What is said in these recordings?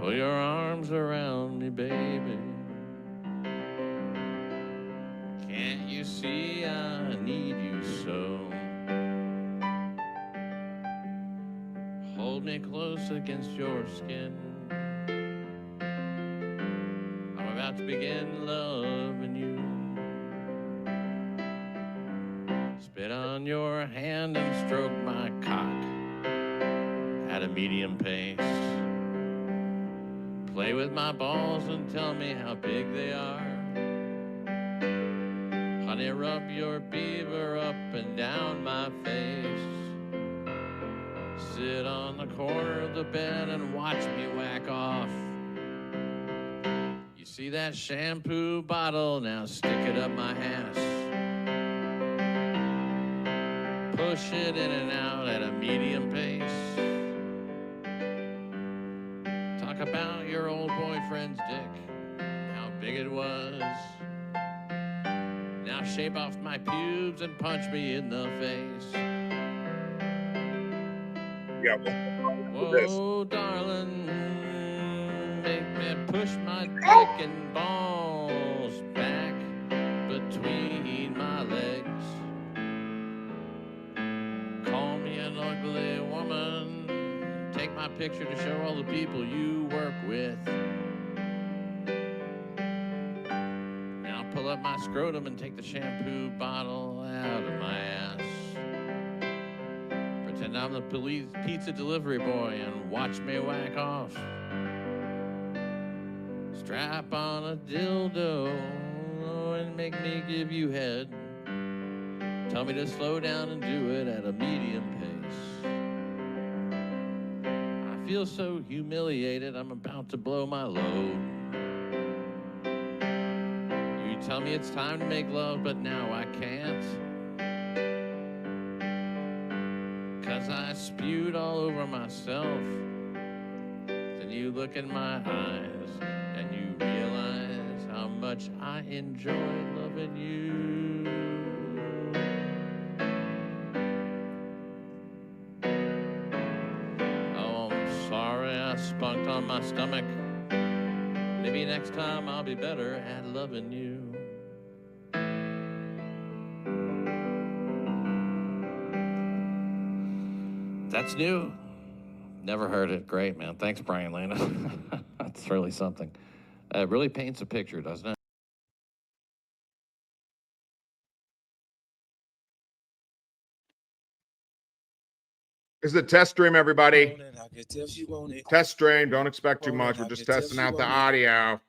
Put your arms around me, baby. Can't you see I need you so? Hold me close against your skin. I'm about to begin loving you. Spit on your hand and stroke my cock at a medium pace. Play with my balls and tell me how big they are. Honey, rub your beaver up and down my face. Sit on the corner of the bed and watch me whack off. You see that shampoo bottle? Now stick it up my ass. Push it in and out at a medium pace. Talk about your old boyfriend's dick, how big it was. Now shave off my pubes and punch me in the face. Yeah. Whoa, darling, make me push my dick and balls back between my legs. Call me an ugly woman. Take my picture to show all the people you work with. Now pull up my scrotum and take the shampoo bottle out of my ass. Pretend I'm the police pizza delivery boy and watch me whack off. Strap on a dildo and make me give you head. Tell me to slow down and do it at a medium pace. I feel so humiliated, I'm about to blow my load. You tell me it's time to make love, but now I can't. 'Cause I spewed all over myself. Then you look in my eyes and you realize how much I enjoy loving you. Oh, I'm sorry I spunked on my stomach. Maybe next time I'll be better at loving you. That's new. Never heard it. Great, man. Thanks, Brian Landon. That's really something. It really paints a picture, doesn't it? This is a test stream, everybody. Test stream. Don't expect too much. We're just testing out the audio.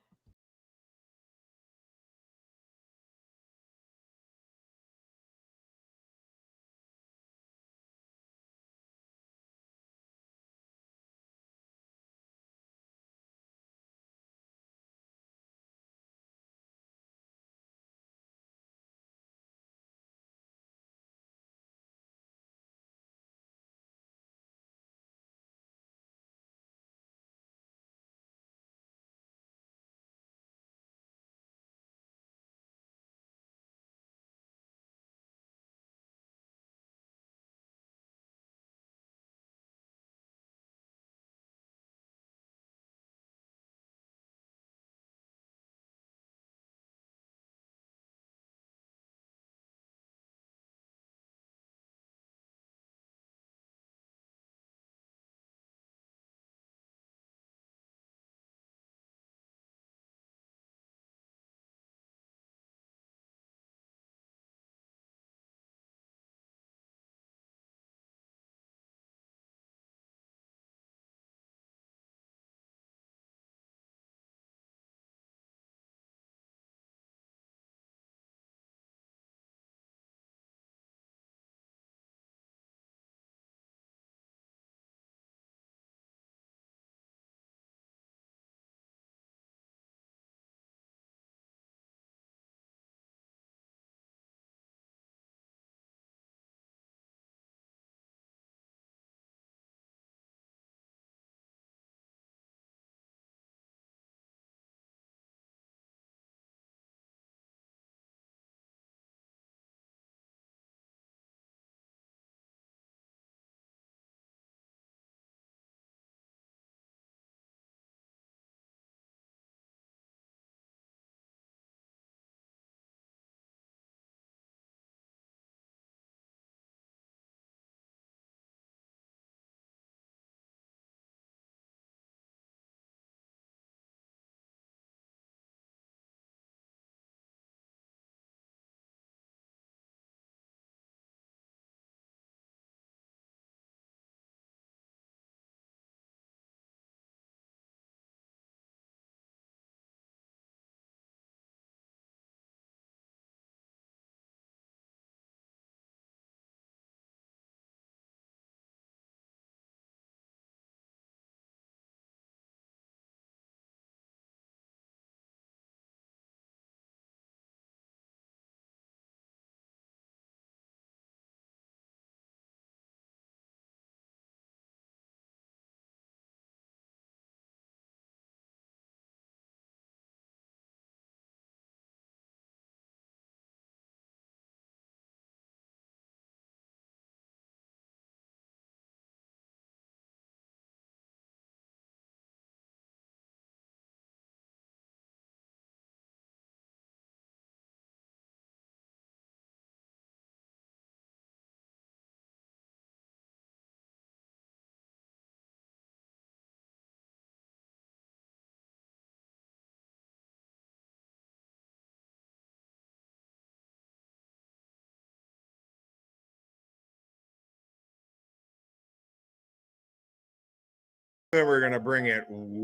Then we're going to bring it way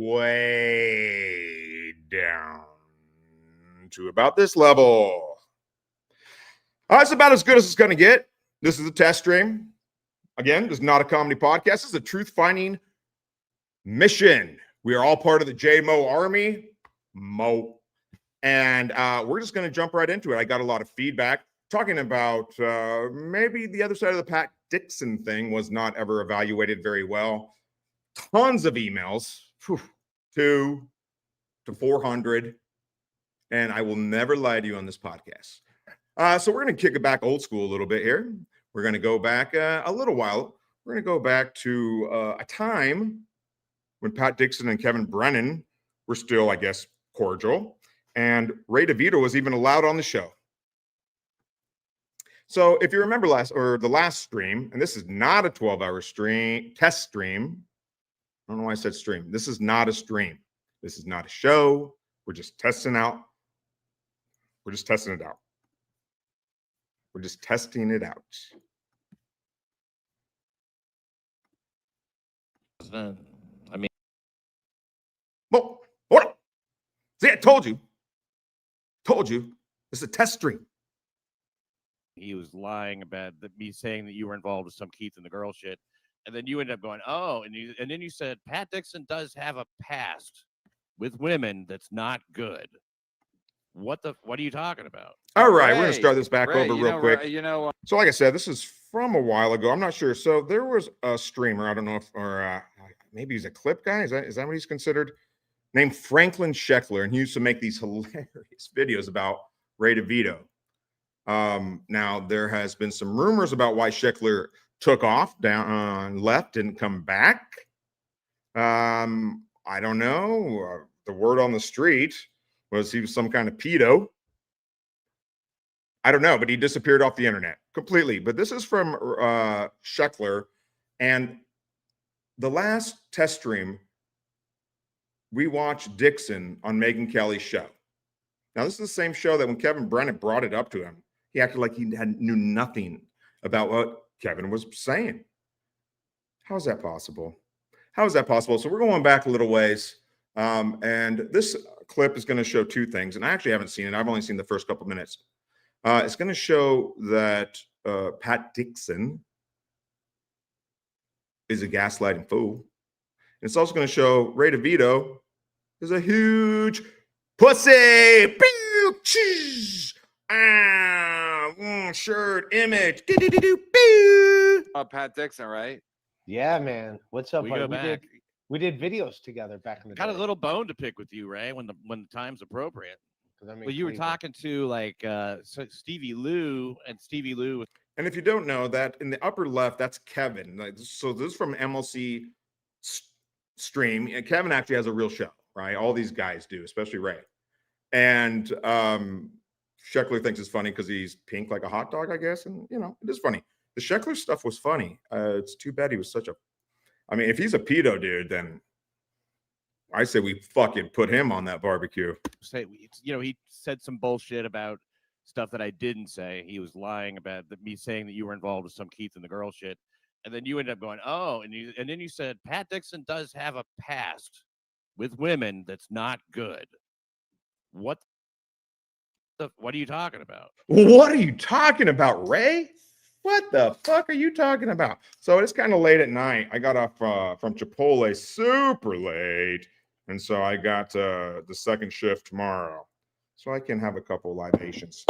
down to about this level. It's about as good as it's going to get. This is a test stream. Again, this is not a comedy podcast. This is a truth-finding mission. We are all part of the J-Mo Army. Mo. And we're just going to jump right into it. I got a lot of feedback talking about maybe the other side of the Pat Dixon thing was not ever evaluated very well. Tons of emails, 2 to 400. And I will never lie to you on this podcast. So we're going to kick it back old school a little bit here. We're going to go back a little while. We're going to go back to a time when Pat Dixon and Kevin Brennan were still, I guess, cordial. And Ray DurVito was even allowed on the show. So if you remember the last stream, and this is not a 12-hour stream, test stream. I don't know why I said stream. This is not a stream. This is not a show. We're just testing out. We're just testing it out. We're just testing it out. I mean, well, hold on. See, I told you. Told you. This is a test stream. He was lying about me saying that you were involved with some Keith and the girl shit. And then you ended up going, oh, and then you said, Pat Dixon does have a past with women that's not good. What are you talking about? All right, we're going to start this back over real quick. Ray, so like I said, this is from a while ago. I'm not sure. So there was a streamer, I don't know if, or maybe he's a clip guy. Is that what he's considered? Named Franklin Sheckler. And he used to make these hilarious videos about Ray DurVito. Now there has been some rumors about why Sheckler took off, left, didn't come back. I don't know. The word on the street was he was some kind of pedo. I don't know, but he disappeared off the internet completely. But this is from Sheckler. And the last test stream, we watched Dixon on Megyn Kelly's show. Now, this is the same show that when Kevin Brennan brought it up to him, he acted like he knew nothing about what Kevin was saying. How is that possible? How is that possible? So we're going back a little ways. And this clip is going to show two things. And I actually haven't seen it. I've only seen the first couple minutes. It's going to show that Pat Dixon is a gaslighting fool. It's also going to show Ray DurVito is a huge pussy. Shirt image. Pat Dixon, right? Yeah, man. What's up, We buddy? go back. We did videos together back in the Got day. a little bone to pick with you, Ray, when the time's appropriate. I mean, Well, you were talking to like Stevie Lou, and Stevie Lou. And if you don't know that, in the upper left, that's Kevin. So this is from MLC stream. And Kevin actually has a real show, right? All these guys do, especially Ray. And Sheckler thinks it's funny because he's pink like a hot dog, I guess. And, you know, it is funny. The Sheckler stuff was funny. It's too bad he was such a... I mean, if he's a pedo dude, then I say we fucking put him on that barbecue. Say, you know, he said some bullshit about stuff that I didn't say. He was lying about me saying that you were involved with some Keith and the girl shit. And then you ended up going, oh, and then you said Pat Dixon does have a past with women that's not good. What are you talking about? What are you talking about, Ray? What the fuck are you talking about? So it's kind of late at night. I got off from Chipotle super late. And so I got the second shift tomorrow. So I can have a couple libations.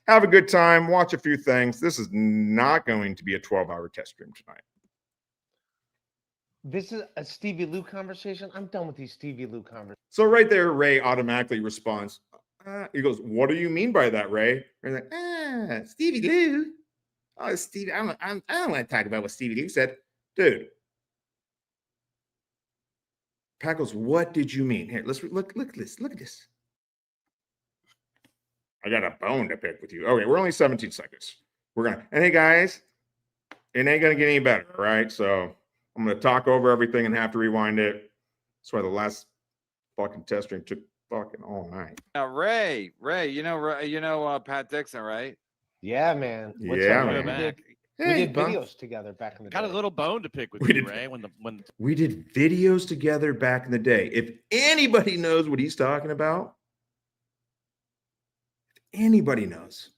Have a good time. Watch a few things. This is not going to be a 12-hour test stream tonight. This is a Stevie Lou conversation. I'm done with these Stevie Lou conversations. So right there, Ray automatically responds. He goes, "What do you mean by that, Ray?" And he's like, Stevie Lou. Oh, Stevie, I don't want to talk about what Stevie Lou said. Dude. Pat goes, "What did you mean?" Here, let's look at this. Look at this. I got a bone to pick with you. Okay, we're only 17 seconds. And hey guys, it ain't gonna get any better, all right? So I'm gonna talk over everything and have to rewind it. That's why the last fucking test stream took fucking all night. Now, Ray, you know Pat Dixon, right? Yeah, man. What's Yeah, up, man. man? We Hey, did Buff. videos together back in the Got a day. little bone to pick with We you, did. Ray. When We did videos together back in the day. If anybody knows what he's talking about, anybody knows,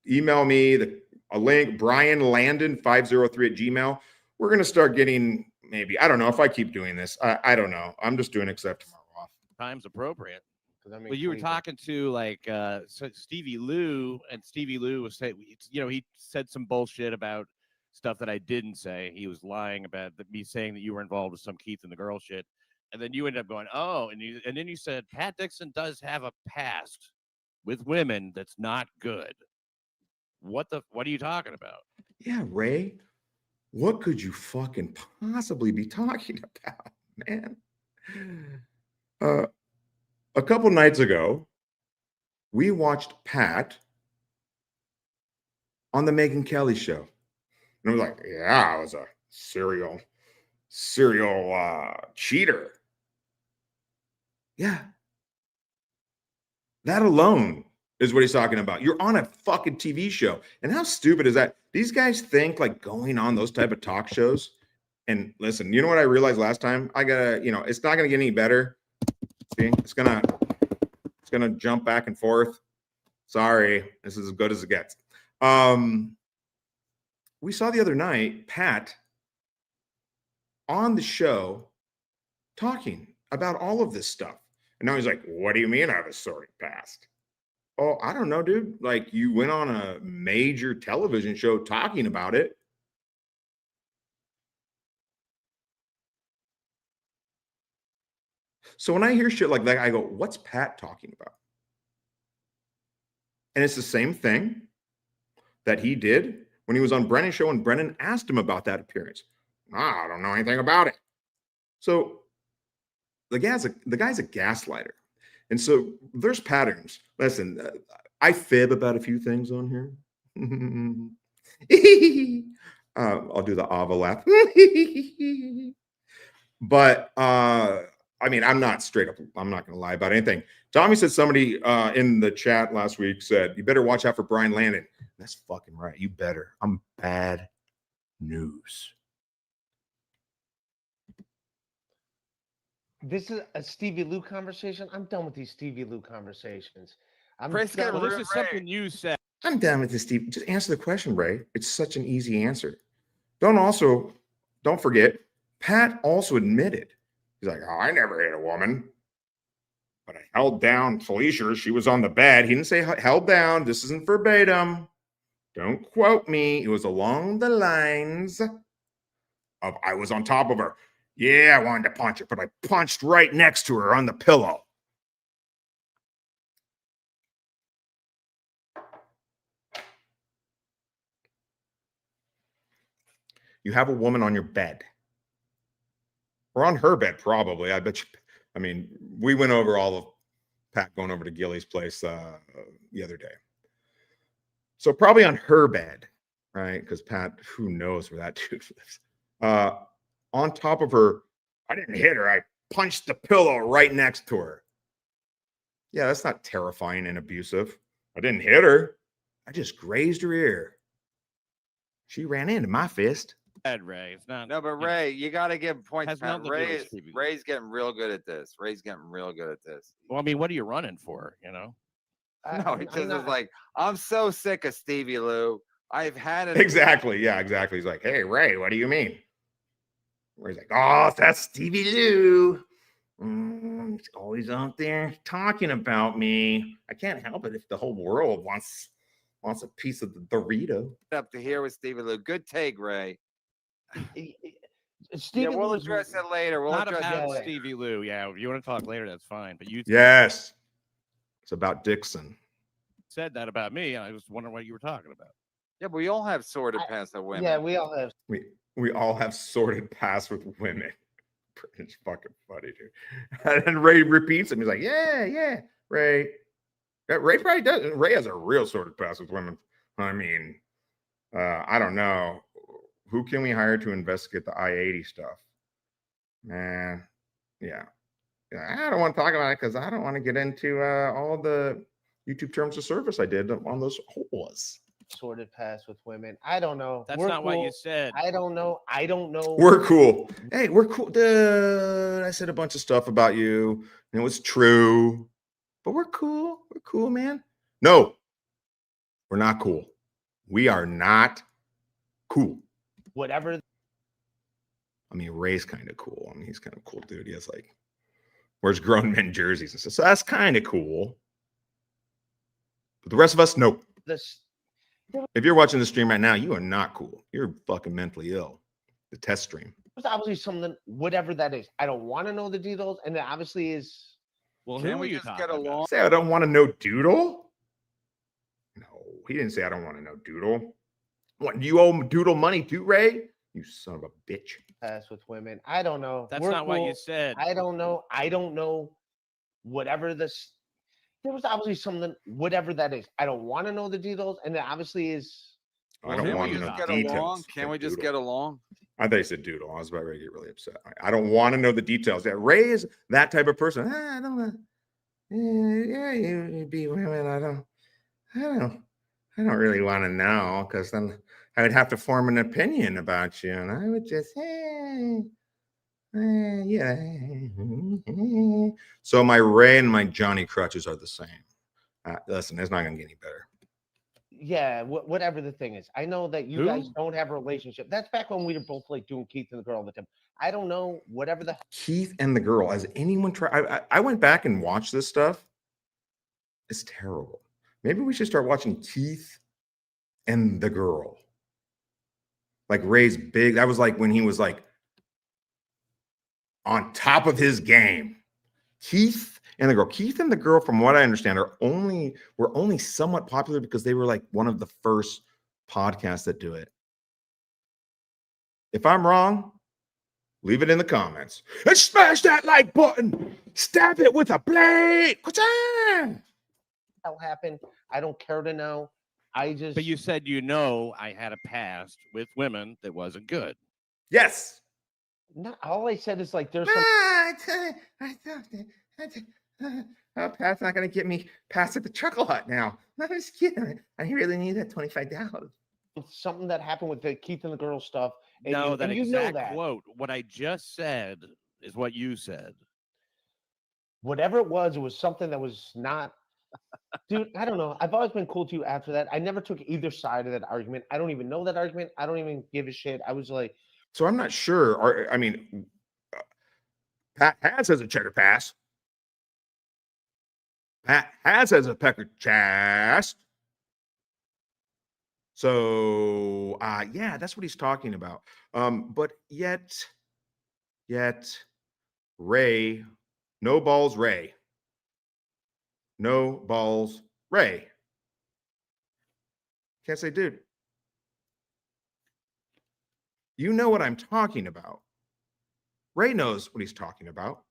email me a link, Brian Landon 503 at Gmail. We're going to start getting, maybe, I don't know if I keep doing this. I don't know. I'm just doing except tomorrow off. time's appropriate. 'Cause I mean, Well, you were Cleveland. talking to like Stevie Lou, and Stevie Lou was saying, he said some bullshit about stuff that I didn't say. He was lying about me saying that you were involved with some Keith and the girl shit, and then you ended up going, oh, and then you said Pat Dixon does have a past with women that's not good. What are you talking about? Yeah, Ray, what could you fucking possibly be talking about, man? A couple nights ago, we watched Pat on the Megyn Kelly show. And I was like, yeah, I was a serial cheater. Yeah. That alone is what he's talking about. You're on a fucking TV show. And how stupid is that? These guys think like going on those type of talk shows. And listen, you know what I realized last time? It's not gonna get any better. See, it's gonna jump back and forth. Sorry, this is as good as it gets. We saw the other night Pat on the show talking about all of this stuff. And now he's like, what do you mean I have a sordid past? Oh, I don't know, dude. Like, you went on a major television show talking about it. So when I hear shit like that, I go, what's Pat talking about? And it's the same thing that he did when he was on Brennan's show and Brennan asked him about that appearance. I don't know anything about it. So the guy's a gaslighter. And so there's patterns. Listen, I fib about a few things on here. I'll do the Ava laugh. But I mean, I'm not straight up. I'm not going to lie about anything. Tommy said somebody in the chat last week said, you better watch out for Brian Landon. That's fucking right. You better. I'm bad news. This is a Stevie Lou conversation. I'm done with these Stevie Lou conversations. This is something you said. I'm done with this, Steve. Just answer the question, Ray. It's such an easy answer. Don't forget, Pat also admitted, he's like, oh, I never hit a woman, but I held down Felicia. She was on the bed. He didn't say held down. This isn't verbatim. Don't quote me. It was along the lines of I was on top of her. Yeah, I wanted to punch her, but I punched right next to her on the pillow. You have a woman on your bed. Or on her bed, probably. I bet you. I mean, we went over all of Pat going over to Gilly's place the other day. So probably on her bed, right? Because Pat, who knows where that dude lives. On top of her, I didn't hit her. I punched the pillow right next to her. Yeah, that's not terrifying and abusive. I didn't hit her. I just grazed her ear. She ran into my fist. Ray, it's not. No, but Ray, you got to give points. Has Pat. nothing to do with Stevie Lou. Ray's getting real good at this. Ray's getting real good at this. Well, I mean, what are you running for? You know? No, he just is like, I'm so sick of Stevie Lou. I've had it. Exactly. Yeah, exactly. He's like, hey, Ray, what do you mean? He's like, oh, that's Stevie Lou. He's always out there talking about me. I can't help it if the whole world wants a piece of the DurVito. Up to here with Stevie Lou. Good take, Ray. Stevie we'll Lou's address it later. We'll Not address it about later. Stevie Lou. Yeah, if you want to talk later, that's fine. But you Yes. It's about Dixon. said that about me, and I was wondering what you were talking about. Yeah, but we all have sordid past of women. Yeah, we all have. We all have sordid past with women. It's fucking funny, dude. And Ray repeats him. He's like, yeah, Ray. Yeah, Ray probably does. Ray has a real sordid past with women. I mean, I don't know. Who can we hire to investigate the I-80 stuff? Man, yeah. I don't want to talk about it because I don't want to get into all the YouTube terms of service I did on those holes. sorted past with women. I don't know. That's We're not what you cool. said. I don't know. I don't know. We're cool. Hey, we're cool. Dude, I said a bunch of stuff about you, and it was true. But we're cool. We're cool, man. No, we're not cool. We are not cool. Whatever. I mean, Ray's kind of cool. I mean, he's kind of cool, dude. He has like, wears grown men jerseys and stuff. So that's kind of cool. But the rest of us, nope. This. If you're watching the stream right now, you are not cool. You're fucking mentally ill. The test stream. There's obviously something, whatever that is. I don't want to know the details, and it obviously is. Well, Can who are we you just talking get along? about? Say I don't want to know Doodle? No, he didn't say I don't want to know Doodle. What, do you owe Doodle money too, Ray? You son of a bitch. Past with women. I don't know. That's We're not what cool. you said. I don't know. I don't know. Whatever this. There was obviously something, whatever that is. I don't want to know the details, and it obviously is. I don't Can want we to know just get details. along? Can Said we just Doodle. get along? I thought you said Doodle. I was about ready to get really upset. I don't want to know the details. Yeah, Ray is that type of person. I don't know. Yeah, you be women. I don't really want to know because then I would have to form an opinion about you, and I would just, yeah. So my Ray and my Johnny Crutches are the same. Listen, it's not gonna get any better. Yeah, whatever the thing is. I know that you guys Who? don't have a relationship. That's back when we were both like doing Keith and the girl all the time. I don't know. Whatever the. Keith and the girl. Has anyone tried? I went back and watched this stuff. It's terrible. Maybe we should start watching Keith and the girl. Like Ray's big. That was like when he was like on top of his game. Keith and the girl. Keith and the girl, from what I understand, were only somewhat popular because they were like one of the first podcasts that do it. If I'm wrong, leave it in the comments. And smash that like button. Stab it with a blade. Hell happened. I don't care to know. I just. But you said I had a past with women that wasn't good. Yes. Not all I said is like there's Oh, Pat's not going to get me past at the Chuckle Hut now. I'm just kidding. I really need that $25. something that happened with the Keith and the girl stuff. And No, you, that and you exact know that. quote. What I just said is what you said. Whatever it was something that was not. Dude, I don't know. I've always been cool to you after that. I never took either side of that argument. I don't even know that argument. I don't even give a shit. I was like, So I'm not sure. Pat has a checker pass. Pat has a pecker chast. So yeah, that's what he's talking about. But yet Ray, no balls Ray. No balls Ray. Can't say, dude. You know what I'm talking about. Ray knows what he's talking about.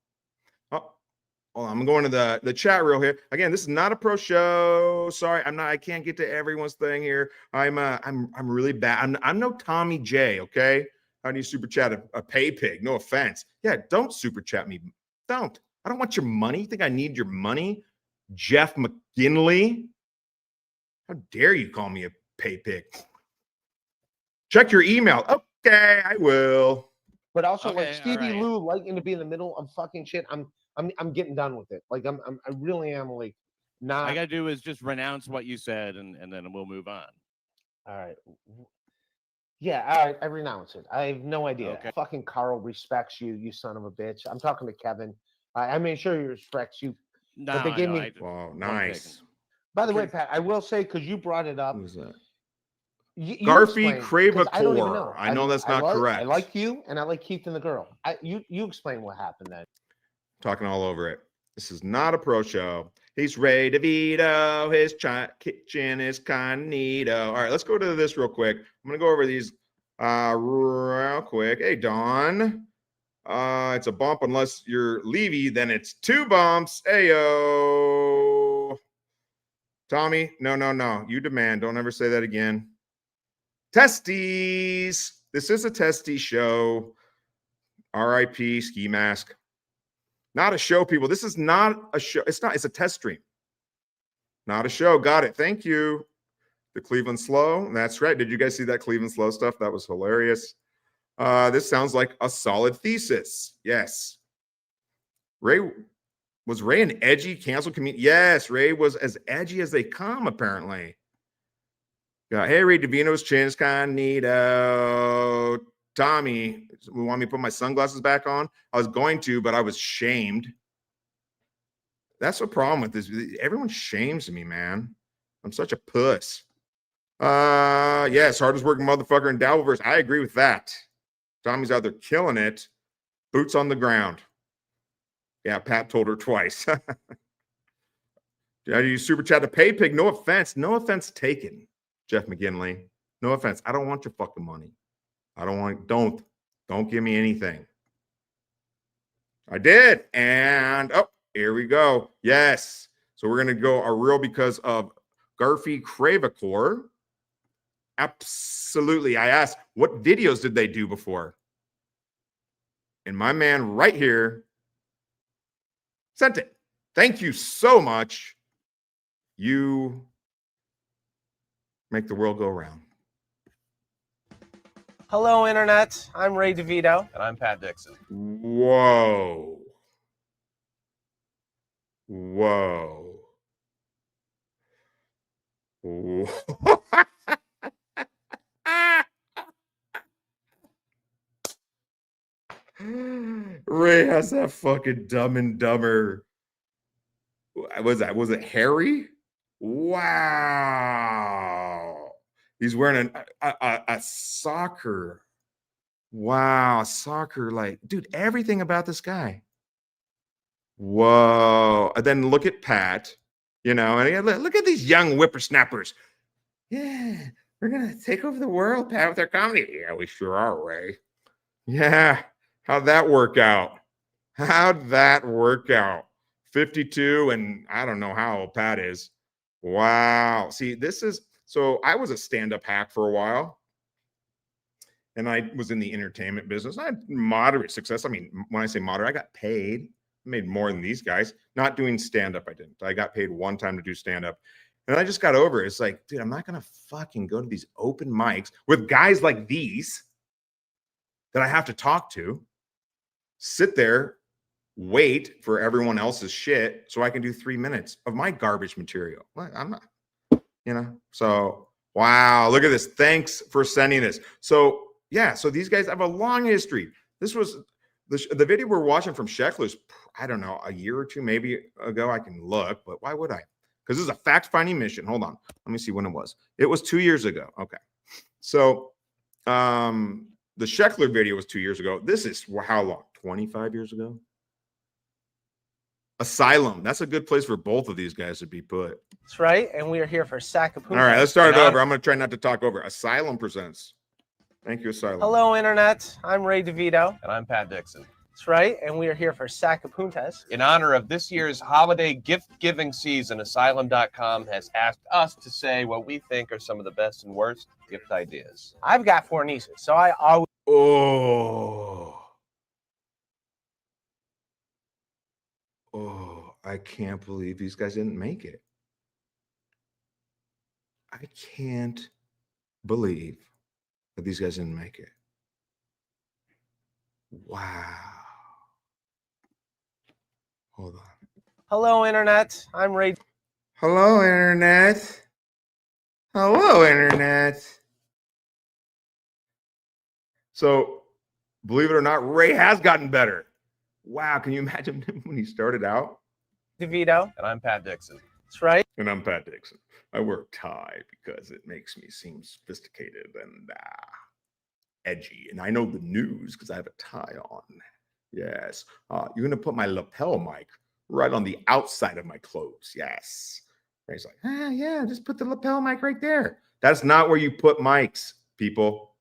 Oh, I'm going to the chat reel here. Again, this is not a pro show. Sorry, I can't get to everyone's thing here. I'm really bad. I'm no Tommy J, okay? How do you super chat a pay pig? No offense. Yeah, don't super chat me. Don't. I don't want your money. You think I need your money? Jeff McGinley? How dare you call me a pay pig? Check your email. Okay, I will. but also Okay, like Stevie all right. Lou liking to be in the middle of fucking shit. I'm getting done with it. Like I really am like All not. I gotta do is just renounce what you said, and then we'll move on. All right. Yeah, all right. I renounce it. I have no idea. Okay. Fucking Carl respects you, you son of a bitch. I'm talking to Kevin. I mean, sure he respects you. No, they gave I know, me- Wow, taken. nice. By the way, Pat, I will say because you brought it up. Who's that? You Garfy explain, 'cause I don't even know. Cravacor. I know that's not correct. I like you, and I like Keith and the girl. You explain what happened then. Talking all over it. This is not a pro show. He's Ray DeVito. His kitchen is Canito. All right, let's go to this real quick. I'm going to go over these real quick. Hey, Don. It's a bump unless you're Levy, then it's 2 bumps. Ayo. Tommy, no. You demand. Don't ever say that again. Testes. This is a testy show. RIP ski mask. Not a show, people. This is not a show. It's a test stream. Not a show. Got it. Thank you. The Cleveland Slow. That's right. Did you guys see that Cleveland Slow stuff? That was hilarious. This sounds like a solid thesis. Yes. Was Ray an edgy cancel comedian? Yes, Ray was as edgy as they come, apparently. Yeah, hey, Ray DeVito's chin is kind of neato. Tommy, we want me to put my sunglasses back on? I was going to, but I was shamed. That's the problem with this. Everyone shames me, man. I'm such a puss. Yes, hardest working motherfucker in Dabbleverse. I agree with that. Tommy's out there killing it. Boots on the ground. Yeah, Pat told her twice. Did I use super chat to pay pig? No offense. No offense taken, Jeff McGinley. No offense. I don't want your fucking money. I don't want. Don't give me anything. I did, and oh, here we go. Yes. So we're gonna go a real because of Garfy Cravacor. Absolutely. I asked, what videos did they do before? And my man right here sent it. Thank you so much. You make the world go round. Hello, Internet. I'm Ray DeVito. And I'm Pat Dixon. Whoa. Whoa. Whoa. Ray has that fucking Dumb and Dumber. Was it Harry? Wow. He's wearing a soccer. Wow, soccer, like, dude, everything about this guy. Whoa. And then look at Pat, and look at these young whippersnappers. Yeah, we're gonna take over the world, Pat, with our comedy. Yeah, we sure are, Ray. Yeah. How'd that work out? 52, and I don't know how old Pat is. Wow. See, so I was a stand-up hack for a while, and I was in the entertainment business. I had moderate success. I mean, when I say moderate, I got paid. I made more than these guys. Not doing stand-up, I didn't. I got paid one time to do stand-up. And I just got over it. It's like, dude, I'm not going to fucking go to these open mics with guys like these that I have to talk to, sit there, wait for everyone else's shit so I can do 3 minutes of my garbage material. I'm not, so wow, look at this. Thanks for sending this. So yeah, so these guys have a long history. This was the video we're watching from Sheckler's, I don't know, a year or two maybe ago. I can look, but why would I? Because this is a fact-finding mission. Hold on. Let me see when it was. It was 2 years ago. Okay. So the Sheckler video was 2 years ago. This is how long? 25 years ago? Asylum. That's a good place for both of these guys to be put. That's right. And we are here for Sacapoo. All right, let's start it over. I'm going to try not to talk over. Asylum presents. Thank you, Asylum. Hello, Internet. I'm Ray DeVito. And I'm Pat Dixon. That's right. And we are here for Sacapuntas. In honor of this year's holiday gift-giving season, Asylum.com has asked us to say what we think are some of the best and worst gift ideas. I've got 4 nieces, so I always... Oh, I can't believe these guys didn't make it. I can't believe that these guys didn't make it. Wow. Hold on. Hello, Internet. I'm Ray. Hello, Internet. Hello, Internet. So, believe it or not, Ray has gotten better. Wow, can you imagine him when he started out? DeVito. And I'm Pat Dixon. That's right. And I'm Pat Dixon. I wear a tie because it makes me seem sophisticated and edgy. And I know the news because I have a tie on. Yes. You're going to put my lapel mic right on the outside of my clothes. Yes. Ray's like, yeah, just put the lapel mic right there. That's not where you put mics, people.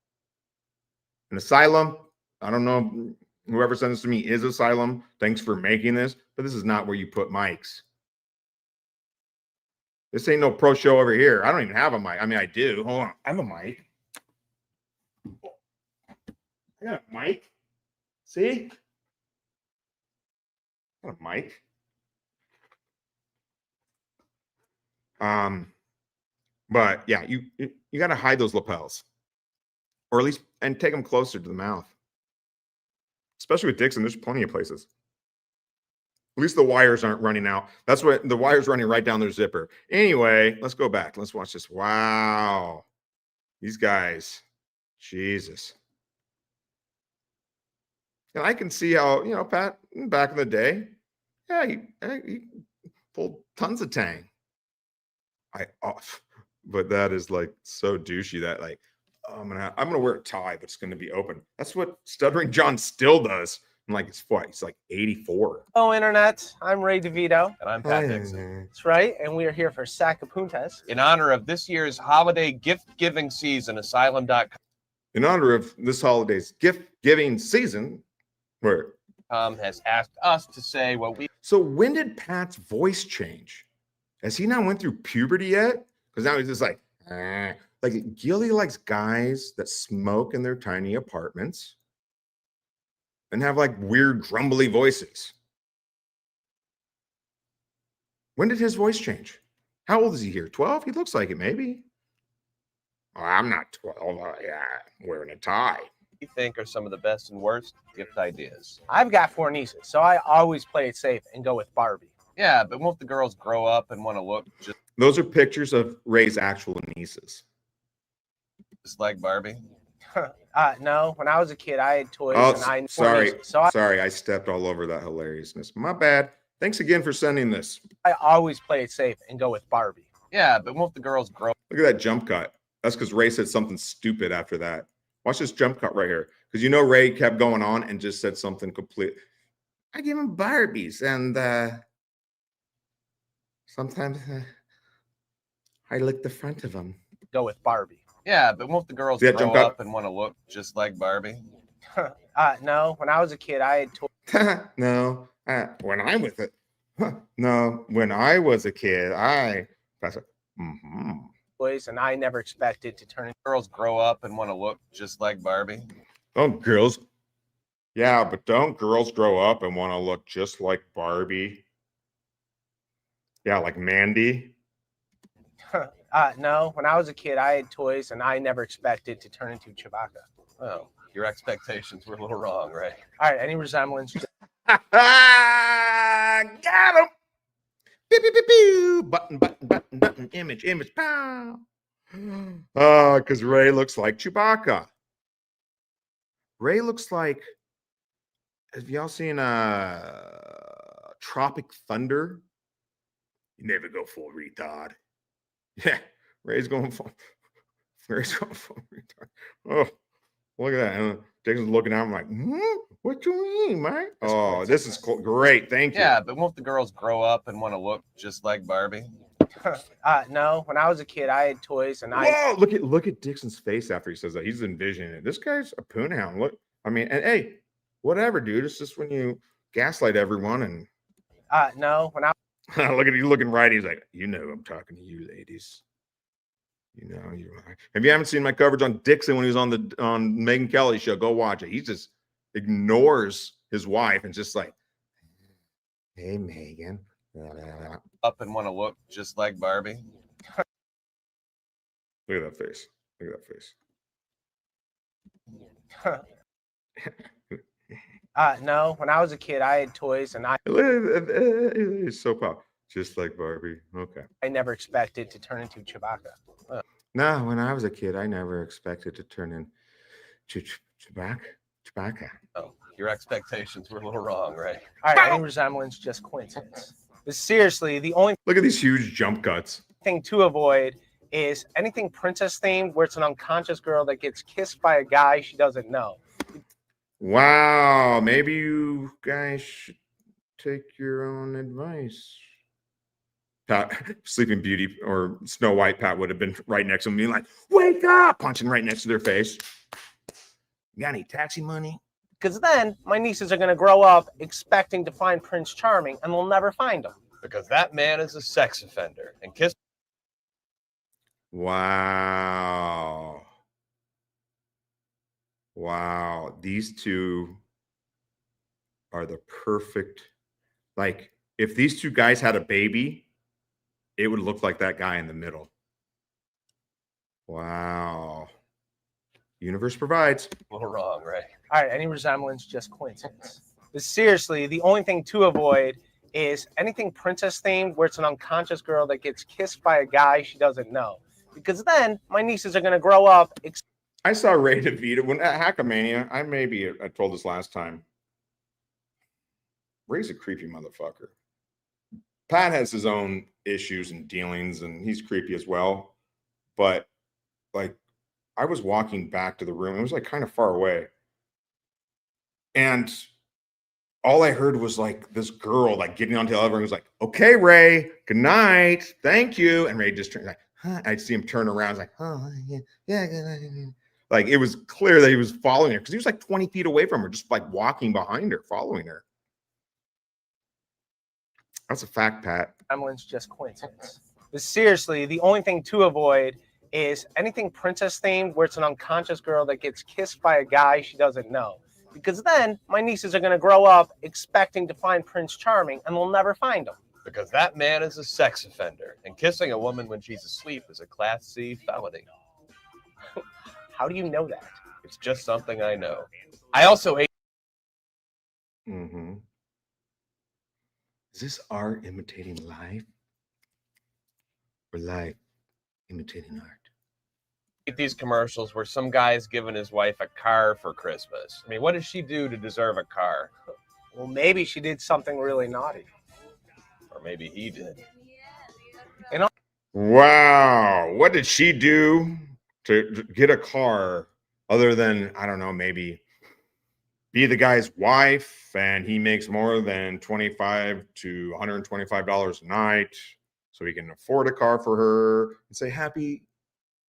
An Asylum, I don't know. Whoever sent this to me is Asylum. Thanks for making this, but this is not where you put mics. This ain't no pro show over here. I don't even have a mic. I mean, I do. Hold on. I have a mic. I got a mic. See? I got a mic. But yeah, you got to hide those lapels, or at least and take them closer to the mouth. Especially with Dixon, there's plenty of places. At least the wires aren't running out. That's what the wire's running right down their zipper. Anyway, let's go back. Let's watch this. Wow. These guys. Jesus. And I can see how, Pat, back in the day, yeah, he pulled tons of tang. But that is like so douchey that like, oh, I'm gonna wear a tie, but it's gonna be open. That's what Stuttering John still does. I'm like, he's like 84. Hello, Internet. I'm Ray DurVito. And I'm Pat Dixon. That's right. And we are here for Sacapuntas. In honor of this year's holiday gift-giving season, Asylum.com In honor of this holiday's gift-giving season, where has asked us to say what we... So when did Pat's voice change? Has he not went through puberty yet? Because now he's just like, Gilly likes guys that smoke in their tiny apartments and have like weird grumbly voices. When did his voice change? How old is he here? 12? He looks like it, maybe. Oh, I'm not 12. Yeah, I'm wearing a tie. think are some of the best and worst gift ideas. I've got 4 nieces, so I always play it safe and go with Barbie. Yeah, but won't the girls grow up and want to look just Those are pictures of Ray's actual nieces. like Barbie? No, when I was a kid, I had toys Oh, and I had 4 sorry. nieces, so Sorry, I stepped all over that hilariousness. My bad. Thanks again for sending this. I always play it safe and go with Barbie. Yeah, but won't the girls grow Look at that jump cut. That's because Ray said something stupid after that. Watch this jump cut right here. Because Ray kept going on and just said something complete. I give him Barbies and sometimes I lick the front of them. Go with Barbie. Yeah, but won't the girls Yeah, grow jump cut. up and want to look just like Barbie? No, when I was a kid, I had No, when I was a no, when I was a kid, toys and I never expected to turn into Girls grow up and want to look just like Barbie? Don't girls? Yeah, but don't girls grow up and want to look just like Barbie? Yeah, like Mandy. No, when I was a kid, I had toys and I never expected to turn into Chewbacca. Oh, your expectations were a little wrong, right? All right, any resemblance? Got him. Pew, pew, pew, pew. Button, image, pow. Oh, because Ray looks like Chewbacca. Ray looks like, have y'all seen Tropic Thunder? You never go full retard. Yeah, Ray's going full retard. Oh, look at that. And Dixon's looking at him like, what you mean, man? Oh, this is great. Thank you. Yeah, but won't the girls grow up and want to look just like Barbie? No, when I was a kid, I had toys and Whoa, look at Dixon's face after he says that. He's envisioning it. This guy's a poonhound. Look, I mean, and hey, whatever, dude. It's just when you gaslight everyone and no, when I look at you looking right. He's like, I'm talking to you, ladies. You if you haven't seen my coverage on Dixon when he was on Megyn Kelly show, go watch it. He just ignores his wife and just like, hey, Megan. Up and want to look just like Barbie? Look at that face. Look at that face. no, when I was a kid, I had toys and I It's so pop. Just like Barbie. Okay. never expected to turn into Chewbacca. No, when I was a kid, I never expected to turn into Chewbacca. Oh, your expectations were a little wrong, right? All right, any resemblance, just coincidence. But seriously, the only Look at these huge jump cuts. thing to avoid is anything princess themed where it's an unconscious girl that gets kissed by a guy she doesn't know. Wow, maybe you guys should take your own advice. Pat, Sleeping Beauty or Snow White, Pat would have been right next to me, like, wake up, punching right next to their face. You got any taxi money? Because then my nieces are going to grow up expecting to find Prince Charming and they'll never find him. Because that man is a sex offender and kiss. Wow. Wow. These two are the perfect. Like, if these two guys had a baby, it would look like that guy in the middle. Wow. Universe provides. A little wrong, right? All right, any resemblance, just coincidence. But seriously, the only thing to avoid is anything princess themed where it's an unconscious girl that gets kissed by a guy she doesn't know. Because then my nieces are going to grow up. I saw Ray DurVito when at Hackamania. I told this last time. Ray's a creepy motherfucker. Pat has his own issues and dealings, and he's creepy as well. But like, I was walking back to the room. It was like kind of far away, and all I heard was like this girl like getting onto the elevator. He was like, "Okay, Ray, good night, thank you." And Ray just turned like, huh. I'd see him turn around, he's like, "Oh yeah, good night." Like it was clear that he was following her because he was like 20 feet away from her, just like walking behind her, following her. That's a fact, Pat. Resemblance, just coincidence. But seriously, the only thing to avoid is anything princess themed where it's an unconscious girl that gets kissed by a guy she doesn't know. Because then my nieces are going to grow up expecting to find Prince Charming and they'll never find him. Because that man is a sex offender, and kissing a woman when she's asleep is a Class C felony. How do you know that? It's just something I know. I also ate. Mm-hmm. Is this art imitating life? Or life imitating art? These commercials where some guy's giving his wife a car for Christmas. I mean, what does she do to deserve a car? Well, maybe she did something really naughty. Or maybe he did. Wow. What did she do to get a car other than, I don't know, maybe be the guy's wife and he makes more than $25 to $125 a night so he can afford a car for her and say, "Happy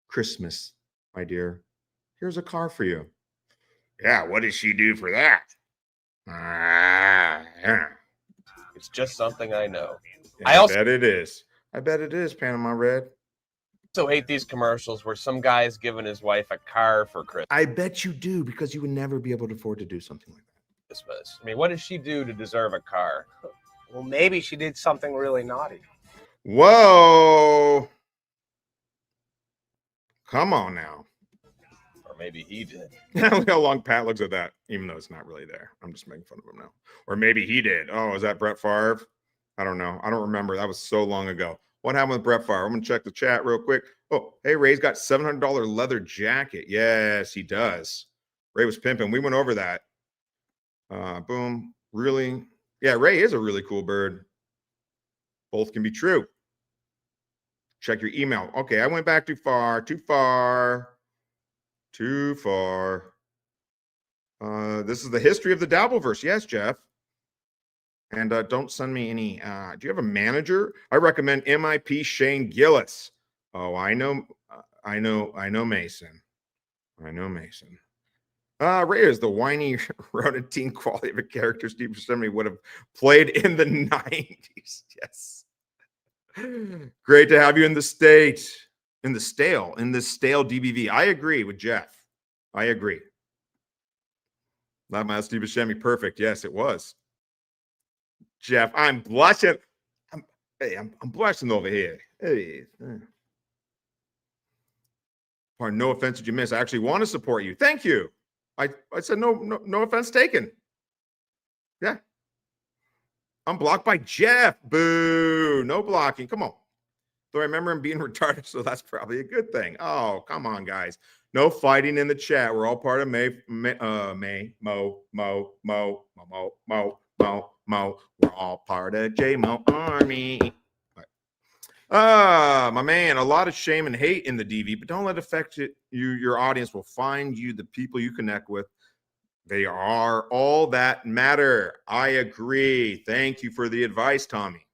Christmas, my dear. Here's a car for you." Yeah, what does she do for that? Yeah. It's just something I know. I bet it is. I bet it is, Panama Red. Also hate these commercials where some guy's giving his wife a car for I bet you do, because you would never be able to afford to do something like that. Christmas. I mean, what does she do to deserve a car? Well, maybe she did something really naughty. Whoa. Come on now. Or maybe he did. Look how long Pat looks at that, even though it's not really there. I'm just making fun of him now. Or maybe he did. Oh, is that Brett Favre? I don't know. I don't remember. That was so long ago. What happened with Brett Favre? I'm going to check the chat real quick. Oh, hey, Ray's got $700 leather jacket. Yes, he does. Ray was pimping. We went over that. Boom. Really? Yeah, Ray is a really cool bird. Both can be true. Check your email. Okay, I went back too far. Too far. Too far. This is the history of the Dabbleverse. Yes, Jeff. And don't send me any. Do you have a manager? I recommend MIP Shane Gillis. Oh, I know Mason. I know Mason. Ray is the whiny, rodent teen quality of a character Steve Buscemi would have played in the 90s. Yes. Great to have you in the state. In this stale DBV. I agree with Jeff. I agree. Not my Steve Buscemi. Perfect. Yes, it was. Jeff, I'm blushing. I'm blushing over here. Hey. Pardon, no offense did you miss. I actually want to support you. Thank you. I said no offense taken. Yeah. I'm blocked by Jeff. Boo. No blocking. Come on. Though I remember him being retarded, so that's probably a good thing. Oh, come on, guys. No fighting in the chat. We're all part of Mo. We're all part of J-Mo Army. My man, a lot of shame and hate in the DV, but don't let it affect you. Your audience will find you the people you connect with. They are all that matter. I agree. Thank you for the advice, Tommy.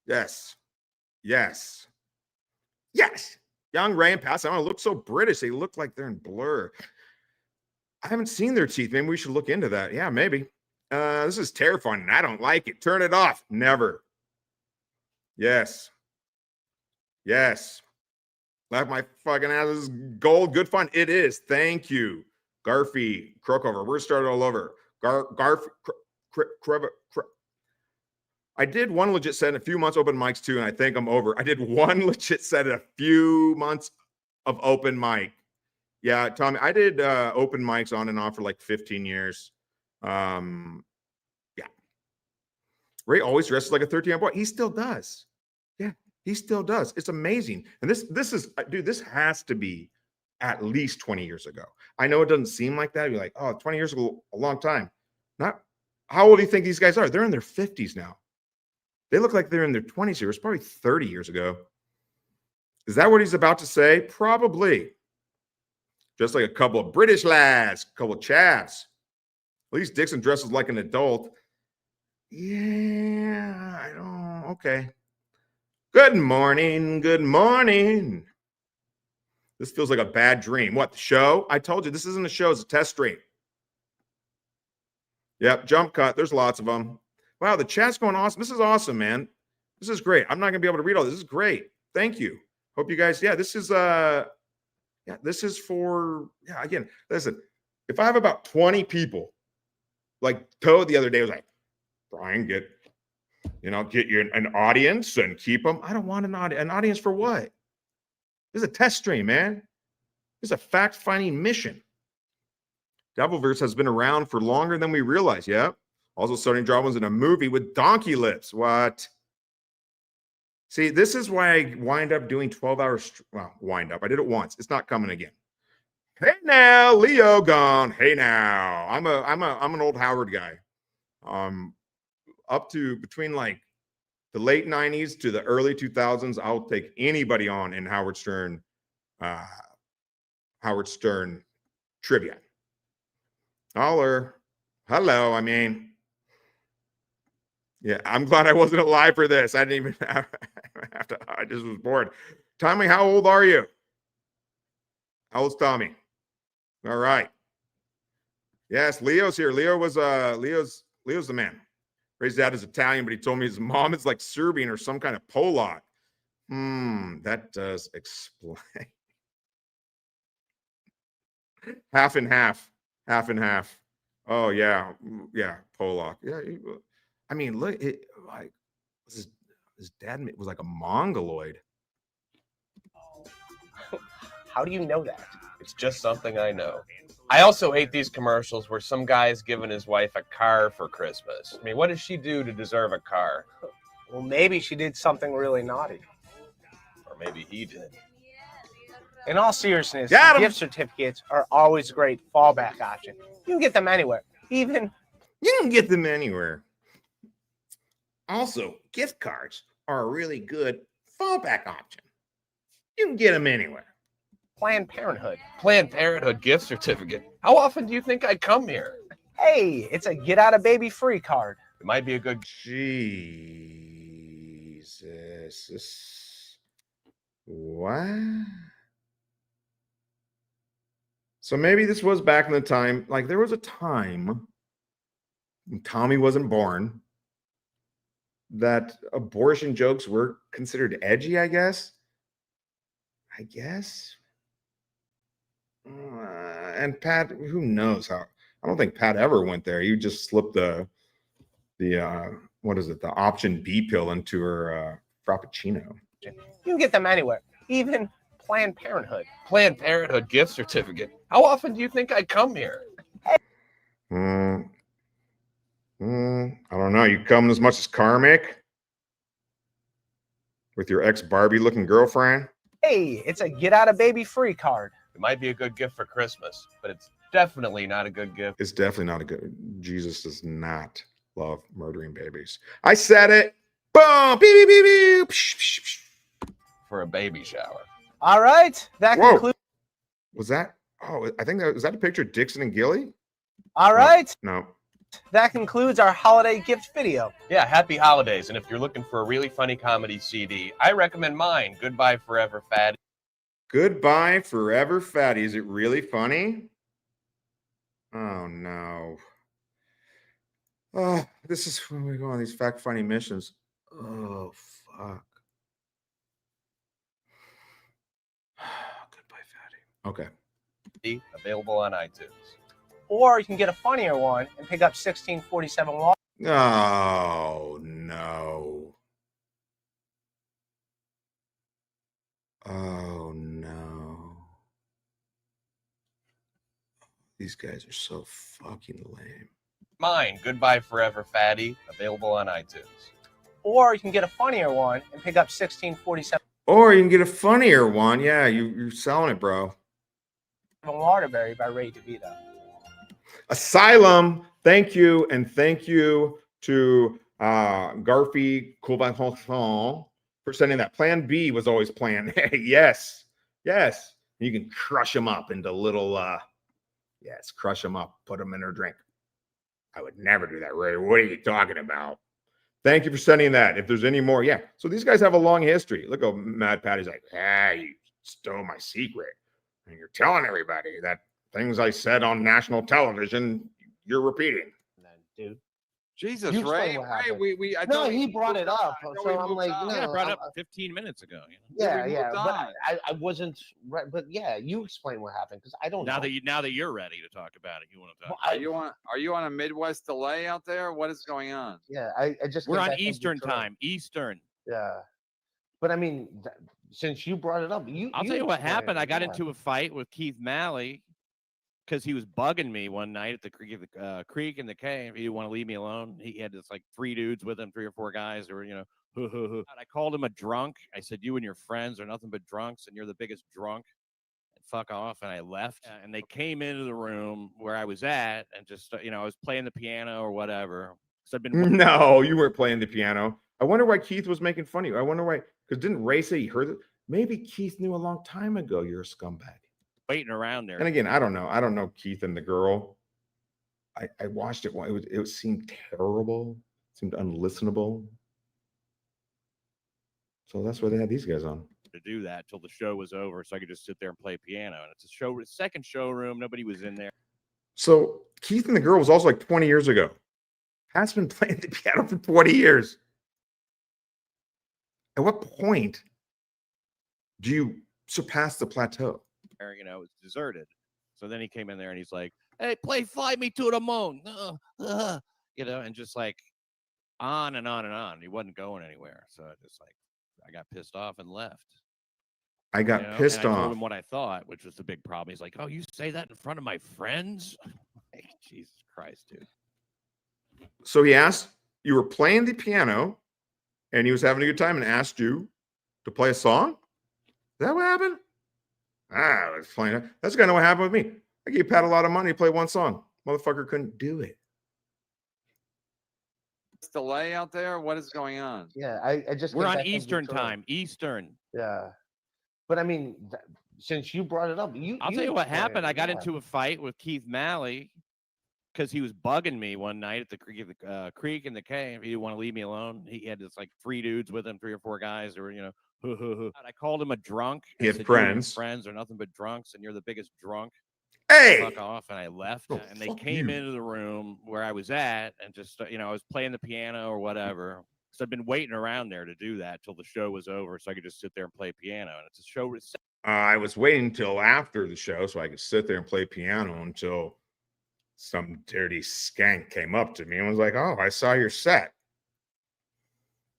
Yes. Yes. Yes. Young Ray and Pat, I don't look so British. They look like they're in blur. I haven't seen their teeth. Maybe we should look into that. Yeah, maybe. This is terrifying, and I don't like it. Turn it off. Never. Yes. Yes. Like my fucking ass is gold. Good fun. It is. Thank you. Garfy, Crookover. We're started all over. I did one legit set in a few months open mics too, and I think I'm over. I did one legit set in a few months of open mic. Yeah, Tommy, I did open mics on and off for like 15 years. Yeah. Ray always dresses like a 13-year-old boy. He still does. Yeah, he still does. It's amazing. And this is, dude, this has to be at least 20 years ago. I know it doesn't seem like that. You're like, oh, 20 years ago, a long time. Not, how old do you think these guys are? They're in their 50s now. They look like they're in their 20s here. It's probably 30 years ago. Is that what he's about to say? Probably. Just like a couple of British lads, a couple of Chads. At least Dixon dresses like an adult. Yeah, I don't. Okay. Good morning. Good morning. This feels like a bad dream. What, the show? I told you, this isn't a show. It's a test stream. Yep, jump cut. There's lots of them. Wow, the chat's going awesome. This is awesome, man. This is great. I'm not going to be able to read all this. This is great. Thank you. Hope you guys, this is this is for, again, listen, if I have about 20 people, like Toad the other day was like, Brian, get you an audience and keep them. I don't want an audience for what? This is a test stream, man. This is a fact-finding mission. Devilverse has been around for longer than we realize. Yeah. Also starting dramas in a movie with donkey lips. What? See, this is why I wind up doing 12 hours. Well, wind up. I did it once. It's not coming again. Hey now, Leo gone. Hey now. I'm an old Howard guy. Up to between like the late 90s to the early 2000s, I'll take anybody on in Howard Stern trivia. Holler. Hello. I mean, yeah, I'm glad I wasn't alive for this. I didn't even have to. I just was bored. Tommy, how old are you? How old's Tommy? All right. Yes, Leo's here. Leo's the man. Ray's dad is Italian, but he told me his mom is like Serbian or some kind of Polak. That does explain. Half and half. Half and half. Oh yeah, Polak. Yeah, I mean, look, like his dad was like a Mongoloid. How do you know that? It's just something I know. I also hate these commercials where some guy's giving his wife a car for Christmas. I mean, what does she do to deserve a car? Well, maybe she did something really naughty. Or maybe he did. In all seriousness, Got 'em. gift certificates are always a great fallback option. You can get them anywhere. You can get them anywhere. Also, gift cards are a really good fallback option. You can get them anywhere. Planned Parenthood. Planned Parenthood gift certificate. How often do you think I come here? Hey, it's a get out of baby free card. It might be a good. Jesus. What? So maybe this was back in the time, like there was a time when Tommy wasn't born that abortion jokes were considered edgy, I guess. And Pat, who knows how? I don't think Pat ever went there. You just slipped the what is it? The option B pill into her frappuccino. You can get them anywhere. Even Planned Parenthood. Planned Parenthood gift certificate. How often do you think I come here? I don't know. You come as much as Karmic with your ex-Barbie looking girlfriend? Hey, it's a get out of baby free card. It might be a good gift for Christmas, but it's definitely not a good gift. It's definitely not a good. Jesus does not love murdering babies. I said it. Boom. Beep, beep, beep, beep. Psh, psh, psh. For a baby shower. All right. That Whoa. concludes. Was that? Oh, I think was that a picture of Dixon and Gilly? All right. No. That concludes our holiday gift video. Yeah, happy holidays. And if you're looking for a really funny comedy CD, I recommend mine, Goodbye Forever Fatty. Goodbye Forever Fatty. Is it really funny? Oh, no. Oh, this is when we go on these fact-finding missions. Oh, fuck. Goodbye Fatty. Okay. Available on iTunes. Or you can get a funnier one and pick up 1647 Wall. Oh, no. Oh, no. These guys are so fucking lame. Mine, Goodbye Forever Fatty, available on iTunes. Or you can get a funnier one and pick up 1647 Or you can get a funnier one. Yeah, you're selling it, bro. Waterbury by Ray DurVito. Asylum, thank you. And thank you to Garfy Coulvin for sending that. Plan B was always plan A. Yes. Yes. You can crush them up into little, yes, crush them up, put them in a drink. I would never do that, Ray. What are you talking about? Thank you for sending that. If there's any more, yeah. So these guys have a long history. Look how Mad Patty's like, you stole my secret. And you're telling everybody that things I said on national television, you're repeating. Dude. Jesus, You explain Ray. what Ray, happened. I No, thought he we brought moved it up. on. I thought So we I'm moved like, on. no. Yeah, I brought it up 15 minutes ago. Yeah, we yeah. moved But on. I wasn't right. But yeah, you explain what happened because I don't Now know. that you're ready to talk about it, you want to talk. Well, Are you on a Midwest delay out there? What is going on? yeah, I just We're came on back from Eastern Detroit. time. Eastern. Yeah, but I mean, since you brought it up, I'll tell you what explain happened. it, I got yeah. into a fight with Keith Malley because he was bugging me one night at the creek in the cave. He didn't want to leave me alone. He had this like 3 dudes with him, 3 or 4 guys who were, I called him a drunk. I said, you and your friends are nothing but drunks, and you're the biggest drunk. And fuck off. And I left. And they came into the room where I was at, and just I was playing the piano or whatever. So I've been No, you weren't playing the piano. I wonder why Keith was making fun of you. I wonder why, because didn't Ray say he heard it? Maybe Keith knew a long time ago you're a scumbag. waiting around there. And again, I don't know. I don't know Keith and the girl. I watched it. It seemed terrible. It seemed unlistenable. So that's why they had these guys on. To do that till the show was over, so I could just sit there and play piano. And it's a second showroom. Nobody was in there. So Keith and the girl was also like 20 years ago. Pat's been playing the piano for 20 years. At what point do you surpass the plateau? It was deserted. So then he came in there and he's like, "Hey, play Fly Me to the Moon," and just like on and on and on. He wasn't going anywhere. So I got pissed off and left. I got pissed and I off. told him what I thought, which was the big problem. He's like, "Oh, you say that in front of my friends?" Like, Jesus Christ, dude. So he asked, you were playing the piano and he was having a good time and asked you to play a song? Is that what happened? I was playing it. That's kind of what happened with me. I gave Pat a lot of money to play one song. Motherfucker couldn't do it. Delay out there? What is going on? Yeah, I just We're came on back from Eastern Detroit. time. Eastern. Yeah, but I mean, since you brought it up, I'll tell you what explain happened. it, I got yeah. into a fight with Keith Malley because he was bugging me one night at the creek in the cave. He didn't want to leave me alone. He had this like 3 dudes with him, 3 or 4 guys who were, I called him a drunk. He I had said, "You and your friends. friends are nothing but drunks, and you're the biggest drunk." Hey! Fuck off. And I left. Oh, and they fuck came you. into the room where I was at, and just I was playing the piano or whatever. So I've been waiting around there to do that till the show was over, so I could just sit there and play piano. And it's a show. I was waiting until after the show so I could sit there and play piano until some dirty skank came up to me and was like, "Oh, I saw your set.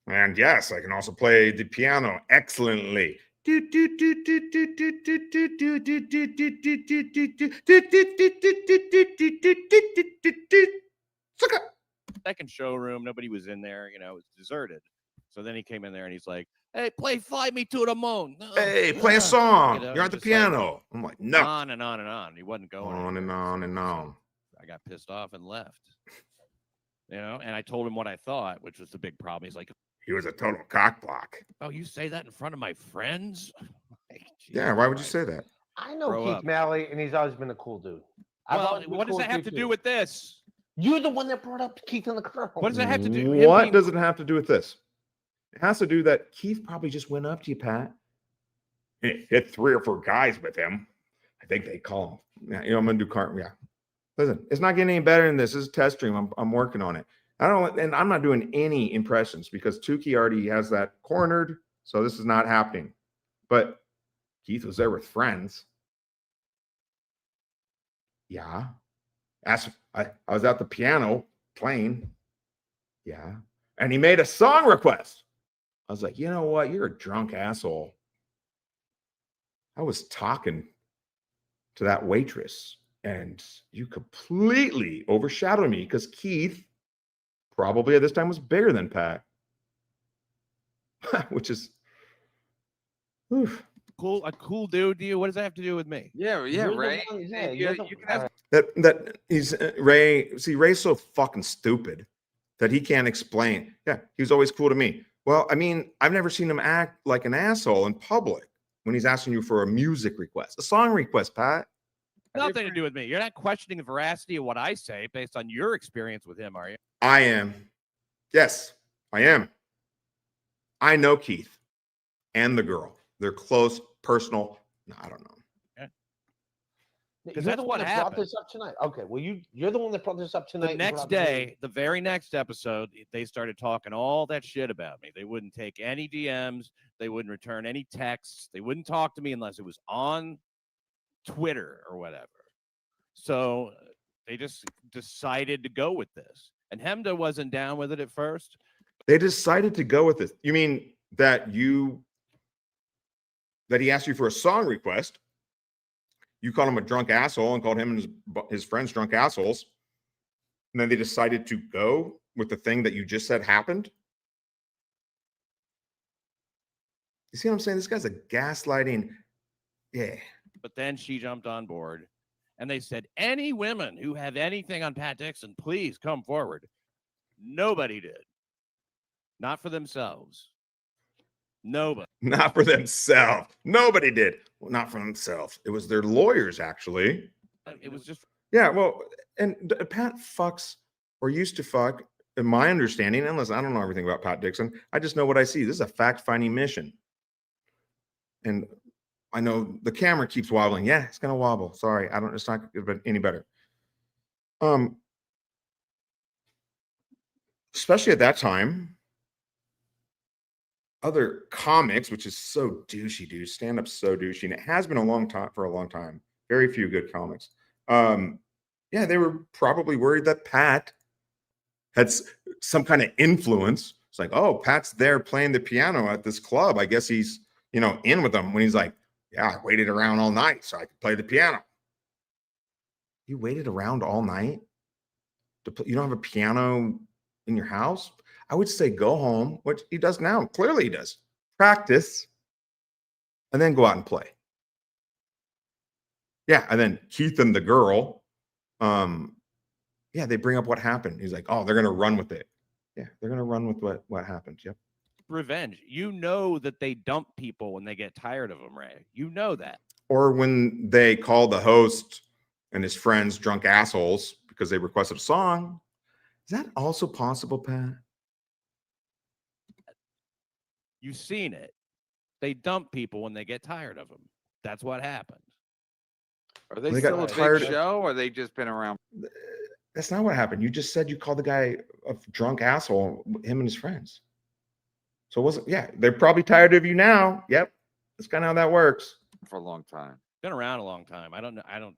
And yes, I can also play the piano excellently." Second showroom, nobody was in there. It was deserted. So then he came in there and he's like, "Hey, play Fly Me to the Moon." Hey, play a song. You're You're at the just piano. I'm like, no. On and on and on. He wasn't going On and anywhere. on and on. I got pissed off and left. And I told him what I thought, which was the big problem. He's like, He was a total cock block. "Oh, you say that in front of my friends?" Like, Yeah, Jesus why would you Christ. say that? I know Grow Keith up. Malley, and he's always been a cool dude. I've Well, always been what does cool that have to too. do with this? You're the one that brought up Keith and the girl. What does that have to do? him What being- does it have to do with this? It has to do that Keith probably just went up to you, Pat. He hit 3 or 4 guys with him. I think they call him. Yeah, I'm gonna do yeah. Listen, it's not getting any better than this. This is a test stream. I'm working on it. And I'm not doing any impressions because Tukey already has that cornered. So this is not happening. But Keith was there with friends. Yeah. I was at the piano playing. Yeah. And he made a song request. I was like, you know what? You're a drunk asshole. I was talking to that waitress. And you completely overshadowed me because Keith probably at this time was bigger than Pat, which is oof. Cool, a cool dude to you. What does that have to do with me? Yeah, You're the right. one- yeah, And you're you, the- you can have that he's Ray. See, Ray's so fucking stupid that he can't explain. Yeah, he was always cool to me. Well, I mean, I've never seen him act like an asshole in public when he's asking you for a music request, a song request, Pat. Nothing to do with me. You're not questioning the veracity of what I say based on your experience with him, are you? I am. Yes, I am. I know Keith and the girl. They're close, personal. No, I don't know. You're that's the what one that happened. brought this up tonight. Okay, well, you're the one that brought this up tonight. The You next brought this up day, the very next episode, they started talking all that shit about me. They wouldn't take any DMs. They wouldn't return any texts. They wouldn't talk to me unless it was on Twitter or whatever. So they just decided to go with this. And Hemda wasn't down with it at first. They decided to go with this. You mean that he asked you for a song request? You called him a drunk asshole and called him and his friends drunk assholes. And then they decided to go with the thing that you just said happened. You see what I'm saying? This guy's a gaslighting. Yeah. But then she jumped on board and they said, any women who have anything on Pat Dixon, please come forward. Nobody did. Not for themselves. Nobody. Not for themselves. Nobody did. Well, not for themselves. It was their lawyers, actually. It was just Yeah, well, and Pat fucks or used to fuck, in my understanding, unless I don't know everything about Pat Dixon, I just know what I see. This is a fact-finding mission. And I know the camera keeps wobbling. Yeah, it's gonna wobble. Sorry, it's not any better. Especially at that time, other comics, which is so douchey, dude. Stand-up's so douchey, and it has been for a long time. Very few good comics. Yeah, they were probably worried that Pat had some kind of influence. It's like, oh, Pat's there playing the piano at this club. I guess he's, in with them. When he's like, yeah, I waited around all night so I could play the piano. You waited around all night to play? You don't have a piano in your house? I would say go home, which he does now. Clearly he does. Practice, and then go out and play. Yeah, and then Keith and the girl, they bring up what happened. He's like, oh, they're going to run with it. Yeah, they're going to run with what happened. Yep. revenge. You know that they dump people when they get tired of them, Ray. You know that. Or when they call the host and his friends drunk assholes because they requested a song. Is that also possible, Pat? You've seen it. They dump people when they get tired of them. That's what happens. Are they They still got a tired big of- show, or they just been around? That's not what happened. You just said you called the guy a drunk asshole, him and his friends. So it wasn't, they're probably tired of you now. Yep. That's kind of how that works. For a long time. Been around a long time. I don't know.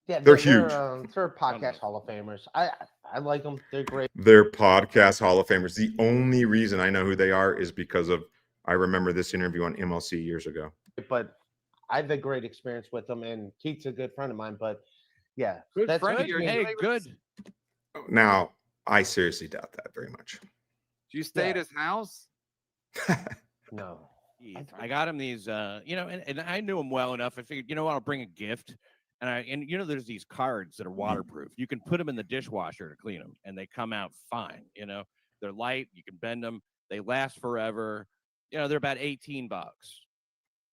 Yeah, They're huge. They're podcast Hall of Famers. I like them. They're great. They're podcast Hall of Famers. The only reason I know who they are is because of, I remember this interview on MLC years ago. But I have a great experience with them, and Keith's a good friend of mine. But yeah, Good that's friend of me. yours. Hey, good. Now, I seriously doubt that very much. Do you stay at Yeah. his house? No. I got him these, and I knew him well enough. I figured, I'll bring a gift. And there's these cards that are waterproof. You can put them in the dishwasher to clean them, and they come out fine. They're light. You can bend them. They last forever. They're about $18.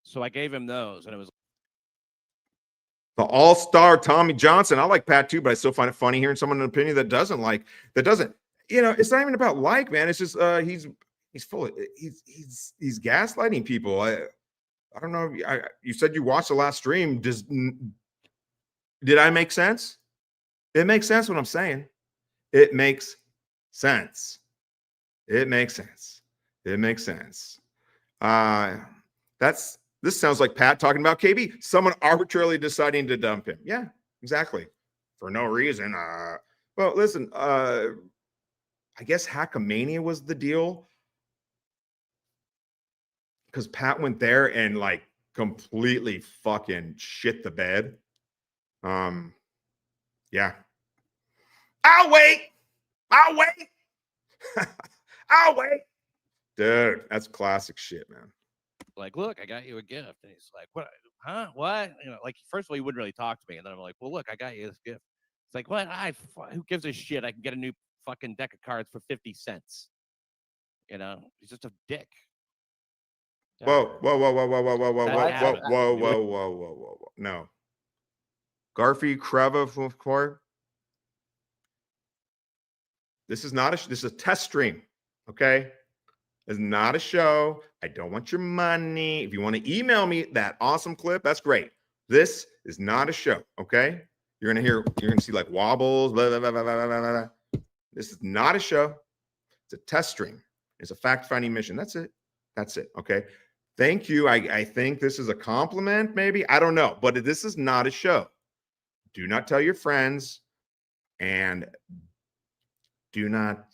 So I gave him those, and it was The all-star Tommy Johnson. I like Pat too, but I still find it funny hearing someone an opinion that doesn't. It's not even about like, man. It's just he's full of he's gaslighting people. I don't know. You said you watched the last stream. Did I make sense? It makes sense what I'm saying. It makes sense. It makes sense. It makes sense. This sounds like Pat talking about KB. Someone arbitrarily deciding to dump him. Yeah, exactly. For no reason. Well, listen, I guess Hackamania was the deal. Because Pat went there and completely fucking shit the bed. Yeah. I'll wait. I'll wait. I'll wait. Dude, that's classic shit, man. Like, look, I got you a gift. And he's like, what? Huh? What? You know, like, first of all, he wouldn't really talk to me. And then I'm like, well, look, I got you this gift. It's like, what? Who gives a shit? I can get a new fucking deck of cards for 50 cents. You know, he's just a dick. Whoa, whoa, whoa, whoa, whoa, whoa, whoa, whoa, That whoa, happened. whoa, whoa, whoa, whoa, whoa, whoa. No. Garfi Kreva from Core. This is not a, this is a test stream. Okay. It's not a show. I don't want your money. If you want to email me that awesome clip, that's great. This is not a show. Okay. You're going to see like wobbles, blah, blah, blah, blah, blah, blah, blah. This is not a show. It's a test stream. It's a fact-finding mission. That's it. That's it. Okay. Thank you. I think this is a compliment, maybe. I don't know. But this is not a show. Do not tell your friends. And do not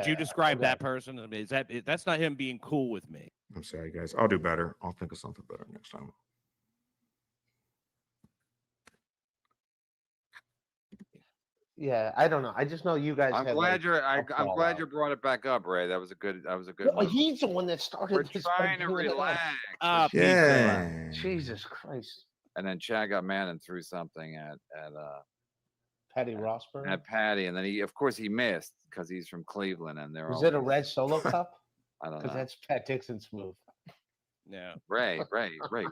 you describe that person? I mean, that's not him being cool with me. I'm sorry, guys. I'll do better. I'll think of something better next time. Yeah, I don't know. I just know you guys. I'm glad you brought it back up, Ray. That was a good. No, he's the one that started. We're this trying to fucking relax. Yeah. Jesus Christ. And then Chad got mad and threw something at Patty Rossburn. At Patty, and then of course he missed because he's from Cleveland, and they're Was it a red Solo cup? I don't know. Because that's Pat Dixon's move. Yeah. Ray,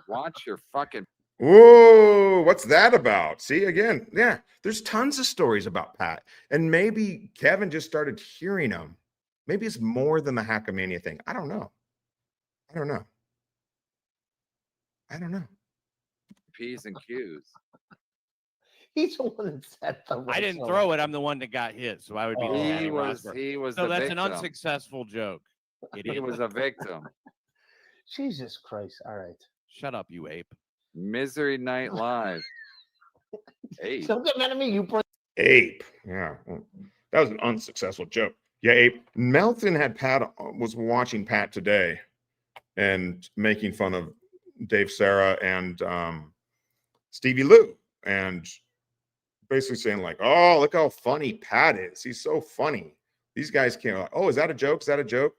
watch your fucking. Whoa, what's that about? See, again, yeah, there's tons of stories about Pat. And maybe Kevin just started hearing them. Maybe it's more than the Hackamania thing. I don't know. P's and Q's. He's the one that said the I didn't throw it. I'm the one that got hit. So I would be. He was. So that's victim. an unsuccessful joke. Idiot. He was a victim. Jesus Christ. All right. Shut up, you ape. Misery Night Live. Ape. Don't get mad at me. You bring Ape. Yeah. That was an unsuccessful joke. Yeah, Ape. Melton had was watching Pat today and making fun of Dave Sarah and Stevie Lou and basically saying like, oh, look how funny Pat is. He's so funny. These guys can't like, oh, is that a joke? Is that a joke?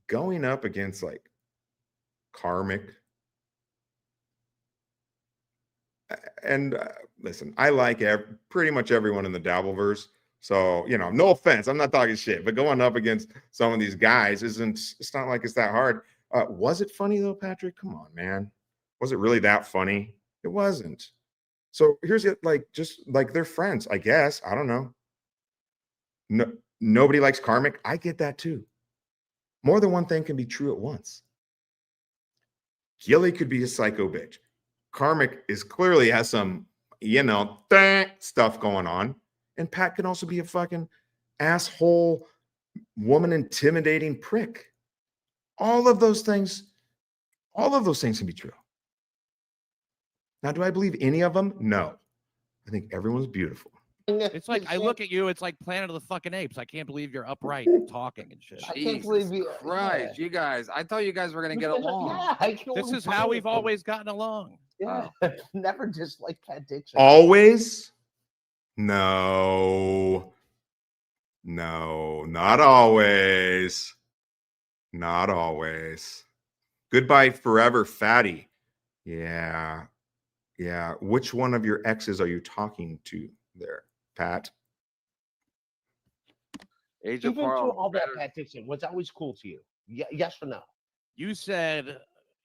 Going up against like Karmic. And listen, I like pretty much everyone in the Dabbleverse. So, you know, no offense. I'm not talking shit. But going up against some of these guys it's not like it's that hard. Was it funny though, Patrick? Come on, man. Was it really that funny? It wasn't. So here's it, like, just like they're friends, I guess. I don't know. No, nobody likes Karmic. I get that too. More than one thing can be true at once. Gilly could be a psycho bitch. Karmic clearly has some, stuff going on. And Pat can also be a fucking asshole, woman intimidating prick. All of those things can be true. Now, do I believe any of them? No. I think everyone's beautiful. It's like I look at you, it's like Planet of the fucking Apes. I can't believe you're upright and talking and shit. I can't believe you. Christ, you guys. I thought you guys were gonna get along. Yeah, I can't This is how we've always gotten along. Yeah, never disliked Pat Dixon. Always? No, not always. Not always. Goodbye forever, fatty. Yeah. Which one of your exes are you talking to there, Pat? Age Even of through Pearl. all that, Pat Dixon was always cool to you. Yes or no? You said,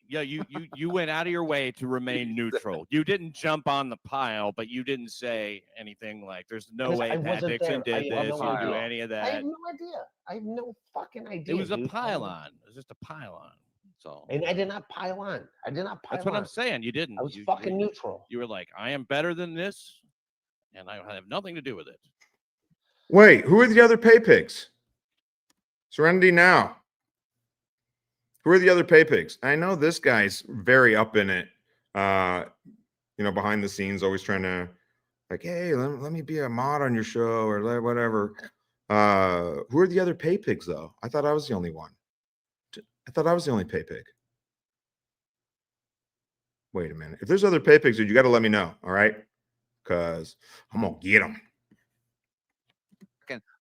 yeah, you went out of your way to remain neutral. You didn't jump on the pile, but you didn't say anything like, "There's no way Pat Dixon did this or do any of that." I have no idea. I have no fucking idea. It was a pile-on. It was just a pile-on. So. And I did not pile on. That's what I'm saying. You didn't. I was fucking neutral. You were like, I am better than this, and I have nothing to do with it. Wait, who are the other pay pigs? Serenity now. Who are the other pay pigs? I know this guy's very up in it. Behind the scenes, always trying to like, hey, let me be a mod on your show or whatever. Who are the other pay pigs though? I thought I was the only one. I thought I was the only pay pig. Wait a minute. If there's other pay pigs, dude, you got to let me know. All right, because I'm gonna get them.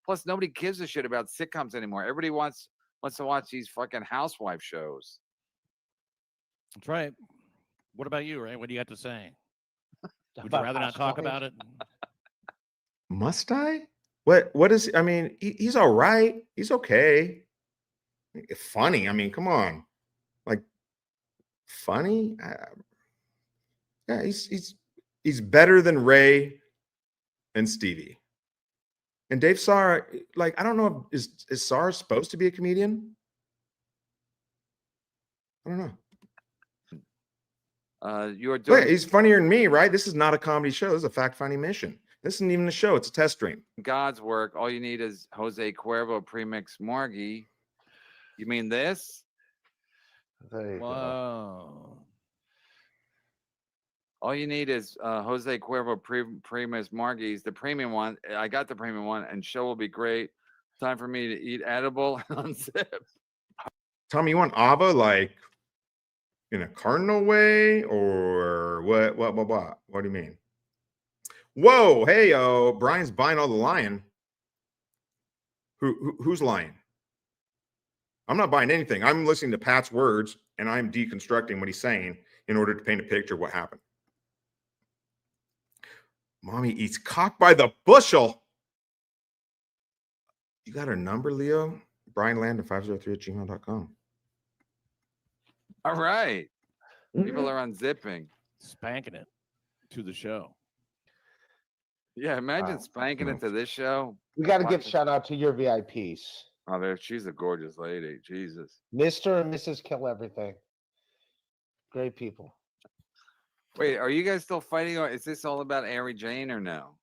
Plus, nobody gives a shit about sitcoms anymore. Everybody wants to watch these fucking housewife shows. That's right. What about you, Ray? What do you got to say? Would you About rather not talk housewives? about it? Must I? What is? I mean, he's all right. He's okay. Funny. I mean, come on. Like funny. Yeah, he's better than Ray and Stevie. And Dave Sarr, like, I don't know, is Sarr supposed to be a comedian? I don't know. You are doing He's funnier than me, right? This is not a comedy show. This is a fact-finding mission. This isn't even a show. It's a test stream. God's work. All you need is Jose Cuervo Premix Margie. You mean this? There you go. Whoa. All you need is Jose Cuervo Primus Margie's, the premium one. I got the premium one, and show will be great. Time for me to eat edible and unzip. Tommy, you want Ava like in a cardinal way or what? What do you mean? Whoa, hey, Brian's buying all the lion. Who's lying? I'm not buying anything. I'm listening to Pat's words and I'm deconstructing what he's saying in order to paint a picture of what happened. Mommy eats cock by the bushel. You got her number, Leo? Brian Landon, 503@gmail.com. All right. People are unzipping. Spanking it to the show. Yeah, imagine Wow. spanking it to this show. We got to give Watch it. shout out to your VIPs, Oh, she's a gorgeous lady. Jesus. Mr. and Mrs. Kill Everything. Great people. Wait, are you guys still fighting? Or is this all about Mary Jane or no?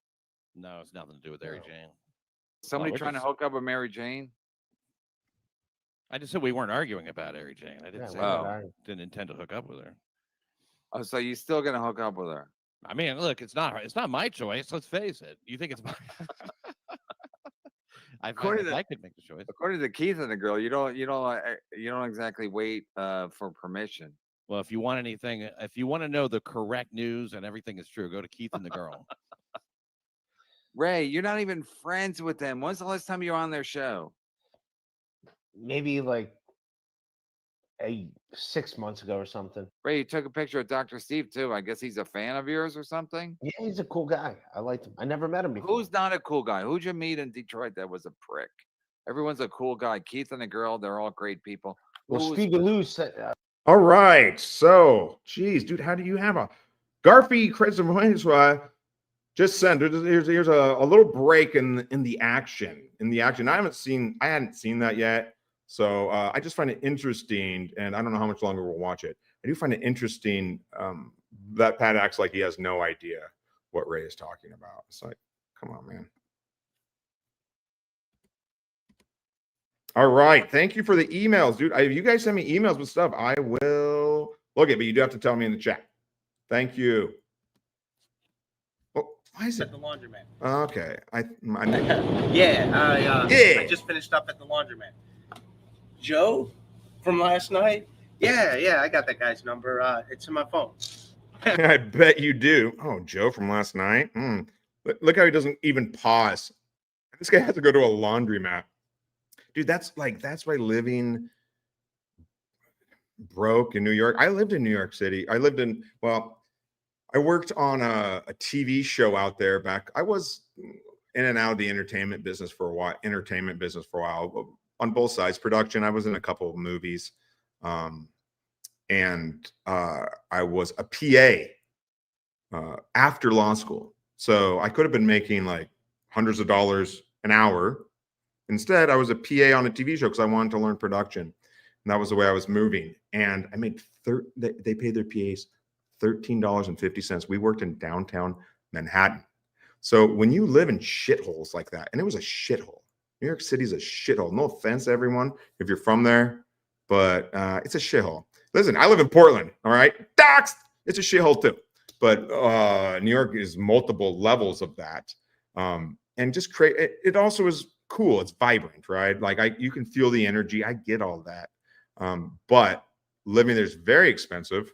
No, it's nothing to do with Mary No. Jane. Somebody we're trying to just- hook up with Mary Jane? I just said we weren't arguing about Mary Jane. I didn't Yeah, say we're not Oh. I arguing. didn't intend to hook up with her. Oh, so you still gonna hook up with her? I mean, look, it's not my choice. Let's face it. You think it's my? According to- I could make the choice. According to Keith and the girl, you don't exactly wait for permission. Well, if you want anything, if you want to know the correct news and everything is true, go to Keith and the girl. Ray, you're not even friends with them. When's the last time you were on their show? Maybe like 6 months ago or something. Ray, you took a picture of Dr. Steve too. I guess he's a fan of yours or something. Yeah, he's a cool guy. I liked him. I never met him before. Who's not a cool guy? Who'd you meet in Detroit that was a prick? Everyone's a cool guy. Keith and the girl, they're all great people. Well, Who's- Stevie Lou said, All right. So, geez, dude, how do you have a Garfy credits of points? Just send. Here's a little break in the action. I hadn't seen that yet. So I just find it interesting, and I don't know how much longer we'll watch it. I do find it interesting that Pat acts like he has no idea what Ray is talking about. It's like, come on, man. All right. Thank you for the emails, dude. If you guys send me emails with stuff, I will look at, but you do have to tell me in the chat. Thank you. Oh, why is it? At the laundromat. Okay. I I just finished up at the laundromat. Joe from last night? Yeah, I got that guy's number. It's in my phone. I bet you do. Oh, Joe from last night. Look how he doesn't even pause. This guy has to go to a laundromat. Dude, that's why living broke in New York. I lived in New York City. I worked on a TV show out there back. I was in and out of the entertainment business for a while. On both sides, production. I was in a couple of movies, and I was a PA after law school. So I could have been making like hundreds of dollars an hour. Instead, I was a PA on a TV show because I wanted to learn production, and that was the way I was moving. And I made they paid their PAs $13.50. We worked in downtown Manhattan. So when you live in shitholes like that, and it was a shithole. New York City's a shithole. No offense, everyone, if you're from there, but it's a shithole. Listen, I live in Portland, all right? Doxed! It's a shithole too. But New York is multiple levels of that. And just create, it also is cool. It's vibrant, right? Like you can feel the energy. I get all that. But living there's very expensive.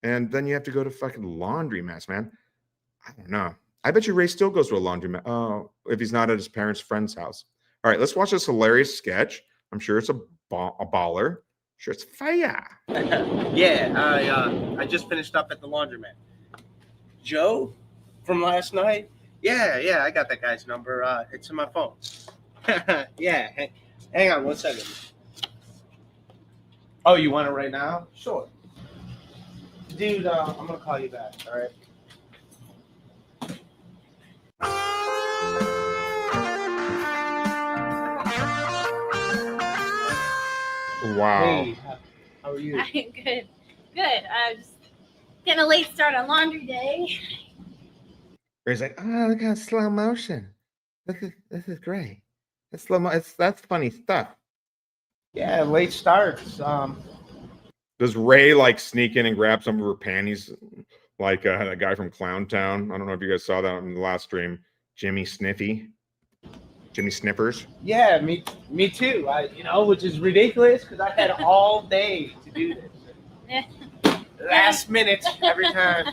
And then you have to go to fucking laundromats, man. I don't know. I bet you Ray still goes to a laundromat if he's not at his parents' friend's house. All right, let's watch this hilarious sketch. I'm sure it's a baller. Sure, it's fire. Yeah, I just finished up at the laundromat. Joe from last night? Yeah, I got that guy's number. It's in my phone. Yeah, hang on 1 second. Oh, you want it right now? Sure. Dude, I'm going to call you back, all right? Wow. Hey, how are you? Good. Just getting a late start on laundry day. Ray's like, oh, look at slow motion. This is great. It's slow that's funny stuff. Yeah, late starts. Does Ray like sneak in and grab some of her panties like that guy from Clown Town? I don't know if you guys saw that in the last stream. Jimmy Sniffers. Yeah, me too. Which is ridiculous because I had all day to do this. Last minute every time.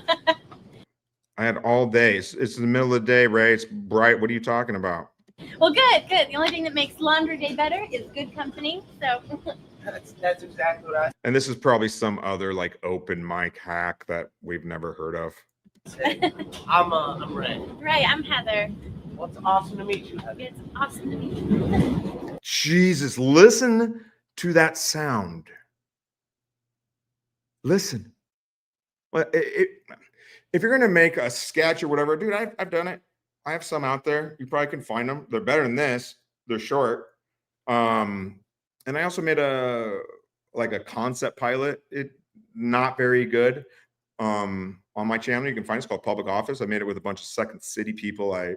I had all day. It's in the middle of the day, Ray. It's bright. What are you talking about? Well, good. The only thing that makes laundry day better is good company. So That's exactly what I And this is probably some other like open mic hack that we've never heard of. say. I'm Ray. right, I'm Heather. Well, it's awesome to meet you, Heather. It's awesome to meet you. Jesus, listen to that sound. Listen. Well, if you're gonna make a sketch or whatever, dude, I've done it. I have some out there. You probably can find them. They're better than this. They're short. And I also made a concept pilot. It not very good. On my channel, you can find it's called Public Office. I made it with a bunch of Second City people I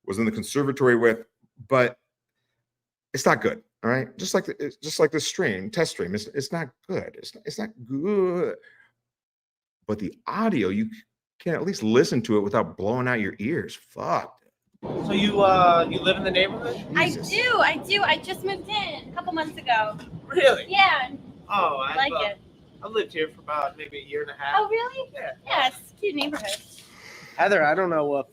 was in the conservatory with, but it's not good. All right, just like the stream test stream, it's not good. It's not good. But the audio, you can at least listen to it without blowing out your ears. Fuck. So you live in the neighborhood? Jesus. I do. I just moved in a couple months ago. Really? Yeah, Oh, I like it. I've lived here for about maybe a year and a half. Oh, really? Yeah. Yeah, it's a cute neighborhood. Heather, I don't know if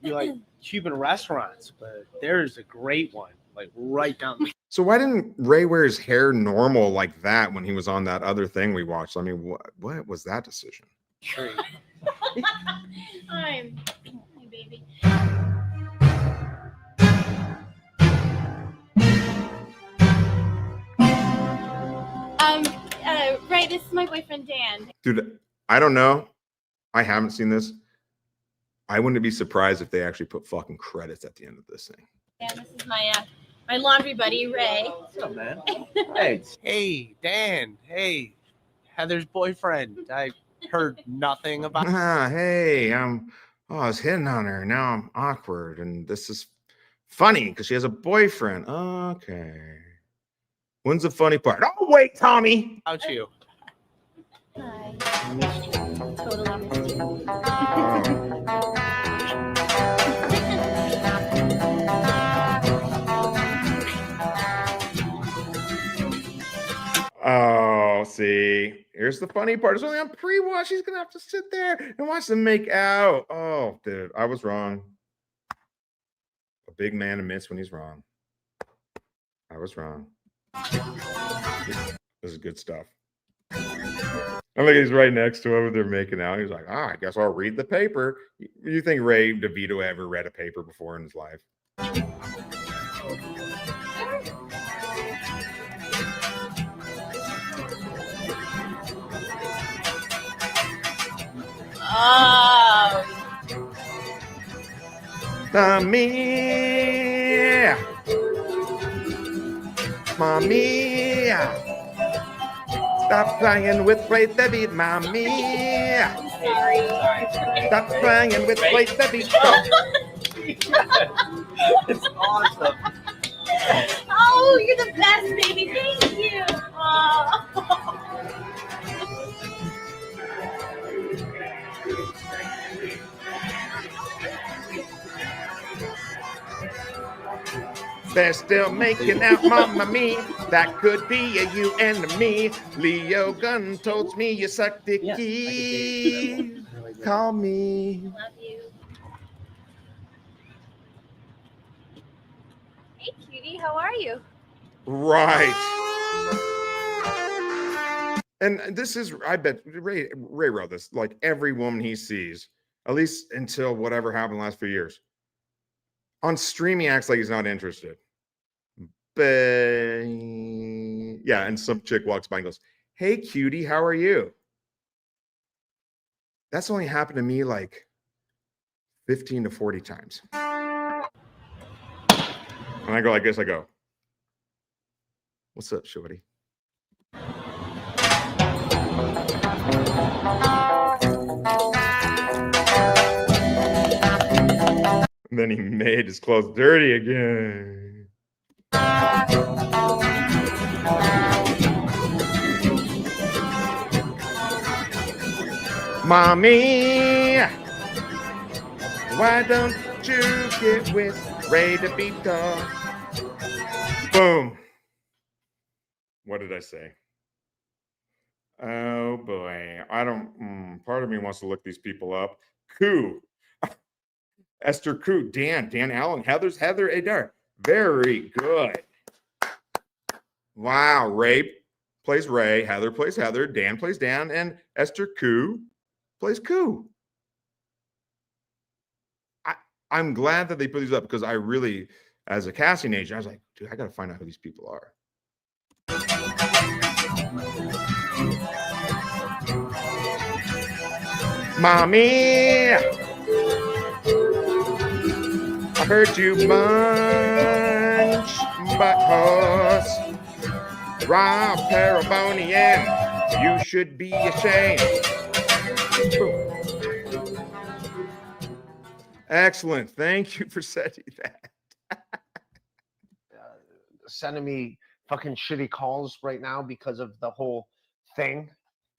you like Cuban restaurants, but there's a great one, like right down the So why didn't Ray wear his hair normal like that when he was on that other thing we watched? I mean, what was that decision? street. Hi, baby. Ray, this is my boyfriend Dan. Dude, I don't know. I haven't seen this. I wouldn't be surprised if they actually put fucking credits at the end of this thing. Yeah, this is my laundry buddy Ray. What's up, man? Hey, Dan. Hey, Heather's boyfriend. I heard nothing about. Hey, I was hitting on her. Now I'm awkward, and this is funny because she has a boyfriend. Okay. When's the funny part? Oh, wait, Tommy. About you? Hi. Totally missed you. Oh, see, here's the funny part. It's only on pre-watch. She's gonna have to sit there and watch them make out. Oh, dude, I was wrong. A big man admits when he's wrong. I was wrong. This is good stuff. I think he's right next to him. They're making out. He's like, I guess I'll read the paper. You think Ray DurVito ever read a paper before in his life? Oh. Mommy, stop playing with plate the beat, mommy. Sorry. Stop playing with plate the beat. It's awesome. Oh, you're the best, baby. Thank you. Oh. They're still making out, mama me. That could be a you and a me. Leo Gunn told me you suck dicky. Call me. Love you. Hey, cutie, how are you? Right. And this is, I bet Ray wrote this, like every woman he sees, at least until whatever happened the last few years. On stream, he acts like he's not interested. But yeah, and some chick walks by and goes, "Hey, cutie, how are you?" That's only happened to me like 15 to 40 times. And I go like this, I go, "What's up, shorty?" And then he made his clothes dirty again. Mommy, why don't you get with Ray DurVito? Boom. What did I say? Oh boy, I don't. Part of me wants to look these people up. Koo, Esther Koo, Dan Allen, Heather Adair. Very good. Wow, Ray plays Ray, Heather plays Heather, Dan plays Dan, and Esther Koo plays Koo. I'm glad that they put these up because I really, as a casting agent, I was like, dude, I got to find out who these people are. Mommy, I heard you munch buttholes. Rob Parabonian, you should be ashamed. Excellent. Thank you for setting that. Sending me fucking shitty calls right now because of the whole thing.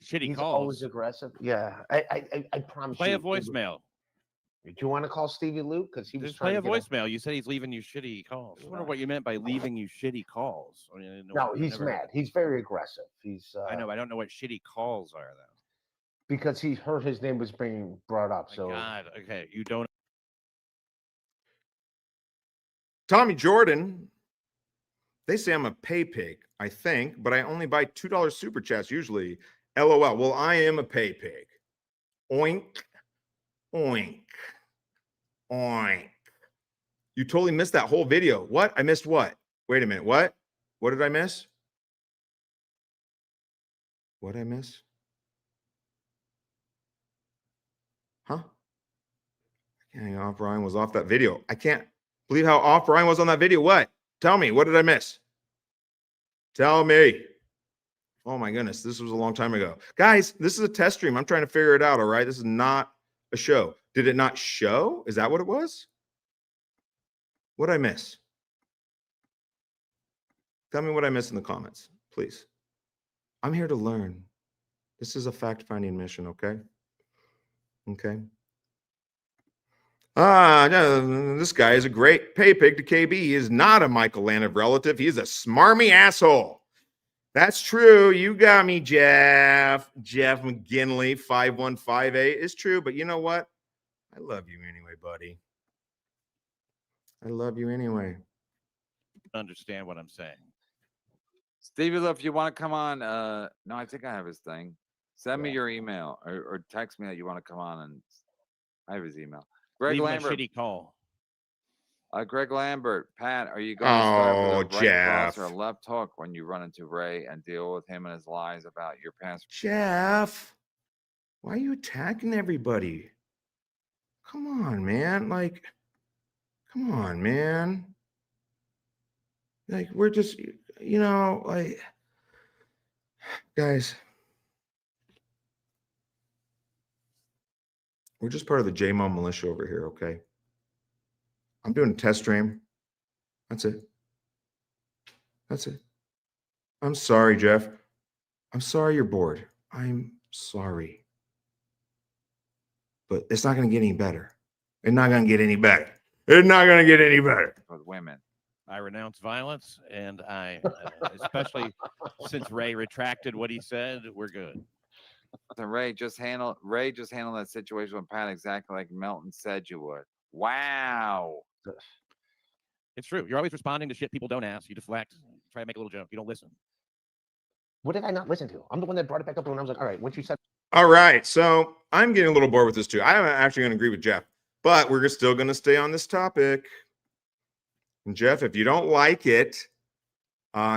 Shitty He's calls. always aggressive. Yeah, I promise Play you. a voicemail. Do you want to call Stevie Luke? Because he was Just play trying a to get voicemail. You said he's leaving you shitty calls. I wonder what you meant by leaving you shitty calls. I mean, I didn't know No, what- he's never- mad. He's very aggressive. He's. I know. I don't know what shitty calls are though. Because he heard his name was being brought up. My So God. Okay, you don't. Tommy Jordan, they say I'm a pay pig, I think, but I only buy $2 super chats usually. LOL. Well, I am a pay pig. Oink, oink, oink. You totally missed that whole video. What? I missed what? Wait a minute. What? What did I miss? What did I miss? Huh? I can't hang off. Brian was off that video. I can't believe how off Brian was on that video. What? Tell me. What did I miss? Tell me. Oh my goodness. This was a long time ago. Guys, this is a test stream. I'm trying to figure it out. All right. This is not a show. Did it not show? Is that what it was? What did I miss? Tell me what I missed in the comments, please. I'm here to learn. This is a fact-finding mission, okay? Okay. This guy is a great pay pig to KB. He is not a Michael Landon relative. He is a smarmy asshole. That's true. You got me, Jeff. Jeff McGinley, 5158 is true. But you know what? I love you anyway, buddy. I love you anyway. Understand what I'm saying. Stevie, if you want to come on, no, I think I have his thing. Send me Yeah. your email or text me that you want to come on, and I have his email. Greg Leave him a Lambert. shitty call. Greg Lambert, Pat, are you going to start with a right Jeff. cross or a left hook when you run into Ray and deal with him and his lies about your past? Jeff, why are you attacking everybody? Come on, man. Like, come on, man. Like, we're just, you know, like, guys, we're just part of the J-Mom militia over here, okay? I'm doing a test stream. That's it. That's it. I'm sorry, Jeff. I'm sorry you're bored. I'm sorry. But it's not going to get any better. It's not going to get any better. It's not going to get any better. With women. I renounce violence, and I, especially since Ray retracted what he said, we're good. So Ray just handled that situation with Pat exactly like Melton said you would. Wow. It's true. You're always responding to shit people don't ask. You deflect, try to make a little joke. You don't listen. What did I not listen to? I'm the one that brought it back up when I was like, all right, once you said. All right. So I'm getting a little bored with this too. I'm actually going to agree with Jeff, but we're still going to stay on this topic. And Jeff, if you don't like it,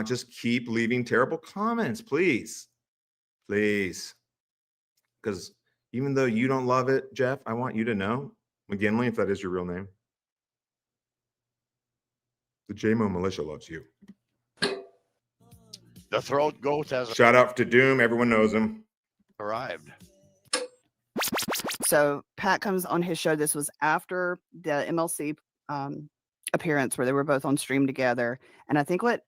just keep leaving terrible comments, please. Please. Because even though you don't love it, Jeff, I want you to know, McGinley, if that is your real name, the JMO militia loves you. The throat goat has Shout out to Doom. Everyone knows him. arrived. So Pat comes on his show. This was after the MLC appearance where they were both on stream together. And I think what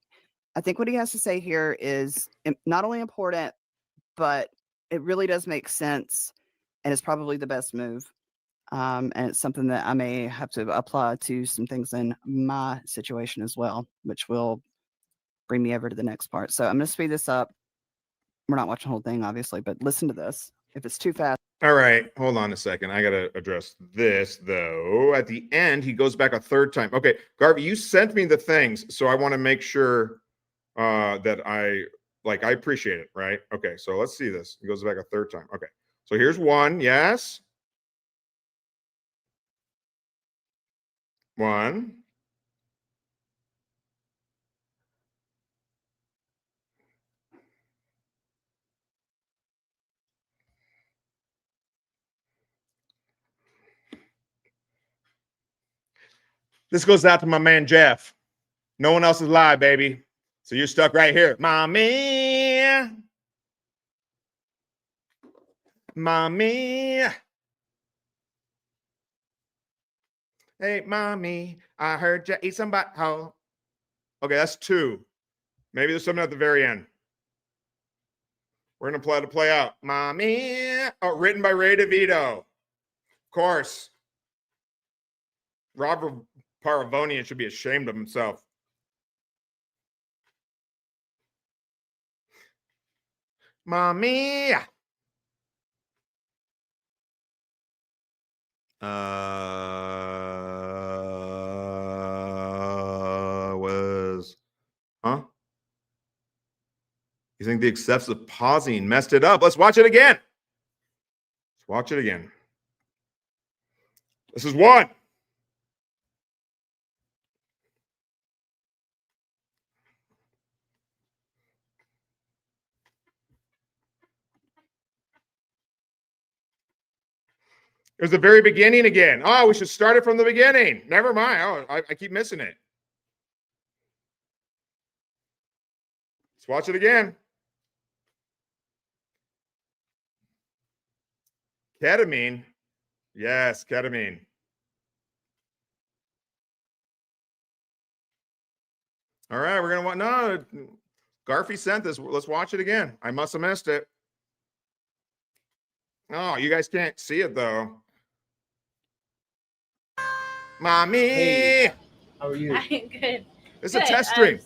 he has to say here is not only important, but it really does make sense, and it's probably the best move. And it's something that I may have to apply to some things in my situation as well, which will bring me over to the next part. So I'm going to speed this up. We're not watching the whole thing, obviously, but listen to this. If it's too fast. All right, hold on a second. I got to address this, though. At the end, he goes back a third time. Okay, Garvey, you sent me the things, so I want to make sure that I appreciate it, right? Okay, so let's see this. He goes back a third time. Okay, so here's one. Yes. One. This goes out to my man, Jeff. No one else is live, baby. So you're stuck right here. Mommy. Mommy. Hey, mommy, I heard you eat some butthole. Okay, that's two. Maybe there's something at the very end. We're going to play out. Mommy. Oh, written by Ray DurVito. Of course. Robert Paravonian should be ashamed of himself. Mommy. You think the excessive pausing messed it up? Let's watch it again. Let's watch it again. This is one. It was the very beginning again. Oh, we should start it from the beginning. Never mind. Oh, I keep missing it. Let's watch it again. Ketamine. Yes, ketamine. All right, we're going to watch. No, Garfy sent this. Let's watch it again. I must have missed it. Oh, you guys can't see it, though. Mommy. Hey, how are you? I'm good. It's a test stream.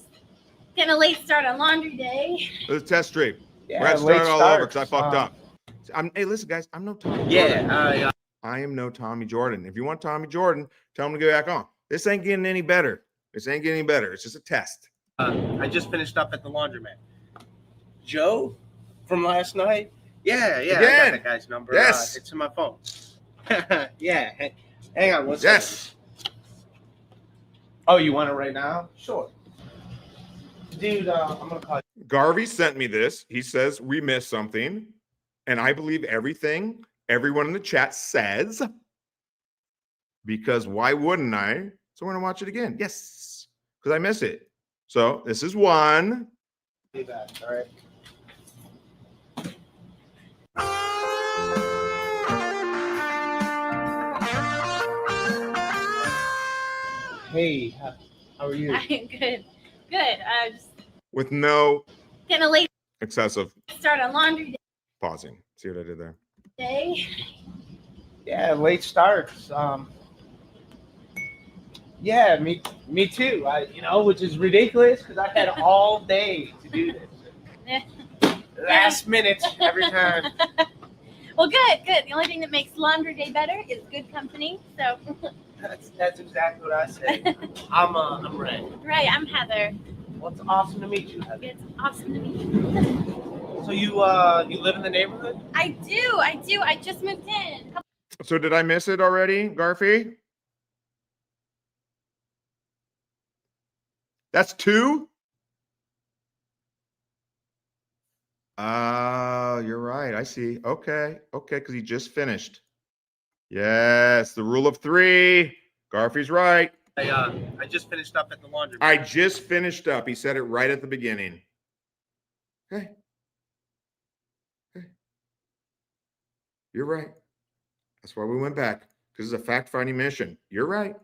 Getting a late start on laundry day. It's a test stream. Yeah, We're going to late start it all over start. because I fucked up. Hey, listen, guys. I'm no Tommy Jordan. Yeah, I am no Tommy Jordan. If you want Tommy Jordan, tell him to go back on. This ain't getting any better. This ain't getting any better. It's just a test. I just finished up at the laundromat. Joe from last night? Yeah, I got that guy's number. Yes. It's in my phone. Yeah. Hang on. What's Yes. Oh, you want it right now? Sure. Dude, I'm going to call you. Garvey sent me this. He says we missed something. And I believe everything everyone in the chat says. Because why wouldn't I? So we're going to watch it again. Yes. Because I miss it. So this is one. Be back, all right? Hey, how are you? I'm good. Good. Just With no getting a late excessive start on laundry pausing. See what I did there? day. Yeah, late starts. Yeah, me too. Which is ridiculous because I had all day to do this. Last minute every time. Well, good. The only thing that makes laundry day better is good company. So That's exactly what I said. I'm Ray. Ray, I'm Heather. Well, it's awesome to meet you, Heather. It's awesome to meet you. So you live in the neighborhood? I do. I just moved in. So did I miss it already, Garfy? That's 2? You're right. I see. Okay, because he just finished. Yes, the rule of 3. Garfy's right. I just finished up at the laundry. I just finished up. He said it right at the beginning. Okay. You're right. That's why we went back, because it's a fact-finding mission. You're right.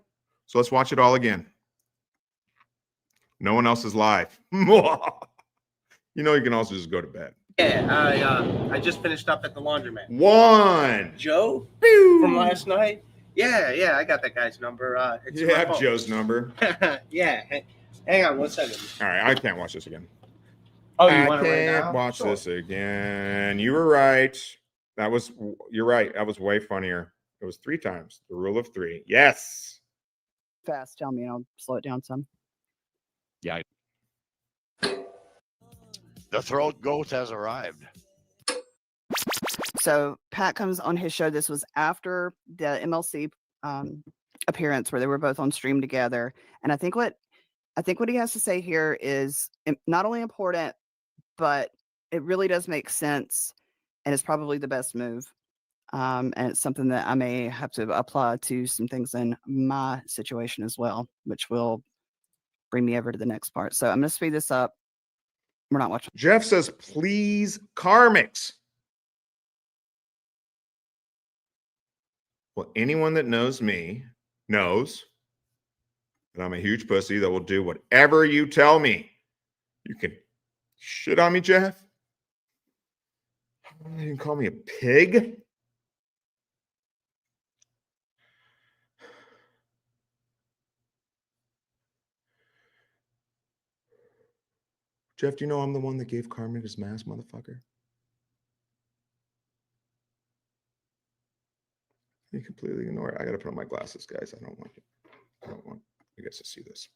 So let's watch it all again. No one else is live. You can also just go to bed. Yeah, I just finished up at the laundromat. 1. Joe from last night. Yeah, I got that guy's number. It's You in my have phone. Joe's number. Yeah, hang on 1 second. All right, I can't watch this again. Oh, you I want it right now? can't watch Sure. this again. You were right. You're right. That was way funnier. It was 3 times. The rule of 3. Yes. Fast. Tell me, and I'll slow it down some. Yeah. The throat goat has arrived. So Pat comes on his show. This was after the MLC appearance where they were both on stream together. And I think what he has to say here is not only important, but it really does make sense, and it's probably the best move. And it's something that I may have to apply to some things in my situation as well, which will bring me over to the next part. So I'm going to speed this up. We're not watching. Jeff says, please, karmics. Well, anyone that knows me knows that I'm a huge pussy that will do whatever you tell me. You can shit on me, Jeff. You can call me a pig. Jeff, do you know I'm the one that gave Carmen his mask, motherfucker? You completely ignore it. I gotta put on my glasses, guys. I don't want you guys to see this.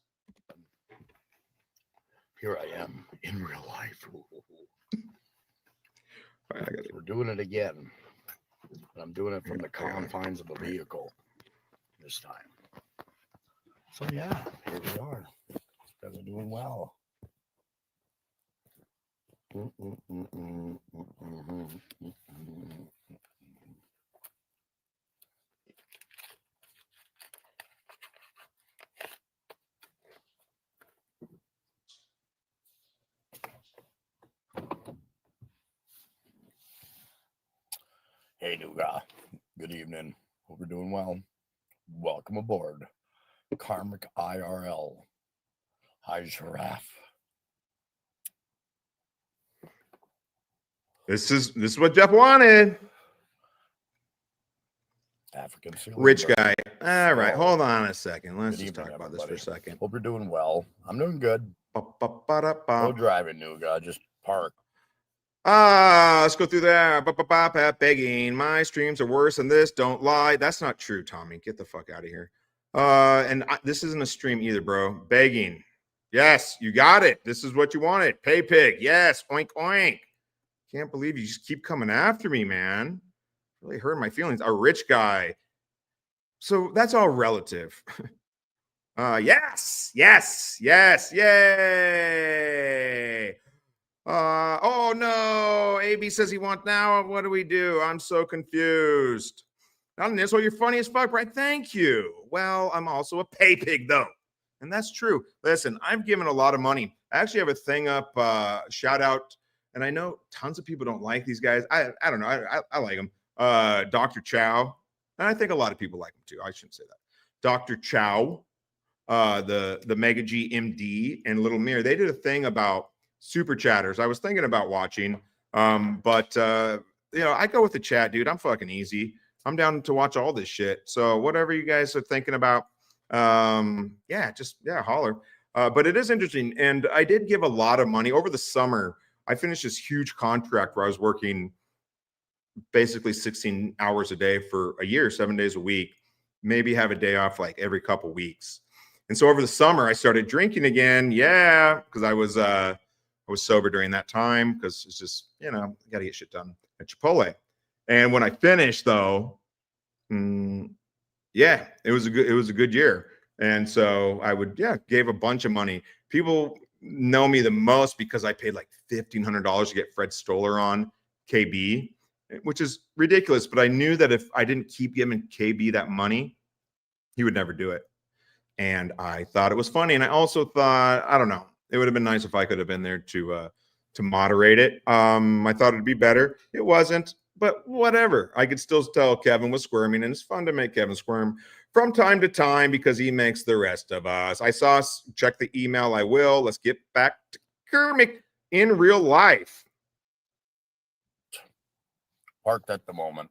Here I am in real life. All right, We're doing it again. I'm doing it from the confines of a vehicle this time. So yeah, here we are. You guys are doing well. Hey, new guy. Good evening. Hope you're doing well. Welcome aboard. Karmic IRL. Hi, Giraffe. This is what Jeff wanted. African Rich guy. All right, hold on a second. Let's just talk about this for a second. Hope you're doing well. I'm doing good. No driving, new guy. Just park. Let's go through there. Pat begging. My streams are worse than this. Don't lie. That's not true, Tommy. Get the fuck out of here. This isn't a stream either, bro. Begging. Yes, you got it. This is what you wanted. Pay pig. Yes. Oink oink. Can't believe you just keep coming after me, man. Really hurt my feelings. A rich guy. So that's all relative. Yes. Yay. Oh no. AB says he wants now. What do we do? I'm so confused. Not in this. Well, you're funny as fuck, right? Thank you. Well, I'm also a pay pig, though. And that's true. Listen, I've given a lot of money. I actually have a thing up, shout out. And I know tons of people don't like these guys. I don't know. I like them. Dr. Chow. And I think a lot of people like him too. I shouldn't say that. Dr. Chow, the Mega G MD, and Little Mir. They did a thing about super chatters. I was thinking about watching. But I go with the chat, dude. I'm fucking easy. I'm down to watch all this shit. So whatever you guys are thinking about, Yeah, holler. But it is interesting. And I did give a lot of money over the summer. I finished this huge contract where I was working basically 16 hours a day for a year, 7 days a week, maybe have a day off like every couple weeks. And so over the summer, I started drinking again. Yeah, because I was sober during that time because it's just, you know, I got to get shit done at Chipotle. And when I finished, though, yeah, it was a good year. And so I gave a bunch of money. People know me the most because I paid like $1,500 to get Fred Stoller on KB, which is ridiculous. But I knew that if I didn't keep giving KB that money, he would never do it. And I thought it was funny. And I also thought, I don't know, it would have been nice if I could have been there to moderate it. I thought it'd be better. It wasn't, but whatever. I could still tell Kevin was squirming, and it's fun to make Kevin squirm from time to time because he makes the rest of us. I saw us check the email. I will. Let's get back to Kermit in real life. Parked at the moment.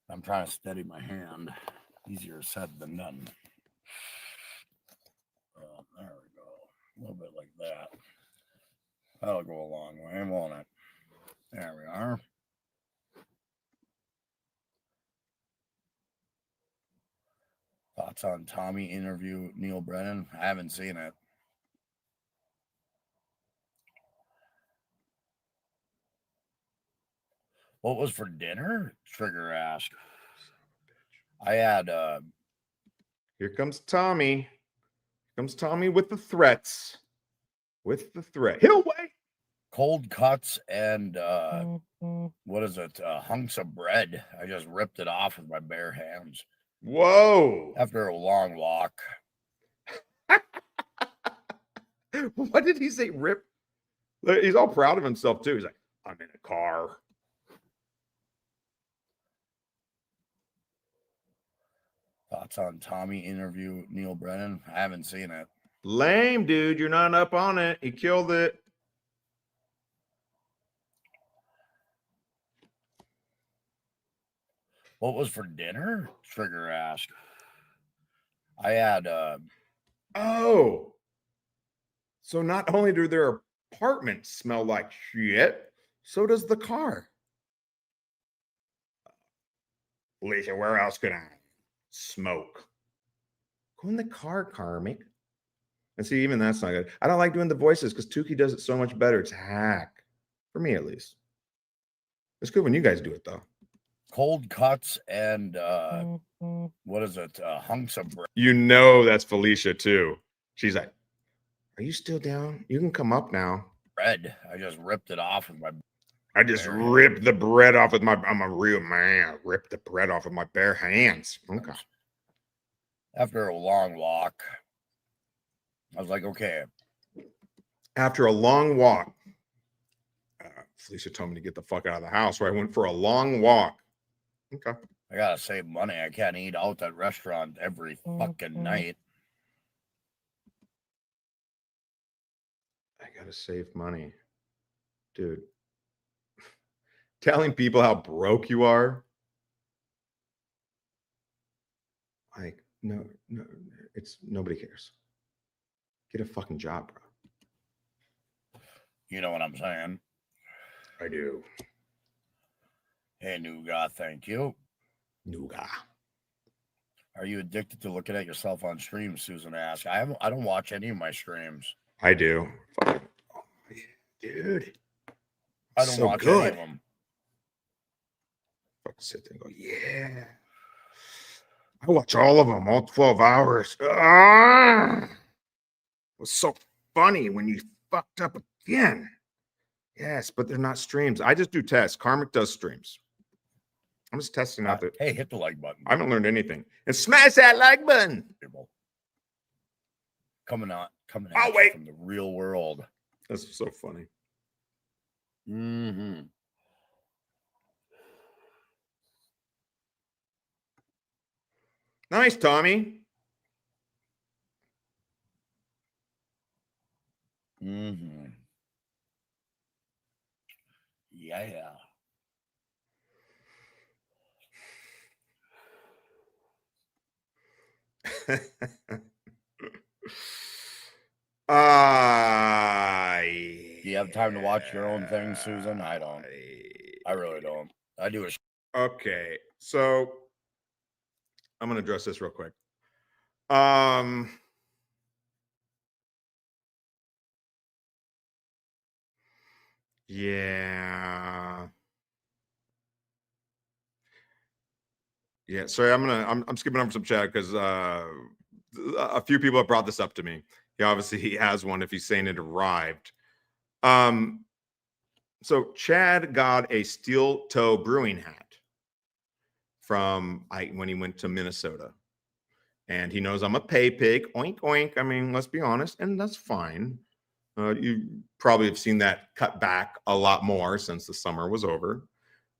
I'm trying to steady my hand. Easier said than done. There we go. A little bit like that. That'll go a long way, won't it? There we are. Thoughts on Tommy interview Neil Brennan? I haven't seen it. What was for dinner? Trigger asked. I had Here comes Tommy. Here comes Tommy with the threats. With the threat. He'll wait. Cold cuts and what is it? Hunks of bread. I just ripped it off with my bare hands. Whoa. After a long walk. What did he say? Rip? He's all proud of himself too. He's like, I'm in a car. Thoughts on Tommy interview Neil Brennan? I haven't seen it. Lame, dude. You're not up on it. He killed it. What was for dinner? Trigger asked. I had Oh. So not only do their apartments smell like shit, so does the car. Lisa, where else could I smoke? Go in the car, Karmic. And see, even that's not good. I don't like doing the voices because Tukey does it so much better. It's a hack. For me, at least. It's good when you guys do it, though. cold cuts and what is it? Hunks of bread. You know that's Felicia, too. She's like, are you still down? You can come up now. Bread. I just ripped it off with my I just ripped the bread off with my, I'm a real man. Ripped the bread off with my bare hands. Okay. After a long walk, I was like, okay. After a long walk, Felicia told me to get the fuck out of the house, where I went for a long walk. Okay. I gotta save money. I can't eat out at restaurant every fucking night. I gotta save money. Dude. Telling people how broke you are. Like, no, it's nobody cares. Get a fucking job, bro. You know what I'm saying? I do. Hey, Nougat, thank you. Nougat. Are you addicted to looking at yourself on streams? Susan asked. I don't watch any of my streams. I do. Fucking, oh, yeah, dude. I don't watch any of them. Fucking sit there and go, yeah. I watch all of them, all 12 hours. Ah! It was so funny when you fucked up again. Yes, but they're not streams. I just do tests. Karmic does streams. I'm just testing out the. Hey, hit the like button. I haven't learned anything. And smash that like button. Coming out from the real world. That's so funny. Mm-hmm. Nice, Tommy. Mm-hmm. Yeah. Do you have time to watch your own thing, Susan? I don't. I really don't. I do a Okay, so I'm gonna address this real quick. Yeah. Yeah, sorry, I'm skipping over some chat because a few people have brought this up to me. He has one if he's saying it arrived. So Chad got a steel toe brewing hat from when he went to Minnesota. And he knows I'm a pay pig. Oink oink. I mean, let's be honest, and that's fine. You probably have seen that cut back a lot more since the summer was over.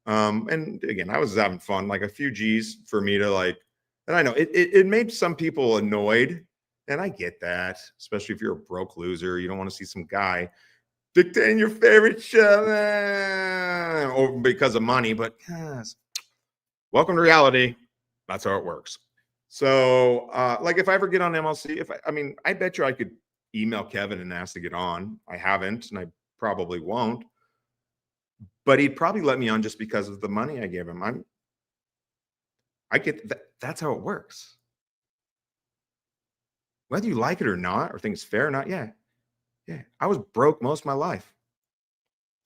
And again, I was having fun, like a few G's for me to like, and I know it made some people annoyed, and I get that, especially if you're a broke loser, you don't want to see some guy dictating your favorite show or because of money, but yes, welcome to reality. That's how it works. So, like if I ever get on MLC, I bet you I could email Kevin and ask to get on. I haven't, and I probably won't. But he'd probably let me on just because of the money I gave him. I get that. That's how it works. Whether you like it or not, or think it's fair or not, yeah. I was broke most of my life.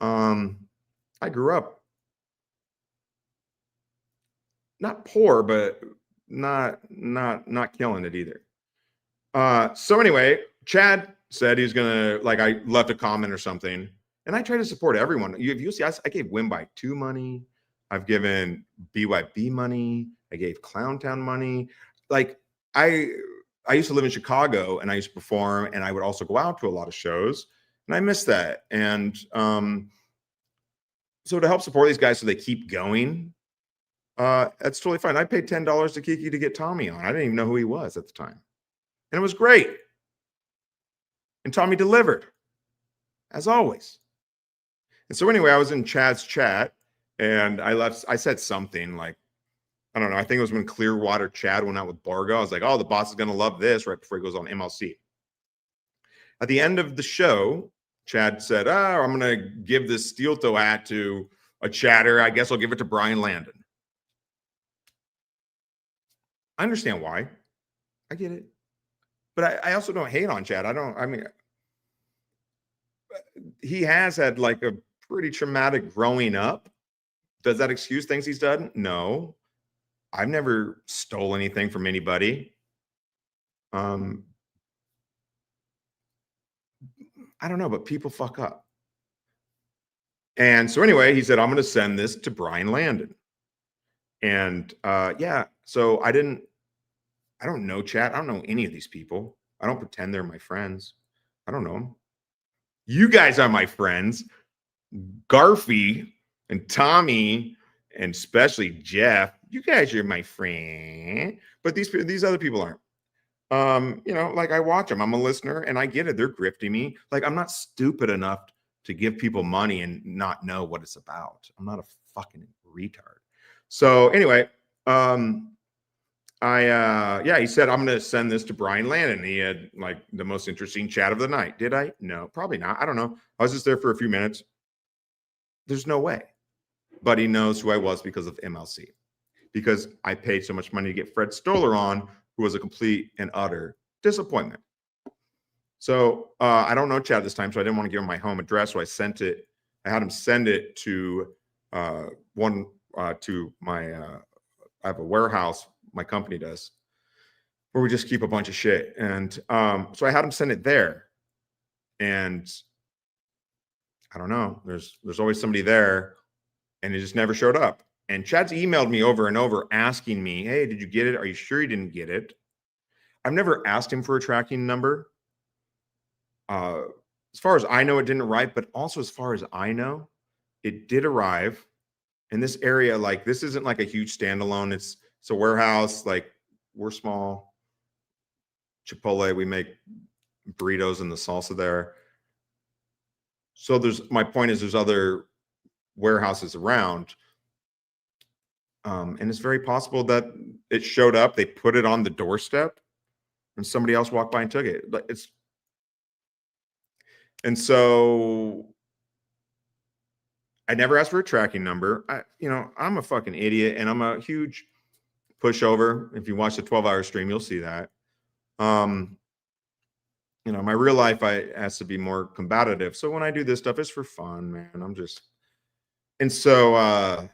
I grew up not poor, but not killing it either. So anyway, Chad said he's gonna, like, I left a comment or something. And I try to support everyone. You see, I gave Win by 2 money. I've given BYB money. I gave Clowntown money. Like I used to live in Chicago and I used to perform, and I would also go out to a lot of shows, and I miss that. And so to help support these guys so they keep going, that's totally fine. I paid $10 to Kiki to get Tommy on. I didn't even know who he was at the time, and it was great. And Tommy delivered, as always. And so anyway, I was in Chad's chat, and I said something like, I don't know, I think it was when Clearwater Chad went out with Bargo. I was like, oh, the boss is going to love this, right before he goes on MLC. At the end of the show, Chad said, oh, I'm going to give this steel toe hat to a chatter. I guess I'll give it to Brian Landon. I understand why. I get it. But I also don't hate on Chad. He has had like a pretty traumatic growing up. Does that excuse things he's done? No. I've never stole anything from anybody. I don't know, but people fuck up. And so anyway, he said, I'm going to send this to Brian Landon. And yeah, so I don't know Chad. I don't know any of these people. I don't pretend they're my friends. I don't know them. You guys are my friends. Garfy and Tommy, and especially Jeff. You guys are my friend. But these other people aren't. Like I watch them. I'm a listener, and I get it. They're grifting me. Like I'm not stupid enough to give people money and not know what it's about. I'm not a fucking retard. So anyway, he said, I'm going to send this to Brian Landon. He had like the most interesting chat of the night. Did I? No, probably not. I don't know. I was just there for a few minutes. There's no way. But he knows who I was because of MLC. Because I paid so much money to get Fred Stoller on, who was a complete and utter disappointment. So I don't know Chad this time, so I didn't want to give him my home address. So I had him send it to I have a warehouse my company does, where we just keep a bunch of shit. And so I had him send it there. And I don't know, there's always somebody there, and it just never showed up. And Chad's emailed me over and over asking me, hey, did you get it? Are you sure you didn't get it? I've never asked him for a tracking number. As far as I know, it didn't arrive, but also as far as I know, it did arrive in this area. Like, this isn't like a huge standalone. It's a warehouse. Like, we're small. Chipotle, we make burritos and the salsa there. So my point is there's other warehouses around. And it's very possible that it showed up. They put it on the doorstep. and somebody else walked by and took it. But and so I never asked for a tracking number. I'm a fucking idiot, and I'm a huge pushover. If you watch the 12-hour stream, you'll see that. My real life, has to be more combative. So when I do this stuff, it's for fun, man. And so I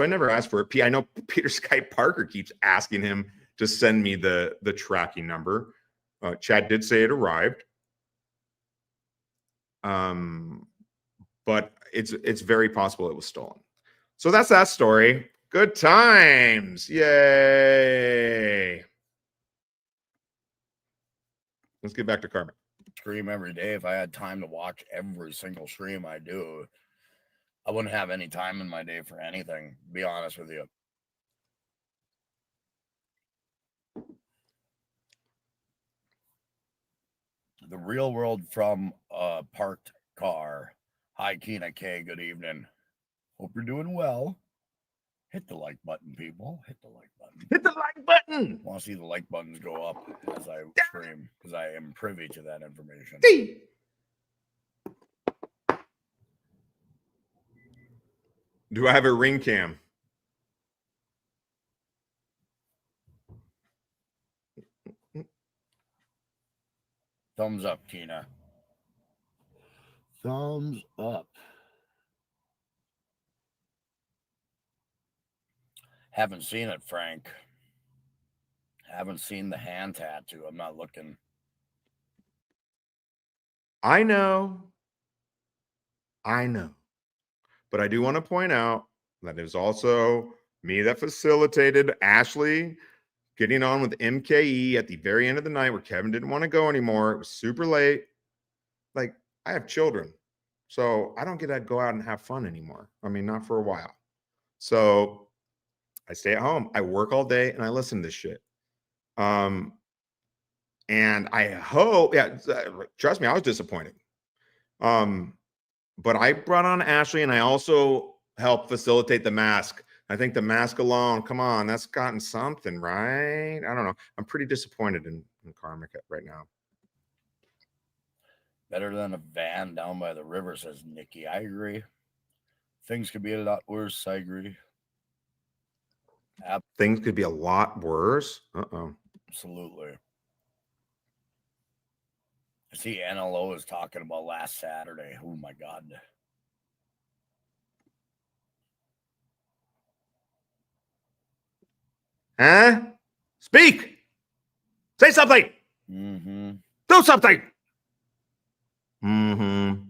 never asked for it. I know Peter Sky Parker keeps asking him to send me the tracking number. Chad did say it arrived. But it's very possible it was stolen. So that's that story. Good times. Yay. Let's get back to Carmen. Stream every day. If I had time to watch every single stream I do, I wouldn't have any time in my day for anything, to be honest with you. The real world from a parked car. Hi, Keena K. Good evening. Hope you're doing well. Hit the like button, people. Hit the like button. Hit the like button. I want to see the like buttons go up as I stream because I am privy to that information. Do I have a ring cam? Thumbs up, Tina. Thumbs up. Haven't seen it, Frank. Haven't seen the hand tattoo. I'm not looking. I know. But I do want to point out that it was also me that facilitated Ashley getting on with MKE at the very end of the night where Kevin didn't want to go anymore. It was super late. Like, I have children, so I don't get to go out and have fun anymore. I mean, not for a while. So I stay at home. I work all day and I listen to this shit. And I hope, trust me, I was disappointed. But I brought on Ashley and I also helped facilitate the mask. I think the mask alone, come on, that's gotten something, right? I don't know. I'm pretty disappointed in Karmic right now. Better than a van down by the river, says Nikki. I agree. Things could be a lot worse. I agree. Things could be a lot worse. Absolutely. I see NLO is talking about last Saturday. Oh my God. Huh? Speak. Say something. Mm-hmm. Do something. Mm-hmm.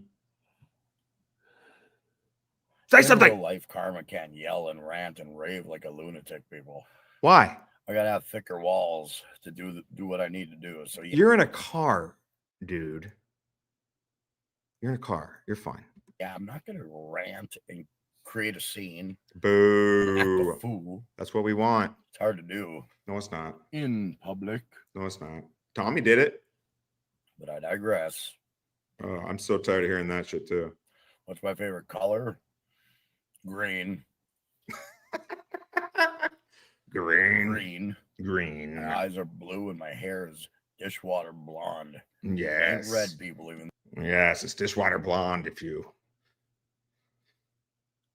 Say something. In real life, Karma can't yell and rant and rave like a lunatic, people. Why? I gotta have thicker walls to do what I need to do. So you're in a car, dude. You're in a car. You're fine. Yeah, I'm not gonna rant and create a scene. Boo. Act a fool. That's what we want. It's hard to do. No, it's not. In public. No, it's not. Tommy did it. But I digress. Oh, I'm so tired of hearing that shit too. What's my favorite color? Green. Green. My eyes are blue and my hair is dishwater blonde. Yes. And red, people even. Yes, it's dishwater blonde if you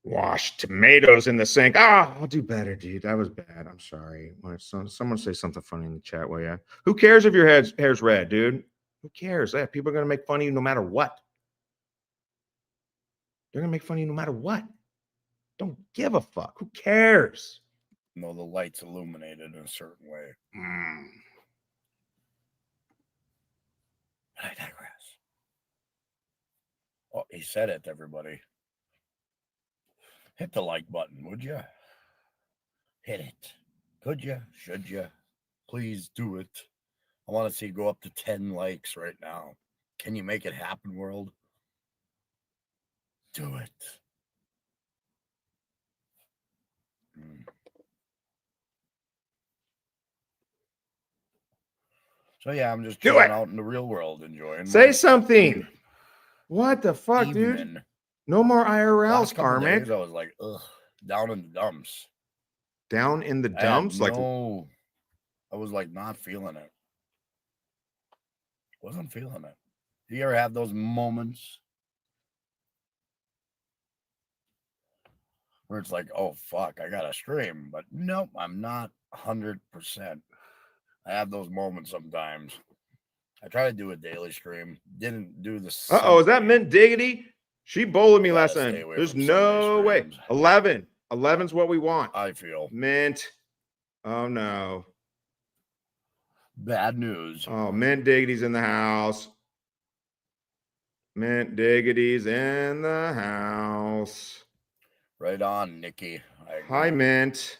wash tomatoes in the sink. I'll do better, dude. That was bad. I'm sorry. Someone say something funny in the chat, will ya? Who cares if your hair's red, dude? Who cares? People are going to make fun of you no matter what. They're going to make fun of you no matter what. Don't give a fuck. Who cares? No, the light's illuminated in a certain way. I digress. Oh, he said it, everybody. Hit the like button, would you? Hit it. Could you? Should you? Please do it. I want to see go up to 10 likes right now. Can you make it happen, world? Do it. So yeah, I'm just chilling out in the real world, enjoying. Say something. What the fuck, dude? No more IRLs, Karmic. I was like, ugh, down in the dumps. Down in the dumps? No, I was like not feeling it. Wasn't feeling it. You ever have those moments where it's like, oh fuck, I got to stream, but nope, I'm not 100%. I have those moments sometimes. I try to do a daily stream. Didn't do the. Uh-oh, is that Mint Diggity? She bowled me last Gotta time. stay away There's from no Sunday way. streams. 11. 11's what we want. I feel Mint. Oh, no. bad news. Oh, Mint Diggity's in the house. Mint Diggity's in the house. Right on, Nikki. Hi, Mint.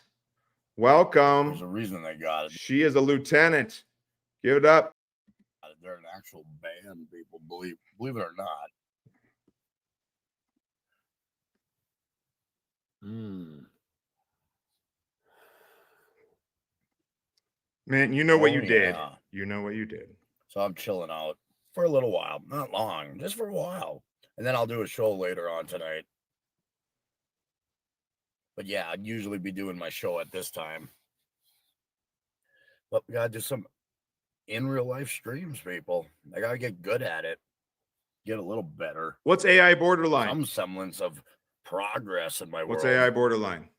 Welcome. There's a reason they got it. She is a lieutenant. Give it up. They're an actual band, people believe it or not. Man, you know what Oh, you did. yeah. You know what you did. So I'm chilling out for a little while. Not long, just for a while. And then I'll do a show later on tonight. But yeah, I'd usually be doing my show at this time. But we gotta do some in real life streams, people. I gotta get good at it. Get a little better. What's AI borderline? Some semblance of progress in my What's world. AI borderline?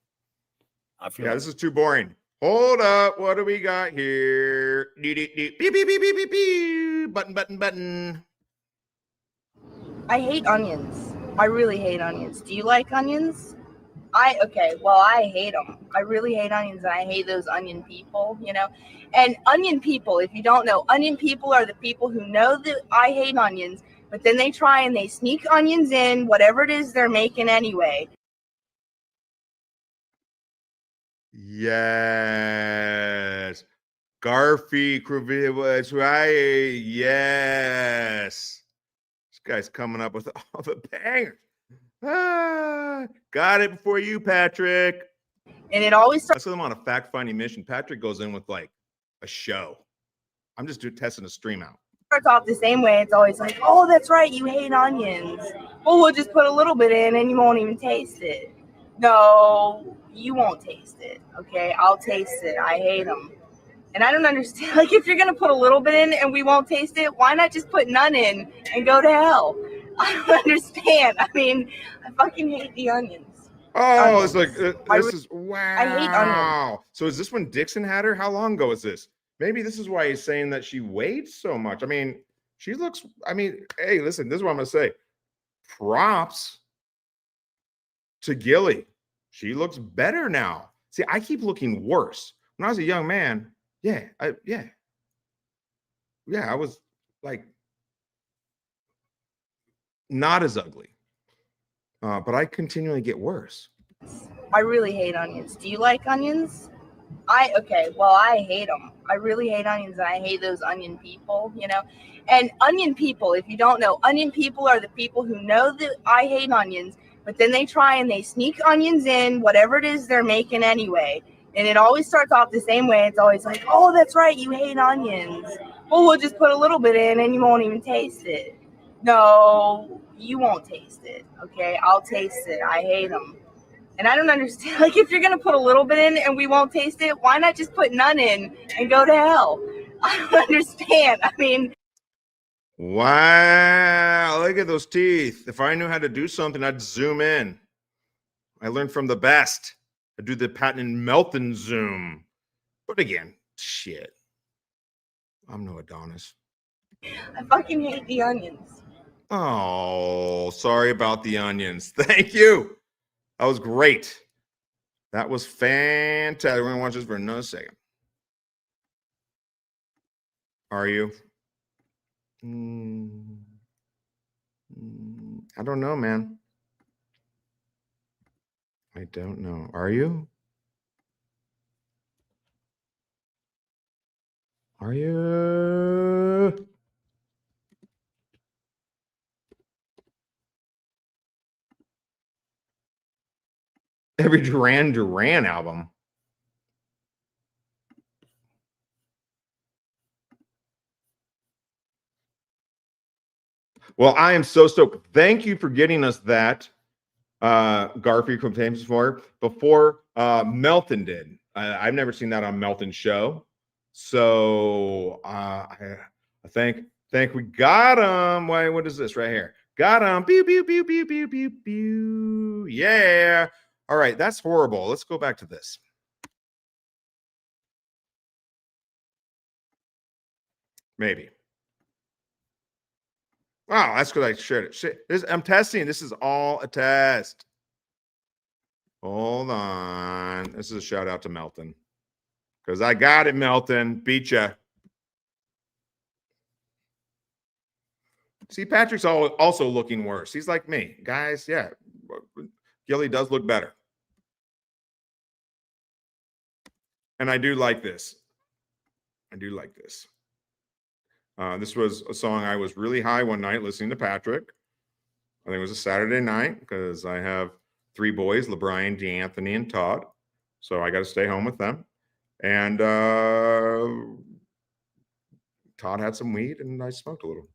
I feel Yeah, like this is too boring. Hold up. What do we got here? Beep, beep, beep, beep, beep, beep, beep, beep. Button, button, button. I hate onions. I really hate onions. Do you like onions? I hate them. I really hate onions, and I hate those onion people, you know. And onion people, if you don't know, onion people are the people who know that I hate onions, but then they try and they sneak onions in, whatever it is they're making anyway. Yes. Garfy, that's right. Yes. This guy's coming up with all the bangers. Got it before you, Patrick. And it always starts with him on a fact-finding mission. Patrick goes in with like a show. I'm just testing a stream out. Starts off the same way. It's always like, oh, that's right, you hate onions. Well, we'll just put a little bit in and you won't even taste it. No, you won't taste it. Okay, I'll taste it. I hate them. And I don't understand. Like, if you're going to put a little bit in and we won't taste it, why not just put none in and go to hell? I don't understand. I mean, I fucking hate the onions. Oh, it's like, wow. I hate onions. So is this when Dixon had her? How long ago is this? Maybe this is why he's saying that she weighed so much. I mean, she looks, hey, listen, this is what I'm going to say. Props to Gilly. She looks better now. See, I keep looking worse. When I was a young man, I was like not as ugly. But I continually get worse. I really hate onions. Do you like onions? I hate them. I really hate onions, and I hate those onion people, you know. And onion people, if you don't know, onion people are the people who know that I hate onions, but then they try and they sneak onions in, whatever it is they're making anyway. And it always starts off the same way. It's always like, oh, that's right, you hate onions. Well, we'll just put a little bit in and you won't even taste it. No, you won't taste it. Okay, I'll taste it. I hate them. And I don't understand. Like, if you're going to put a little bit in and we won't taste it, why not just put none in and go to hell? I don't understand. I mean, wow, look at those teeth. If I knew how to do something, I'd zoom in. I learned from the best. I do the Patton and Melton zoom. But again, shit. I'm no Adonis. I fucking hate the onions. Oh, sorry about the onions. Thank you. That was great. That was fantastic. We're going to watch this for another second. Are you? I don't know, man. I don't know. Are you? Are you? Every Duran Duran album. Well, I am so stoked. Thank you for getting us that, Garfield from James before Melton did. I've never seen that on Melton's show. So I thank Think we got him. Wait, what is this right here? Got him. Pew, pew, pew, pew, pew, pew, pew. Yeah. All right, that's horrible. Let's go back to this. Maybe. Wow, that's because I shared it. Shit, I'm testing. This is all a test. Hold on. This is a shout out to Melton. Because I got it, Melton. Beat ya. See, Patrick's also looking worse. He's like me. Guys, yeah. Gilly does look better. And I do like this. I do like this. This was a song I was really high one night listening to Patrick. I think it was a Saturday night because I have 3 boys, LeBrian, DeAnthony, and Todd. So I got to stay home with them. And Todd had some weed and I smoked a little.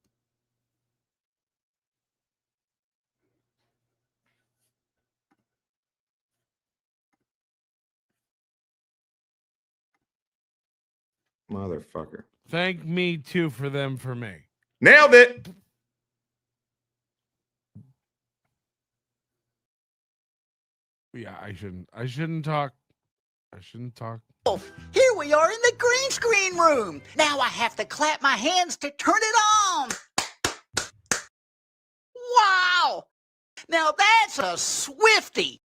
Motherfucker. Thank me too for them for me. Nailed it. Yeah, I shouldn't talk. Here we are in the green screen room. Now I have to clap my hands to turn it on. Wow. Now that's a Swiftie.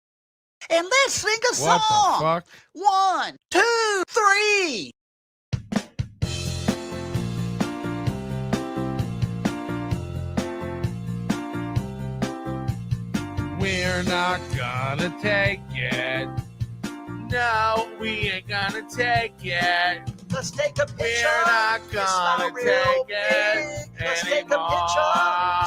And let's sing a song. What the fuck? 1, 2, 3. We're not gonna take it. No, we ain't gonna take it. Let's take a picture. We're not gonna take it Let's anymore. take a picture.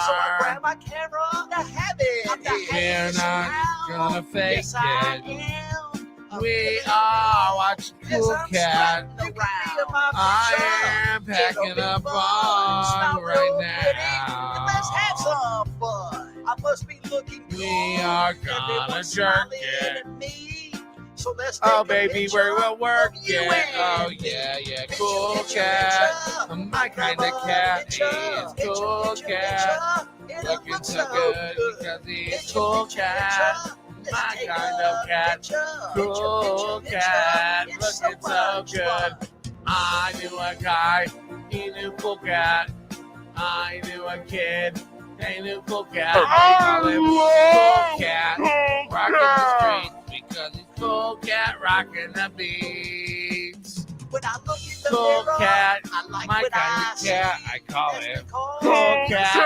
So I grab my camera to have it. We're not gonna fake Yes, I it. am. We are watching Cool Cat. I am packing up on right now. Let's have some fun. I must be looking good. We are gonna jerk it. So let's Oh, take a baby, picture we will work of you it. and Oh, me. yeah. Picture, Cool picture, cat. picture. My kind of Grab a cat picture, is picture, Cool picture, Cat. picture. It'll Looking look so good because he's Picture, Cool picture, Cat. picture. Let's My take kind a of cat. picture, Cool picture, Cat. picture. It's Looking so much good. fun. I knew a guy. He knew Cool Cat. I knew a kid. They knew Cool Cat. They call him Cool Cat. Rocking the streets because he's Cool Cat rocking the beats. When I look in the Cool mirror, Cat, I like my what kind I of cat, see. I call That's him because Cool Cat. He's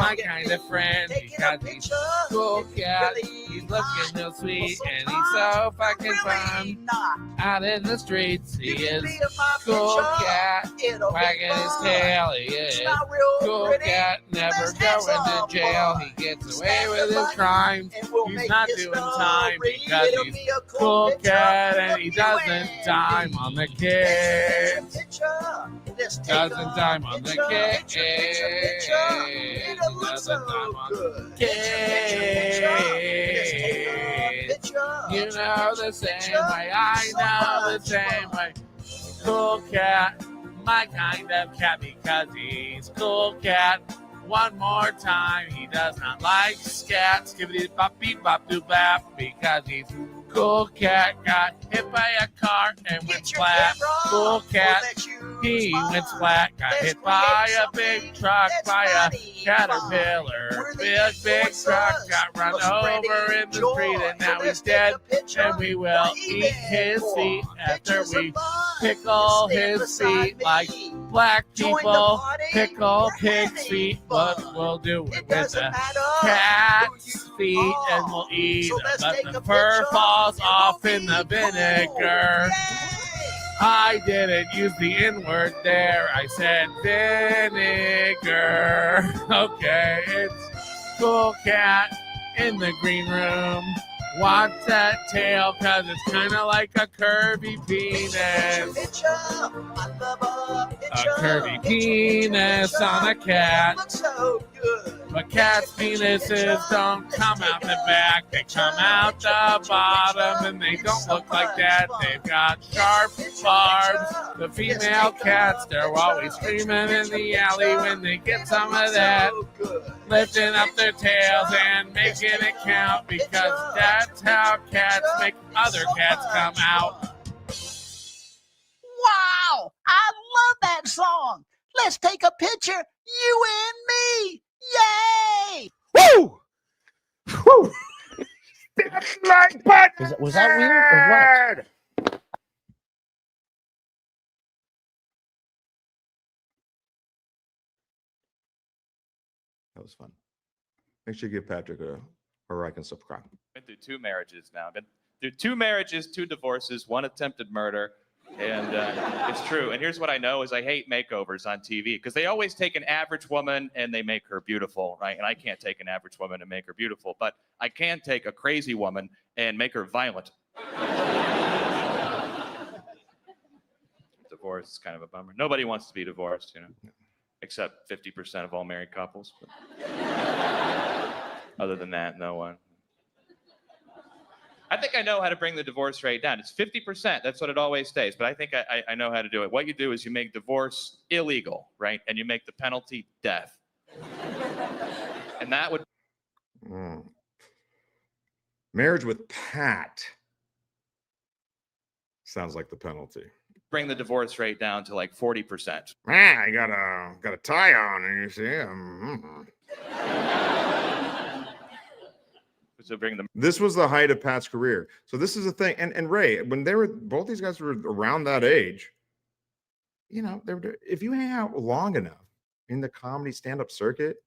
my Get kind me of friend taking a because he's picture. Cool If you Cat. really He's looking real not, sweet well, and he's so fucking really fun. not. Out in the streets, he You can is be in my Cool picture. Cat. It'll be Wagging his fun. tail, he It's is not real Cool pretty. Cat. Never Let's have going to some jail. fun. He gets away Snap with the his button crimes. and we'll He's make not this doing time story. because It'll he's be a Cool picture Cat of and he you doesn't and dime me. on the Picture, kids. picture. Let's take Doesn't a dime on the picture, kids. picture, picture. It'll look Doesn't so dime on the good. Picture, picture, picture. Let's take a kids. picture. You know the same way, I know the same way. Cool Cat, my kind of cat because he's Cool Cat. One more time, he does not like scat. Skibbity bop beep bop doo bap because he's Cool Cat. Got hit by a car and went flat. Cool Cat, he went flat. Got hit by a big truck, by a caterpillar. Big truck got run over in the street and now he's dead. And we will eat his feet after we pickle his feet like black people pickle pig's feet. But we'll do it with the cat's feet and we'll eat them. But the fur falls off in the vinegar. I didn't use the N-word there. I said vinegar. Okay, it's Cool Cat in the green room. Watch that tail, cause it's kind of like a curvy penis. A curvy penis on a cat. Looks so good. But cats' penises don't come out the back. They come out the bottom, and they don't look like that. They've got sharp barbs. The female cats, they're always screaming in the alley when they get some of that. Lifting up their tails and making it count, because that's how cats make other cats come out. Wow, I love that song. Let's take a picture, you and me. Yay! Woo! Woo! That's like button. Was that weird or what? That was fun. Make sure you give Patrick a like and subscribe. Been through 2 marriages now. Been through 2 marriages, 2 divorces, 1 attempted murder. And it's true. And here's what I know is I hate makeovers on TV, because they always take an average woman and they make her beautiful, right? And I can't take an average woman and make her beautiful, but I can take a crazy woman and make her violent. Divorce is kind of a bummer. Nobody wants to be divorced, you know, except 50% of all married couples. But other than that, no one. I think I know how to bring the divorce rate down. It's 50%. That's what it always stays. But I think I know how to do it. What you do is you make divorce illegal, right? And you make the penalty death. And that would... Marriage with Pat sounds like the penalty. Bring the divorce rate down to like 40%. Man, I got a tie on, and you see. So bring them. This was the height of Pat's career. So this is the thing. And Ray, when they were, both these guys were around that age, you know, if you hang out long enough in the comedy stand-up circuit,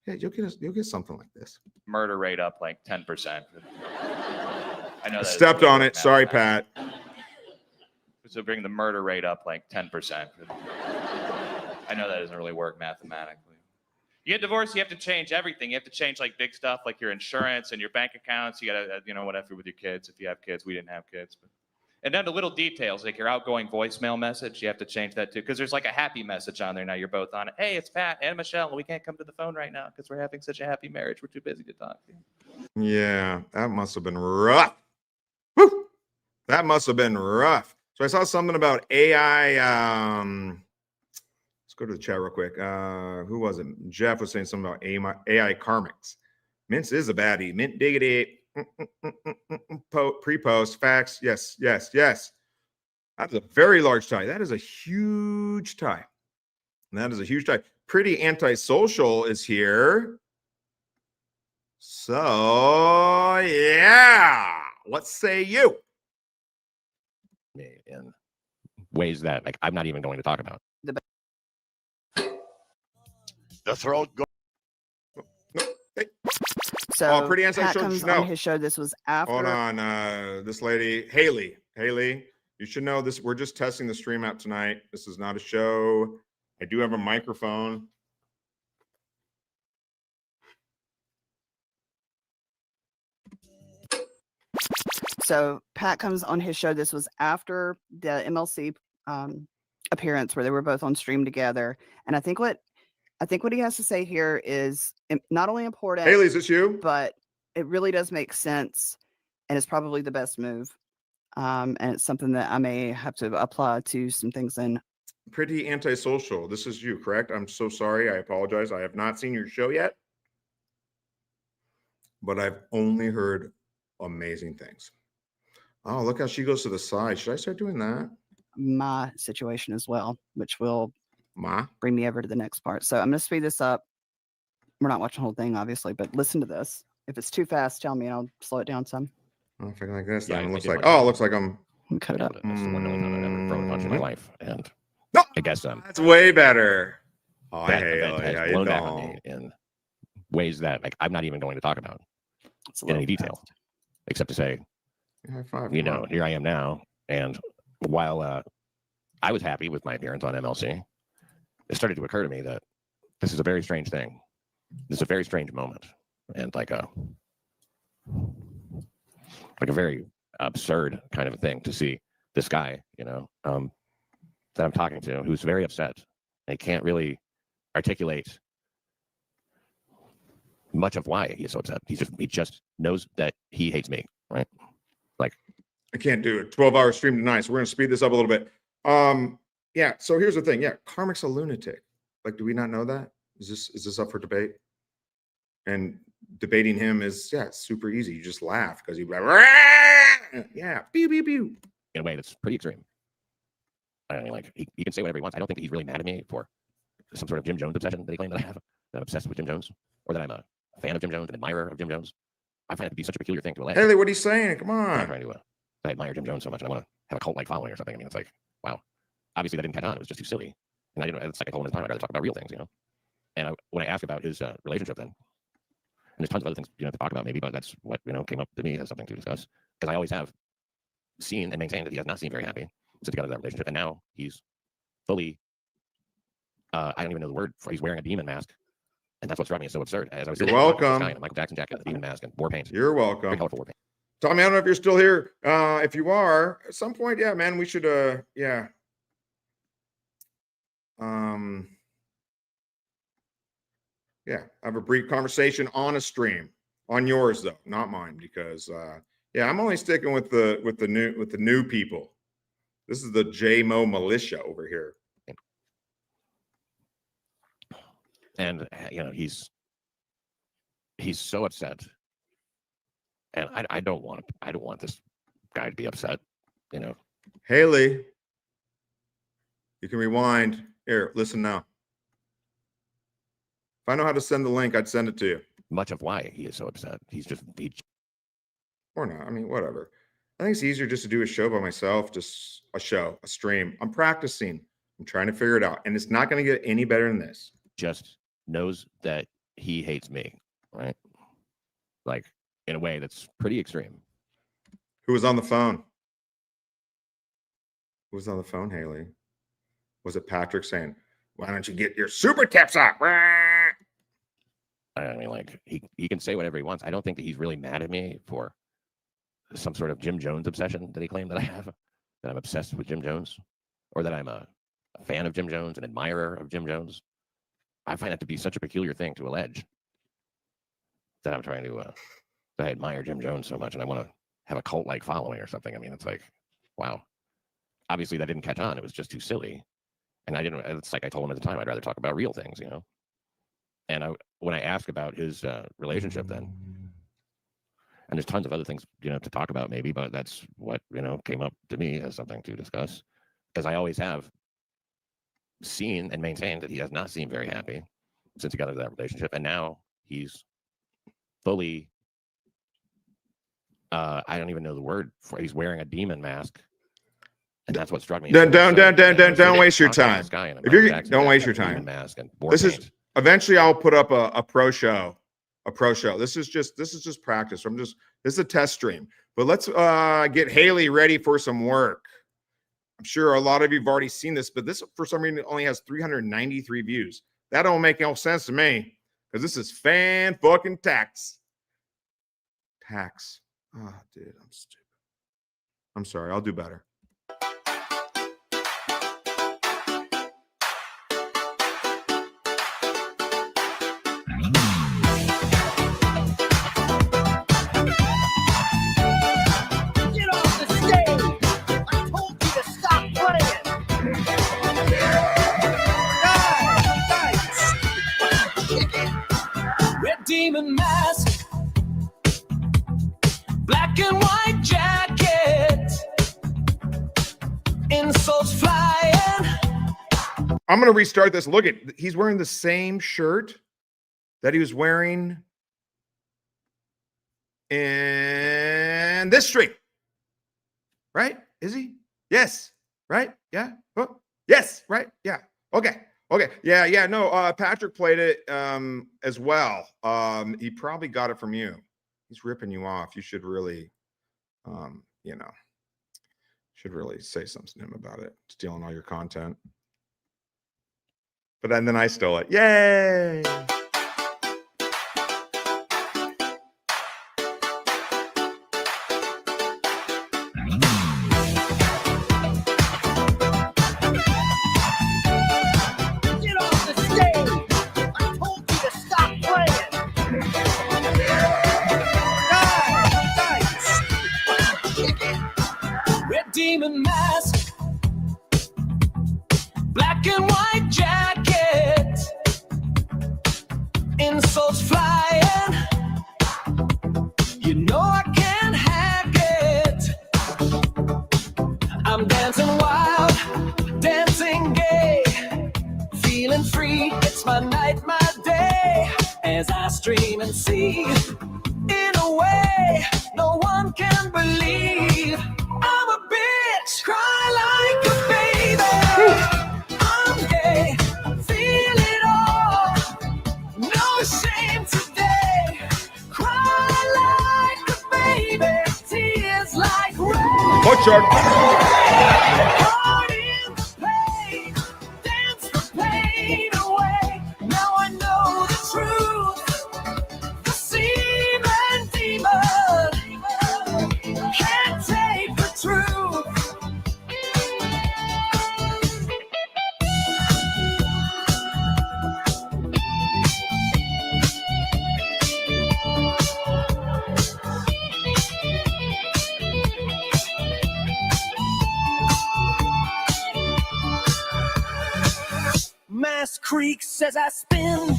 yeah, you'll get something like this. Murder rate up like 10%. I know that stepped on it. Sorry, Pat. So bring the murder rate up like 10%. I know that doesn't really work mathematically. You get divorced, you have to change everything. You have to change like big stuff like your insurance and your bank accounts. You got to, you know, whatever with your kids. If you have kids, we didn't have kids. But... And then the little details, like your outgoing voicemail message, you have to change that too. Because there's like a happy message on there now. You're both on it. Hey, it's Pat and Michelle. We can't come to the phone right now because we're having such a happy marriage. We're too busy to talk. Yeah, that must have been rough. Woo! That must have been rough. So I saw something about AI. Let's go to the chat real quick. Who was it? Jeff was saying something about AI karmics. Mince is a baddie. Mint diggity. Pre-post. Facts. Yes. That's a very large tie. That is a huge tie. Pretty antisocial is here. So, yeah. What say you? In ways that like I'm not even going to talk about. The throat go. So pretty Pat antisocial. comes No. on his show. This was after. Hold on. This lady, Haley, you should know this. We're just testing the stream app tonight. This is not a show. I do have a microphone. So Pat comes on his show. This was after the MLC appearance where they were both on stream together. And I think what he has to say here is not only important. Haley, is this you? But it really does make sense, and it's probably the best move. And it's something that I may have to apply to some things in. Pretty antisocial. This is you, correct? I'm so sorry. I apologize. I have not seen your show yet, but I've only heard amazing things. Oh, look how she goes to the side. Should I start doing that? My situation as well, which will bring me over to the next part. So I'm going to speed this up. We're not watching the whole thing, obviously, but listen to this. If it's too fast, tell me and I'll slow it down some. Oh, if I can like this, Yeah, then it I looks did like, one. it looks like I'm Cut it up. It's the one only time I've ever thrown a punch in my life. And no, I guess that's way better. Oh, that hey, event has how you blown back on doing? me in ways that like I'm not even going to talk about in any detail, except to say, High five, you come know, on. here I am now. And while I was happy with my appearance on MLC, it started to occur to me that this is a very strange thing. This is a very strange moment, and like a very absurd kind of a thing to see this guy, you know, that I'm talking to, who's very upset. He can't really articulate much of why he is so upset. He just knows that he hates me, right? Like, I can't do it. 12-hour stream tonight, so we're gonna speed this up a little bit. Yeah. So here's the thing. Yeah, Karmic's a lunatic. Like, do we not know that? Is this up for debate? And debating him is super easy. You just laugh because he'd be like, "Rah!" Yeah, pew pew pew. In a way that's pretty extreme. I mean, like he can say whatever he wants. I don't think he's really mad at me for some sort of Jim Jones obsession that he claimed that I have. That I'm obsessed with Jim Jones, or that I'm a fan of Jim Jones, an admirer of Jim Jones. I find it to be such a peculiar thing to allege. Haley, what are you saying? Come I'm on. not trying to. I admire Jim Jones so much, and I want to have a cult-like following or something. I mean, it's like, wow. Obviously, that didn't catch on. It was just too silly. And I didn't. It's like I told him at the time, I'd rather talk about real things, you know. And when I asked about his relationship, then, and there's tons of other things, you know, to talk about maybe, but that's what, you know, came up to me as something to discuss, because I always have seen and maintained that he has not seemed very happy since he got into that relationship, and now he's fully. I don't even know the word for. He's wearing a demon mask, and that's what struck me as so absurd. As I was You're sitting in welcome. a Michael Jackson jacket, the demon mask, and war paint. You're welcome. Very colorful war paint. Tommy, I don't know if you're still here. If you are, at some point, yeah, man, we should, yeah. Yeah, have a brief conversation on a stream, on yours though, not mine, because yeah, I'm only sticking with the new people. This is the JMO militia over here. And you know, he's so upset, and I don't want this guy to be upset, you know. Haley, you can rewind. Here, listen now. If I know how to send the link, I'd send it to you. Much of why he is so upset. Or not. I mean, whatever. I think it's easier just to do a show by myself, just a stream. I'm practicing. I'm trying to figure it out. And it's not going to get any better than this. Just knows that he hates me, right? Like, in a way that's pretty extreme. Who was on the phone? Who was on the phone, Haley? Was it Patrick saying, why don't you get your super tips up? I mean, like, he can say whatever he wants. I don't think that he's really mad at me for some sort of Jim Jones obsession that he claimed that I have, that I'm obsessed with Jim Jones, or that I'm a fan of Jim Jones, an admirer of Jim Jones. I find that to be such a peculiar thing to allege, that I'm trying to, that I admire Jim Jones so much and I want to have a cult-like following or something. I mean, it's like, wow. Obviously, that didn't catch on. It was just too silly. And it's like I told him at the time, I'd rather talk about real things, you know? And when I asked about his relationship then, and there's tons of other things, you know, to talk about maybe, but that's what, you know, came up to me as something to discuss, because I always have seen and maintained that he does not seem very happy since he got into that relationship. And now he's fully, I don't even know the word for, he's wearing a demon mask. And that's what struck me. Don't waste your time. If you're, don't waste your time. This is eventually I'll put up a pro show. This is just practice. This is a test stream. But let's get Haley ready for some work. I'm sure a lot of you have already seen this, but this for some reason only has 393 views. That don't make no sense to me, because this is fan fucking tax. Oh, dude, I'm stupid. I'm sorry. I'll do better. Demon mask, black and white jacket, insults flying. I'm going to restart this. Look at, he's wearing the same shirt that he was wearing in this stream. Right? Is he? Yes. Right? Yeah. Oh, yes. Right? Yeah. Okay. Yeah. No, Patrick played it as well. He probably got it from you. He's ripping you off. You should really, should really say something to him about it. Stealing all your content. But then I stole it. Yay! stream and see. In a way, no one can believe. I'm a bitch, cry like a baby. I'm gay, feel it all. No shame today. Cry like a baby, tears like rain. Watch out. Heart in the pain, dance the pain away. Now I know the truth. The semen demon can't take the truth. Mass creaks as I spin,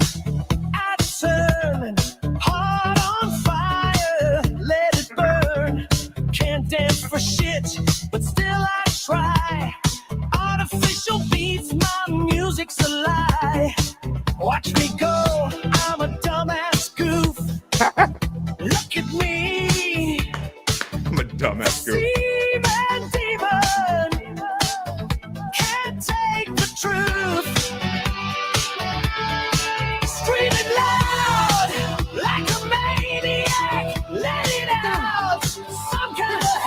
I turn, heart on fire, let it burn. Can't dance for shit, but still I try. Artificial beats, my music's a lie. Watch me go, I'm a dumbass goof. Look at me, I'm a dumbass goof. semen demon, can't take the truth. Screaming loud, like a maniac, let it out, some kind of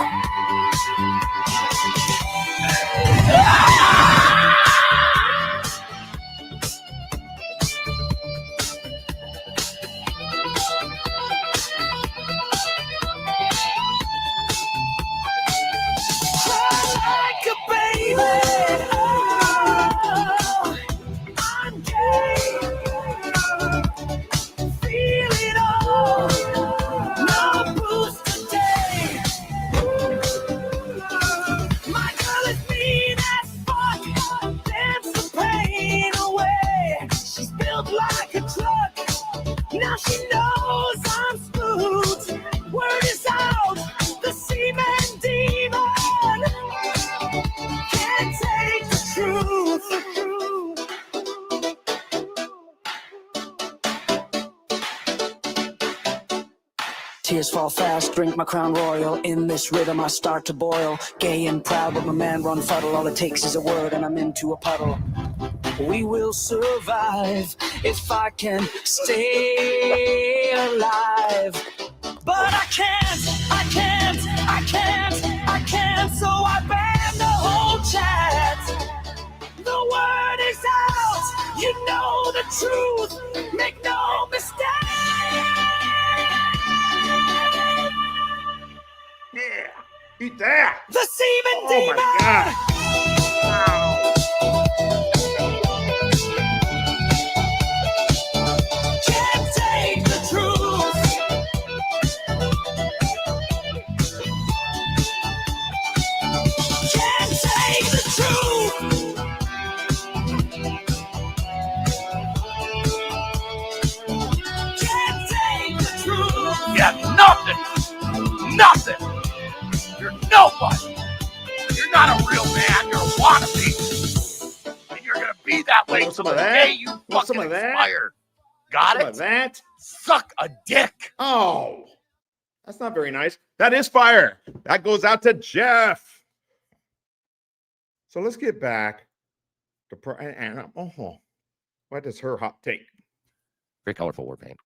cry like a baby. Oh, I'm gay. Feel it all. No boost today. My girl is mean as fuck. Dance the pain away. She's built like a truck. Now she knows I'm spooked. Word is out. The semen demon can't take the truth. Tears fall fast, drink my Crown Royal. In this rhythm I start to boil. Gay and proud, but my man run fuddle. All it takes is a word and I'm into a puddle. We will survive if I can stay alive. But I can't, I can't, I can't, I can't. So I ban the whole chat. The word is out, you know the truth. Make no mistake. Yeah, eat that. The semen Oh demon. my God. Can't take the truth. Can't take the truth. Can't take the truth. You have nothing. Nothing. You're nobody. You're not a real man. You're a wannabe. And you're going to be that way Want some till of the that? day you Want fucking some of that? expire. Got Some it? of that. Suck a dick. Oh, that's not very nice. That is fire. That goes out to Jeff. So let's get back to what is her hot take? Very colorful war paint.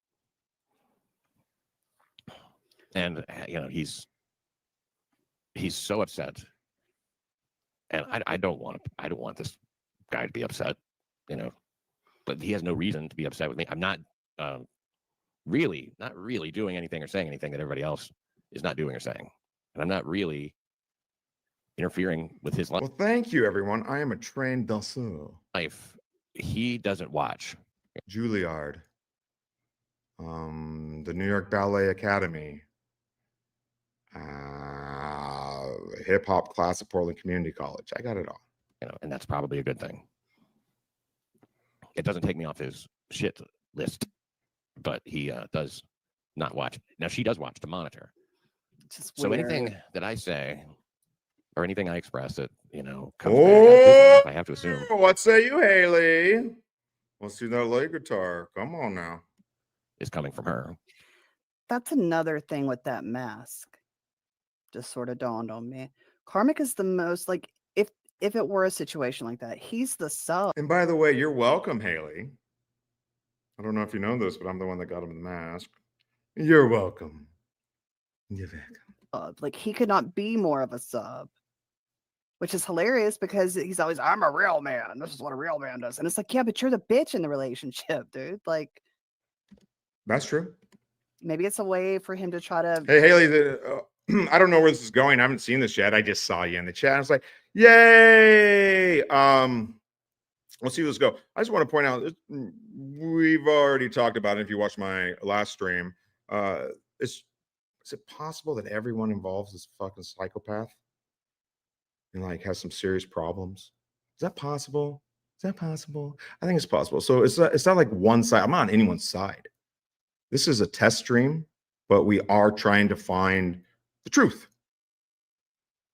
And he's so upset. And I don't want this guy to be upset, but he has no reason to be upset with me. I'm not really doing anything or saying anything that everybody else is not doing or saying. And I'm not really interfering with his life. Well, thank you, everyone. I am a trained danseur. He doesn't watch. Juilliard, the New York Ballet Academy, hip hop class at Portland Community College. I got it all. And that's probably a good thing. It doesn't take me off his shit list, but he does not watch. Now she does watch to monitor. So anything that I say or anything I express that comes back on business, I have to assume. What say you, Haley? Let's see that leg guitar. Come on now. is coming from her. That's another thing with that mask. Just sort of dawned on me. Karmic is the most like if it were a situation like that, he's the sub. And by the way, you're welcome, Haley. I don't know if you know this, but I'm the one that got him the mask. You're welcome. You're welcome. Like he could not be more of a sub, which is hilarious because he's always, I'm a real man. This is what a real man does. And it's like, yeah, but you're the bitch in the relationship, dude. Like, That's true. maybe it's a way for him to try to. Hey, Haley, I don't know where this is going. I haven't seen this yet. I just saw you in the chat. I was like, yay. Let's see this go. I just want to point out, we've already talked about it if you watched my last stream. Is it possible that everyone involved is a fucking psychopath and like has some serious problems? Is that possible? Is that possible? I think it's possible. So it's not like one side. I'm not on anyone's side. This is a test stream, but we are trying to find the truth.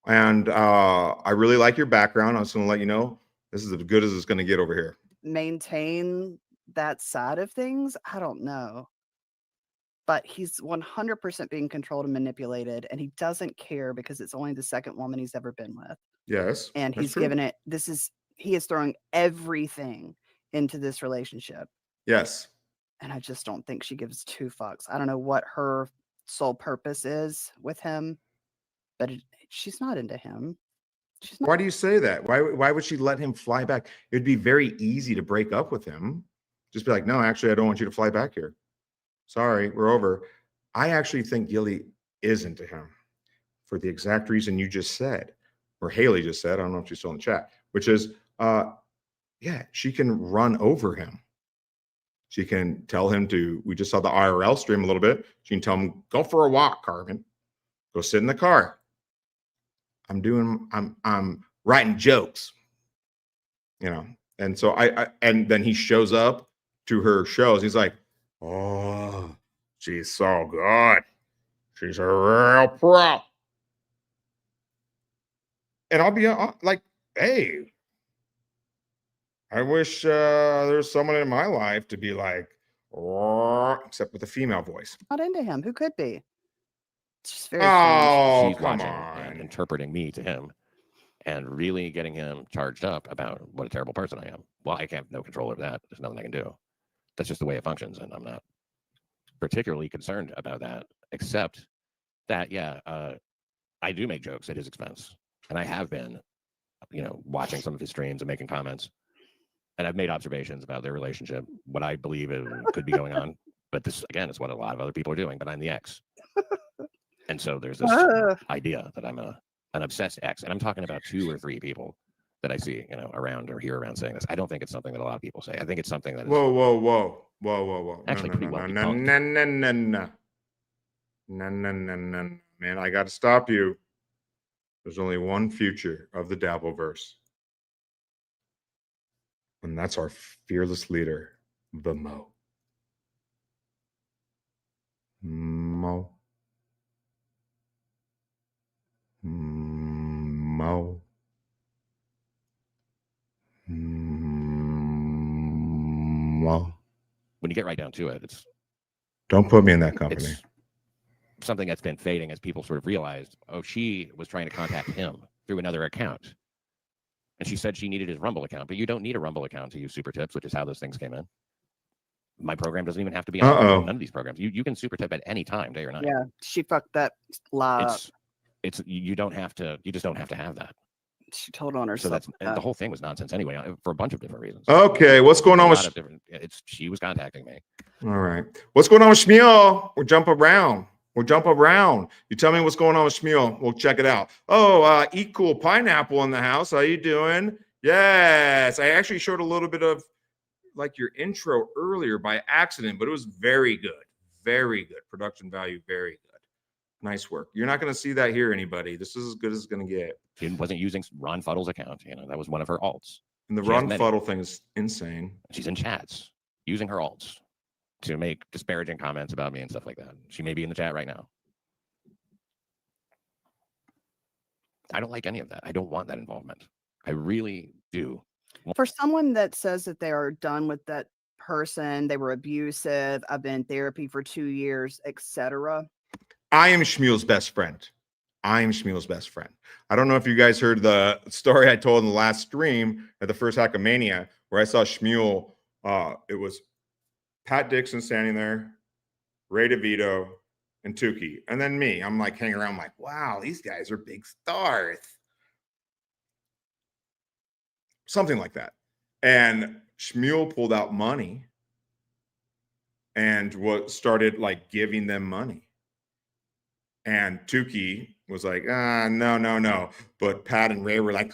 And I really like your background. I was going to let you know this is as good as it's going to get over here. Maintain that side of things. I don't know. But he's 100% being controlled and manipulated, and he doesn't care because it's only the second woman he's ever been with. Yes. And that's he's true. given it, he is throwing everything into this relationship. Yes. And I just don't think she gives two fucks. I don't know what her sole purpose is with him, but she's not into him. She's not. Why do you say that? Why would she let him fly back? It'd be very easy to break up with him. Just be like, no, actually, I don't want you to fly back here. Sorry, we're over. I actually think Gilly is into him for the exact reason you just said, or Haley just said. I don't know if she's still in the chat, which is, yeah, she can run over him. She can tell him to, we just saw the IRL stream a little bit. She can tell him, go for a walk, Carmen. Go sit in the car. I'm writing jokes, you know? And so and then he shows up to her shows. He's like, oh, she's so good. She's a real pro. And I'll be like, hey, I wish there's someone in my life to be like, oh, except with a female voice. Not into him. Who could be? It's just very Oh, She's come watching on. and interpreting me to him and really getting him charged up about what a terrible person I am. Well, I have no control over that. There's nothing I can do. That's just the way it functions, and I'm not particularly concerned about that, except that, yeah, I do make jokes at his expense, and I have been, you know, watching some of his streams and making comments, and I've made observations about their relationship, what I believe could be going on. But this, again, is what a lot of other people are doing, but I'm the ex. And so there's this idea that I'm an obsessed ex, and I'm talking about 2 or 3 people that I see, you know, around or hear around saying this. I don't think it's something that a lot of people say. I think it's something that is actually pretty well debunked. No. Man, I got to stop you. There's only one future of the Dabbleverse. And that's our fearless leader, the Mo. Mo. Mo. Mo. When you get right down to it, Don't put me in that company. It's something that's been fading as people sort of realized, oh, she was trying to contact him through another account. And she said she needed his Rumble account, but you don't need a Rumble account to use Super Tips, which is how those things came in. My program doesn't even have to be on none of these programs. You can Super Tip at any time, day or night. Yeah, she fucked that lie. You don't have to. You just don't have to have that. She told on herself. So that's the whole thing was nonsense anyway, for a bunch of different reasons. Okay, what's going on with? She was contacting me. All right, what's going on with Shmuel? We'll jump around. You tell me what's going on with Shmuel. We'll check it out. Oh, Eat Cool Pineapple in the house. How you doing? Yes, I actually showed a little bit of like your intro earlier by accident, but it was very good. Very good. Production value, very good. Nice work. You're not going to see that here, anybody. This is as good as it's going to get. She wasn't using Ron Fuddle's account. You know, that was one of her alts. And the Ron Fuddle thing is insane. She's in chats using her alts to make disparaging comments about me and stuff like that. She may be in the chat right now. I don't like any of that. I don't want that involvement. I really do. For someone that says that they are done with that person, they were abusive, I've been in therapy for 2 years, etc. I am Shmuel's best friend. I am Shmuel's best friend. I don't know if you guys heard the story I told in the last stream at the first Hackamania, where I saw Shmuel. It was Pat Dixon standing there, Ray DeVito, and Tukey, and then me. I'm like hanging around, like, wow, these guys are big stars. Something like that. And Shmuel pulled out money and started like giving them money. And Tukey was like, no. But Pat and Ray were like,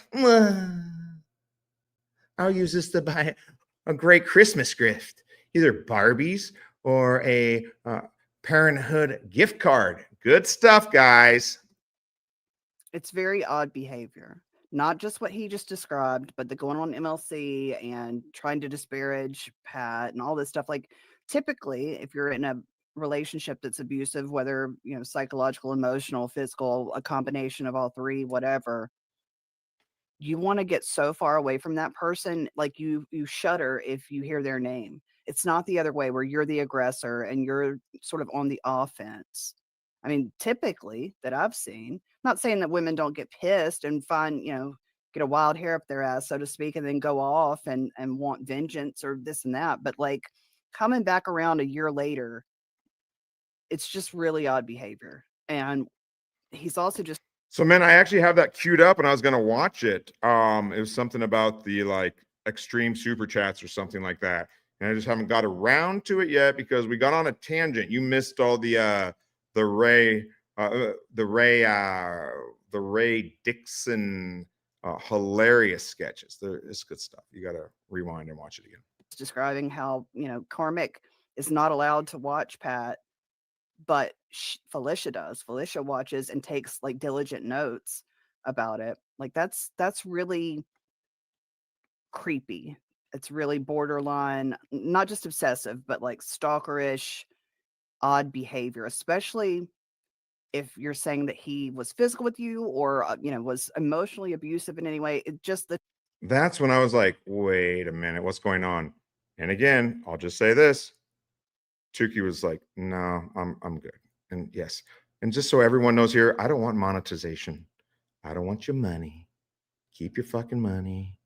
I'll use this to buy a great Christmas gift, either Barbies or a Parenthood gift card. Good stuff, guys. It's very odd behavior. Not just what he just described, but the going on MLC and trying to disparage Pat and all this stuff. Like, typically, if you're in a relationship that's abusive, whether, psychological, emotional, physical, a combination of all three, whatever, you want to get so far away from that person, like you shudder if you hear their name. It's not the other way where you're the aggressor and you're sort of on the offense. I mean, typically that I've seen, not saying that women don't get pissed and find, get a wild hair up their ass, so to speak, and then go off and want vengeance or this and that. But like coming back around a year later, it's just really odd behavior. And he's also just. So, man, I actually have that queued up and I was going to watch it. It was something about the like extreme super chats or something like that. And I just haven't got around to it yet because we got on a tangent. You missed all the Ray Dixon hilarious sketches. It's good stuff. You got to rewind and watch it again. Describing how, Karmic is not allowed to watch Pat, but Felicia does. Felicia watches and takes like diligent notes about it. Like that's really creepy. It's really borderline, not just obsessive, but like stalkerish, odd behavior, especially if you're saying that he was physical with you or, was emotionally abusive in any way. That's when I was like, wait a minute, what's going on? And again, I'll just say this. Tukey was like, no, I'm good. And yes. And just so everyone knows here, I don't want monetization. I don't want your money. Keep your fucking money.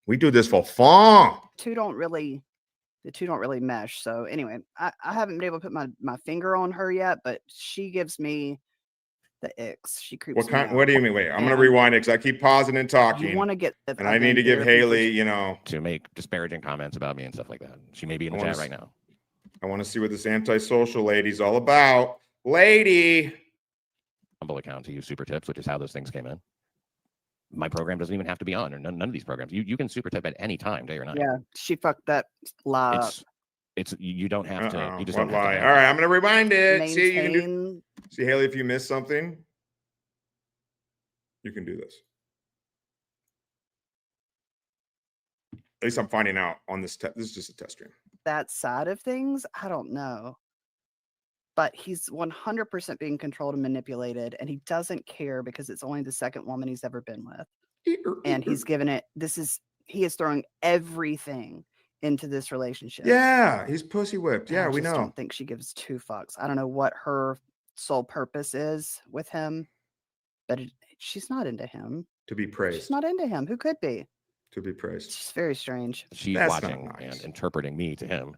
We do this for fun. The two don't really mesh. So anyway, I haven't been able to put my finger on her yet, but she gives me the icks. She creeps me out. What do you mean? Wait, I'm going to rewind it because I keep pausing and talking. You want to get, and I need to give Haley, to make disparaging comments about me and stuff like that. She may be in the chat right now. I want to see what this antisocial lady's all about. Lady. Humble account to use super tips, which is how those things came in. My program doesn't even have to be on, or none of these programs. You can super tip at any time, day or night. Yeah, she fucked that lie up. It's you don't have to. You just what don't have lie? to. All right, I'm going to rewind it. Maintain... See, you can do. See, Haley, if you miss something, you can do this. At least I'm finding out on this test. This is just a test stream. That side of things, I don't know. But he's 100% being controlled and manipulated, and he doesn't care because it's only the second woman he's ever been with. And he's given it, he is throwing everything into this relationship. Yeah, he's pussy whipped. Yeah, we know. I don't think she gives two fucks. I don't know what her sole purpose is with him, but she's not into him. To be praised. She's not into him. Who could be? To be praised. It's just very strange. She's watching and interpreting me to him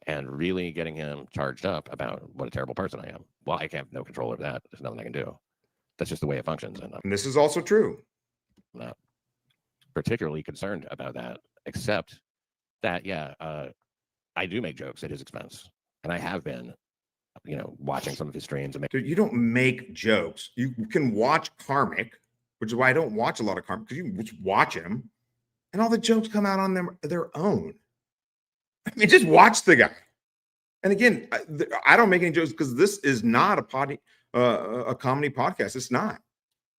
and really getting him charged up about what a terrible person I am. Well, I have no control over that. There's nothing I can do. That's just the way it functions. And this is also true. I'm not particularly concerned about that, except that, I do make jokes at his expense. And I have been, watching some of his streams. Dude, you don't make jokes. You can watch Karmic, which is why I don't watch a lot of Karmic, because you can just watch him and all the jokes come out on their own. I mean, just watch the guy. And again, I don't make any jokes because this is not a comedy podcast. It's not.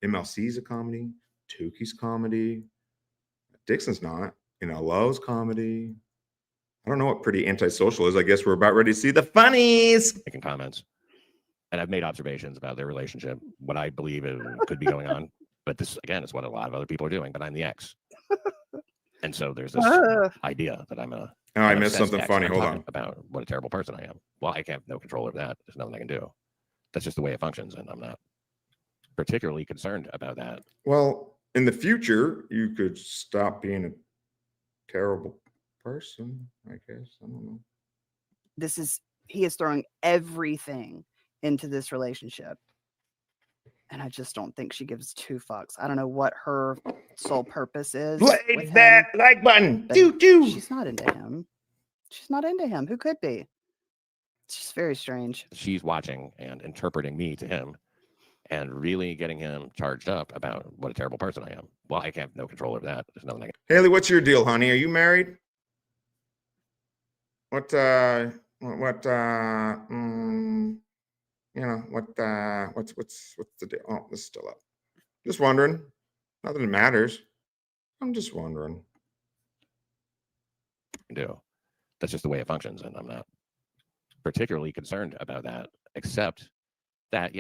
MLC's a comedy. Tukey's comedy. Dixon's not. Lowe's comedy. I don't know what pretty antisocial is. I guess we're about ready to see the funnies. Making comments. And I've made observations about their relationship, what I believe could be going on. But this, again, is what a lot of other people are doing. But I'm the ex. And so there's this idea that I'm a. Oh, I an missed obsessed something ex, funny. and I'm Hold talking on. about what a terrible person I am. Well, I have no control over that. There's nothing I can do. That's just the way it functions, and I'm not particularly concerned about that. Well, in the future, you could stop being a terrible person, I guess. I don't know. He is throwing everything into this relationship. And I just don't think she gives two fucks. I don't know what her sole purpose is. Play that like button. But Doo doo. she's not into him. She's not into him. Who could be? It's just very strange. She's watching and interpreting me to him and really getting him charged up about what a terrible person I am. Well, I have no control over that. There's nothing I can. Haley, what's your deal, honey? Are you married? What's the deal? Oh, this is still up. Just wondering. Not that it matters. I'm just wondering. Do. That's just the way it functions, and I'm not particularly concerned about that, except that,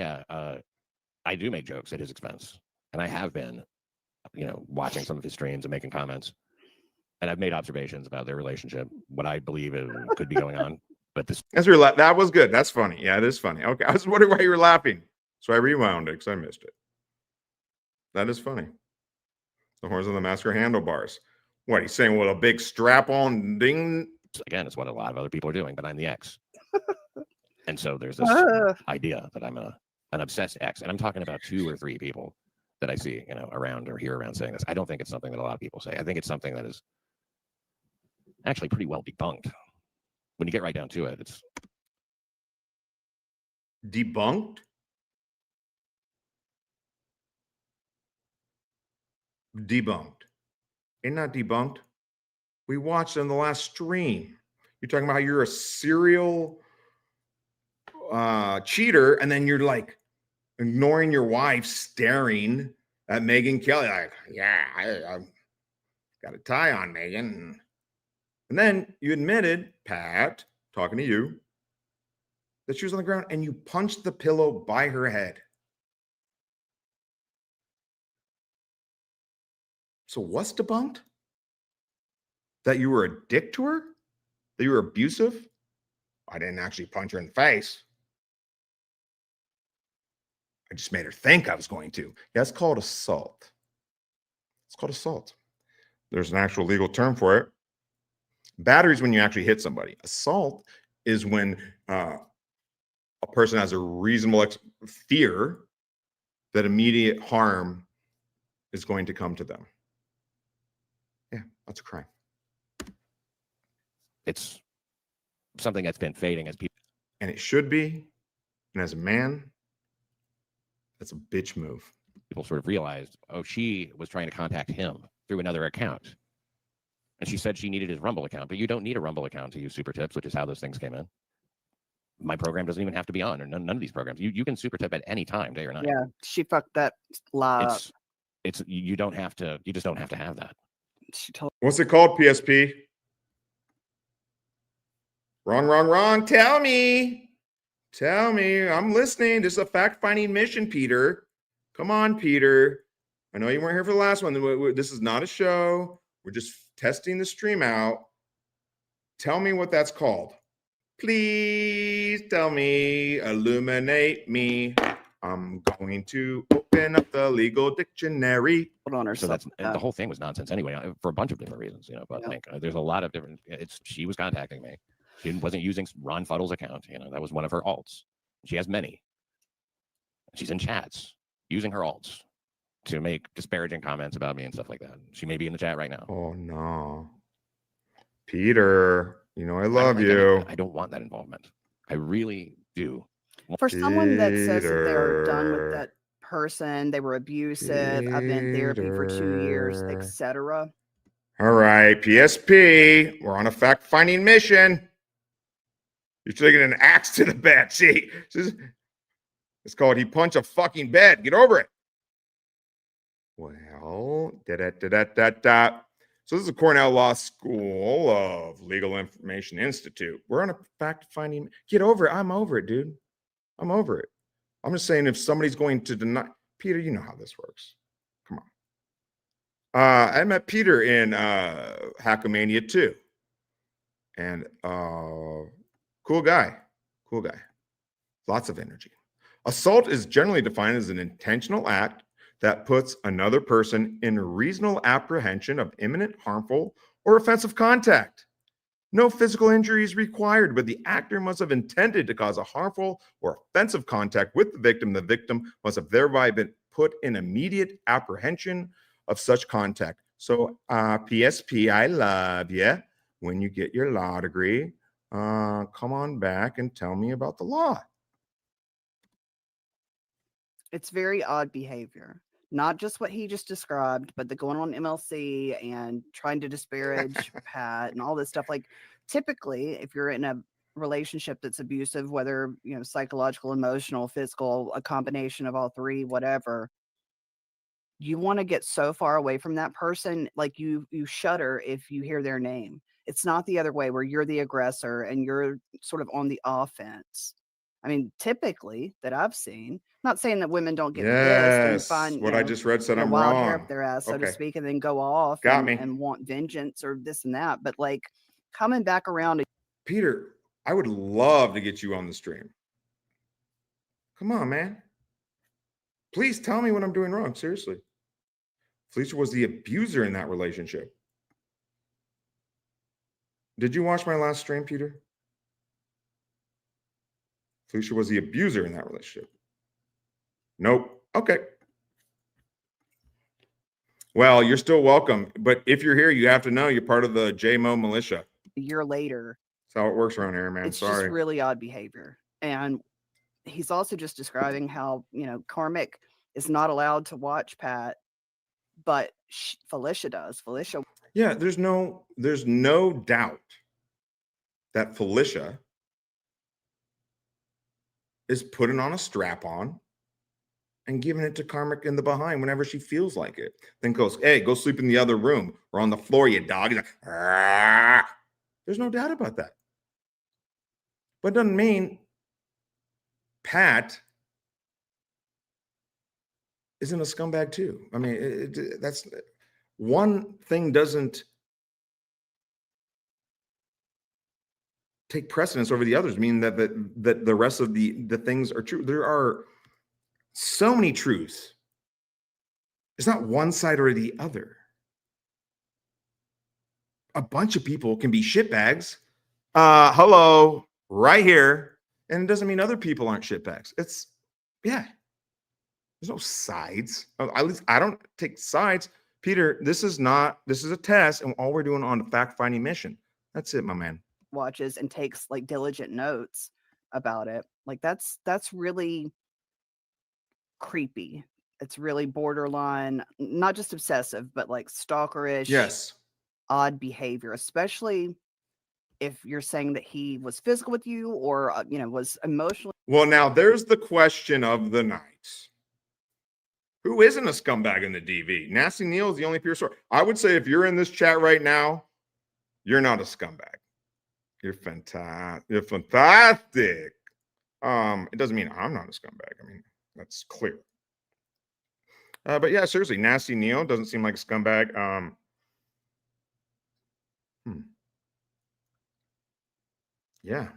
I do make jokes at his expense, and I have been, watching some of his streams and making comments, and I've made observations about their relationship, what I believe could be going on. But this that was good. That's funny. Yeah, it is funny. Okay, I was wondering why you were laughing, so I rewound it because I missed it. That is funny. The horns on the mask are handlebars. What, he's saying with a big strap-on ding? Again, it's what a lot of other people are doing, but I'm the ex. And so there's this idea that I'm an obsessed ex, and I'm talking about 2 or 3 people that I see, around or hear around saying this. I don't think it's something that a lot of people say. I think it's something that is actually pretty well debunked. When you get right down to it, it's debunked. Debunked. Ain't not debunked. We watched on the last stream. You're talking about how you're a serial cheater, and then you're like ignoring your wife, staring at Megyn Kelly, like, yeah, I got a tie on, Megyn. And then you admitted, Pat, talking to you, that she was on the ground and you punched the pillow by her head. So what's debunked? That you were a dick to her? That you were abusive? I didn't actually punch her in the face. I just made her think I was going to. Yeah, it's called assault. It's called assault. There's an actual legal term for it. Battery is when you actually hit somebody. Assault is when a person has a reasonable fear that immediate harm is going to come to them. Yeah, that's a crime. It's something that's been fading as people. And it should be. And as a man, that's a bitch move. People sort of realized, oh, she was trying to contact him through another account. And she said she needed his Rumble account, but you don't need a Rumble account to use Super Tips, which is how those things came in. My program doesn't even have to be on, or none of these programs. You can Super Tip at any time, day or night. Yeah, she fucked that up. You don't have to. You just don't have to have that. She told. What's it called, PSP? Wrong. Tell me. I'm listening. This is a fact-finding mission, Peter. Come on, Peter. I know you weren't here for the last one. This is not a show. We're just testing the stream out. Tell me what that's called. Please tell me. Illuminate me. I'm going to open up the legal dictionary. Hold on, so that's the whole thing was nonsense anyway, for a bunch of different reasons, But like, there's a lot of different. She was contacting me. She wasn't using Ron Fuddle's account. That was one of her alts. She has many. She's in chats using her alts to make disparaging comments about me and stuff like that. She may be in the chat right now. Oh no, Peter. I love you. I don't want that involvement. I really do. For someone that says that they're done with that person, they were abusive, I've been in therapy for 2 years, etc. All right, PSP. We're on a fact-finding mission. You're taking an axe to the bed. See, it's called he punched a fucking bed. Get over it. Well, So this is the Cornell Law School of Legal Information Institute. We're on a fact-finding. Get over it. I'm over it, dude. I'm over it. I'm just saying if somebody's going to deny. Peter, you know how this works. Come on. I met Peter in Hackamania 2. And cool guy. Lots of energy. Assault is generally defined as an intentional act that puts another person in reasonable apprehension of imminent harmful or offensive contact. No physical injury is required, but the actor must have intended to cause a harmful or offensive contact with the victim. The victim must have thereby been put in immediate apprehension of such contact. So, PSP, I love you. When you get your law degree, come on back and tell me about the law. It's very odd behavior. Not just what he just described, but the going on MLC and trying to disparage Pat and all this stuff. Like, typically, if you're in a relationship that's abusive, whether psychological, emotional, physical, a combination of all three, whatever, you want to get so far away from that person, like you shudder if you hear their name. It's not the other way where you're the aggressor and you're sort of on the offense. I mean, typically that I've seen, not saying that women don't get pissed and Yes, find what I just read said the I'm wild hair wrong. up their ass, so to Okay. speak, and then go off Got and, me. and want vengeance or this and that. But like coming back around, Peter, I would love to get you on the stream. Come on, man. Please tell me what I'm doing wrong. Seriously. Felicia was the abuser in that relationship. Did you watch my last stream, Peter? Felicia was the abuser in that relationship. Nope. Okay. Well, you're still welcome. But if you're here, you have to know you're part of the JMO militia. a year later, That's how it works around here, man. it's Sorry. just really odd behavior. And he's also just describing how, Karmic is not allowed to watch Pat, but Felicia does. Felicia. Yeah, there's no doubt that Felicia is putting on a strap on and giving it to Karmic in the behind whenever she feels like it. Then goes, hey, go sleep in the other room or on the floor, you dog. He's like, "Argh." There's no doubt about that. But it doesn't mean Pat isn't a scumbag too. I mean, that's one thing doesn't take precedence over the others, meaning that the rest of the things are true. There are so many truths. It's not one side or the other. A bunch of people can be shitbags. Hello, right here. And it doesn't mean other people aren't shitbags. There's no sides. At least I don't take sides. Peter, this is a test, and all we're doing on a fact-finding mission. That's it, my man. Watches and takes like diligent notes about it. Like that's really creepy. It's really borderline, not just obsessive, but like stalkerish. Yes. Odd behavior, especially if you're saying that he was physical with you or was emotionally. Well, now there's the question of the night. Who isn't a scumbag in the DV? Nasty Neil is the only pure source. I would say if you're in this chat right now, you're not a scumbag. You're fantastic. You're fantastic. It doesn't mean I'm not a scumbag. I mean, that's clear. But yeah, seriously, Nasty Neil doesn't seem like a scumbag. Yeah.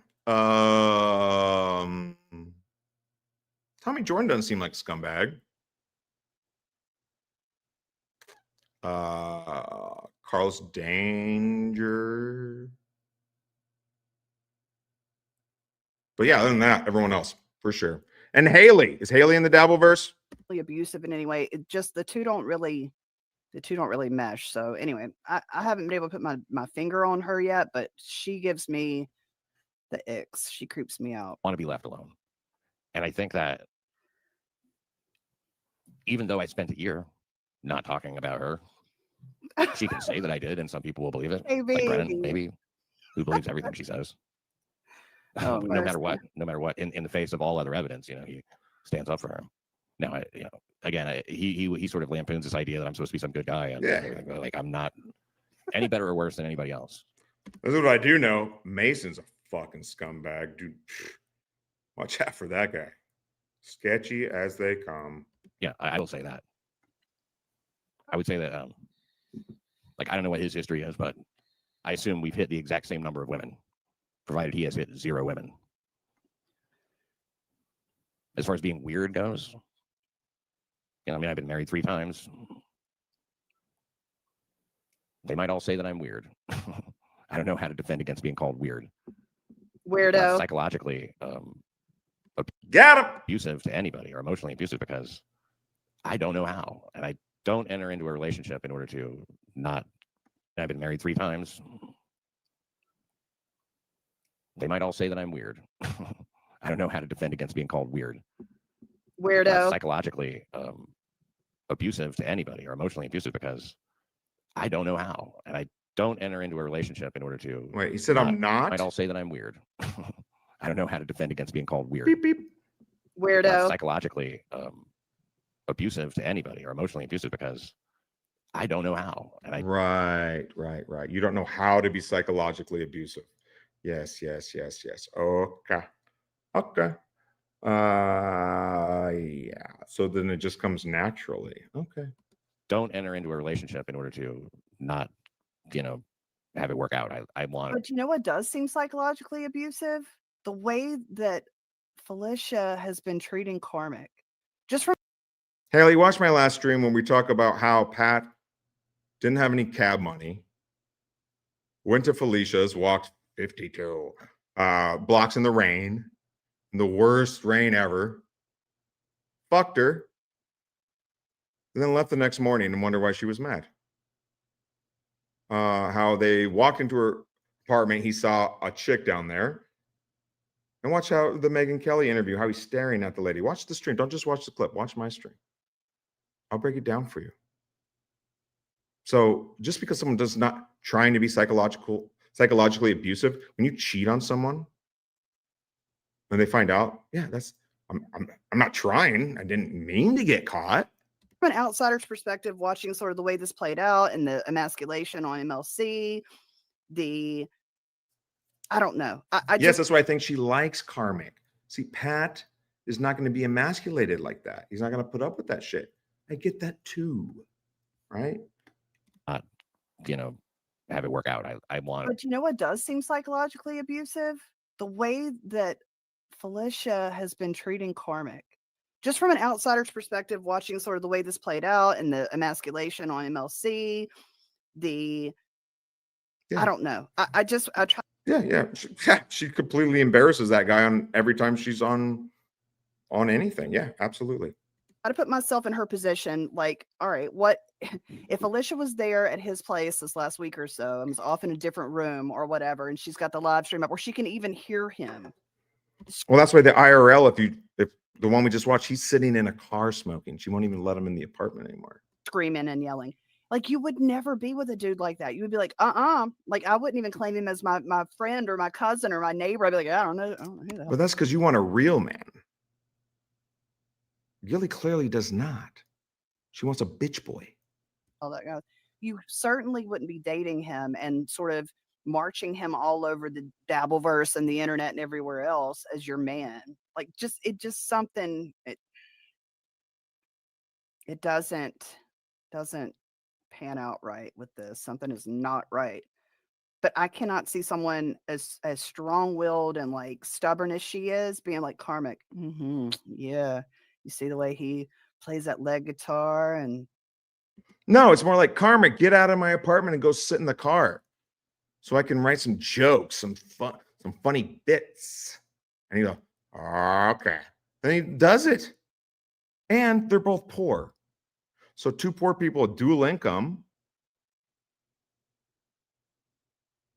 Tommy Jordan doesn't seem like a scumbag. Carlos Danger. But yeah, other than that, everyone else for sure. And Haley, is Haley in the Dabbleverse? Abusive in any way. It just the two don't really mesh. So anyway, I haven't been able to put my finger on her yet, but she gives me the icks. She creeps me out. Want to be left alone. And I think that even though I spent a year not talking about her, she can say that I did, and some people will believe it. Maybe. Like Brennan, maybe, who believes everything she says. Oh, no matter what, in the face of all other evidence, he stands up for her. Now, again, he sort of lampoons this idea that I'm supposed to be some good guy, and like I'm not any better or worse than anybody else. This is what I do know. Mason's a fucking scumbag, dude. Watch out for that guy. Sketchy as they come. Yeah, I will say that. I would say that Like, I don't know what his history is, but I assume we've hit the exact same number of women, provided he has hit 0 women. As far as being weird goes, I mean, I've been married 3 times. They might all say that I'm weird. I don't know how to defend against being called weird. Weirdo. Psychologically Got him. abusive to anybody or emotionally abusive because I don't know how. And I don't enter into a relationship in order to not. I've been married 3 times. They might all say that I'm weird. I don't know how to defend against being called weird. Weirdo. Psychologically abusive to anybody or emotionally abusive because I don't know how. And I don't enter into a relationship in order to. Wait, he said I'm not? Might all say that I'm weird. I don't know how to defend against being called weird. Beep, beep. Weirdo. Psychologically abusive to anybody or emotionally abusive because I don't know how. And I Right. You don't know how to be psychologically abusive. Yes. Okay. Yeah. So then it just comes naturally. Okay. don't enter into a relationship in order to not, have it work out. I want But you know what does seem psychologically abusive? The way that Felicia has been treating Karmic. Just from Haley, watch my last stream when we talk about how Pat didn't have any cab money, went to Felicia's, walked 52 blocks in the rain, the worst rain ever, fucked her, and then left the next morning and wonder why she was mad. How they walked into her apartment, he saw a chick down there. And watch how the Megyn Kelly interview, how he's staring at the lady. Watch the stream. Don't just watch the clip. Watch my stream. I'll break it down for you. So just because someone does not trying to be psychologically abusive, when you cheat on someone, when they find out, yeah, I'm not trying. I didn't mean to get caught. an outsider's perspective, watching sort of the way this played out and the emasculation on MLC, I don't know. Yes, that's why I think she likes Karmic. See, Pat is not going to be emasculated like that. He's not going to put up with that shit. I get that too, right? Have it work out. I want. But you know what does seem psychologically abusive? The way that Felicia has been treating Karmic. Just from an outsider's perspective, watching sort of the way this played out and the emasculation on MLC, I don't know. I try. Yeah. She completely embarrasses that guy on every time she's on anything. Yeah, absolutely. To put myself in her position, like, all right, what if Alicia was there at his place this last week or so and was off in a different room or whatever, and she's got the live stream up where she can even hear him. Well, that's why the IRL, if the one we just watched, he's sitting in a car smoking. She won't even let him in the apartment anymore. Screaming and yelling. Like, you would never be with a dude like that. You would be like, like, I wouldn't even claim him as my friend or my cousin or my neighbor. I'd be like, I don't know who the hell. But that's because you want a real man. Gilly clearly does not. She wants a bitch boy. All that goes. You certainly wouldn't be dating him and sort of marching him all over the Dabbleverse and the internet and everywhere else as your man. Like, something. It doesn't pan out right with this. Something is not right. But I cannot see someone as strong-willed and like stubborn as she is being like Karmic. Yeah. You see the way he plays that lead guitar and. No, it's more like, Karmic, get out of my apartment and go sit in the car so I can write some jokes, some funny bits. And you go, okay. Then he does it. And they're both poor. So two poor people with dual income,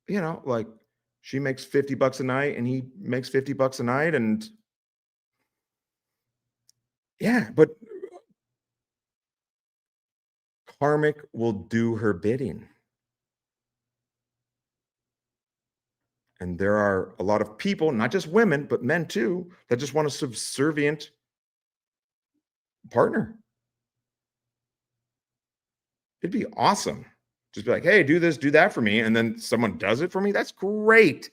like she makes $50 a night and he makes $50 a night. And yeah, but Karmic will do her bidding. And there are a lot of people, not just women, but men too, that just want a subservient partner. It'd be awesome. Just be like, hey, do this, do that for me. And then someone does it for me. That's great.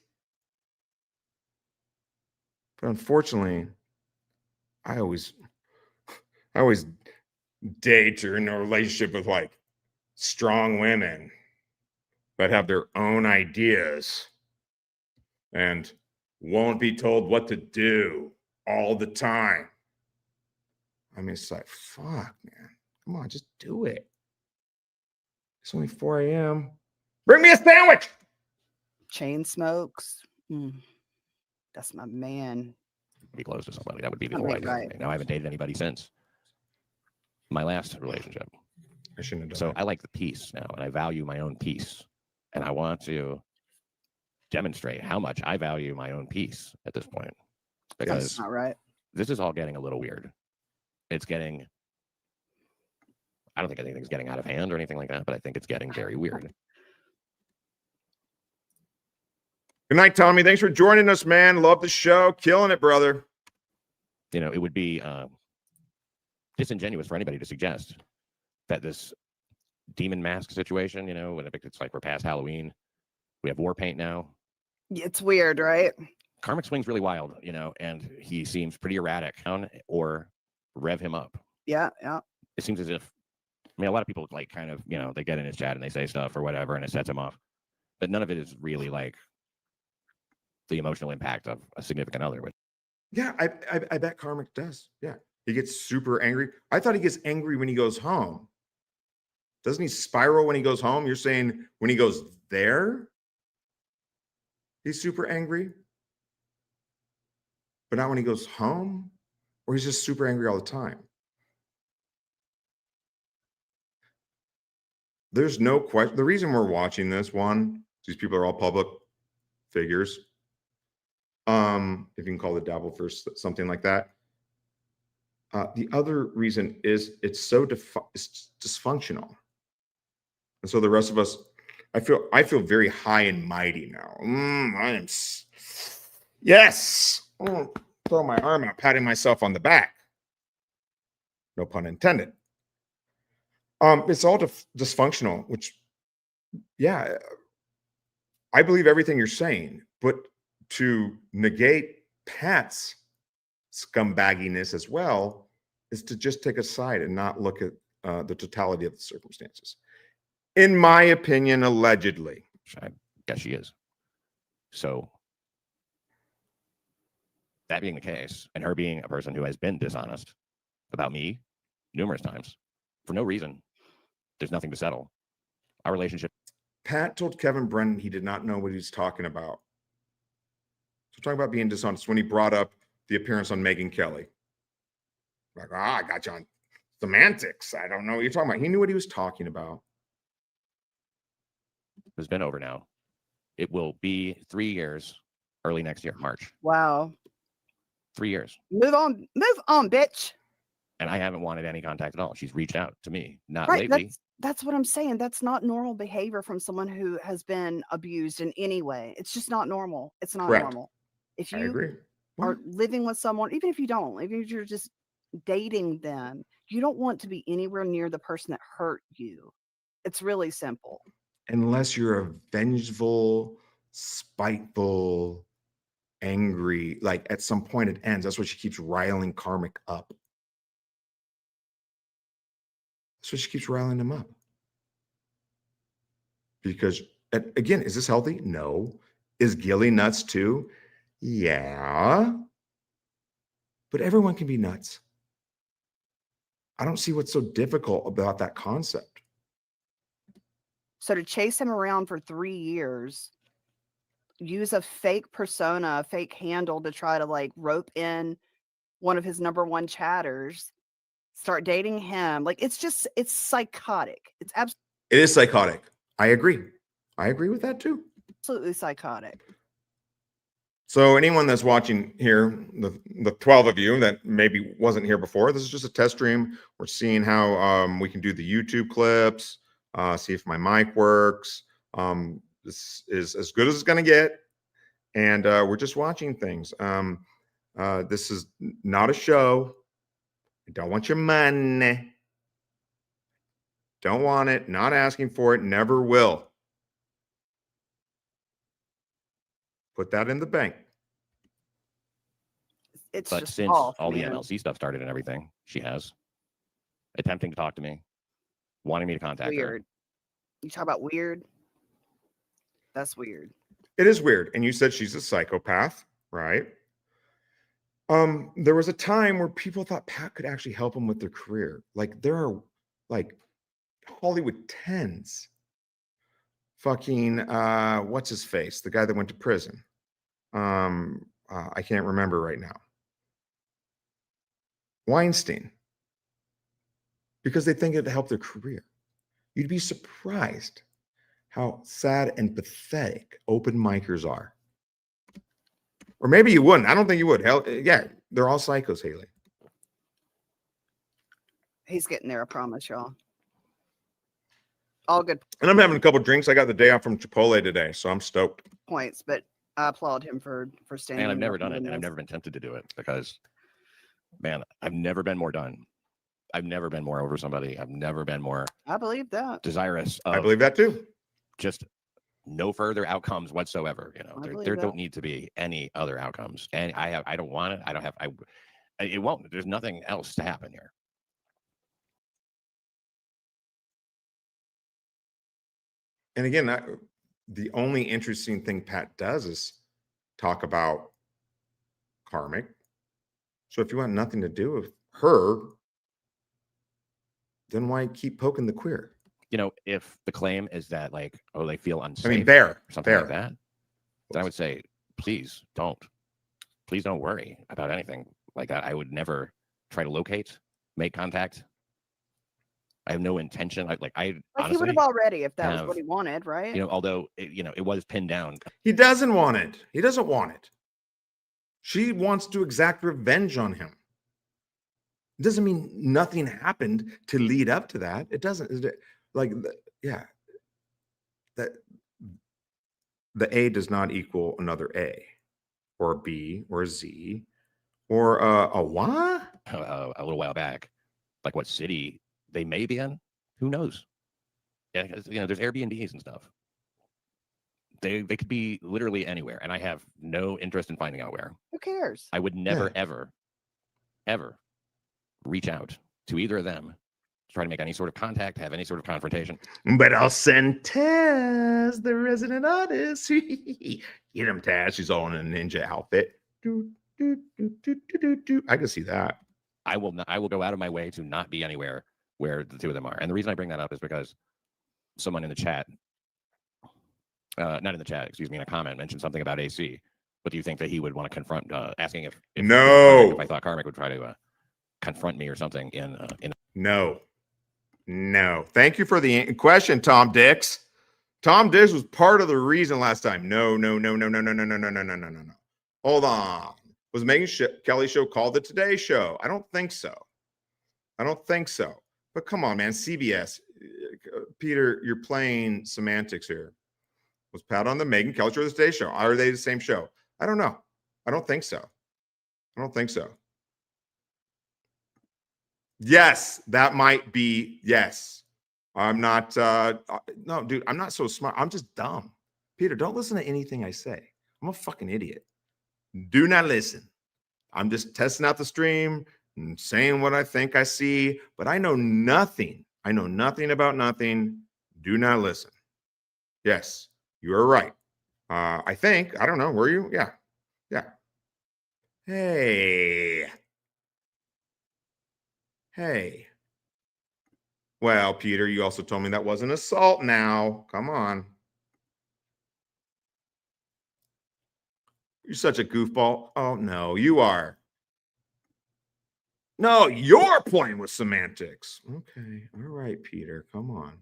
But unfortunately, I always date or in a relationship with like strong women. but have their own ideas and won't be told what to do all the time. I mean, it's like, fuck, man. Come on, just do it. It's only 4 a.m. Bring me a sandwich. Chain smokes. That's my man. Be close to somebody. That would be the I whole mean, idea. right. Now I haven't dated anybody since my last relationship. I shouldn't have done So that. I like the peace now, and I value my own peace. And I want to demonstrate how much I value my own peace at this point. Because That's not right. this is all getting a little weird. It's getting, I don't think anything's getting out of hand or anything like that, but I think it's getting very weird. Good night, Tommy. Thanks for joining us, man. Love the show. Killing it, brother. You know, it would be disingenuous for anybody to suggest that this demon mask situation, you know, when it's like we're past Halloween, we have war paint now. It's weird, right? Karmic swings really wild, you know, and he seems pretty erratic. Or rev him up. Yeah, yeah. It seems as if, I mean, a lot of people like kind of, you know, they get in his chat and they say stuff or whatever, and it sets him off. But none of it is really like the emotional impact of a significant other. Yeah, I bet Karmic does. Yeah, he gets super angry. I thought he gets angry when he goes home. Doesn't he spiral when he goes home? You're saying when he goes there, he's super angry, but not when he goes home? Or he's just super angry all the time? There's no question. The reason we're watching this, one, these people are all public figures. If you can call the devil for something like that. The other reason is it's so it's dysfunctional. And so the rest of us, I feel very high and mighty now. I am, yes. Throw my arm out, patting myself on the back. No pun intended. It's all dysfunctional, which, yeah, I believe everything you're saying, but to negate Pat's scumbagginess as well is to just take a side and not look at the totality of the circumstances. In my opinion, allegedly. I guess she is. So that being the case, and her being a person who has been dishonest about me numerous times for no reason, there's nothing to settle. Our relationship. Pat told Kevin Brennan he did not know what he was talking about. So talking about being dishonest when he brought up the appearance on Megyn Kelly. Like, I got you on semantics. I don't know what you're talking about. He knew what he was talking about. Has been over now. It will be 3 years early next year, March. Wow. 3 years. Move on, bitch. And I haven't wanted any contact at all. She's reached out to me, not Right. lately. That's what I'm saying. That's not normal behavior from someone who has been abused in any way. It's just not normal. It's not Correct. normal. If I you agree. are living with someone, even if you don't, even if you're just dating them, you don't want to be anywhere near the person that hurt you. It's really simple. Unless you're a vengeful, spiteful, angry, like at some point it ends. That's what she keeps riling Karmic up. That's what she keeps riling him up. Because, again, is this healthy? No. Is Gilly nuts too? Yeah. But everyone can be nuts. I don't see what's so difficult about that concept. So to chase him around for 3 years, use a fake persona, a fake handle to try to like rope in one of his #1 chatters, start dating him. Like it's psychotic. It's It is psychotic. I agree. I agree with that too. absolutely psychotic. So anyone that's watching here, the 12 of you that maybe wasn't here before, this is just a test stream. We're seeing how we can do the YouTube clips, see if my mic works. This is as good as it's going to get. And we're just watching things. This is not a show. I don't want your money. Don't want it. Not asking for it. Never will. Put that in the bank. It's But just since off, all the man. MLC stuff started and everything, she has attempting to talk to me, wanting me to contact her. Weird. You talk about weird. That's weird. It is weird. And you said she's a psychopath, right? There was a time where people thought Pat could actually help them with their career. Like there are like Hollywood 10s. Fucking what's his face? The guy that went to prison. I can't remember right now. Weinstein. Because they think it'd help their career. You'd be surprised how sad and pathetic open micers are. Or maybe you wouldn't. I don't think you would. Hell, yeah, they're all psychos, Haley. He's getting there, I promise y'all. All good And I'm having a couple drinks. I got the day off from Chipotle today, so I'm stoked. points, but I applaud him for standing. And I've never up done it, and and I've this. never been tempted to do it because, man, I've never been more done. I've never been more over somebody. I've never been more I believe that. desirous of I believe that too. just no further outcomes whatsoever. You know, I believe there that. don't need to be any other outcomes. And I don't want it. I don't have, it won't. There's nothing else to happen here. And again, the only interesting thing Pat does is talk about karmic. So if you want nothing to do with her, then why keep poking the queer? You know, if the claim is that like, oh, they feel unsafe, I mean, bear, or something like bear. that, then I would say, please don't worry about anything like that. I would never try to locate, make contact. I have no intention. I Like he would honestly have already if that was have, what he wanted, right? you know, although it was pinned down. He doesn't want it. He doesn't want it. She wants to exact revenge on him. It doesn't mean nothing happened to lead up to that. It doesn't. Like, yeah, that the A does not equal another A, or a B, or a Z, or a what? A little while back, like what city they may be in, who knows? Yeah, 'cause, you know, there's Airbnbs and stuff. They could be literally anywhere, and I have no interest in finding out where. Who cares? I would never, ever reach out to either of them to try to make any sort of contact, have any sort of confrontation. But I'll send Taz, the resident artist. Get him, Taz. She's all in a ninja outfit. I can see that. I will go out of my way to not be anywhere where the two of them are. And the reason I bring that up is because someone in the chat, not in the chat, excuse me, in a comment mentioned something about AC. But do you think that he would want to confront, asking if No. if I thought Karmic would try to confront me or something in No. Thank you for the question, Tom Dix. Tom Dix was part of the reason last time. No. Hold on. Was Megan Kelly show called the Today Show? I don't think so. But come on, man. CBS. Peter, you're playing semantics here. Was Pat on the Megan Kelly show or the Today Show? Are they the same show? I don't know. I don't think so. Yes, that might be. Yes. I'm not. No, dude, I'm not so smart. I'm just dumb. Peter, don't listen to anything I say. I'm a fucking idiot. Do not listen. I'm just testing out the stream and saying what I think I see, but I know nothing. I know nothing about nothing. Do not listen. Yes, you are right. I think. I don't know. Were you? Yeah. Hey. Well, Peter, you also told me that wasn't assault now. Come on. You're such a goofball. Oh, no, you are. No, you're playing with semantics. Okay. All right, Peter. Come on.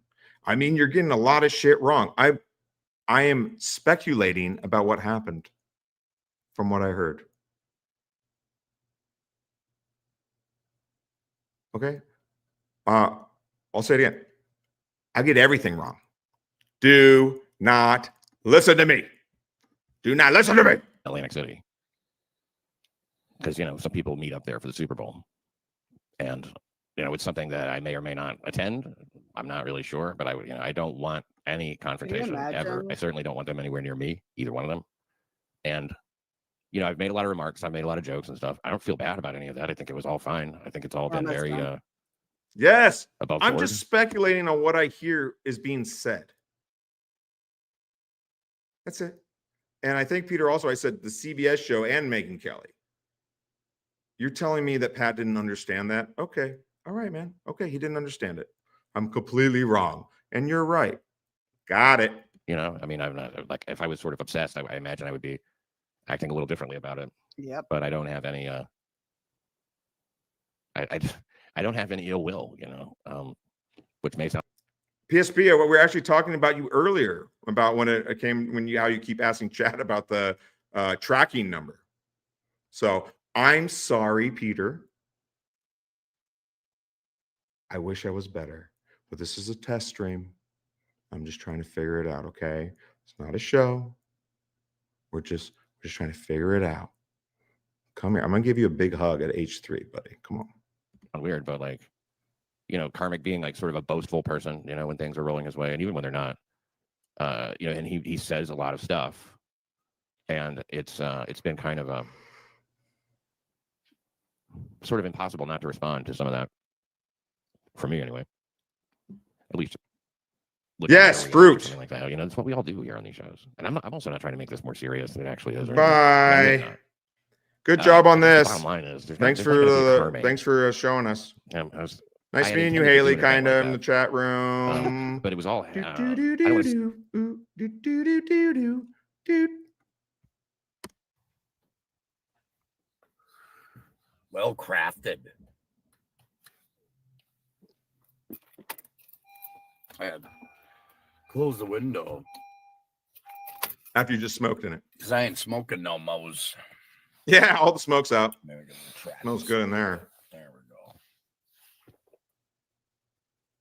I mean, you're getting a lot of shit wrong. I am speculating about what happened from what I heard. Okay. I'll say it again. I get everything wrong. Do not listen to me. Do not listen to me. Atlantic City. Because, you know, some people meet up there for the Super Bowl. And, you know, it's something that I may or may not attend. I'm not really sure, but I don't want any confrontation ever. I certainly don't want them anywhere near me, either one of them. And, you know, I've made a lot of remarks. I've made a lot of jokes and stuff. I don't feel bad about any of that. I think it was all fine. I think it's all been very yes. above I'm board. just speculating on what I hear is being said. That's it. And I think, Peter, also I said the CBS show and Megyn Kelly. You're telling me that Pat didn't understand that? Okay. All right, man. Okay, he didn't understand it. I'm completely wrong. And you're right. Got it. You know, I mean, I'm not like, if I was sort of obsessed, I imagine I would be acting a little differently about it. Yep. But I don't have any I don't have any ill will, you know, which may sound PSP, we were actually talking about you earlier about when it came, how you keep asking Chad about the tracking number. So I'm sorry, Peter. I wish I was better, but this is a test stream. I'm just trying to figure it out. Okay. It's not a show. We're just trying to figure it out. Come here. I'm going to give you a big hug at H3, buddy. Come on. weird, but like, you know, Karmic being like sort of a boastful person, you know, when things are rolling his way, and even when they're not, you know, and he says a lot of stuff, and it's been kind of sort of impossible not to respond to some of that, for me anyway. At least. Yes, fruit. Like that, you know, that's what we all do here on these shows. And I'm also not trying to make this more serious than it actually is. Bye. Good job on this. Bottom line is, thanks for showing us. Nice meeting you, Haley, kind of in the chat room. But it was all. Well crafted. I had close the window after you just smoked in it. Because I ain't smoking no mo's. Yeah, all the smoke's out. Smells good in there. There we go.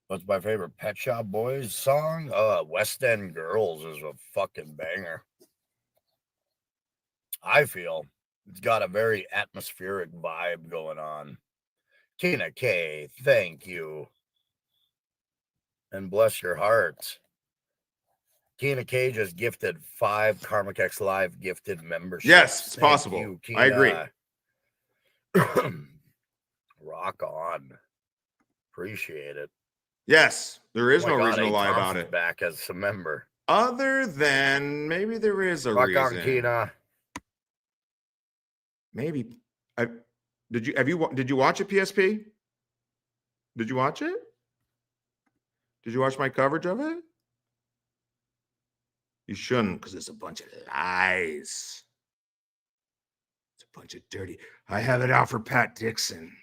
What's my favorite Pet Shop Boys song? West End Girls is a fucking banger. I feel it's got a very atmospheric vibe going on. Tina K, thank you. And bless your heart. Tina K just gifted 5 Karmic X Live gifted memberships. Yes, it's Thank possible. you, I agree. Rock on. Appreciate it. Yes, there is Oh my no God, reason to A. lie about Thompson's it. Back as a member. Other than maybe there is a Rock reason. on, Tina. Maybe. Did you watch it, PSP? Did you watch it? Did you watch my coverage of it? You shouldn't, because it's a bunch of lies. It's a bunch of dirty. I have it out for Pat Dixon.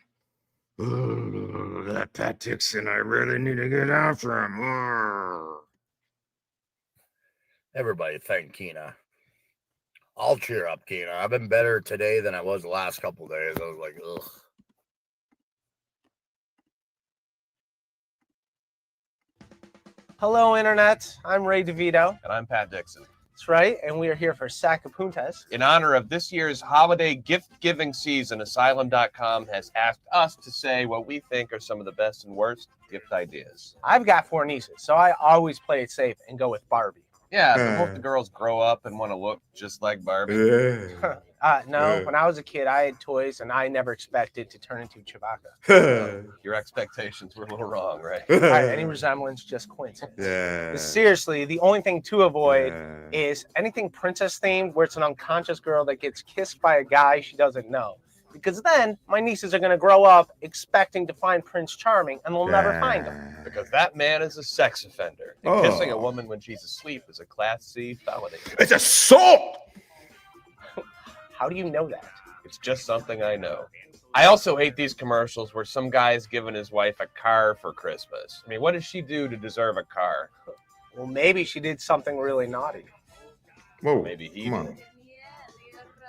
Ooh, that Pat Dixon, I really need to get after him. Ooh. Everybody thank Kina. I'll cheer up, Kina. I've been better today than I was the last couple of days. I was like, ugh. Hello, Internet. I'm Ray DurVito. And I'm Pat Dixon. That's right, and we are here for Sacapuntas. In honor of this year's holiday gift-giving season, Asylum.com has asked us to say what we think are some of the best and worst gift ideas. I've got 4 nieces, so I always play it safe and go with Barbie. Yeah, but won't the girls grow up and want to look just like Barbie? No, when I was a kid, I had toys, and I never expected to turn into Chewbacca. Your expectations were a little wrong, right? All right, any resemblance, just coincidence. Yeah. But seriously, the only thing to avoid is anything princess themed where it's an unconscious girl that gets kissed by a guy she doesn't know. Because then my nieces are going to grow up expecting to find Prince Charming, and they'll never find him. Because that man is a sex offender. And kissing a woman when she's asleep is a Class C felony. It's assault! How do you know that? It's just something I know. I also hate these commercials where some guy's giving his wife a car for Christmas. I mean, what does she do to deserve a car? Well, maybe she did something really naughty. Whoa, maybe he come on. did.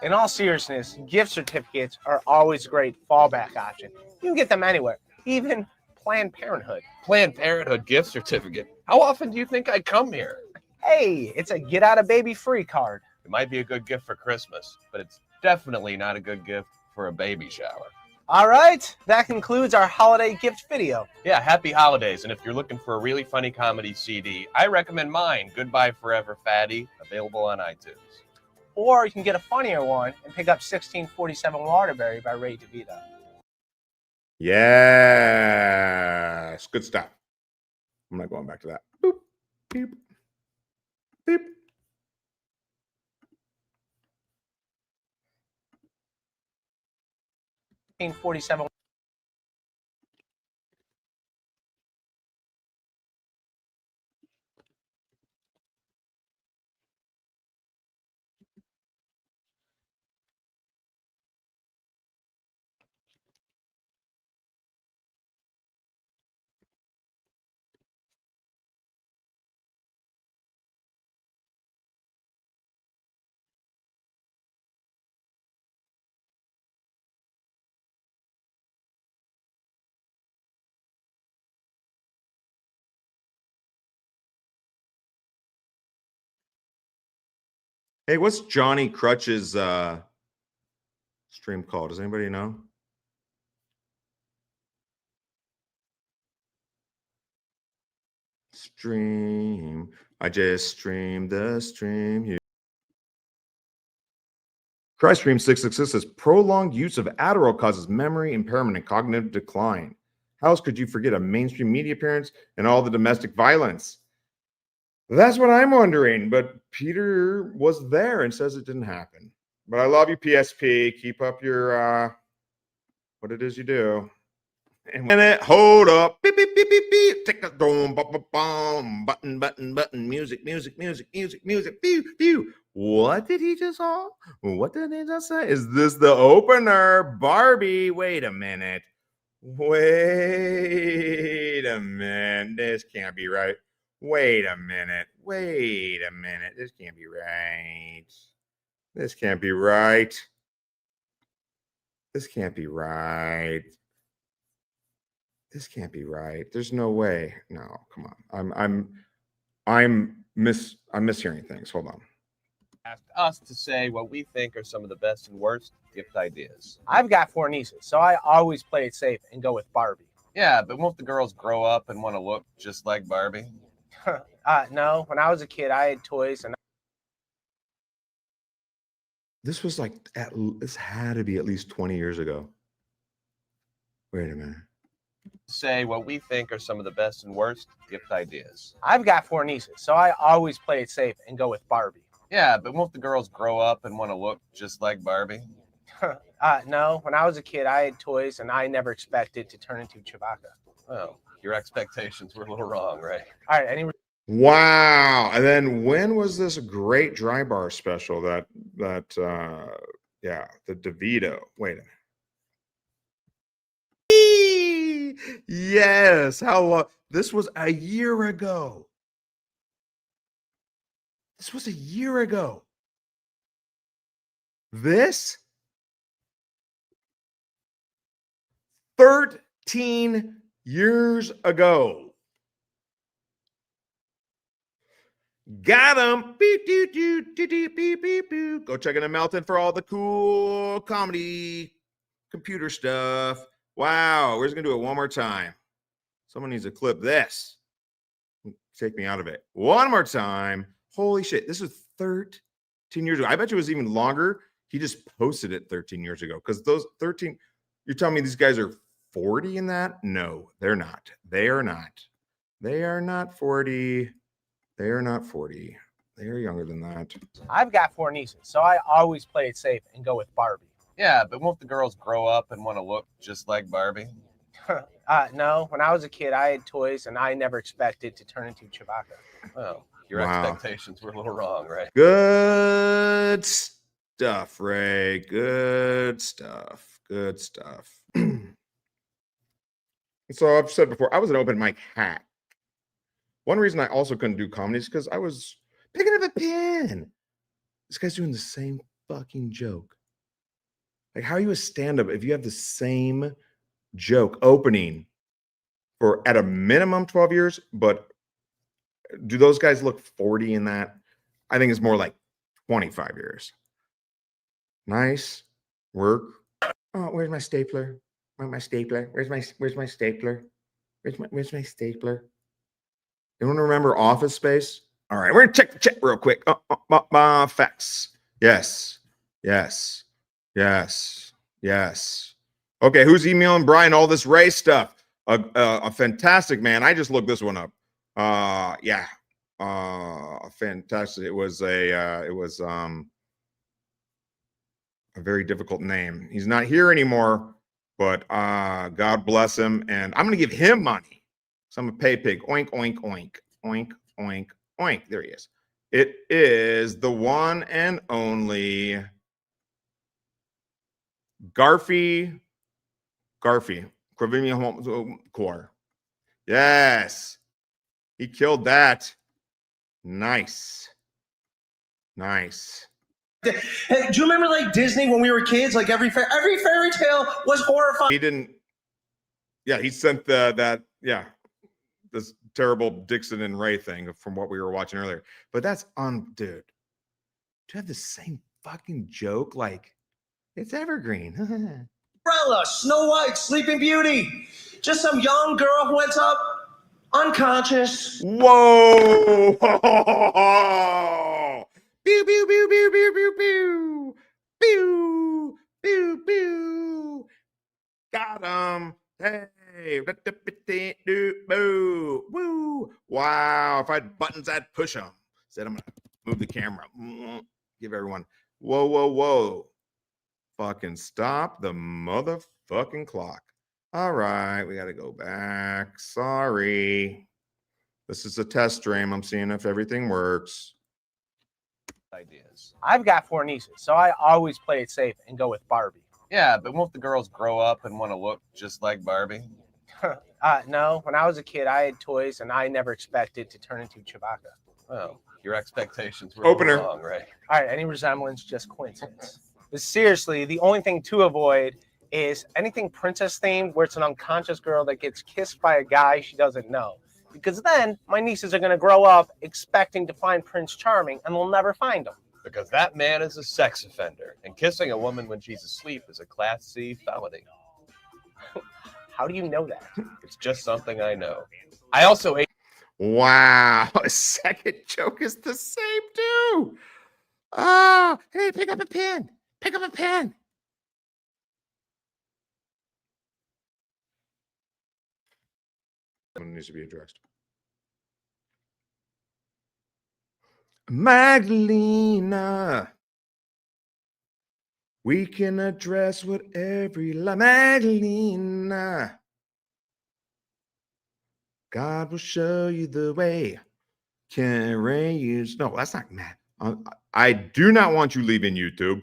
In all seriousness, gift certificates are always a great fallback option. You can get them anywhere, even Planned Parenthood. Planned Parenthood gift certificate? How often do you think I come here? Hey, it's a get out of baby free card. It might be a good gift for Christmas, but it's definitely not a good gift for a baby shower. All right, that concludes our holiday gift video. Yeah, happy holidays. And if you're looking for a really funny comedy CD, I recommend mine, Goodbye Forever Fatty, available on iTunes. Or you can get a funnier one and pick up 1647 Waterbury by Ray DurVito. Yes. Good stuff. I'm not going back to that. Boop, beep, beep. 1947. Hey, what's Johnny Crutch's stream called? Does anybody know? Stream. I just streamed the stream. Christ Stream 666 says prolonged use of Adderall causes memory impairment and cognitive decline. How else could you forget a mainstream media appearance and all the domestic violence? That's what I'm wondering. But Peter was there and says it didn't happen. But I love you, PSP. Keep up your what it is you do. And hold up. Beep, beep, beep, beep, beep. Tick a boom, button, button, button, music, music, music, music, music, pew, pew. What did he just say? What did he just say? Is this the opener? Barbie, wait a minute. Wait a minute. This can't be right. Wait a minute. Wait a minute. This can't be right. This can't be right. This can't be right. This can't be right. There's no way. No, come on. I'm mishearing things. Hold on. Ask us to say what we think are some of the best and worst gift ideas. I've got 4 nieces, so I always play it safe and go with Barbie. Yeah, but won't the girls grow up and want to look just like Barbie? No, when I was a kid, I had toys and This was like this had to be at least 20 years ago. Wait a minute. Say what we think are some of the best and worst gift ideas. I've got 4 nieces, so I always play it safe and go with Barbie. Yeah, but won't the girls grow up and want to look just like Barbie? No, when I was a kid, I had toys and I never expected to turn into Chewbacca. Oh, your expectations were a little wrong, right? All right, Wow. And then when was this great dry bar special that the DurVito? Wait a minute. Yes. How long? This was a year ago. This was a year ago. This 13 years ago. Got him. Beep, beep, beep, beep, beep, beep, beep, beep. Go check in Melton for all the cool comedy computer stuff. Wow, we're just gonna do it one more time. Someone needs to clip this. Take me out of it. One more time. Holy shit, this was 13 years ago. I bet you it was even longer. He just posted it 13 years ago. Because those 13, you're telling me these guys are 40 in that? No, they're not. They are not. They are not 40. They are not 40. They are younger than that. I've got 4 nieces, so I always play it safe and go with Barbie. Yeah, but won't the girls grow up and want to look just like Barbie? No, when I was a kid, I had toys and I never expected to turn into Chewbacca. Oh, your expectations were a little wrong, right? Good stuff, Ray. Good stuff. Good stuff. So I've said before, I was an open mic hack. One reason I also couldn't do comedy is because I was picking up a pen. This guy's doing the same fucking joke. Like, how are you a stand-up if you have the same joke opening for at a minimum 12 years? But do those guys look 40 in that? I think it's more like 25 years. Nice work. Oh, where's my stapler? Where's my stapler? Where's my stapler? Where's my stapler? Anyone remember Office Space? All right, we're gonna check the chat real quick. Facts. Yes. Yes. Yes. Yes. Okay, who's emailing Brian all this Ray stuff? A fantastic man. I just looked this one up. Yeah. Fantastic. It was a very difficult name. He's not here anymore. But God bless him. And I'm going to give him money. So I'm a pay pig. Oink, oink, oink, oink, oink, oink. There he is. It is the one and only Garfy. Core. Yes. He killed that. Nice. Nice. Hey, do you remember like Disney when we were kids? Like every fairy tale was horrifying. He didn't. Yeah, he sent this terrible Dixon and Ray thing from what we were watching earlier. But that's dude. To have the same fucking joke, like it's evergreen. Cinderella, Snow White, Sleeping Beauty. Just some young girl who ends up unconscious. Whoa! Pew pew pew pew pew pew pew pew pew pew. Got him. Hey, woo! Wow! If I had buttons, I'd push them. Said I'm gonna move the camera. Give everyone. Whoa! Whoa! Whoa! Fucking stop the motherfucking clock. All right, we got to go back. Sorry. This is a test stream. I'm seeing if everything works. Ideas. I've got 4 nieces, so I always play it safe and go with Barbie. Yeah, but won't the girls grow up and want to look just like Barbie? No, when I was a kid, I had toys, and I never expected to turn into Chewbacca. Oh, your expectations were Opener. wrong, right? All right, any resemblance, just coincidence. But seriously, the only thing to avoid is anything princess themed where it's an unconscious girl that gets kissed by a guy she doesn't know. Because then my nieces are going to grow up expecting to find Prince Charming, and they'll never find him. Because that man is a sex offender, and kissing a woman when she's asleep is a Class C felony. How do you know that? It's just something I know. I also ate. Wow, a second joke is the same too. Oh, hey, pick up a pen. Pick up a pen. Someone needs to be addressed. Magdalena. We can address what every Magdalena. God will show you the way. Can raise. No, that's not Matt. I do not want you leaving YouTube.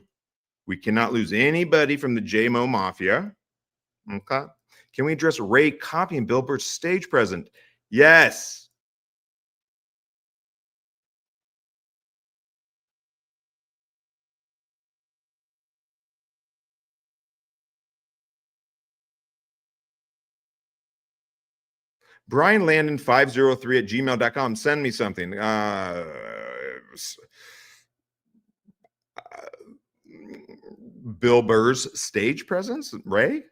We cannot lose anybody from the JMO Mafia. Okay. Can we address Ray copying Bill Burr's stage present? Yes. Brian Landon 503 at gmail.com. Send me something. Bill Burr's stage presence, Ray?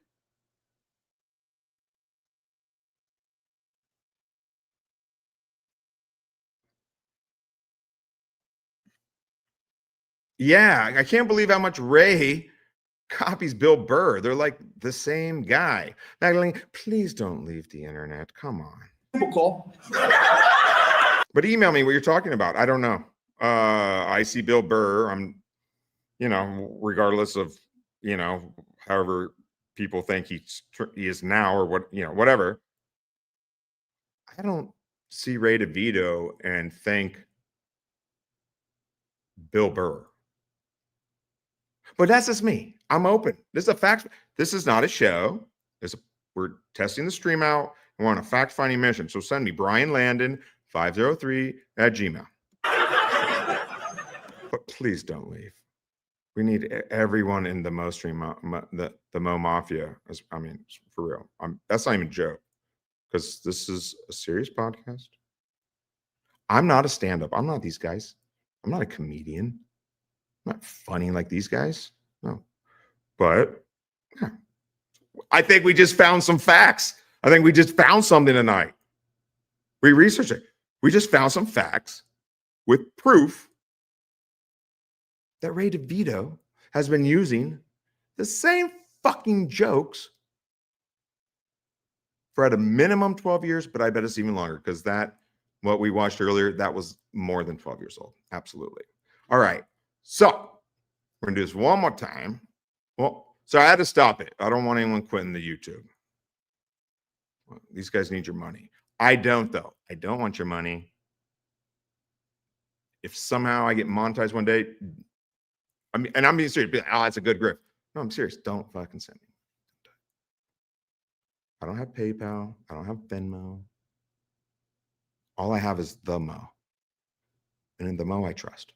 Yeah, I can't believe how much Ray copies Bill Burr. They're like the same guy. Magdalene, please don't leave the internet. Come on. Typical. But email me what you're talking about. I don't know. I see Bill Burr. I'm, regardless of, however people think he is now or what, whatever. I don't see Ray DurVito and think Bill Burr. But that's just me. I'm open. This is a fact. This is not a show. We're testing the stream out. We're on a fact-finding mission. So send me Brian Landon 503 at Gmail. But please don't leave. We need everyone in the Mo stream, the Mo Mafia. For real. That's not even a joke, because this is a serious podcast. I'm not a stand-up. I'm not these guys. I'm not a comedian. I'm not funny like these guys. No. But yeah. I think we just found some facts. I think we just found something tonight. We researched it. We just found some facts with proof that Ray DurVito has been using the same fucking jokes for at a minimum 12 years, but I bet it's even longer, because what we watched earlier, that was more than 12 years old. Absolutely. All right. So we're going to do this one more time. Well, So I had to stop it. I don't want anyone quitting the YouTube. These guys need your money. I don't, though. I don't want your money. If somehow I get monetized one day, and I'm being serious, oh, that's a good grip. No, I'm serious. Don't fucking send me. I don't have PayPal. I don't have Venmo. All I have is the Mo. And in the Mo, I trust.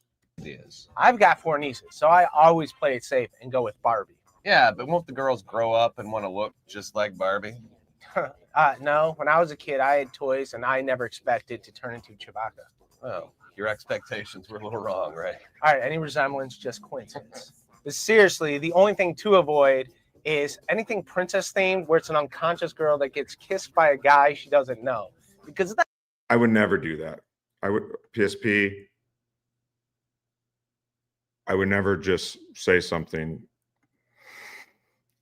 I've got 4 nieces, so I always play it safe and go with Barbie. Yeah, but won't the girls grow up and want to look just like Barbie? No, when I was a kid, I had toys, and I never expected to turn into Chewbacca. Oh, your expectations were a little wrong, right? All right, any resemblance, just coincidence. But seriously, the only thing to avoid is anything princess themed where it's an unconscious girl that gets kissed by a guy she doesn't know. Because that I would never do that. I would PSP. I would never just say something.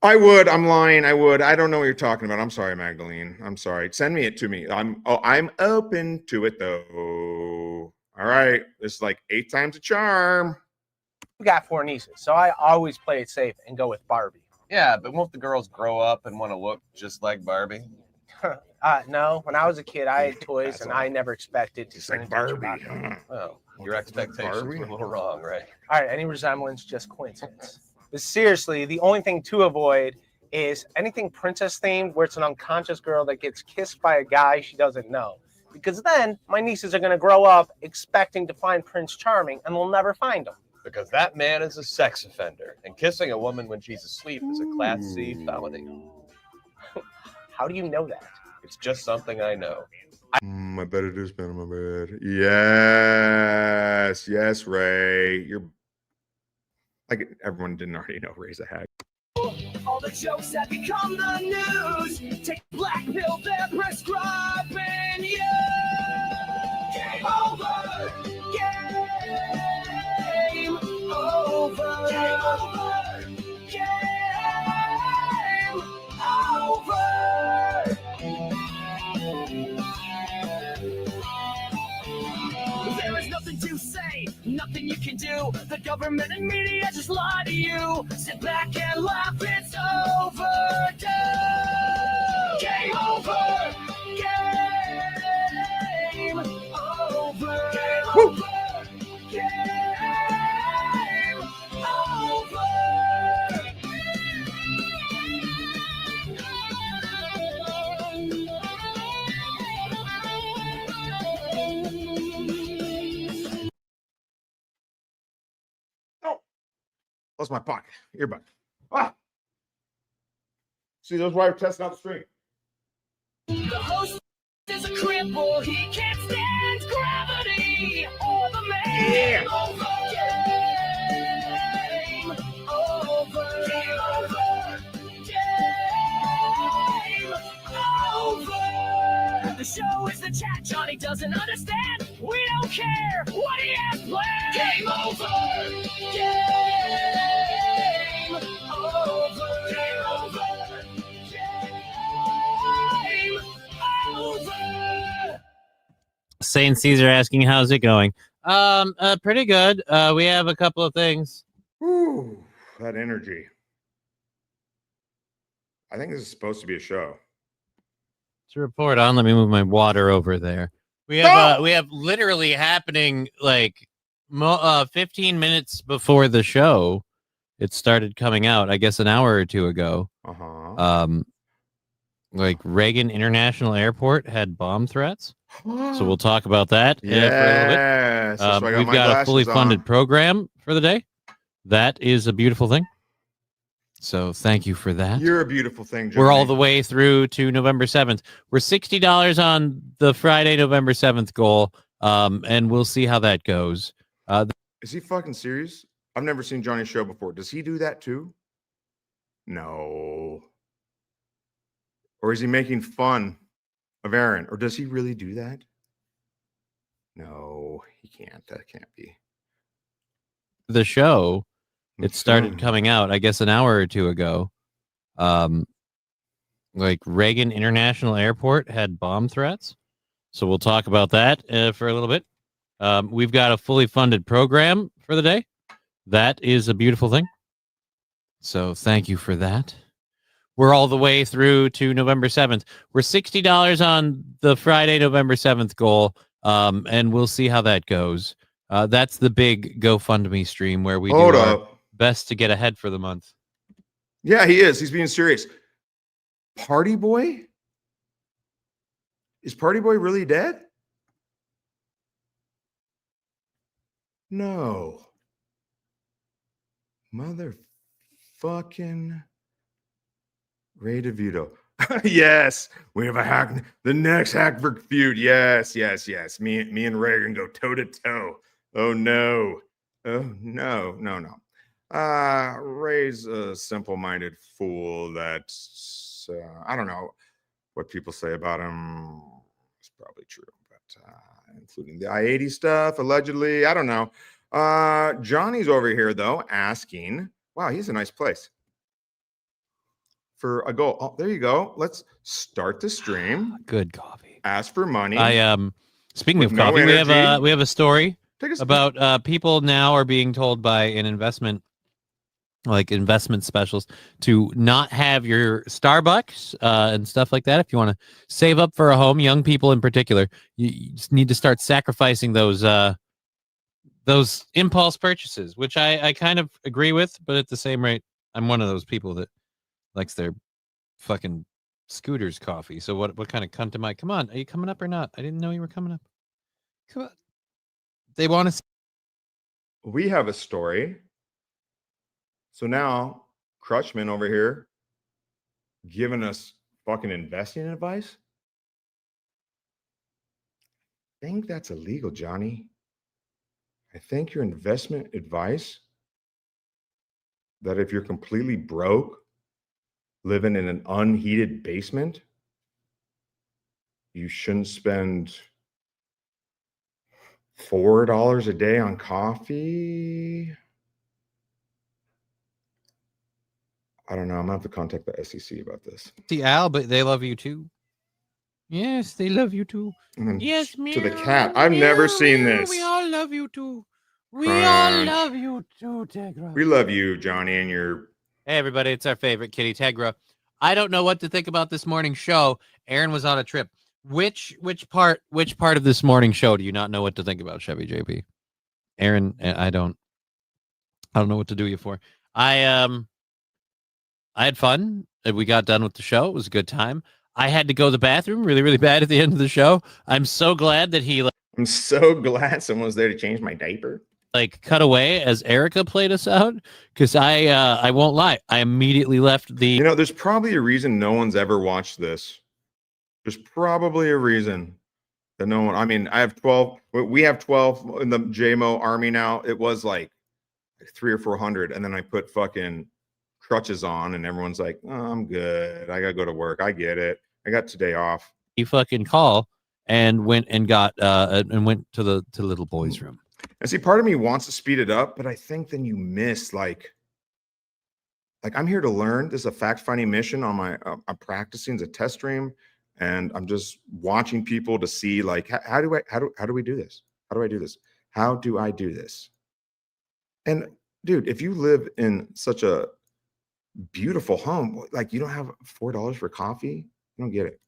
I would. I'm lying. I would. I don't know what you're talking about. I'm sorry, Magdalene. I'm sorry. Send me it to me. I'm open to it though. All right. It's like 8 times a charm. I've got 4 nieces, so I always play it safe and go with Barbie. Yeah, but won't the girls grow up and want to look just like Barbie? No, when I was a kid, I had toys, and I never expected to turn into Barbie. Chewbacca. Oh, your expectations were a little wrong, right? All right, any resemblance, just coincidence. But seriously, the only thing to avoid is anything princess themed where it's an unconscious girl that gets kissed by a guy she doesn't know. Because then my nieces are going to grow up expecting to find Prince Charming, and they'll never find him. Because that man is a sex offender, and kissing a woman when she's asleep is a Class C felony. How do you know that? It's just something I know. I better do spin on my bed. Yes. Yes, Ray. You're like everyone didn't already know Ray's a hack. All the jokes that become the news. Take a black pill, they're prescribing you. Game over. Game over. Game over. Game over. There is nothing to say, nothing you can do. The government and media just lie to you. Sit back and laugh, it's overdue. Game over. Game over. Game over. Game over. Lost my pocket. Earbud. Ah! See those wires testing out the stream. The host is a cripple. He can't stand gravity or the man. Yeah. Over. Game over. Game over. Game over. The show is the chat. Johnny doesn't understand. We don't care what he has planned. Game over. Game over. Game over. Game over. Saint Caesar asking, how's it going? Pretty good. We have a couple of things. Ooh, that energy. I think this is supposed to be a show. To report on, let me move my water over there. We have literally happening like 15 minutes before the show. It started coming out, I guess, an hour or two ago. Like Reagan International Airport had bomb threats. So we'll talk about that for a little Yes, that's why I bit. got We've my got a fully glasses funded on. program for the day. That is a beautiful thing. So thank you for that. You're a beautiful thing, We're all Johnny. the way through to November 7th. We're $60 on the Friday, November 7th goal. And we'll see how that goes. Is he fucking serious? I've never seen Johnny's show before. Does he do that too? No. Or is he making fun of Aaron? Or does he really do that? No, he can't. That can't be. The show, it started coming out, I guess, an hour or two ago. Like Reagan International Airport had bomb threats. So we'll talk about that for a little bit. We've got a fully funded program for the day. That is a beautiful thing. So thank you for that. We're all the way through to November 7th. We're $60 on the Friday, November 7th goal, and we'll see how that goes. That's the big GoFundMe stream where we Hold do our up. best to get ahead for the month. Yeah, he is. He's being serious. Party Boy? Is Party Boy really dead? No. Motherfucking Ray DurVito. Yes, we have a hack. The next Hackberg feud. Yes. Me and Ray are gonna go toe to toe. Oh no. No. Ray's a simple-minded fool that's I don't know what people say about him. It's probably true, but including the I-80 stuff, allegedly. I don't know. Johnny's over here though, asking. Wow, he's a nice place for a goal. Oh, there you go. Let's start the stream. Good coffee. Ask for money. Speaking of With no coffee, energy. we have a story Take a about people now are being told by an investment specialist to not have your Starbucks and stuff like that. If you want to save up for a home, young people in particular, you just need to start sacrificing those impulse purchases, which I kind of agree with, but at the same rate, I'm one of those people that likes their fucking Scooter's coffee. So what kind of cunt am I? Come on, are you coming up or not? I didn't know you were coming up. Come on. They want to. We have a story. So now Crutchman over here giving us fucking investing advice. I think that's illegal, Johnny. I think your investment advice that if you're completely broke, living in an unheated basement, you shouldn't spend $4 a day on coffee. I don't know. I'm gonna have to contact the SEC about this. See Al, but they love you too. Yes, they love you too. And then Yes, to the cat. I've never seen this. We all love you too. We all Crunch. love you too, Tegra. We love you, Johnny, and your. Hey, everybody, it's our favorite kitty, Tegra. I don't know what to think about this morning show. Aaron was on a trip. Which part of this morning show do you not know what to think about, Chevy JP? Aaron, I don't know what to do you for. I had fun. We got done with the show. It was a good time. I had to go to the bathroom really, really bad at the end of the show. I'm so glad that I'm so glad someone was there to change my diaper. Cut away as Erica played us out, because I won't lie. I immediately left the. There's probably a reason no one's ever watched this. There's probably a reason that no one. I mean, I have 12. We have 12 in the JMO army now. It was like 300 or 400, and then I put fucking crutches on, and everyone's like, oh, I'm good. I gotta go to work. I get it. I got today off. You fucking call and went and got and went to the little boy's room. And see, part of me wants to speed it up, but I think then you miss like I'm here to learn. This is a fact-finding mission on my. I'm practicing as a test stream, and I'm just watching people to see like how do we do this? How do I do this? How do I do this? And dude, if you live in such a beautiful home, like you don't have $4 for coffee, I don't get it.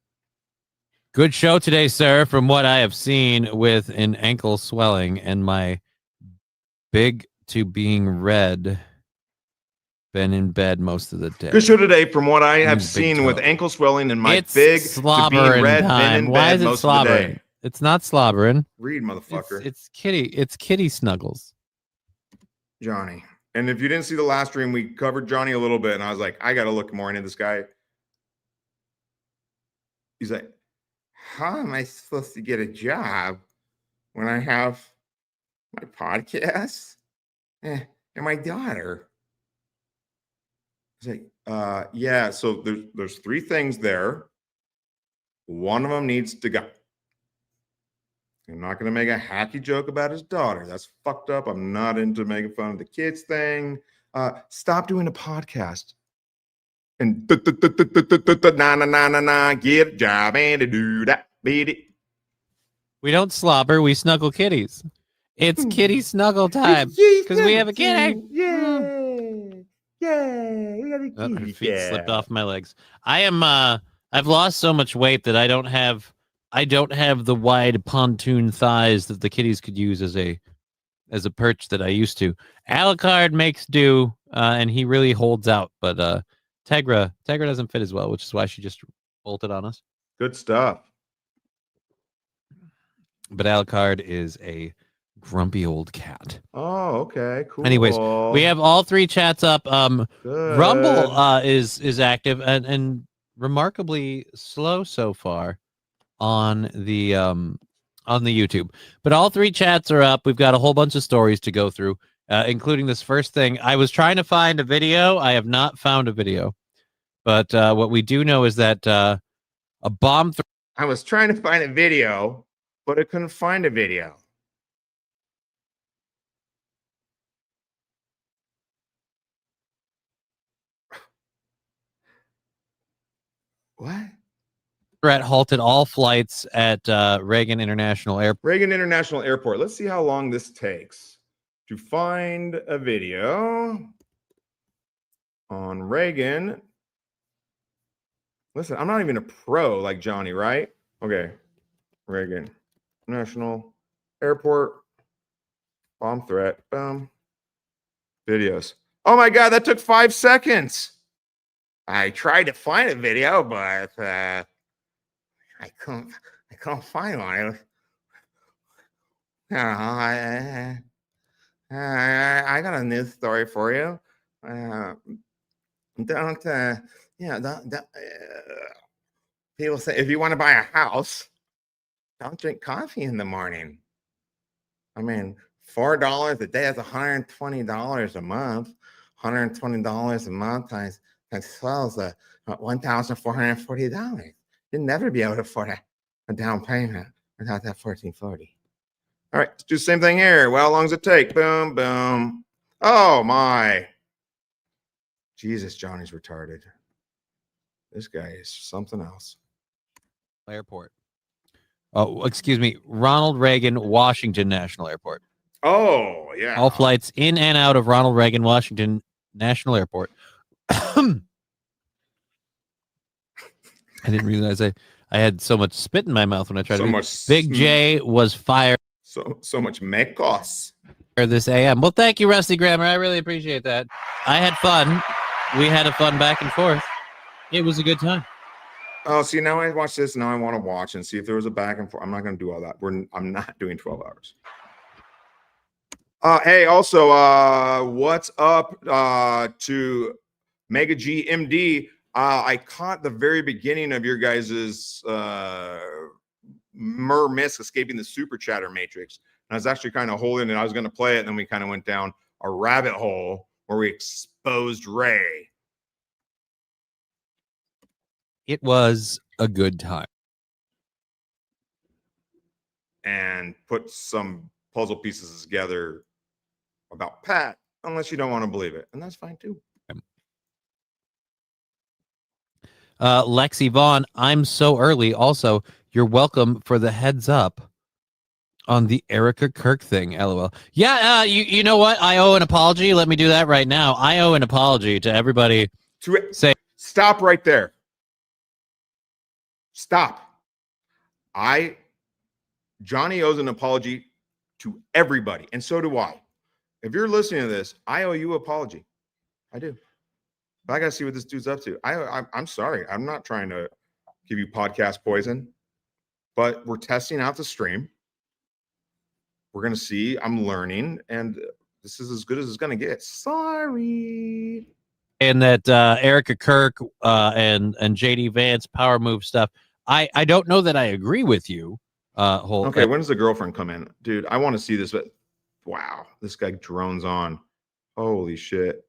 Good show today, sir. From what I have seen, with an ankle swelling and my big to being red, been in bed most of the day. Good show today. From what I have Big seen, toe. with ankle swelling and my It's big to slobbering being red, time. been in Why bed is it most slobbering? of the day. It's not slobbering. Read, motherfucker. It's kitty snuggles. Johnny. And if you didn't see the last stream, we covered Johnny a little bit, and I was like, I got to look more into this guy. He's like, how am I supposed to get a job when I have my podcast and my daughter? He's like, yeah, so there's 3 things there. One of them needs to go. I'm not going to make a hacky joke about his daughter. That's fucked up. I'm not into making fun of the kids thing. Stop doing a podcast. And na get a job and do that, baby. We don't slobber. We snuggle kitties. It's kitty snuggle time because we have a kitty. Yay! Yay! We got a Oh, her kitty feet slipped cat. off my legs. I am I've lost so much weight that I don't have the wide pontoon thighs that the kitties could use as a perch that I used to. Alucard makes do, and he really holds out, but Tegra doesn't fit as well, which is why she just bolted on us. Good stuff. But Alucard is a grumpy old cat. Oh, okay, cool. Anyways, we have all three chats up. Good. Rumble is active and remarkably slow so far on the YouTube. But all three chats are up. We've got a whole bunch of stories to go through, including this first thing. I was trying to find a video. I have not found a video. But what we do know is that a bomb. I was trying to find a video, but I couldn't find a video. What? Threat halted all flights at Reagan International Airport. Reagan International Airport. Let's see how long this takes to find a video on Reagan. Listen, I'm not even a pro like Johnny, right? Okay. Reagan International Airport. Bomb threat. Boom. Videos. Oh my God, that took 5 seconds. I tried to find a video, but I couldn't find one. I got a news story for you. People say if you want to buy a house, don't drink coffee in the morning. I mean, $4 a day, that's $120 a month. $120 a month times 12 is $1,440. You'll never be able to afford a down payment without that $1,440. All right, let's do the same thing here. Well, how long does it take? Boom, boom. Oh my. Jesus, Johnny's retarded. This guy is something else. Airport. Oh, excuse me. Ronald Reagan Washington National Airport. Oh, yeah. All flights in and out of Ronald Reagan Washington National Airport. I didn't realize I had so much spit in my mouth when I tried to read. Big J was fired. So much mecos. This AM. Well, thank you, Rusty Grammar. I really appreciate that. I had fun. We had a fun back and forth. It was a good time. Oh, see, now I watch this. Now I want to watch and see if there was a back and forth. I'm not going to do all that. I'm not doing 12 hours. Hey, also, what's up to Mega G MD? I caught the very beginning of your guys's Mir Musk escaping the super chatter matrix. And I was actually kind of holding it. I was going to play it. And then we kind of went down a rabbit hole where we exposed Ray. It was a good time. And put some puzzle pieces together about Pat, unless you don't want to believe it. And that's fine too. Lexi Vaughn, I'm so early. Also, you're welcome for the heads up on the Erica Kirk thing. LOL. Yeah, you know what? I owe an apology. Let me do that right now. I owe an apology to everybody. Stop right there. Stop. Johnny owes an apology to everybody, and so do I. If you're listening to this, I owe you an apology. I do. But I got to see what this dude's up to. I'm sorry. I'm not trying to give you podcast poison, but we're testing out the stream. We're going to see. I'm learning, and this is as good as it's going to get. Sorry. And that Erica Kirk and JD Vance power move stuff. I don't know that I agree with you. Okay, when does the girlfriend come in? Dude, I want to see this, but wow, this guy drones on. Holy shit.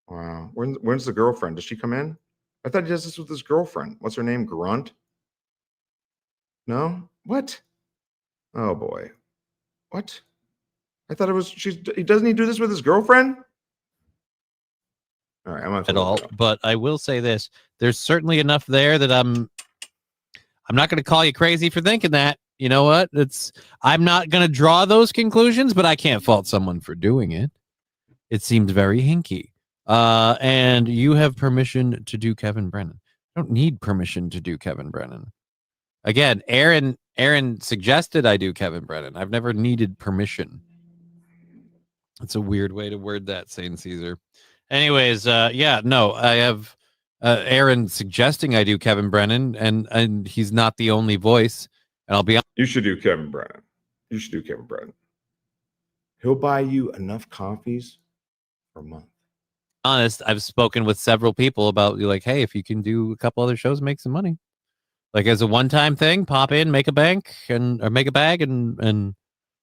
Wow. When's the girlfriend? Does she come in? I thought he does this with his girlfriend. What's her name? Grunt? No? What? Oh boy. What? I thought it was doesn't he do this with his girlfriend? All right, I'm not at all, but I will say this: there's certainly enough there that I'm not going to call you crazy for thinking that. You know what? I'm not going to draw those conclusions, but I can't fault someone for doing it. It seemed very hinky. And you have permission to do Kevin Brennan. I don't need permission to do Kevin Brennan. Again, Aaron suggested I do Kevin Brennan. I've never needed permission. That's a weird way to word that, Saint Caesar. Anyways, yeah, no, I have Aaron suggesting I do Kevin Brennan, and he's not the only voice. And I'll be honest. You should do Kevin Brennan. You should do Kevin Brennan. He'll buy you enough coffees for a month. Honest, I've spoken with several people about like, hey, if you can do a couple other shows, make some money. Like as a one-time thing, pop in, make a bank, or make a bag and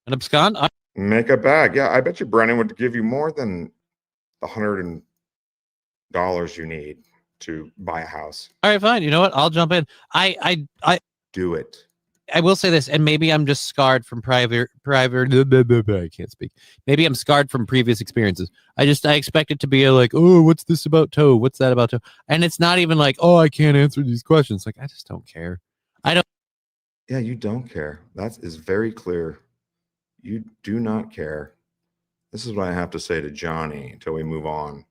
abscond. Make a bag. Yeah, I bet you Brennan would give you more than the $100 you need to buy a house. All right, fine. You know what? I'll jump in. I do it. I will say this, and maybe I'm just scarred from private. I can't speak. Maybe I'm scarred from previous experiences. I expect it to be like, oh, what's this about toe? What's that about toe? And it's not even like, oh, I can't answer these questions. Like, I just don't care. I don't. Yeah, you don't care. That is very clear. You do not care. This is what I have to say to Johnny until we move on.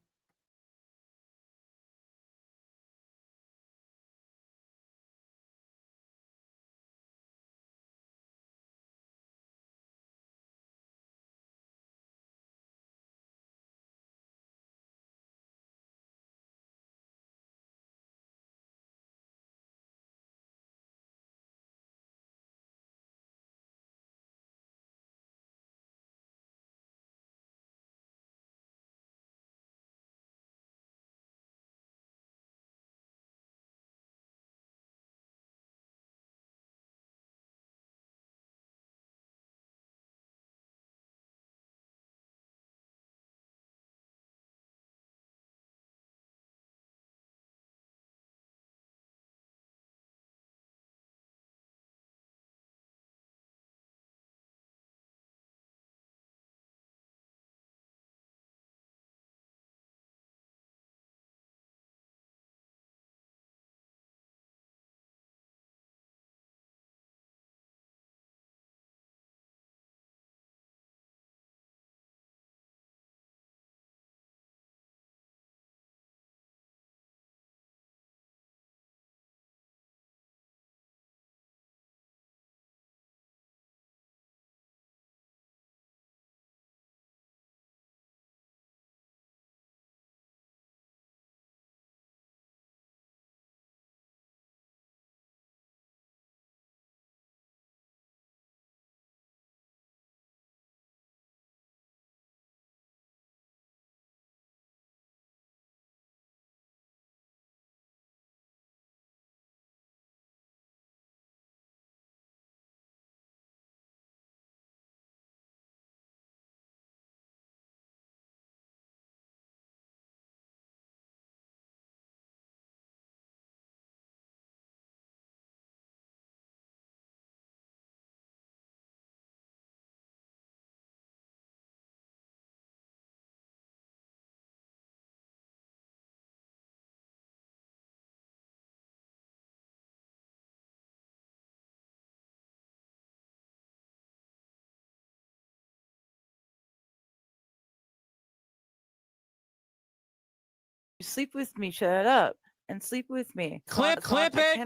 Sleep with me, shut up, and sleep with me. Clip it.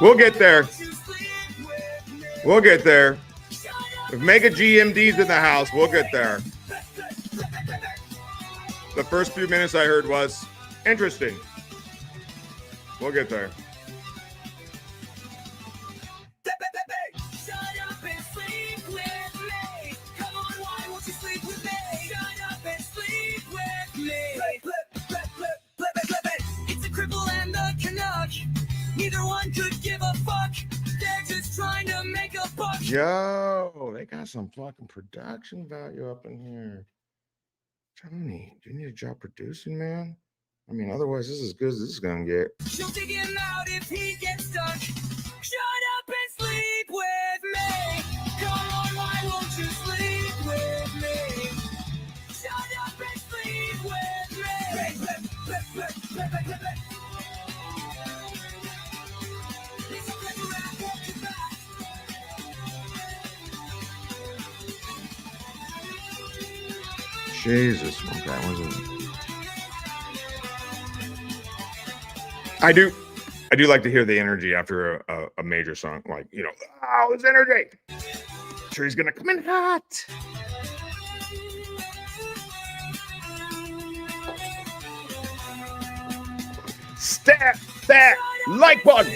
We'll get there. We'll get there. If Mega GMD's in the house, we'll get there. The first few minutes I heard was interesting. We'll get there. Neither one could give a fuck. They're just trying to make a buck. Yo, they got some fucking production value up in here. Johnny, do you need a job producing, man? I mean, otherwise, this is as good as this is gonna get. She'll dig him out if he gets stuck. Shut up and sleep with me. Come on, why won't you sleep with me? Shut up and sleep with me. Jesus. Okay, wasn't. I do like to hear the energy after a major song, like, you know, oh, there's energy. Sure, he's gonna come in hot. Stab that like button.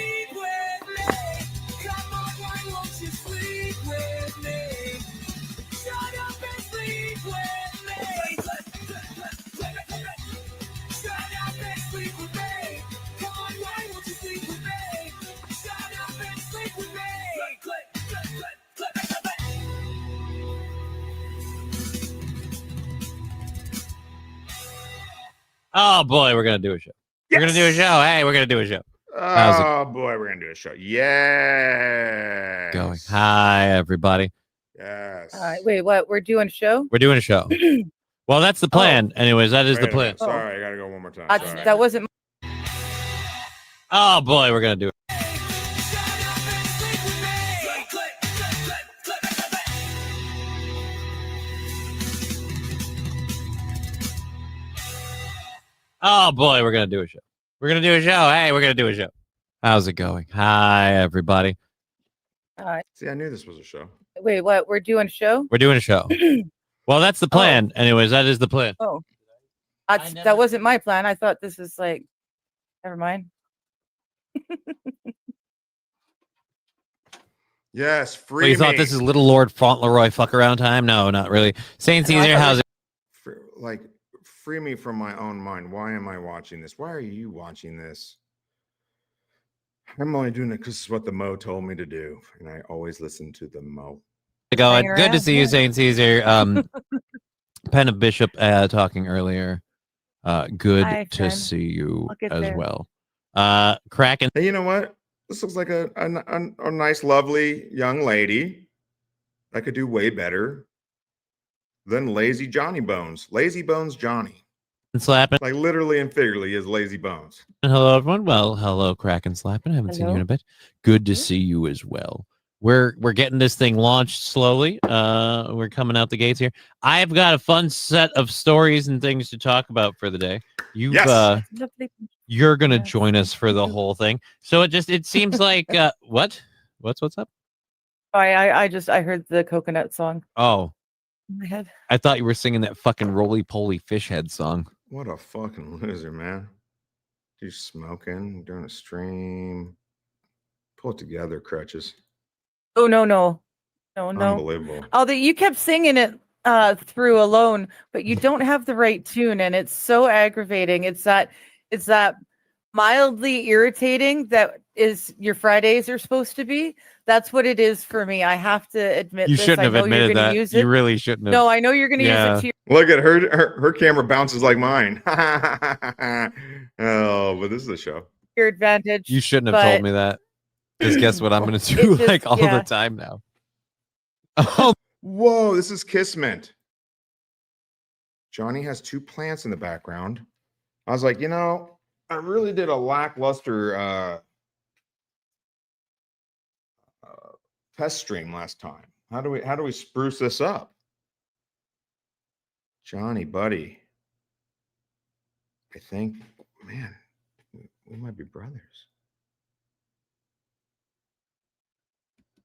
Oh boy, we're gonna do a show. We're gonna do a show. Hey, we're gonna do a show. How's it Oh boy, we're gonna do a show. Yeah. going? Hi, everybody. Yes. All right, wait, what? We're doing a show? We're doing a show. Well, that's the plan. Anyways, that is the Wait a plan. minute. Sorry, I gotta go one more time. That's- Sorry. that wasn't. Oh boy, we're gonna do it. Oh boy, we're gonna do a show. We're gonna do a show. Hey, we're gonna do a show. How's it going? Hi, everybody. All right. See, I knew this was a show. Wait, what? We're doing a show? We're doing a show. Well, that's the plan. Anyways, that is the plan. Oh, that wasn't my plan. I thought this was like, never mind. Yes, free. Well, you thought this is Little Lord Fauntleroy fuck around time? No, not really. Saint Caesar, how's it? Like, free me from my own mind. Why am I watching this? Why are you watching this? I'm only doing it because it's what the Mo told me to do, and I always listen to the Mo. Going. Good to see you, Saint Caesar. Pen of Bishop talking earlier. Good Hi, to friend. see you Look at as there. well. Kraken. Hey, you know what? This looks like a nice, lovely young lady that could do way better than Lazy Johnny Bones. Lazy Bones Johnny. Slapping. Like literally and figuratively is Lazy Bones. Hello, everyone. Well, hello, Kraken Slapping. I haven't seen you in a bit. Good to see you as well. We're getting this thing launched slowly. We're coming out the gates here. I've got a fun set of stories and things to talk about for the day. You're gonna join us for the whole thing. So it seems like what's up? I heard the coconut song Oh, in my head. I thought you were singing that fucking roly poly fish head song. What a fucking loser, man. You smoking during a stream. Pull it together, crutches. Oh no. Unbelievable. Although you kept singing it through alone, but you don't have the right tune, and it's so aggravating. It's that mildly irritating that is your Fridays are supposed to be. That's what it is for me. I have to admit. You this. shouldn't I have know you're admitted gonna that. use You it. really shouldn't have. No, I know you're going to use it to your Look at her camera bounces like mine. Oh, but this is a show. advantage. You shouldn't have told me that. Because guess what I'm gonna do It's just- like all yeah. the time now. Oh, Whoa, this is Kismet. Johnny has two plants in the background. I was like, I really did a lackluster test stream last time. How do we spruce this up? Johnny, buddy. I think, man, we might be brothers.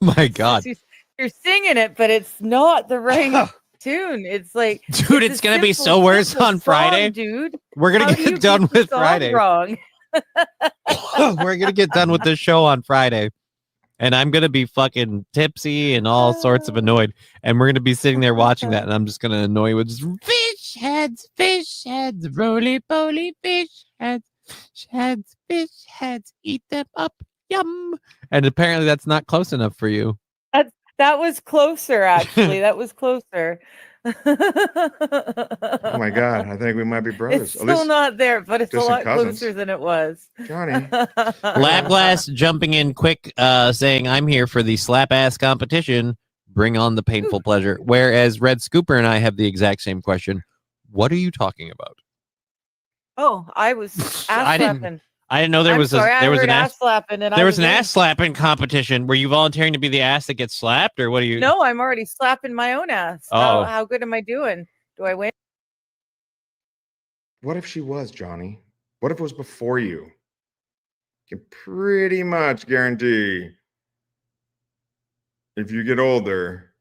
my God. You're singing it, but it's not the right tune. It's like, Dude, it's going to be so worse simple on Friday. song, dude. We're going How to do you get done get the with song Friday. Wrong. We're going to get done with this show on Friday. And I'm going to be fucking tipsy and all sorts of annoyed. And we're going to be sitting there watching that. And I'm just going to annoy you with just fish heads, roly poly fish heads, eat them up, yum. And apparently that's not close enough for you. That was closer, actually. That was closer. Oh my God, I think we might be brothers. It's still not there, but it's a distant lot cousins. closer than it was. Johnny. Labglass jumping in quick, saying, I'm here for the slap ass competition. Bring on the painful pleasure. Whereas Red Scooper and I have the exact same question. What are you talking about? Oh, I was ass I didn't- slapping. I didn't know there I'm was sorry, I there was heard an ass slapping, and there I was an in. ass slapping competition. Were you volunteering to be the ass that gets slapped, or what are you? No, I'm already slapping my own ass. Oh. How good am I doing? Do I win? What if she was, Johnny? What if it was before you? Can pretty much guarantee if you get older,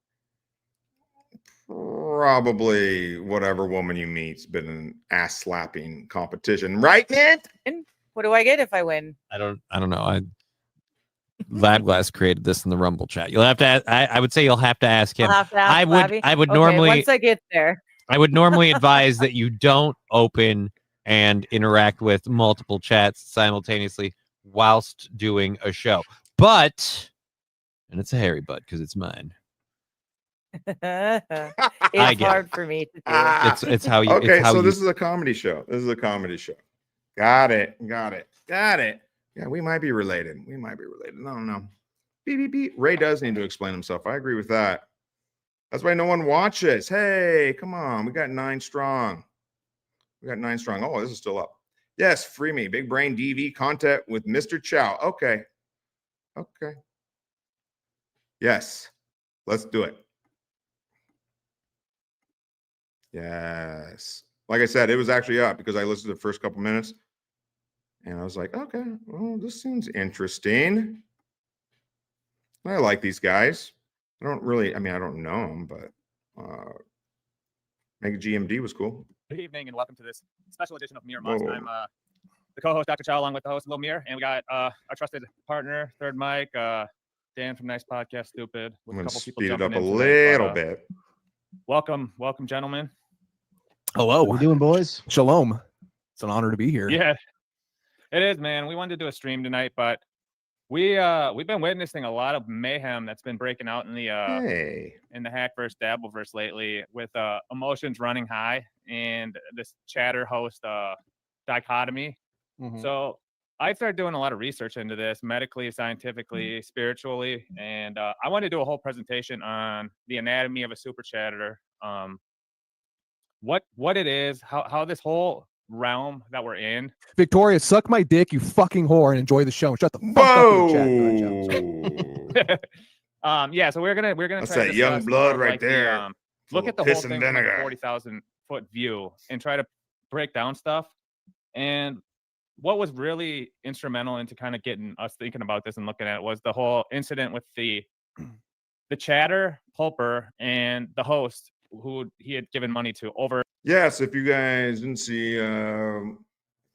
probably whatever woman you meet's been an ass slapping competition, right, man? And what do I get if I win? I don't know. Labglass created this in the Rumble chat. You'll have to. I would say you'll have to ask him. I'll have to ask I would. Labby? I would Okay, normally. once I get there. I would normally advise that you don't open and interact with multiple chats simultaneously whilst doing a show. But, and it's a hairy butt because it's mine. It's get hard for me to do. It's how you. Okay, it's how so you, this is a comedy show. This is a comedy show. Got it. Yeah, we might be related. I don't know. Beep, beep, beep. Ray does need to explain himself. I agree with that. That's why no one watches. Hey, come on. We got 9 strong. Oh, this is still up. Yes, free me. Big Brain DV content with Mr. Chow. Okay. Yes, let's do it. Yes. Like I said, it was actually up because I listened to the first couple minutes and I was like, okay, well, this seems interesting. I like these guys. I don't know them, but Mega GMD was cool. Good evening and welcome to this special edition of Mir Musk. Whoa. I'm the co-host, Dr. Chow, along with the host, Lil Mir, and we got our trusted partner, third mic, Dan from Nice Podcast Stupid. I'm With going a to couple people speed it up jumping a in today, little but, bit. Welcome, gentlemen. Hello. What are we doing, boys? Shalom. It's an honor to be here. Yeah, it is, man. We wanted to do a stream tonight, but we've been witnessing a lot of mayhem that's been breaking out in the in the Hackverse Dabbleverse lately, with emotions running high and this chatter host dichotomy. So I started doing a lot of research into this, medically, scientifically, spiritually, and I want to do a whole presentation on the anatomy of a super chatter, what it is, how this whole realm that we're in. Victoria, suck my dick, you fucking whore, and enjoy the show. Shut the fuck up in the chat. Yeah, so we're gonna That's try to that young discuss blood more of, right like, there. Look at the Piss whole and thing from like a vinegar. 40,000 foot view and try to break down stuff. And what was really instrumental into kind of getting us thinking about this and looking at it was the whole incident with the chatter pulper and the host who he had given money to over. Yes, if you guys didn't see, I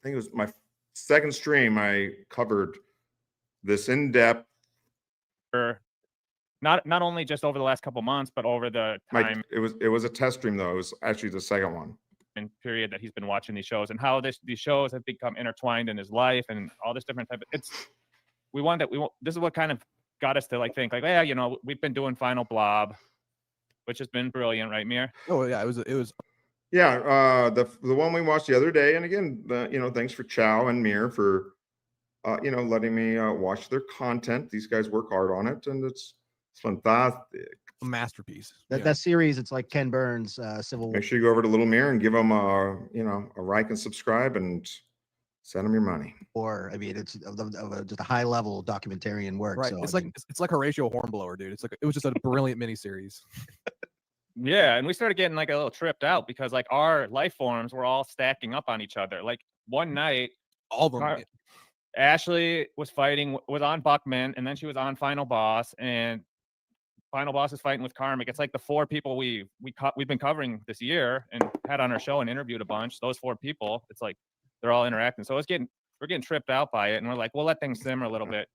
think it was my second stream, I covered this in depth. Not only just over the last couple months, but over the time. It was a test stream though. It was actually the second one. Period that he's been watching these shows and how these shows have become intertwined in his life and all this different type of. This is what kind of got us to think yeah, we've been doing Final Blob, which has been brilliant, right, Mir? Oh yeah, it was. Yeah, the one we watched the other day, and again, thanks for Chow and Mir for letting me watch their content. These guys work hard on it, and it's fantastic. A masterpiece. That series, it's like Ken Burns' Civil War. Make sure you go over to Little Mirror and give them a like and subscribe and send them your money. Or I mean, it's just a high level documentarian work. Right. So It's like Horatio Hornblower, dude. It was just a brilliant miniseries. Yeah, and we started getting like a little tripped out because like our life forms were all stacking up on each other. Like one night, all of them. Ashley was on Buckman, and then she was on Final Boss, and Final Boss is fighting with Karmic. It's like the 4 people we've been covering this year and had on our show and interviewed a bunch. Those 4 people, it's like they're all interacting. So we're getting tripped out by it, and we're like, we'll let things simmer a little bit.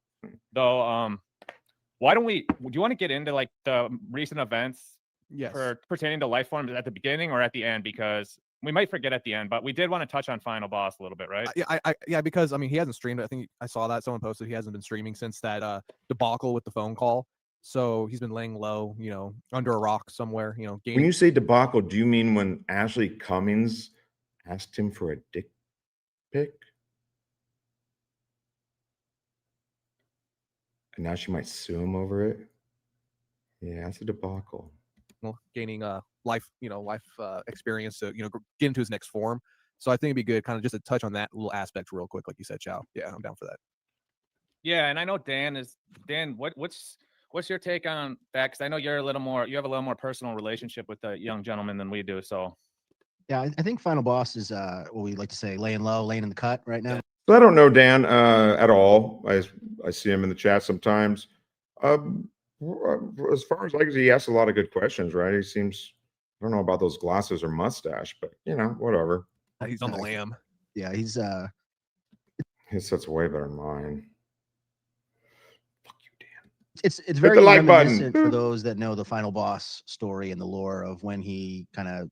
Though, do you want to get into like the recent events? Yes. For pertaining to life forms at the beginning or at the end, because we might forget at the end, but we did want to touch on Final Boss a little bit, right? Yeah, because I mean he hasn't streamed. I think I saw that someone posted he hasn't been streaming since that debacle with the phone call. So he's been laying low, under a rock somewhere. When you say debacle, do you mean when Ashley Cummings asked him for a dick pic? And now she might sue him over it. Yeah, that's a debacle. Gaining life experience to get into his next form. So I think it'd be good kind of just to touch on that little aspect real quick, like you said, Chow. Yeah, I'm down for that. Yeah, and I know Dan. What's your take on that? Because I know you have a little more personal relationship with the young gentleman than we do. So Yeah, I think Final Boss is what we like to say, laying low, laying in the cut right now. So I don't know Dan at all. I see him in the chat sometimes. As far as he asks a lot of good questions, right? He seems, I don't know about those glasses or mustache, but whatever. He's on the lam. Yeah, he's his set's way better than mine. It's Hit very the like button. reminiscent for those that know the Final Boss story and the lore of when he kind of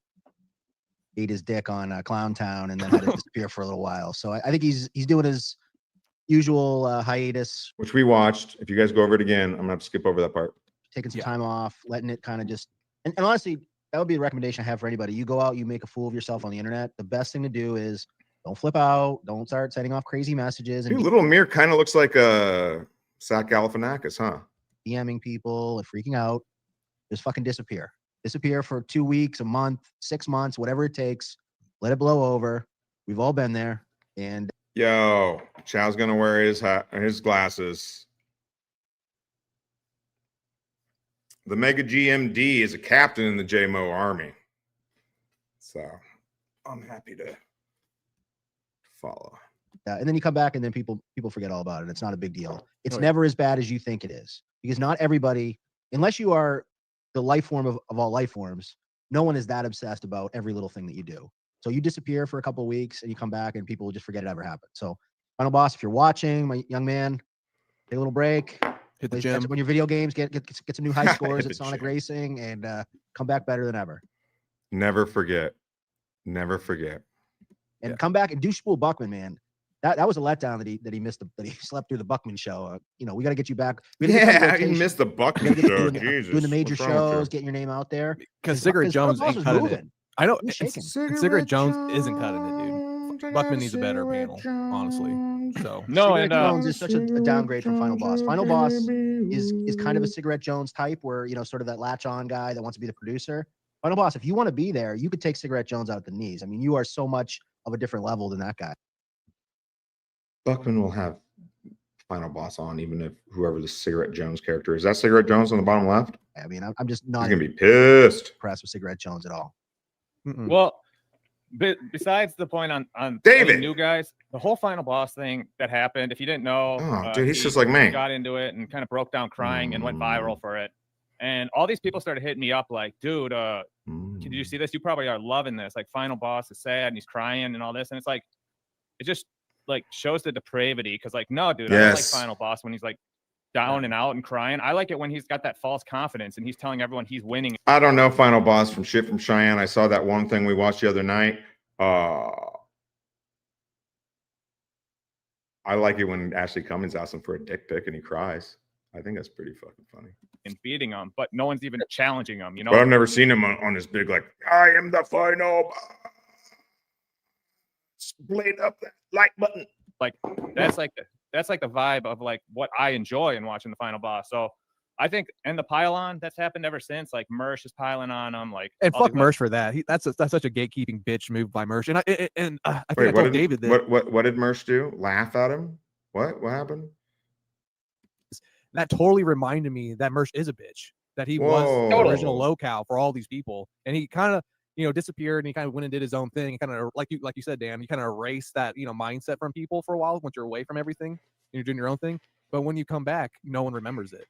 ate his dick on Clown Town and then had to disappear for a little while. So I think he's doing his usual hiatus, which we watched. If you guys go over it again, I'm gonna have to skip over that part. Taking some time off, letting it kind of just and honestly, that would be a recommendation I have for anybody. You go out, you make a fool of yourself on the internet. The best thing to do is don't flip out, don't start sending off crazy messages. And Dude, little Mir kind of looks like a Sac Galifianakis, huh? DMing people and freaking out. Just fucking disappear. Disappear for 2 weeks, a month, 6 months, whatever it takes. Let it blow over. We've all been there. And yo, Chow's gonna wear his hat, his glasses. The Mega GMD is a captain in the JMO Army, so I'm happy to follow. and then you come back, and then people forget all about it. It's not a big deal. It's never as bad as you think it is, because not everybody, unless you are the life form of all life forms, no one is that obsessed about every little thing that you do. So you disappear for a couple of weeks, and you come back, and people will just forget it ever happened. So, Final Boss, if you're watching, my young man, take a little break. Hit the gym. When your video games get some new high scores at Sonic Racing, and come back better than ever. Never forget. Never forget. And come back and do Spool Buckman, man. That was a letdown that he missed that he slept through the Buckman show. We got to get you back. Yeah, he missed the Buckman show. Jesus, doing the major what's wrong with you? shows, getting your name out there. Because Cigarette Jones ain't cutting it. I know. He's shaking. Cigarette Jones isn't cutting it, dude. Buckman needs a better panel, honestly. So no, Cigarette Jones is such a downgrade from Final Boss. Final Boss is kind of a Cigarette Jones type, where sort of that latch-on guy that wants to be the producer. Final Boss, if you want to be there, you could take Cigarette Jones out at the knees. I mean, you are so much of a different level than that guy. Buckman will have Final Boss on, even if whoever the Cigarette Jones character is. That Cigarette Jones on the bottom left? I mean, I'm just not He's gonna be pissed. impressed with Cigarette Jones at all. Well, besides the point on David. any new guys, the whole Final Boss thing that happened, if you didn't know, Dude, he's he just like me. got into it and kind of broke down crying and went viral for it. And all these people started hitting me up like, dude, did you see this? You probably are loving this. Like, Final Boss is sad and he's crying and all this. And it's like, it just like shows the depravity. Because like, no, dude, I don't like Final Boss when he's like down and out and crying. I like it when he's got that false confidence and he's telling everyone he's winning. I don't know Final Boss from shit from Cheyenne. I saw that one thing we watched the other night. I like it when Ashley Cummins asks him for a dick pic and he cries. I think that's pretty fucking funny. And beating him, but no one's even challenging him, But I've never seen him on his big, like, I am the final boss. Blade up that like button. Like, that's like the vibe of like what I enjoy in watching the Final Boss. So I think, and the pile-on that's happened ever since, like Mersh is piling on him, like, and all fuck these Mersh for that. That's such a gatekeeping bitch move by Mersh. And I think Wait, I told David that what did Mersh do? Laugh at him? What happened? that totally reminded me that Mersh is a bitch. That he was the original locale for all these people, and he kind of disappeared, and he kind of went and did his own thing. Kind of like you said, Dan, you kind of erase that mindset from people for a while once you're away from everything and you're doing your own thing. But when you come back, no one remembers it,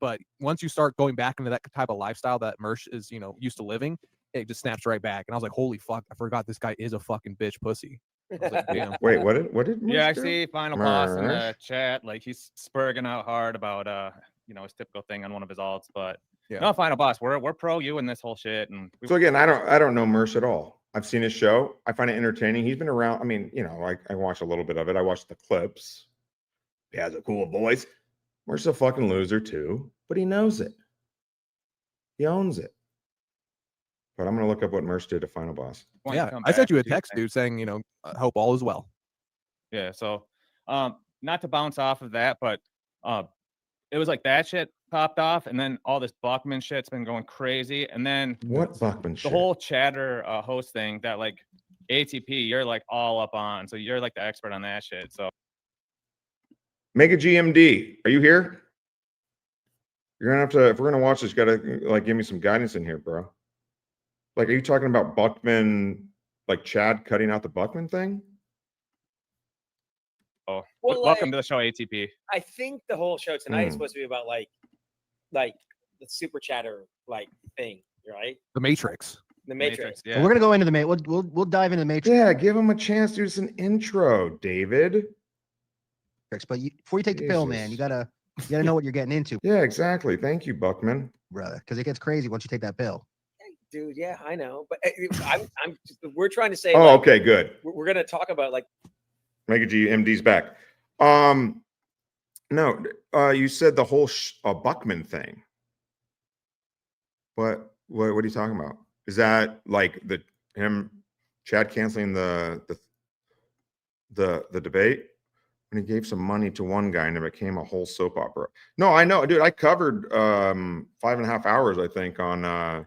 But once you start going back into that type of lifestyle that Mersh is, used to living, it just snaps right back. And I was like, holy fuck, I forgot this guy is a fucking bitch pussy. I was like, damn. Wait, what did Mersh I do? see Final Boss in the Mersh? chat, like he's spurging out hard about his typical thing on one of his alts, but yeah. No, Final Boss, we're pro you in this whole shit. And So again, I don't know Mersh at all. I've seen his show. I find it entertaining. He's been around. I mean, I watched a little bit of it. I watched the clips. He has a cool voice. Mersh's a fucking loser too, but he knows it. He owns it. But I'm gonna look up what Mersh did to Final Boss. Yeah, I sent you a text, dude, saying, I hope all is well. Yeah, so not to bounce off of that, but it was like that shit popped off, and then all this Buckman shit's been going crazy, and then What Buckman the shit? whole chatter host thing that like ATP you're like all up on, so you're like the expert on that shit. So Mega GMD, are you here? You're gonna have to, if we're gonna watch this, you gotta like give me some guidance in here, bro. Like, are you talking about Buckman, like Chad cutting out the Buckman thing? Oh, Well, welcome like- to the show, ATP. I think the whole show tonight is Hmm. supposed to be about like the super chatter like thing, right? The Matrix. The Matrix. So we're gonna go into the Matrix. We'll dive into the Matrix. Yeah, give him a chance. Do an intro, David. But before you take the pill, man, you gotta know what you're getting into. Yeah, exactly. Thank you, Buckman. Brother, because it gets crazy once you take that pill. Dude, yeah, I know, but we're trying to say. Oh, like, okay, good. We're gonna talk about like. Mega G MD's back. No, you said the whole Buckman thing. What are you talking about? Is that like Chad canceling the debate when he gave some money to one guy and it became a whole soap opera? No, I know, dude. I covered 5.5 hours, I think, on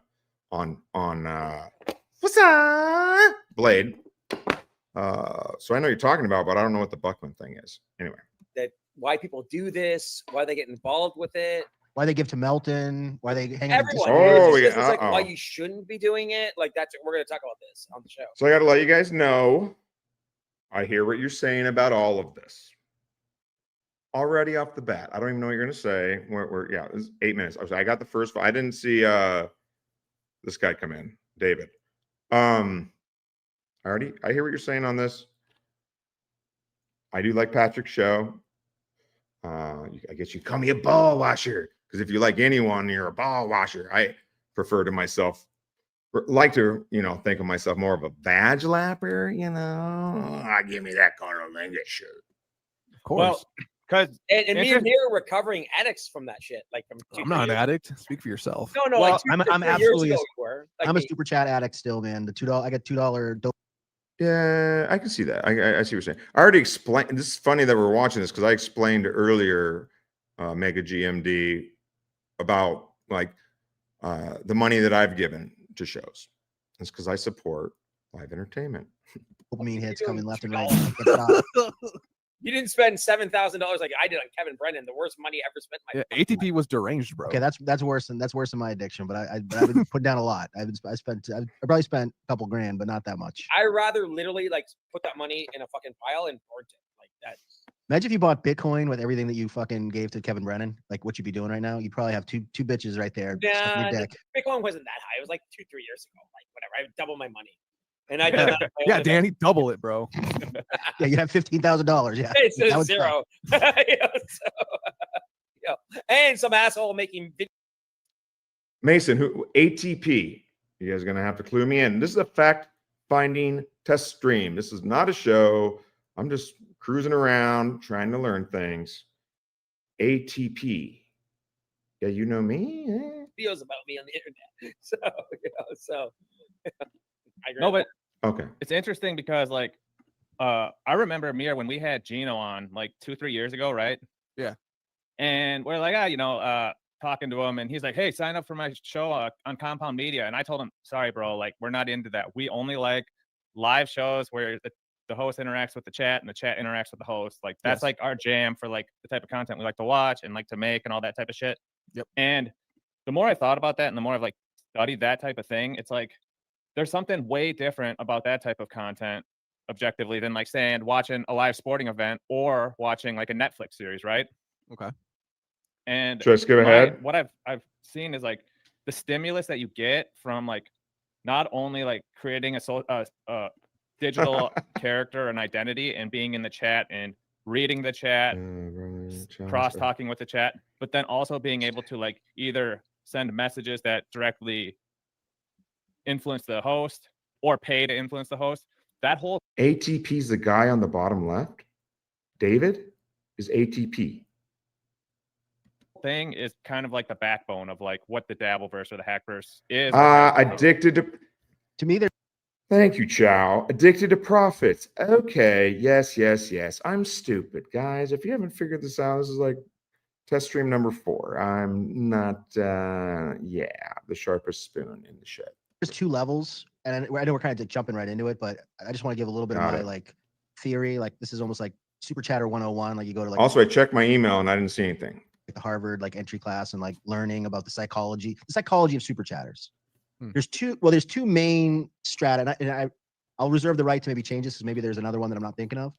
what's up, Blade. So I know you're talking about, but I don't know what the Buckman thing is. Anyway, That why people do this, why they get involved with it. Why they give to Melton? Why they hang out with Everyone. Discord. It's like why you shouldn't be doing it. Like we're gonna talk about this on the show. so I got to let you guys know. I hear what you're saying about all of this already off the bat. I don't even know what you're gonna say. Yeah, it's 8 minutes. I got the first. I didn't see this guy come in, David. I hear what you're saying on this. I do like Patrick's show. I guess you call me a ball washer because if you like anyone, you're a ball washer. I prefer to myself, like to think of myself more of a badge lapper. Give me that Carnolingus shit. Of course. Well, because And me and Mir are recovering addicts from that shit. Like from I'm not an addict. Speak for yourself. No, Well, like I'm 2 years absolutely. ago you were. Like I'm a me. super chat addict still, man. The $2. I got $2 dope. Yeah, I can see that. I see what you're saying. I already explained. This is funny that we're watching this because I explained earlier, Mega GMD, about like the money that I've given to shows. It's because I support live entertainment. Dopamine hits coming left and right. I can't stop. You didn't spend $7,000 like I did on Kevin Brennan, the worst money ever spent. In my Yeah, ATP was deranged, bro. Okay, that's worse than my addiction. But I've been put down a lot. I probably spent a couple grand, but not that much. I rather literally like put that money in a fucking pile and burnt it like that. Imagine if you bought Bitcoin with everything that you fucking gave to Kevin Brennan. Like what you'd be doing right now. You'd probably have two bitches right there. sucking your Nah, dick. Bitcoin wasn't that high. It was like 2-3 years ago. Like whatever. I would double my money. And I did that. Yeah, Danny, double it, bro. Yeah, you'd have $15,000. Yeah, It's That a would zero. And some asshole making videos. Mason, who ATP? You guys are gonna have to clue me in. This is a fact-finding test stream. This is not a show. I'm just cruising around trying to learn things. ATP. Yeah, you know me. videos about me on the internet. So I agree. No, but Okay. it's interesting because like I remember Mir when we had Gino on like 2-3 years ago, right? Yeah. And we're like, talking to him, and he's like, "Hey, sign up for my show on Compound Media." And I told him, "Sorry, bro, like we're not into that. We only like live shows where the host interacts with the chat and the chat interacts with the host. Like that's Yes. like our jam for like the type of content we like to watch and like to make and all that type of shit." Yep. And the more I thought about that and the more I've like studied that type of thing, it's like there's something way different about that type of content objectively than like saying watching a live sporting event or watching like a Netflix series, right? Okay. And Should I skip ahead? what I've seen is like the stimulus that you get from like not only like creating a digital character and identity and being in the chat and reading the chat, cross talking with the chat, but then also being able to like either send messages that directly influence the host or pay to influence the host. That whole ATP's the guy on the bottom left. David is ATP. thing is kind of like the backbone of like what the Dabbleverse or the Hackverse is. Addicted to me, they're. Thank you, Chow. Addicted to profits. Okay. Yes. I'm stupid, guys. If you haven't figured this out, this is like test stream number 4. I'm not, the sharpest spoon in the shed. There's 2 levels, and I know we're kind of jumping right into it, but I just want to give a little bit of Got my it. like theory. Like this is almost like Super Chatter 101. Like you go to like Also, I checked my email and I didn't see anything. the Harvard like entry class and like learning about the psychology of super chatters. There's two main strata, I'll reserve the right to maybe change this because maybe there's another one that I'm not thinking of.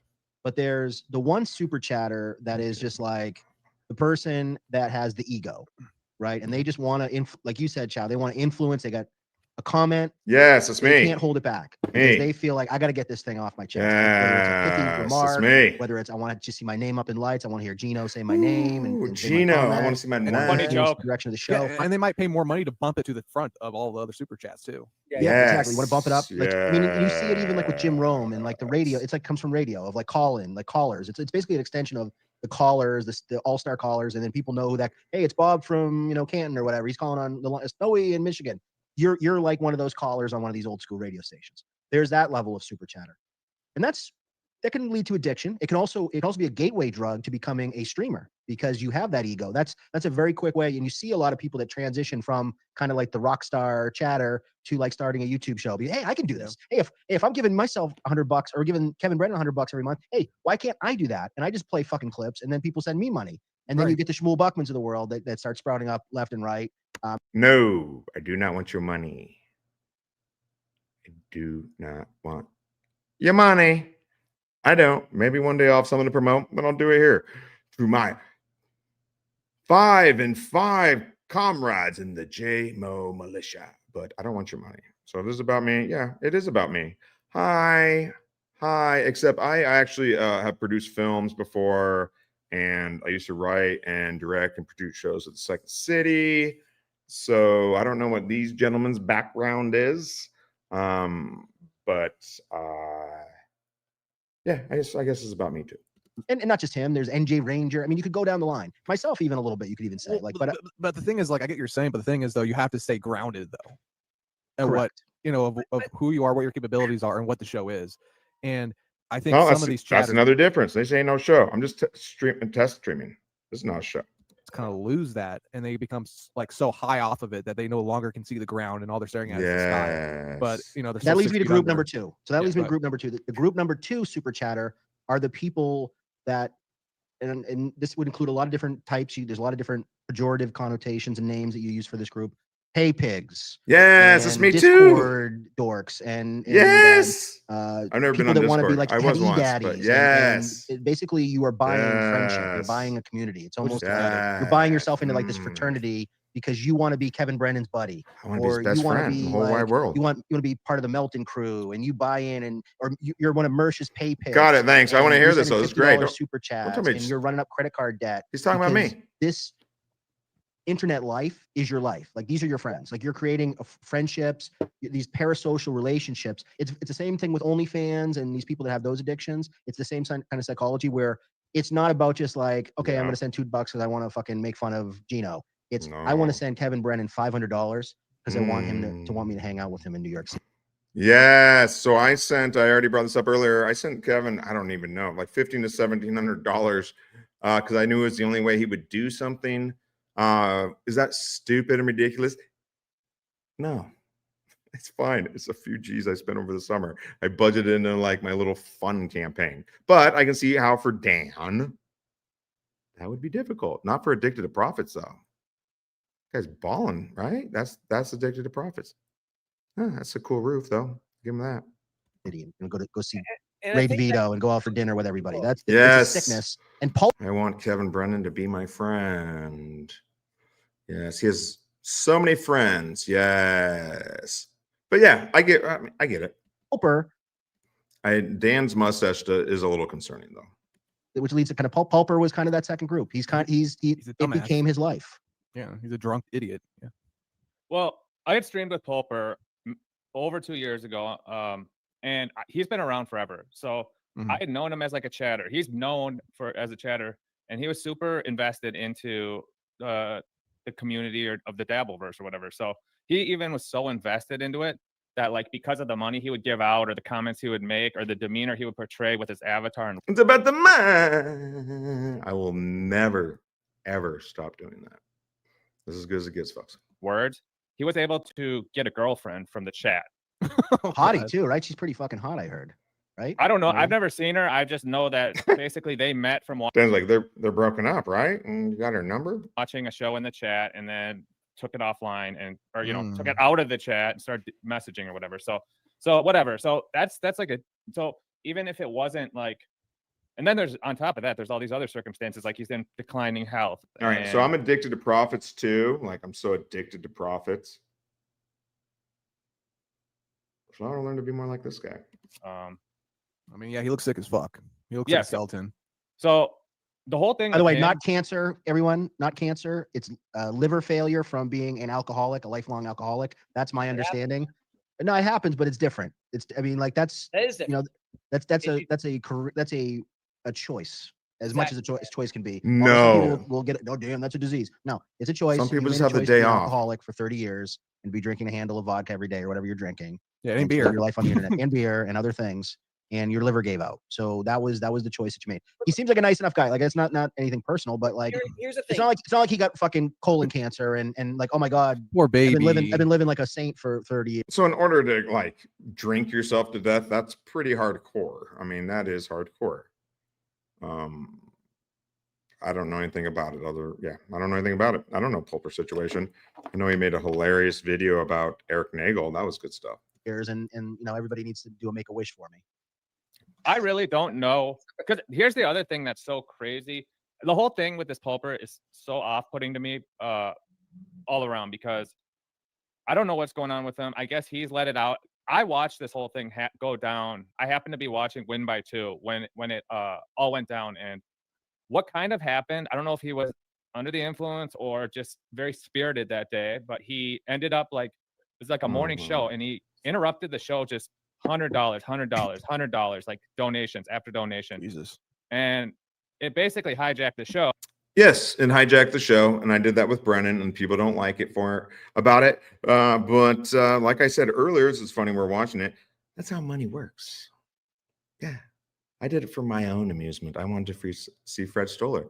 But there's the one super chatter that is just like the person that has the ego, right? And they just want to, like you said, Chow, they want to influence. They got a comment. Yes, it's they me. Can't hold it back Me. because they feel like I got to get this thing off my chest. Whether it's a pithy Yes, remark, it's me. whether it's I want to just see my name up in lights, I want to hear Gino say my name and say my Gino, I comment, want to see my I wanna name. Funny influence joke. the direction of the show. Yeah, and they might pay more money to bump it to the front of all the other super chats too. Yeah, exactly. You want to bump it up. Like, I mean, you see it even like with Jim Rome and like the radio. It's like comes from radio of like callers. It's basically an extension of the callers, the all-star callers, and then people know who that. Hey, it's Bob from Canton or whatever. He's calling on the Snowy in Michigan. You're like one of those callers on one of these old school radio stations. There's that level of super chatter, and that can lead to addiction. It can also be a gateway drug to becoming a streamer because you have that ego. That's a very quick way, and you see a lot of people that transition from kind of like the rock star chatter to like starting a YouTube show. Hey, I can do this. Hey, if I'm giving myself $100 or giving Kevin Brennan $100 every month, hey, why can't I do that? And I just play fucking clips, and then people send me money, and then you get the Shmuel Buckmans of the world that start sprouting up left and right. No, I do not want your money. I do not want your money. I don't. Maybe one day I'll have something to promote, but I'll do it here through my 5 and 5 comrades in the J-Mo militia. But I don't want your money. So if this is about me, yeah, it is about me. Hi. Except I actually have produced films before, and I used to write and direct and produce shows at the Second City. So I don't know what these gentlemen's background is, but yeah, I guess it's about me too. And not just him. There's NJ Ranger. I mean, you could go down the line. Myself, even a little bit. You could even say but the thing is, like, I get what you're saying, but the thing is, though, you have to stay grounded, though, and Correct. of who you are, what your capabilities are, and what the show is. And I think No, some of these chatters, that's another difference. They say no show. I'm just test streaming. This is not a show. kind of lose that, and they become like so high off of it that they no longer can see the ground, and all they're staring at is the sky. But that leads me to group number 2. So that leads me to group number 2. The group number 2 super chatter are the people that, and this would include a lot of different types. There's a lot of different pejorative connotations and names that you use for this group. Hey pigs. Yes, it's me Discord too. Dorks and yes. I've never people been on that want to be Discord. like I was heavy once, daddies. but yes. And basically you are buying friendship. You're buying a community. It's almost like you're buying yourself into like this fraternity because you want to be Kevin Brennan's buddy, I want to be his best friend in the whole wide world. You want to be part of the Melton crew, and you buy in, or you're one of Mersh's pay picks. Got it. Thanks. I want to hear this. Though this is great. Super chat, and you're running up credit card debt. He's talking about me. This internet life is your life. Like these are your friends. Like you're creating friendships, these parasocial relationships. It's the same thing with OnlyFans and these people that have those addictions. It's the same kind of psychology where it's not about just like, okay, I'm going to send $2 because I want to fucking make fun of Gino. It's I want to send Kevin Brennan $500 because I want him to want me to hang out with him in New York City. Yes. So I already brought this up earlier. I sent Kevin, I don't even know, like $1,500 to $1,700 because I knew it was the only way he would do something. Is that stupid and ridiculous? No, it's fine. It's a few G's I spent over the summer. I budgeted into like my little fun campaign, but I can see how for Dan that would be difficult. Not for Addicted to Profits though. Guy's balling, right? That's Addicted to Profits. That's a cool roof though. Give him that. And go see Ray DurVito and go out for dinner with everybody. That's yes. It's a sickness. And I want Kevin Brennan to be my friend. Yes, he has so many friends. Yes, but yeah, I get it. Dan's mustache is a little concerning though. Which leads to kind of Pulper was kind of that second group. It became his life. Yeah, he's a drunk idiot. Yeah. Well, I had streamed with Pulper over 2 years ago. And he's been around forever. So I had known him as like a chatter. He's known as a chatter, and he was super invested into the community of the Dabbleverse or whatever. So he even was so invested into it that like because of the money he would give out or the comments he would make or the demeanor he would portray with his avatar. And it's about the money. I will never, ever stop doing that. This is as good as it gets, folks. Words. He was able to get a girlfriend from the chat. Hottie too, right? She's pretty fucking hot, I heard. Right? I don't know. I've never seen her. I just know that basically they met from Dan's like they're broken up, right? And you got her number? Watching a show in the chat, and then took it offline and or took it Mm. out of the chat and started messaging or whatever. So whatever. So that's like so even if it wasn't like, and then there's on top of that, there's all these other circumstances like he's in declining health. All right, so I'm addicted to profits too. Like I'm so addicted to profits. So I want to learn to be more like this guy. I mean, yeah, he looks sick as fuck. He looks Yeah, like a skeleton. So the whole thing. By the with way, him- not cancer, everyone, not cancer. It's liver failure from being an alcoholic, a lifelong alcoholic. That's my understanding. No, it happens, but it's different. I mean, like that's That is that's a choice. As much as a choice can be. No. Although some people will get it. Oh, damn, that's a disease. No, it's a choice. Some people You just made a have the choice to day be an off. alcoholic for 30 years and be drinking a handle of vodka every day or whatever you're drinking. Yeah, and and beer. spend your life on the internet and beer and other things. And your liver gave out. So that was the choice that you made. He seems like a nice enough guy. Like it's not anything personal, but like Here's the it's thing. not like he got fucking colon cancer and like, oh my God, poor baby. I've been living like a saint for 30 years. So in order to like drink yourself to death, that's pretty hardcore. I mean, that is hardcore. I don't know anything about it. I don't know anything about it. I don't know Pulper's situation. I know he made a hilarious video about Eric Nagel. That was good stuff. And everybody needs to do a Make-A-Wish for me. I really don't know, because here's the other thing that's so crazy. The whole thing with this Pulper is so off-putting to me all around, because I don't know what's going on with him. I guess he's let it out. I watched this whole thing go down. I happened to be watching Win by 2 when it all went down, and what kind of happened, I don't know if he was under the influence or just very spirited that day, but he ended up like, it was like a morning show, and he interrupted the show just $100, like donations after donation. Jesus. And it basically hijacked the show. Yes, and hijacked the show, and I did that with Brennan, and people don't like it about it. But like I said earlier, this is funny. We're watching it. That's how money works. Yeah, I did it for my own amusement. I wanted to see Fred Stoller.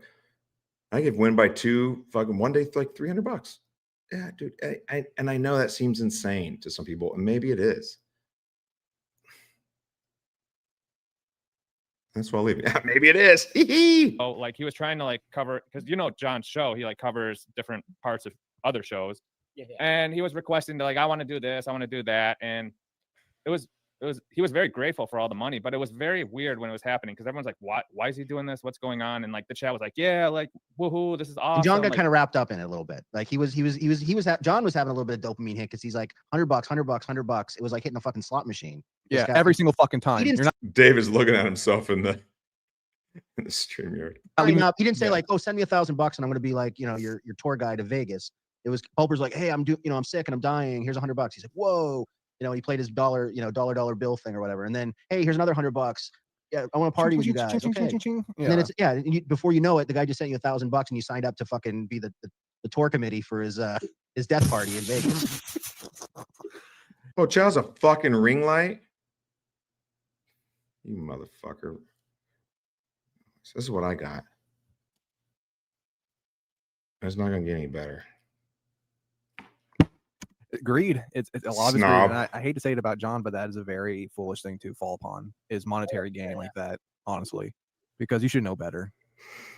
I gave Win by 2 fucking one day like $300. Yeah, dude. I know that seems insane to some people, and maybe it is. That's why I'll leave it. Maybe it is. Oh, like he was trying to like cover, because John's show, he like covers different parts of other shows. Yeah. And he was requesting to like, I want to do this, I want to do that. And he was very grateful for all the money, but it was very weird when it was happening, because everyone's like, why is he doing this? What's going on? And like the chat was like, yeah, like woohoo, this is awesome. And John got like, kind of wrapped up in it a little bit. Like John was having a little bit of dopamine hit because he's like $100. It was like hitting a fucking slot machine. Yeah, every single fucking time. didn't- You're not Dave is looking at himself in the StreamYard. He didn't say like, oh, send me $1,000 and I'm going to be like, your tour guide to Vegas. It was Pulper's like, hey, I'm sick and I'm dying. Here's $100. He's like, whoa. He played his dollar bill thing or whatever. And then, hey, here's another $100. Yeah, I want to party with you guys. Okay. And then it's before you know it, the guy just sent you $1,000 and you signed up to fucking be the tour committee for his death party in Vegas. Oh, Chow's a fucking ring light. You motherfucker. This is what I got. It's not gonna get any better. greed. It's a lot of it's greed. Snob. And I hate to say it about John, but that is a very foolish thing to fall upon, is monetary gain like that, honestly, because you should know better,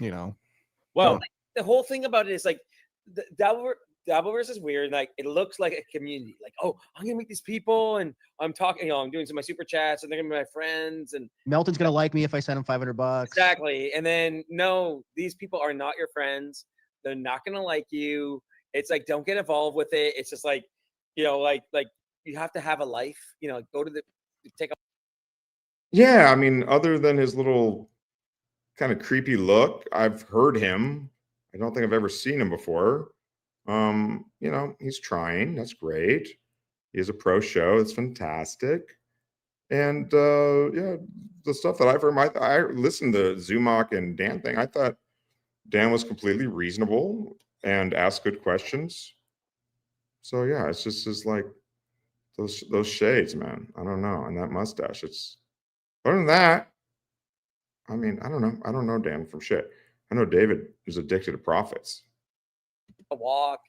Well, the whole thing about it is like the Dabbleverse is weird. Like it looks like a community. Like, oh, I'm gonna meet these people, and I'm talking. I'm doing some of my super chats, and they're gonna be my friends. And Melton's gonna like me if I send him $500. exactly. And then no, these people are not your friends. They're not gonna like you. It's like, don't get involved with it. It's just like, like you have to have a life. Go to take a. Yeah, I mean, other than his little kind of creepy look, I've heard him. I don't think I've ever seen him before. He's trying. That's great. He has a pro show. It's fantastic. And the stuff that I've heard, I listened to Zumock and Dan thing. I thought Dan was completely reasonable and asked good questions. So yeah, it's just like those shades, man. I don't know. And that mustache. It's other than that, I mean, I don't know. I don't know Dan from shit. I know David is addicted to profits. A walk.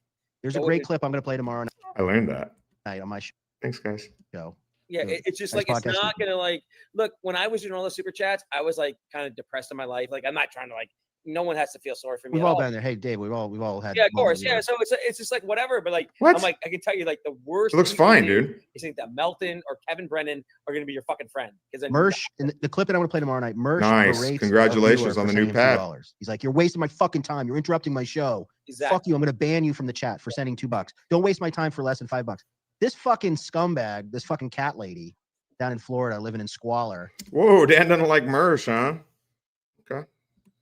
There's a great clip I'm going to play tomorrow I learned that. night on my show. Thanks, guys. Go. Yeah, it's just Nice like it's podcast. not gonna like look. When I was doing all the super chats, I was like kind of depressed in my life. Like I'm not trying to like no one has to feel sorry for me. We've at all all. been there. Hey, Dave, we've all had. Yeah, of moments course. Yeah. where- So it's just like whatever. But like, What? I'm like, I can tell you, like, the worst. It looks thing you fine, can do dude. is think that Melton or Kevin Brennan are going to be your fucking friend. Because then Mersh, in the clip that I'm gonna play tomorrow night, Mersh Nice. berates a Congratulations viewer on for the new sending him pad. $2. He's like, "You're wasting my fucking time. You're interrupting my show. Exactly. Fuck you. I'm gonna ban you from the chat for sending $2. Don't waste my time for less than $5. This fucking scumbag, this fucking cat lady down in Florida, living in squalor, Whoa, Dan doesn't like Mersh, huh? Okay.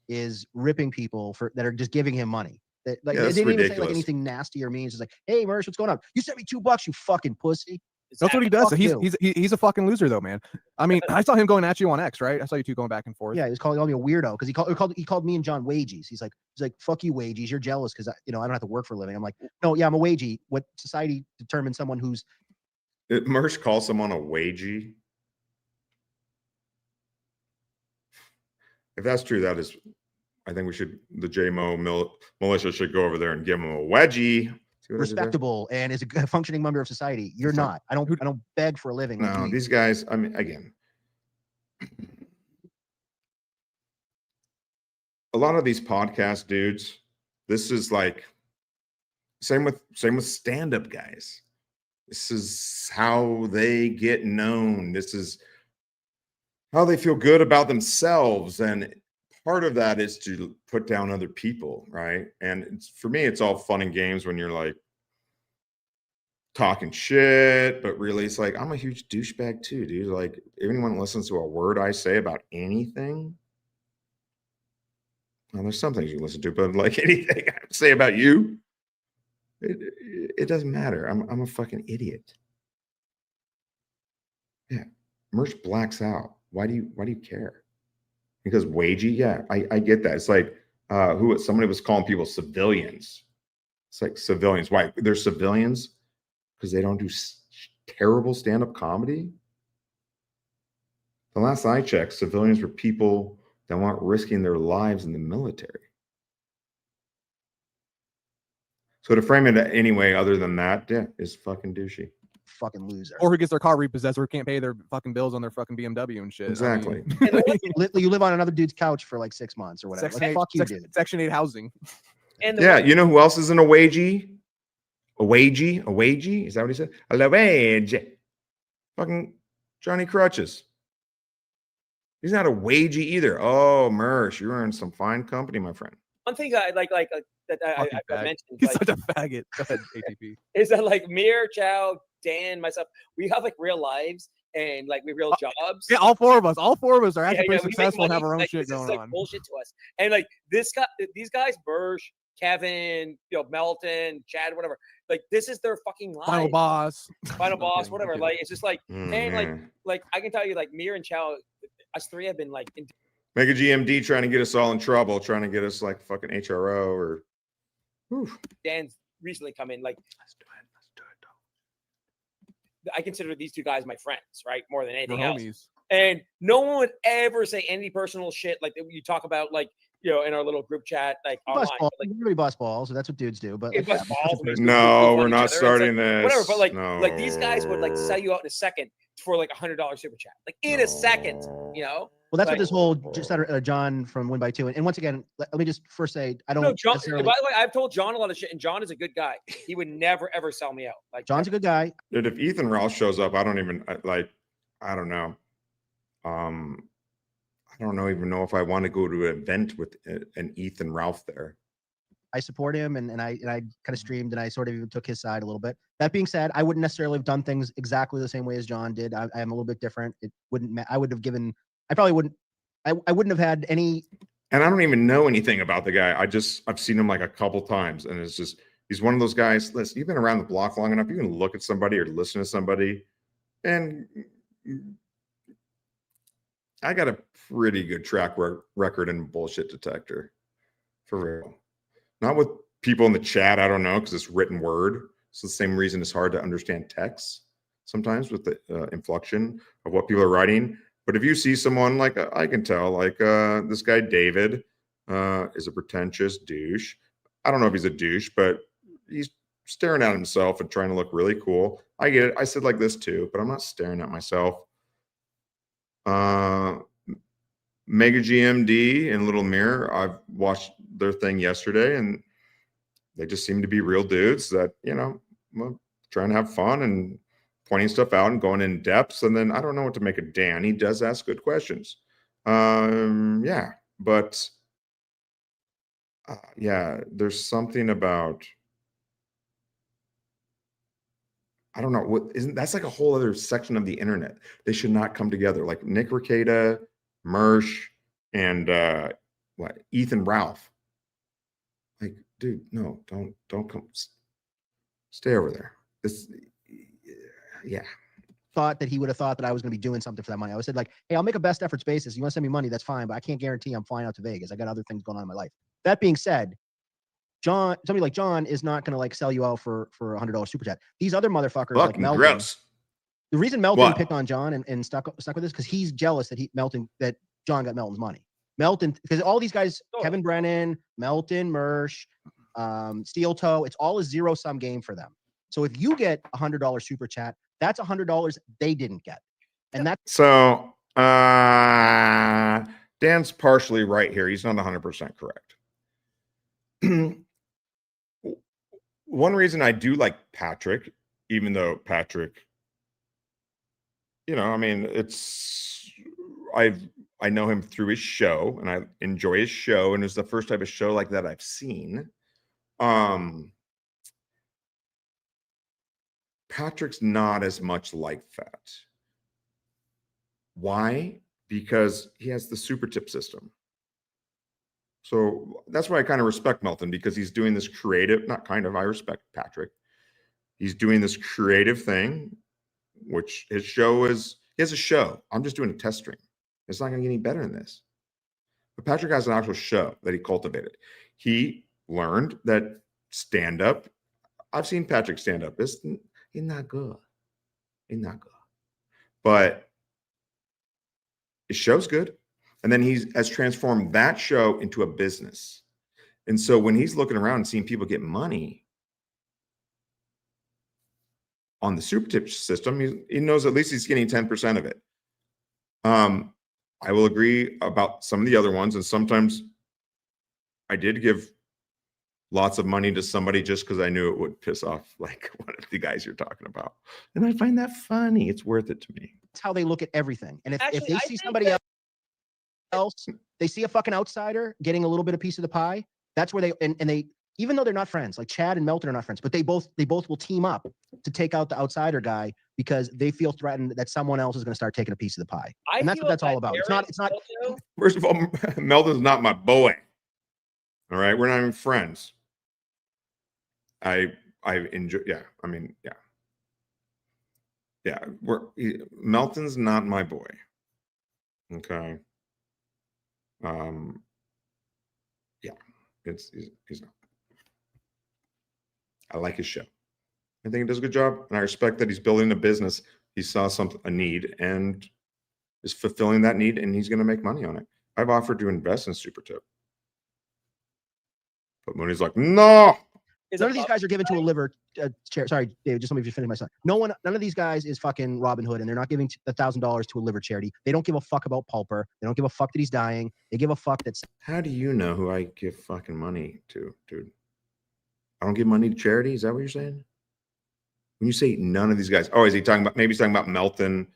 is ripping people for that are just giving him money. That, like, Yeah, they that's didn't even say like ridiculous. anything nasty or mean. It's just like, "Hey, Mersh, what's going on? You sent me $2, you fucking pussy." That's what he does. Fuck He's you. he's a fucking loser though, man. I mean, I saw him going at you on X, right? I saw you two going back and forth. Yeah, he was calling me a weirdo because he called me and John wages. He's like, "Fuck you, wages. You're jealous because I don't have to work for a living." I'm like, "No, yeah, I'm a wagey. What society determines someone who's Mersh calls someone a wagey. If that's true, that is, I think the JMO militia should go over there and give him a wedgie. See what I did there? respectable and is a functioning member of society? You're not. I don't beg for a living. like No, you. these guys, I mean, again, a lot of these podcast dudes, this is like, same with stand-up guys. This is how they get known. This is how they feel good about themselves. And part of that is to put down other people, right? And for me, it's all fun and games when you're like talking shit, but really it's like, I'm a huge douchebag too, dude. Like, if anyone listens to a word I say about anything, well, there's some things you listen to, but like anything I say about you, it doesn't matter. I'm a fucking idiot. Yeah. Merch blacks out. Why do you care? Because wagey? Yeah, I get that. It's like somebody was calling people civilians. It's like civilians. Why? They're civilians because they don't do terrible stand-up comedy. The last I checked, civilians were people that weren't risking their lives in the military. So to frame it any way other than that, yeah, is fucking douchey. Fucking loser. Or who gets their car repossessed or can't pay their fucking bills on their fucking BMW and shit. Exactly. I mean, You live on another dude's couch for like 6 months or whatever. Section, Like, fuck you, Section, dude. Section 8 housing. And Yeah, you know who else is in a wagey? A wagey? Is that what he said? A wage. Fucking Johnny Crutches. He's not a wagey either. Oh, Mersh, you're in some fine company, my friend. one thing I like that I fag. mentioned, He's like, such a faggot. Go ahead, ATP. is that like Mir, Chow, Dan, myself, we have like real lives and like we have real jobs. Yeah, all four of us are actually we pretty make successful and have money, our own like, shit this is, going like, on. bullshit to us. And like these guys, Bursch, Kevin, Melton, Chad, whatever. Like this is their fucking life. Final boss. Final boss, whatever. Like it's just like, and man. like I can tell you, like Mir and Chow, us three have been like in Mega GMD trying to get us all in trouble, trying to get us like fucking HRO or. Whew. Dan's recently come in. Like, let's do it. I consider these two guys my friends, right? More than anything else. Homies. And no one would ever say any personal shit like that you talk about, like, in our little group chat, like online. Bust balls. Like, Everybody bust balls, so that's what dudes do. But Yeah, like, bust balls, but No, we're each not other. It's starting like, this. whatever. But like, No. like these guys would like sell you out in a second for like $100 super chat, like in a second, well, that's Like- what this whole just John from Win by Two. And once again, let me just first say, I don't. No, John. By necessarily- the way, I've told John a lot of shit, and John is a good guy. He would never ever sell me out. Like John's a good guy. Dude, if Ethan Ralph shows up, I don't even like. I don't know. I don't even know if I want to go to an event with an Ethan Ralph there. I support him, and I kind of streamed, and I sort of even took his side a little bit. That being said, I wouldn't necessarily have done things exactly the same way as John did. I am a little bit different. It wouldn't. I would have given. I probably wouldn't. I wouldn't have had any. And I don't even know anything about the guy. I've seen him like a couple times, and it's just he's one of those guys. Listen, you've been around the block long enough. You can look at somebody or listen to somebody, and I got a pretty good track record in bullshit detector, for real. Not with people in the chat. I don't know, because it's written word. It's the same reason it's hard to understand text sometimes with the inflection of what people are writing. But if you see someone like I can tell, like this guy David is a pretentious douche. I don't know if he's a douche, but he's staring at himself and trying to look really cool. I get it. I said like this too, but I'm not staring at myself. Mega GMD and Little Mir, I've watched their thing yesterday, and they just seem to be real dudes that, trying to have fun and pointing stuff out and going in depths. And then I don't know what to make of Dan. He does ask good questions. Yeah, but there's something about, I don't know, that's like a whole other section of the internet. They should not come together. Like Nick Rekieta, Mersh, and Ethan Ralph. Like, dude, no, don't come. Stay over there. Thought that he would have thought that I was going to be doing something for that money. I said like, hey, I'll make a best efforts basis. You want to send me money? That's fine, but I can't guarantee I'm flying out to Vegas. I got other things going on in my life. That being said, somebody like John is not going to like sell you out for $100 super chat. These other motherfuckers like Melton. Gross. The reason Melton picked on John and stuck with this because he's jealous that John got Melton's money. Melton, because all these guys, Kevin Brennan, Melton, Mersh, Steel Toe, it's all a zero-sum game for them. So if you get $100 super chat, that's $100 they didn't get. And that's so Dan's partially right here. He's not 100% correct. One reason I do like Patrick, even though Patrick, I know him through his show and I enjoy his show, and it's the first type of show like that I've seen. Patrick's not as much like that. Why? Because he has the super tip system. So that's why I kind of respect Melton, because he's doing this creative, I respect Patrick. He's doing this creative thing, which he has a show. I'm just doing a test stream. It's not going to get any better than this. But Patrick has an actual show that he cultivated. He learned that stand-up, I've seen Patrick stand up. He's not good. He's not good. But his show's good. And then he has transformed that show into a business. And so when he's looking around and seeing people get money on the super tip system, he knows at least he's getting 10% of it. I will agree about some of the other ones. And sometimes I did give lots of money to somebody just because I knew it would piss off like one of the guys you're talking about. And I find that funny. It's worth it to me. That's how they look at everything. And if they see somebody else, they see a fucking outsider getting a little bit of piece of the pie. That's where they even though they're not friends, like Chad and Melton are not friends, but they both will team up to take out the outsider guy because they feel threatened that someone else is going to start taking a piece of the pie. And that's what that's all about. It's not. First of all, Melton's not my boy. All right, we're not even friends. I enjoy. Melton's not my boy. Okay. He's not. I like his show. I think he does a good job, and I respect that he's building a business. He saw a need and is fulfilling that need, and he's going to make money on it. I've offered to invest in Super Tip, but Mooney's like, no. None of these guys are given to a liver chair. Sorry, David, just let me finish my son. None of these guys is fucking Robin Hood, and they're not giving $1,000 to a liver charity. They don't give a fuck about Pulper. They don't give a fuck that he's dying. They give a fuck that's. How do you know who I give fucking money to, dude? I don't give money to charity. Is that what you're saying? When you say none of these guys, is he talking about? Maybe he's talking about Melton.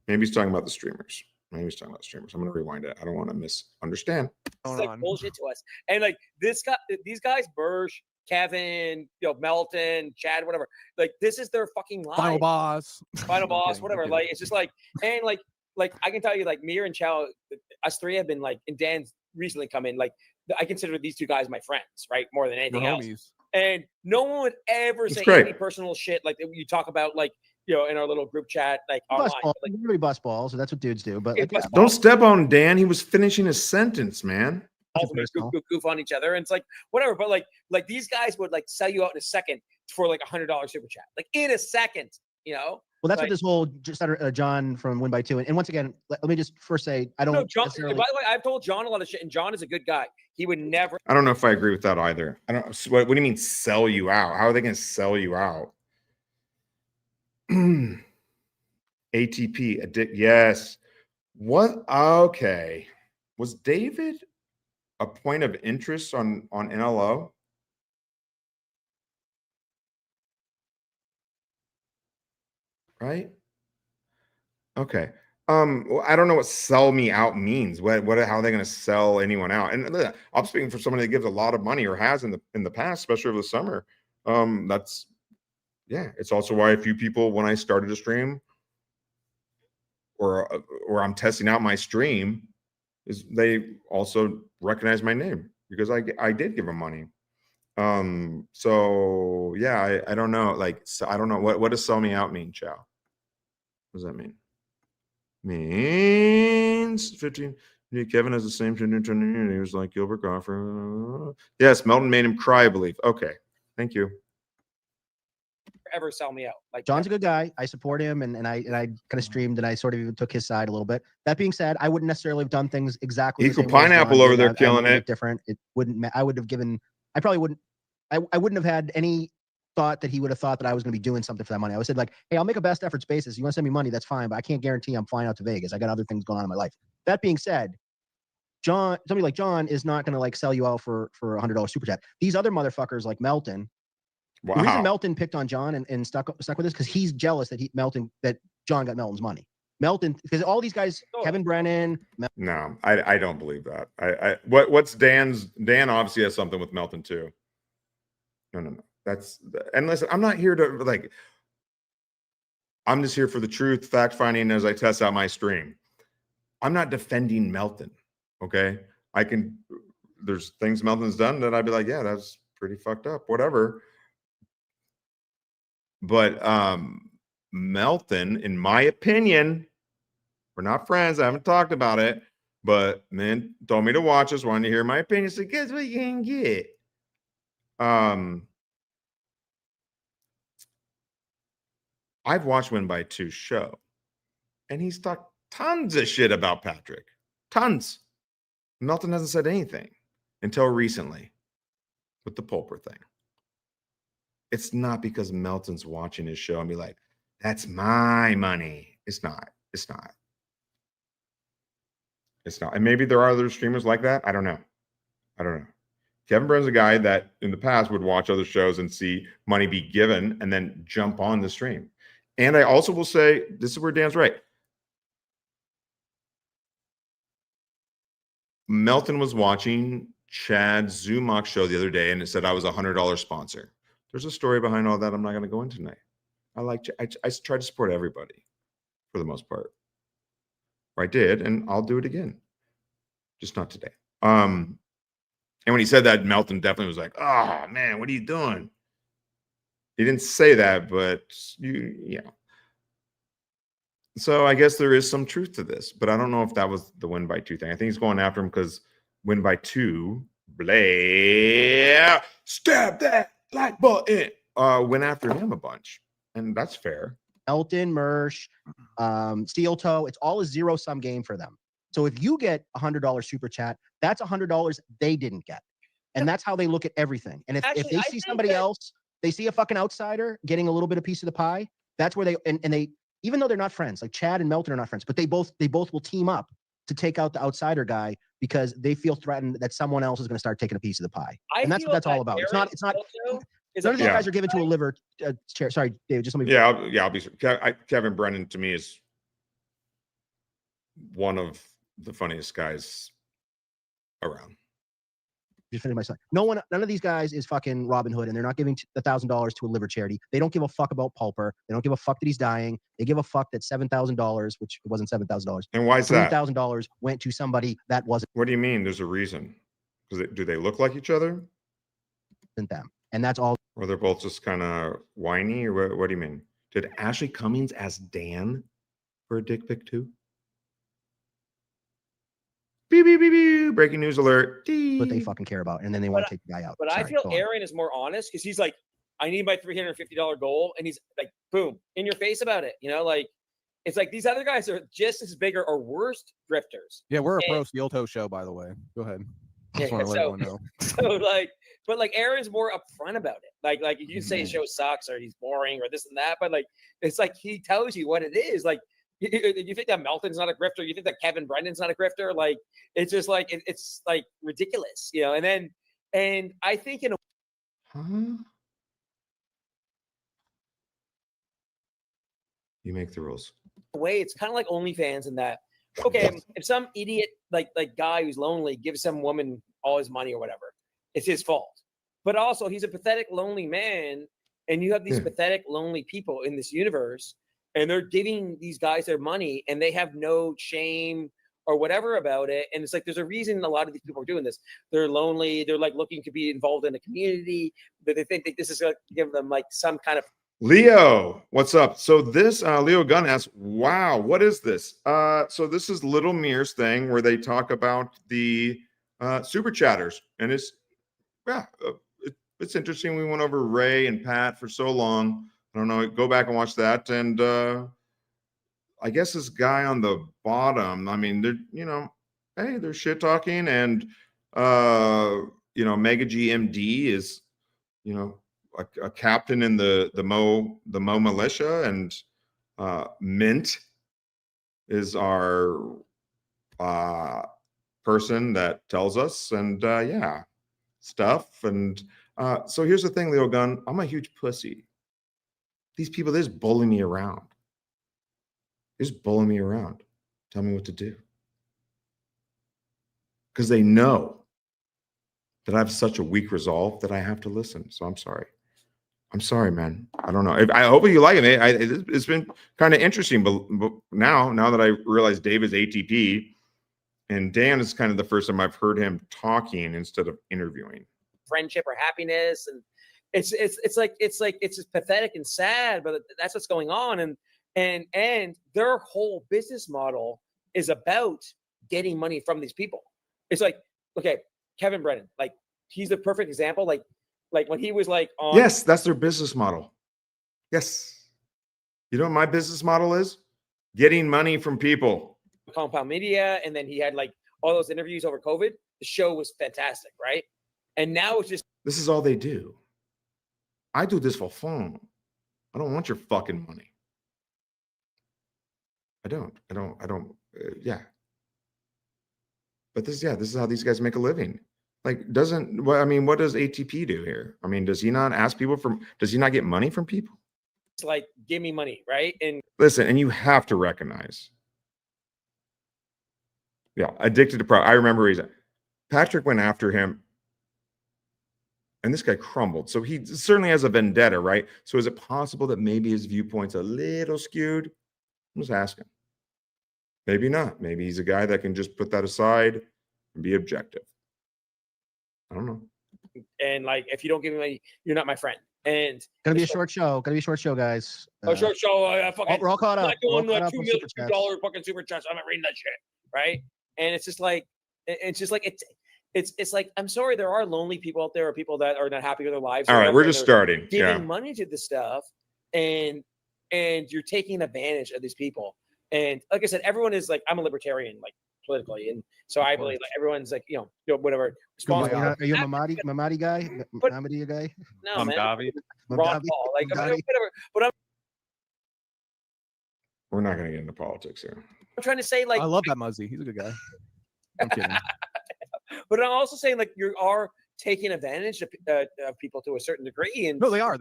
Maybe he's talking about the streamers. I'm going to rewind it. I don't want to misunderstand. It's like bullshit to us. And like these guys, Bursch, Kevin, Melton, Chad, whatever. Like this is their fucking life. Final boss, whatever. Like it's just like I can tell you, like Mir and Chow, us three have been like, and Dan's recently come in. Like I consider these two guys my friends, right? More than anything else. And no one would ever say any personal shit like you talk about, like in our little group chat, like online. Everybody bust balls, so that's what dudes do. But don't step on Dan. He was finishing his sentence, man. Goof on each other, and it's like whatever. But like these guys would like sell you out in a second for like $100 super chat, like in a second. Well, that's what this whole John from Win by Two. And once again, let me just first say I don't. No, John. By the way, I've told John a lot of shit, and John is a good guy. He would never. I don't know if I agree with that either. I don't. What do you mean sell you out? How are they going to sell you out? ATP, yes. What? Okay. Was David a point of interest on NLO? Right? Okay. Well, I don't know what sell me out means. How are they going to sell anyone out? And I'm speaking for somebody that gives a lot of money or has in the past, especially over the summer. It's also why a few people, when I started a stream or I'm testing out my stream, is they also recognize my name because I did give them money. So yeah, I don't know. I don't know what does sell me out mean, Chow? What does that mean? Means 15. Yeah, Kevin has the same gender. He was like Gilbert Goffler. Yes, Melton made him cry, I believe. Okay, thank you. Ever sell me out? Like John's a good guy. I support him, and I kind of streamed and I sort of even took his side a little bit. That being said, I wouldn't necessarily have done things exactly. Equal Pineapple over there killing it. Different. It wouldn't. I would have given. I probably wouldn't. I wouldn't have had any thought that he would have thought that I was going to be doing something for that money. I would said like, hey, I'll make a best efforts basis. You want to send me money? That's fine, but I can't guarantee I'm flying out to Vegas. I got other things going on in my life. That being said, somebody like John is not going to like sell you out for $100 super chat. These other motherfuckers like Melton. Wow. The reason Melton picked on John and stuck with this because he's jealous that that John got Melton's money. Melton, because all these guys, Kevin Brennan. No, I don't believe that. What's Dan obviously has something with Melton too. No. And listen, I'm not here to I'm just here for the truth, fact finding as I test out my stream. I'm not defending Melton. Okay. There's things Melton's done that I'd be like, yeah, that's pretty fucked up, whatever. But Melton, in my opinion, we're not friends. I haven't talked about it, but man told me to watch us, wanted to hear my opinion. So guess what you can get? I've watched Win by Two show, and he's talked tons of shit about Patrick. Tons. Melton hasn't said anything until recently with the Pulper thing. It's not because Melton's watching his show and be like, that's my money. It's not. And maybe there are other streamers like that. I don't know. Kevin Brennan's a guy that in the past would watch other shows and see money be given and then jump on the stream. And I also will say, this is where Dan's right. Melton was watching Chad Zumock show the other day and it said I was a $100 sponsor. There's a story behind all that I'm not going to go into tonight. I try to support everybody for the most part. I did, and I'll do it again. Just not today. And when he said that, Melton definitely was like, oh, man, what are you doing? He didn't say that, but yeah. So I guess there is some truth to this, but I don't know if that was the Win by Two thing. I think he's going after him because Win by Two, stab that like button, went after him a bunch, and that's fair. Elton, Mersh, Steel Toe, it's all a zero-sum game for them. So if you get $100 super chat, that's $100 they didn't get, and that's how they look at everything. And if they see somebody else, they see a fucking outsider getting a little bit of piece of the pie. That's where they and they, even though they're not friends, like Chad and Melton are not friends, but they both will team up to take out the outsider guy because they feel threatened that someone else is going to start taking a piece of the pie. And that's what that's all about. It's not. None of these guys are given to a liver chair. Sorry, David. Just let me. I'll be. Kevin Brennan to me is one of the funniest guys around. Just finish my side. None of these guys is fucking Robin Hood, and they're not giving $1,000 to a liver charity. They don't give a fuck about Pulper. They don't give a fuck that he's dying. They give a fuck that $7,000, which it wasn't $7,000. And why is that? $3,000 went to somebody that wasn't. What do you mean? There's a reason. Do they look like each other? Than them, and that's all. Or they're both just kind of whiny, or what do you mean? Did Ashley Cummings ask Dan for a dick pic too? Beep, beep, beep, beep. Breaking news alert. What they fucking care about, and then they want to take the guy out. But I feel Aaron is more honest because he's like, I need my $350 goal, and he's like, boom, in your face about it. You know, like it's like these other guys are just as big or worse drifters. Yeah, we're a pro Steel Toe show, by the way. Go ahead. Just want to let everyone know. But Aaron's more upfrnt about it. Like you say his show sucks or he's boring or this and that, but like it's like he tells you what it is. Like, You think that Melton's not a grifter? You think that Kevin Brendan's not a grifter? Like, it's just like it's like ridiculous, you know. And I think in a You make the rules. way, it's kind of like OnlyFans in that. Okay, if some idiot like guy who's lonely gives some woman all his money or whatever, it's his fault. But also, he's a pathetic, lonely man, and you have these pathetic, lonely people in this universe, and they're giving these guys their money, and they have no shame or whatever about it. And it's like there's a reason a lot of these people are doing this. They're lonely. They're like looking to be involved in a community. But they think that this is going to give them like some kind of. Leo, what's up? So this Leo Gunn asks, wow, what is this? So this is Little Mir's thing where they talk about the super chatters, and it's it's interesting. We went over Ray and Pat for so long. I don't know. Go back and watch that. And I guess this guy on the bottom, I mean, they're, you know, hey, they're shit talking, and you know, Mega GMD is, you know, a captain in the Mo militia, and Mint is our person that tells us, and yeah, stuff. And so here's the thing, Leo Gunn, I'm a huge pussy. These people, they just bully me around. They just bully me around. Tell me what to do. Because they know that I have such a weak resolve that I have to listen. So I'm sorry. I'm sorry, man. I don't know. I hope you like it. It's been kind of interesting, but now that I realize Dave is ATP, and Dan is kind of the first time I've heard him talking instead of interviewing. Friendship or happiness, and it's just pathetic and sad, but that's what's going on. And their whole business model is about getting money from these people. It's like, okay, Kevin Brennan, like he's the perfect example. Like when he was like on. Yes, that's their business model. Yes. You know what my business model is? Getting money from people. Compound Media, and then he had like all those interviews over COVID. The show was fantastic, right? And now it's just. This is all they do. I do this for fun. I don't want your fucking money. I don't. Yeah. But this is how these guys make a living. Like, what does ATP do here? I mean, does he not ask people does he not get money from people? It's like, give me money, right? And listen, and you have to recognize. Yeah, addicted to I remember Patrick went after him, and this guy crumbled. So he certainly has a vendetta, right? So is it possible that maybe his viewpoint's a little skewed? I'm just asking. Maybe not. Maybe he's a guy that can just put that aside and be objective. I don't know. And like, if you don't give me money, you're not my friend. And Gonna be a short show. Short Guys. show. We're all caught up. We're not doing $2 $2 million fucking super chats. I'm not reading that shit, right? And it's just like it's like, I'm sorry, there are lonely people out there, or people that are not happy with their lives. All right, we're just starting. Giving money to this stuff, and you're taking advantage of these people. And like I said, everyone is like, I'm a libertarian, like politically, and so I believe like everyone's like, you know whatever. Are you a Mamadi guy? Mamadi guy? No, man. Ron Paul, like whatever. But we're not going to get into politics here. I'm trying to say, like, I love that Muzzy. He's a good guy. I'm kidding. But I'm also saying, like, you are taking advantage of people to a certain degree. And no, they are.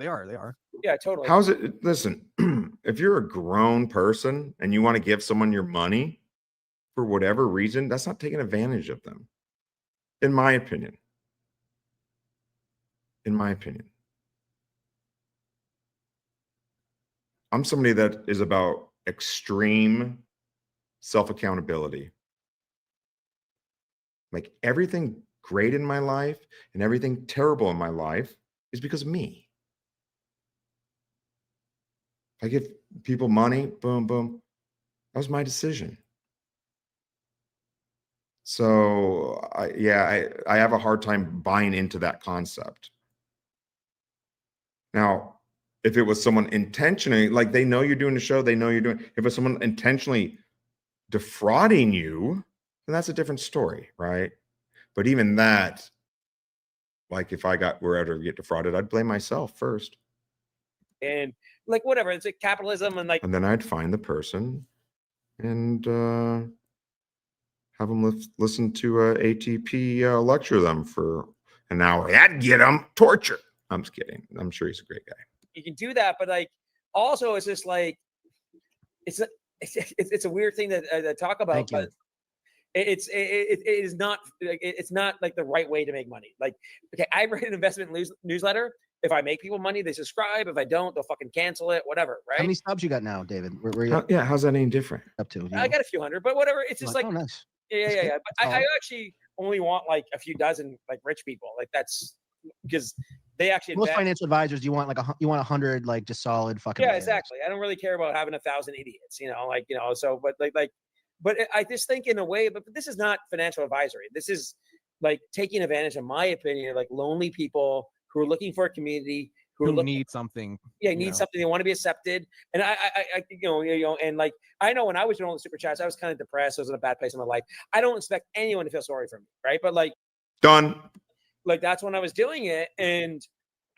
Yeah, totally. How's it? Listen, if you're a grown person and you want to give someone your money for whatever reason, that's not taking advantage of them. In my opinion. I'm somebody that is about extreme self-accountability. Like, everything great in my life and everything terrible in my life is because of me. If I give people money, boom, boom, that was my decision. So I have a hard time buying into that concept. Now, if it was someone intentionally, like they know you're doing the show, they know you're doing, if it's someone intentionally defrauding you, then that's a different story, right? But even that, like if I were ever to get defrauded, I'd blame myself first. And like, whatever, it's like capitalism and like. And then I'd find the person and have them listen to ATP lecture them for an hour. That'd get them torture. I'm just kidding. I'm sure he's a great guy. You can do that, but like also it's just like it's a weird thing to talk about, but it is not it's not like the right way to make money. Like, okay, I write an investment newsletter. If I make people money, they subscribe. If I don't, they'll fucking cancel it. Whatever, right? How many subs you got now, David? Where you how's that any different? Up to? I got a few hundred, but whatever. It's just like, oh, nice. Yeah. But I actually only want like a few dozen like rich people. Like that's because they actually most invest. financial advisors. You want 100 like just solid fucking. Yeah, exactly. I don't really care about having 1,000 idiots. So but but I just think in a way. But this is not financial advisory. This is like taking advantage, in my opinion, of like lonely people who are looking for a community. Who need something? Yeah, need something. They want to be accepted, and I and like I know when I was doing all the super chats, I was kind of depressed. I was in a bad place in my life. I don't expect anyone to feel sorry for me, right? But like, done. Like that's when I was doing it, and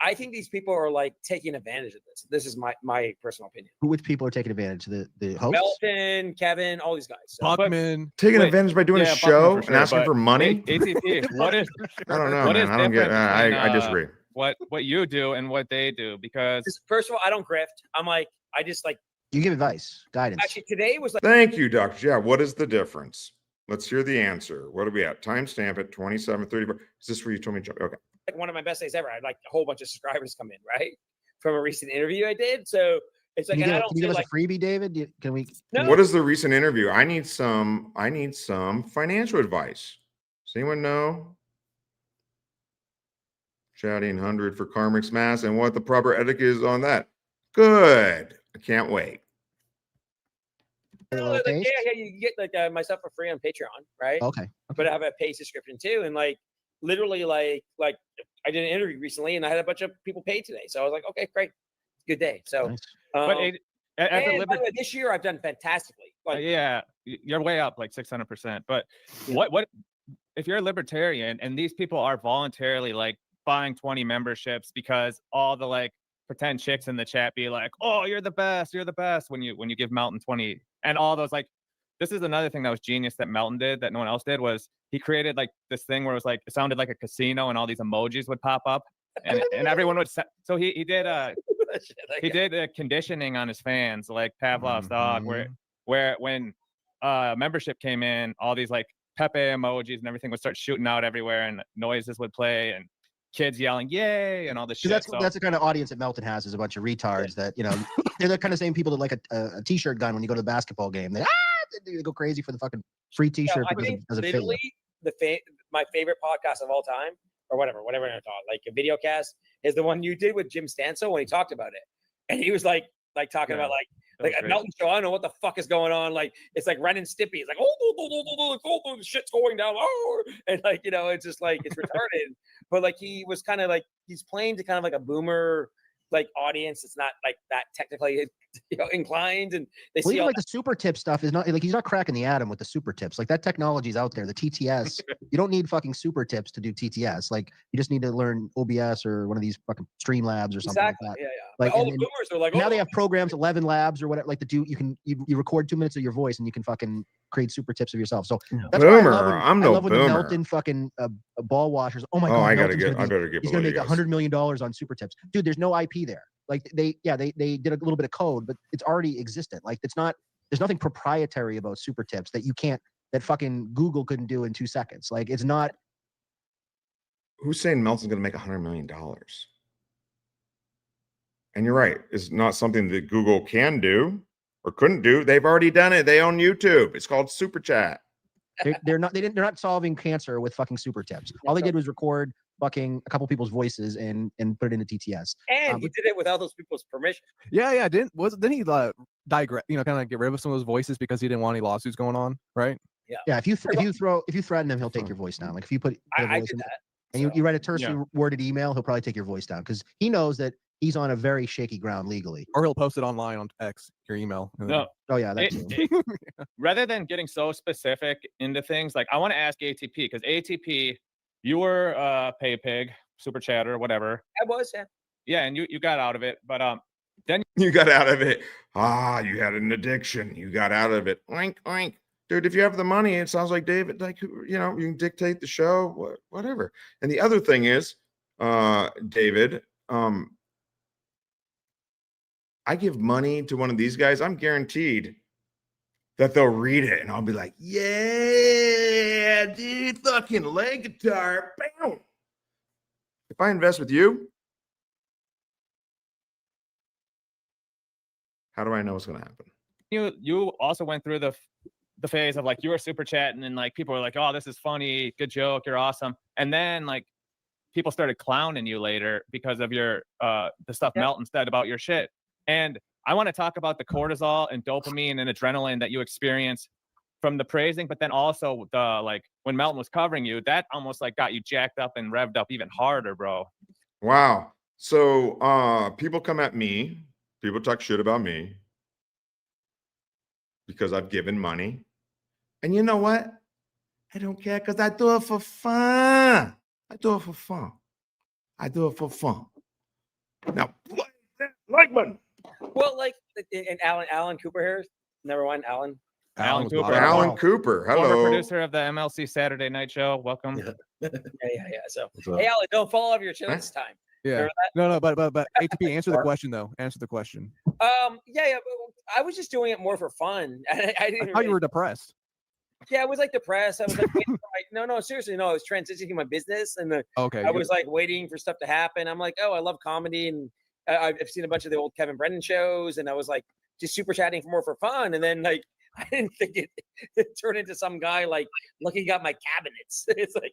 I think these people are like taking advantage of this. This is my personal opinion. Which people are taking advantage? The hosts? Melton, Kevin, all these guys. So, Buckman taking advantage by doing a show and asking for money. ATP, what is? I don't know, what man. is I don't get. different I between, disagree. What you do and what they do, because first of all, I don't grift. I'm like, I just like you give advice, guidance. Actually, today was like. Thank you, Dr. Yeah. What is the difference? Let's hear the answer. What are we at? Timestamp at 27:34. Is this where you told me? Okay. Like one of my best days ever. I had like a whole bunch of subscribers come in, right, from a recent interview I did. So it's like, Can and I you don't give us like, a freebie, David? Can we? What is the recent interview? I need some financial advice. Does anyone know? Chatting 100 for Carmick's Mass and what the proper etiquette is on that. Good. I can't wait. yeah, you get like my stuff for free on Patreon, right? Okay. But I have a paid subscription too, and like literally like I did an interview recently, and I had a bunch of people paid today, so I was like, okay, great, good day. So, But as a by the way, this year I've done fantastically. Like, yeah, you're way up like 600%. But what if you're a libertarian and these people are voluntarily like buying 20 memberships because all the like pretend chicks in the chat be like, oh, you're the best when you give Melton 20, and all those like, this is another thing that was genius that Melton did that no one else did, was he created like this thing where it was like it sounded like a casino and all these emojis would pop up and everyone would so he did conditioning on his fans like Pavlov's dog, where when membership came in, all these like Pepe emojis and everything would start shooting out everywhere and noises would play and kids yelling yay and all this shit. That's the kind of audience that Melton has, is a bunch of retards that, they're the kind of same people that like a t-shirt gun when you go to the basketball game. They go crazy for the fucking free t-shirt because it doesn't fit you. My favorite podcast of all time, or whatever I'm gonna talk, like a video cast, is the one you did with Jim Stansel when he talked about it, and he was like talking about like a Melton show. I don't know what the fuck is going on. Like it's like Ren and Stimpy. It's like the shit's going down. And like it's just like it's retarded. But like he was kind of like he's playing to kind of like a boomer like audience. It's not like that technically inclined, and they see even all like the super tip stuff is not like he's not cracking the atom with the super tips. Like that technology's out there. The TTS, you don't need fucking super tips to do TTS. Like you just need to learn OBS or one of these fucking Streamlabs or something like that. Yeah. Like all the boomers are like, now they have programs, 11 labs or whatever. Like you record 2 minutes of your voice and you can fucking create super tips of yourself. So that's boomer. I love when the Melton fucking ball washers. Oh my god! I better get. He's gonna make $100 million on super tips, dude. There's no IP there. Like they did a little bit of code, but it's already existent. Like there's nothing proprietary about super tips that fucking Google couldn't do in 2 seconds. Like it's not. Who's saying Melton's going to make $100 million? And you're right. It's not something that Google can do or couldn't do. They've already done it. They own YouTube. It's called Super Chat. They're not solving cancer with fucking super tips. All they did was record fucking a couple people's voices and put it into TTS. And he did it without those people's permission. Yeah. Didn't he digress? Kind of get rid of some of those voices because he didn't want any lawsuits going on, right? Yeah. If you threaten him, he'll take your voice down. Like if you put I did that. And you write a tersely worded email, he'll probably take your voice down because he knows that he's on a very shaky ground legally. Or he'll post it online on X, your email. No. Oh yeah, that's rather than getting so specific into things, like I want to ask ATP, because ATP, you were pay pig, super chatter, whatever. I was, yeah, and you got out of it, but Then you got out of it. You had an addiction. You got out of it. Oink, oink. Dude, if you have the money, it sounds like David, like, you can dictate the show, whatever. And the other thing is, David, I give money to one of these guys, I'm guaranteed that they'll read it and I'll be like, yeah, dude, fucking leg guitar. Bam. If I invest with you, how do I know what's going to happen? You also went through the phase of like you were super chatting and like people were like, oh, this is funny, good joke, you're awesome. And then like people started clowning you later because of your the stuff Melton said about your shit. And I want to talk about the cortisol and dopamine and adrenaline that you experience from the praising, but then also the like when Melton was covering you, that almost like got you jacked up and revved up even harder, bro. Wow. So people come at me, people talk shit about me because I've given money. And you know what? I don't care because I do it for fun. I do it for fun. I do it for fun. Now, like button. Well, like, and Alan Cooper here, number one, Alan. Alan Cooper. Alan Cooper. Hello. Former producer of the MLC Saturday Night Show. Welcome. Yeah. So, hey, Alan, don't fall off your chin this time. Yeah. No, but ATP, answer the question though. Answer the question. Yeah. I was just doing it more for fun. I didn't. I thought you were depressed. Yeah, I was like depressed. I was like, waiting for no, seriously, no. I was transitioning my business, and I was like waiting for stuff to happen. I'm like, oh, I love comedy, and I've seen a bunch of the old Kevin Brennan shows, and I was like just super chatting for fun, and then like I didn't think it turned into some guy like looking at my cabinets. It's like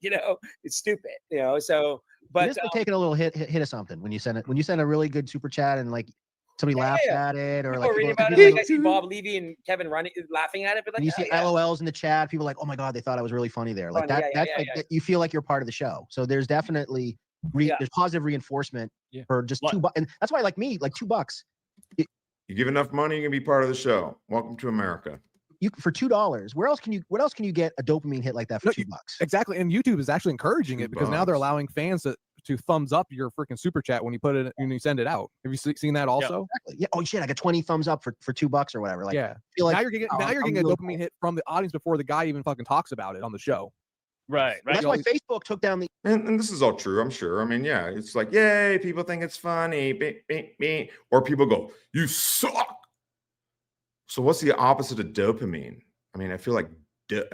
it's stupid, So, but it's like taking a little hit of something when you send it. When you send a really good super chat and like somebody laughs at it, or like reading about it, like I see Bob Levy and Kevin running laughing at it, but like you see LOLs in the chat, people are like, oh my god, they thought I was really funny there. Like that's like you feel like you're part of the show. So there's definitely there's positive reinforcement for just $2, and that's why like me, like $2. You give enough money, you can be part of the show. Welcome to America. For $2, what else can you get a dopamine hit like that for $2? Exactly. And YouTube is actually encouraging it because now they're allowing fans to thumbs up your freaking super chat when you put it when you send it out. Have you seen that also? Exactly. Yeah. Oh shit, I got 20 thumbs up for $2 or whatever. Like, yeah. Feel like, now you're getting a dopamine hit from the audience before the guy even fucking talks about it on the show. Right. That's why Facebook took down the. And this is all true, I'm sure. I mean, yeah, it's like, yay, people think it's funny, or people go, you suck. So what's the opposite of dopamine? I mean, I feel like, dope.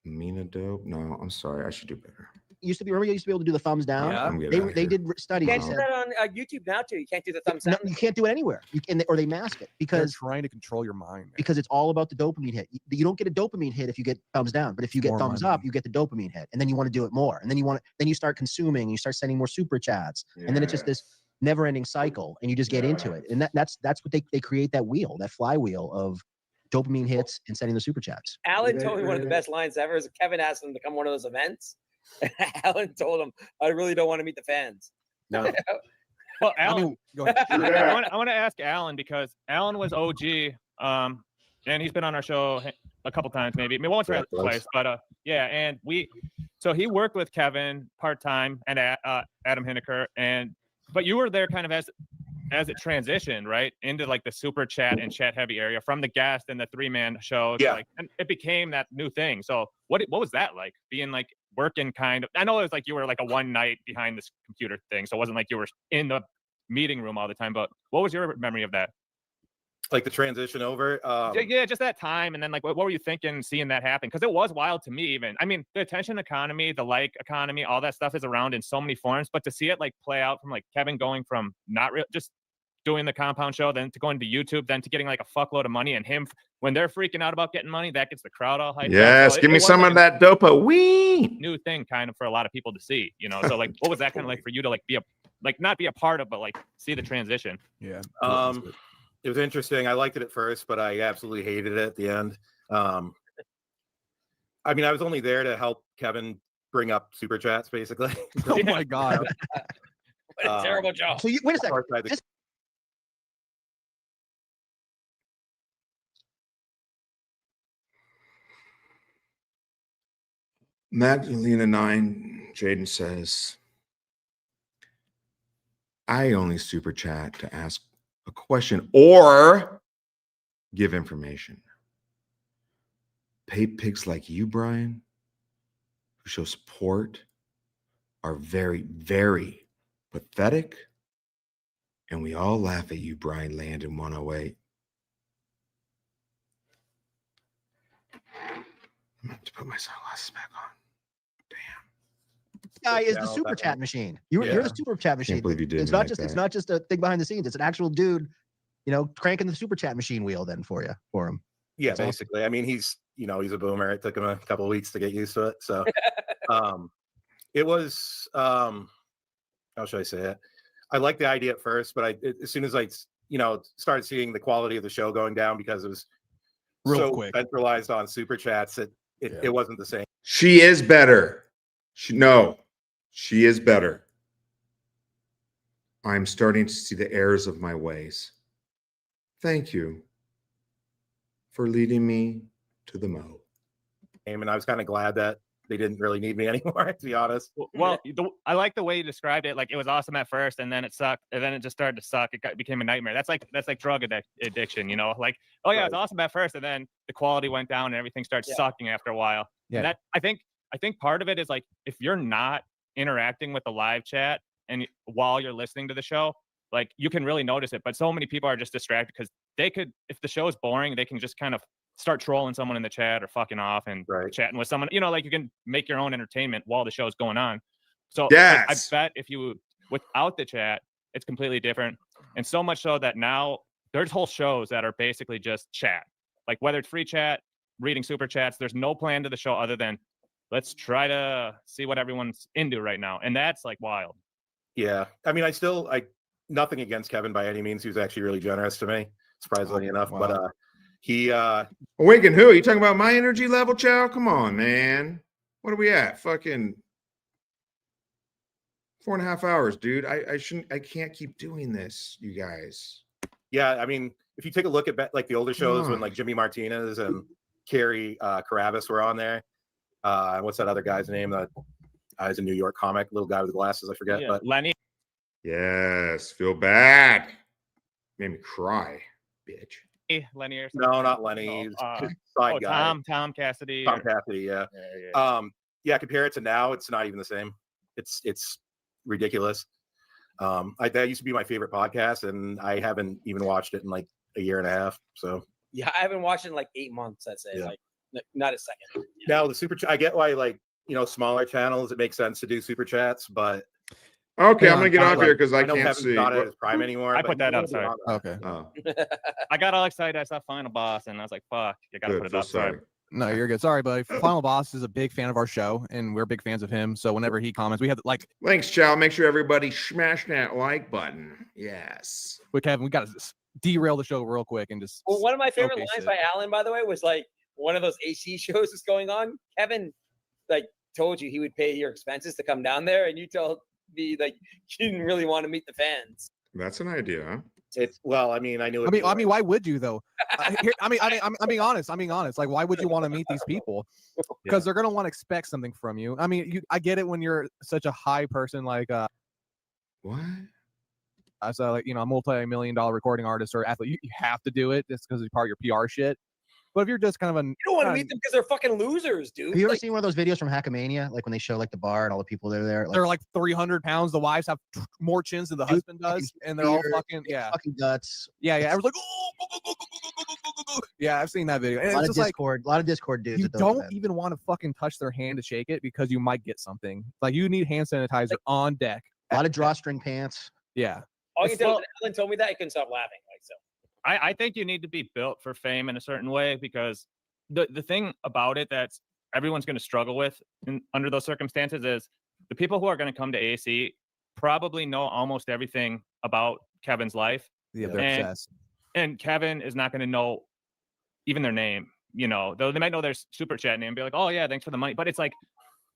No, I'm sorry. I should do better. Remember you used to be able to do the thumbs down? Yeah. They did studies. You can't do that on YouTube now too. You can't do the thumbs No, down. you can't do it anywhere. Or they mask it because they're trying to control your mind. Man. Because it's all about the dopamine hit. You don't get a dopamine hit if you get thumbs down, but if you get thumbs up, you get the dopamine hit, and then you want to do it more, and then you start consuming, and you start sending more super chats, and then it's just this never-ending cycle, and you just get into it, and that's what they create, that wheel, that flywheel of dopamine hits and sending the super chats. Alan told me one of the best lines ever is Kevin asked him to come one of those events. Alan told him, I really don't want to meet the fans. No. Well, Alan, go ahead. I want to ask Alan because Alan was OG, and he's been on our show a couple times, maybe once or twice, but and so he worked with Kevin part-time and Adam Hineker, but you were there kind of as it transitioned, right, into like the super chat and chat heavy area from the guest and the 3-man show. Yeah. Like, and it became that new thing. So what was that like, being like working kind of, I know it was like you were like a one night behind this computer thing. So it wasn't like you were in the meeting room all the time, but what was your memory of that? Like the transition over? Yeah, just that time. And then like, what were you thinking seeing that happen? Because it was wild to me even. I mean, the attention economy, the like economy, all that stuff is around in so many forms, but to see it like play out from like Kevin going from not real, just doing the compound show, then to going to YouTube, then to getting like a fuckload of money, and him when they're freaking out about getting money, that gets the crowd all hyped. Yes, so give me some of that dopa. Wee new thing kind of for a lot of people to see, So like, what was that kind of like for you to like not be a part of, but like see the transition? Yeah. It was interesting. I liked it at first, but I absolutely hated it at the end. I mean, I was only there to help Kevin bring up super chats, basically. Oh my god. What a terrible job. So wait a second. Magdalena 9, Jaden says, I only super chat to ask a question or give information. Paid pigs like you, Brian, who show support, are very, very pathetic. And we all laugh at you, Brian Landon 108. I'm going to have to put my sunglasses back on. This guy is the super chat machine. You're the super chat machine. Can't believe you did It's me not like just that. it's not just a thing behind the scenes. It's an actual dude, cranking the super chat machine wheel then for him. Yeah, That's awesome. basically. I mean, he's a boomer. It took him a couple of weeks to get used to it. So it was how should I say it? I liked the idea at first, but as soon as I started seeing the quality of the show going down because it was so quick centralized on super chats, it wasn't the same. She is better. She is better. I'm starting to see the errors of my ways. Thank you for leading me to the mo. And I was kind of glad that they didn't really need me anymore, to be honest. Well, I like the way you described it. Like, it was awesome at first, and then it sucked, and then it just started to suck. It became a nightmare. That's like drug addiction, Like, oh yeah, it's awesome at first, and then the quality went down, and everything starts sucking after a while. Yeah. And that I think part of it is like, if you're not interacting with the live chat and while you're listening to the show, like, you can really notice it. But so many people are just distracted because they could, if the show is boring, they can just kind of start trolling someone in the chat or fucking off and chatting with someone. Like, you can make your own entertainment while the show is going on. So I bet if you without the chat, it's completely different. And so much so that now there's whole shows that are basically just chat. Like, whether it's free chat, reading super chats, there's no plan to the show other than let's try to see what everyone's into right now. And that's like wild. Yeah. I mean, nothing against Kevin by any means. He was actually really generous to me, surprisingly enough. Wow. But he Awaken who? Are you talking about my energy level, Chow? Come on, man. What are we at? Fucking 4.5 hours, dude. I can't keep doing this, you guys. Yeah, I mean, if you take a look at like the older shows when like Jimmy Martinez and Carrie Carabas were on there. What's that other guy's name? He's a New York comic, little guy with glasses, I forget. But Lenny. Yes, feel bad. Made me cry, bitch. Lenny or something? No, not Lenny. He's side guy. Tom Cassidy. Tom Cassidy, yeah. Yeah, compare it to now, it's not even the same. It's ridiculous. That used to be my favorite podcast, and I haven't even watched it in like a year and a half. So yeah, I haven't watched it in like 8 months, I'd say. Yeah. Like, not a second. Now the super I get why, like, smaller channels, it makes sense to do super chats, but okay, I'm gonna get off here because I know can't Kevin's see. not at his prime anymore. I but put that he's up. Sorry. on there. Okay. Oh. I got all excited. I saw Final Boss, and I was like, "Fuck, you gotta Good, put it feel up." Sorry. sorry. No, you're good. Sorry, buddy. Final Boss is a big fan of our show, and we're big fans of him. So whenever he comments, we have like. Thanks, Chow. Make sure everybody smash that like button. Yes. But Kevin, we got to derail the show real quick and just. Well, one of my favorite showcase lines it. by Alan, by the way, was like one of those AC shows is going on. Kevin, like, told you he would pay your expenses to come down there, and you told me like you didn't really want to meet the fans. That's an idea, huh? Well, I mean, I knew. I mean, why would you though? I'm being honest. I'm being honest. Like, why would you want to meet these people? Because they're gonna want to expect something from you. I mean, I get it when you're such a high person, like what? As a a multi-million-dollar recording artist or athlete, you have to do it just because it's part of your PR shit. But if you're just kind of You don't want to meet them because they're fucking losers, dude. Have you ever Like, seen one of those videos from Hackamania, like when they show like the bar and all the people that are there? they're like 300 pounds. The wives have more chins than the husband does, and they're all fucking fucking guts. Yeah. Everyone's like, oh, yeah, I've seen that video. And A lot it's of just Discord, a lot of Discord dudes. you at those don't events. even want to fucking touch their hand to shake it because you might get something. Like, you need hand sanitizer on deck. A lot of drawstring pants. Yeah. all you can tell is Alan told me that, I couldn't stop laughing. Like, so. I think you need to be built for fame in a certain way, because the thing about it that's everyone's going to struggle with under those circumstances is the people who are going to come to AC probably know almost everything about Kevin's life. Yeah, they're obsessed. And Kevin is not going to know even their name, though they might know their super chat name and be like, oh yeah, thanks for the money. But it's like,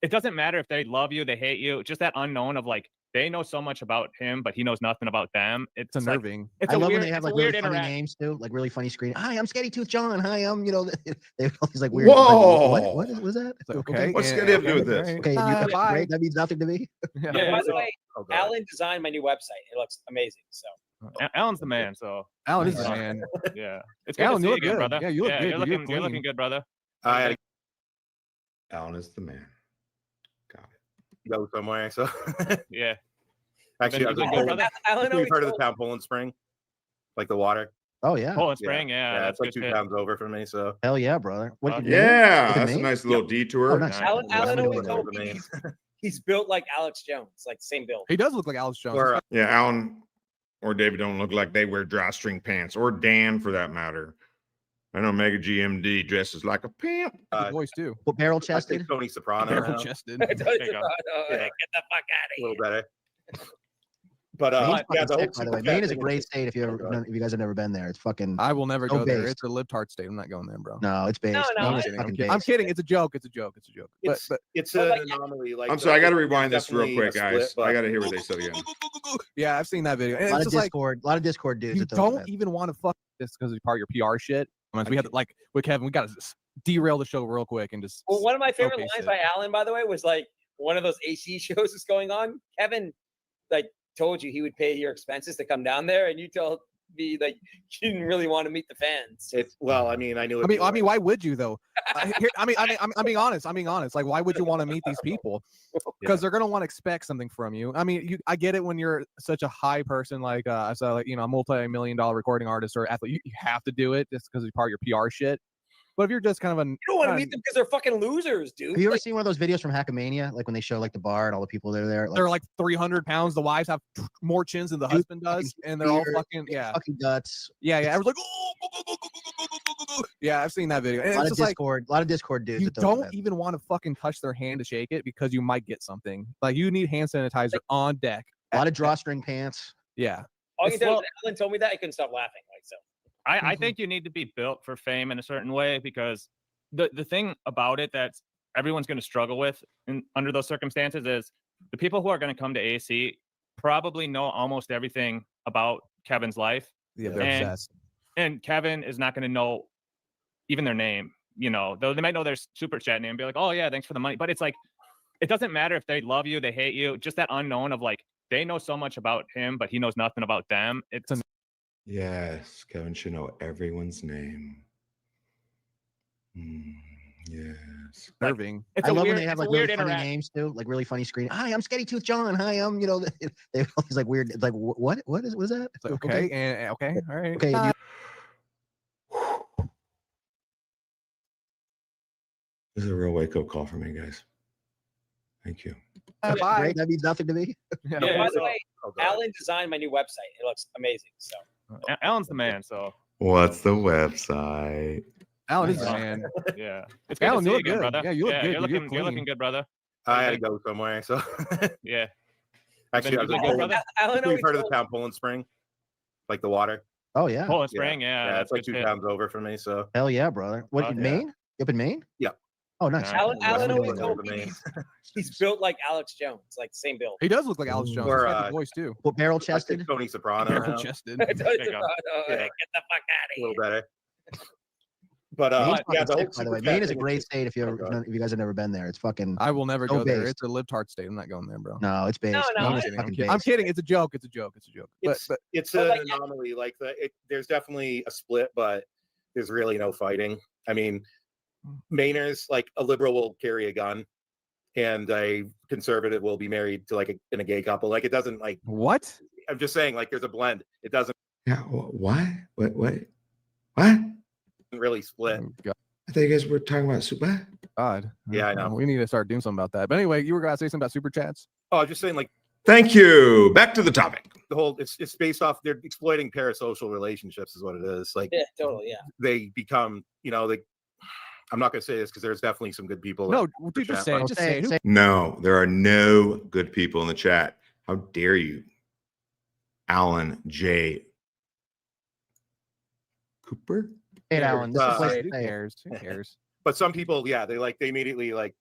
it doesn't matter if they love you, they hate you. Just that unknown of like, they know so much about him, but he knows nothing about them. It's unnerving. It's I a love weird, when they have it's a like really weird funny interaction. names too, like really funny screen. Hi, I'm Scary Tooth John. Hi, I'm they have all these like weird. Like, Whoa. what was that? It's like, okay, What's and- Scary have to do okay, with this? all right. Okay, you Bye. great. That means nothing to me. Yeah, by the way, Oh, go ahead. Alan designed my new website. It looks amazing. So Alan's the man. So Alan is the man. Yeah, it's good Alan, to you see look you again, good. brother. Yeah, you look good. You're Dude. looking, You're looking clean. good, brother. Alan is the man. Got it. Go somewhere. So Yeah. actually, I was You've been in good, Poland. brother? Alan You've always heard of the told- town Poland Spring, like the water. Oh yeah. Poland Spring, yeah, yeah, that's it's like good 2 shit. towns over from me. So Hell yeah, brother. What? Okay. Maine? Yeah, Is it that's a Maine? nice little detour. Oh, nice. Alan I'm always gonna told go me he's built like Alex Jones, like same build. He does look like Alex Jones. Or, Yeah, Alan or David don't look like they wear drawstring pants, or Dan for that matter. I know Mega GMD dresses like a pimp. Good voice too. What barrel I chested? think Tony Soprano. Barrel now. chested. There you go. Get the fuck out A of little here. better. But Maine's yeah, fucking the whole sick, by the way. super Maine chat is a thing great state if you guys have never been there. It's fucking. I will never so go there. based. It's a libtard state. I'm not going there, bro. No, it's based. No, Maine is I'm fucking kidding. I'm based. kidding. It's a joke. It's a joke. It's a joke. But it's But, an like, anomaly. Like I'm sorry, I got to there's rewind this real definitely a quick, guys. split, I but- got to hear what they said again. yeah, I've seen that video. And A lot it's of just like Discord. A lot of Discord dudes. you that don't don't even want to fuck this because it's part of your PR shit. I mean, we had like with Kevin, we got to derail the show real quick and just. Well, one of my favorite showcase lines it. by Alan, by the way, was like one of those AC shows is going on. Kevin, like, told you he would pay your expenses to come down there, and you told me like you didn't really want to meet the fans. It's well, I mean, I knew. I mean, why would you though? I'm being honest. I'm being honest. Like, why would you want to meet these people? Because they're gonna want to expect something from you. I mean, I get it when you're such a high person, like I said, like a multi-million-dollar recording artist or athlete. You have to do it just because it's part of your PR shit. But if you're just kind of You don't want to meet them because they're fucking losers, dude. Have you ever Like, seen one of those videos from Hackamania, like when they show like the bar and all the people that are there? they're like 300 pounds. The wives have more chins than the husband does, and they're all fucking fucking guts. yeah. Everyone's like, oh, yeah. I've seen that video. And A lot it's of just like Discord. A lot of Discord dudes. you that don't. don't even want to fucking touch their hand to shake it because you might get something. Like you need hand sanitizer on deck. A lot of drawstring pants. Yeah. all you It's- did well- was Alan told me that I couldn't stop laughing. Like so. I think you need to be built for fame in a certain way because the thing about it that everyone's going to struggle with under those circumstances is the people who are going to come to AC probably know almost everything about Kevin's life. Yeah, they're and, obsessed. and Kevin is not going to know even their name, though they might know their super chat name and be like, oh yeah, thanks for the money. But it's like, it doesn't matter if they love you, they hate you, just that unknown of like, they know so much about him, but he knows nothing about them. It's Yes, Kevin should know everyone's name. Yes. Nerving. It's I a love weird, when they have it's a like weird really funny interaction. names too, like really funny screen. Hi, I'm Scary Tooth John. Hi, I'm they have all these like weird. It's like what is that? It's like, okay, and okay, all right. Okay. and This is a real wake up call for me, guys. Thank you. you- great. That means nothing to me. Yeah, by the way, Oh, God. Alan designed my new website. It looks amazing. So Alan's the man, so What's the website? Alan is the man. yeah. It's good Alan, to you see you look again, good. brother. Yeah, you look good. You're Dude. You're looking, you're looking clean. good, brother. I had to go somewhere. So Yeah. actually, I was Been in good, Poland. brother? Alan We've always heard of the told- town Poland Spring, like the water. Oh yeah. Poland Spring, yeah. Yeah, that's it's like good 2 shit. towns over from me. So Hell yeah, brother. What Oh, in yeah. Maine? You up in Maine? Yeah. Oh, nice. Nice. Alan West always England told over me me. he's built like Alex Jones, like same build. He does look like Alex Jones. Or, He's got the voice too. What barrel I think chested? Tony Soprano. Barrel now. chested. Get the There you go. Yeah. fuck out A little of here. better. But Maine's yeah, fucking the whole sick, by the way. super chat Maine is a thing great just- state if you Oh, ever God. if you guys have never been there. It's fucking. I will never So go there. based. It's a libtard state. I'm not going there, bro. No, it's based. no, I'm I- kidding. fucking I'm based. kidding. It's a joke. It's a joke. It's a joke. But It's but it's But, an like, anomaly. Like there's definitely a split, but there's really no fighting. I mean, Mainers, like a liberal will carry a gun, and a conservative will be married to like in a gay couple. Like it doesn't like. what? I'm just saying, like there's a blend. It doesn't Yeah. What? What? really split. God. I thought you guys were talking about super. God. Yeah, I know. We need to start doing something about that. But anyway, you were gonna say something about super chats. Oh, I'm just saying, like Thank you. Back to the topic. the whole it's based off they're exploiting parasocial relationships is what it is. Like Yeah, totally. Yeah. they become, I'm not gonna say this because there's definitely some good people. No, in the dude, just chat, say but- it. Just say it. Who No, there are no good people in the chat. How dare you, Alan J. Cooper? Hey, Alan. This is the place Who to say it. cares? Who cares? But some people, yeah, they immediately like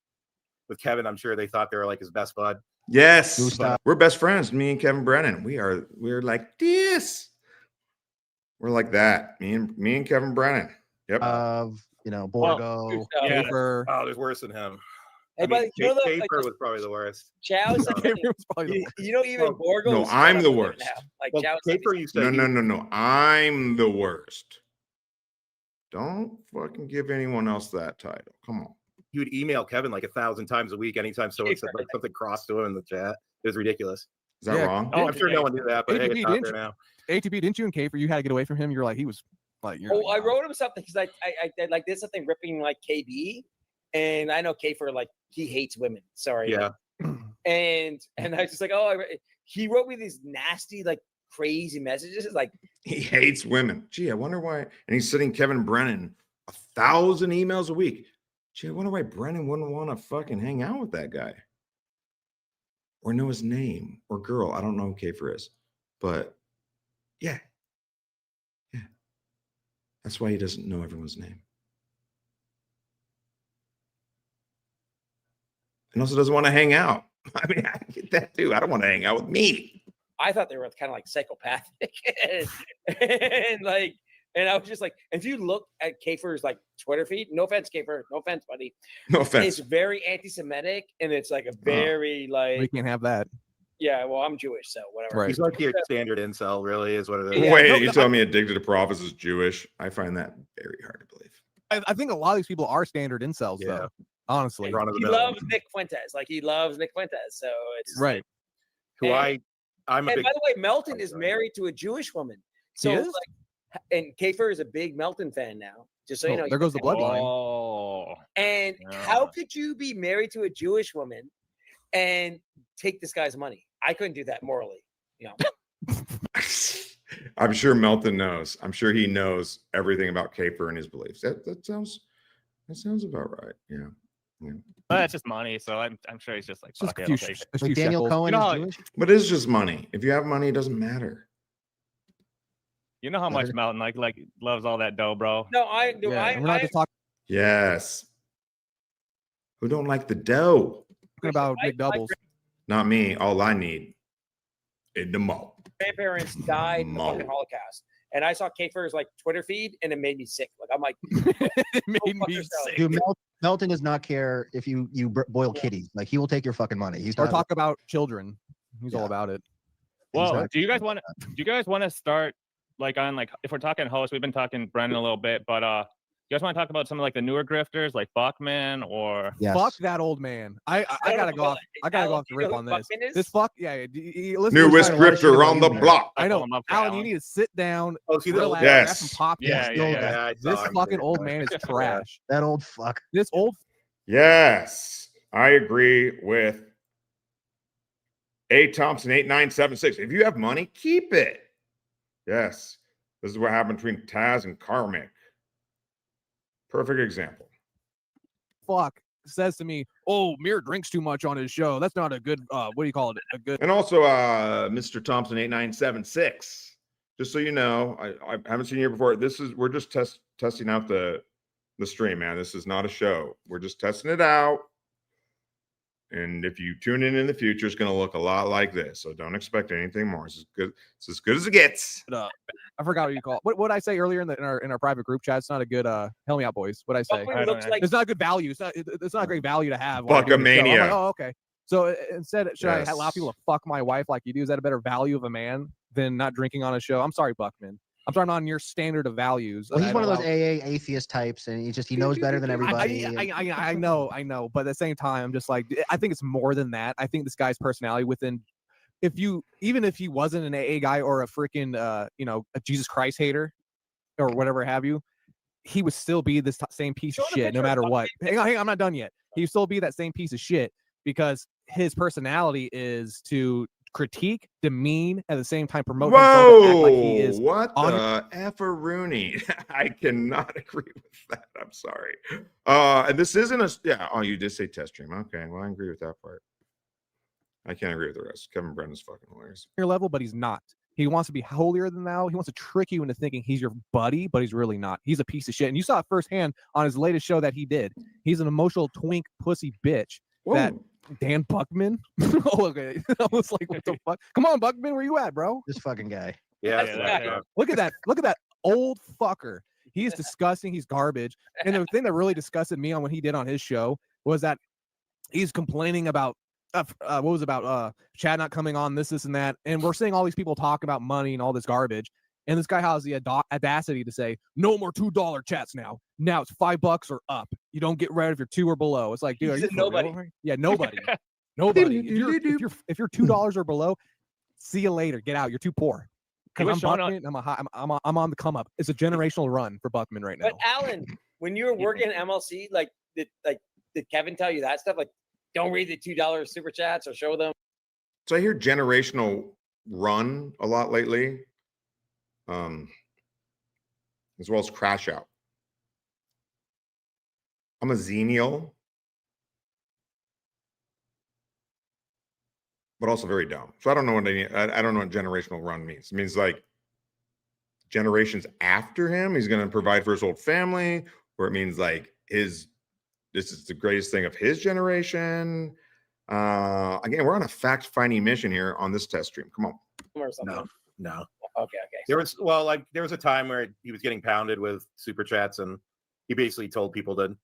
with Kevin. I'm sure they thought they were like his best bud. Yes, Gustav. we're best friends. Me and Kevin Brennan. We're like this. We're like that. Me and Kevin Brennan. Yep. Borgo. Yeah. Kafer. Oh, there's worse than him. Hey, I mean, but you know, like, Kafer was probably the worst. Chow said something- you know, even Borgo. No, is I'm the like worst. now. Like Well, Chow said Kafer, you said No. I'm the worst. Don't fucking give anyone else that title. Come on. You would email Kevin like 1,000 times a week anytime someone said like something cross to him in the chat. It was ridiculous. Is that wrong? Oh, I'm sure no one knew that, but hey, ATP, it's out there now. ATP, didn't you and Kafer, you had to get away from him? You're like, he was like, you're I wrote him something because I like did something ripping like KB, and I know Kafer like he hates women. Sorry. Yeah. And I was just like, he wrote me these nasty like crazy messages like He hates women. Gee, I wonder why. And he's sending Kevin Brennan 1,000 emails a week. Gee, I wonder why Brennan wouldn't want to fucking hang out with that guy or know his name or girl. I don't know who Kafer is, but yeah. That's why he doesn't know everyone's name. And also doesn't want to hang out. I mean, I get that too. I don't want to hang out with me. I thought they were kind of like psychopathic, and I was just like, if you look at Kafer's like Twitter feed, no offense, Kafer, no offense, buddy. No offense. It's very anti-Semitic, and it's like a very we can't have that. Yeah, well, I'm Jewish, so whatever. Right. He's like your standard incel, really, is what it is. Wait, you tell me Addicted to Profits is Jewish? I find that very hard to believe. I think a lot of these people are standard incels, though. Honestly, He loves Nick Fuentes, like he loves Nick Fuentes, so it's right. I'm and by the way, Melton is married to a Jewish woman. So He is? like, and Kafer is a big Melton fan now. Just so you know. There goes the bloodline. Oh. And how could you be married to a Jewish woman and take this guy's money? I couldn't do that morally. You know. I'm sure Melton knows. I'm sure he knows everything about Kafer and his beliefs. That sounds about right. Yeah. Well, that's just money, so I'm sure he's just like, fuck it, I'll take it. Like Daniel Cohen is Jewish? But it's just money. If you have money, it doesn't matter. You know how much Melton like loves all that dough, bro. No, I do. Yeah, we're not just talking Yes. Who don't like the dough? about big doubles. Not me. All I need is the mo. Grandparents died in the fucking Holocaust. And I saw Kafer's like Twitter feed, and it made me sick. Like I'm like, it made me sick. Dude, Melton does not care if you boil kitties. Like he will take your fucking money. He's Or not talk about children. He's all about it. Well, do you guys want to start like on like if we're talking hosts, we've been talking Brendan a little bit, but you guys want to talk about some of like the newer grifters like Buckman or Fuck that old man. I gotta go off. I gotta go off the rip on this. This fuck listen, Newest grifter on the block. I know, Alan. You need to sit down. Relax, Yes. grab some pop. Yeah. This fucking old man is trash. That old fuck. This old. Yes, I agree with A. Thompson 8976. If you have money, keep it. Yes, this is what happened between Taz and Karmic. Perfect example. Fuck says to me, "Oh, Mir drinks too much on his show. That's not a good. What do you call it? A good." And also, Mr. Thompson 8976. Just so you know, I haven't seen you before. We're just testing out the stream, man. This is not a show. We're just testing it out. And if you tune in the future, it's going to look a lot like this. So don't expect anything more. It's as good as it gets. I forgot what you call it. What I say earlier in our private group chat? It's not a good. Help me out, boys. What I say? It's not a good value. It's not a great value to have. while you're doing the show. I'm Buckamania. like, oh, okay. So instead, should I Yes. allow people to fuck my wife like you do? Is that a better value of a man than not drinking on a show? I'm sorry, Buckman. I'm sorry, I'm not on your standard of values. Well, he's I one of don't those allow- AA atheist types, and he knows better than everybody. I know, but at the same time, I'm just like, I think it's more than that. I think this guy's personality even if he wasn't an AA guy or a freaking, a Jesus Christ hater or whatever have you, he would still be this same piece of shit no matter what. Hang on, I'm not done yet. He would still be that same piece of shit because his personality is to critique, demean, at the same time promote himself to act like he is. What the efferoony? I cannot agree with that. I'm sorry. And this isn't you did say test stream. Okay, well, I agree with that part. I can't agree with the rest. Kevin Brendan's fucking hilarious. Your level, but he's not. He wants to be holier than thou. He wants to trick you into thinking he's your buddy, but he's really not. He's a piece of shit. And you saw it firsthand on his latest show that he did. He's an emotional twink pussy bitch that Dan Buckman. Oh, okay. I was like, what the fuck? Come on, Buckman, where you at, bro? This fucking guy. Yeah. Look at that. Look at that old fucker. He is disgusting. He's garbage. And the thing that really disgusted me on what he did on his show was that he's complaining about what was about Chad not coming on, this, and that. And we're seeing all these people talk about money and all this garbage. And this guy has the audacity to say, no more $2 chats now. Now it's $5 or up. You don't get rid of your 2 or below. It's like, dude, are you nobody. real? Yeah, nobody. Nobody. If you're $2 or below, see you later. Get out. You're too poor. He was I'm showing Buckman. I'm on the come up. It's a generational run for Buckman right now. But Alan, when you were working at MLC, did Kevin tell you that stuff? Like, don't read the $2 super chats or show them. So I hear generational run a lot lately, as well as crash out. I'm a Xenial, but also very dumb. So I don't know what I don't know what generational run means. It means like generations after him, he's going to provide for his whole family, or it means like this is the greatest thing of his generation. Again, we're on a fact-finding mission here on this test stream. Come on. No. Okay. There was a time where he was getting pounded with super chats, and he basically told people that,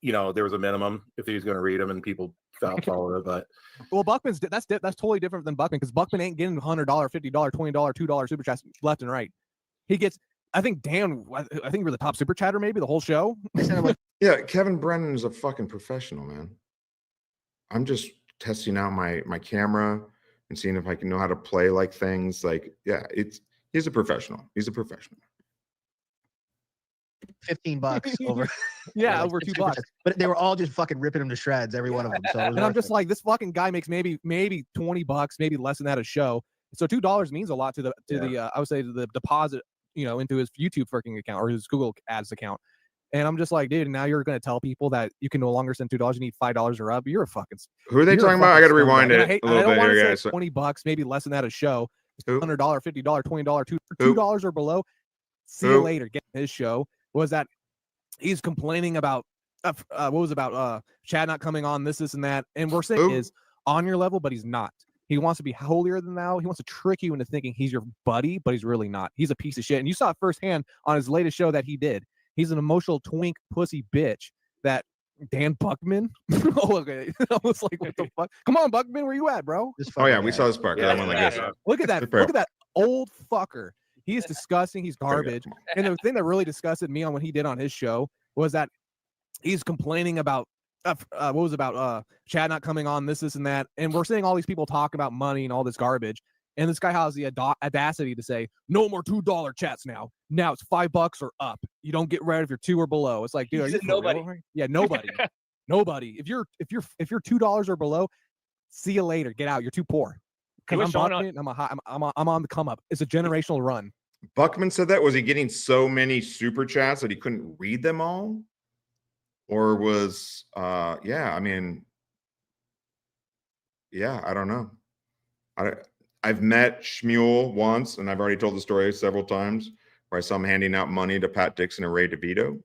there was a minimum if he was going to read them, and people followed it. But well, Buckman's that's totally different than Buckman, because Buckman ain't getting $100, $50, $20, $2 super chats left and right. He gets, I think we're the top super chatter maybe the whole show. Yeah, Kevin Brennan is a fucking professional, man. I'm just testing out my camera and seeing if I can know how to play like things. Like, yeah, he's a professional. He's a professional. $15 over. Yeah, like over $2. But they were all just fucking ripping him to shreds, every one of them. So and I'm just like, this fucking guy makes maybe $20, maybe less than that a show. So $2 means a lot to the I would say to the deposit, into his YouTube freaking account or his Google Ads account. And I'm just like, dude, now you're going to tell people that you can no longer send $2. You need $5 or up. You're a fucking. Who are they talking about? I got to rewind it a little bit here, guys. $20, maybe less than that a show. $100, $50, $20, $2 or below. See you later. Get his show was that he's complaining about what was about Chad not coming on, this, and that. And we're saying is on your level, but he's not. He wants to be holier than thou. He wants to trick you into thinking he's your buddy, but he's really not. He's a piece of shit. And you saw it firsthand on his latest show that he did. He's an emotional twink pussy bitch that Dan Buckman. Oh, okay. I was like, what the fuck? Come on, Buckman, where you at, bro? Oh yeah, we saw this part. Look at that. Look at that old fucker. He is disgusting. He's garbage. And the thing that really disgusted me on what he did on his show was that he's complaining about what was about Chad not coming on, this, and that. And we're seeing all these people talk about money and all this garbage. And this guy has the audacity to say, no more $2 chats now. Now it's $5 or up. You don't get rid of your 2 or below. It's like, dude, are you nobody. Real? Yeah, nobody. Nobody. If you're $2 or below, see you later. Get out. You're too poor. I'm Buckman. I'm on the come up. It's a generational run. Buckman said that. Was he getting so many super chats that he couldn't read them all? Or was I don't know. I've met Shmuel once, and I've already told the story several times, where I saw him handing out money to Pat Dixon and Ray DurVito.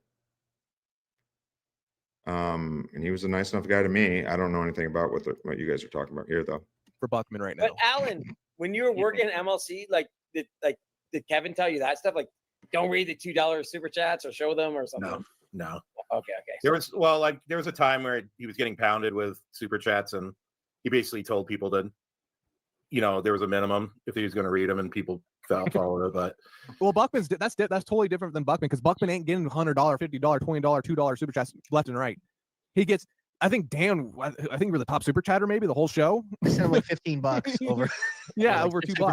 And he was a nice enough guy to me. I don't know anything about what you guys are talking about here, though. For Buckman right now. But Alan, when you were working at MLC, did Kevin tell you that stuff? Like, don't read the $2 super chats or show them or something? No. Okay. There was a time where he was getting pounded with super chats, and he basically told people that, there was a minimum if he was going to read them, and people followed it. But well, Buckman's that's totally different than Buckman, because Buckman ain't getting $100, $50, $20, $2 super chats left and right. He gets, I think we're the top super chatter maybe the whole show. I sent him like $15 over. Yeah, over $2.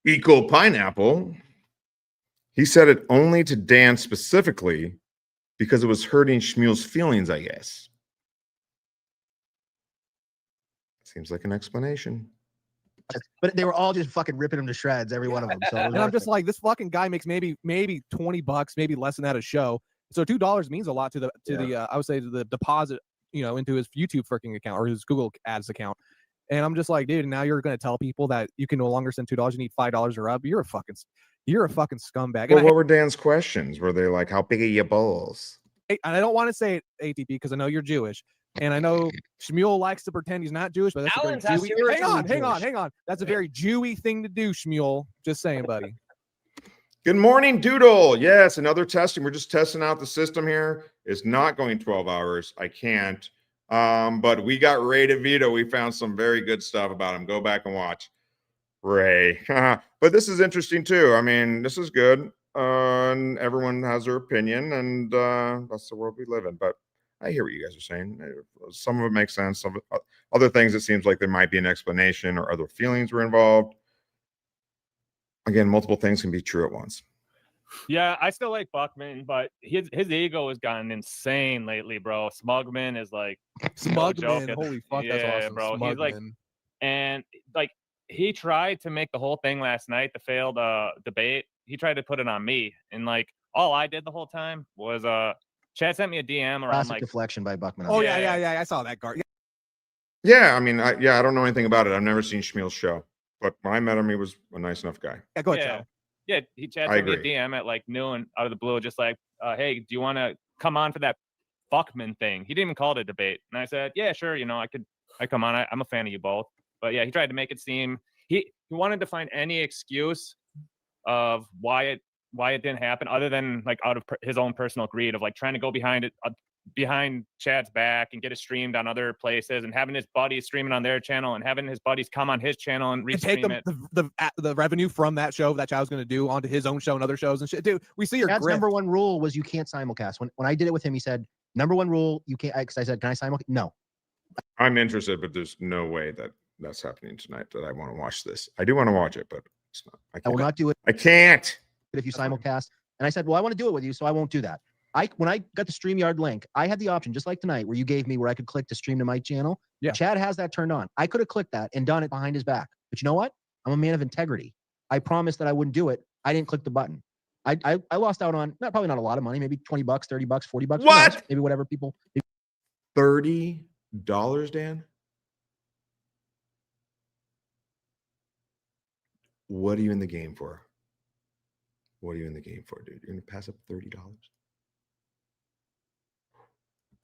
Equal Pineapple. He said it only to Dan specifically because it was hurting Shmuel's feelings, I guess. Seems like an explanation. But they were all just fucking ripping him to shreds, every one of them. So and I'm just like, this fucking guy makes maybe $20, maybe less than that a show. So $2 means a lot to the I would say to the deposit, into his YouTube freaking account or his Google Ads account. And I'm just like, dude, now you're going to tell people that you can no longer send $2. You need $5 or up. You're a fucking scumbag. Well, what were Dan's questions? Were they like, how big are your balls? And I don't want to say it, ATP, because I know you're Jewish, And I know Shmuel likes to pretend he's not Jewish, but that's Alan's a very Jewy. spiritually Hang on. That's a very Jewy thing to do, Shmuel. Just saying, buddy. Good morning, Doodle. Yes, another testing. We're just testing out the system here. It's not going 12 hours. I can't. But we got Ray DurVito. We found some very good stuff about him. Go back and watch Ray. But this is interesting too. I mean, this is good. And everyone has their opinion, and that's the world we live in. But I hear what you guys are saying. Some of it makes sense. Some of it, other things, it seems like there might be an explanation or other feelings were involved. Again, multiple things can be true at once. Yeah, I still like Buckman, but his ego has gotten insane lately, bro. Smugman is like Smugman. Holy fuck, yeah, that's awesome. bro. Smugman. He's like, and like he tried to make the whole thing last night, the failed debate. He tried to put it on me, and like all I did the whole time was Chad sent me a DM around Classic like deflection by Buckman. Oh yeah. I saw that guard. Yeah, I mean, I don't know anything about it. I've never seen Shmuel's show, but when I met him, he was a nice enough guy. Yeah, go ahead, Chad. Yeah, he Chad I sent me a agree. DM at like noon out of the blue, just like, hey, do you want to come on for that Buckman thing? He didn't even call it a debate, and I said, yeah, sure, I come on. I'm a fan of you both, but yeah, he tried to make it seem he wanted to find any excuse of why it didn't happen, other than like out of his own personal greed of like trying to go behind Chad's back and get it streamed on other places, and having his buddies streaming on their channel, and having his buddies come on his channel and take restream it. the revenue from that show that Chad was going to do onto his own show and other shows and shit. Dude, we see your Chad's grit. number one rule was you can't simulcast. When I did it with him, he said, number one rule, you can't. Because I said, can I simulcast? No. I'm interested, but there's no way that's happening tonight that I want to watch this. I do want to watch it, but it's not. I will not do it. I can't. If you simulcast. And I said, well, I want to do it with you, so I won't do that. When I got the StreamYard link, I had the option, just like tonight, where you gave me where I could click to stream to my channel. Yeah. Chad has that turned on. I could have clicked that and done it behind his back. But you know what? I'm a man of integrity. I promised that I wouldn't do it. I didn't click the button. I lost out on probably not a lot of money, maybe $20, $30, $40. What? Maybe whatever people. $30, Dan? What are you in the game for? What are you in the game for, dude? You're going to pass up $30?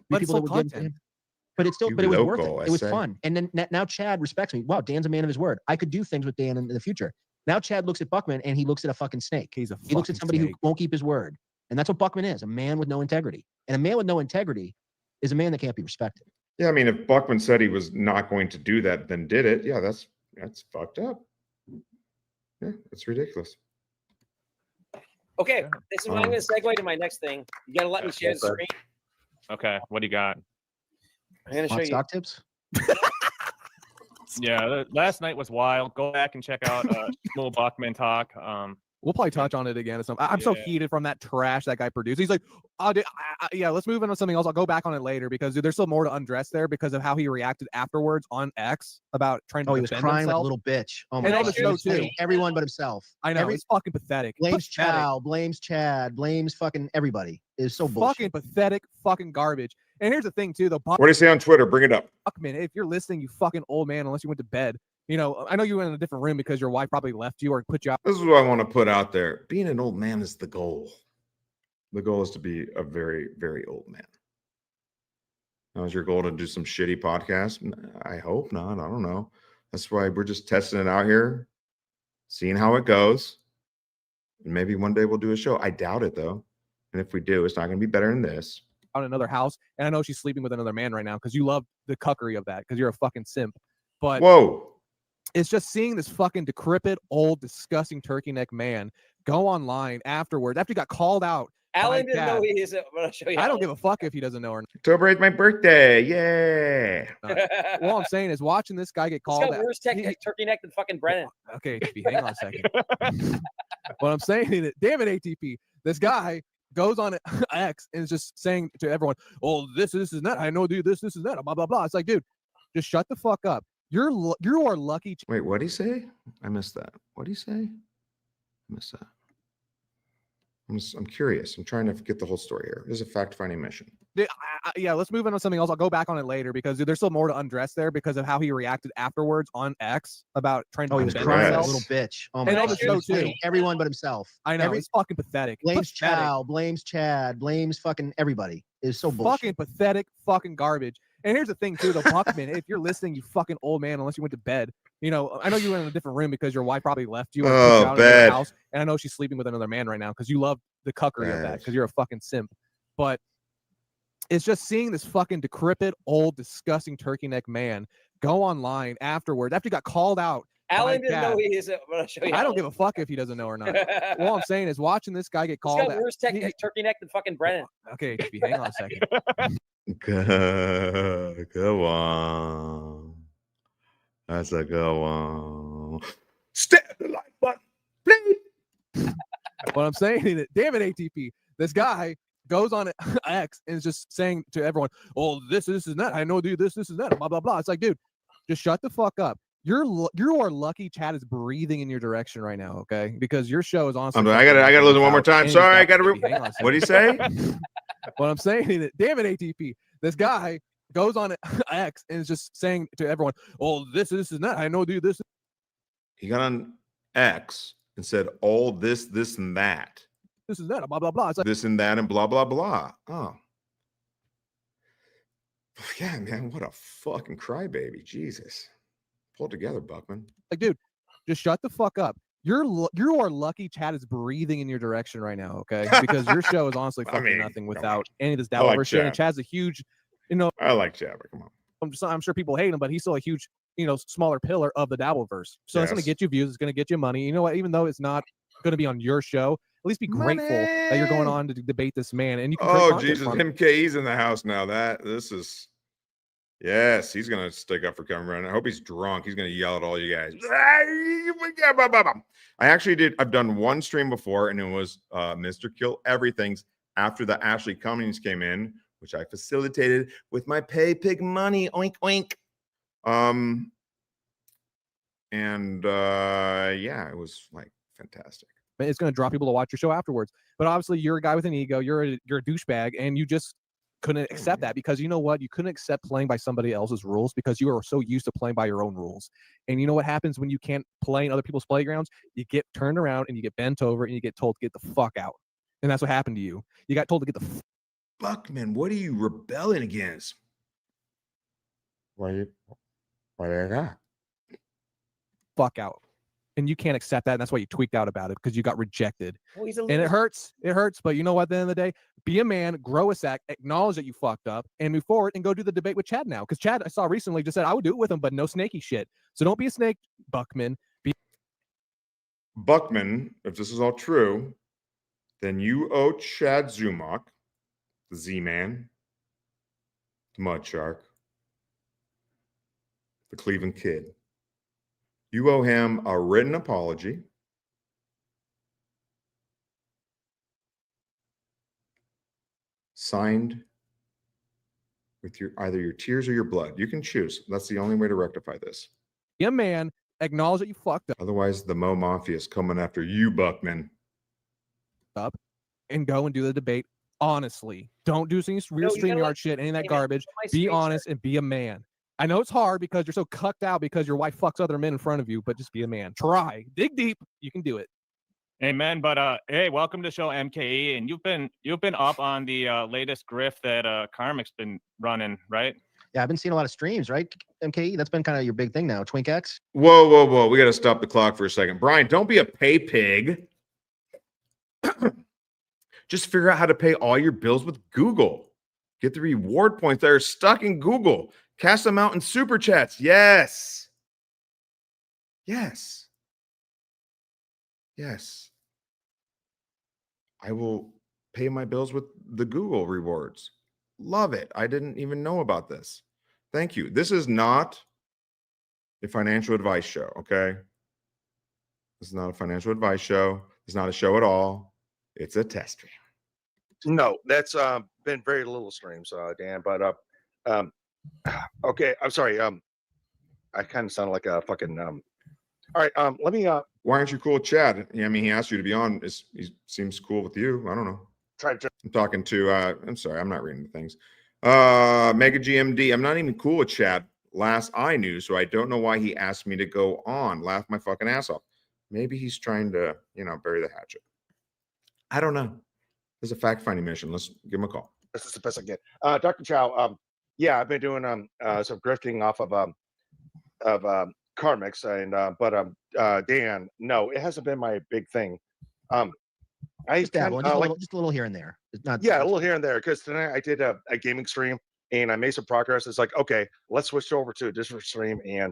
But it's still, You but it was worth local, it. I It was say. fun. And then now Chad respects me. Wow, Dan's a man of his word. I could do things with Dan in the future. Now Chad looks at Buckman and he looks at a fucking snake. He looks at somebody who won't keep his word. And that's what Buckman is, a man with no integrity. And a man with no integrity is a man that can't be respected. Yeah, I mean, if Buckman said he was not going to do that, then did it. Yeah, that's fucked up. Yeah, that's ridiculous. Okay, this is when I'm going to segue to my next thing. You got to let me share the screen. Okay, what do you got? I'm going to show you. Stock tips? Yeah, last night was wild. Go back and check out Shmuel Buckman talk. We'll probably touch on it again. I'm so heated from that trash that guy produced. He's like, oh, dude, yeah, let's move on to something else. I'll go back on it later because dude, there's still more to undress there because of how he reacted afterwards on X about trying to he was defend crying himself. like a little bitch. Oh my And on God. the show too. Everyone but himself. I know. It's fucking pathetic. Blames Pathetic. Chow, blames Chad, blames fucking everybody. It's so bullshit. Fucking pathetic, fucking garbage. And here's the thing too, though. What do you say on Twitter? Bring it up. Buckman, if you're listening, you fucking old man, unless you went to bed. You know, I know you went in a different room because your wife probably left you or put you out. This is what I want to put out there. Being an old man is the goal. The goal is to be a very, very old man. Now, is your goal to do some shitty podcast? I hope not. I don't know. That's why we're just testing it out here, seeing how it goes. And maybe one day we'll do a show. I doubt it, though. And if we do, it's not going to be better than this. On another house, and I know she's sleeping with another man right now because you love the cuckery of that because you're a fucking simp. But whoa. It's just seeing this fucking decrepit, old, disgusting turkey neck man go online afterwards after he got called out. Alan didn't know he is. But I'll show you. I don't give a fuck if he doesn't know or not. October 8th, my birthday. Yeah. All I'm saying is watching this guy get called He's got out. worse turkey neck than fucking Brennan. Okay, hang on a second. What I'm saying is, damn it, ATP. This guy goes on X and is just saying to everyone, "Oh, this is that. I know, dude. This is that. Blah blah blah." It's like, dude, just shut the fuck up. You are lucky. Wait, what did he say? I missed that. What did he say? I missed that. I'm curious. I'm trying to get the whole story here. This is a fact-finding mission. Yeah, let's move on to something else. I'll go back on it later because dude, there's still more to undress there because of how he reacted afterwards on X about trying to. He was defend crying like a himself. little bitch. Oh my And on God. the show too. Blaming everyone but himself. I know. It's fucking pathetic. Blames Pathetic. Chow, blames Chad, blames fucking everybody. It's so bullshit. Fucking pathetic, fucking garbage. And here's the thing too, the Buckman, if you're listening, you fucking old man, unless you went to bed, you know, I know you went in a different room because your wife probably left you and put you out in another house. And I know she's sleeping with another man right now because you love the cuckery of that because you're a fucking simp. But it's just seeing this fucking decrepit, old, disgusting turkey neck man go online afterwards after he got called out. Alan doesn't know he is. I'll show you. I don't give a fuck if he doesn't know or not. All I'm saying is watching this guy get called He's got out. worse turkey neck than fucking Brennan. Okay, HB, hang on a second. Go on. That's a go on. Step the like button, please. What I'm saying is, damn it, ATP. This guy goes on X and is just saying to everyone, "Oh, this is that. I know, dude. This is that. Blah blah blah." It's like, dude, just shut the fuck up. You are lucky Chad is breathing in your direction right now, okay? Because your show is honestly. I gotta listen one more time. Sorry, I gotta. What do you say? What I'm saying is, damn it, ATP. This guy goes on X and is just saying to everyone, "Oh, this is that. I know, dude. This." He got on X and said, "All this, and that. This is that. Blah blah blah." It's like, this and that, and blah blah blah. Oh, yeah, man. What a fucking crybaby. Jesus. Pull it together, Buckman. Like, dude, just shut the fuck up. You are lucky Chad is breathing in your direction right now, okay? Because your show is honestly fucking nothing without any of this Dabbleverse shit. And Chad's a huge, you know. I like Chad, but come on. I'm sure people hate him, but he's still a huge, you know, smaller pillar of the Dabbleverse. So it's going to get you views. It's going to get you money. You know what? Even though it's not going to be on your show, at least be grateful that you're going on to debate this man. And you can. Oh Jesus, MKE's in the house now. This is. Yes, he's gonna stick up for Cameron. I hope he's drunk. He's gonna yell at all you guys. I actually did. I've done one stream before, and it was Mr. Kill Everything's after the Ashley Cummings came in, which I facilitated with my pay pig money. Oink oink. Yeah, it was like fantastic. It's gonna draw people to watch your show afterwards. But obviously, you're a guy with an ego. You're a douchebag, and you just couldn't accept that because you know what? You couldn't accept playing by somebody else's rules because you are so used to playing by your own rules. And you know what happens when you can't play in other people's playgrounds? You get turned around and you get bent over and you get told to get the fuck out. And that's what happened to you. You got told to get the Buckman, what are you rebelling against? Why that? Fuck out. And you can't accept that. And that's why you tweaked out about it because you got rejected. Well, and it hurts. It hurts. But you know what? At the end of the day, be a man, grow a sack, acknowledge that you fucked up, and move forward and go do the debate with Chad now. Because Chad, I saw recently, just said, I would do it with him, but no snaky shit. So don't be a snake, Buckman. Buckman, if this is all true, then you owe Chad Zumock, the Z-Man, the Mud Shark, the Cleveland Kid. You owe him a written apology. Signed with either your tears or your blood. You can choose. That's the only way to rectify this. Be a man, acknowledge that you fucked Otherwise, the Mo Mafia is coming after you, Buckman. up, and go and do the debate honestly. Don't do some real StreamYard shit, any of that garbage. Be honest and be a man. I know it's hard because you're so cucked out because your wife fucks other men in front of you, but just be a man. Try. Dig deep. You can do it. Amen. But hey, welcome to show MKE, and you've been up on the latest grift that Karmic's been running, right? Yeah, I've been seeing a lot of streams, right? MKE, that's been kind of your big thing now. Twink X. Whoa. We got to stop the clock for a second. Brian, don't be a pay pig. Just figure out how to pay all your bills with Google. Get the reward points that are stuck in Google. Cash them out in super chats. Yes. I will pay my bills with the Google rewards. Love it. I didn't even know about this. Thank you. This is not a financial advice show, okay? This is not a financial advice show. It's not a show at all. It's a test stream. No, that's been very little streams, Dan. But okay, I'm sorry. I kind of sound like a fucking. All right, let me. Why aren't you cool with Chad? I mean, he asked you to be on. He seems cool with you. I don't know. I'm talking to. I'm sorry, I'm not reading the things. Mega GMD. I'm not even cool with Chad. Last I knew, so I don't know why he asked me to go on. Laugh my fucking ass off. Maybe he's trying to, bury the hatchet. I don't know. There's a fact-finding mission. Let's give him a call. This is the best I get. Dr. Chow, Yeah, I've been doing some grifting off of Karmix, and but Dan, no, it hasn't been my big thing. I Just dabble, kind just a like little, just a little here and there. It's not. yeah, a little here and there because tonight I did a gaming stream and I made some progress. It's like okay, let's switch over to a different stream and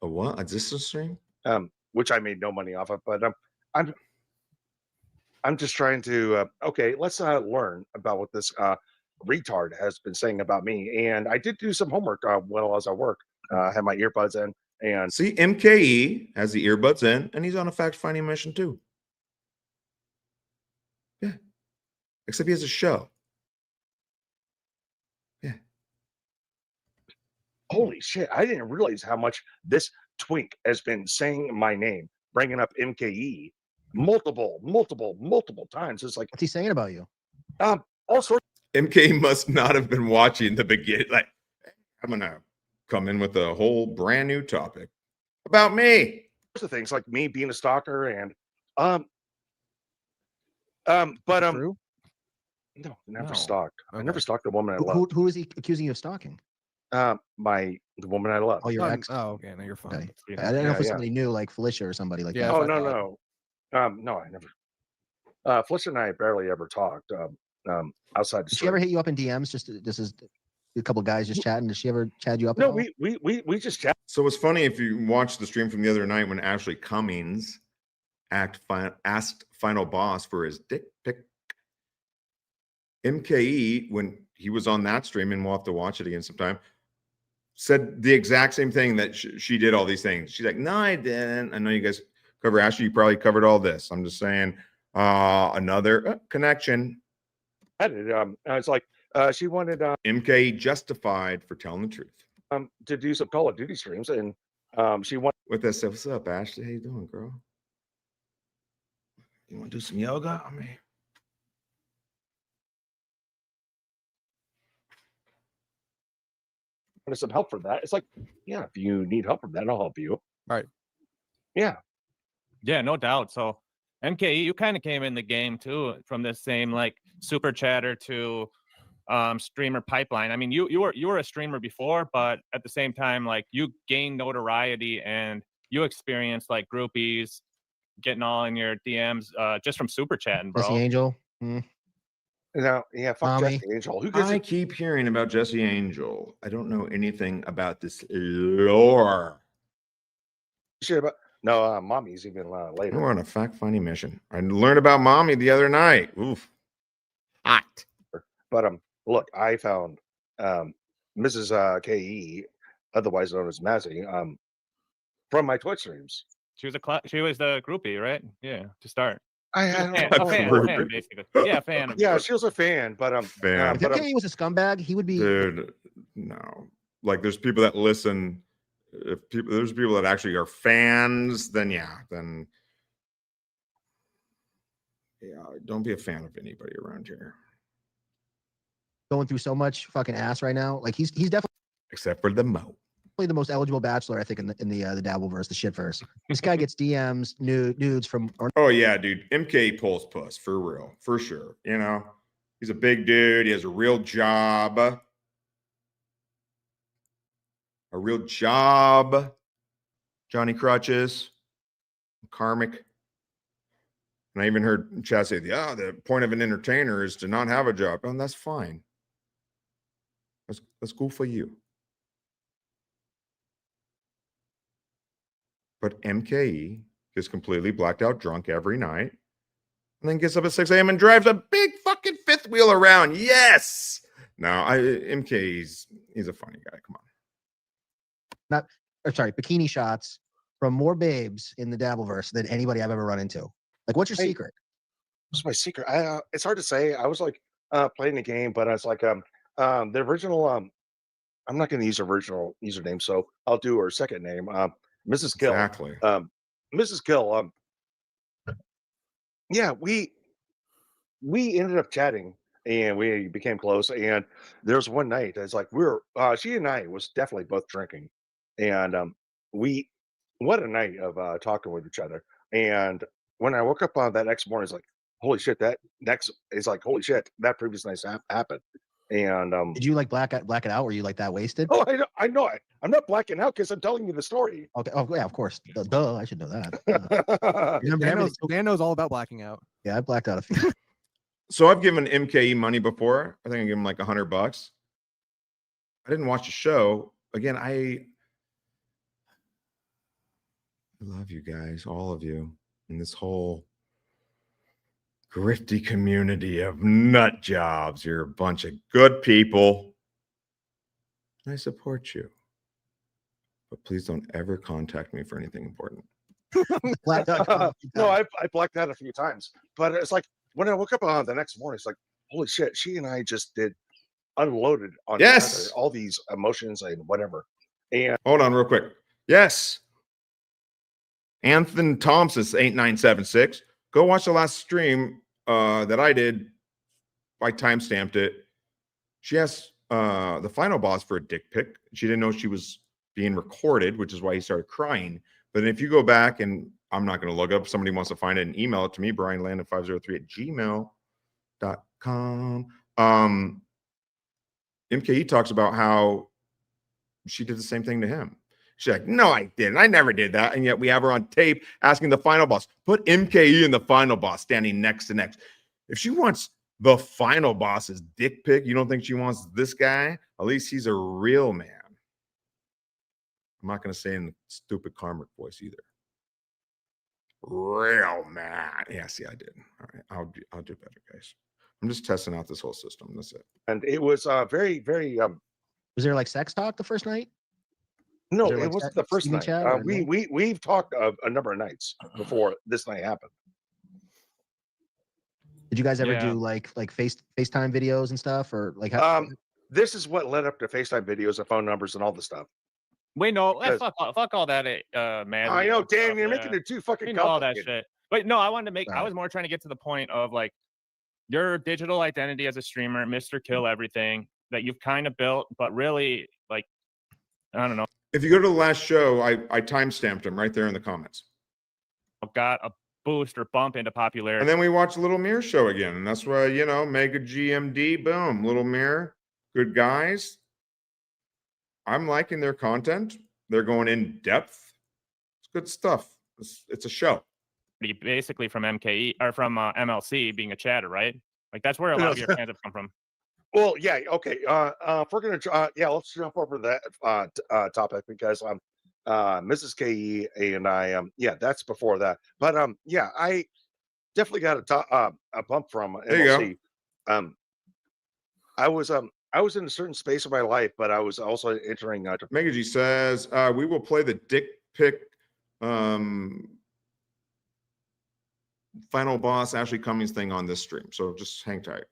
A what? A distance stream? which I made no money off of, but I'm just trying to okay, let's learn about what this retard has been saying about me. And I did do some homework while I was at work. Had my earbuds in and See, MKE has the earbuds in, and he's on a fact-finding mission too. Yeah, except he has a show. holy shit, I didn't realize how much this twink has been saying my name, bringing up MKE multiple times. It's like, what's he saying about you? All sorts. MK must not have been watching the beginning. Like, I'm gonna come in with a whole brand new topic about me. Of things like me being a stalker and True? no, never No. stalked. I Okay. never stalked the woman I Who, love. who is he accusing you of stalking? The woman I love. Oh, your ex. Oh, okay. No, you're fine. Okay. I don't know if it's Yeah. somebody new like Felicia or somebody like that. Oh no. No, I never. Felicia and I barely ever talked. Outside the Did she ever stream. hit you up in DMs? This is a couple guys just chatting. Did she ever chat you up? No, at all? we just chat. So it's funny if you watch the stream from the other night when Ashley Cummings asked Final Boss for his dick pic. MKE, when he was on that stream, and we'll have to watch it again sometime, said the exact same thing that she did all these things. She's like, no, I didn't. I know you guys cover Ashley. You probably covered all this. I'm just saying another connection. It's like she wanted MKE justified for telling the truth. To do some Call of Duty streams, and she wanted with us. What's up, Ashley? How you doing, girl? You want to do some yoga? I mean, some help for that. It's like, yeah, if you need help from that, I'll help you. Right. Yeah. Yeah, no doubt. So MKE, you kind of came in the game too from this same like super chatter to streamer pipeline. I mean, you were a streamer before, but at the same time, like you gained notoriety and you experienced like groupies getting all in your DMs just from super chatting, bro. Jesse Angel. No, yeah, fuck Mommy. Jesse Angel. Who gives I keep hearing about Jesse Angel. I don't know anything about this lore. shit about? No, mommy's even later. We're on a fact-finding mission. I learned about mommy the other night. Oof. Hot. But look, I found Mrs. KE, otherwise known as Mazzy, from my Twitch streams. She was she was the groupie, right? Yeah, to start. I had a fan, basically. Yeah, fan. Yeah, she was a fan, but Fan. If MKE was a scumbag, he would be. Dude, no. Like, there's people that listen. If there's people that actually are fans, then yeah, don't be a fan of anybody around here. Going through so much fucking ass right now. Like he's definitely except for the Mo. The most eligible bachelor, I think, in the Dabbleverse, the shitverse. This guy gets DMs, nudes from. Oh yeah, dude. MK pulls puss for real, for sure. You know, he's a big dude. He has a real job. A real job. Johnny Crutches, Karmic. And I even heard Chad say, the point of an entertainer is to not have a job. And that's fine. That's cool for you. But MKE gets completely blacked out drunk every night and then gets up at 6 a.m. and drives a big fucking fifth wheel around. Yes. No, MKE's he's a funny guy. Come on. Bikini shots from more babes in the Dabbleverse than anybody I've ever run into. Like, what's your secret? What's my secret? It's hard to say. I was like playing the game, but I was like the original. I'm not going to use original username, so I'll do her second name. Mrs. Gill. Exactly. Mrs. Gill. Yeah, we ended up chatting and we became close. And there was one night, it's like she and I was definitely both drinking, and what a night of talking with each other. And when I woke up on that next morning, it's like, holy shit, that previous night happened. And did you like black it out? Were you like that wasted? Oh, I know. I'm not blacking out because I'm telling you the story. Okay. Oh yeah, of course. Duh, I should know that. Remember Dan knows all about blacking out. Yeah, I blacked out a few. So I've given MKE money before. I think I gave him like $100. I didn't watch the show. Again, I love you guys, all of you, in this whole grifty community of nut jobs. You're a bunch of good people. I support you. But please don't ever contact me for anything important. No, I blacked out a few times. But it's like when I woke up on the next morning, it's like, holy shit, she and I just unloaded on each other, all these emotions and whatever. And hold on real quick. Yes. Anthony Thompson's 8976. Go watch the last stream that I did. I timestamped it. She asked the final boss for a dick pic. She didn't know she was being recorded, which is why he started crying. But if you go back, and I'm not going to look up, somebody wants to find it and email it to me, Brian Landon 503 at gmail.com. MKE talks about how she did the same thing to him. She's like, no, I didn't. I never did that. And yet we have her on tape asking the final boss, put MKE and the final boss standing next to next. If she wants the final boss's dick pic, you don't think she wants this guy? At least he's a real man. I'm not going to say in the stupid karmic voice either. Real man. Yeah, see, I did. All right. I'll do better, guys. I'm just testing out this whole system. That's it. And it was very, very. Was there like sex talk the first night? No, there, it like, wasn't the first night. We've talked a number of nights before this night happened. Did you guys ever do like FaceTime videos and stuff, or like? This is what led up to FaceTime videos and phone numbers and all the stuff. Wait, no, Because- fuck all that, man. I know, Dan, you're making it too fucking We know all that complicated. shit. But no, I wanted to make. I was more trying to get to the point of like your digital identity as a streamer, Mr. Kill Everything, that you've kind of built, but really, like, I don't know. If you go to the last show, I timestamped them right there in the comments. Got a boost or bump into popularity. And then we watched Little Mir show again. And that's why, Mega GMD, boom, Little Mir, good guys. I'm liking their content. They're going in depth. It's good stuff. It's a show. Basically from MKE or from MLC being a chatter, right? Like that's where a lot of your fans have come from. Well, yeah, okay. If we're gonna, let's jump over that topic because Mrs. KE and I, that's before that. But I definitely got a bump from There you MLC. I was in a certain space of my life, but I was also entering. Mega G says we will play the dick pic. Final boss Ashley Cummings thing on this stream. So just hang tight.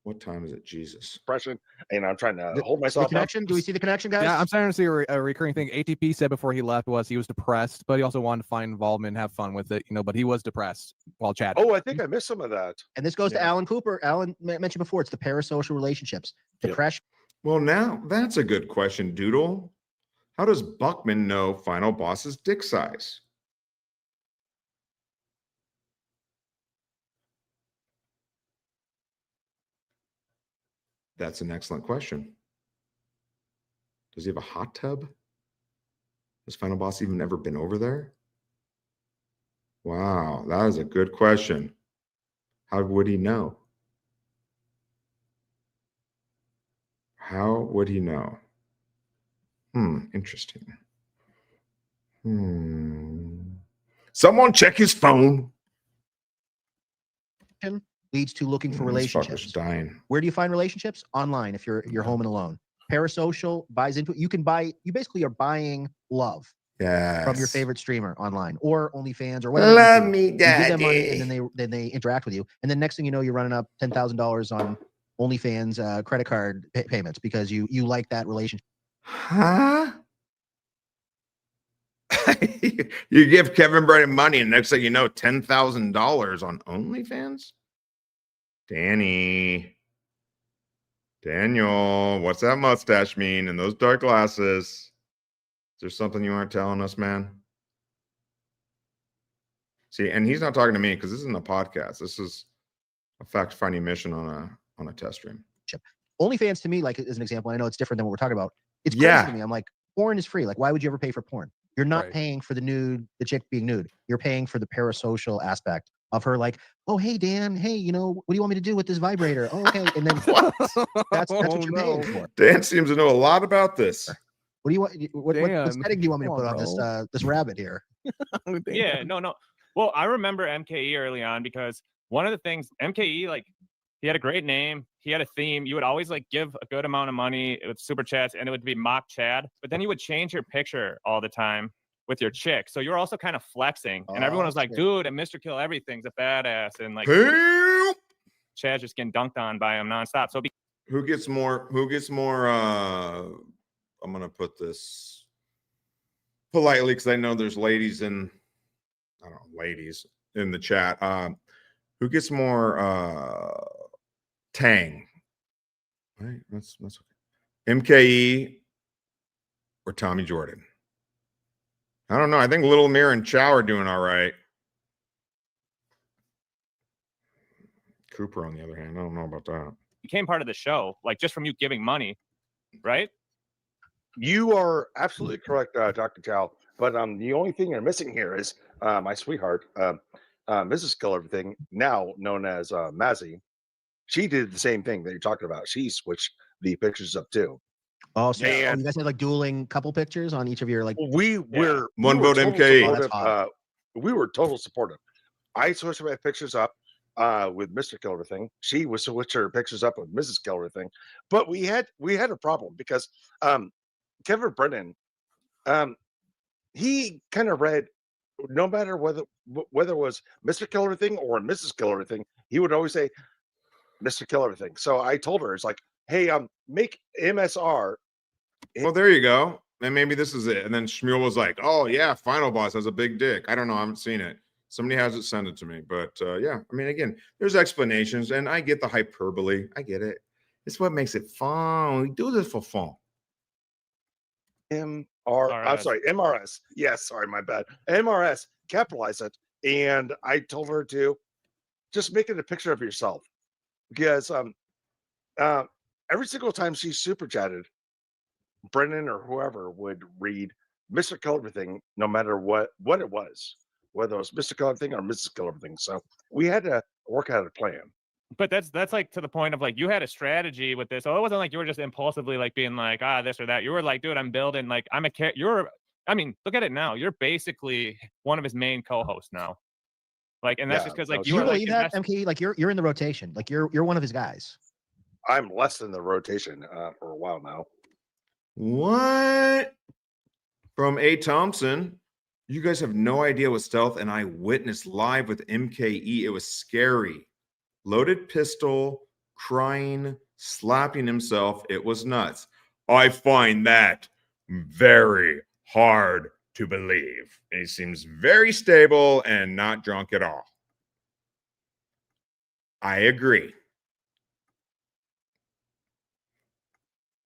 What time is it? Jesus. Depression, and I'm trying to hold myself. The connection? Do we see the connection, guys? Yeah, I'm starting to see a recurring thing. ATP said before he left was he was depressed, but he also wanted to find involvement and have fun with it, but he was depressed while chatting. Oh, I think I missed some of that. And this goes to Alan Cooper. Alan mentioned before, it's the parasocial relationships. Depression. Well, now that's a good question, Doodle. How does Buckman know final boss's dick size? That's an excellent question. Does he have a hot tub? Has Final Boss even ever been over there? Wow, that is a good question. How would he know? How would he know? Interesting. Someone check his phone. Leads to looking for This fucker's relationships. dying. Where do you find relationships? Online. If you're home and alone. Parasocial buys into it. You basically are buying love from your favorite streamer online or OnlyFans or whatever. Love me, You give them money, daddy. and then they interact with you. And then next thing you know, you're running up $10,000 on OnlyFans credit card payments because you like that relationship. Huh? You give Kevin Brennan money, and next thing you know, $10,000 on OnlyFans? Daniel, what's that mustache mean and those dark glasses? Is there something you aren't telling us, man? See, and he's not talking to me because this isn't a podcast. This is a fact-finding mission on a test stream. OnlyFans to me, like as an example, I know it's different than what we're talking about. It's crazy to me. I'm like, porn is free. Like, why would you ever pay for porn? You're not paying for the chick being nude. You're paying for the parasocial aspect of her, like, oh, hey, Dan, hey, what do you want me to do with this vibrator? Oh, okay. And then that's what you're paying for. Dan seems to know a lot about this. What do you want? What setting do you want me to put on this rabbit here? Yeah, no. Well, I remember MKE early on because one of the things MKE, like, he had a great name. He had a theme. You would always like give a good amount of money with super chats, and it would be mock Chad. But then you would change your picture all the time with your chick. So you're also kind of flexing, and everyone was like, "Dude, and Mr. Kill Everything's a badass," and like Chad's just getting dunked on by him nonstop. So who gets more? I'm gonna put this politely because I know there's ladies in the chat. Who gets more tang? Right, that's okay. MKE or Tommy Jordan? I don't know. I think Little Mir and Chow are doing all right. Cooper, on the other hand, I don't know about that. Became part of the show, like just from you giving money, right? You are absolutely correct, Dr. Chow. But the only thing you're missing here is my sweetheart, Mrs. Kill Everything, now known as Mazzy. She did the same thing that you're talking about. She switched the pictures up too. Oh, so you guys had like dueling couple pictures on each of your like. We were vote MKE. We were total supportive. I switched my pictures up with Mr. Kill Everything. She was switched her pictures up with Mrs. Kill Everything. But we had a problem because Kevin Brennan, he kind of read, no matter whether it was Mr. Kill Everything or Mrs. Kill Everything, he would always say Mr. Kill Everything. So I told her, it's like, hey, make MSR. Well, there you go. And maybe this is it. And then Shmuel was like, oh yeah, Final Boss has a big dick. I don't know. I haven't seen it. Somebody has it, send it to me. But yeah, I mean, again, there's explanations, and I get the hyperbole. I get it. It's what makes it fun. We do this for fun. I'm sorry, MRS. Yes, sorry, my bad. MRS, capitalize it. And I told her to just make it a picture of yourself. Because every single time she super chatted, Brennan or whoever would read Mr. Kill Everything, no matter what it was, whether it was Mr. Kill Everything or Mrs. Kill Everything. So we had to work out a plan. But that's like to the point of like you had a strategy with this. So it wasn't like you were just impulsively like being like this or that. You were like, dude, I'm building like I mean, look at it now. You're basically one of his main co-hosts now. Like, and that's just because like you believe that MKE, like you're in the rotation, like you're one of his guys. I'm less than the rotation for a while now. What? From A. Thompson, you guys have no idea what stealth and I witnessed live with MKE. It was scary. Loaded pistol, crying, slapping himself. It was nuts. I find that very hard to believe. He seems very stable and not drunk at all. I agree.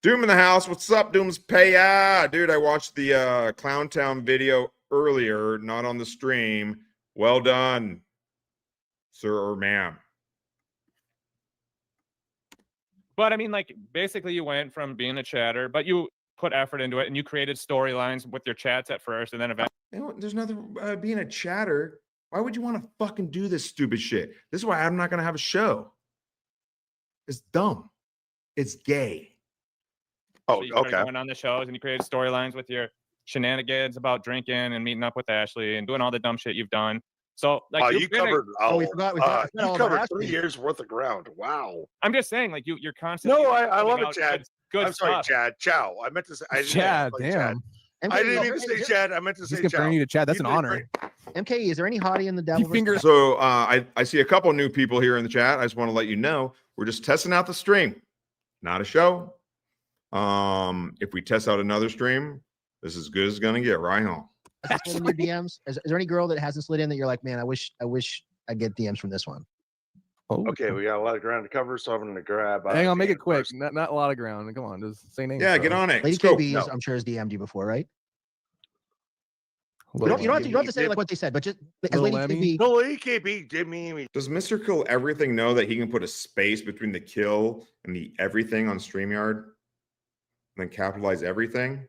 Doom in the house. What's up, Doom's Paya? Dude, I watched the Clown Town video earlier, not on the stream. Well done, sir or ma'am. But I mean, like, basically you went from being a chatter, but you put effort into it and you created storylines with your chats at first and then eventually. There's nothing being a chatter. Why would you want to fucking do this stupid shit? This is why I'm not going to have a show. It's dumb. It's gay. Oh, so you started going on the shows and you created storylines with your shenanigans about drinking and meeting up with Ashley and doing all the dumb shit you've done. So, like, you covered. We forgot you covered 3 years worth of ground. Wow. I'm just saying, like, you're constantly. No, I love it, Chad. Good I'm sorry, stuff. Chad. Chow. I meant to say. Chad, damn. I didn't mean to say Chad. I meant to say He's comparing you to Chad. That's an honor. MKE, is there any hottie in the devil? So I see a couple new people here in the chat. I just want to let you know we're just testing out the stream, not a show. If we test out another stream, this is as good as it's gonna get right home. In your DMs, is there any girl that hasn't slid in that you're like, man, I wish I get DMs from this one? Oh, okay, we got a lot of ground to cover, so I'm going to grab. Hang on, make it quick. Not a lot of ground. Come on, just say names. Yeah, get on it. Lady KB, I'm sure, has DM'd you before, right? You don't have to say like what they said, but just as Lil Lady KB. No, he can't be Jimmy. Does Mr. Kill Everything know that he can put a space between the kill and the everything on StreamYard? And then capitalize everything?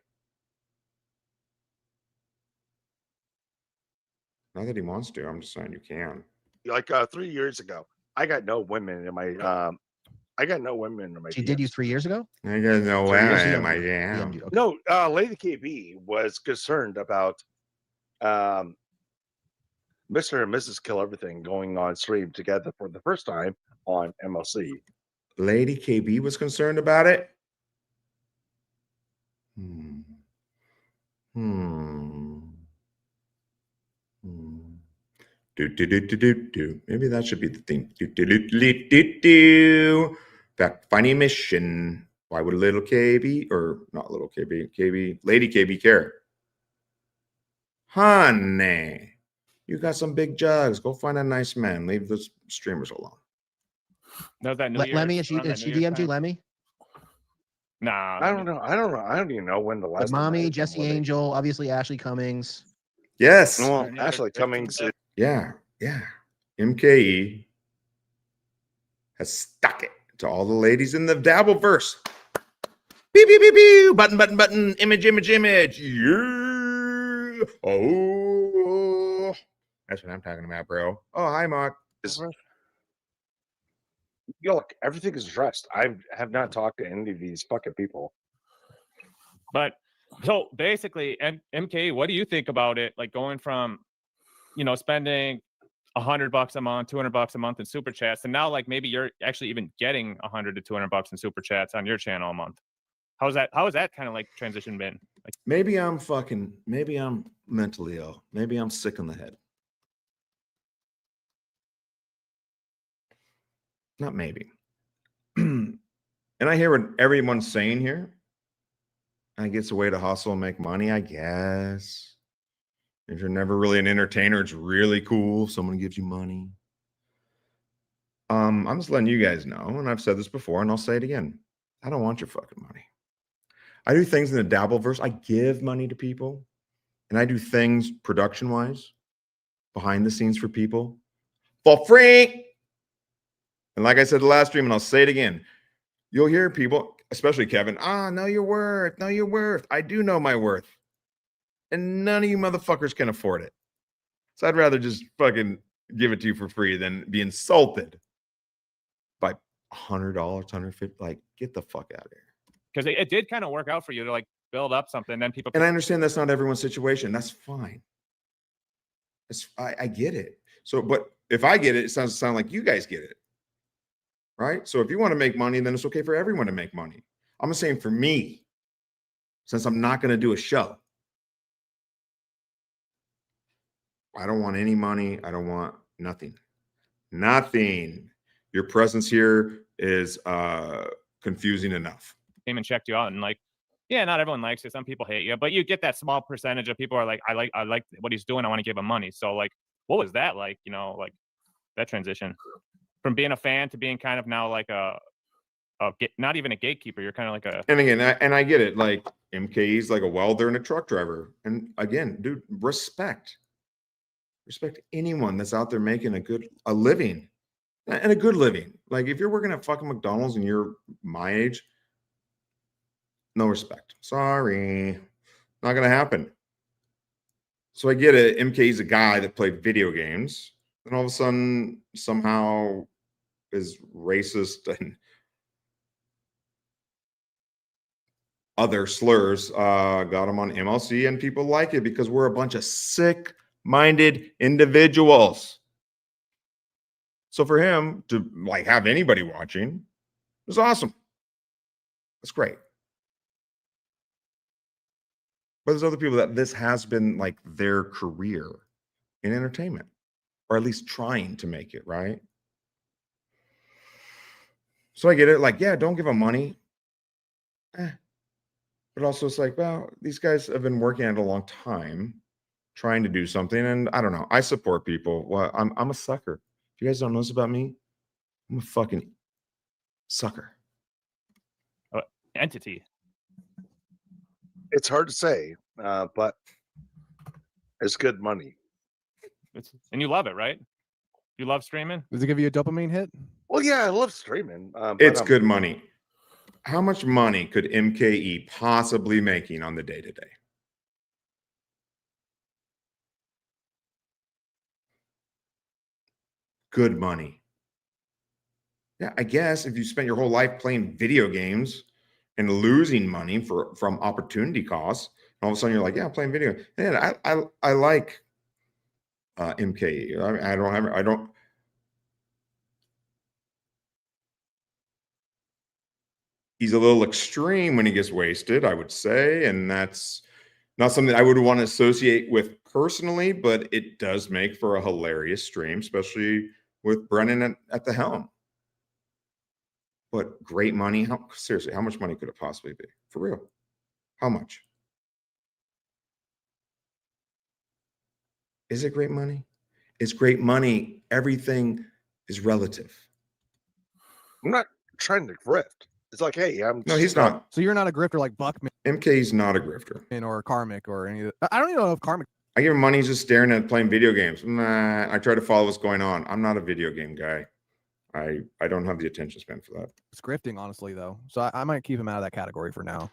Not that he wants to. I'm just saying you can. Like 3 years ago, I got no women in my. She did you 3 years ago? I got no Three years way. ago. My jam. Okay. No, Lady KB was concerned about Mr. and Mrs. Kill Everything going on stream together for the first time on MLC. Lady KB was concerned about it? Do. Maybe that should be the thing. That funny mission. Why would little KB, or not little KB, Lady KB care? Honey, you got some big jugs. Go find a nice man. Leave the streamers alone. That was that New Year's. Lemmy, is she DM'd you, Lemmy? Nah. I don't know. I don't even know when the last. Like time I Mommy, heard Jesse somebody- Angel, obviously Ashley Cummings. Yes. Well, Ashley Cummings. Yeah. MKE has stuck it to all the ladies in the Dabbleverse. Beep, beep, beep, beep. Button. Image. Yeah. Oh. That's what I'm talking about, bro. Oh, hi, Mark. Look, everything is addressed. I have not talked to any of these fucking people. But so basically, MK, what do you think about it? Like going from, spending $100 a month, $200 a month in super chats, and now like maybe you're actually even getting $100 to $200 in super chats on your channel a month. How has that kind of like transition been? Like, maybe I'm mentally ill. Maybe I'm sick in the head. Not maybe. And I hear what everyone's saying here. I guess a way to hustle and make money, I guess. If you're never really an entertainer, it's really cool if someone gives you money. I'm just letting you guys know, and I've said this before, and I'll say it again. I don't want your fucking money. I do things in the Dabbleverse. I give money to people, and I do things production-wise, behind the scenes for people, for free. And like I said the last stream, and I'll say it again, you'll hear people, especially Kevin, know your worth. I do know my worth. And none of you motherfuckers can afford it. So I'd rather just fucking give it to you for free than be insulted by $100, $150. Like, get the fuck out of here. because it did kind of work out for you to like build up something, and then people. And I understand that's not everyone's situation. That's fine. I get it. So, but if I get it, it sounds like you guys get it. Right? So if you want to make money, then it's okay for everyone to make money. I'm just saying for me, since I'm not going to do a show, I don't want any money. I don't want nothing. Nothing. Your presence here is confusing enough. Came and checked you out, and like, yeah, not everyone likes it. Some people hate you, but you get that small percentage of people are like, I like what he's doing. I want to give him money. So like, what was that like? You know, like that transition from being a fan to being kind of now like not even a gatekeeper. You're kind of like a. And again, I get it. Like MKE's like a welder and a truck driver. And again, dude, respect anyone that's out there making a living and a good living. Like if you're working at fucking McDonald's and you're my age, no respect. Sorry, not gonna happen. So I get it. MKE's a guy that played video games, and all of a sudden somehow is racist and other slurs got him on MLC, and people like it because we're a bunch of sick-minded individuals. So for him to like have anybody watching is awesome. That's great. But there's other people that this has been like their career in entertainment, or at least trying to make it, right? So I get it. Like, yeah, don't give them money. But also it's like, well, these guys have been working at a long time trying to do something. And I don't know. I support people. Well, I'm a sucker. If you guys don't know this about me, I'm a fucking sucker. Entity. It's hard to say, but It's good money. And you love it, right? You love streaming? Does it give you a dopamine hit? Well, yeah, I love streaming. But, It's good money. How much money could MKE possibly making on the day-to-day? Good money. Yeah, I guess if you spent your whole life playing video games and losing money from opportunity costs, and all of a sudden you're like, yeah, I'm playing video. Man, I like MKE. I don't. He's a little extreme when he gets wasted, I would say, and that's not something I would want to associate with personally, but it does make for a hilarious stream, especially with Brennan at the helm. But great money. Seriously, how much money could it possibly be? For real? How much? Is it great money? It's great money. Everything is relative. I'm not trying to grift. It's like, hey, No, he's not. So you're not a grifter like Buckman MK's not a grifter. or Karmic or any of the, I don't even know if Karmic. I give him money just staring at playing video games. Nah, I try to follow what's going on. I'm not a video game guy. I don't have the attention span for that. It's grifting, honestly, though. So I might keep him out of that category for now.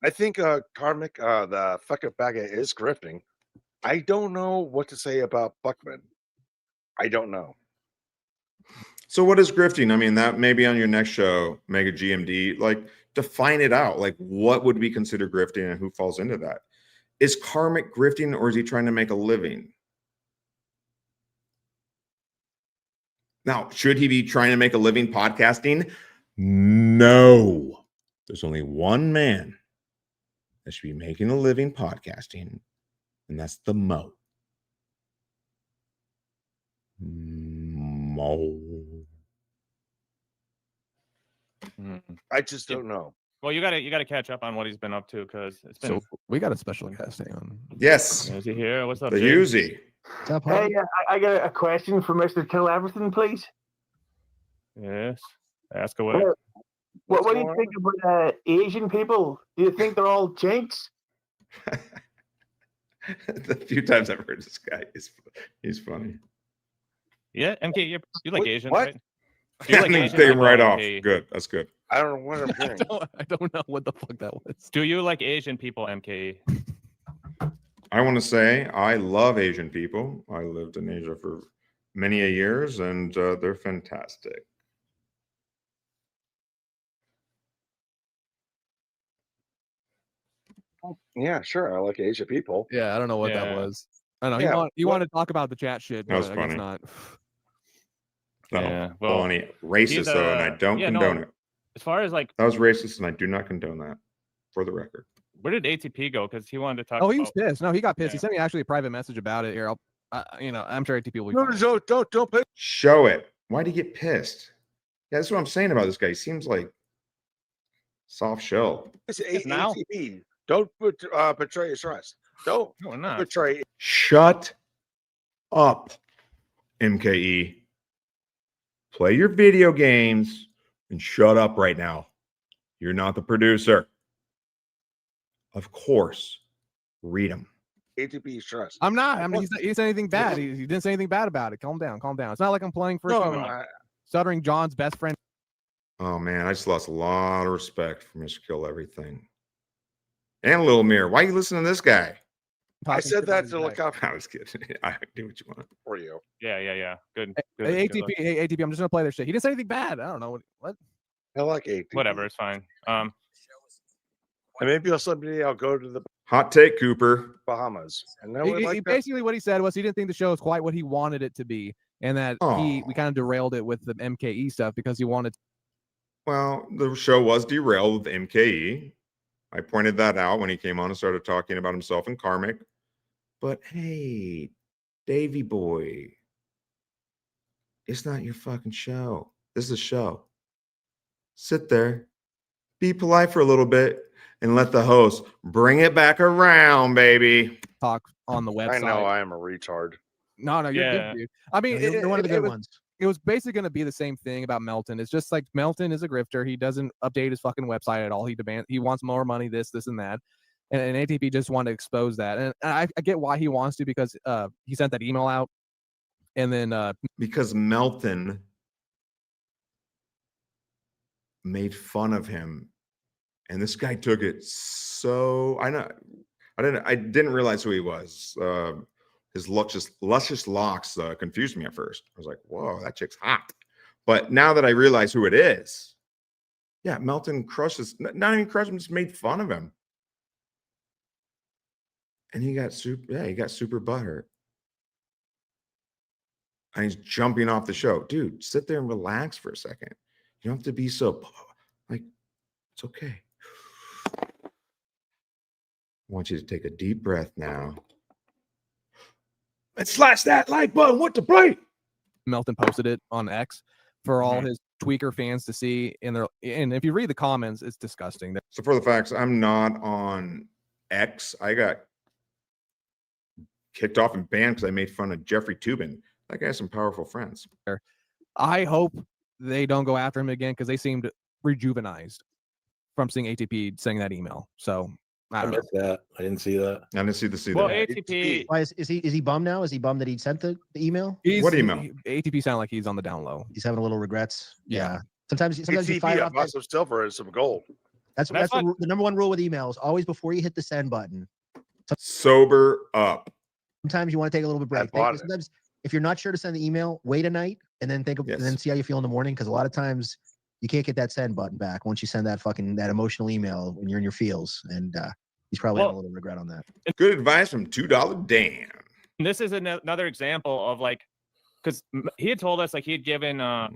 I think Karmic, the fuck up bag is grifting. I don't know what to say about Buckman. I don't know. So what is grifting? I mean, that maybe on your next show, Mega GMD, like define it out. Like what would we consider grifting and who falls into that? Is Karmic grifting or is he trying to make a living? Now, should he be trying to make a living podcasting? No. There's only one man that should be making a living podcasting, and that's the Mo. Mo. I just don't know. Well, you gotta catch up on what he's been up to because it's been. So we got a special guest on. Yes. Is he here? What's up, The James? Husey. Hey, I got a question for Mr. Kill Everything, please. Yes. Ask away. What do you think about Asian people? Do you think they're all jinx? The few times I've heard this guy, he's funny. Yeah, MK, you like Asians, what? right? You like Take Asians, him I right don't, off. MK. Good. That's good. I don't know what I'm hearing. I don't know what the fuck that was. Do you like Asian people, MK? I want to say I love Asian people. I lived in Asia for many a years, and they're fantastic. Yeah, sure. I like Asian people. Yeah, I don't know what that Yeah. was. I don't know. Yeah, You want to talk about the chat shit, That was but I guess funny. not. No, Yeah, well, any racist he's, though, and I don't yeah, no, condone it. As far as like, That was racist, and I do not condone that. For the record. where did ATP go? Because he wanted to talk. Oh, he was about, pissed. No, he got pissed. He Yeah. sent me actually a private message about it. Here, I'm sure ATP will be. No, fine. don't pay. Show it. Why'd he get pissed? Yeah, that's what I'm saying about this guy. He seems like soft shell. It's now. ATP. Don't betray his trust. Don't No, we're not. betray. Shut up, MKE. Play your video games and shut up right now. You're not the producer. Of course, read them. ATP's trust. I'm not. I mean, he didn't say anything bad. He didn't say anything bad about it. Calm down. Calm down. It's not like I'm playing for No, Stuttering John's best friend. Oh man, I just lost a lot of respect for Mr. Kill Everything. And Lil Mir. Why you listening to this guy? I Talking said shit that about to his look guy. out I was kidding. I do what you want. for you. Yeah. Good. Hey, good ATP, hey, ATP, I'm just gonna play their shit. He didn't say anything bad. I don't know what. I like ATP. Whatever, it's fine. And maybe someday I'll go to the Hot take, Cooper. Bahamas. And I He, would he- like that. basically what he said was he didn't think the show was quite what he wanted it to be, and that we kind of derailed it with the MKE stuff because he wanted. Well, the show was derailed with MKE. I pointed that out when he came on and started talking about himself and Karmic. But hey, Davy boy, it's not your fucking show. This is a show. Sit there, be polite for a little bit, and let the host bring it back around, baby. Talk on the website. I know I am a retard. No, you're Yeah. good, dude. I mean, You're one of the good was, ones. it was basically going to be the same thing about Melton. It's just like Melton is a grifter. He doesn't update his fucking website at all. He wants more money, this, and that. and ATP just wanted to expose that. And I get why he wants to, because he sent that email out, and then because Melton made fun of him, and this guy took it so I didn't realize who he was. His luscious locks confused me at first. I was like, whoa, that chick's hot. But now that I realize who it is, yeah, Melton crushes, not even crushed him, just made fun of him. And he got super butthurt. And he's jumping off the show. Dude, sit there and relax for a second. You don't have to be so, like, it's okay. I want you to take a deep breath now. And slash that like button. What the break? Melton posted it on X for all his tweaker fans to see. And if you read the comments, it's disgusting. So for the facts, I'm not on X. I got kicked off and banned because I made fun of Jeffrey Toobin. That guy has some powerful friends. I hope they don't go after him again, because they seemed rejuvenized from seeing ATP sending that email. So I missed that. I didn't see that. I didn't see the Well, ATP. Why is he bummed now? Is he bummed that he sent the email? What email? ATP sounded like he's on the down low. He's having a little regrets. Yeah. Sometimes you fire off lots of silver and some gold. That's the number one rule with emails. Always before you hit the send button. Sober up. Sometimes you want to take a little bit break. Sometimes if you're not sure to send the email, wait a night and then and then see how you feel in the morning. Because a lot of times you can't get that send button back once you send that emotional email when you're in your feels. And he's probably having a little regret on that. Good advice from $2 Dan. This is another example of, like, because he had told us, like, he had given a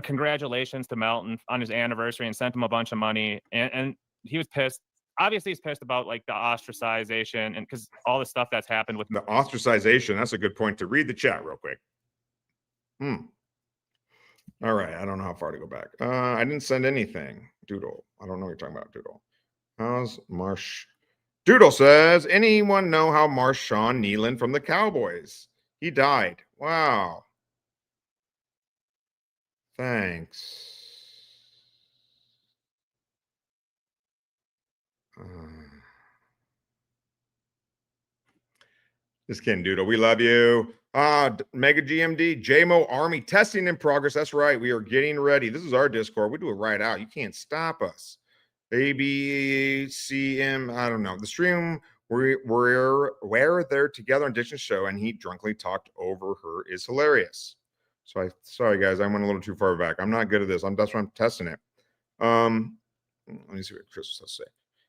congratulations to Melton on his anniversary and sent him a bunch of money, and he was pissed. Obviously, he's pissed about, like, the ostracization and because all the stuff that's happened with the ostracization. That's a good point. To read the chat real quick. All right, I don't know how far to go back. I didn't send anything. Doodle, I don't know what you're talking about. Doodle, how's Marsh? Doodle says, anyone know how Marshawn Nealon from the Cowboys? He died. Wow. Thanks. Just kidding, Doodle. We love you. Mega GMD, JMO Army testing in progress. That's right. We are getting ready. This is our Discord. We do it right out. You can't stop us. ABCM, I don't know. The stream where they're together on Dixon's show and he drunkenly talked over her is hilarious. So sorry guys, I went a little too far back. I'm not good at this. That's why I'm testing it. Let me see what Chris will say.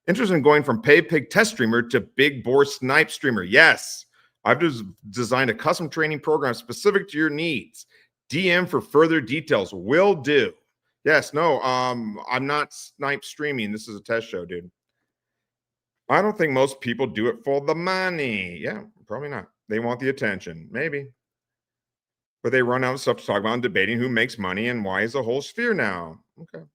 Interested in going from pay pig test streamer to big bore snipe streamer. Yes. I've just designed a custom training program specific to your needs. DM for further details. Will do. Yes, no, I'm not snipe streaming. This is a test show, dude. I don't think most people do it for the money. Yeah, probably not. They want the attention, maybe. But they run out of stuff to talk about and debating who makes money and why is the whole sphere now. Okay.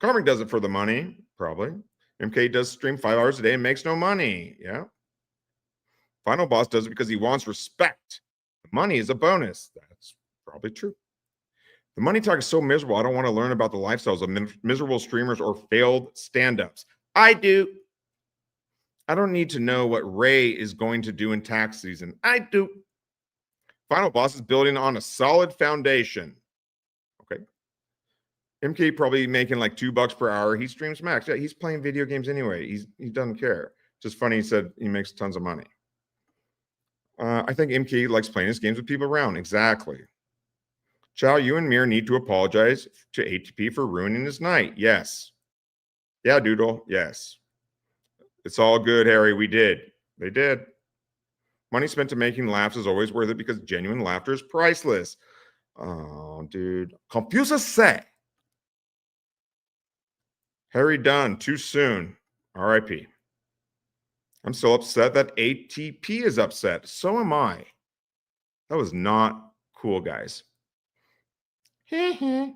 Carmick does it for the money, probably. MK does stream 5 hours a day and makes no money. Yeah. Final Boss does it because he wants respect. The money is a bonus. That's probably true. The money talk is so miserable. I don't want to learn about the lifestyles of miserable streamers or failed stand-ups. I do. I don't need to know what Ray is going to do in tax season. I do. Final Boss is building on a solid foundation. Okay. MK probably making like $2 per hour. He streams max. Yeah, he's playing video games anyway. He doesn't care. Just funny he said he makes tons of money. I think MK likes playing his games with people around. Exactly. Chow, you and Mir need to apologize to ATP for ruining his night. Yes. Yeah, Doodle. Yes. It's all good, Harry. We did. They did. Money spent to making laughs is always worth it because genuine laughter is priceless. Oh, dude. Confusa say. Harry Dunn, too soon. RIP. I'm still upset that ATP is upset. So am I. That was not cool, guys. This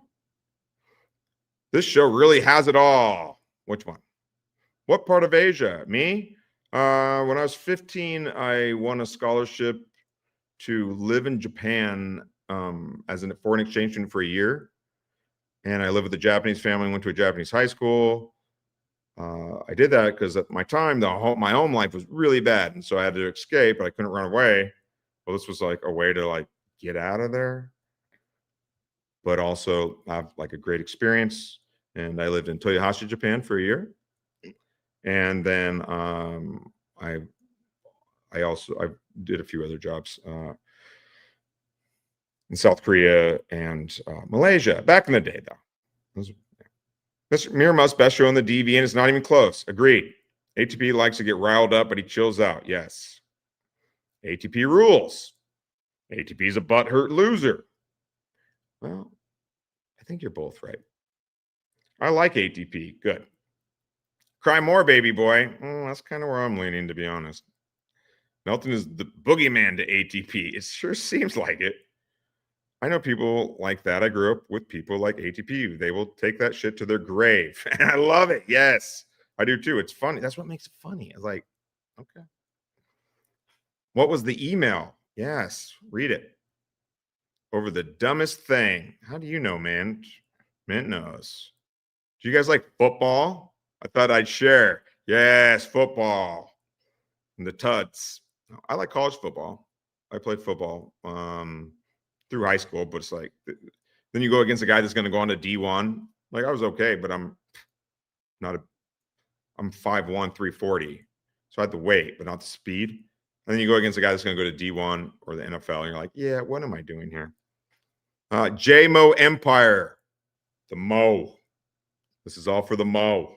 show really has it all. Which one? What part of Asia? Me? When I was 15, I won a scholarship to live in Japan as a foreign exchange student for a year. And I lived with a Japanese family, went to a Japanese high school. I did that because at my time, my home life was really bad. And so I had to escape, but I couldn't run away. Well, this was like a way to like get out of there, but also have like a great experience. And I lived in Toyohashi, Japan for a year. And then I did a few other jobs in South Korea and Malaysia back in the day, though. Mr. Mir Musk, best show on the DV, and it's not even close. Agreed. ATP likes to get riled up, but he chills out. Yes. ATP rules. ATP is a butthurt loser. Well, I think you're both right. I like ATP. Good. Cry more, baby boy. That's kind of where I'm leaning, to be honest. Melton is the boogeyman to ATP. It sure seems like it. I know people like that. I grew up with people like ATP. They will take that shit to their grave. And I love it. Yes, I do too. It's funny. That's what makes it funny. It's like, okay. What was the email? Yes, read it. Over the dumbest thing. How do you know, man? Mint knows. Do you guys like football? I thought I'd share. Yes, football. And the Tuds. I like college football. I played football through high school, but it's like, then you go against a guy that's going to go on to D1. Like, I was okay, but I'm 5'1", 340. So I had the weight, but not the speed. And then you go against a guy that's going to go to D1 or the NFL, and you're like, yeah, what am I doing here? J-Mo Empire. The Mo. This is all for the Mo.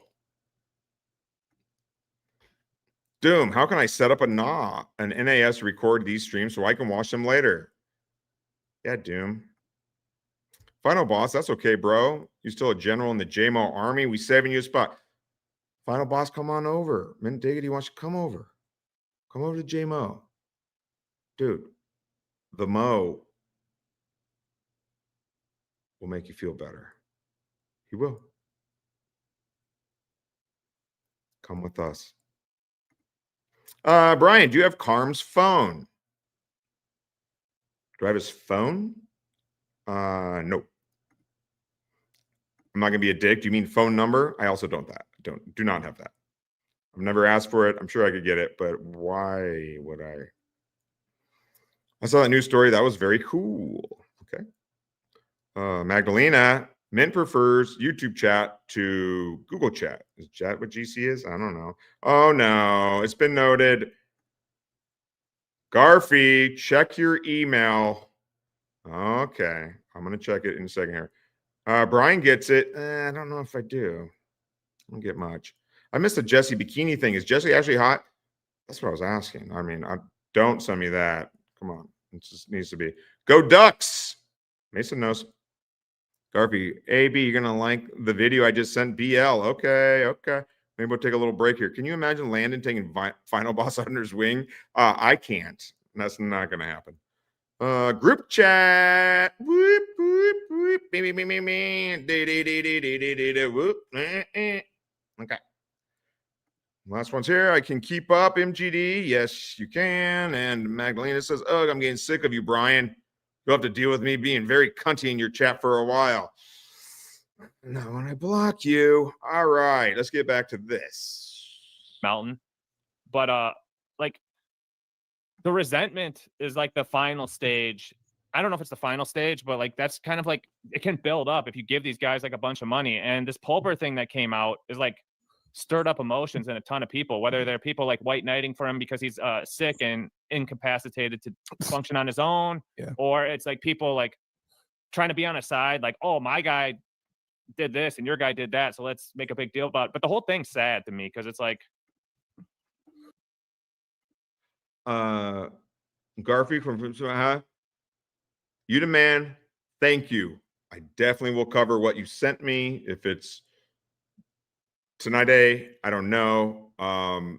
Doom, how can I set up an NAS to record these streams so I can watch them later? Yeah, Doom. Final boss, that's okay, bro. You're still a general in the J-Mo army. We saving you a spot. Final boss, come on over. Mint Diggity wants you to come over. Come over to J-Mo. Dude, the Mo will make you feel better. He will. Come with us. Brian, do you have Carm's phone? Do I have his phone? Nope. I'm not gonna be a dick. Do you mean phone number? I also do not have that. I've never asked for it. I'm sure I could get it, but why would I? I saw that news story. That was very cool. Okay. Magdalena, Mint prefers YouTube chat to Google chat. Is chat what GC is? I don't know. Oh no, it's been noted. Garfy, check your email. Okay, I'm gonna check it in a second here. Brian gets it. I don't know if I do. I don't get much. I missed the Jesse bikini thing. Is Jesse actually hot? That's what I was asking. I mean, don't send me that. Come on, it just needs to be. Go Ducks. Mason knows. Garfy, AB, you're gonna like the video I just sent BL. Okay. Maybe we'll take a little break here. Can you imagine Landon taking Final Boss under his wing? I can't. That's not gonna happen. Group chat. Whoop, whoop, whoop. Whoop. Okay. Last one's here. I can keep up, MGD. Yes, you can. And Magdalena says, ugh, I'm getting sick of you, Brian. You'll have to deal with me being very cunty in your chat for a while. Not when I block you. All right, let's get back to this. Mountain. But like the resentment is like the final stage. I don't know if it's the final stage, but like that's kind of like it can build up if you give these guys like a bunch of money. And this Pulper thing that came out is like stirred up emotions in a ton of people, whether they're people like white knighting for him because he's sick and incapacitated to function on his own, or it's like people like trying to be on a side, like, oh, my guy did this and your guy did that, so let's make a big deal about it. But the whole thing's sad to me because it's like Garfy from you the man. Thank you. I definitely will cover what you sent me. If it's tonight, I don't know,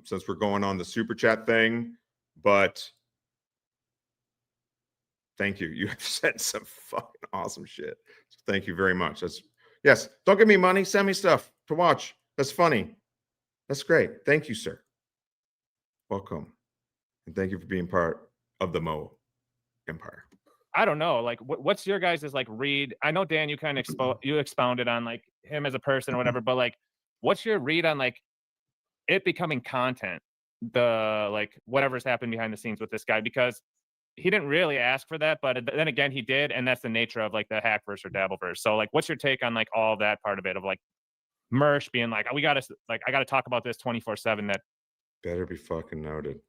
since we're going on the super chat thing, but thank you. You have sent some fucking awesome shit. So thank you very much. Yes. Don't give me money. Send me stuff to watch. That's funny. That's great. Thank you, sir. Welcome. And thank you for being part of the Mo Empire. I don't know, like what's your guys' like read? I know, Dan, you kind of expounded on like him as a person or whatever, but like what's your read on like it becoming content? The like whatever's happened behind the scenes with this guy, because he didn't really ask for that, but then again he did, and that's the nature of like the Hackverse or Dabbleverse. So like, what's your take on like all that part of it, of like Mersh being like, oh, I gotta talk about this 24/7? That better be fucking noted.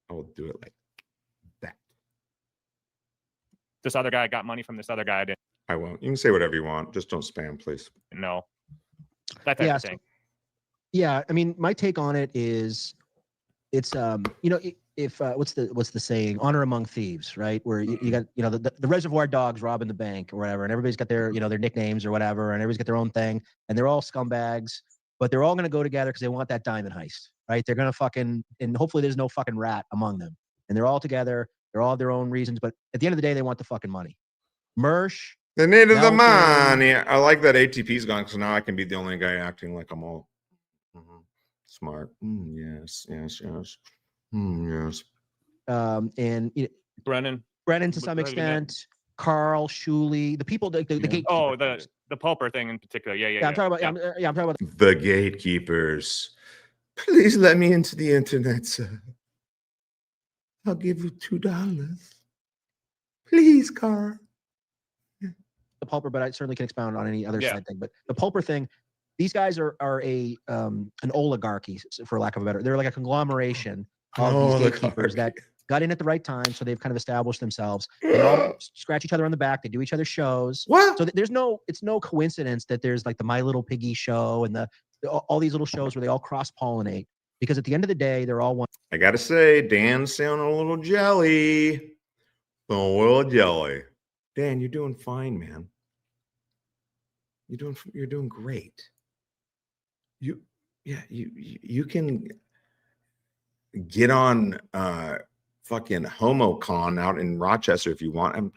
I will do it like that. This other guy got money from this other guy. I won't. You can say whatever you want. Just don't spam, please. No. That type of thing. Yeah, I mean, my take on it is, it's you know, if what's the saying? Honor among thieves, right? Where you got, you know, the Reservoir Dogs robbing the bank or whatever, and everybody's got their, you know, their nicknames or whatever, and everybody's got their own thing, and they're all scumbags, but they're all gonna go together because they want that diamond heist, right? They're gonna fucking, and hopefully there's no fucking rat among them, and they're all together. They're all their own reasons, but at the end of the day, they want the fucking money. Mersh. They needed the Melvin. money. I like that ATP's gone, because now I can be the only guy acting like I'm all smart. Yes. Yes. And you know, Brennan to some extent, Carl, Shuley, the people, the gatekeepers. Oh, the Pulper thing in particular. Yeah. I'm talking about. I'm talking about the gatekeepers. Please let me into the internet, sir. I'll give you $2. Please, Carl. the Pulper, but I certainly can expound on any other side thing. But the Pulper thing, these guys are an oligarchy, for lack of a better. They're like a conglomeration of these gatekeepers that got in at the right time, so they've kind of established themselves. They all scratch each other on the back. They do each other's shows. What? So it's no coincidence that there's like the My Little Piggy show and all these little shows where they all cross pollinate, because at the end of the day, they're all one. I gotta say, Dan's sounding a little jelly. A little jelly. Dan, you're doing fine, man. You're doing great. You can get on fucking HomoCon out in Rochester if you want.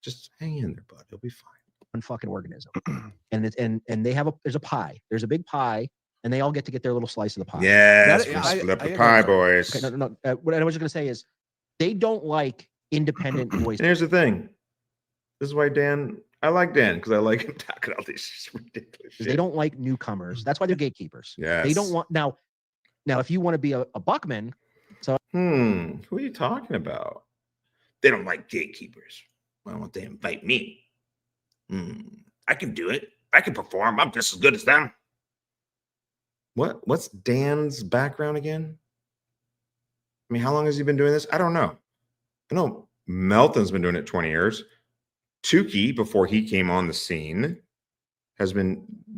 Just hang in there, bud. It'll be fine. One fucking organism. and they have there's a pie. There's a big pie, and they all get their little slice of the pie. Yes, flip the pie, boys. Okay, no. What I was just gonna say is, they don't like independent voices. And here's the thing. This is why I like Dan, because I like him talking all this ridiculous shit. They don't like newcomers. That's why they're gatekeepers. Yes. They don't want now if you want to be a Buckman, so who are you talking about? They don't like gatekeepers. Why won't they invite me? I can do it. I can perform. I'm just as good as them. What's Dan's background again? I mean, how long has he been doing this? I don't know. I know Melton's been doing it 20 years. Tukey, before he came on the scene,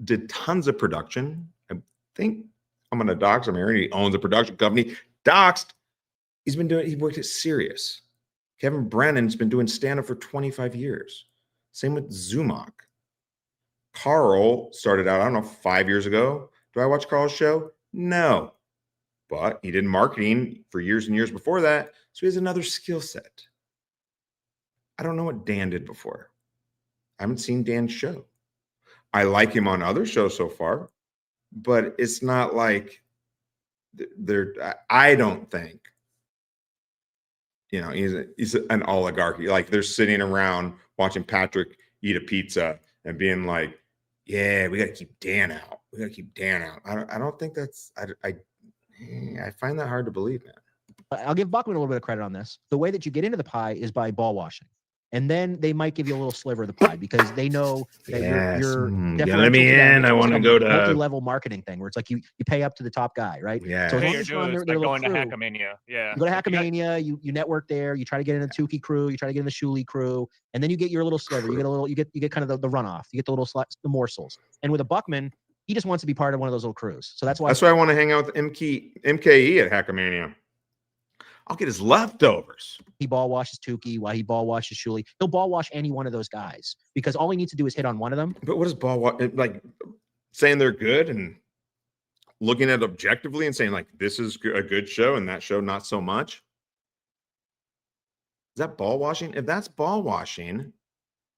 did tons of production. I think I'm gonna dox him here. He owns a production company. Doxed. He worked at Sirius. Kevin Brennan's been doing stand-up for 25 years. Same with Zumock. Carl started out, I don't know, 5 years ago. Do I watch Carl's show? No. But he did marketing for years and years before that, so he has another skill set. I don't know what Dan did before. I haven't seen Dan's show. I like him on other shows so far, but it's not like I don't think, he's an oligarchy. Like, they're sitting around watching Patrick eat a pizza and being like, yeah, we got to keep Dan out. We got to keep Dan out. I don't think that's, I find that hard to believe, man. I'll give Buckman a little bit of credit on this. The way that you get into the pie is by ball washing. And then they might give you a little sliver of the pie because they know that you're let me in. I want to go to multi-level marketing thing where it's like you pay up to the top guy, right? Yeah. So What you're doing is like going to Hackamania. Yeah. You go to Hackamania, you network there, you try to get in the Tukey crew, you try to get in the Shuley crew, and then you get your little sliver. You get kind of the runoff. You get the little the morsels. And with a Buckman, he just wants to be part of one of those little crews. So that's why I want to hang out with MKE at Hackamania. I'll get his leftovers. He ball washes Tukey, while he ball washes Shuley. He'll ball wash any one of those guys because all he needs to do is hit on one of them. But what is ball wash? Like, saying they're good and looking at it objectively and saying, like, this is a good show and that show not so much? Is that ball washing? If that's ball washing,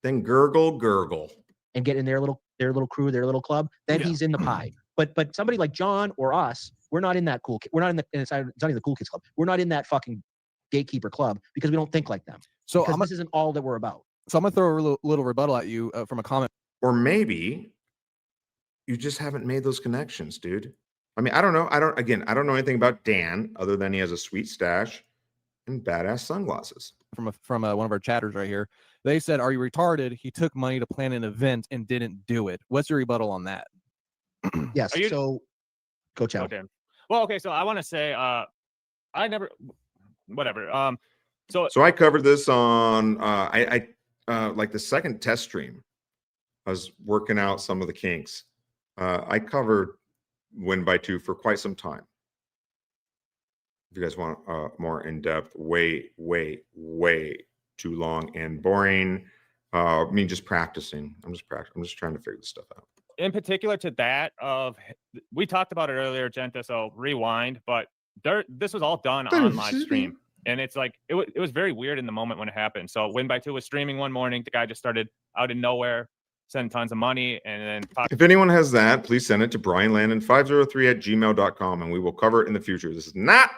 then gurgle. And get in their little crew, their little club, then he's in the pie. But somebody like John or us, we're not in that cool. We're not in it's not even the cool kids club. We're not in that fucking gatekeeper club because we don't think like them. So this isn't all that we're about. So I'm gonna throw a little rebuttal at you from a comment. Or maybe you just haven't made those connections, dude. I mean, I don't know. I don't know anything about Dan other than he has a sweet stash and badass sunglasses. From one of our chatters right here, they said, "Are you retarded? He took money to plan an event and didn't do it." What's your rebuttal on that? Yes. Are you- So, go Chow. Okay. Well, okay. So I want to say, I never, whatever. So I covered this on like the second test stream. I was working out some of the kinks. I covered Win by 2 for quite some time. If you guys want more in depth, way too long and boring. I mean, just practicing. I'm just trying to figure this stuff out. In particular to that we talked about it earlier, Genta, so rewind, but this was all done on live stream. And it's like, it was very weird in the moment when it happened. So Win by 2 was streaming one morning. The guy just started out of nowhere, sending tons of money. And then if anyone has that, please send it to Brian Landon 503@gmail.com and we will cover it in the future. This is not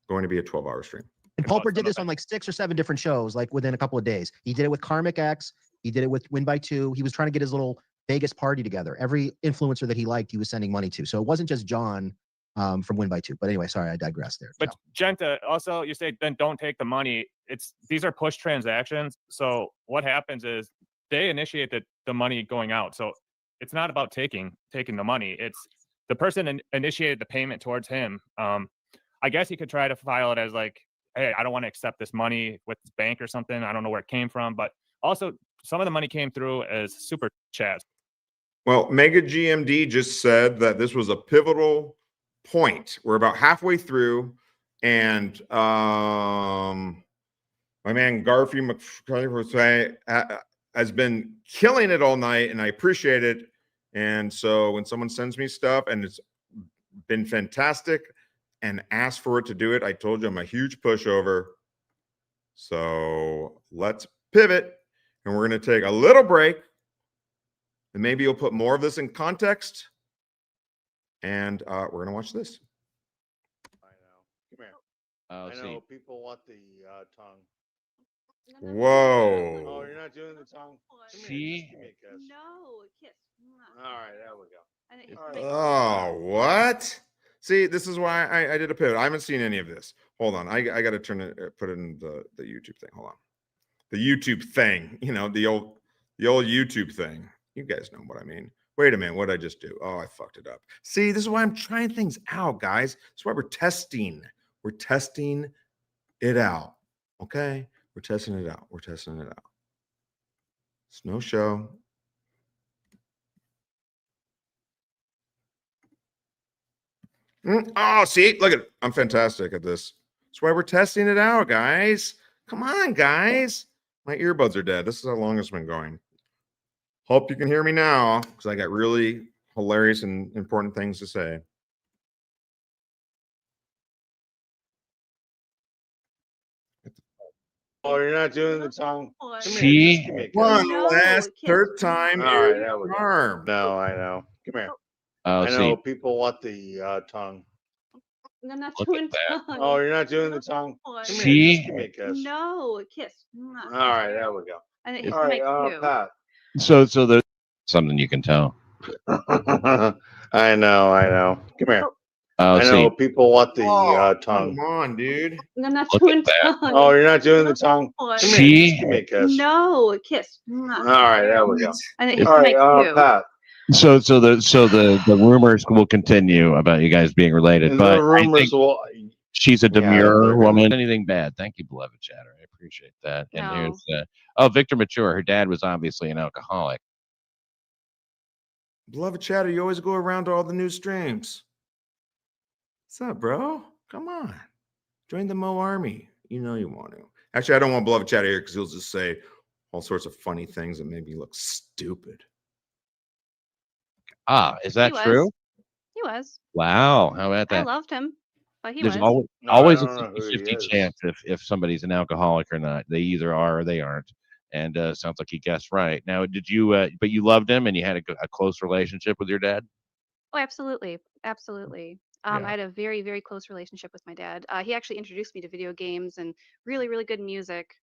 going to be a 12-hour stream. And Pulper did this on like 6 or 7 different shows, like within a couple of days. He did it with Karmic X. He did it with Win by 2. He was trying to get his little Vegas party together. Every influencer that he liked, he was sending money to. So it wasn't just John from Win by 2. But anyway, sorry, I digressed there. But Genta, also you say then don't take the money. These are push transactions. So what happens is they initiate the money going out. So it's not about taking the money. It's the person initiated the payment towards him. I guess he could try to file it as like, hey, I don't want to accept this money with this bank or something. I don't know where it came from. But also some of the money came through as super chats. Well, Mega GMD just said that this was a pivotal point. We're about halfway through, and my man Garfield McFly has been killing it all night, and I appreciate it. And so when someone sends me stuff and it's been fantastic and asks for it to do it, I told you I'm a huge pushover. So let's pivot, and we're going to take a little break. And maybe you'll put more of this in context. And we're going to watch this. I know. Come here. I know people want the tongue. Whoa. Oh, you're not doing the tongue? See? No, kiss. All right, there we go. All right. Oh, what? See, this is why I did a pivot. I haven't seen any of this. Hold on. I got to put it in the YouTube thing. Hold on. The YouTube thing, the old YouTube thing. You guys know what I mean. Wait a minute. What did I just do? Oh, I fucked it up. See, this is why I'm trying things out, guys. That's why we're testing. We're testing it out. Okay? We're testing it out. We're testing it out. It's no show. Oh, see? Look at it. I'm fantastic at this. That's why we're testing it out, guys. Come on, guys. My earbuds are dead. This is how long it's been going. Hope you can hear me now because I got really hilarious and important things to say. Oh, you're not doing the tongue? See? One last third time. All right, there we go. Arm. No, I know. Come here. Oh, I know see. people want the tongue. I'm not Look doing at that. tongue. Oh, you're not doing the tongue? Come here, See? just give me a kiss. No, kiss. All right, there we go. And it hits All my right, cue. Pat. So there's something you can tell. I know. Come here. Oh, I know see. people want the Come tongue. on, dude. I'm not Look doing at that. tongue. Oh, you're not doing the tongue? Come here, See? just give me a kiss. No, kiss. All right, there we go. And it If- hits All my right, cue. Pat. So the rumors will continue about you guys being related, The but I rumors think will. she's a Yeah, demure they're woman. Anything bad? Thank you, beloved chatter. I appreciate that. And No. here's Victor Mature. Her dad was obviously an alcoholic. Beloved chatter, you always go around to all the new streams. What's up, bro? Come on. Join the Mo Army. You know you want to. Actually, I don't want beloved chatter here because he'll just say all sorts of funny things that make me look stupid. Ah, is that He was. true? He was. Wow. How about I that? loved him, but he There's was. always I a don't know who he 50-50 is. chance if somebody's an alcoholic or not. They either are or they aren't. And sounds like he guessed right. Now, did you? But you loved him, and you had a close relationship with your dad. Oh, absolutely, absolutely. Yeah. I had a very, very close relationship with my dad. He actually introduced me to video games and really, really good music.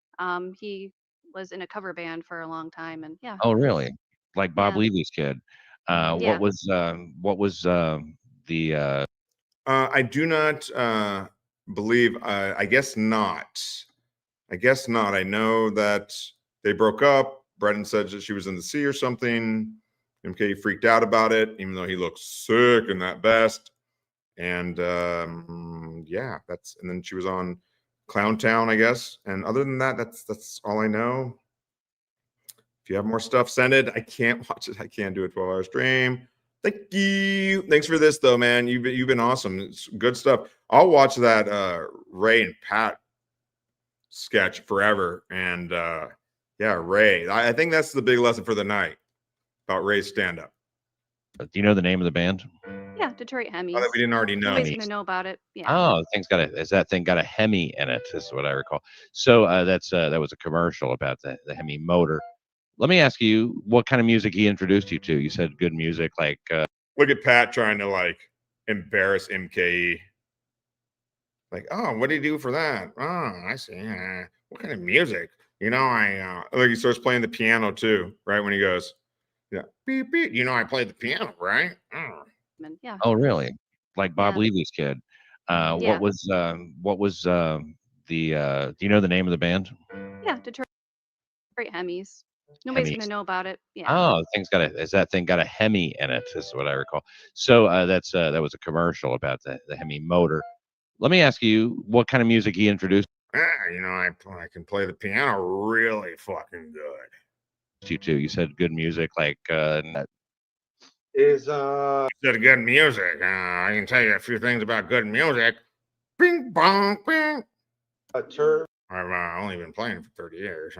He was in a cover band for a long time, and yeah. Oh, it was- really? Like Bob Yeah. Levy's kid. Yeah. What was the I do not believe. I guess not. I guess not. I know that they broke up. Brendan said that she was in the sea or something. MK freaked out about it, even though he looked sick in that vest. And yeah, and then she was on Clown Town, I guess. And other than that, that's all I know. If you have more stuff, send it. I can't watch it. I can't do a 12-hour stream. Thank you. Thanks for this though, man. You've been awesome. It's good stuff. I'll watch that Ray and Pat sketch forever. And yeah, Ray. I think that's the big lesson for the night about Ray's stand-up. do you know the name of the band? Yeah, Detroit Hemis. Oh, that we didn't already know. Nobody's gonna know about it. Yeah. Oh, that thing got a Hemi in it, is what I recall. So that was a commercial about the Hemi motor. Let me ask you, what kind of music he introduced you to? You said good music, like look at Pat trying to like embarrass MKE. Like, oh, what do you do for that? Oh, I see. What kind of music? You know, like he starts playing the piano too, right? When he goes, yeah, beep beep. You know, I played the piano, right? Oh. Yeah. Oh, really? Like Bob Levy's kid. Yeah. What was the do you know the name of the band? Yeah, Detroit Hemis. Nobody's Hemis. gonna know about it. Yeah. Oh, that thing got a Hemi in it, is what I recall. So that was a commercial about the Hemi motor. Let me ask you, what kind of music he introduced You know, I can play the piano really fucking good. you to? You said good music, like Is said good music. I can tell you a few things about good music. Bing bong bing. I've only been playing for 30 years.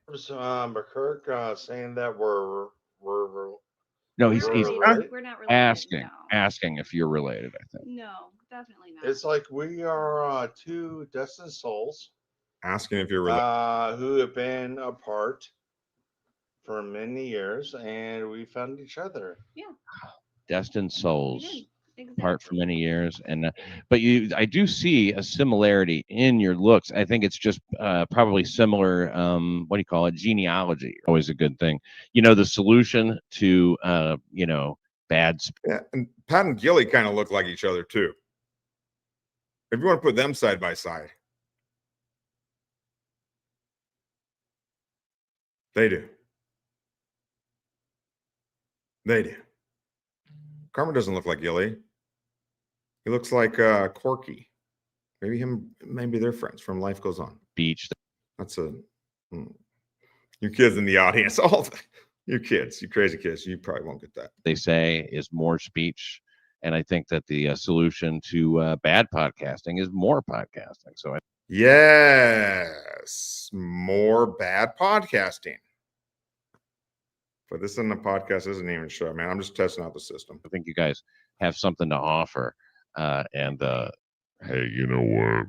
McKirk saying that we're no, he's We're not related. asking if you're related, I think. No, definitely not. It's like we are two destined souls. Asking if you're related. Who have been apart for many years, and we found each other. Yeah. Destined souls, apart for many years, and but I do see a similarity in your looks. I think it's just probably similar. What do you call it? Genealogy, always a good thing. You know, the solution to bad. Yeah, and Pat and Gilly kind of look like each other too. If you want to put them side by side, they do. They do. Karma doesn't look like Gilly. He looks like Corky. Maybe they're friends from Life Goes On. Beach. That's you kids in the audience. All you kids, you crazy kids, you probably won't get that. They say is more speech, and I think that the solution to bad podcasting is more podcasting. So yes, more bad podcasting. But this isn't a podcast, isn't even sure, man. I'm just testing out the system. I think you guys have something to offer. And hey, you know what?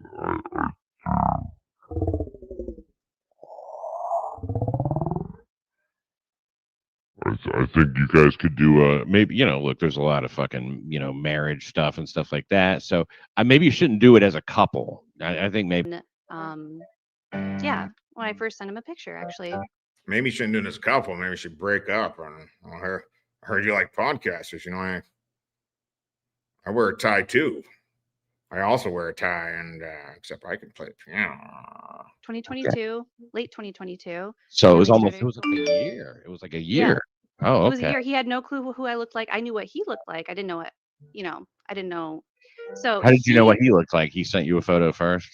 I think you guys could do maybe, look, there's a lot of fucking, marriage stuff and stuff like that. So maybe you shouldn't do it as a couple. I think maybe. Yeah, when I first sent him a picture, actually. Maybe you shouldn't do it as a couple. Maybe you should break up. I heard you like podcasters. You know, I wear a tie too. I also wear a tie, and except I can play the piano. 2022, late 2022. So it was like a year. It was like a year. Yeah. Oh, okay. It was a year. He had no clue who I looked like. I knew what he looked like. I didn't know what, I didn't know. So how did you know what he looked like? He sent you a photo first?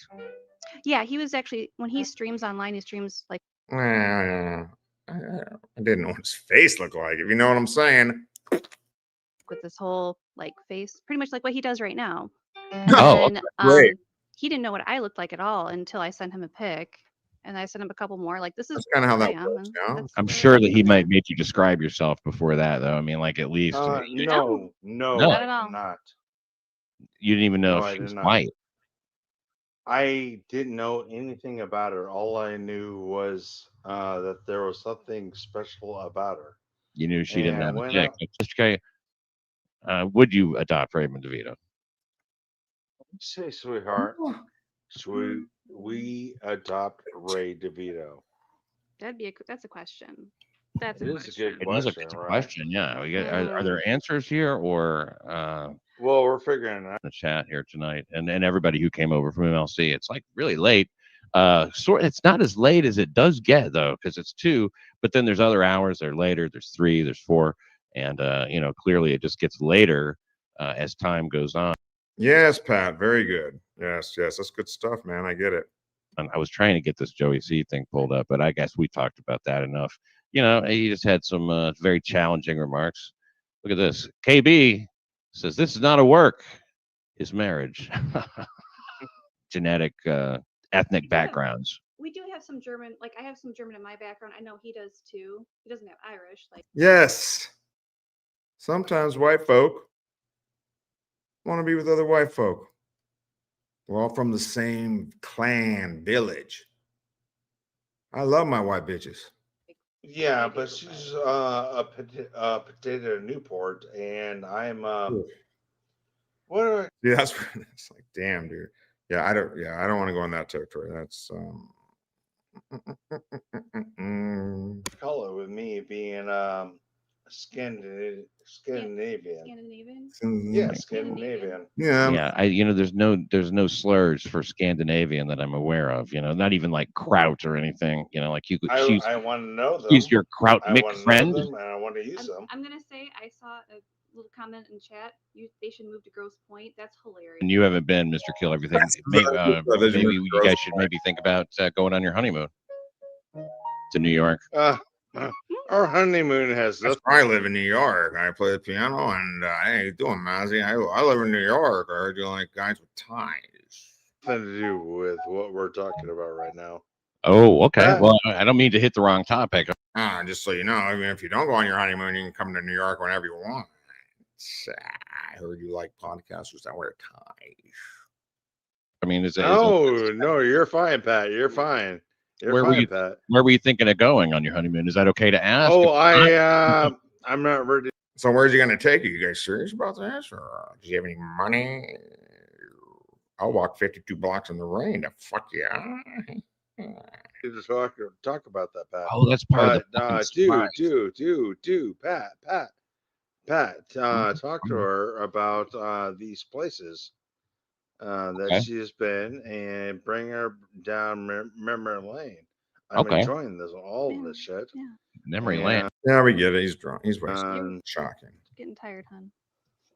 Yeah, he was actually, when he streams online, he streams like. I didn't know what his face looked like, if you know what I'm saying. With this whole like face, pretty much like what he does right now. Oh, and, great. He didn't know what I looked like at all until I sent him a pic, and I sent him a couple more. Like, this is kind of how who that I am, works. and that's I'm where sure I that am. he might make you describe yourself before that, though. I mean, like at least. No, not at all. Not. You didn't even know No, if I she was did not. white. I didn't know anything about her. All I knew was that there was something special about her. You knew she didn't And have a when dick. Okay. Would you adopt Raymond DeVito? Say, sweetheart, we adopt Ray DeVito. That's a question. That's It is a good It is a, question, it's a right? question. Yeah. Are there answers here or Well, we're figuring it out. the chat here tonight and everybody who came over from MLC? It's like really late. It's not as late as it does get though, because it's 2, but then there's other hours. They're later. There's 3. There's 4, and clearly it just gets later as time goes on. Yes, Pat. Very good. Yes, that's good stuff, man. I get it. And I was trying to get this Joey C thing pulled up, but I guess we talked about that enough. He just had some very challenging remarks. Look at this. KB says this is not a work, his marriage. Genetic, ethnic backgrounds. We do have some German, like I have some German in my background. I know he does too. He doesn't have Irish. Like Yes. Sometimes white folk want to be with other white folk. We're all from the same clan, village. I love my white bitches. Yeah, but she's a potato Newport, and I'm what are Yeah, that's it's like, damn, dude. Yeah, I don't want to go in that territory. That's color with me being Scandinavian. Scandinavian. Yeah, Scandinavian. Yeah. There's no slurs for Scandinavian that I'm aware of. Not even like kraut or anything. Like you could. I want to know them. She's your kraut I Mick want to know friend. them, and I want to use them. I'm gonna say I saw a little comment in chat. They should move to Grosse Pointe. That's hilarious. And you haven't been, Mr. Kill Everything. Maybe you guys should maybe think about going on your honeymoon to New York. Our honeymoon has. That's where I live in New York. I play the piano, and how you doing, Mazzy? I live in New York. I heard you like guys with ties. Nothing to do with what we're talking about right now. Oh, okay. Well, I don't mean to hit the wrong topic. Just so you know, I mean, if you don't go on your honeymoon, you can come to New York whenever you want. I heard you like podcasters that wear ties. I mean, No, you're fine, Pat. You're fine. Where were you? Pat. Where were you thinking of going on your honeymoon? Is that okay to ask? Oh, I'm not ready. So where's he gonna take you? You guys serious about this, or do you have any money? I'll walk 52 blocks in the rain to fuck you. To talk about that, Pat. Oh, that's part of the fucking surprise. Pat, talk to her about these places that she has been, and bring her down memory lane. I'm enjoying all of this shit. Memory lane. Yeah, we get it. He's drunk. He's wasted. Shocking. Getting tired, hon.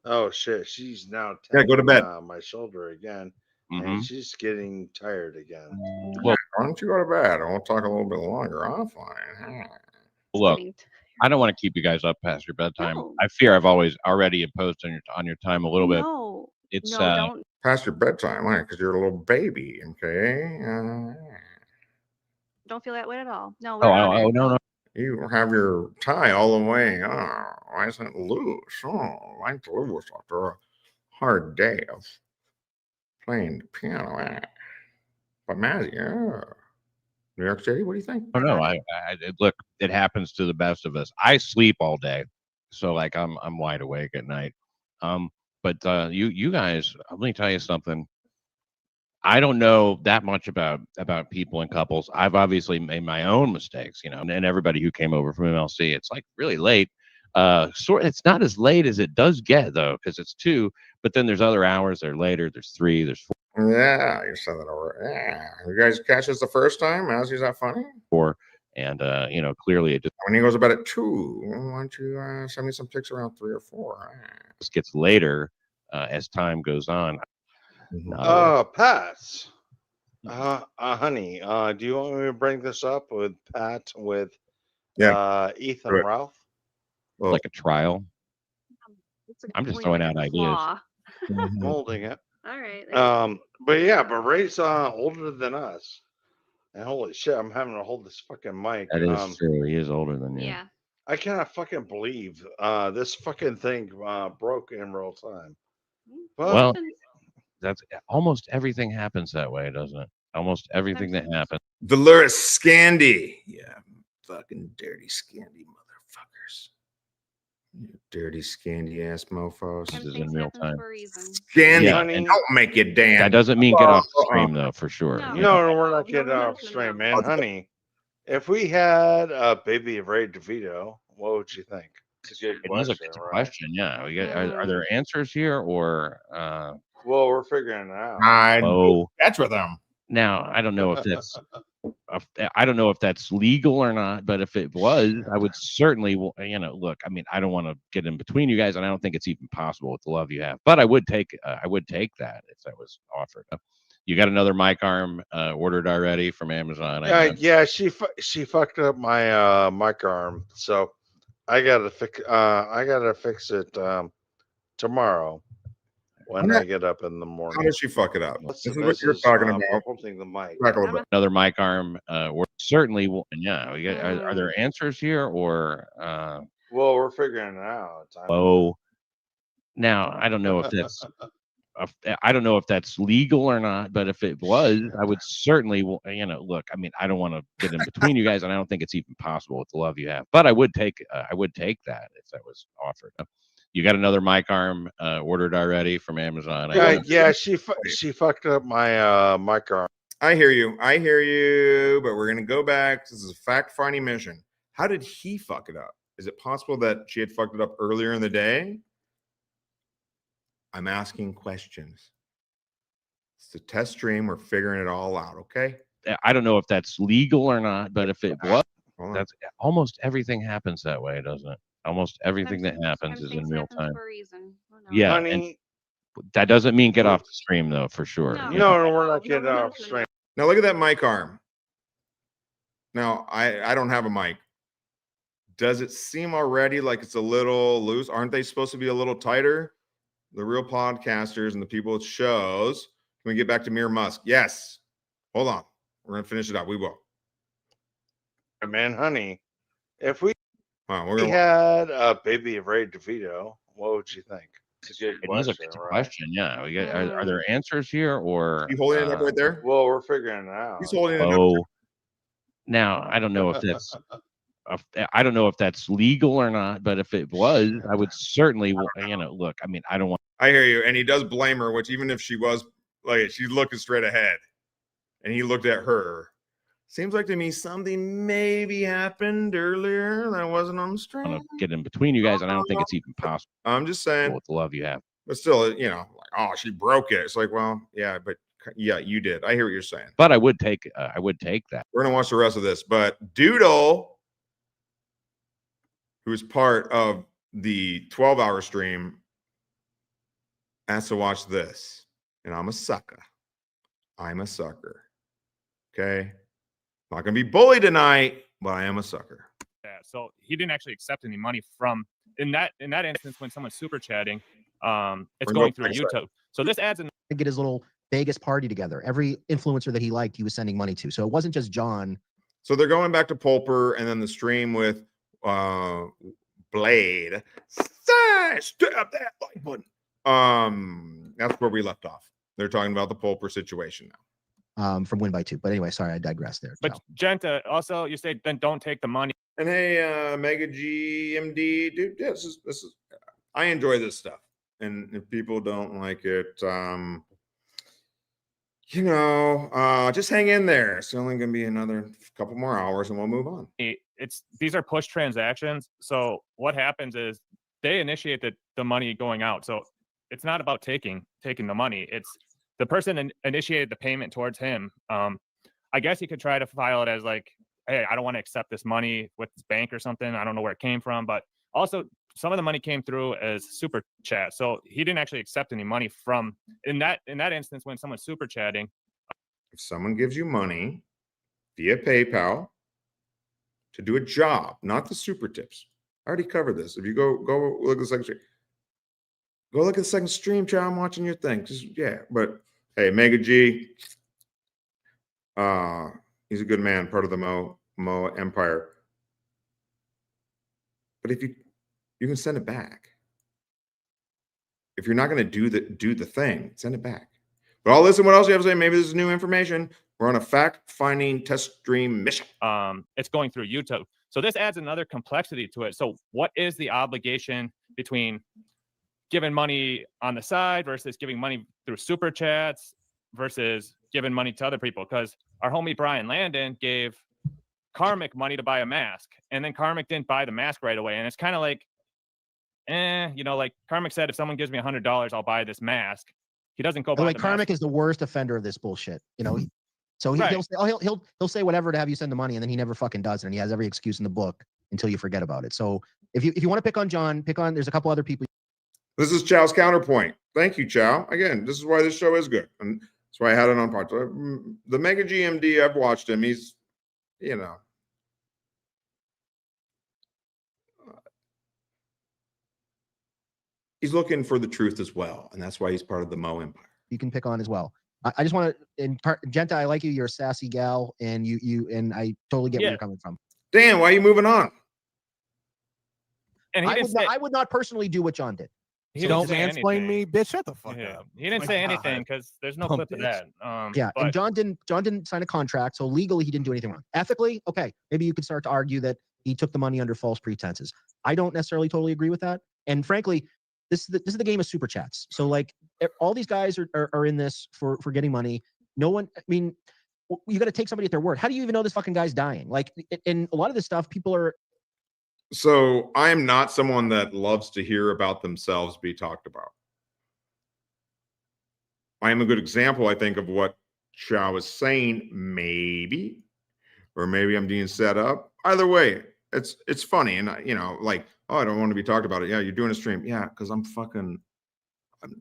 Oh shit, she's now go to bed. My shoulder again, and she's getting tired again. Well, why don't you go to bed? I won't talk a little bit longer. I'm fine. Look, I don't want to keep you guys up past your bedtime. I fear I've already imposed on your time a little bit. No, it's don't. Past your bedtime, right? Because you're a little baby. Okay. Don't feel that way at all. No. No. You have your tie all the way. Oh, why isn't it loose? Oh, mine's loose after a hard day of playing the piano. But Mazzy, New York City, what do you think? Oh no, I look. It happens to the best of us. I sleep all day, so like I'm wide awake at night. But you guys, let me tell you something. I don't know that much about people and couples. I've obviously made my own mistakes, and everybody who came over from MLC, it's like really late. It's not as late as it does get though, because it's 2, but then there's other hours. They're later. There's 3. There's 4. Yeah, you said that over. Yeah, you guys catch this the first time? Is that funny? 4, and clearly it just when he goes to bed at 2. Why don't you send me some pics around 3 or 4? Just gets later as time goes on. Pat, honey, do you want me to bring this up with Pat with Ethan Ralph? Like a trial. I'm just throwing out ideas. I'm holding it. All right. But Ray's older than us. And holy shit, I'm having to hold this fucking mic. That is true. He is older than you. Yeah. I cannot fucking believe this fucking thing broke in real time. But Well, that's almost everything happens that way, doesn't it? Almost everything that happens. Dolores Scandy. Yeah, fucking dirty Scandy motherfuckers. You dirty Scandy ass mofos. This is in real time. Scandy, Yeah, and don't make you dance. that doesn't mean get off the stream though, for sure. No, we're not getting off stream, man. Honey, If we had a baby of Ray DeVito, what would you think? It's a good It is a question, good right? question. Yeah. Are there answers here or Well, we're figuring it out. oh, that's with them. now I don't know if that's I don't know if that's legal or not, but if it was, I would certainly, look, I mean, I don't want to get in between you guys, and I don't think it's even possible with the love you have. But I would take that if that was offered. You got another mic arm ordered already from Amazon? Yeah, she fucked up my mic arm, so I gotta fix it tomorrow when I get up in the morning. How did she fuck it up? This This is what you're talking about. Holding the mic. Back a little bit. Another mic arm. We're certainly, yeah. Are there answers here or? Well, we're figuring it out. Oh, now I don't know if that's. I don't know if that's legal or not, but if it was, I would certainly, look, I mean, I don't want to get in between you guys, and I don't think it's even possible with the love you have. But I would take that if that was offered. You got another mic arm ordered already from Amazon? Yeah, she fucked up my mic arm. I hear you, but we're gonna go back. This is a fact-finding mission. How did he fuck it up? Is it possible that she had fucked it up earlier in the day? I'm asking questions. It's a test stream. We're figuring it all out, okay? I don't know if that's legal or not, but if it was, that's almost everything happens that way, doesn't it? Almost everything that happens is in real time. Yeah, and that doesn't mean get off the stream though, for sure. No, we're not getting off the stream. Now look at that mic arm. Now I don't have a mic. Does it seem already like it's a little loose? Aren't they supposed to be a little tighter? The real podcasters and the people with shows. Can we get back to Mir Musk? Yes. Hold on. We're gonna finish it up. We will. Man, honey, if we we're had a baby of Ray DeVito, what would you think? It's a good It is a question, good right? question. Yeah. Are there answers here or? You holding it up right there? Well, we're figuring it out. He's holding it up. Oh, now I don't know if that's. I don't know if that's legal or not, but if it was, I would certainly, look, I mean, I don't want. I hear you. And he does blame her, which even if she was like, she's looking straight ahead and he looked at her. Seems like to me something maybe happened earlier that wasn't on the stream. I want to get in between you guys, and I don't think it's even possible. I'm just saying. With the love you have. But still, like, oh, she broke it. It's like, well, yeah, but yeah, you did. I hear what you're saying. But I would take that. We're going to watch the rest of this. But Doodle, who is part of the 12-hour stream, has to watch this. And I'm a sucker. I'm a sucker. Okay? Not going to be bullied tonight, but I am a sucker. Yeah, so he didn't actually accept any money from in that instance when someone's super chatting. It's going through YouTube. So this adds to get his little Vegas party together. Every influencer that he liked, he was sending money to. So it wasn't just John. So they're going back to Pulper and then the stream with Blade. Stab that like button. That's where we left off. They're talking about the Pulper situation now. From Win by 2. But anyway, sorry, I digress there. But Genta, also you say then don't take the money. And hey, Mega GMD, dude, yeah, this is I enjoy this stuff. And if people don't like it, just hang in there. It's only gonna be another couple more hours and we'll move on. These are push transactions. So what happens is they initiate the money going out. So it's not about taking the money. It's the person initiated the payment towards him. I guess he could try to file it as like, hey, I don't want to accept this money with this bank or something. I don't know where it came from, but also some of the money came through as super chat. So he didn't actually accept any money from in that instance when someone's super chatting. If someone gives you money via PayPal to do a job, not the super tips. I already covered this. If you go look at the second stream. Go look at the second stream, Chad. I'm watching your thing. But hey, Mega G. He's a good man, part of the Mo Empire. But if you can send it back. If you're not going to do the thing, send it back. But I'll listen. What else you have to say? Maybe this is new information. We're on a fact-finding test stream mission. It's going through YouTube. So this adds another complexity to it. So what is the obligation between giving money on the side versus giving money through super chats versus giving money to other people? Because our homie Brian Landon gave Karmic money to buy a mask, and then Karmic didn't buy the mask right away. And it's kind of like, like Karmic said, if someone gives me $100, I'll buy this mask. He doesn't go buy Like the Karmic mask. is the worst offender of this bullshit. So he'll say, he'll say whatever to have you send the money, and then he never fucking does it, and he has every excuse in the book until you forget about it. So if you want to pick on John, there's a couple other people. This is Chow's counterpoint. Thank you, Chow. Again, this is why this show is good, and that's why I had it on part. The Mega GMD, I've watched him. He's, he's looking for the truth as well, and that's why he's part of the Mo Empire. You can pick on as well. I just want to, Genta, I like you. You're a sassy gal, and and I totally get where you're coming from. Dan, why are you moving on? And I would not personally do what John did. He don't mansplain me, bitch. Shut the fuck up. He didn't say anything because there's no clip of that. And John didn't sign a contract, so legally he didn't do anything wrong. Ethically, okay, maybe you could start to argue that he took the money under false pretenses. I don't necessarily totally agree with that. And frankly, this is the game of super chats. So like all these guys are in this for getting money. No one, I mean, you got to take somebody at their word. How do you even know this fucking guy's dying? Like, in a lot of this stuff, people are. So I am not someone that loves to hear about themselves be talked about. I am a good example, I think, of what Chow is saying, maybe, or maybe I'm being set up. Either way, it's funny, and like, oh, I don't want to be talked about it. Yeah, you're doing a stream. Yeah, because I'm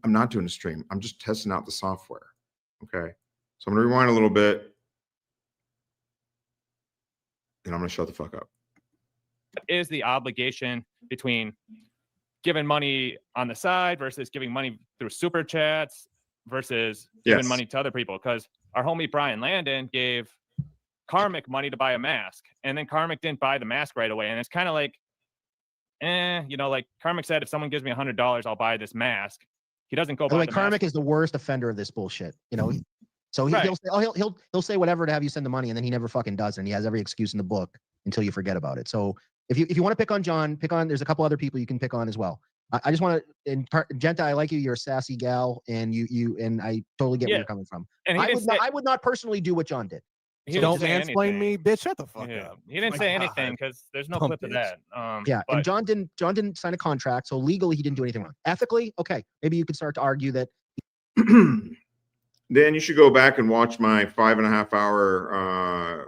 not doing a stream. I'm just testing out the software. Okay, so I'm gonna rewind a little bit, and I'm gonna shut the fuck up. Is the obligation between giving money on the side versus giving money through super chats versus giving money to other people? Because our homie Brian Landon gave Karmic money to buy a mask, and then Karmic didn't buy the mask right away. And it's kind of like, like Karmic said, if someone gives me $100, I'll buy this mask. He doesn't go buy Like the Karmic mask. is the worst offender of this bullshit. So he'll say, he'll say whatever to have you send the money, and then he never fucking does, and he has every excuse in the book until you forget about it. So if you want to pick on John, there's a couple other people you can pick on as well. I just want to, Genta, I like you. You're a sassy gal, and and I totally get where you're coming from. And I would not personally do what John did. He don't mansplain me, bitch. Shut the fuck up. He didn't say anything because there's no clip of that. And John didn't sign a contract, so legally he didn't do anything wrong. Ethically, okay, maybe you could start to argue that. Dan, you should go back and watch my 5.5 hour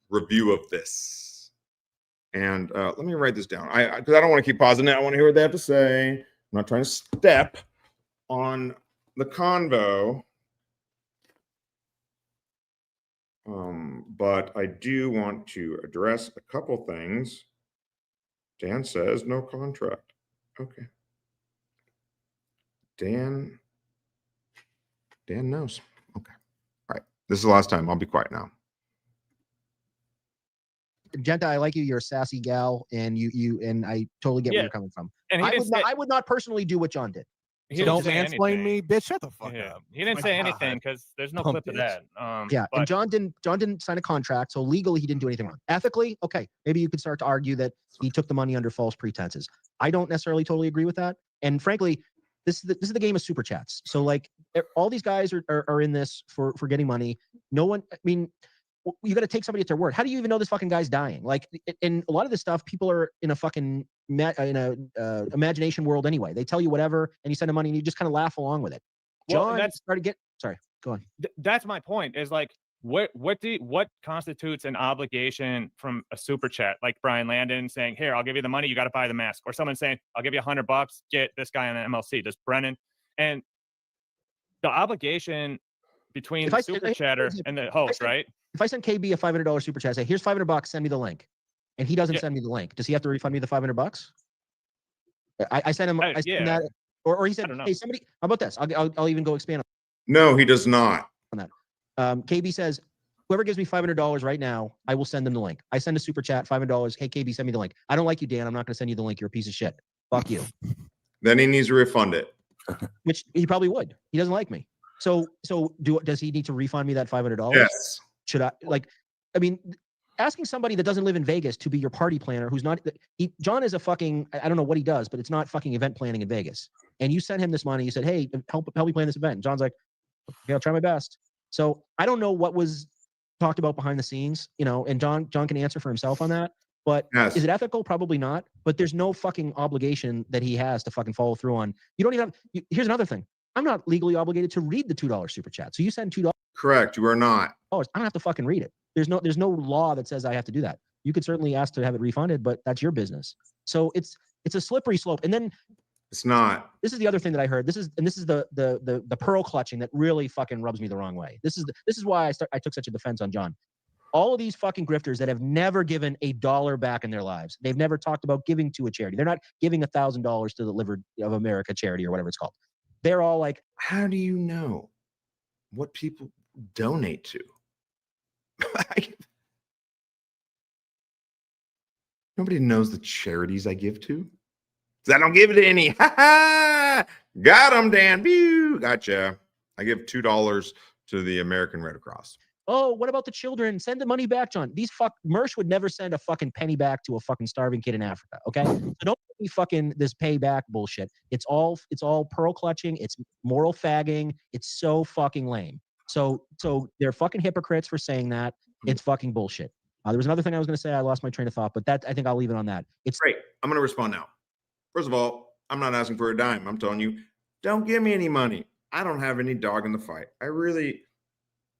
review of this. And let me write this down. Because I don't want to keep pausing it. I want to hear what they have to say. I'm not trying to step on the convo. But I do want to address a couple things. Dan says no contract. Okay. Dan knows. Okay. All right. This is the last time. I'll be quiet now. Genta, I like you. You're a sassy gal, and and I totally get where you're coming from. And I would not personally do what John did. He don't mansplain me, bitch. Shut the fuck up. He didn't say anything because there's no clip of that. And John didn't sign a contract, so legally he didn't do anything wrong. Ethically, okay, maybe you could start to argue that he took the money under false pretenses. I don't necessarily totally agree with that. And frankly, this is the game of super chats. So like all these guys are in this for getting money. No one, I mean, you got to take somebody at their word. How do you even know this fucking guy's dying? Like in a lot of this stuff, people are in a fucking imagination world anyway. They tell you whatever, and you send them money, and you just kind of laugh along with it. John sorry, go on. That's my point. Is like what constitutes an obligation from a super chat? Like Brian Landon saying, "Here, I'll give you the money. You got to buy the mask," or someone saying, "I'll give you $100. Get this guy on the MLC." Does Brennan and the obligation between the super chatter and the host, right? If I send KB a $500 super chat, say, "Here's $500, send me the link," and he doesn't send me the link, does he have to refund me the $500? I sent him. I sent that, or he said, "Hey, somebody, how about this? I'll even go expand on." No, he does not. On that, KB says, "Whoever gives me $500 right now, I will send them the link." I send a super chat, $500. Hey, KB, send me the link. I don't like you, Dan. I'm not going to send you the link. You're a piece of shit. Fuck you. Then he needs to refund it. Which he probably would. He doesn't like me. So does he need to refund me that $500? Yes. Should I asking somebody that doesn't live in Vegas to be your party planner, who's not, John is a fucking, I don't know what he does, but it's not fucking event planning in Vegas. And you sent him this money. You said, "Hey, help me plan this event." And John's like, "Okay, I'll try my best." So I don't know what was talked about behind the scenes, and John can answer for himself on that. But Yes. is it ethical? Probably not. But there's no fucking obligation that he has to fucking follow through on. You don't even have. Here's another thing. I'm not legally obligated to read the $2 super chat. So you send $2. Correct. You are not. I don't have to fucking read it. There's no law that says I have to do that. You could certainly ask to have it refunded, but that's your business. So it's a slippery slope. And then it's not. This is the other thing that I heard. This is the pearl clutching that really fucking rubs me the wrong way. This is why I took such a defense on John. All of these fucking grifters that have never given $1 back in their lives. They've never talked about giving to a charity. They're not giving $1,000 to the Liver of America charity or whatever it's called. They're all like, how do you know what people donate to? Nobody knows the charities I give to. I don't give it to any. Ha ha! Got him, Dan. Pew! Gotcha. I give $2 to the American Red Cross. Oh, what about the children? Send the money back, John. Mersh would never send a fucking penny back to a fucking starving kid in Africa. Okay, so don't be fucking this payback bullshit. It's all pearl clutching. It's moral fagging. It's so fucking lame. So they're fucking hypocrites for saying that. It's fucking bullshit. There was another thing I was going to say. I lost my train of thought, but I think I'll leave it on that. It's great. I'm going to respond now. First of all, I'm not asking for a dime. I'm telling you, don't give me any money. I don't have any dog in the fight. I really.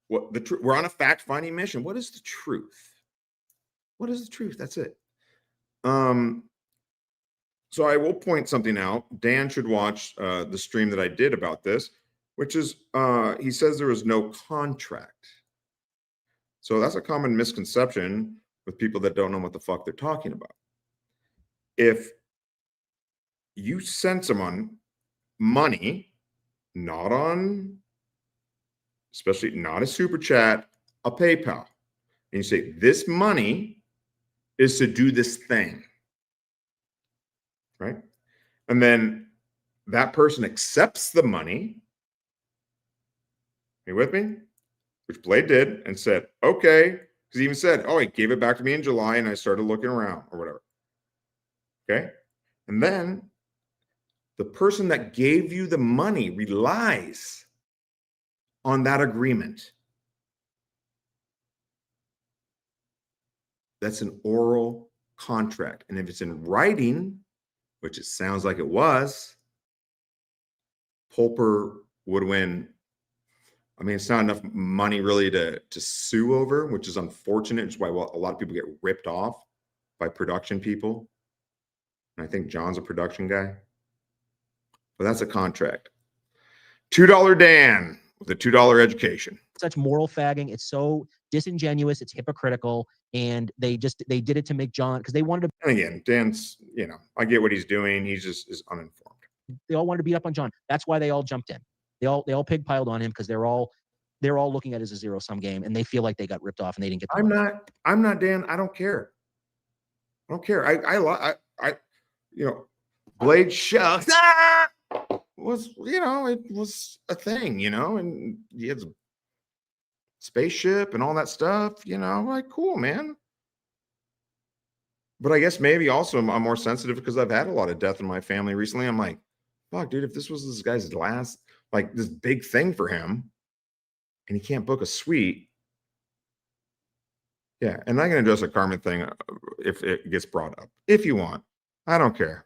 We're on a fact-finding mission. What is the truth? What is the truth? That's it. So I will point something out. Dan should watch the stream that I did about this, which is he says there was no contract. So that's a common misconception with people that don't know what the fuck they're talking about. If you send someone money, especially not a super chat, a PayPal, and you say, this money is to do this thing, right? And then that person accepts the money. Are you with me? Which Blade did and said, okay, because he even said, oh, he gave it back to me in July and I started looking around or whatever. Okay. And then the person that gave you the money relies on that agreement. That's an oral contract. And if it's in writing, which it sounds like it was, Pulper would win. I mean, it's not enough money really to sue over, which is unfortunate. Which is why a lot of people get ripped off by production people. And I think John's a production guy. But that's a contract. $2 Dan. The $2 education. Such moral fagging. It's so disingenuous. It's hypocritical. And they did it to make John, because they wanted to. And again, Dan's, I get what he's doing. He's just is uninformed. They all wanted to beat up on John. That's why they all jumped in. They all pig piled on him because they're all looking at it as a zero-sum game, and they feel like they got ripped off and they didn't get. I'm not Dan. I don't care. I don't care. I Blade shucks. Was it was a thing, and he had a spaceship and all that stuff, like cool, man. But I guess maybe also I'm more sensitive because I've had a lot of death in my family recently. I'm like, fuck, dude, if this was this guy's last, like this big thing for him and he can't book a suite. Yeah. And I can address a Carmen thing if it gets brought up, if you want. I don't care.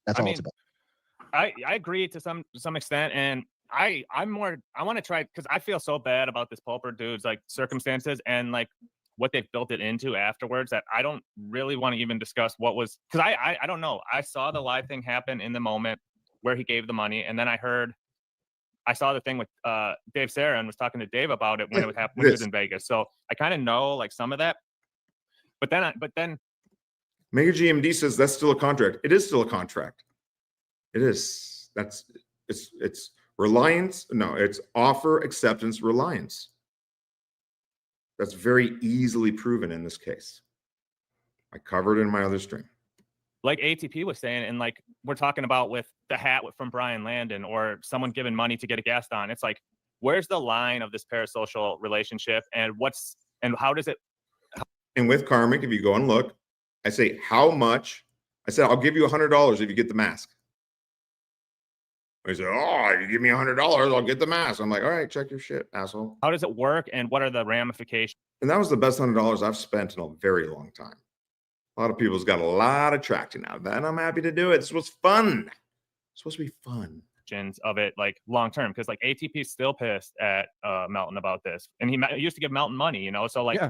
That's all it's about. I agree to some extent, and I want to try, because I feel so bad about this Pulper dude's like circumstances and like what they've built it into afterwards that I don't really want to even discuss what was, because I don't know. I saw the live thing happen in the moment where he gave the money, and then I saw the thing with Dave Sarah and was talking to Dave about it when it was happening when he was in Vegas. So I kind of know like some of that, but then Mega GMD says that's still a contract. It is still a contract. It is. It's reliance. No, it's offer, acceptance, reliance. That's very easily proven in this case. I covered it in my other stream. Like ATP was saying, and like we're talking about with the hat from Brian Landon or someone giving money to get a guest on. It's like, where's the line of this parasocial relationship and how does it? And with Karmic, if you go and look, I say, how much? I said, I'll give you $100 if you get the mask. He said, "Oh, you give me $100, I'll get the mask." I'm like, "All right, check your shit, asshole." How does it work, and what are the ramifications? And that was the best $100 I've spent in a very long time. A lot of people's got a lot of traction out of that, and I'm happy to do it. This was fun. It's supposed to be fun. Of it, like long term, because like ATP's still pissed at Melton about this, and he used to give Melton money, so like,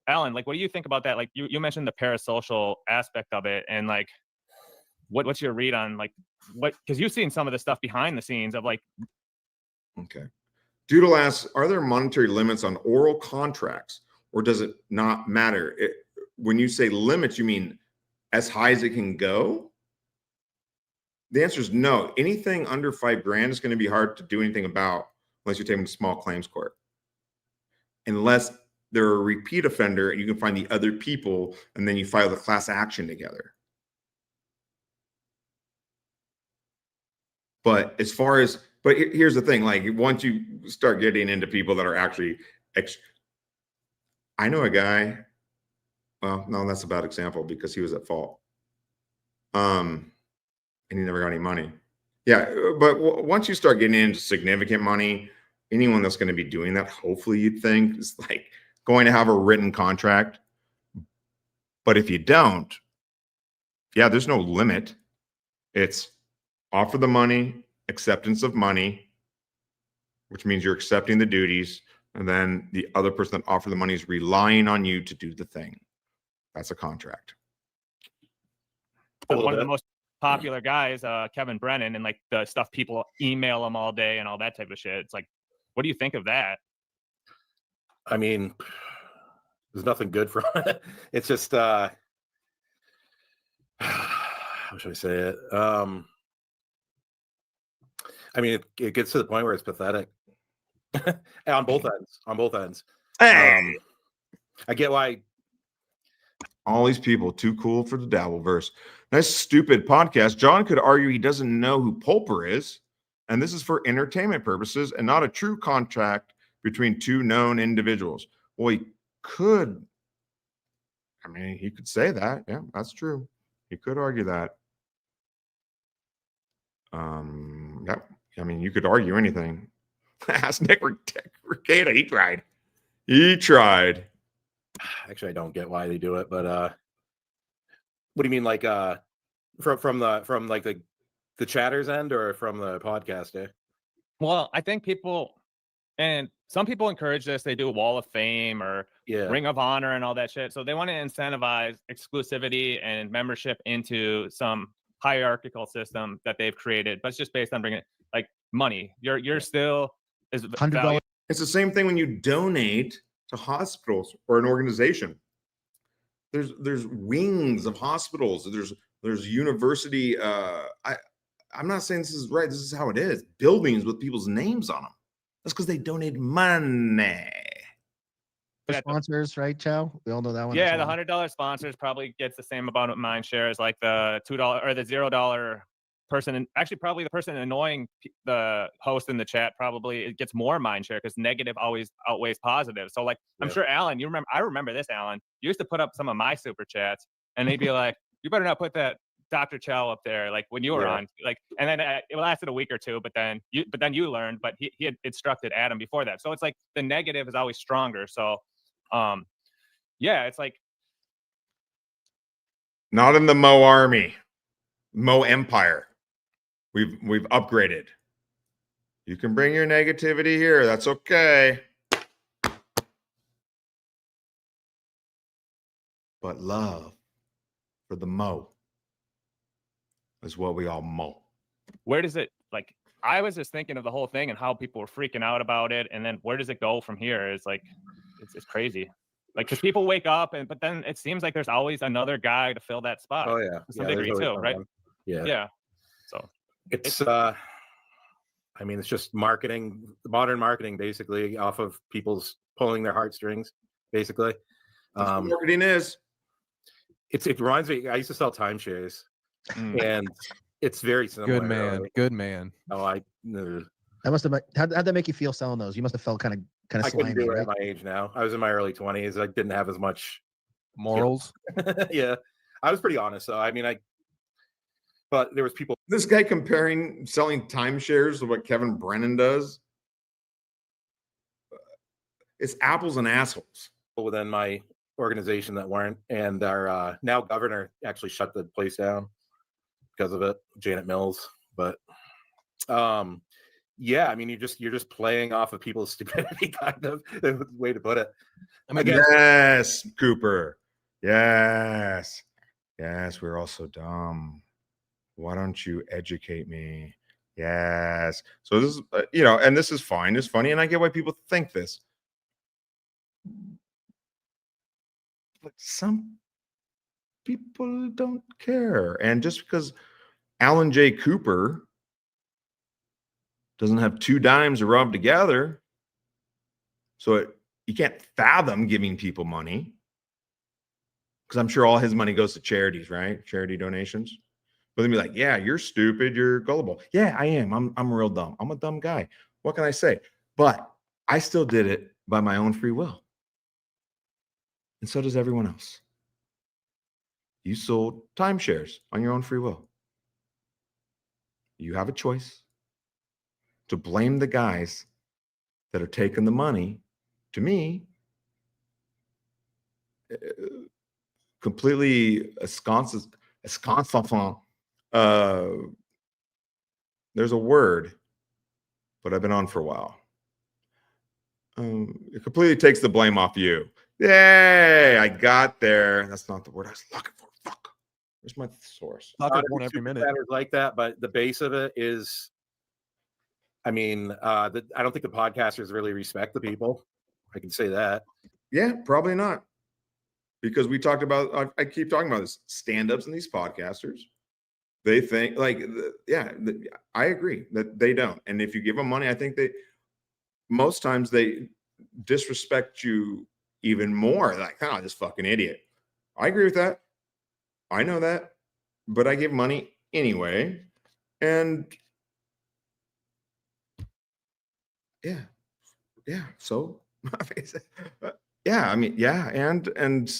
Alan, like, what do you think about that? Like, you mentioned the parasocial aspect of it, and like, what's your read on like what, because you've seen some of the stuff behind the scenes of like. Okay. Doodle asks, are there monetary limits on oral contracts, or does it not matter? When you say limits, you mean as high as it can go? The answer is no. Anything under $5,000 is going to be hard to do anything about unless you take them to small claims court. Unless they're a repeat offender and you can find the other people and then you file the class action together. But as far as, but here's the thing, like once you start getting into people that are actually, I know a guy, well, no, that's a bad example because he was at fault. And he never got any money. Yeah, but once you start getting into significant money, anyone that's going to be doing that, hopefully you'd think, is like going to have a written contract. But if you don't, yeah, there's no limit. It's offer the money, acceptance of money, which means you're accepting the duties, and then the other person that offered the money is relying on you to do the thing. That's a contract. One of the most popular guys, Kevin Brennan, and like the stuff people email him all day and all that type of shit. It's like, what do you think of that? I mean, there's nothing good from it. It's just how should I say it? I mean, it gets to the point where it's pathetic. On both ends. Hey! I get why all these people too cool for the Dabbleverse. Nice stupid podcast. John could argue he doesn't know who Pulper is, and this is for entertainment purposes and not a true contract between two known individuals. Well, he could. I mean, he could say that. Yeah, that's true. He could argue that. Yeah. I mean, you could argue anything. Ask Nick Regatta. He tried. Actually, I don't get why they do it, but what do you mean, like from like the chatters end or from the podcast? Well, I think people, and some people encourage this. They do a Wall of Fame or Ring of Honor and all that shit. So they want to incentivize exclusivity and membership into some hierarchical system that they've created, but it's just based on bringing like money. You're still is $100. It's the same thing when you donate to hospitals or an organization. There's wings of hospitals. There's university. I'm not saying this is right. This is how it is. Buildings with people's names on them. That's because they donate money. Sponsors, right, Chow? We all know that one. Yeah, the $100 sponsors probably gets the same amount of mind share as like the $2 or the $0 person. And actually, probably the person annoying the host in the chat probably it gets more mind share because negative always outweighs positive. So like, I'm sure Alan, I remember this, Alan. You used to put up some of my super chats, and they'd be like, "You better not put that Dr. Chow up there." Like when you were on, like, and then it lasted a week or two, but then you learned. But he had instructed Adam before that, so it's like the negative is always stronger. So. Yeah, it's like not in the Mo Army, Mo Empire. We've upgraded. You can bring your negativity here. That's okay. But love for the Mo is what we all mo. Where does it like? I was just thinking of the whole thing and how people were freaking out about it, and then where does it go from here? It's like. It's crazy, like because people wake up but then it seems like there's always another guy to fill that spot. Oh yeah, to some degree too, right? Yeah. So it's I mean, it's just marketing, modern marketing, basically off of people's pulling their heartstrings, basically. That's what marketing is. It reminds me. I used to sell timeshares, and it's very similar. Good man. Good man. Oh, that must have. How'd that make you feel selling those? You must have felt kind of I slimy. couldn't do it right? at my age now. I was in my early 20s. I didn't have as much morals. Yeah, I was pretty honest. So I mean, but there was people. This guy comparing selling timeshares to what Kevin Brennan does. It's apples and assholes. Within my organization that weren't, and our now governor actually shut the place down because of it, Janet Mills. But yeah, I mean, you're just playing off of people's stupidity, kind of the way to put it. Yes, Cooper. Yes. Yes, we're all so dumb. Why don't you educate me? Yes. So this is, and this is fine. It's funny. And I get why people think this. But some people don't care. And just because Alan J. Cooper doesn't have 2 dimes to rub together, so you can't fathom giving people money, because I'm sure all his money goes to charities, right? Charity donations. But then be like, yeah, you're stupid, you're gullible. Yeah, I am. I'm real dumb. I'm a dumb guy. What can I say? But I still did it by my own free will. And so does everyone else. You sold timeshares on your own free will. You have a choice to blame the guys that are taking the money. To me, completely ensconced. There's a word, but I've been on for a while. It completely takes the blame off you. Yay, I got there. That's not the word I was looking for. Fuck. Where's my source? Every minute. Like that, but the base of it is, I mean, I don't think the podcasters really respect the people. I can say that. Yeah, probably not. Because we talked about, I keep talking about this, stand-ups and these podcasters. They think I agree that they don't. And if you give them money, I think most times they disrespect you even more. Like, oh, this fucking idiot. I agree with that. I know that. But I give money anyway. And yeah. So yeah, I mean, yeah, and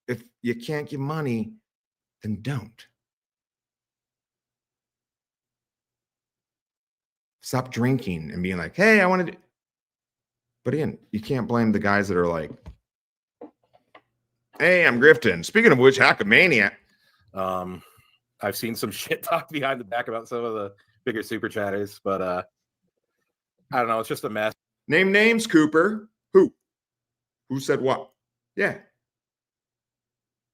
if you can't give money, then don't. Stop drinking and being like, hey, I want to do. But again, you can't blame the guys that are like, hey, I'm grifting. Speaking of which, Hackamania. I've seen some shit talk behind the back about some of the bigger super chatters, but I don't know. It's just a mess. Name names, Cooper. Who said what? Yeah.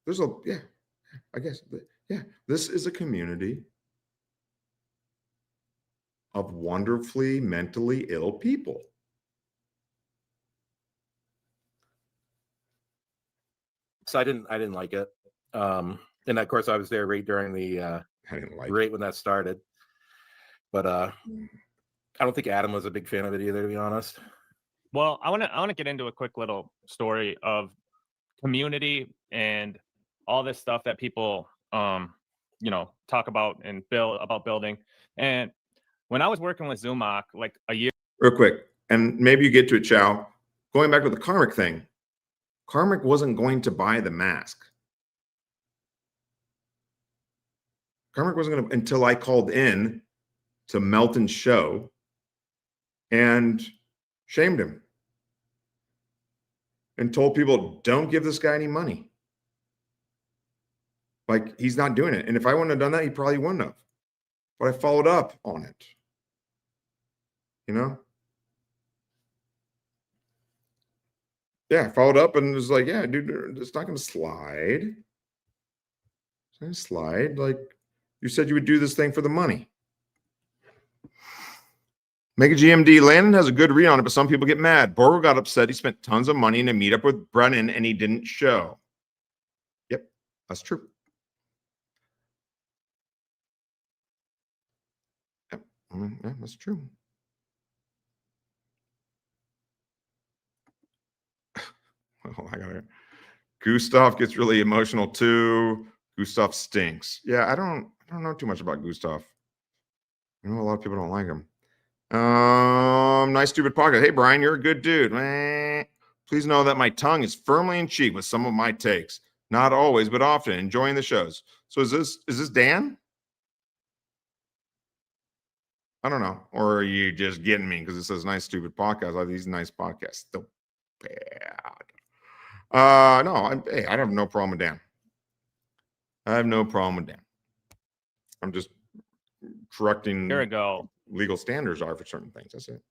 I guess. Yeah. This is a community of wonderfully mentally ill people. So I didn't like it. And of course I was there right during the I didn't like right when that started. But I don't think Adam was a big fan of it either, to be honest. Well, I want to get into a quick little story of community and all this stuff that people talk about and building. And when I was working with Zumock like a year real quick, and maybe you get to it, Chow. Going back to the Karmic thing. Karmic wasn't going to buy the mask. Karmic wasn't going to until I called in to Melton's show and shamed him and told people, don't give this guy any money. Like, he's not doing it. And if I wouldn't have done that, he probably wouldn't have. But I followed up on it. Yeah, I followed up and was like, yeah, dude, it's not going to slide. It's going to slide. Like, you said you would do this thing for the money. Mega GMD, Landon has a good read on it, but some people get mad. Borgo got upset. He spent tons of money in a meetup with Brennan, and he didn't show. Yep, that's true. Yep, yeah, that's true. Oh, I got it. Gustav gets really emotional too. Gustav stinks. Yeah, I don't know too much about Gustav. I know a lot of people don't like him. Nice stupid pocket. Hey Brian, you're a good dude. Please know that my tongue is firmly in cheek with some of my takes. Not always, but often. Enjoying the shows. So is this Dan? I don't know. Or are you just getting me because it says nice, stupid podcast? Like these nice podcasts. Still bad. No, hey, I have no problem with Dan. I have no problem with Dan. I'm just correcting Here we go. legal standards are for certain things. That's it.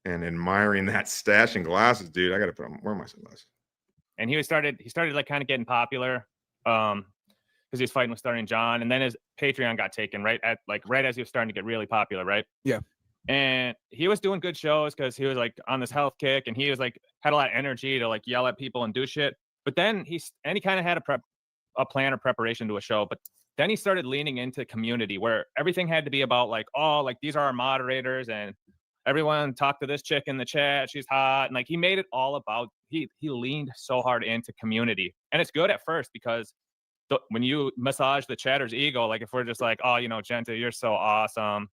And admiring that stash and glasses, dude. I got to put on. Where are my sunglasses? And he started like kind of getting popular because he was fighting with Starting John, and then his Patreon got taken right as he was starting to get really popular, right? Yeah. And he was doing good shows because he was like on this health kick, and he was like had a lot of energy to like yell at people and do shit. But then he kind of had a plan or preparation to a show, but then he started leaning into community where everything had to be about like, oh, like these are our moderators and everyone talk to this chick in the chat, she's hot. And like he made it all about he leaned so hard into community. And it's good at first because when you massage the chatter's ego, like if we're just like, oh, Genta, you're so awesome.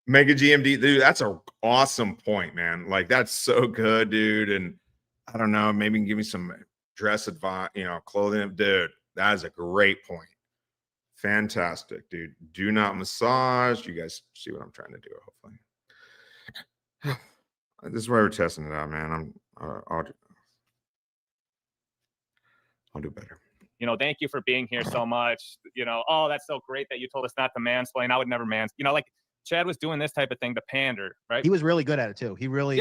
Mega GMD, dude, that's an awesome point, man. Like that's so good, dude. And I don't know, maybe you can give me some dress advice, clothing, dude. That is a great point. Fantastic, dude. Do not massage. You guys see what I'm trying to do, hopefully. This is why we're testing it out, man. I'll do better. Thank you for being here so much. Oh, that's so great that you told us not to mansplain. I would never like Chad was doing this type of thing to pander, right? He was really good at it too. He really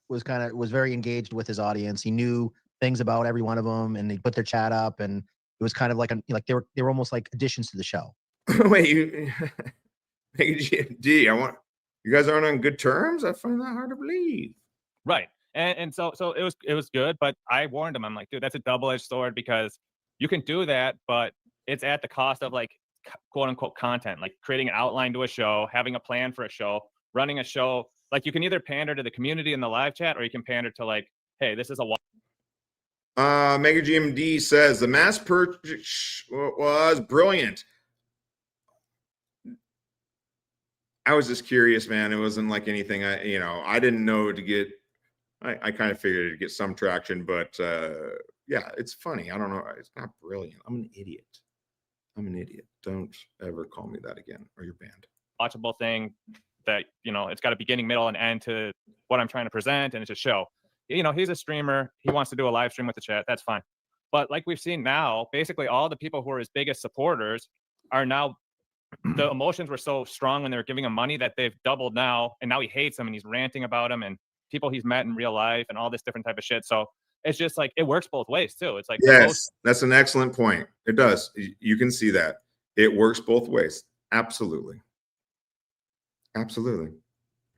was very engaged with his audience. He knew things about every one of them, and they put their chat up, and it was kind of like they were almost like additions to the show. Wait, you guys aren't on good terms? I find that hard to believe. Right. And so it was good, but I warned him. I'm like, dude, that's a double-edged sword because you can do that, but it's at the cost of like quote unquote content, like creating an outline to a show, having a plan for a show, running a show. Like you can either pander to the community in the live chat or you can pander to like, hey, this is a Mega GMD says the mass purchase was brilliant. I was just curious, man. It wasn't like anything I didn't know to get. I kind of figured it'd get some traction, but yeah, it's funny. I don't know. It's not brilliant. I'm an idiot. Don't ever call me that again, or you're banned. watchable thing that, it's got a beginning, middle, and end to what I'm trying to present, and it's a show. He's a streamer. He wants to do a live stream with the chat. That's fine. But like we've seen now, basically all the people who are his biggest supporters are now, the emotions were so strong when they were giving him money that they've doubled now, and now he hates them and he's ranting about him and people he's met in real life and all this different type of shit. So it's just like, it works both ways too. It's like, yes, that's an excellent point. It does. You can see that it works both ways. Absolutely.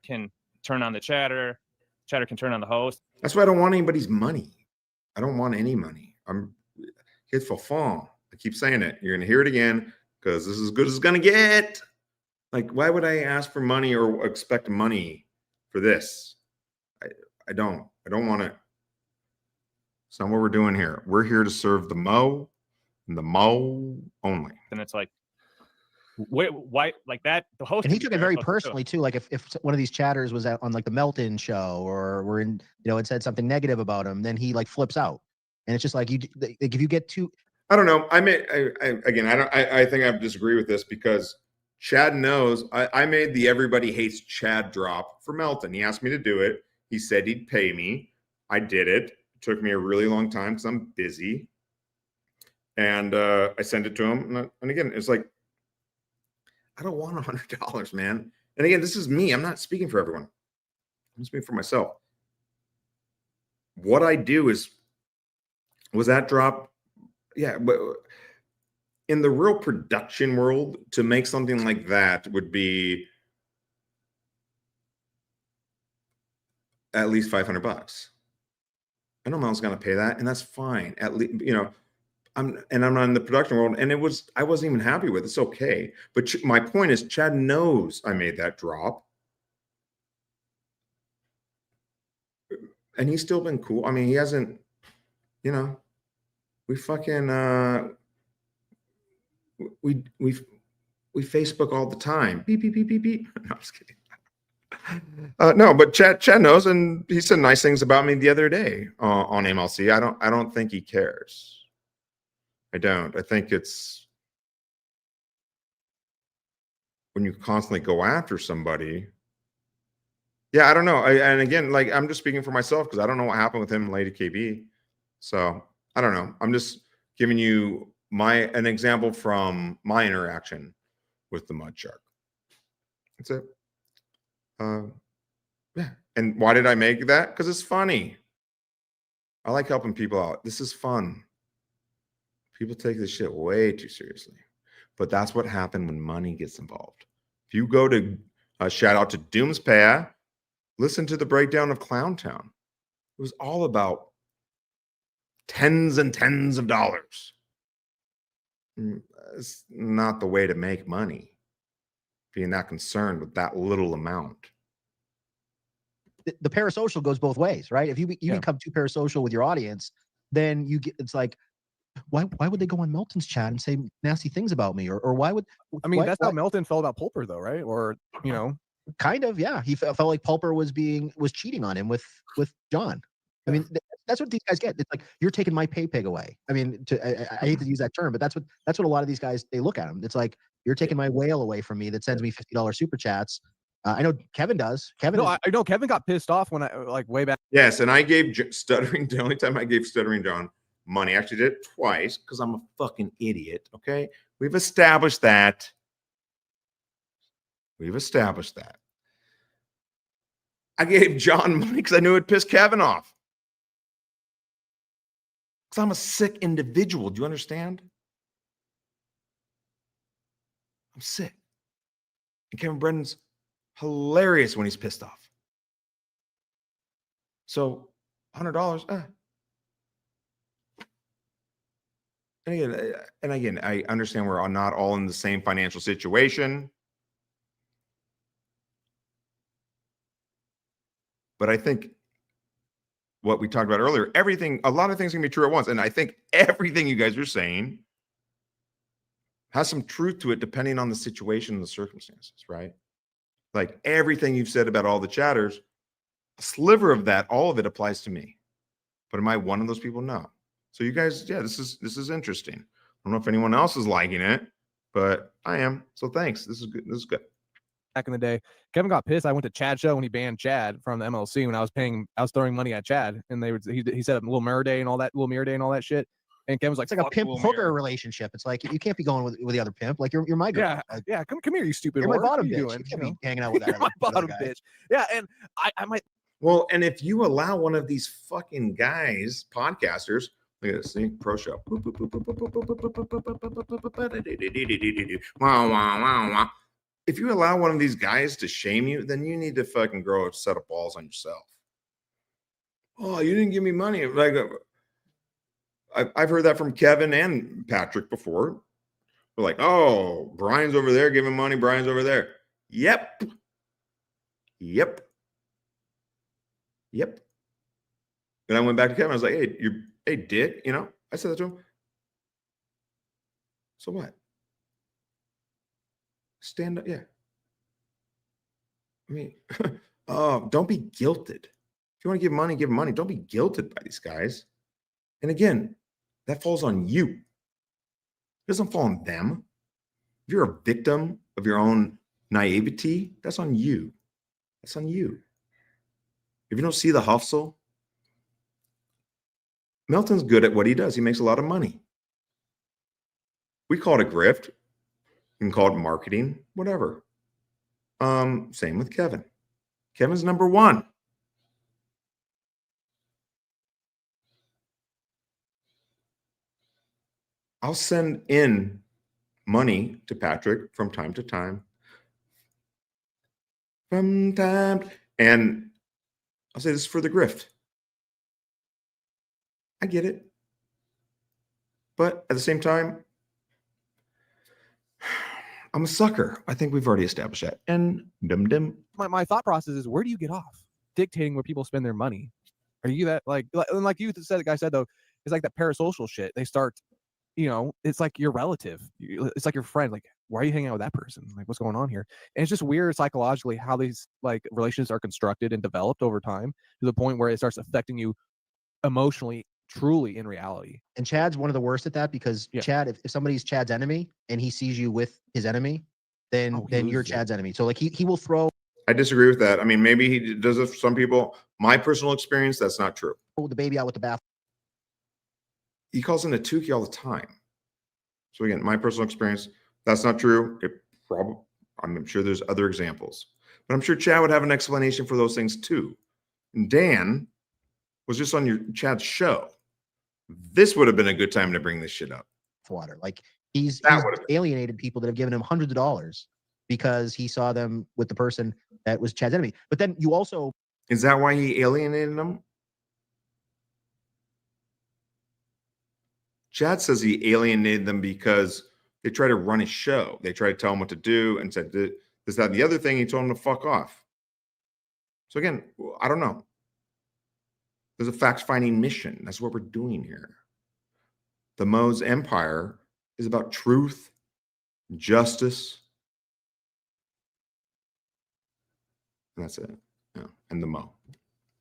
Can turn on the chatter can turn on the host. That's why I don't want anybody's money. I don't want any money. I'm hit for fun. I keep saying it. You're gonna hear it again because this is as good as it's gonna get. Like, why would I ask for money or expect money for this? I don't want it. It's not what we're doing here. We're here to serve the Mo and the Mo only. And it's like, why like that? The host, and he took it very personally too. Like if one of these chatters was on like the Melton show or were in, and said something negative about him, then he like flips out. And it's just like if you get too. I don't know. I think I disagree with this because Chad knows I made the Everybody Hates Chad drop for Melton. He asked me to do it. He said he'd pay me. I did it. It took me a really long time because I'm busy. And I sent it to him. And again, it's like, I don't want $100, man. And again, this is me. I'm not speaking for everyone. I'm speaking for myself. What I do is, was that drop? Yeah, but in the real production world, to make something like that would be at least $500. I know Mel's going to pay that, and that's fine. At least, I'm not in the production world, and I wasn't even happy with it. It's okay. But my point is, Chad knows I made that drop. And he's still been cool. I mean, he hasn't, we fucking, we Facebook all the time. Beep, beep, beep, beep, beep. No, I'm just kidding. No, but Chad knows, and he said nice things about me the other day on MLC. I don't think he cares. I don't. I think when you constantly go after somebody, yeah, I don't know. And again, like I'm just speaking for myself because I don't know what happened with him and Lady KB. So I don't know. I'm just giving you an example from my interaction with the mud shark. That's it. Yeah. And why did I make that? Because it's funny. I like helping people out. This is fun. People take this shit way too seriously. But that's what happened when money gets involved. If you go to shout out to Doomspaya, listen to the breakdown of Clowntown. It was all about tens and tens of dollars. It's not the way to make money, being that concerned with that little amount. The parasocial goes both ways, right? If you become too parasocial with your audience, then it's like, why would they go on Melton's chat and say nasty things about me? Or why would that's how Melton felt about Pulper though, right? Or kind of, yeah. He felt like Pulper was cheating on him with John. I mean, that's what these guys get. It's like, you're taking my pay pig away. I mean, I hate to use that term, but that's what a lot of these guys, they look at him. It's like, you're taking my whale away from me that sends me $50 super chats. I know Kevin does. I know Kevin got pissed off when I way back. Yes, and I gave Stuttering, the only time I gave Stuttering John money, I actually did it twice because I'm a fucking idiot. Okay, we've established that. I gave John money because I knew it'd piss Kevin off. Because I'm a sick individual. Do you understand? I'm sick. And Kevin Brendan's hilarious when he's pissed off. So $100. And again, I understand we're not all in the same financial situation. But I think what we talked about earlier, a lot of things can be true at once. And I think everything you guys are saying has some truth to it depending on the situation and the circumstances, right? Like everything you've said about all the chatters, a sliver of that, all of it applies to me. But am I one of those people? No. So you guys, yeah, this is interesting. I don't know if anyone else is liking it, but I am. So thanks. This is good. Back in the day, Kevin got pissed. I went to Chad's show when he banned Chad from the MLC when I was throwing money at Chad, and he said Little Mirror Day and all that shit. And Kevin was like, it's like a pimp hooker relationship. It's like, you can't be going with the other pimp. Like, you're my girl. Yeah, come here, you stupid. You're my bottom bitch. You can't be hanging out with that. You're my bottom bitch. Yeah, and I might. Well, and if you allow one of these fucking guys, podcasters, look at this thing, pro show. If you allow one of these guys to shame you, then you need to fucking grow a set of balls on yourself. Oh, you didn't give me money. Like, I've heard that from Kevin and Patrick before. We're like, oh, Brian's over there giving money. Brian's over there. Yep. And I went back to Kevin. I was like, hey, dick. I said that to him. So what? Stand up. Yeah. I mean, don't be guilted. If you want to give money, give money. Don't be guilted by these guys. And again, that falls on you. It doesn't fall on them. If you're a victim of your own naivety, that's on you. That's on you. If you don't see the hustle, Melton's good at what he does. He makes a lot of money. We call it a grift. You can call it marketing, whatever. Same with Kevin. Kevin's number one. I'll send in money to Patrick from time to time. And I'll say this is for the grift. I get it. But at the same time, I'm a sucker. I think we've already established that. And my thought process is, where do you get off dictating where people spend their money? Are you that like you said, the guy said though, it's like that parasocial shit. They start, it's like your relative. It's like your friend. Like, why are you hanging out with that person? Like, what's going on here? And it's just weird psychologically how these like relationships are constructed and developed over time to the point where it starts affecting you emotionally, truly in reality. And Chad's one of the worst at that because Chad, if somebody's Chad's enemy and he sees you with his enemy, then you're Chad's enemy. So like he will throw. I disagree with that. I mean, maybe he does it for some people. My personal experience, that's not true. The baby out with the bath. He calls him a Tukey all the time. So again, my personal experience, that's not true. I'm sure there's other examples, but I'm sure Chad would have an explanation for those things too. And Dan was just on your Chad's show. This would have been a good time to bring this shit up. Water. Like he's alienated people that have given him hundreds of dollars because he saw them with the person that was Chad's enemy. But then you also. Is that why he alienated them? Chad says he alienated them because they try to run his show. They try to tell him what to do and said this, that, and the other thing. He told him to fuck off. So again, I don't know. There's a fact-finding mission. That's what we're doing here. The Mo's empire is about truth, justice, and that's it. Yeah, and the Mo.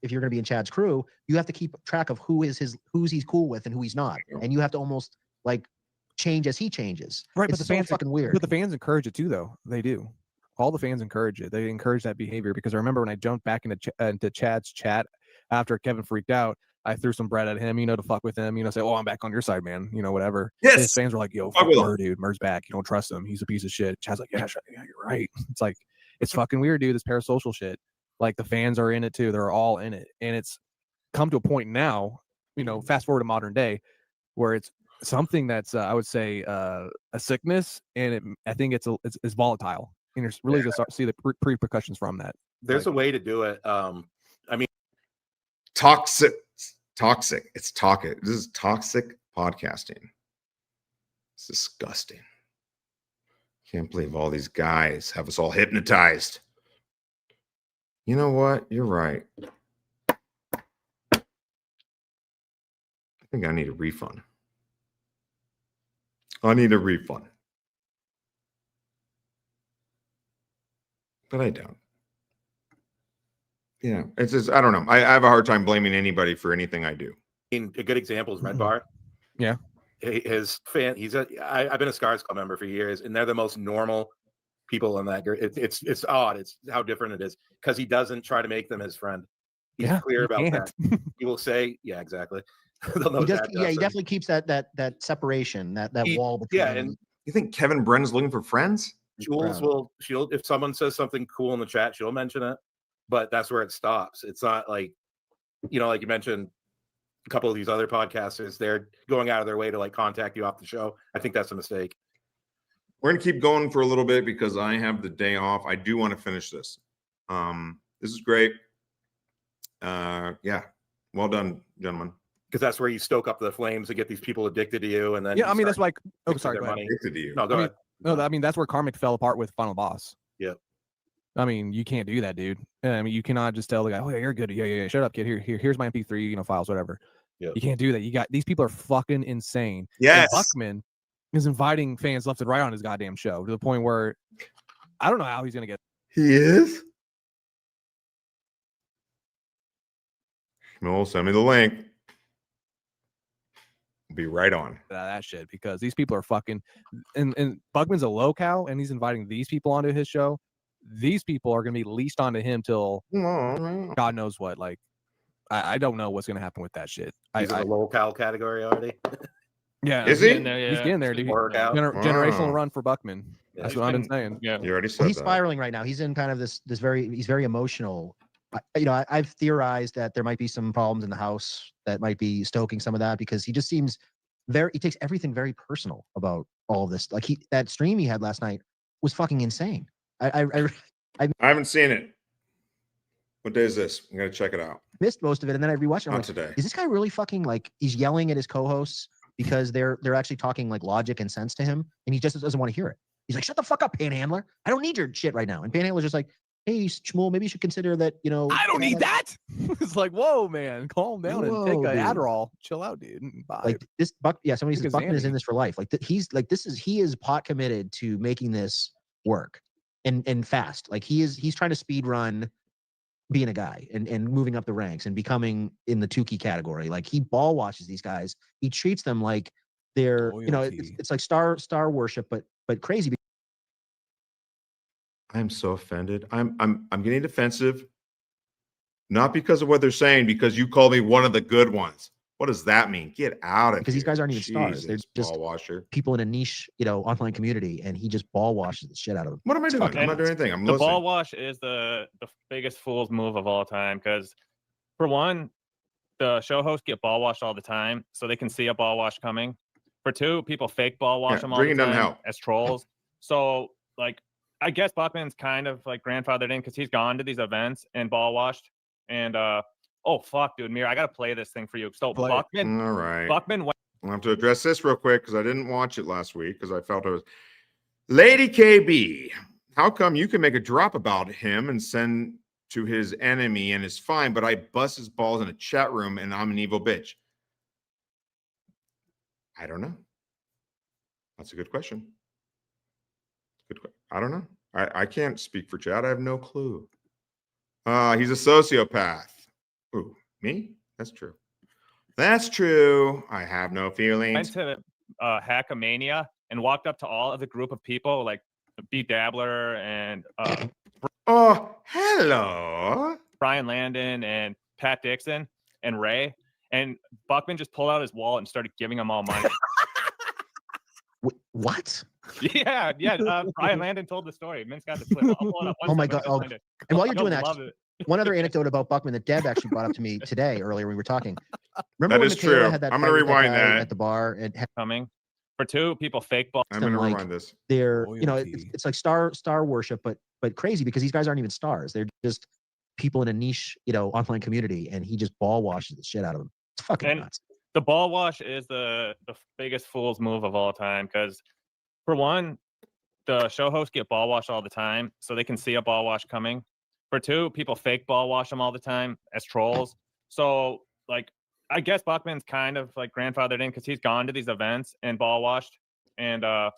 If you're going to be in Chad's crew, you have to keep track of who's he's cool with and who he's not, and you have to almost like change as he changes. Right, it's but the so fans fucking weird. But the fans encourage it too, though. They do. All the fans encourage it. They encourage that behavior because I remember when I jumped back into Chad's chat after Kevin freaked out, I threw some bread at him, to fuck with him, say, "Oh, I'm back on your side, man," whatever. Yes. His fans were like, "Yo, fuck Mur, dude. Mur's back. You don't trust him. He's a piece of shit." Chad's like, "Yeah, you're right." It's like, it's fucking weird, dude. This parasocial shit. Like the fans are in it too. They're all in it, and it's come to a point now. Fast forward to modern day, where it's something that's I would say a sickness, and I think it's volatile. And you're really just start to see the repercussions from that. There's a way to do it. I mean, toxic. It's toxic. This is toxic podcasting. It's disgusting. Can't believe all these guys have us all hypnotized. You know what? You're right. I think I need a refund. I need a refund. But I don't. Yeah, it's just, I don't know. I have a hard time blaming anybody for anything I do. a good example is Red Bar. Yeah. His fan, I've been a Scars Club member for years, and they're the most normal people in that group. It's odd. It's how different it is because he doesn't try to make them his friend. He's clear about that. He will say, yeah, exactly. He definitely keeps that separation, that wall between. Yeah, and you think Kevin Brennan's looking for friends? Jules she'll if someone says something cool in the chat, she'll mention it, but that's where it stops. It's not like, like you mentioned, a couple of these other podcasters, they're going out of their way to like contact you off the show. I think that's a mistake. We're gonna keep going for a little bit because I have the day off. I do want to finish this. This is great. Yeah, well done, gentlemen. Because that's where you stoke up the flames to get these people addicted to you, and then that's like sorry, addicted to you. No, go ahead. No, I mean that's where Karmic fell apart with Final Boss. Yeah. I mean, you can't do that, dude. I mean, you cannot just tell the guy, "Oh, yeah, you're good. Yeah. Shut up, kid. Here's my MP3, files, whatever." Yeah. You can't do that. These people are fucking insane. Yes. And Buckman is inviting fans left and right on his goddamn show to the point where I don't know how he's gonna get. He is. No, send me the link. Be right on that shit because these people are fucking and Bugman's a low-cal and he's inviting these people onto his show. These people are gonna be leased onto him till God knows what. Like I don't know what's gonna happen with that shit. He's in the low-cal category already. Yeah, is he? He's getting there, dude. Generational run for Buckman. That's what I've been saying. Yeah, you already said he's spiraling right now. He's in kind of this he's very emotional. I've theorized that there might be some problems in the house that might be stoking some of that because he just seems he takes everything very personal about all of this. Like that stream he had last night was fucking insane. I haven't seen it. What day is this? I'm gonna check it out. Missed most of it, and then I rewatched it. Not today. Is this guy really fucking like he's yelling at his co-hosts because they're actually talking like logic and sense to him, and he just doesn't want to hear it. He's like, "Shut the fuck up, Panhandler! I don't need your shit right now." And Panhandler's just like, "Hey, Shmuel, maybe you should consider that, I don't need that." It's like, whoa, man, calm down and take a Adderall. Chill out, dude. Bye. Like this somebody says Buckman is in this for life. Like he's like he is pot committed to making this work and fast. Like he's trying to speed run being a guy and moving up the ranks and becoming in the Tukey category. Like he ball watches these guys. He treats them like they're, it's like star worship, but crazy. I'm so offended. I'm getting defensive. Not because of what they're saying, because you call me one of the good ones. What does that mean? Get out of Because here. these guys aren't even stars. They're Jesus, just ball washer. people in a niche, online community, and he just ball washes the shit out of them. What am I It's doing? fucking I'm not nuts. doing anything. I'm The listening. ball wash is the biggest fool's move of all time because, for one, the show hosts get ball washed all the time, so they can see a ball wash coming. For two, people fake ball wash them all the bringing them time help. as trolls. So, like, I guess Buckman's kind of like grandfathered in because he's gone to these events and ball washed. And oh fuck, dude, Mir, I gotta play this thing for you. So Buckman, All right. Buckman went. I'll have to address this real quick because I didn't watch it last week because I felt it was Lady KB. How come you can make a drop about him and send to his enemy and it's fine, but I bust his balls in a chat room and I'm an evil bitch? I don't know. That's a good question. I don't know. I can't speak for Chad. I have no clue. He's a sociopath. Ooh, me? That's true. That's true. I have no feelings. Went to Hackamania and walked up to all of the group of people like B Dabbler and oh, hello, Brian Landon and Pat Dixon and Ray. And Buckman just pulled out his wallet and started giving them all money. What? Yeah. Brian Landon told the story. Mint's got the clip. I'll pull it up. Oh my God. Oh. And while you're doing that, love it. one other anecdote about Buckman that Deb actually brought up to me today earlier when we were talking. Remember That when is Michaela true. had that I'm fight gonna with that rewind guy that. at the bar and coming for two people fake ball. I'm gonna like, rewind this. They're it's like star worship, but crazy because these guys aren't even stars. They're just people in a niche, online community, and he just ball washes the shit out of them. It's fucking nuts. The ball wash is the biggest fool's move of all time because, for one, the show hosts get ball washed all the time, so they can see a ball wash coming. For two, people fake ball wash them all the time as trolls. So, like, I guess Buckman's kind of like grandfathered in because he's gone to these events and ball washed. And oh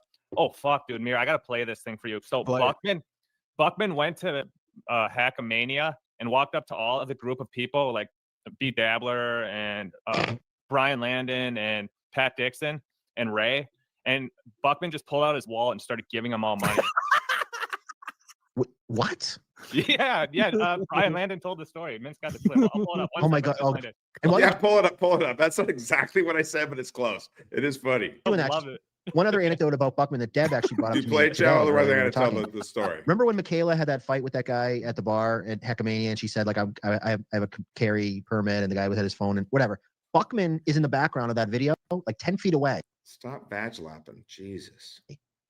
fuck, dude, Mir, I gotta play this thing for you. So Buckman went to Hackamania and walked up to all of the group of people like B Dabbler and Brian Landon and Pat Dixon and Ray. And Buckman just pulled out his wallet and started giving them all money. What? Yeah. Brian Landon told the story. Mint's got the clip. I'll pull it up. Oh my God. Oh. And yeah, pull it up. That's not exactly what I said, but it's close. It is funny. Love it. One other anecdote about Buckman that Deb actually brought up You to me. play today Chow, otherwise earlier I'm when gonna we were tell talking. the story. Remember when Michaela had that fight with that guy at the bar at Heckamania, and she said like I have a carry permit, and the guy was at his phone and whatever. Buckman is in the background of that video, like 10 feet away. Stop badge lapping, Jesus.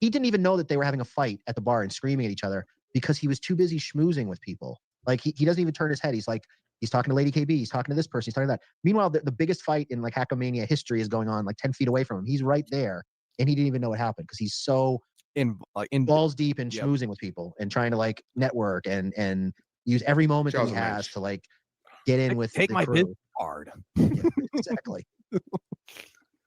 He didn't even know that they were having a fight at the bar and screaming at each other because he was too busy schmoozing with people. Like he doesn't even turn his head. He's like, he's talking to Lady KB. He's talking to this person. He's talking to that. Meanwhile, the biggest fight in like Hackamania history is going on like 10 feet away from him. He's right there. And he didn't even know what happened because he's so in balls deep in schmoozing with people and trying to like network and use every moment that he has to like get in with take the my crew. business card. Yeah, exactly.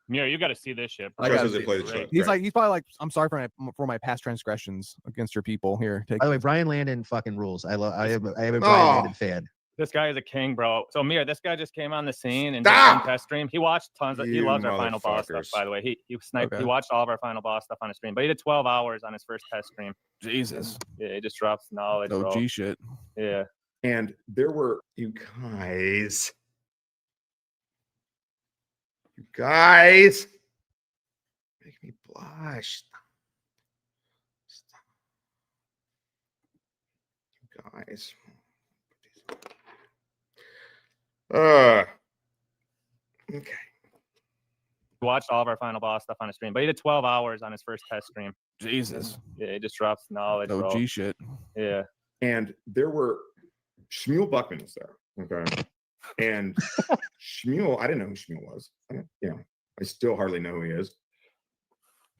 Mir, you got to see this shit. I gotta see It's it. great. He's probably like, I'm sorry for my past transgressions against your people. Here, take By the way, Brian Landon fucking rules. I am a Brian Landon fan. This guy is a king, bro. So Mir, this guy just came on the scene and did some test stream. He watched tons of. He You loves our final boss stuff, motherfuckers. by the way. He sniped. Okay. He watched all of our final boss stuff on his stream, but he did 12 hours on his first test stream. Jesus. Yeah, he just drops knowledge. bro. OG shit. Yeah. And there were you guys. Make me blush. Stop. You guys. Okay. He watched all of our final boss stuff on his stream, but he did 12 hours on his first test stream. Jesus. Yeah, he just drops knowledge. bro. OG shit. Yeah. And there were Shmuel Buckman was there. Okay. And Shmuel, I didn't know who Shmuel was. I still hardly know who he is.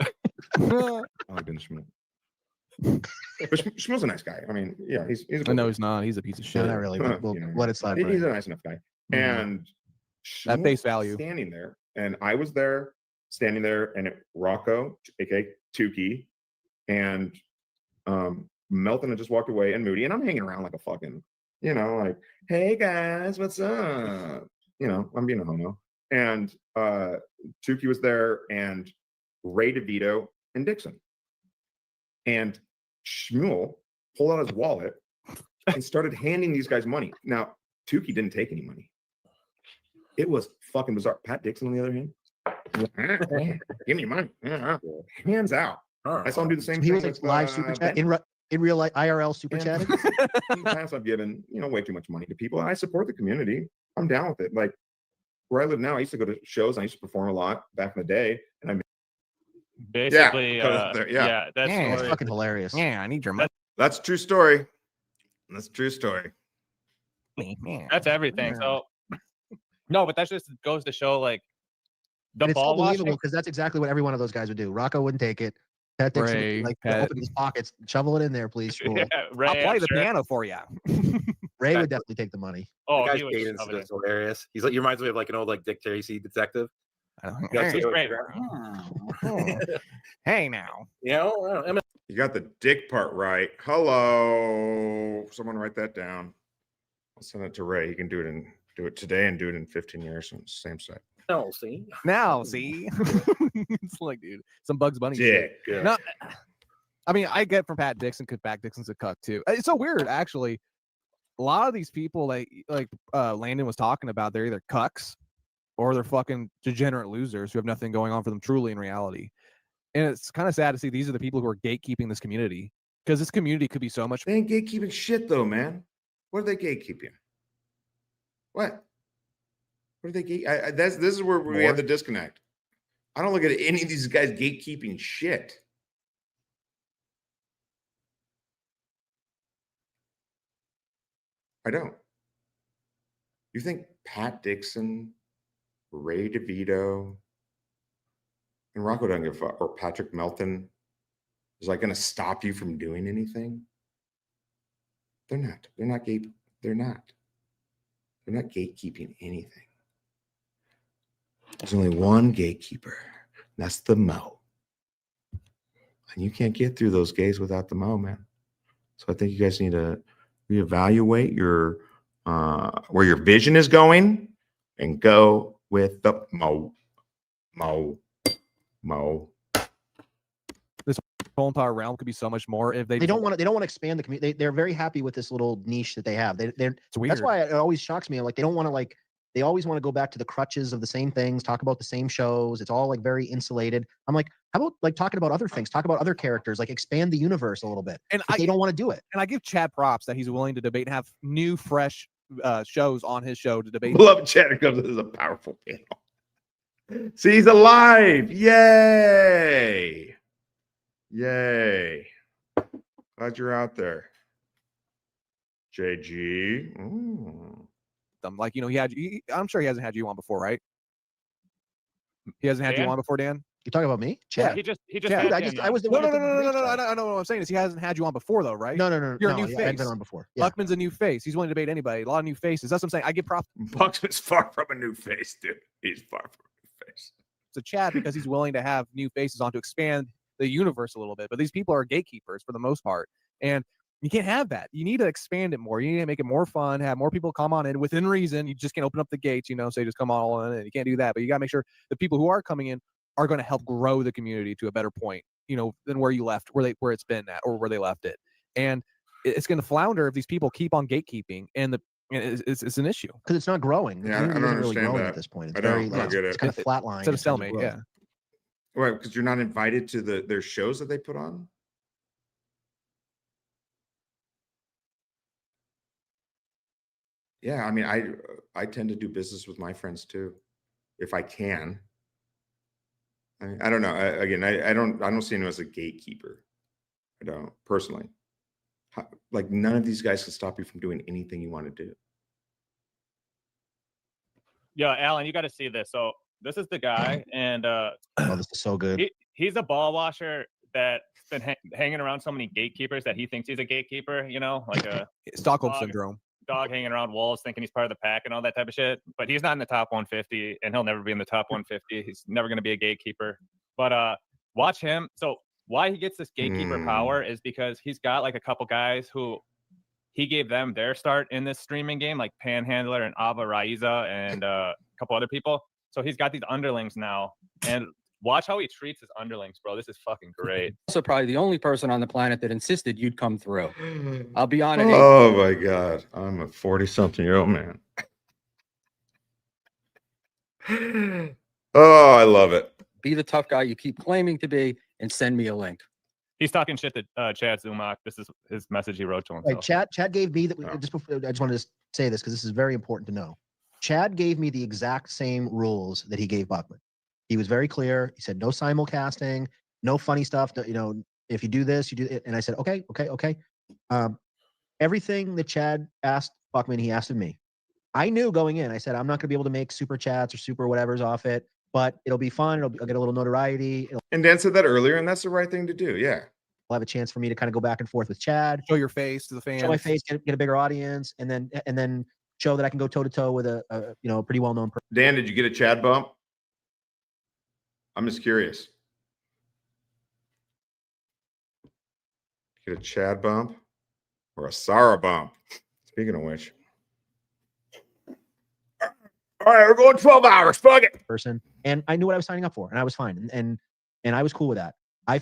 I've been Shmuel. But Shmuel's a nice guy. I mean, yeah, he's a I know he's not. He's a piece of shit. No, not really. But we'll let it slide. He's a nice enough guy. And At Shmuel face value. standing there, and I was there, standing there, and Rocco, aka Tukey, and Melton had just walked away, and Moody, and I'm hanging around like a fucking, like, hey guys, what's up? I'm being a homo. And Tukey was there, and Ray DurVito and Dixon. And Shmuel pulled out his wallet and started handing these guys money. Now, Tukey didn't take any money. It was fucking bizarre. Pat Dixon, on the other hand, give me money. Hands out. I saw him do the same He thing. was like with, live super chat in real life IRL super chatting. In the past, I've given way too much money to people. I support the community. I'm down with it. Like where I live now, I used to go to shows. I used to perform a lot back in the day, and I Basically, yeah, that's It's fucking hilarious. Yeah, I need your money. That's a true story. That's a true story. That's everything. So no, but that just goes to show like the And it's so ball believable washing. because that's exactly what every one of those guys would do. Rocco wouldn't take it. Pat Dixon would, Ray, like Pat. open his pockets, shovel it in there, please. Fool. Yeah, Ray, I'll play the sure. piano for you. Ray would definitely take the money. Oh, the guy's he was cadence shoving is hilarious. He's like, he reminds me of like an old like Dick Tracy detective. He's great. Hey now. You got the dick part right. Hello. Someone write that down. I'll send it to Ray. He can do it today and do it in 15 years on the same site. Now, see, it's like, dude, some Bugs Bunny Dick. shit. Yeah. No, I mean, I get from Pat Dixon because Pat Dixon's a cuck too. It's so weird, actually. A lot of these people, like Landon was talking about, they're either cucks or they're fucking degenerate losers who have nothing going on for them truly in reality. And it's kind of sad to see these are the people who are gatekeeping this community, because this community could be so much. They ain't gatekeeping shit though, man. What are they gatekeeping? What? What are they gate? This is where we have the disconnect. I don't look at any of these guys gatekeeping shit. I don't. You think Pat Dixon, Ray DurVito, and Rocco doesn't give a fuck, or Patrick Melton is like going to stop you from doing anything? They're not. They're not gatekeeping anything. There's only one gatekeeper. And that's the Mo. And you can't get through those gates without the Mo, man. So I think you guys need to reevaluate your where your vision is going and go with the Mo. This whole entire realm could be so much more if They don't want to expand the community. They're very happy with this little niche that they have. They're it's weird. That's why it always shocks me. Like they don't want to they always want to go back to the crutches of the same things, talk about the same shows. It's all like very insulated. I'm like, how about like talking about other things, talk about other characters, like expand the universe a little bit. And they don't want to do it. And I give Chad props that he's willing to debate and have new, fresh shows on his show to debate. Love Chad comes as a powerful panel. See, he's alive. Yay. Yay. Glad you're out there. JG. I'm like, I'm sure he hasn't had you on before, right? He hasn't had you Dan? on before, Dan? You talking about me? Yeah, Chad. he just Chad, had I was the No, one. no, that no, did no, the no, no. big I know what I'm saying is he hasn't had you on before, though, right? No. You're a new Yeah, face. I've been on before. Yeah. Luckman's a new face. He's willing to debate anybody. A lot of new faces. That's what I'm saying. I give props Buckman's far from a new face, dude. He's far from a new face. to Chad because he's willing to have new faces on to expand the universe a little bit. But these people are gatekeepers for the most part. And you can't have that. You need to expand it more. You need to make it more fun, have more people come on in within reason. You just can't open up the gates, say just come on all in. You can't do that. But you got to make sure the people who are coming in are going to help grow the community to a better point, than where you left, where it's been at, or where they left it. And it's going to flounder if these people keep on gatekeeping, and it's an issue Because it's not growing. Yeah, I don't really understand growing that. at this point. It's I don't it's get it. kind of flatline. Instead of stalemate, yeah. Right, because you're not invited to their shows that they put on? Yeah, I mean, I tend to do business with my friends too, if I can. I don't know. I don't see him as a gatekeeper. I don't personally. Like none of these guys can stop you from doing anything you want to do. Yeah, Alan, you got to see this. So this is the guy, and Oh, this is so good. he's a ball washer that's been hanging around so many gatekeepers that he thinks he's a gatekeeper. Like a Stockholm dog, syndrome. Dog hanging around walls, thinking he's part of the pack and all that type of shit. But he's not in the top 150, and he'll never be in the top 150. He's never going to be a gatekeeper. But watch him. So why he gets this gatekeeper power is because he's got like a couple guys who he gave them their start in this streaming game, like Panhandler and Ava Raiza and a couple other people. So he's got these underlings now, and watch how he treats his underlings, bro. This is fucking great. Also, probably the only person on the planet that insisted you'd come through. I'll be on it. Oh my God. I'm a 40-something-year-old man. Oh, I love it. Be the tough guy you keep claiming to be, and send me a link. He's talking shit to Chad Zumock. This is his message he wrote to himself. Right, Chad gave me that. Just before, I just wanted to say this because this is very important to know. Chad gave me the exact same rules that he gave Buckman. He was very clear. He said no simulcasting, no funny stuff. You know, if you do this, you do it. And I said, okay. Everything that Chad asked Buckman, he asked of me. I knew going in. I said I'm not going to be able to make super chats or super whatever's off it, but it'll be fun. I'll get a little notoriety. And Dan said that earlier, and that's the right thing to do. Yeah. We'll have a chance for me to kind of go back and forth with Chad. Show your face to the fans. Show my face, get a bigger audience, and then show that I can go toe to toe with a pretty well known person. Dan, did you get a Chad bump? I'm just curious. Get a Chad bump or a Sarah bump? Speaking of which. All right, we're going 12 hours. Fuck it. Person, and I knew what I was signing up for, and I was fine, and I was cool with that. I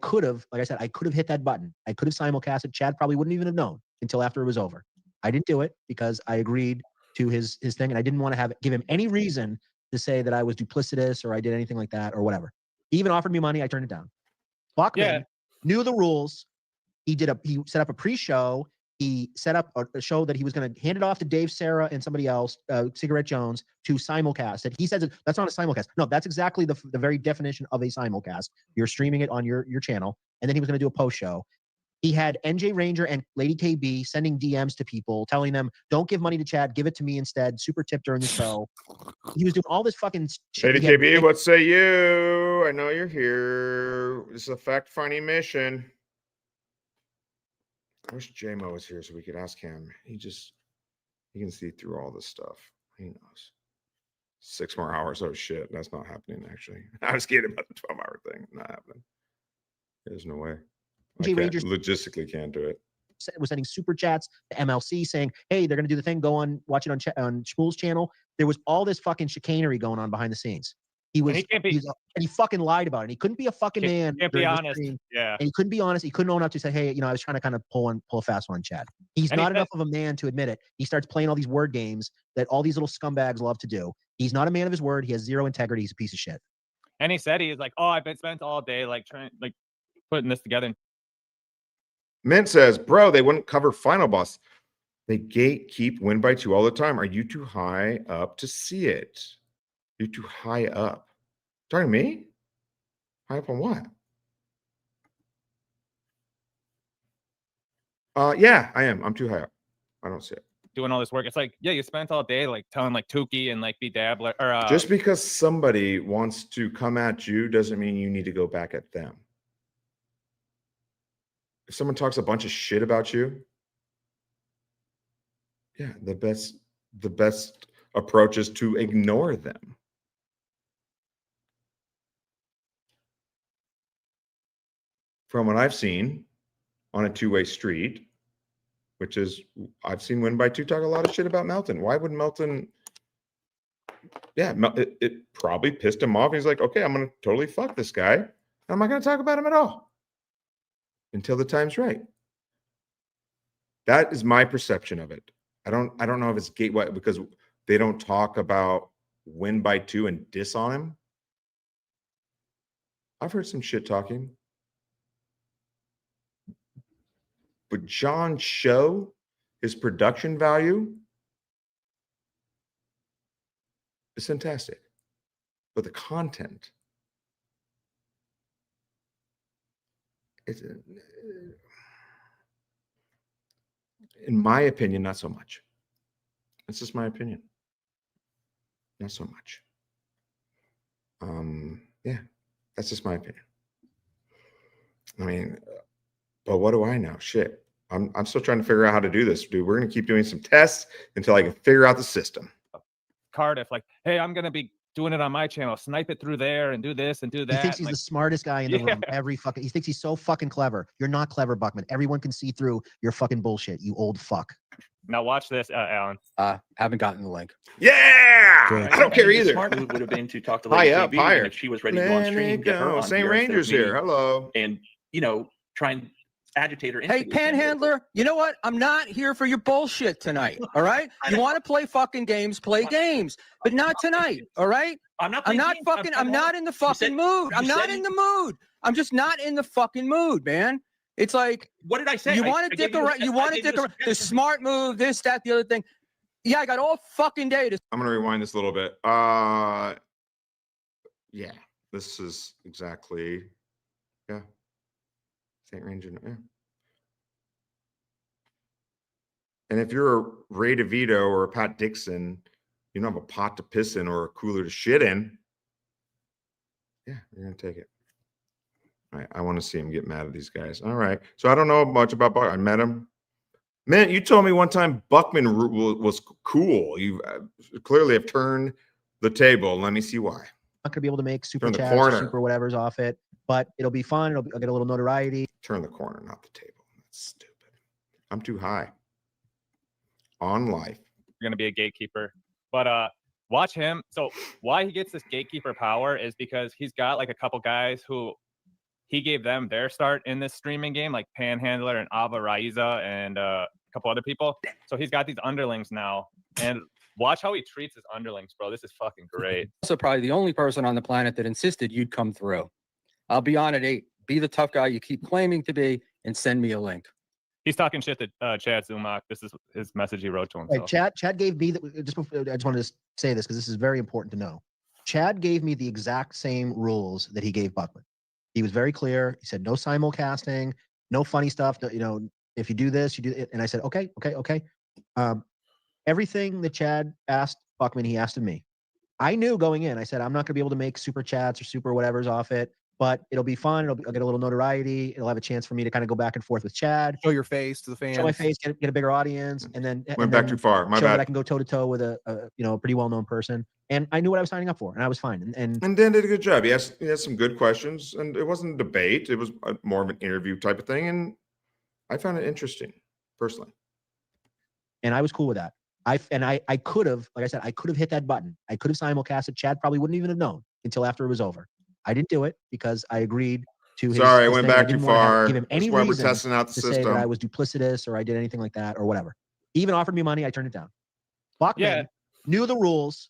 could have, like I said, I could have hit that button. I could have simulcasted. Chad probably wouldn't even have known until after it was over. I didn't do it because I agreed to his thing, and I didn't want to give him any reason to say that I was duplicitous or I did anything like that or whatever. He even offered me money. I turned it down. Buckman knew the rules. He set up a pre-show. He set up a show that he was going to hand it off to Dave, Sarah, and somebody else, Cigarette Jones, to simulcast it. He says that's not a simulcast. No, that's exactly the very definition of a simulcast. You're streaming it on your channel, and then he was going to do a post show. He had NJ Ranger and Lady KB sending DMs to people, telling them, "Don't give money to Chad, give it to me instead. Super tip during the show." He was doing all this fucking shit. Lady KB, what say you? I know you're here. This is a fact-finding mission. I wish JMO was here so we could ask him. He can see through all this stuff. He knows. 6 more hours. Oh shit, that's not happening. Actually, I was kidding about the 12-hour thing. Not happening. There's no way. Logistically can't do it. Was sending super chats to MLC saying, "Hey, they're gonna do the thing. Go on, watch it on Shmuel's channel." There was all this fucking chicanery going on behind the scenes. And he fucking lied about it. He couldn't be a fucking man. Can't be honest. Yeah. And he couldn't be honest. He couldn't own up to say, "Hey, I was trying to kind of pull a fast one on Chad." He's not enough of a man to admit it. He starts playing all these word games that all these little scumbags love to do. He's not a man of his word. He has zero integrity. He's a piece of shit. And he said he's like, "Oh, I've been spent all day putting this together." Mint says, "Bro, they wouldn't cover Final Boss. They gatekeep Win by 2 all the time. Are you too high up to see it? You're too high up." Talking to me? High up on what? Yeah, I am. I'm too high up. I don't see it. Doing all this work. It's like, yeah, you spent all day telling Tukey and be Dabbler or just because somebody wants to come at you doesn't mean you need to go back at them. If someone talks a bunch of shit about you, yeah, the best approach is to ignore them. From what I've seen on a two-way street, which is I've seen Win by 2 talk a lot of shit about Melton. Why would Melton? Yeah, it probably pissed him off. He's like, okay, I'm going to totally fuck this guy. I'm not going to talk about him at all until the time's right. That is my perception of it. I don't know if it's gateway because they don't talk about Win by 2 and diss on him. I've heard some shit talking. But John's show, his production value is fantastic. But the content, it's, in my opinion, not so much. That's just my opinion. Not so much. Yeah, that's just my opinion. I mean, but what do I know? Shit. I'm still trying to figure out how to do this, dude. We're going to keep doing some tests until I can figure out the system. Cardiff, hey, I'm going to be doing it on my channel. Snipe it through there and do this and do that. He thinks he's the smartest guy in the room. He thinks he's so fucking clever. You're not clever, Buckman. Everyone can see through your fucking bullshit, you old fuck. Now watch this, Alan. Haven't gotten the link. Yeah, Right. I don't care The either. smart move would have been to talk to High Lady up, KB, higher. and if she was ready to go on Let stream, it get her go. on Same here instead of Rangers here. me, Hello. and try and agitate her. Hey, instigate them. Panhandler, you know what? I'm not here for your bullshit tonight. All right? You want to play fucking games, play games, but not tonight. All right? I'm not. I'm not games. fucking. I'm not in the fucking mood. I'm not in the mood. I'm just not in the fucking mood, man. It's like, what did I say? You I want to dick gave you a- around? You I want to gave you dick a around? The suggestion. smart move, this, that, the other thing. Yeah, I got all fucking day to. I'm gonna rewind this a little bit. Yeah, this is exactly. Yeah, St. Ranger. Yeah. And if you're a Ray DurVito or a Pat Dixon, you don't have a pot to piss in or a cooler to shit in. Yeah, you're gonna take it. All right, I want to see him get mad at these guys. All right, so I don't know much about Buck. I met him. Man, you told me one time Buckman was cool. You clearly have turned the table. Let me see why. Not gonna be able to make super Turn the chats, or corner. super whatever's off it, but it'll be fun. I'll get a little notoriety. Turn the corner, not the table. That's stupid. I'm too high on life. You're gonna be a gatekeeper, but watch him. So why he gets this gatekeeper power is because he's got like a couple guys who he gave them their start in this streaming game, like Panhandler and Ava Raiza and a couple other people. So he's got these underlings now, and watch how he treats his underlings, bro. This is fucking great. Also, probably the only person on the planet that insisted you'd come through. I'll be on at 8. Be the tough guy you keep claiming to be, and send me a link. He's talking shit to Chad Zumock. This is his message he wrote to himself. Right, Chad gave me just before, I just wanted to say this because this is very important to know. Chad gave me the exact same rules that he gave Buckman. He was very clear. He said no simulcasting, no funny stuff. If you do this, you do it. And I said, okay. Everything that Chad asked Buckman, he asked of me. I knew going in. I said I'm not going to be able to make super chats or super whatever's off it, but it'll be fun. I'll get a little notoriety. It'll have a chance for me to kind of go back and forth with Chad. Show your face to the fans. Show my face, get a bigger audience, and then Went back too far. My show bad. that I can go toe to toe with a pretty well known person. And I knew what I was signing up for, and I was fine. And Dan did a good job. He asked some good questions, and it wasn't a debate. It was more of an interview type of thing, and I found it interesting, personally. And I was cool with that. I could have, like I said, I could have hit that button. I could have simulcasted. Chad probably wouldn't even have known until after it was over. I didn't do it because I agreed to his. Sorry, I his went thing. back didn't too wanna far. Give him any That's why we're reason testing out the to say system. that I was duplicitous or I did anything like that or whatever. He even offered me money. I turned it down. Buckman knew the rules.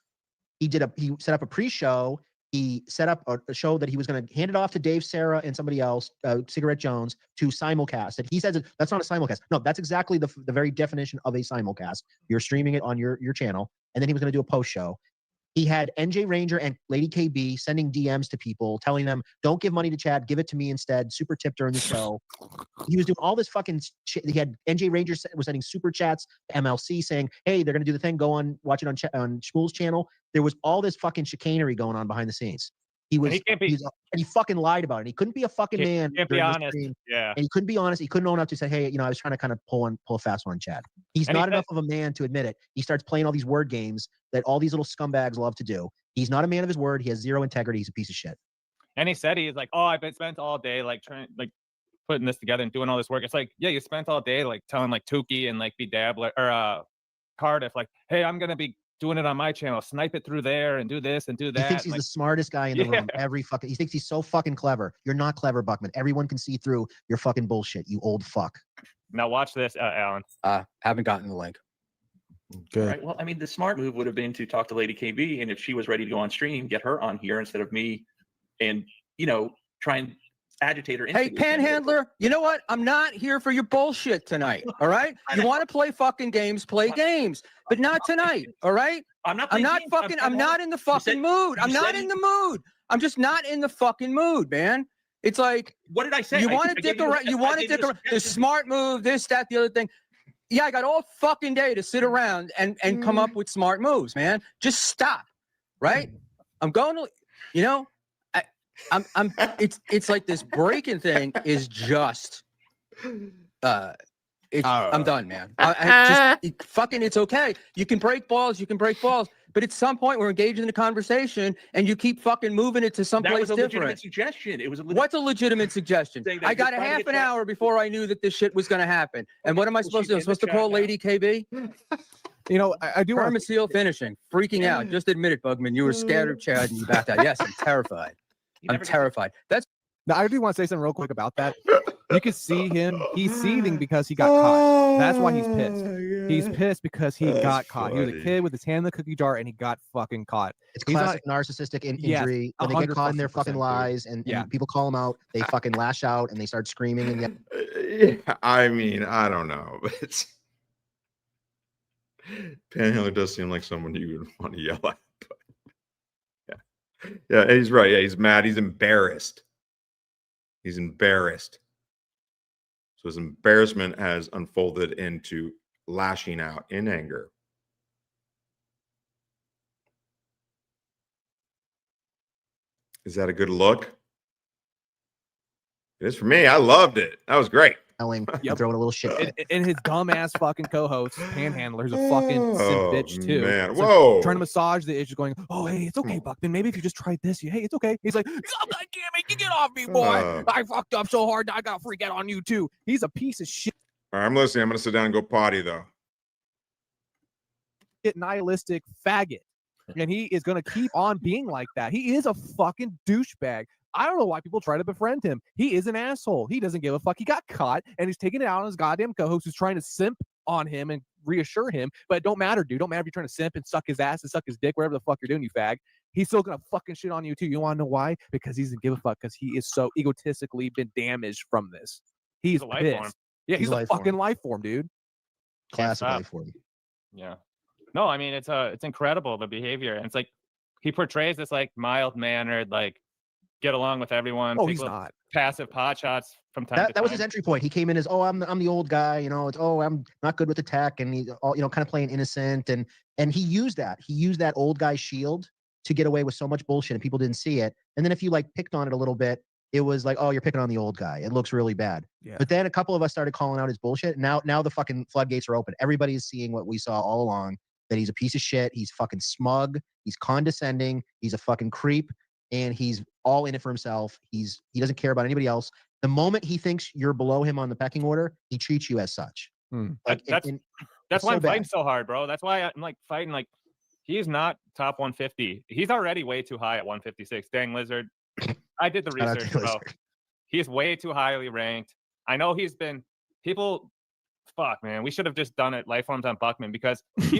He set up a pre-show. He set up a show that he was going to hand it off to Dave, Sarah, and somebody else, Cigarette Jones, to simulcast. That he says that's not a simulcast. No, that's exactly the very definition of a simulcast. You're streaming it on your channel, and then he was going to do a post show. He had NJ Ranger and Lady KB sending DMs to people, telling them, "Don't give money to Chad, give it to me instead." Super tip during the show. He was doing all this fucking shit. He had NJ Ranger was sending super chats to MLC saying, "Hey, they're going to do the thing. Go on, watch it on Shmuel's channel." There was all this fucking chicanery going on behind the scenes. And he fucking lied about it. He couldn't be a fucking man. Can't be during the honest. stream. Yeah. And he couldn't be honest. He couldn't own up to say, "Hey, I was trying to kind of pull a fast one on Chad." He's And he not said- enough of a man to admit it. He starts playing all these word games that all these little scumbags love to do. He's not a man of his word. He has zero integrity. He's a piece of shit. And he said he's like, "Oh, I've been spent all day putting this together and doing all this work." It's like, yeah, you spent all day telling Tukey and B Dabbler or Cardiff "Hey, I'm gonna be doing it on my channel. Snipe it through there and do this and do that." He thinks he's the smartest guy in the room. He thinks he's so fucking clever. You're not clever, Buckman. Everyone can see through your fucking bullshit, you old fuck. Now watch this, Alan. Haven't gotten the link. Right. Well, the smart move would have been to talk to Lady KB, and if she was ready to go on stream, get her on here instead of me, and try and agitate her. Hey, instigate them. Panhandler, you know what? I'm not here for your bullshit tonight. All right? You want to play fucking games, play games, but not tonight. All right? I'm not in the fucking mood. I'm not in the mood. I'm just not in the fucking mood, man. It's like, what did I say? You want to dick around? You want to dick around? The smart move, this, that, the other thing. Yeah, I got all fucking day to sit around and come up with smart moves, man. Just stop, right? I'm going to, it's like this breaking thing is just, I'm done, man. It's okay. You can break balls. But at some point, we're engaged in a conversation, and you keep fucking moving it to That someplace was a legitimate different. suggestion. It was a What's a legitimate suggestion? Saying that I you're got a trying to half get an Chad- hour before I knew that this shit was going to happen. And what am I supposed to do? I'm supposed to call Lady KB? You know, I do want Perma seal finishing, freaking out. Just admit it, Bugman. You were scared of Chad and you backed out. Yes, I'm terrified. I'm terrified. That's Now, I do want to say something real quick about that. You can see him. He's seething because he got caught. That's why he's pissed. He's pissed because he got caught. He was a funny. kid with his hand in the cookie jar, and he got fucking caught. It's He's classic narcissistic injury. When they get caught in their fucking 100%, dude. lies and people call them out, they fucking lash out and they start screaming and Yeah, I mean, I don't know, but it's Panhandler does seem like someone you would want to yell at. But yeah, he's right. Yeah, he's mad. He's embarrassed. He's embarrassed. So his embarrassment has unfolded into lashing out in anger. Is that a good look? It is for me. I loved it. That was great. Throwing a little shit. And his dumbass fucking co-host, Panhandler's a fucking simp bitch too. Man. So Whoa. trying to massage the issue, going, "Oh, hey, it's okay, Buckman. Maybe if you just tried this, hey, it's okay." He's like, "Oh, God damn it, you get off me, boy! I fucked up so hard, I got to freak out on you too." He's a piece of shit. All right, I'm listening. I'm going to sit down and go potty, though. Nihilistic faggot, and he is going to keep on being like that. He is a fucking douchebag. I don't know why people try to befriend him. He is an asshole. He doesn't give a fuck. He got caught, and he's taking it out on his goddamn co-host who's trying to simp on him and reassure him. But it don't matter, dude. Don't matter if you're trying to simp and suck his ass and suck his dick, whatever the fuck you're doing, you fag. He's still gonna fucking shit on you too. You want to know why? Because he doesn't give a fuck. Because he is so egotistically been damaged from this. He's a life pissed. form. Yeah, he's a life form. fucking life form, dude. Classic stop. life form. Yeah. No, I mean it's incredible the behavior. And it's like he portrays this like mild mannered, like get along with everyone. Oh, take he's little not. passive pot shots from time to That was time. his entry point. He came in as, "Oh, I'm the old guy, you know, it's, oh, I'm not good with the tech," and he's all, you know, kind of playing innocent, and he used that old guy shield to get away with so much bullshit, and people didn't see it. And then if you like picked on it a little bit, it was like, "Oh, you're picking on the old guy. It looks really bad." Yeah. But then a couple of us started calling out his bullshit. Now the fucking floodgates are open. Everybody is seeing what we saw all along, that he's a piece of shit. He's fucking smug. He's condescending. He's a fucking creep. And he's all in it for himself. He doesn't care about anybody else. The moment he thinks you're below him on the pecking order, he treats you as such. Like, That's it's why so I'm fighting bad. so hard, bro. That's why I'm like fighting. Like he's not top 150. He's already way too high at 156. Dang Lizard. I did the Shout out to research, bro. Lizard. He's way too highly ranked. I know he's been people. Fuck, man. We should have just done it Lifeforms on Buckman because he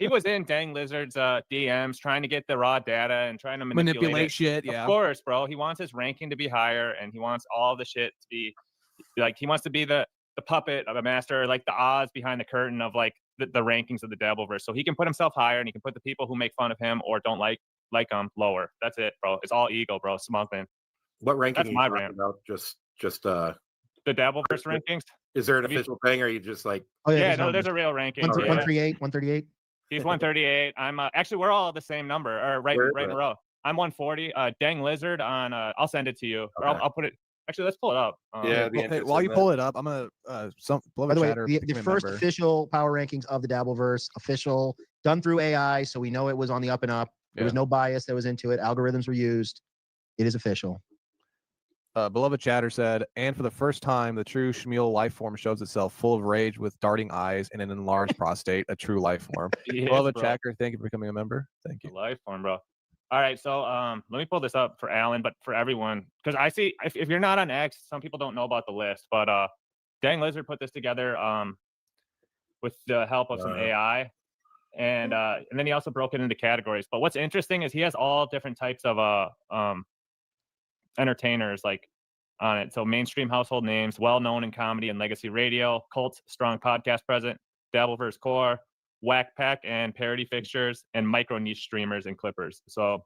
was in Dang Lizard's DMs trying to get the raw data and trying to manipulate it. shit. Yeah. Of course, bro. He wants his ranking to be higher and he wants all the shit to be like he wants to be the puppet of a master, like the Oz behind the curtain of like the rankings of the Dabbleverse. So he can put himself higher and he can put the people who make fun of him or don't like him lower. That's it, bro. It's all ego, bro. Smugman. What ranking That's are you my talking rant. about? Just The Dabbleverse rankings. Is there an Have you- official thing, or are you just like? Oh, Yeah, there's no, there's numbers. a real ranking. 138, 138. He's 138. I'm actually we're all the same number, or right in a row. I'm 140. Dang Lizard on. I'll send it to you. Or Okay. I'll put it. Actually, let's pull it up. Hey, while you pull it up, I'm gonna By the way, chatter, the give me a first number. official power rankings of the Dabbleverse, official, done through AI, so we know it was on the up and up. There was no bias that was into it. Algorithms were used. It is official. Beloved Chatter said, and for the first time, the true Shmuel life form shows itself full of rage with darting eyes and an enlarged prostate, a true life form. Yes, Beloved bro. Chatter, thank you for becoming a member. Thank you. Life form, bro. All right, so let me pull this up for Alan, but for everyone, because I see if you're not on X, some people don't know about the list, but Dang Lizard put this together with the help of some AI, and then he also broke it into categories. But what's interesting is he has all different types of entertainers like on it. So mainstream household names, well known in comedy and legacy radio, cult, strong podcast present, Dabbleverse core, whack pack and parody fixtures, and micro niche streamers and clippers. So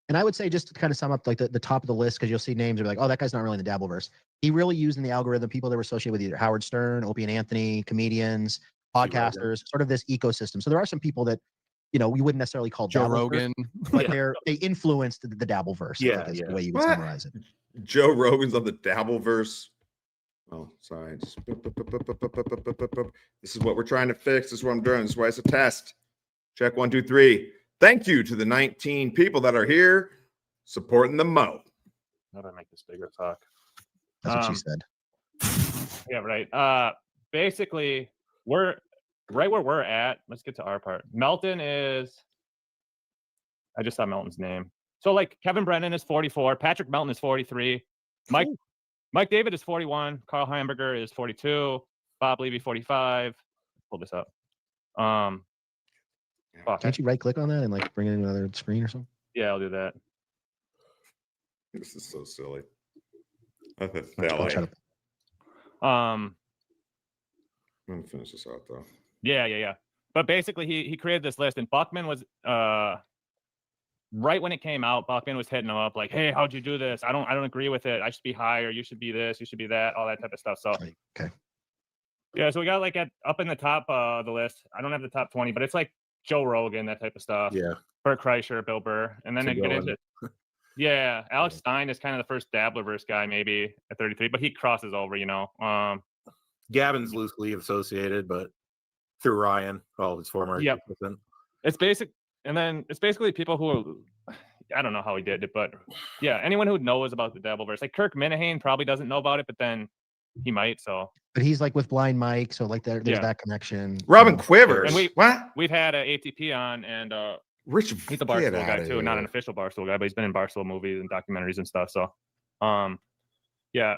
And I would say, just to kind of sum up like the top of the list, because you'll see names are like, oh, that guy's not really in the Dabbleverse. He really used in the algorithm people that were associated with either Howard Stern, Opie and Anthony, comedians, podcasters, sort of this ecosystem. So there are some people that, you know, we wouldn't necessarily call Joe Dabbleverse, Rogan. but they influenced the Dabbleverse. Yeah, I think is yeah. the way you would What? summarize it. Joe Rogan's on the Dabbleverse. Oh, sorry. Just this is what we're trying to fix. This is what I'm doing. This is why it's a test. Check 1, 2, 3. Thank you to the 19 people that are here supporting the Mo. How do I make this bigger? Talk. That's what she said. Yeah, right. Basically, we're right where we're at. Let's get to our part. Melton is. I just saw Melton's name. So like Kevin Brennan is 44. Patrick Melton is 43. Mike David is 41. Carl Hamburger is 42. Bob Levy 45. Pull this up. Can't you right click on that and like bring it in another screen or something? Yeah, I'll do that. This is so silly. I'm gonna finish this out though. Yeah. But basically, he created this list, and Buckman was right when it came out. Buckman was hitting him up like, "Hey, how'd you do this? I don't agree with it. I should be higher. You should be this. You should be that. All that type of stuff." So okay. Yeah, so we got like up in the top of the list. I don't have the top 20, but it's like Joe Rogan, that type of stuff. Yeah. Bert Kreischer, Bill Burr, and then they get into. Yeah, Alex Stein is kind of the first Dabblerverse guy, maybe at 33, but he crosses over, Gavin's loosely associated, but through Ryan, all his former. Yep. It's basically people who I don't know how he did it, but yeah, anyone who knows about the Dabbleverse, like Kirk Minihane probably doesn't know about it, but then he might. So, but he's like with Blind Mike, so like there's that connection. Robin Quivers, and what? We've had a ATP on, and Rich, he's a Barstool guy too, not an official Barstool guy, but he's been in Barstool movies and documentaries and stuff. So, yeah.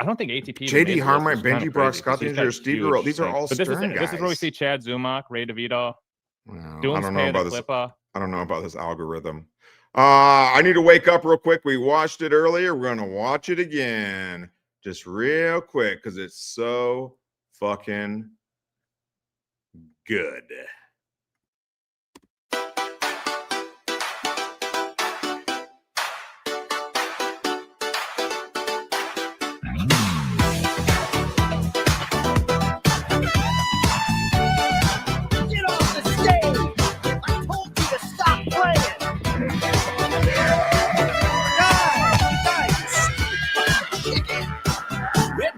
I don't think ATP. JD Harmite, Benji Brock, Scott Dinger, Steve Earle. These are all but Stern guys. This is where we see Chad Zumock, Ray DeVito. I don't know about this. Clippa. I don't know about this algorithm. I need to wake up real quick. We watched it earlier. We're gonna watch it again, just real quick, because it's so fucking good.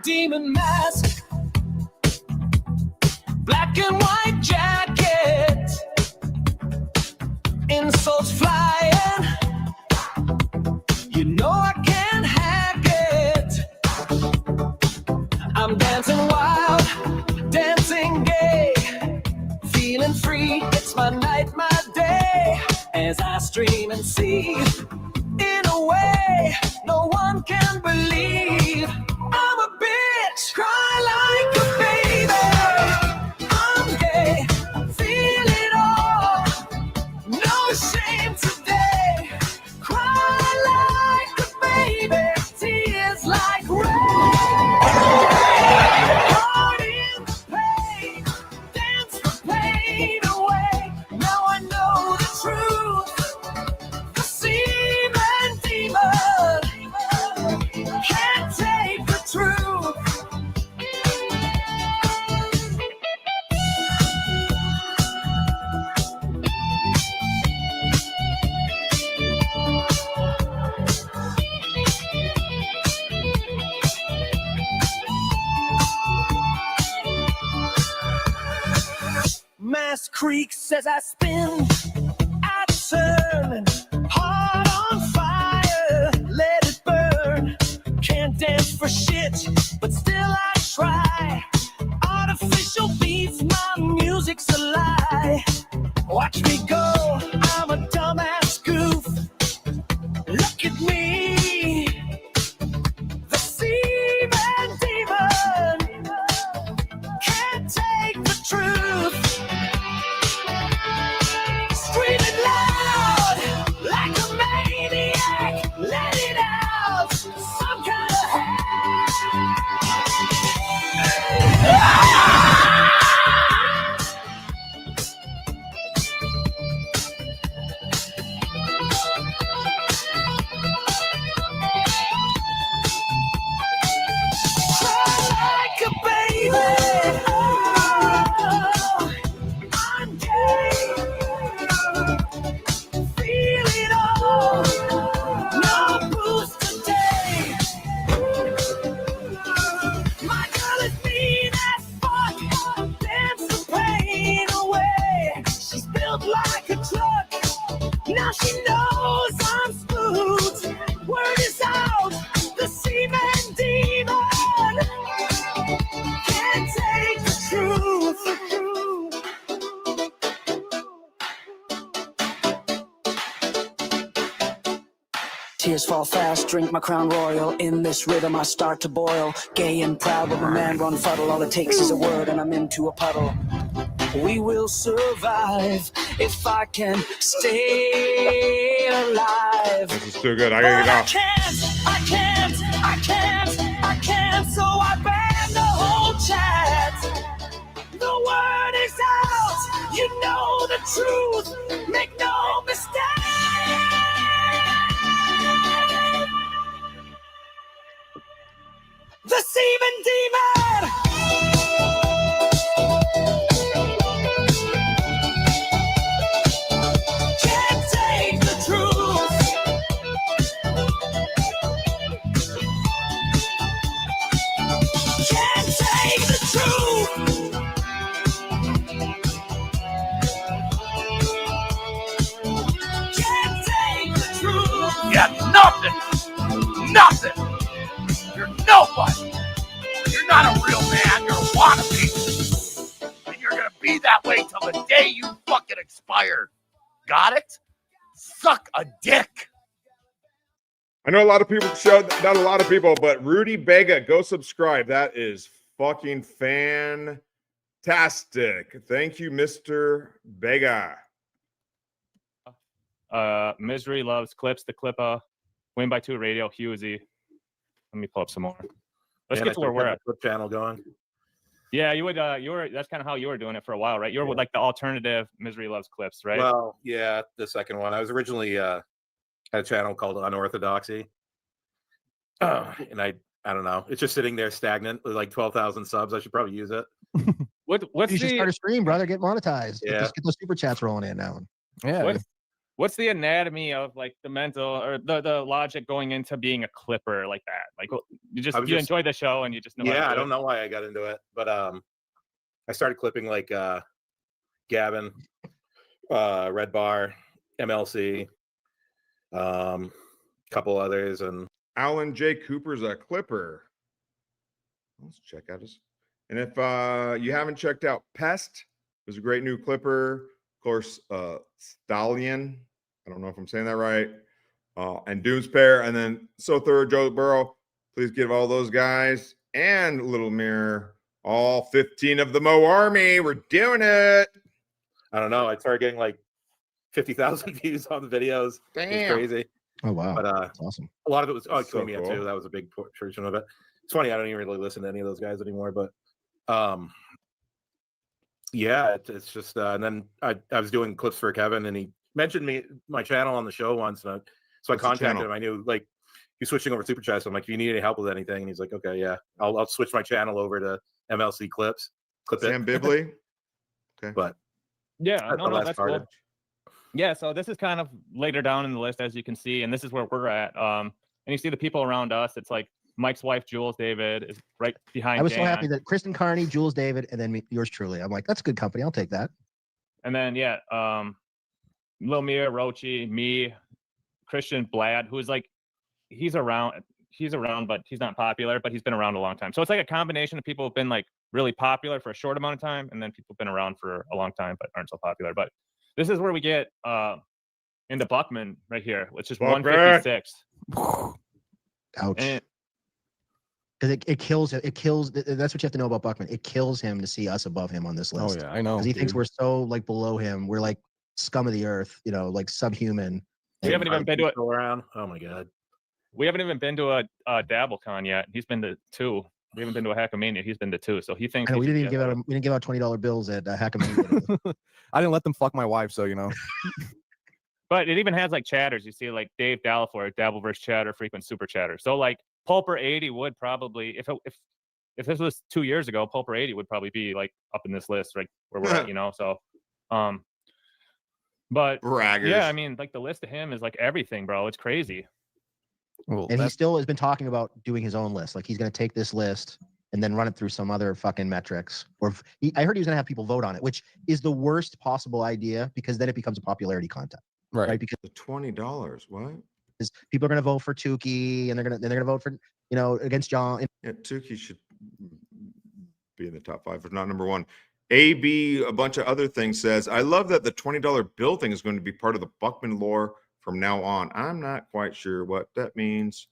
Demon mask, black and white jacket, insults flying. You know I can't hack it. I'm dancing wild, dancing gay, feeling free. It's my night, my day, as I stream and see. In a way, no one can believe. I'm a bitch, cry like a baby. I'm gay, feel it all. No shame today. Cry like a baby, tears like rain. Heart in the pain, dance the pain away. Now I know the truth. The semen demon can't take the truth. Mass creaks as I spin, I turn, heart on fire, let it burn. Can't dance for shit, but still I try. Artificial beats, my music's a lie. Watch me go, I'm a dumbass goof. Look at me, the semen demon can't take the truth. Screaming loud like a maniac, let it out. Some kind of She knows I'm spooked. Word is out, the semen demon can't take the truth. Tears fall fast, drink my crown royal. In this rhythm I start to boil. Gay and proud with my man run fuddle. All it takes is a word and I'm into a puddle. We will survive if I can stay alive. This is too good. I gotta get off. I can't, so I ban the whole chat. The word is out, you know the truth, make no mistake. The semen demon! Can't take the truth. Can't take the truth. Can't take the truth. Yeah, nothing. Nothing. You're nobody. You're not a real man. You're a wannabe. And you're going to be that way till the day you fucking expire. Got it? Suck a dick. I know a lot of people not a lot of people, but Rudy Vega, go subscribe. That is fucking fantastic. Thank you, Mr. Vega. Misery loves clips. The Clipper. Win by 2 radio. Husey. Let me pull up some more. Let's get to where we're at. Clip channel going. Yeah, you would. You were. That's kind of how you were doing it for a while, right? You were with like the alternative Misery Loves Clips, right? Well, yeah, the second one. I was originally had a channel called Unorthodoxy, and I don't know. It's just sitting there stagnant with like 12,000 subs. I should probably use it. You should start a stream, brother. Get monetized. Yeah. Get those super chats rolling in now. Yeah. What's the anatomy of like the mental or the logic going into being a clipper like that? Like you enjoy the show and you just know. Yeah, how to I do don't know why I got into it, but I started clipping like Gavin, Red Bar, MLC, couple others, and Alan J. Cooper's a clipper. Let's check out his. And if you haven't checked out Pest, there's a great new clipper. Of course, Stallion. I don't know if I'm saying that right. And Doomspair. And then So Third, Joe Burrow. Please give all those guys and Little Mirror, all 15 of the Mo Army. We're doing it. I don't know. I started getting like 50,000 views on the videos. Damn. It was crazy. Oh, wow. But That's awesome. a lot of it was So Kumia cool. too. That was a big portion of it. It's funny. I don't even really listen to any of those guys anymore, but yeah, it's just and then I was doing clips for Kevin, and he mentioned my channel on the show once, and so I What's the contacted channel? him. I knew like he's switching over to Super Chat, so I'm like, if you need any help with anything, and he's like, okay, yeah, I'll switch my channel over to MLC Clips. Clip Sam it. Bibley. Okay, but Yeah, no, last that's part. cool. Yeah, so this is kind of later down in the list, as you can see, and this is where we're at. And you see the people around us. It's like Mike's wife, Jules David, is right behind. I was so Dan. happy that Kristen Carney, Jules David, and then yours truly. I'm like, that's good company. I'll take that. And then Lil Mir, Rochi, me, Christian Blad, who's like he's around, but he's not popular, but he's been around a long time. So it's like a combination of people who've been like really popular for a short amount of time, and then people who've been around for a long time but aren't so popular. But this is where we get into Buckman right here, which is Buckman. 156. Ouch. Because it kills it. It kills. That's what you have to know about Buckman. It kills him to see us above him on this list. Oh, yeah, I know, Because he thinks dude. we're so like below him. We're like scum of the earth. You know, like subhuman. We haven't even been to it. Around. Oh my god. We haven't even been to a DabbleCon yet. He's been to 2. We haven't been to a Hackamania. He's been to 2. So he thinks I know, we he didn't should even get give out. We didn't give out $20 bills at Hackamania. I didn't let them fuck my wife, so you know. But it even has like chatters. You see like Dave Dallafor, Dabbleverse chatter, frequent super chatter. So like Pulper 80 would probably, if this was 2 years ago, Pulper 80 would probably be like up in this list, right where we're at, you know. So but Braggers. yeah, I mean like the list of him is like everything, bro. It's crazy. And he still has been talking about doing his own list. Like he's going to take this list and then run it through some other fucking metrics. Or I heard he was going to have people vote on it, which is the worst possible idea because then it becomes a popularity contest. right? Because the $20. What? People are going to vote for Tukey, and they're going to vote for against John. Yeah, Tukey should be in the top 5, if not number 1. AB, a bunch of other things, says, I love that the $20 bill thing is going to be part of the Buckman lore from now on. I'm not quite sure what that means.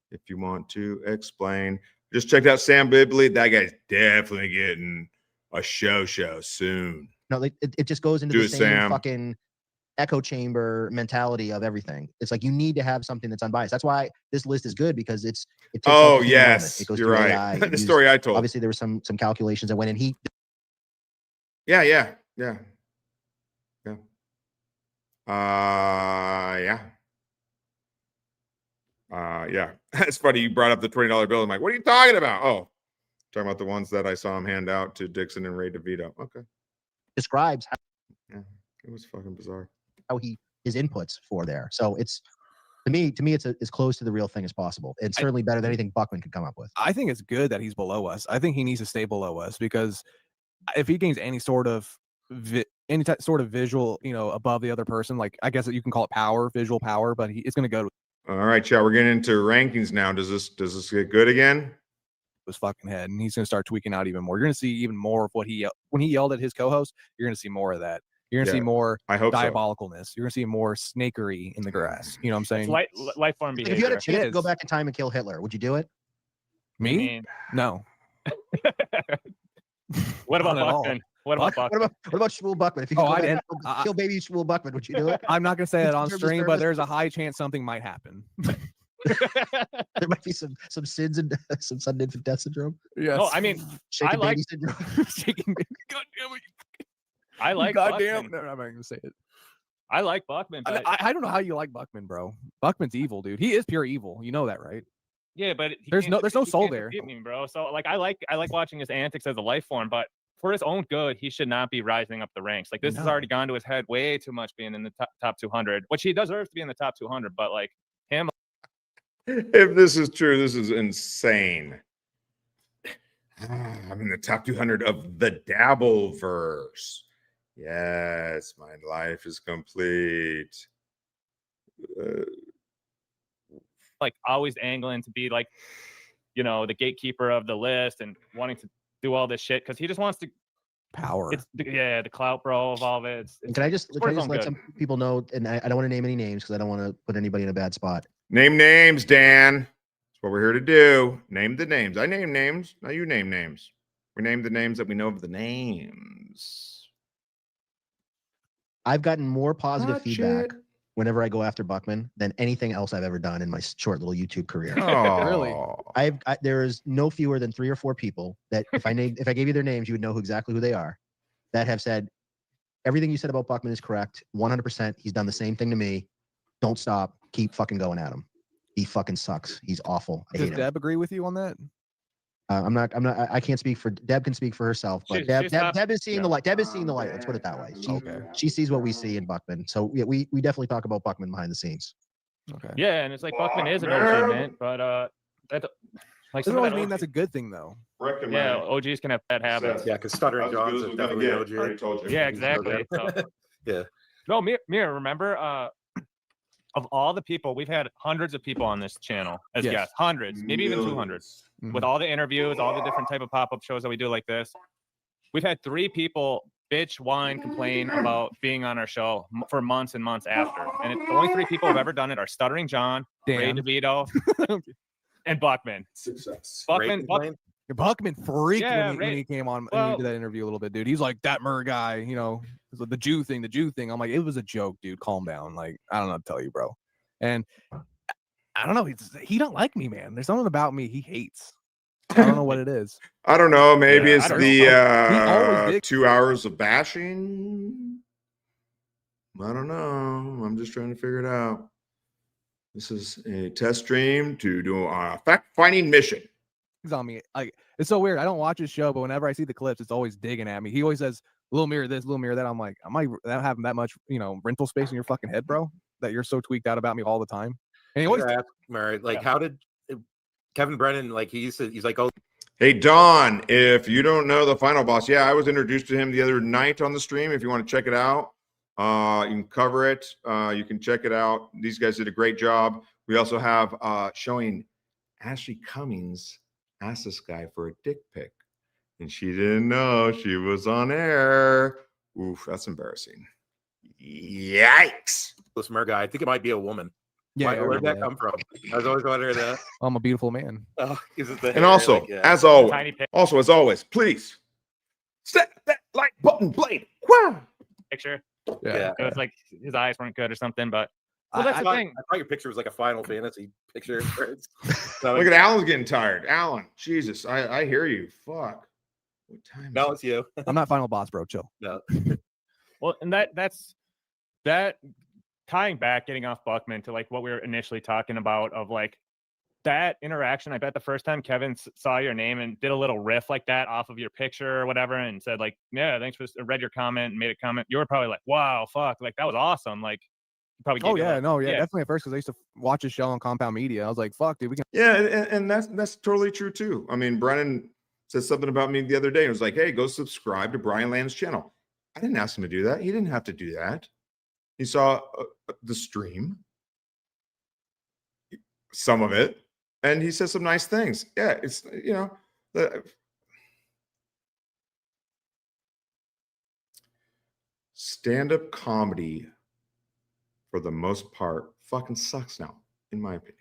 If you want to explain. Just checked out Sam Bibley. That guy's definitely getting a show soon. No, it just goes into the same fucking echo chamber mentality of everything. It's like you need to have something that's unbiased. That's why this list is good, because it takes oh out the yes, element. It goes you're through right. AI. The story I told. Obviously, there was some calculations that went in. Yeah. Yeah. It's funny you brought up the $20 bill. I'm like, what are you talking about? Oh, talking about the ones that I saw him hand out to Dixon and Ray DurVito. Okay. Describes how, it was fucking bizarre how his inputs for there. So it's to me it's as close to the real thing as possible. It's certainly better than anything Buckman could come up with. I think it's good that he's below us. I think he needs to stay below us, because if he gains any sort of visual, above the other person, like I guess that you can call it power, visual power, but it's going to go to all right, Chad, we're getting into rankings now. Does this get good again? his fucking head, and he's going to start tweaking out even more. You're going to see even more of what when he yelled at his co-host. You're going to see more of that. You're going to see more diabolicalness. You're going to see more snakery in the grass. You know what I'm saying? Life form behavior. If you had a chance to go back in time and kill Hitler, would you do it? Me? No. What about Buckman? What about Buckman? What about Shmuel Buckman? If you could kill baby Shmuel Buckman, would you do it? I'm not going to say that on stream, but there's a high chance something might happen. There might be some sins and some sudden infant death syndrome. Yes. No, I mean, shaking baby syndrome. Shaking baby. God damn it. I like Goddamn. Buckman. No, I'm not going to say it. I like Buckman. But I don't know how you like Buckman, bro. Buckman's evil, dude. He is pure evil. You know that, right? Yeah, but there's no soul there, me, bro. So like I like watching his antics as a life form, but for his own good, he should not be rising up the ranks. Like this has already gone to his head way too much, being in the top 200, which he deserves to be in the top 200. But like him, if this is true, this is insane. I'm in the top 200 of the Dabbleverse. Yes, my life is complete. like always angling to be like, the gatekeeper of the list and wanting to do all this shit because he just wants to power. It's the clout, bro, of all of it. Can I just let some people know? And I don't want to name any names because I don't want to put anybody in a bad spot. Name names, Dan. That's what we're here to do. Name the names. I name names. Now you name names. We name the names that we know of the names. I've gotten more positive feedback whenever I go after Buckman than anything else I've ever done in my short little YouTube career. Oh, really? There is no fewer than 3 or 4 people that if I gave you their names, you would know exactly who they are, that have said everything you said about Buckman is correct. 100%. He's done the same thing to me. Don't stop. Keep fucking going at him. He fucking sucks. He's awful. I hate Does him. Deb agree with you on that? I can't speak for Deb. Can speak for herself, but Deb is seeing the light. Deb is seeing the light. Let's put it that way. She sees what we see in Buckman. So we definitely talk about Buckman behind the scenes. Okay. Yeah, and it's like Buckman is an OG, man, but that like doesn't always mean that's a good thing though. Yeah, OGs can have bad habits. Yeah, because Stuttering John's is definitely an OG. Yeah, exactly. So. Yeah. No, Mir, remember of all the people, we've had hundreds of people on this channel as guests, hundreds, maybe even 200, with all the interviews, all the different type of pop-up shows that we do like this. We've had 3 people bitch, whine, complain about being on our show for months and months after. And the only 3 people who've ever done it are Stuttering John, Ray DurVito, and Buckman. Success. Buckman freaked when he came on and we did that interview a little bit, dude. He's like, that Mir guy, the Jew thing. I'm like, it was a joke, dude. Calm down. Like, I don't know what to tell you, bro. And I don't know. He don't like me, man. There's something about me he hates. I don't know what it is. I don't know. Maybe it's the 2 hours of bashing. I don't know. I'm just trying to figure it out. This is a test stream to do a fact-finding mission. He's on me. Like, it's so weird. I don't watch his show, but whenever I see the clips, it's always digging at me. He always says, "Little Mir this, little Mir that." I'm like, am I having that much, rental space in your fucking head, bro? That you're so tweaked out about me all the time? And he always how did Kevin Brennan, like he's like, oh, hey Don, if you don't know the final boss, I was introduced to him the other night on the stream. If you want to check it out, You can cover it. You can check it out. These guys did a great job. We also have showing Ashley Cummings asked this guy for a dick pic, and she didn't know she was on air. Oof, that's embarrassing. Yikes. This Mir guy, I think it might be a woman. Yeah, I Where'd that remember come from? I was always wondering that. I'm a beautiful man. Oh, is it the And hair? also, Like, yeah. as always, please set that like button, blade. Wow. Picture. Yeah. It was like his eyes weren't good or something, but Well, that's I the thought, thing. I thought your picture was like a Final Fantasy picture. Look at Alan's getting tired. Alan, Jesus, I hear you. Fuck. What time? No, it's you. I'm not final boss, bro. Chill. No. Well, and that's tying back, getting off Buckman to like what we were initially talking about of like that interaction. I bet the first time Kevin saw your name and did a little riff like that off of your picture or whatever, and said like, "Yeah, thanks for read your comment and made a comment." You were probably like, "Wow, fuck, like that was awesome." Like, you probably. Oh gave it yeah, a- no, yeah, definitely at first because I used to watch a show on Compound Media. I was like, "Fuck, dude, we can." Yeah, and that's totally true too. I mean, Brennan said something about me the other day. It was like, hey, go subscribe to Brian Landon's channel. I didn't ask him to do that. He didn't have to do that. He saw the stream, some of it, and he said some nice things. Yeah, it's, you know, stand-up comedy, for the most part, fucking sucks now, in my opinion.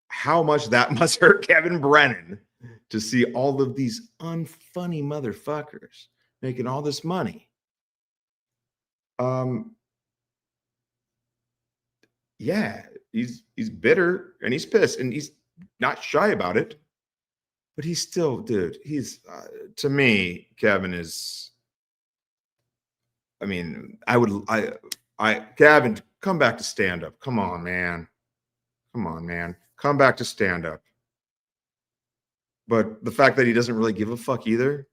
How much that must hurt Kevin Brennan to see all of these unfunny motherfuckers making all this money. Yeah, he's bitter and he's pissed and he's not shy about it, but he's still, dude, he's to me, Kevin is, I mean, Kevin, come back to stand up. Come on, man. Come on, man. Come back to stand up. But the fact that he doesn't really give a fuck either,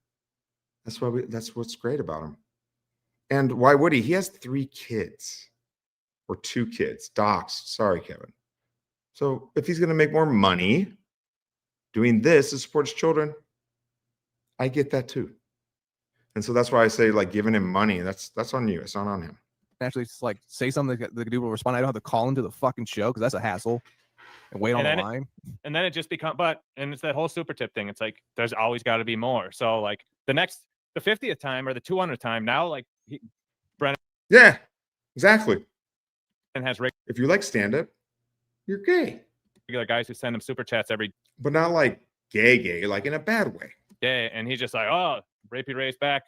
that's what's great about him. And why would he? He has 3 kids or 2 kids. Docs. Sorry, Kevin. So if he's going to make more money doing this to support his children, I get that too. And so that's why I say, like, giving him money, that's on you. It's not on him. Actually, just like say something that the dude will respond. I don't have to call into the fucking show because that's a hassle. And wait on the line. And then it just becomes, and it's that whole super tip thing. It's like, there's always got to be more. So like the 50th time or the 200th time now, like Brennan. Yeah, exactly. And has if you like stand-up, you're gay. Regular guys who send him super chats every but not like gay, like in a bad way. day. And he's just like, oh, Rapey Ray's back.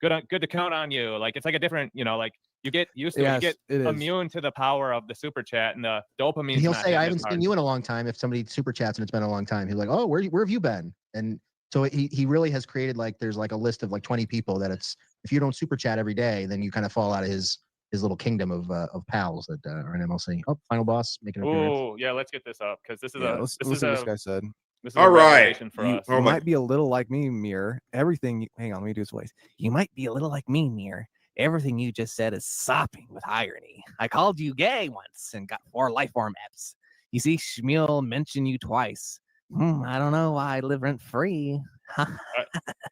Good to count on you. Like, it's like a different, you know, like you get used to Yes, it. it You is. get immune to the power of the super chat and the dopamine. And he'll say, I haven't seen you in a long time. If somebody super chats and it's been a long time, he's like, oh, where have you been? And so he really has created, like, there's like a list of like 20 people that it's, if you don't super chat every day, then you kind of fall out of his little kingdom of pals that are in MLC. Oh, final boss making an appearance. Oh, yeah, let's get this up because this is Let's see what this guy said. This is a revelation for us. You might be a little like me, Mir. Hang on, let me do his voice. You might be a little like me, Mir. Everything you just said is sopping with irony. I called you gay once and got 4 life form eps. You see, Shmuel mentioned you twice. I don't know why I live rent free.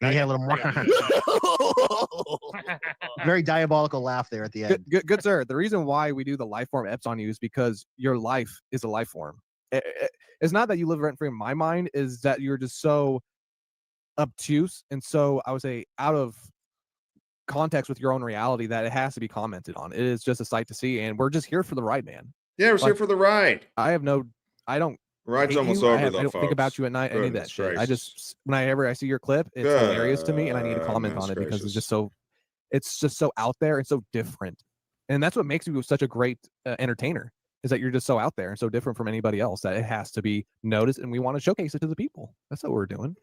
Yeah, a little very diabolical laugh there at the end. Good sir. The reason why we do the life form eps on you is because your life is a life form. It's not that you live rent free in my mind, is that you're just so obtuse and so, I would say, out of context with your own reality that it has to be commented on. It is just a sight to see, and we're just here for the ride, man. Yeah, we're here for the ride. I don't Ride's hate almost you. over, I though, don't think folks. about you at night, any of that Goodness shit. I gracious. just, whenever I see your clip, it's hilarious to me, and I need to comment on it because it's just so out there and so different. And that's what makes you such a great entertainer, is that you're just so out there and so different from anybody else that it has to be noticed, and we want to showcase it to the people. That's what we're doing.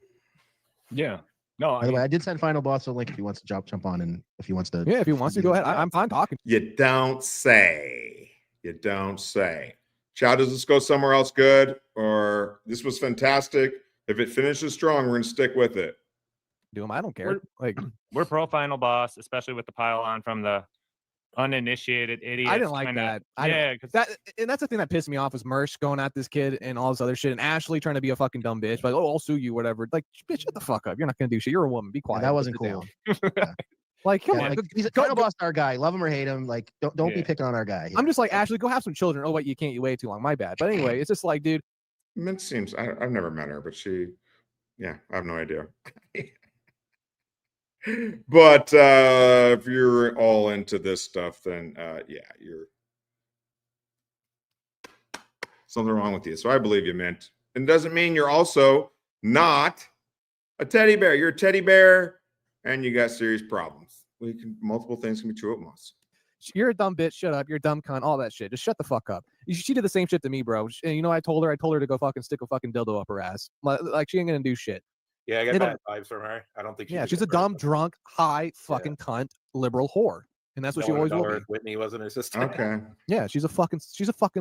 Yeah. No. By the way, I did send Final Boss a link if he wants to jump on, and if he wants to. Yeah, if he wants to, go ahead. I'm fine talking. You don't say. You don't say. Chad, does this go somewhere else good? Or this was fantastic. If it finishes strong, we're going to stick with it. Do him. I don't care. We're pro final boss, especially with the pile on from the uninitiated idiot. I didn't like that. Because that's the thing that pissed me off was Mersh going at this kid and all this other shit, and Ashley trying to be a fucking dumb bitch, like, oh, I'll sue you, whatever. Like, bitch, shut the fuck up. You're not gonna do shit. You're a woman. Be quiet. that wasn't Sit cool. down. Like, come on. He's a final boss, our guy. Love him or hate him. Like, don't be picking on our guy. I'm just like, Ashley, go have some children. Oh, wait, you can't. You wait too long. My bad. But anyway, it's just like, dude. It seems I've never met her, but I have no idea. But if you're all into this stuff, then you're something wrong with you. So I believe you, Mint. And it doesn't mean you're also not a teddy bear. You're a teddy bear, and you got serious problems. Multiple things can be true at once. You're a dumb bitch. Shut up. You're a dumb cunt. All that shit. Just shut the fuck up. She did the same shit to me, bro. And you know, I told her to go fucking stick a fucking dildo up her ass. Like she ain't gonna do shit. Yeah, I got bad vibes from her. I don't think. She's a dumb, drunk, high, fucking cunt, liberal whore, and that's what she always will be. Whitney wasn't her sister. Okay. Yeah, she's a fucking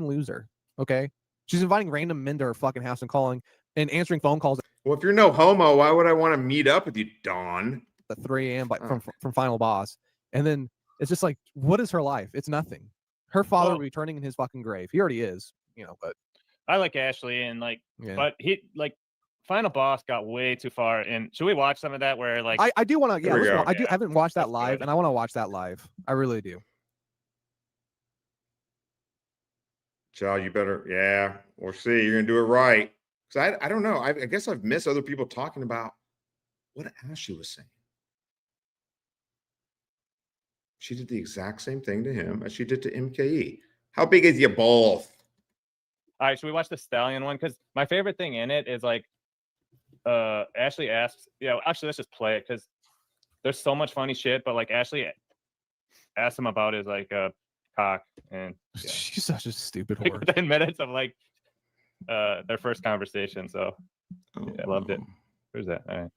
loser. Okay, she's inviting random men to her fucking house and calling and answering phone calls. Well, if you're no homo, why would I want to meet up with you, Dawn? At 3 a.m. from Final Boss, and then it's just like, what is her life? It's nothing. Her father will be turning in his fucking grave. He already is, but I like Ashley and but he Final Boss got way too far. And should we watch some of that? Where I do want to. Yeah, I haven't watched that live, and I want to watch that live. I really do. Child, you better. Yeah, we'll see. You're gonna do it right. Because I don't know. I guess I've missed other people talking about what Ashley was saying. She did the exact same thing to him as she did to MKE. How big is your balls? All right, should we watch the Stallion one? Because my favorite thing in it is Ashley asks, actually let's just play it because there's so much funny shit, but Ashley asked him about his cock, and she's such a stupid whore. 10 minutes of their first conversation. So I loved it. Where's that? All right.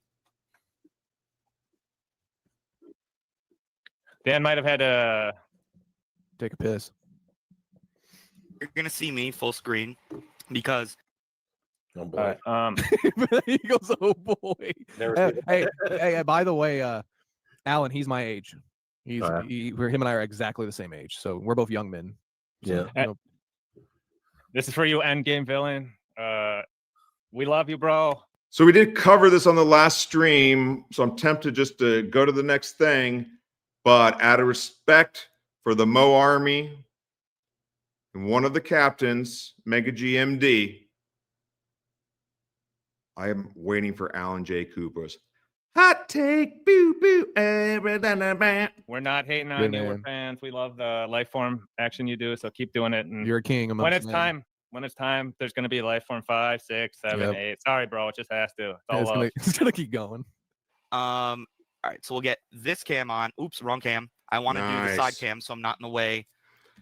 Dan might have had to take a piss. You're gonna see me full screen because. Oh boy. He goes, oh boy. Hey, by the way, Alan, he's my age. Him and I are exactly the same age, so we're both young men. So, this is for you, endgame villain. We love you, bro. So we did cover this on the last stream, so I'm tempted just to go to the next thing. But out of respect for the Mo Army and one of the captains, Mega GMD, I am waiting for Alan J. Cooper's hot take. Boo boo. We're not hating on you. We're fans. We love the life form action you do. So keep doing it. And you're a king. When it's time, there's going to be life form 5, 6, 7, 8. Sorry, bro. It just has to. It's gonna keep going. All right, so we'll get this cam on. Oops, wrong cam. I want to do the side cam so I'm not in the way.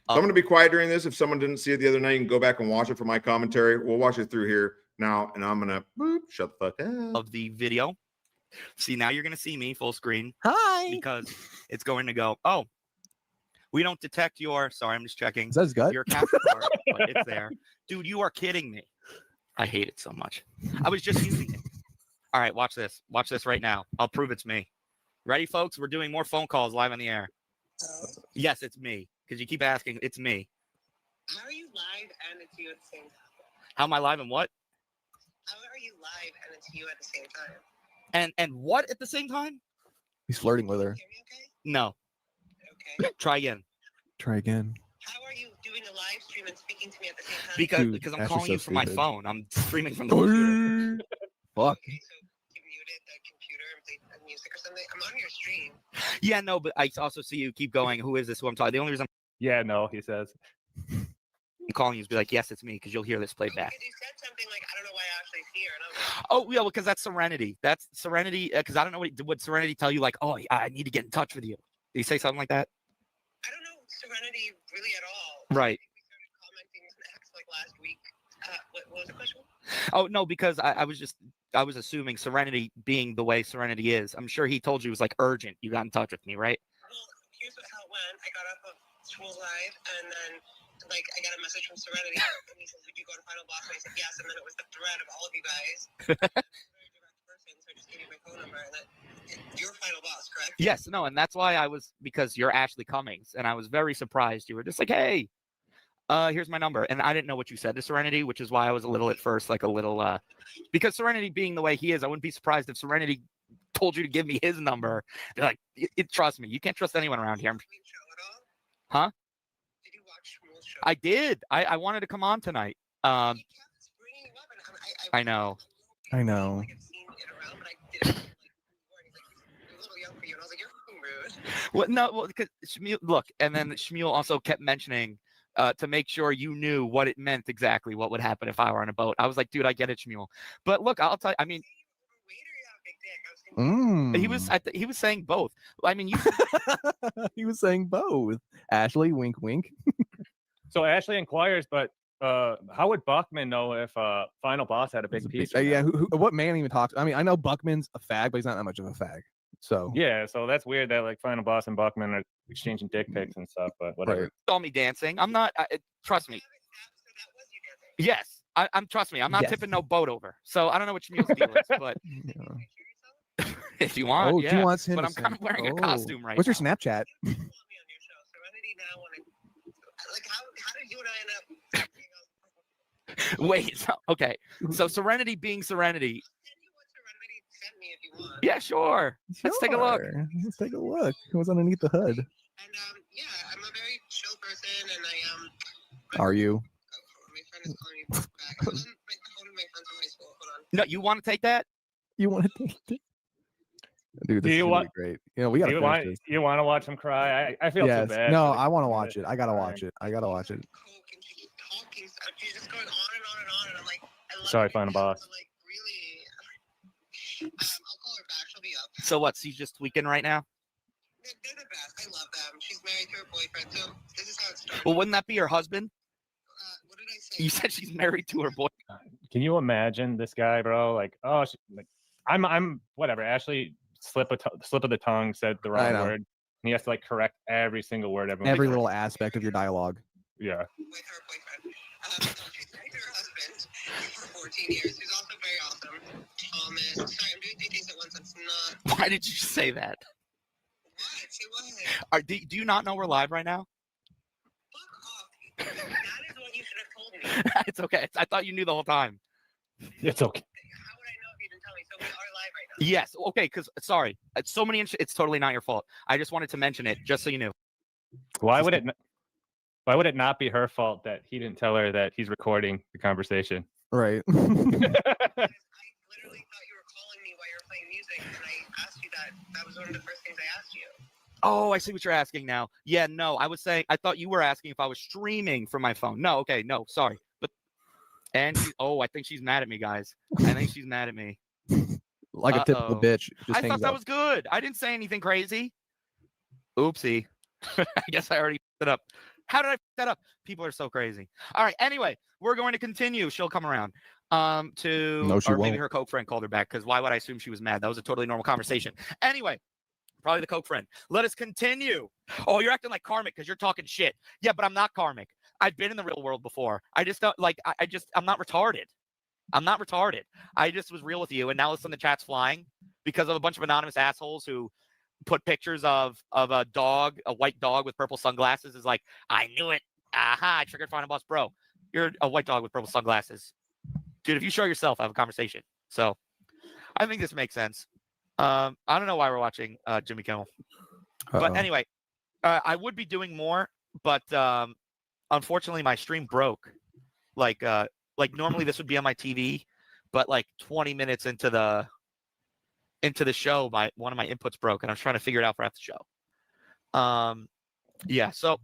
So I'm going to be quiet during this. If someone didn't see it the other night, you can go back and watch it for my commentary. We'll watch it through here now, and I'm going to shut the fuck up. Of the video. See, now you're going to see me full screen. Hi. Because it's going to go, we don't detect your, sorry, I'm just checking. Is that his gut? Your capture card, but it's there. Dude, you are kidding me. I hate it so much. I was just using it. All right, watch this. Watch this right now. I'll prove it's me. Ready, folks? We're doing more phone calls live on the air. Yes, it's me. Because you keep asking, it's me. How are you live and it's you at the same time? How am I live and what? How are you live and it's you at the same time? And what at the same time? He's flirting with her. No. Okay. Try again. Try again. How are you doing a live stream and speaking to me at the same time? Because I'm calling you from my phone. I'm streaming from the computer. Fuck. Okay, so you muted the computer and played music or something? I'm on your stream. Yeah, no, but I also see you keep going. Who is this? Who I'm talking? The only reason Yeah, no, he says. I'm calling you is be like, yes, it's me, because you'll hear this played back. Because you said something like, I don't know why Ashley's here. And I was like, Oh, yeah, well, because that's Serenity. That's Serenity, because I don't know would Serenity tell you, like, oh, I need to get in touch with you. Did he say something like that? I don't know Serenity really at all. Right. I think we started commenting on X like last week. What was the question? Oh, no, because I was assuming Serenity being the way Serenity is. I'm sure he told you it was like urgent. You got in touch with me, right? Well, here's how it went. I got off of School Live and then like I got a message from Serenity and he said, would you go to Final Boss? And I said yes, and then it was the thread of all of you guys. Very direct person, so I just gave you my phone number and that you're Final Boss, correct? Yes, no, and that's why because you're Ashley Cummings, and I was very surprised. You were just like, hey, here's my number. And I didn't know what you said to Serenity, which is why I was a little at first, like a little, because Serenity being the way he is, I wouldn't be surprised if Serenity told you to give me his number. They're like, trust me, you can't trust anyone around here. Huh? I did. I wanted to come on tonight. I know. I know. Well, no, well, because Shmuel, look, and then Shmuel also kept mentioning to make sure you knew what it meant exactly, what would happen if I were on a boat. I was like, dude, I get it, Shmuel. But look, I'll tell you, I mean, he was saying both. I mean, he was saying both. Ashley, wink, wink. So Ashley inquires, but how would Buckman know if Final Boss had a big piece? Yeah, what man even talks? I mean, I know Buckman's a fag, but he's not that much of a fag. So yeah, so that's weird that like Final Boss and Buckman are exchanging dick pics and stuff. But whatever. Right. Saw me dancing. I'm not. Trust me. Yes, I'm. Trust me. I'm not tipping no boat over. So I don't know what Shmuel's deal is, but if you want, she wants him. But I'm kind of wearing a costume right What's now. your Snapchat? Wait. Okay. So Serenity being Serenity. Yeah, sure. Let's take a look. Let's take a look. What's underneath the hood? Yeah, I'm a very chill person, and I Are you? my friend is calling me back. I'm on my phone with my friends from high school. Hold on. No, you want to take that? You want to take it? Dude, Do this is you gonna want- be great. You know, we gotta finish this. You want to watch him cry? I feel Yes. too bad. No, for the- I want to watch it. I gotta watch it. I gotta watch it. She's just going on and on and on, and I'm like, I love Sorry, Final Boss. I'll call her back. She'll be up. So what? She's just tweaking right now? They're the best. I love them. She's married to her boyfriend, so this is how it started. Well, wouldn't that be her husband? What did I say? You said she's married to her boy. Can you imagine this guy, bro? Like, oh, like, I'm whatever. Ashley slip of the tongue said the I wrong know. word, and he has to like correct every single word. Every little aspect of your dialogue. Yeah. With her boyfriend. She's married to her husband for 14 years, who's also very awesome. Thomas. Sorry, I'm doing two things at once. It's not. Why did you say that? What? Say what? Do you not know we're live right now? That is what you should have told me. It's okay. I thought you knew the whole time. It's okay. How would I know if you didn't tell me? So we are live right now. Yes. Okay. Because sorry, it's so many. It's totally not your fault. I just wanted to mention it, just so you knew. Why would it? Why would it not be her fault that he didn't tell her that he's recording the conversation? Right. I literally thought you were calling me while you were playing music, and I asked you that. That was one of the first things I asked you. Oh, I see what you're asking now. Yeah. No, I was saying. I thought you were asking if I was streaming from my phone. No. Okay. No. Sorry. But I think she's mad at me, guys. I think she's mad at me. Like a typical bitch. Just I thought hangs that up. was good. I didn't say anything crazy. Oopsie. I guess I already put it up. How did I put that up? People are so crazy. All right. Anyway, we're going to continue. She'll come around. No, she or maybe won't. her Coke friend called her back, because why would I assume she was mad? That was a totally normal conversation. Anyway, probably the Coke friend. Let us continue. Oh, you're acting like karmic because you're talking shit. Yeah, but I'm not karmic. I've been in the real world before. I just don't like. I'm not retarded. I'm not retarded. I just was real with you, and now listen, the chat's flying because of a bunch of anonymous assholes who put pictures of a dog, a white dog with purple sunglasses. Is like, I knew it. Aha! I triggered Final Boss, bro. You're a white dog with purple sunglasses, dude. If you show yourself, I have a conversation. So, I think this makes sense. I don't know why we're watching Jimmy Kimmel, but anyway, I would be doing more, but unfortunately, my stream broke. Like normally this would be on my TV, but like 20 minutes into the show, one of my inputs broke, and I was trying to figure it out for after the show. Yeah. So,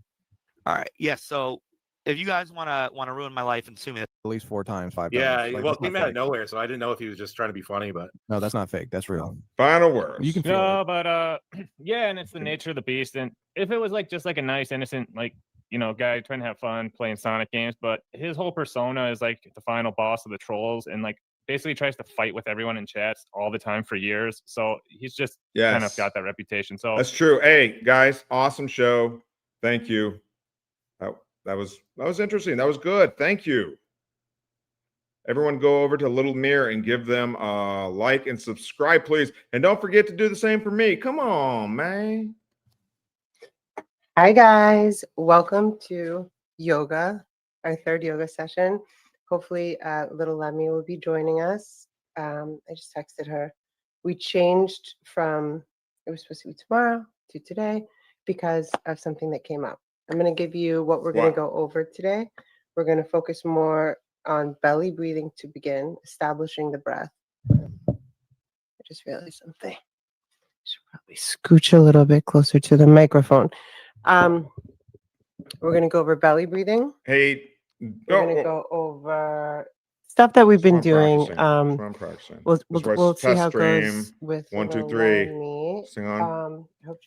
all right. Yeah. So, if you guys want to ruin my life and sue me, At least 4 times, 5 Yeah, times. Like, well, that's it came not out of fake. nowhere, so I didn't know if he was just trying to be funny, but No, that's not fake. That's real. Final words. You can feel No, it. but yeah, and it's the nature of the beast. And if it was like just like a nice, innocent, like guy trying to have fun playing Sonic games, but his whole persona is like the final boss of the trolls, and like basically tries to fight with everyone in chats all the time for years. So he's just kind of Yes. got that reputation. So That's true. Hey, guys, awesome show. Thank you. That was interesting. That was good. Thank you. Everyone go over to Little Mir and give them a like and subscribe, please. And don't forget to do the same for me. Come on, man. Hi, guys. Welcome to yoga, our third yoga session. Hopefully, little Lemmy will be joining us. I just texted her. We changed from, it was supposed to be tomorrow to today because of something that came up. I'm going to give you what we're going to go over today. We're going to focus more on belly breathing to begin, establishing the breath. I just realized something. I should probably scooch a little bit closer to the microphone. We're going to go over belly breathing. Hey, we're going to go over stuff that we've been doing. I'm practicing. We'll see how it goes with 1, 2, little 3. Lemmy. Sing on. Hope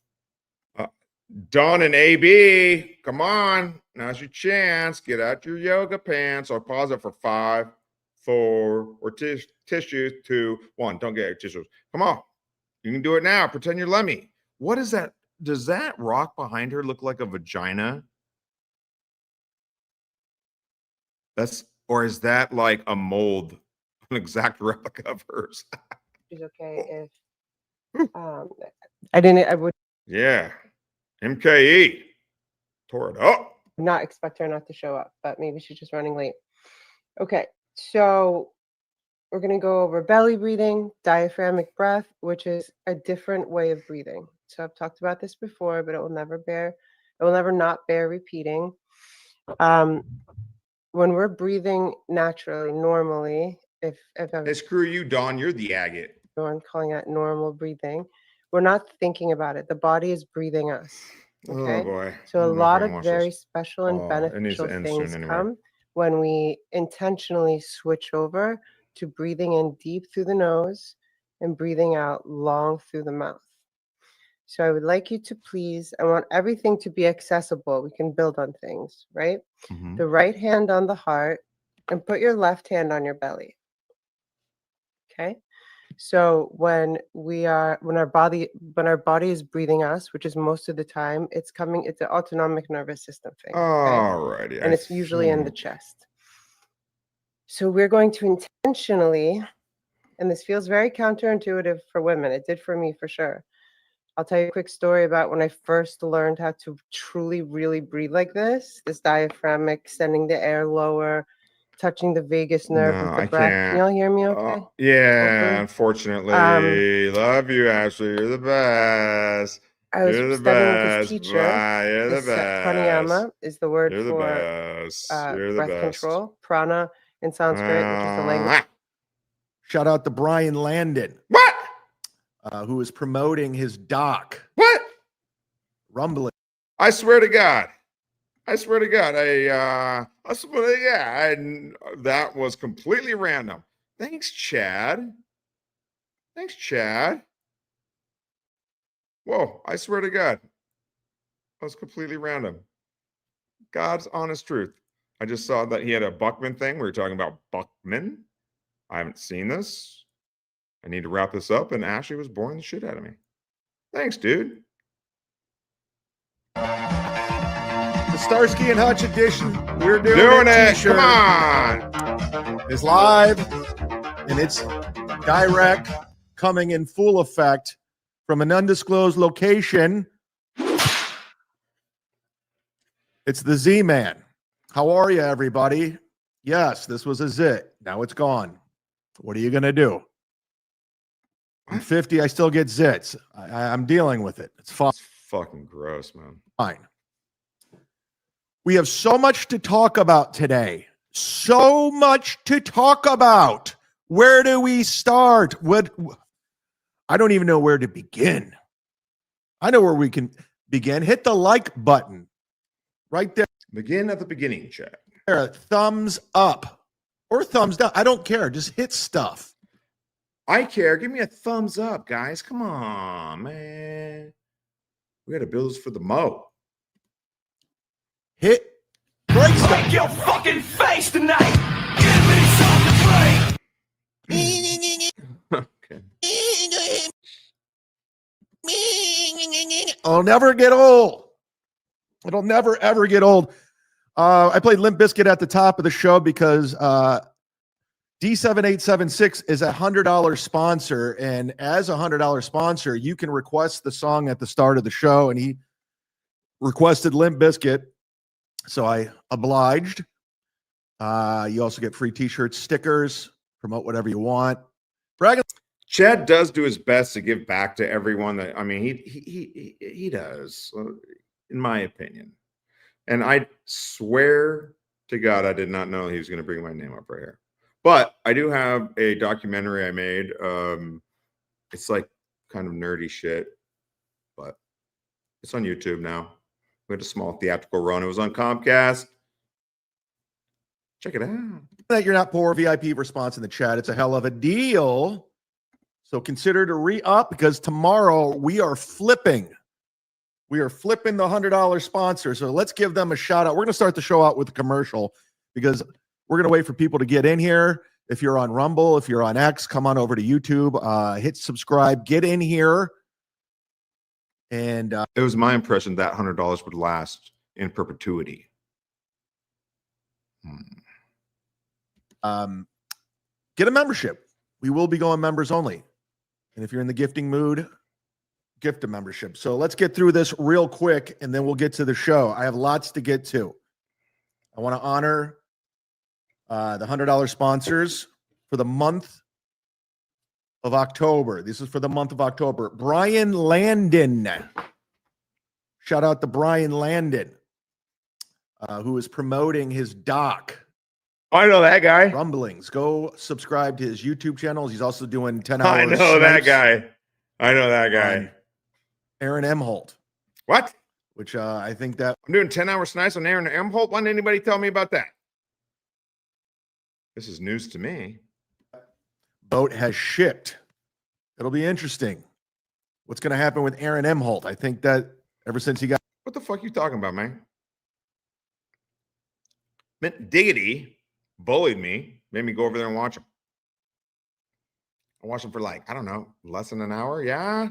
Dawn and AB, come on. Now's your chance. Get out your yoga pants. I'll pause it for 5, 4, or tissues, 2, 1. Don't get your tissues. Come on. You can do it now. Pretend you're Lemmy. What is that? Does that rock behind her look like a vagina? Or is that like a mold, an exact replica of hers? it's okay if I would Yeah. MKE. Tore it up. not expect her not to show up, but maybe she's just running late. Okay, so we're going to go over belly breathing, diaphragmic breath, which is a different way of breathing. So I've talked about this before, but it will never not bear repeating. When we're breathing naturally, normally, if Hey, screw you, Dawn. You're the agate. everyone calling that normal breathing, we're not thinking about it. The body is breathing us. Okay. Oh boy. So a I'm not lot gonna of watch very this. special and It needs to beneficial end things soon anyway. come when we intentionally switch over to breathing in deep through the nose and breathing out long through the mouth. So I would like you to please, I want everything to be accessible. We can build on things, right? Mhm. The right hand on the heart and put your left hand on your belly. Okay? So when our body is breathing us, which is most of the time, it's an autonomic nervous system thing. Alrighty. And it's usually in the chest. So we're going to intentionally, and this feels very counterintuitive for women. It did for me for sure. I'll tell you a quick story about when I first learned how to truly, really breathe like this diaphragmic, sending the air lower, touching the vagus nerve No, with the I breath. can't. Can y'all hear me okay? Yeah, Hopefully. unfortunately. Love you, Ashley. You're the best. I was You're the studying with best. this teacher. Bye. You're the best. Pranayama is the word You're the for best. You're the breath best. control. Prana in Sanskrit, which is the language. Shout out to Brian Landon. What? Who is promoting his doc. What? Rumbling. I swear to God. I swear to God. That was completely random. Thanks, Chad. Thanks, Chad. Whoa, I swear to God. That was completely random. God's honest truth. I just saw that he had a Buckman thing. We were talking about Buckman. I haven't seen this. I need to wrap this up, and Ashley was boring the shit out of me. Thanks, dude. The Starsky and Hutch edition. We're Doing it. T-shirt. Come on. Is live, and it's direct, coming in full effect from an undisclosed location. It's the Z-Man. How are you, everybody? Yes, this was a zit. Now it's gone. What are you going to do? I'm 50. I still get zits. I'm dealing with it. It's fine. It's fucking gross, man. Fine. We have so much to talk about today. So much to talk about. Where do we start? I don't even know where to begin. I know where we can begin. Hit the like button right there. Begin at the beginning, Chad. Thumbs up or thumbs down. I don't care. Just hit stuff. I care. Give me a thumbs up, guys. Come on, man. We got to build this for the mo. Hit. Break stuff. Break your fucking face tonight. Give me something to break. Okay. I'll never get old. It'll never, ever get old. I played Limp Bizkit at the top of the show because D7876 is a $100 sponsor, and as a $100 sponsor, you can request the song at the start of the show, and he requested Limp Bizkit, so I obliged. You also get free t-shirts, stickers, promote whatever you want. Chad does do his best to give back to everyone. That I mean, he does, in my opinion. And I swear to God, I did not know he was going to bring my name up right here. But I do have a documentary I made. It's like kind of nerdy shit, but it's on YouTube now. We had a small theatrical run. It was on Comcast. Check it out. That you're not poor, VIP response in the chat. It's a hell of a deal. So consider to re-up because tomorrow we are flipping. We are flipping the $100 sponsor. So let's give them a shout out. We're going to start the show out with a commercial because we're going to wait for people to get in here. If you're on Rumble, if you're on X, come on over to YouTube, hit subscribe, get in here. And it was my impression that $100 would last in perpetuity. Get a membership. We will be going members only. And if you're in the gifting mood, gift a membership. So let's get through this real quick, and then we'll get to the show. I have lots to get to. I want to honor the $100 sponsors for the month of October. This is for the month of October. Brian Landon. Shout out to Brian Landon, who is promoting his doc. I know that guy. Rumblings. Go subscribe to his YouTube channels. He's also doing 10 hours. I know that guy. I know that guy. Aaron Emholt. What? Which I think that I'm doing 10-hour snipes on Aaron Emholt. Why didn't anybody tell me about that? This is news to me. Boat has shipped. It'll be interesting. What's going to happen with Aaron Emholt? I think that ever since he got. What the fuck you talking about, man? Mint Diggity bullied me, made me go over there and watch him. I watched him for like, I don't know, less than an hour. Yeah.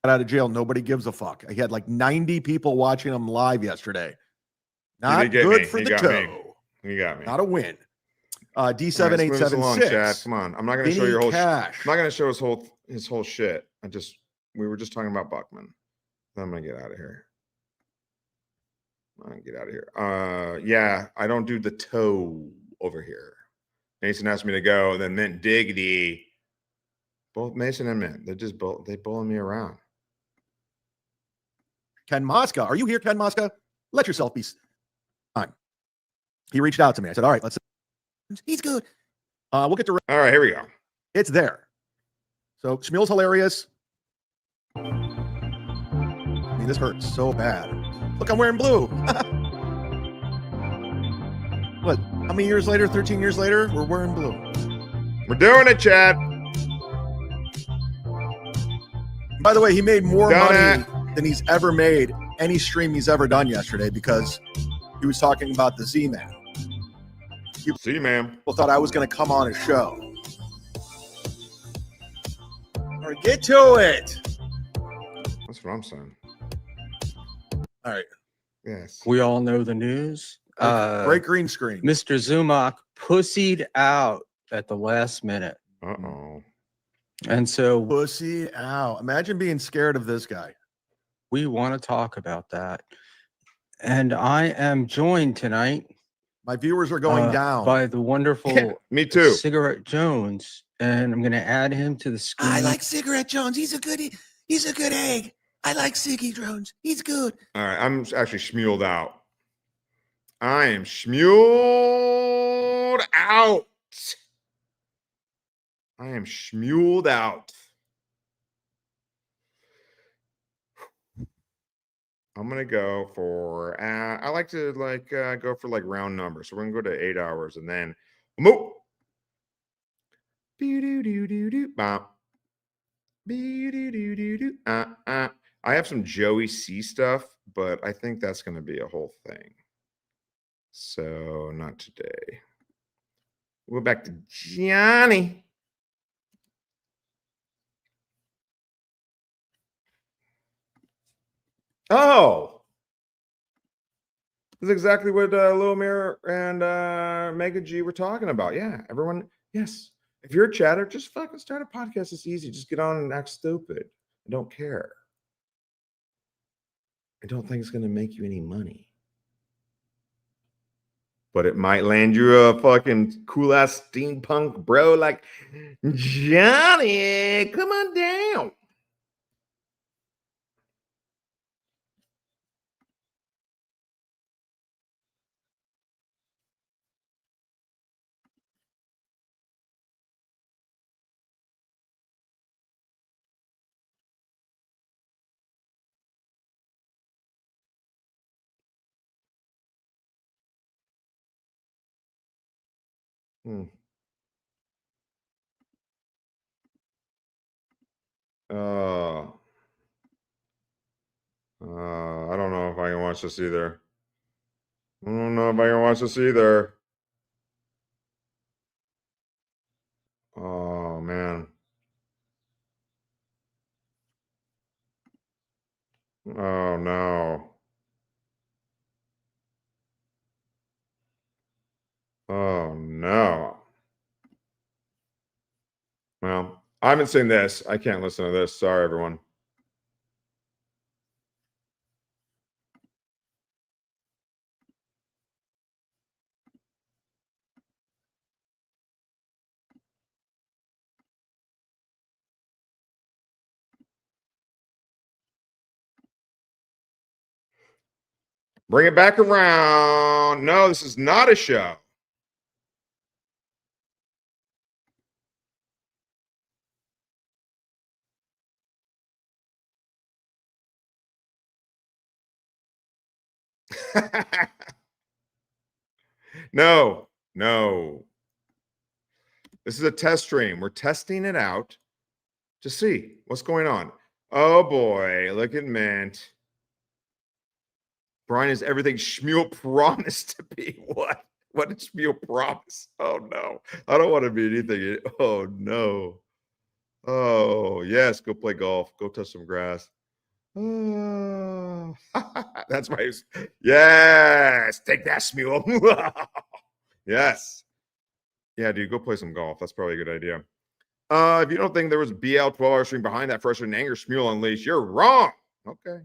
Got out of jail. Nobody gives a fuck. He had like 90 people watching him live yesterday. Not good for the toe. You got me. Not a win. D7876. Chad. Come on. I'm not going to show your whole I'm not going to show his whole shit. We were just talking about Buckman. I'm going to get out of here. Yeah, I don't do the toe over here. Mason asked me to go, then Mint Diggity. Both Mason and Mint, they bullying me around. Ken Mosca, are you here, Ken Mosca? Let yourself be fine. He reached out to me. I said, all right, he's good. We'll get to. All right, here we go. It's there. So Shmuel's hilarious. I mean, this hurts so bad. Look, I'm wearing blue. What? How many years later? 13 years later, we're wearing blue. We're doing it, Chad. By the way, he made more money than he's ever made any stream he's ever done yesterday because he was talking about the Z-Man. Z-Man. People thought I was going to come on his show. All right, get to it. That's what I'm saying. All right. Yes. We all know the news. Break green screen. Mr. Zumock pussied out at the last minute. Uh-oh. And so pussy out. Imagine being scared of this guy. We want to talk about that. And I am joined tonight. My viewers are going down. By the wonderful Me too. Cigarette Jones. And I'm going to add him to the screen. I like Cigarette Jones. He's a good egg. I like Siggy Jones. He's good. All right, I'm actually schmuled out. I am schmuled out. I am schmuled out. I'm gonna go for. I like to go for like round numbers. So we're gonna go to 8 hours and then move. I have some Joey C stuff, but I think that's going to be a whole thing. So not today. We'll go back to Johnny. Oh, this is exactly what Lil Mir and Mega G were talking about. Yeah, everyone Yes. If you're a chatter, just fucking start a podcast. It's easy. Just get on and act stupid. I don't care. I don't think it's going to make you any money. But it might land you a fucking cool ass steampunk bro like Johnny. Come on down. I don't know if I can watch this either. I don't know if I can watch this either. Oh, man. Oh, no. Oh, no. Well, I haven't seen this. I can't listen to this. Sorry, everyone. Bring it back around. No, this is not a show. No. This is a test stream. We're testing it out to see what's going on. Oh boy, look at Mint. Brian is everything Shmuel promised to be. What? What did Shmuel promise? Oh no. I don't want to be anything. Oh no. Oh yes, go play golf. Go touch some grass. Oh. That's why he's yes. Take that, Shmuel. Yes. Yeah, dude, go play some golf. That's probably a good idea. If you don't think there was BL 12-hour stream behind that frustrating anger Shmuel unleashed, you're wrong. Okay.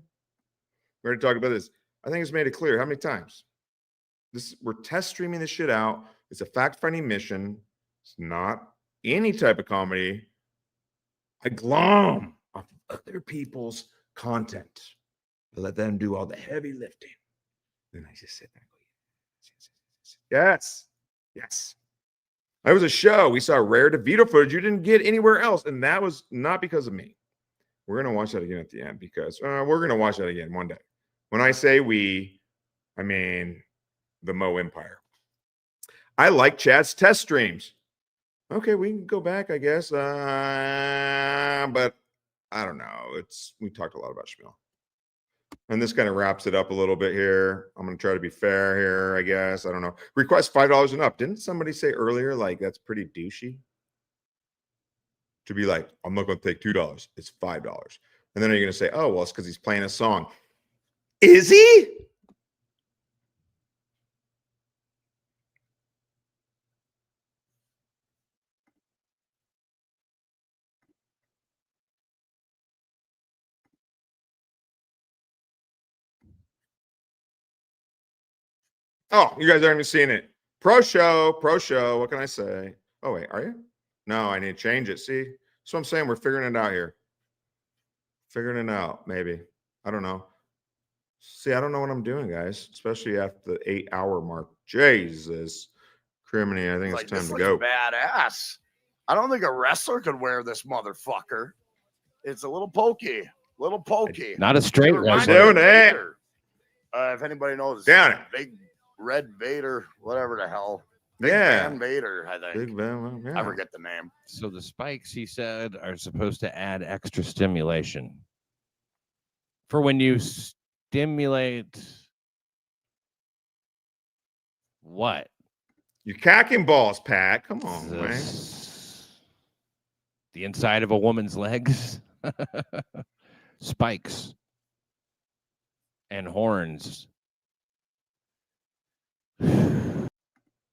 We're going to talk about this. I think it's made it clear. How many times? We're test streaming this shit out. It's a fact-finding mission. It's not any type of comedy. I glom off other people's content. I let them do all the heavy lifting. Then I just sit there and go, yes. That was a show. We saw rare DurVito footage you didn't get anywhere else. And that was not because of me. We're going to watch that again at the end because we're going to watch that again one day. When I say we, I mean the Mo Empire. I like Chad's test streams. Okay, we can go back, I guess. But I don't know. We talked a lot about Shmuel. And this kind of wraps it up a little bit here. I'm going to try to be fair here, I guess. I don't know. Request $5 and up. Didn't somebody say earlier, like, that's pretty douchey? To be like, I'm not going to take $2. It's $5. And then are you going to say, oh, well, it's because he's playing a song. Is he? Oh, you guys aren't even seeing it. Pro show. What can I say? Oh, wait, are you? No, I need to change it. See? That's what I'm saying. We're figuring it out here. Figuring it out, maybe. I don't know. See, I don't know what I'm doing, guys, especially after the 8-hour mark. Jesus. Criminy, I think it's time to go. Badass. I don't think a wrestler could wear this motherfucker. It's a little pokey. Not a straight wrestler. Doing it. If anybody knows, Down it. Big Red Vader, whatever the hell. Big Yeah. Van Vader, I think. Big Van, yeah. I forget the name. So the spikes, he said, are supposed to add extra stimulation. For when you stimulate what? You're cacking balls, Pat. Come on, man. The inside of a woman's legs. Spikes. And horns.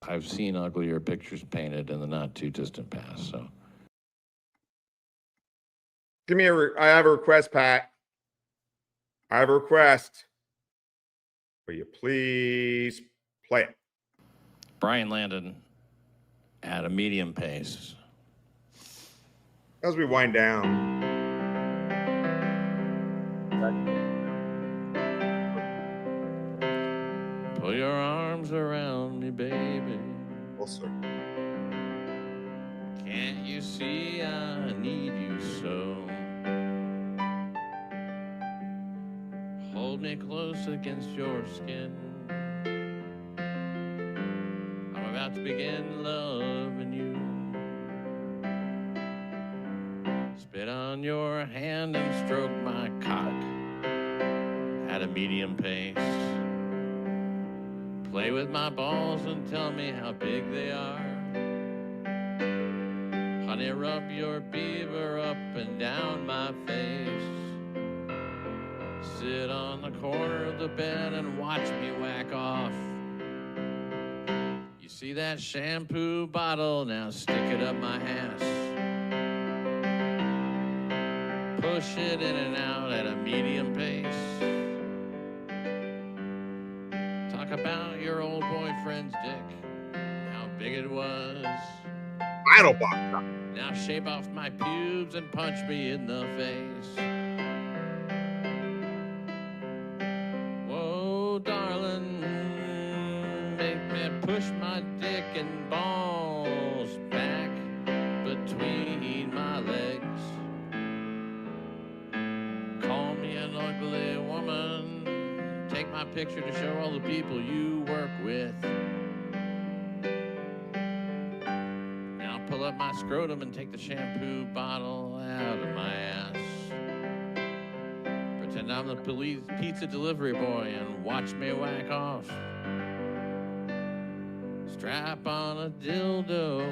I've seen uglier pictures painted in the not too distant past. So, Give me I have a request, Pat. I have a request. Will you please play it? Brian Landon at a medium pace. As we wind down. Put your arms around me, baby. Well, sir. Can't you see I need you so? Hold me close against your skin. I'm about to begin loving you. Spit on your hand and stroke my cock at a medium pace. Play with my balls and tell me how big they are. Honey, rub your beaver up and down my face. Sit on the corner of the bed and watch me whack off. You see that shampoo bottle? Now stick it up my ass. Push it in and out at a medium pace. Talk about your old boyfriend's dick, how big it was. Final box. Now shave off my pubes and punch me in the face. Whoa, darling, make me push my dick and balls back between my legs. Call me an ugly woman. Take my picture to show all the people you work with. Now pull up my scrotum and take the shampoo bottle out of my ass. Pretend I'm the police pizza delivery boy and watch me whack off. Strap on a dildo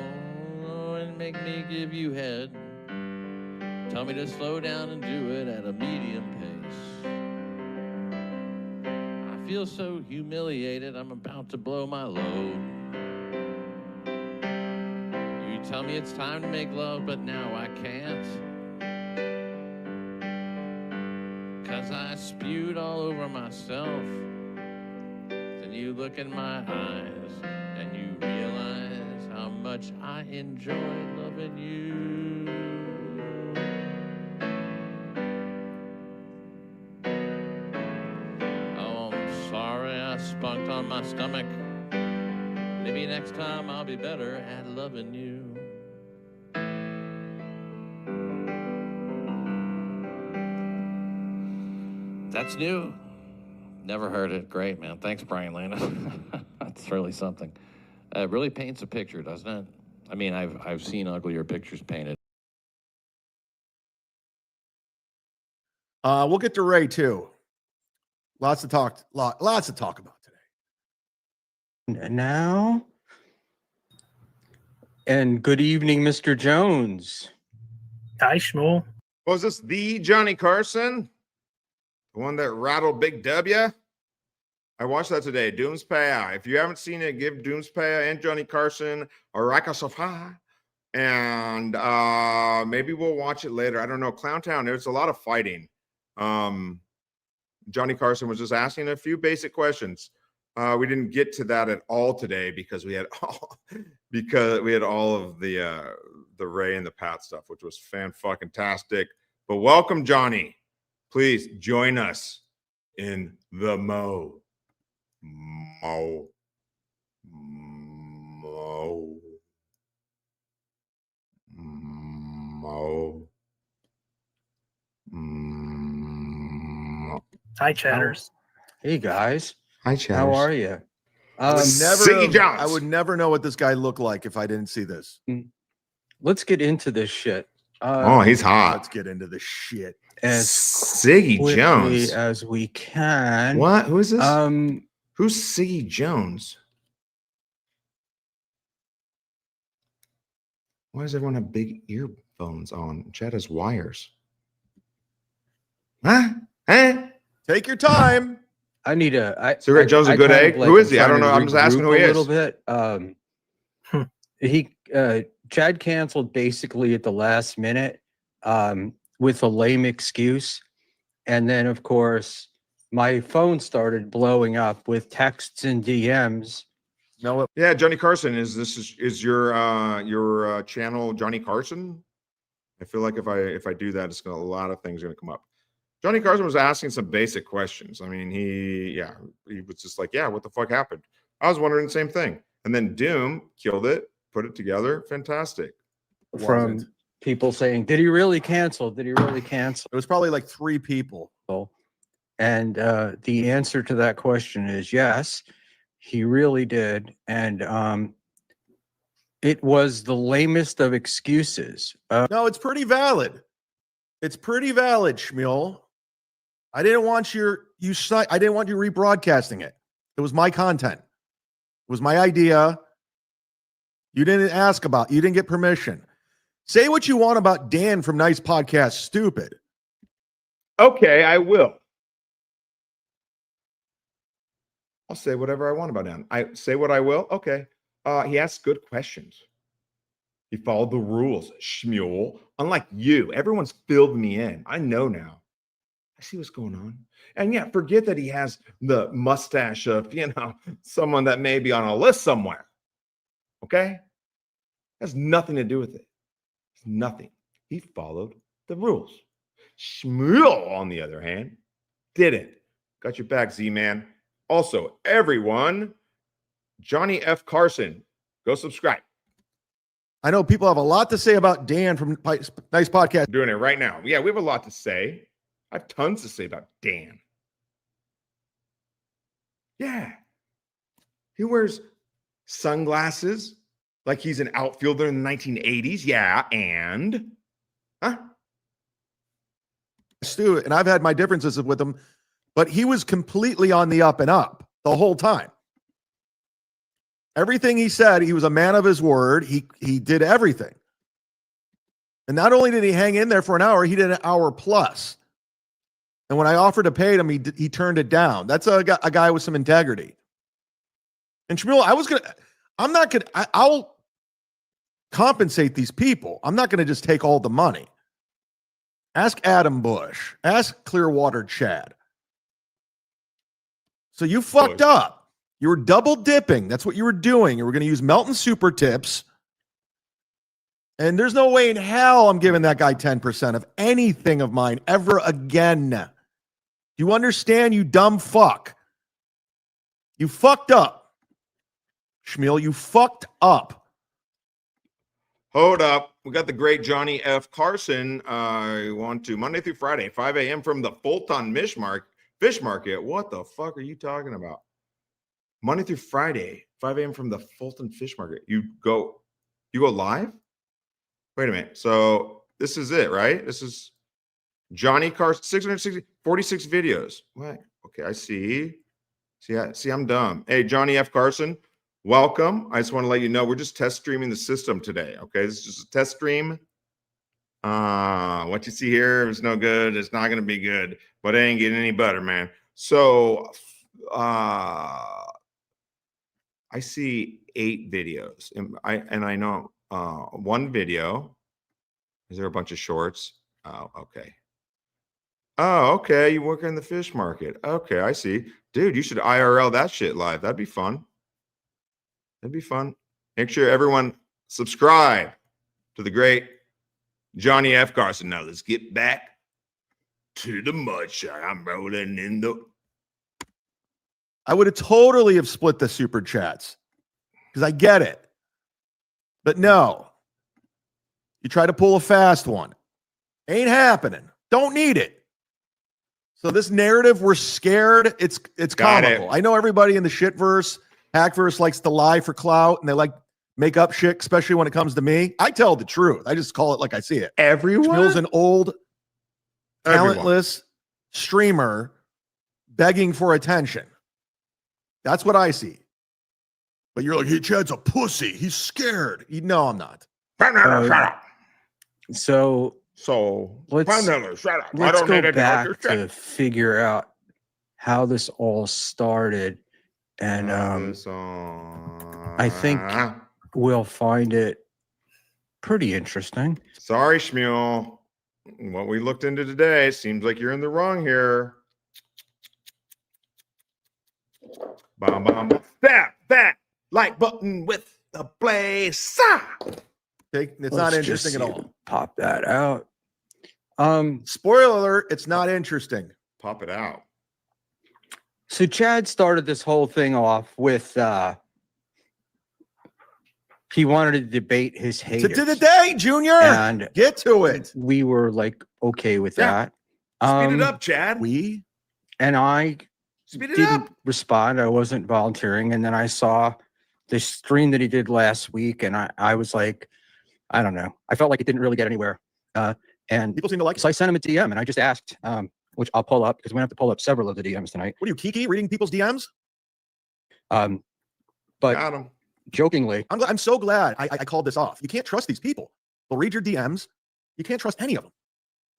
and make me give you head. Tell me to slow down and do it at a medium pace. I feel so humiliated, I'm about to blow my load. You tell me it's time to make love, but now I can't. 'Cause I spewed all over myself. Then you look in my eyes and you realize how much I enjoy loving you. Spunked on my stomach. Maybe next time I'll be better at loving you. That's new. Never heard it. Great, man. Thanks, Brian Landon. That's really something. It really paints a picture, doesn't it? I mean, I've seen uglier pictures painted. We'll get to Ray too. Lots to talk about today. Now, and good evening, Mr. Jones. Hi, Shmuel. Was this the Johnny Carson? The one that rattled Big W? I watched that today. Doomspaya. If you haven't seen it, give Doomspaya and Johnny Carson a Rakasofa. And maybe we'll watch it later. I don't know. Clowntown, there's a lot of fighting. Johnny Carson was just asking a few basic questions. We didn't get to that at all today because we had all of the Ray and the Pat stuff, which was fan-fucking-tastic. But welcome, Johnny. Please join us in the Mo. Hi, chatters. Hey, guys. Hi, How are you? I would never know what this guy looked like if I didn't see this. Let's get into this shit. He's hot. Let's get into this shit. As Siggy quickly Jones as we can. What? Who is this? Who's Siggy Jones? Why does everyone have big earphones on? Chad has wires. Huh? Take your time. I need a Cigarette Joe's a good egg. Who is he? I don't know. I'm just asking who he is. A little bit. Chad canceled basically at the last minute with a lame excuse. And then, of course, my phone started blowing up with texts and DMs. No, yeah, Johnny Carson is your channel Johnny Carson? I feel like if I do that, it's gonna a lot of things are gonna come up. Johnny Carson was asking some basic questions. I mean, he was just like, yeah, what the fuck happened? I was wondering the same thing. And then Doom killed it, put it together, fantastic. From people saying, "Did he really cancel? Did he really cancel?" It was probably like 3 people. And the answer to that question is yes, he really did. And it was the lamest of excuses. No, it's pretty valid. It's pretty valid, Shmuel. I didn't want you rebroadcasting it. It was my content. It was my idea. You didn't ask about. You didn't get permission. Say what you want about Dan from Nice Podcast. Stupid. Okay, I will. I'll say whatever I want about him. I say what I will. Okay. He asked good questions. He followed the rules, Shmuel. Unlike you, everyone's filled me in. I know now. I see what's going on. And yeah, forget that he has the mustache of, someone that may be on a list somewhere. Okay? Has nothing to do with it. It's nothing. He followed the rules. Shmuel, on the other hand, didn't. Got your back, Z-Man. Also, everyone, Johnny F. Carson, go subscribe. I know people have a lot to say about Dan from Nice Podcast. Doing it right now. Yeah, we have a lot to say. I have tons to say about Dan. Yeah. He wears sunglasses like he's an outfielder in the 1980s. Yeah, and? Huh? Stu, and I've had my differences with him, but he was completely on the up and up the whole time. Everything he said, he was a man of his word. He did everything. And not only did he hang in there for an hour, he did an hour plus. And when I offered to pay him, he turned it down. That's a guy with some integrity. And Shmuel, I'll compensate these people. I'm not going to just take all the money. Ask Adam Bush. Ask Clearwater Chad. So you fucked up. You were double dipping. That's what you were doing. You were going to use Melton Super Tips. And there's no way in hell I'm giving that guy 10% of anything of mine ever again. Do you understand, you dumb fuck? You fucked up. Shmuel, you fucked up. Hold up. We got the great Johnny F. Carson. I want to Monday through Friday, 5 a.m. from the Fulton Fish Market. What the fuck are you talking about? Monday through Friday, 5 a.m. from the Fulton Fish Market. You go live? Wait a minute. So this is it, right? This is Johnny Carson, 46 videos. What? Okay, I see. See, I'm dumb. Hey, Johnny F. Carson, welcome. I just want to let you know we're just test streaming the system today. Okay, this is just a test stream. What you see here is no good. It's not going to be good, but it ain't getting any better, man. So, I see 8 videos, and I know one video. Is there a bunch of shorts? Oh, okay. Oh, okay. You work in the fish market. Okay, I see. Dude, you should IRL that shit live. That'd be fun. That'd be fun. Make sure everyone subscribe to the great Johnny F. Carson. Now let's get back to the mudshot. I'm rolling in the... I would have totally have split the super chats because I get it. But no, you try to pull a fast one. Ain't happening. Don't need it. So this narrative, we're scared. It's comical. I know everybody in the shitverse, hackverse likes to lie for clout and they like make up shit, especially when it comes to me. I tell the truth. I just call it like I see it. Everyone? Shmuel's an old, talentless streamer begging for attention. That's what I see. But you're like, hey, Chad's a pussy. He's scared. No, I'm not. Shut up. So let's go back to figure out how this all started. And I think will find it pretty interesting. Sorry, Shmuel. What we looked into today seems like you're in the wrong here. Bam, bam, bam. That like button with the blaze. It's Let's not just interesting at see, all. Pop that out. Spoiler alert, it's not interesting. Pop it out. So Chad started this whole thing off with he wanted to debate his haters. To the day, Junior. And get to it. We were like okay with that. Speed it up, Chad. And I Speed it didn't up. respond. I wasn't volunteering. And then I saw this stream that he did last week, and I was like, I don't know. I felt like it didn't really get anywhere. And people seem to like it. So I sent him a DM and I just asked, which I'll pull up because we're gonna have to pull up several of the DMs tonight. What are you, Kiki, reading people's DMs? But Got him. Jokingly, I'm so glad I called this off. You can't trust these people. They'll read your DMs. You can't trust any of them.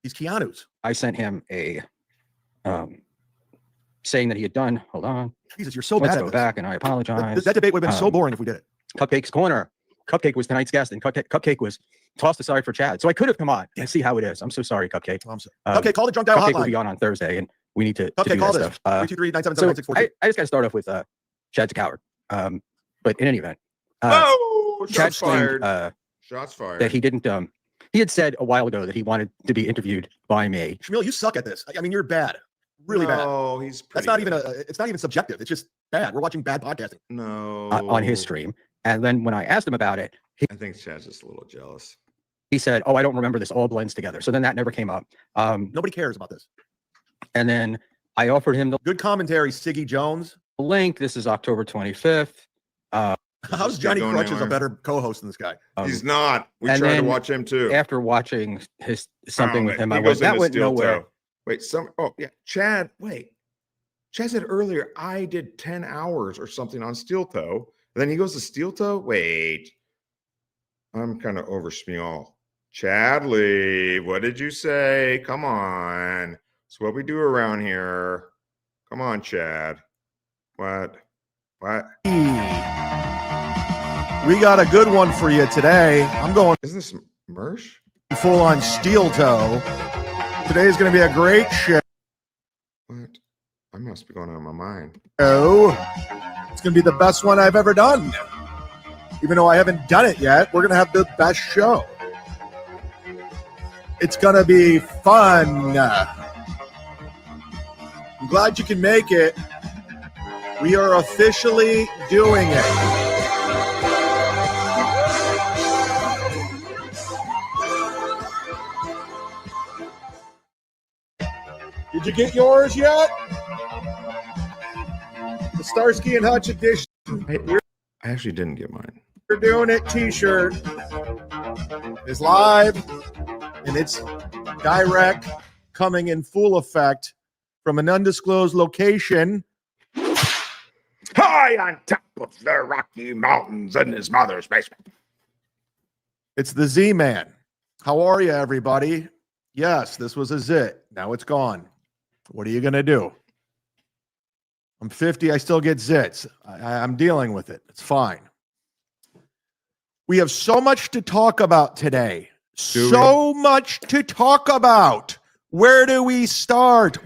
These Keanus. I sent him a saying that he had done. Hold on. Jesus, you're so Let's bad. go at this. back, and I apologize. That debate would have been so boring if we did it. Cupcake's Corner. Cupcake was tonight's guest, and Cupcake was tossed aside for Chad. So I could have come on and see how it is. I'm so sorry, Cupcake. I'm sorry. Okay, call the drunk dial Cupcake hotline. will be on Thursday, and we need to Okay, do call that this. stuff. 323-977-9642. So I just got to start off with Chad's a coward. But in any event, Oh, Chad shots fired. claimed Shots fired. that he didn't. He had said a while ago that he wanted to be interviewed by me. Shmuel, you suck at this. I mean, you're bad. Really bad. No, he's That's pretty not good. even it's not even subjective. It's just bad. We're watching bad podcasting. No. On his stream. And then when I asked him about it, I think Chad's just a little jealous. he said, "Oh, I don't remember. This all blends together." So then that never came up. Nobody cares about this. And then I offered him the Good commentary, Siggy Jones. link. This is October 25th. How's Johnny going Crutches a anywhere. better co-host than this guy? He's not. We and tried to then watch him too. After watching his something with him, he I goes went, that into went steel nowhere. toe. Wait, oh yeah, Chad. Wait, Chad said earlier I did 10 hours or something on steel toe. Then he goes to steel toe. Wait, I'm kind of over Shmuel. Chadley, what did you say? Come on, it's what we do around here. Come on, Chad. What? We got a good one for you today. I'm going Isn't this Mersh? full on steel toe. Today is going to be a great show. What? I must be going out of my mind. It's going to be the best one I've ever done. Even though I haven't done it yet, we're going to have the best show. It's going to be fun. I'm glad you can make it. We are officially doing it. Did you get yours yet? The Starsky and Hutch edition. I actually didn't get mine. We're doing it t-shirt is live and it's direct, coming in full effect from an undisclosed location. High on top of the Rocky Mountains in his mother's basement. It's the Z-Man. How are you, everybody? Yes, this was a zit. Now it's gone. What are you going to do? I'm 50. I still get zits. I'm dealing with it. It's fine. We have so much to talk about today. So much to talk about. Where do we start?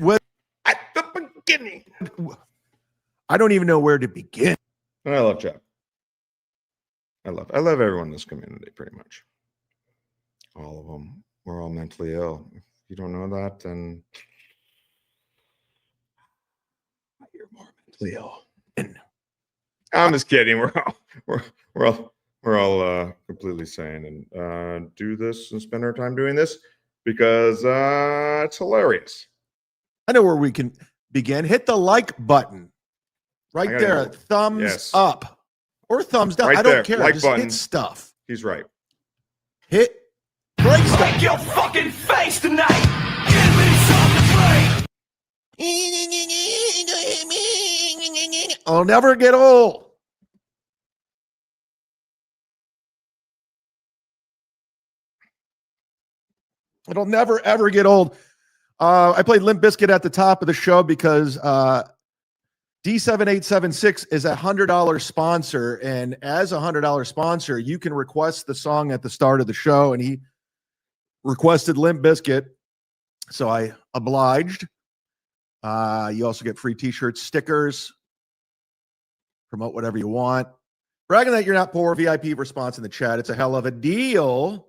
At the beginning. I don't even know where to begin. I love Chad. I love everyone in this community, pretty much. All of them. We're all mentally ill. If you don't know that, then you're more mentally ill. I'm just kidding. We're all completely sane and do this and spend our time doing this because it's hilarious. I know where we can begin. Hit the like button. Right I there. gotta- Thumbs yes. up. Or thumbs down. Right I don't there. care. Like Just button. hit stuff. He's right. Hit break stuff. Break your fucking face tonight. Give me something to break. I'll never get old. It'll never, ever get old. I played Limp Bizkit at the top of the show because D7876 is a $100 sponsor, and as a $100 sponsor, you can request the song at the start of the show, and he requested Limp Bizkit, so I obliged. You also get free t-shirts, stickers, promote whatever you want. Bragging that you're not poor, VIP response in the chat. It's a hell of a deal.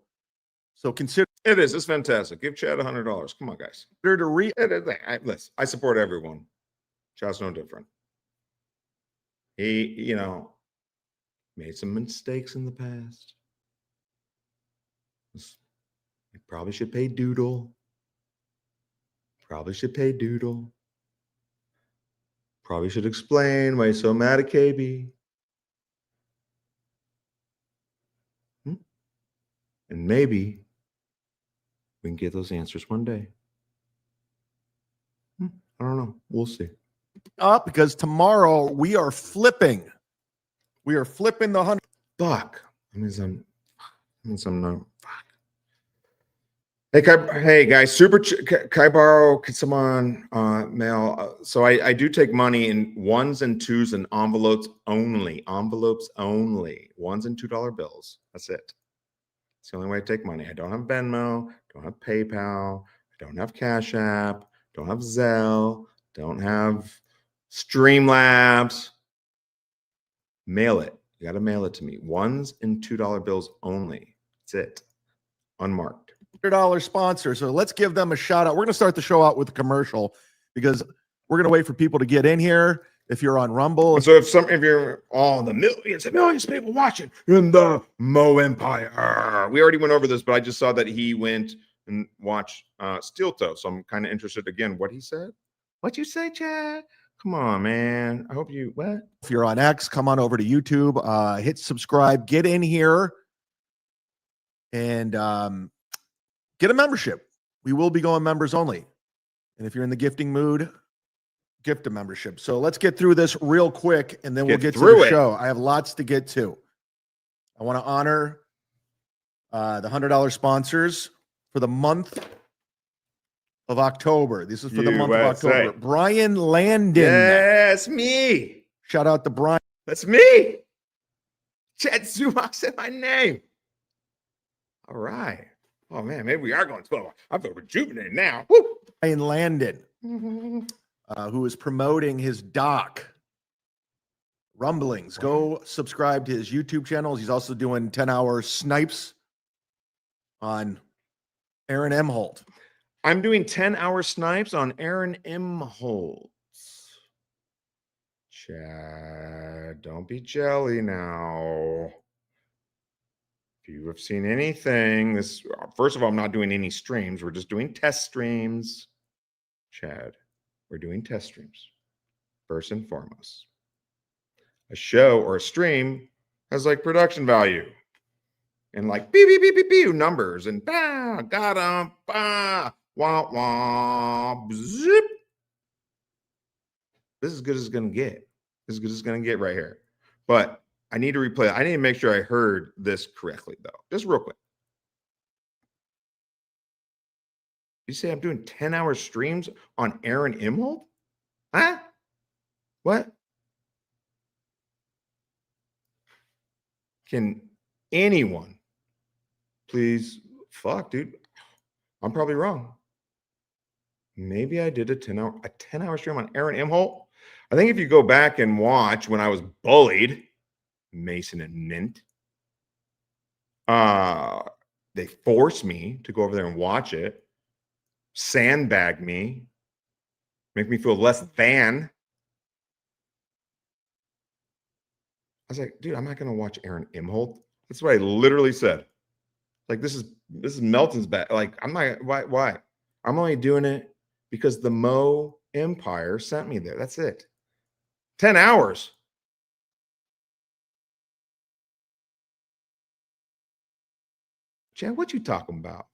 So consider it is. It's fantastic. Give Chad $100. Come on, guys. Listen, I support everyone. Chad's no different. He, made some mistakes in the past. He probably should pay Doodle. Probably should explain why he's so mad at KB. And maybe we can get those answers one day. I don't know. We'll see. Up because tomorrow we are flipping. We are flipping the 100. Fuck. Some no. Fuck. Hey guys, can I borrow someone mail? So I do take money in ones and twos and envelopes only. Envelopes only. $1 and $2 bills. That's it. It's the only way I take money. I don't have Venmo, don't have PayPal, I don't have Cash App, don't have Zelle, don't have Streamlabs. Mail it. You got to mail it to me. $1 and $2 bills only. That's it. Unmarked. $100 sponsor. So let's give them a shout out. We're going to start the show out with a commercial because we're going to wait for people to get in here. If you're on Rumble. So if you're all the millions and millions of people watching in the Mo Empire. We already went over this, but I just saw that he went and watched Steel Toe. So I'm kind of interested again what he said. What you say, Chad? Come on, man. I hope you what? If you're on X, come on over to YouTube, hit subscribe, get in here, and get a membership. We will be going members only. And if you're in the gifting mood, gift a membership. So let's get through this real quick, and then we'll get to the show. I have lots to get to. I want to honor the $100 sponsors for the month of October. This is for the month of October. Brian Landon. Yes, me. Shout out to Brian. That's me. Chad Zumock said my name. All right. Oh, man, maybe we are going 12. I feel rejuvenated now. Woo. Brian Landon, who is promoting his doc, Rumblings. Go subscribe to his YouTube channels. He's also doing 10-hour snipes on Aaron M. Holt. I'm doing 10-hour snipes on Aaron M. Holt. Chad, don't be jelly now. If you have seen anything, first of all, I'm not doing any streams. We're just doing test streams. Chad, we're doing test streams. First and foremost. A show or a stream has like production value. And like beep, beep, beep, beep, beep, numbers and bah, got them, bah, wah, wah, zip. This is as good as it's going to get. This is as good as it's going to get right here. But I need to replay it. I need to make sure I heard this correctly, though. Just real quick. You say I'm doing 10-hour streams on Aaron Imholt? Huh? What? Can anyone please? Fuck, dude. I'm probably wrong. Maybe I did a 10-hour stream on Aaron Imholt. I think if you go back and watch when I was bullied, Mason and Mint, they forced me to go over there and watch it, sandbag me, make me feel less than. I was like, dude, I'm not gonna watch Aaron Imholt. That's what I literally said. Like, this is Melton's back. Like, I'm not. Why? I'm only doing it because the Mo Empire sent me there. That's it. 10 hours. Chad, what you talking about?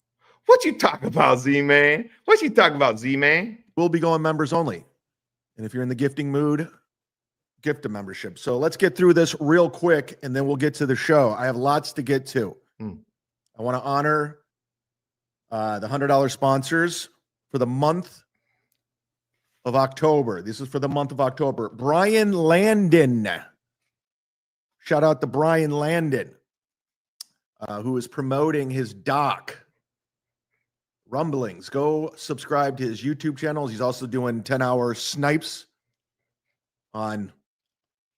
What you talking about, Z-Man? What you talking about, Z-Man? We'll be going members only. And if you're in the gifting mood, gift a membership. So let's get through this real quick, and then we'll get to the show. I have lots to get to. I want to honor the $100 sponsors for the month of October. This is for the month of October. Brian Landon. Shout out to Brian Landon, who is promoting his doc, Rumblings. Go subscribe to his YouTube channels. He's also doing 10-hour snipes on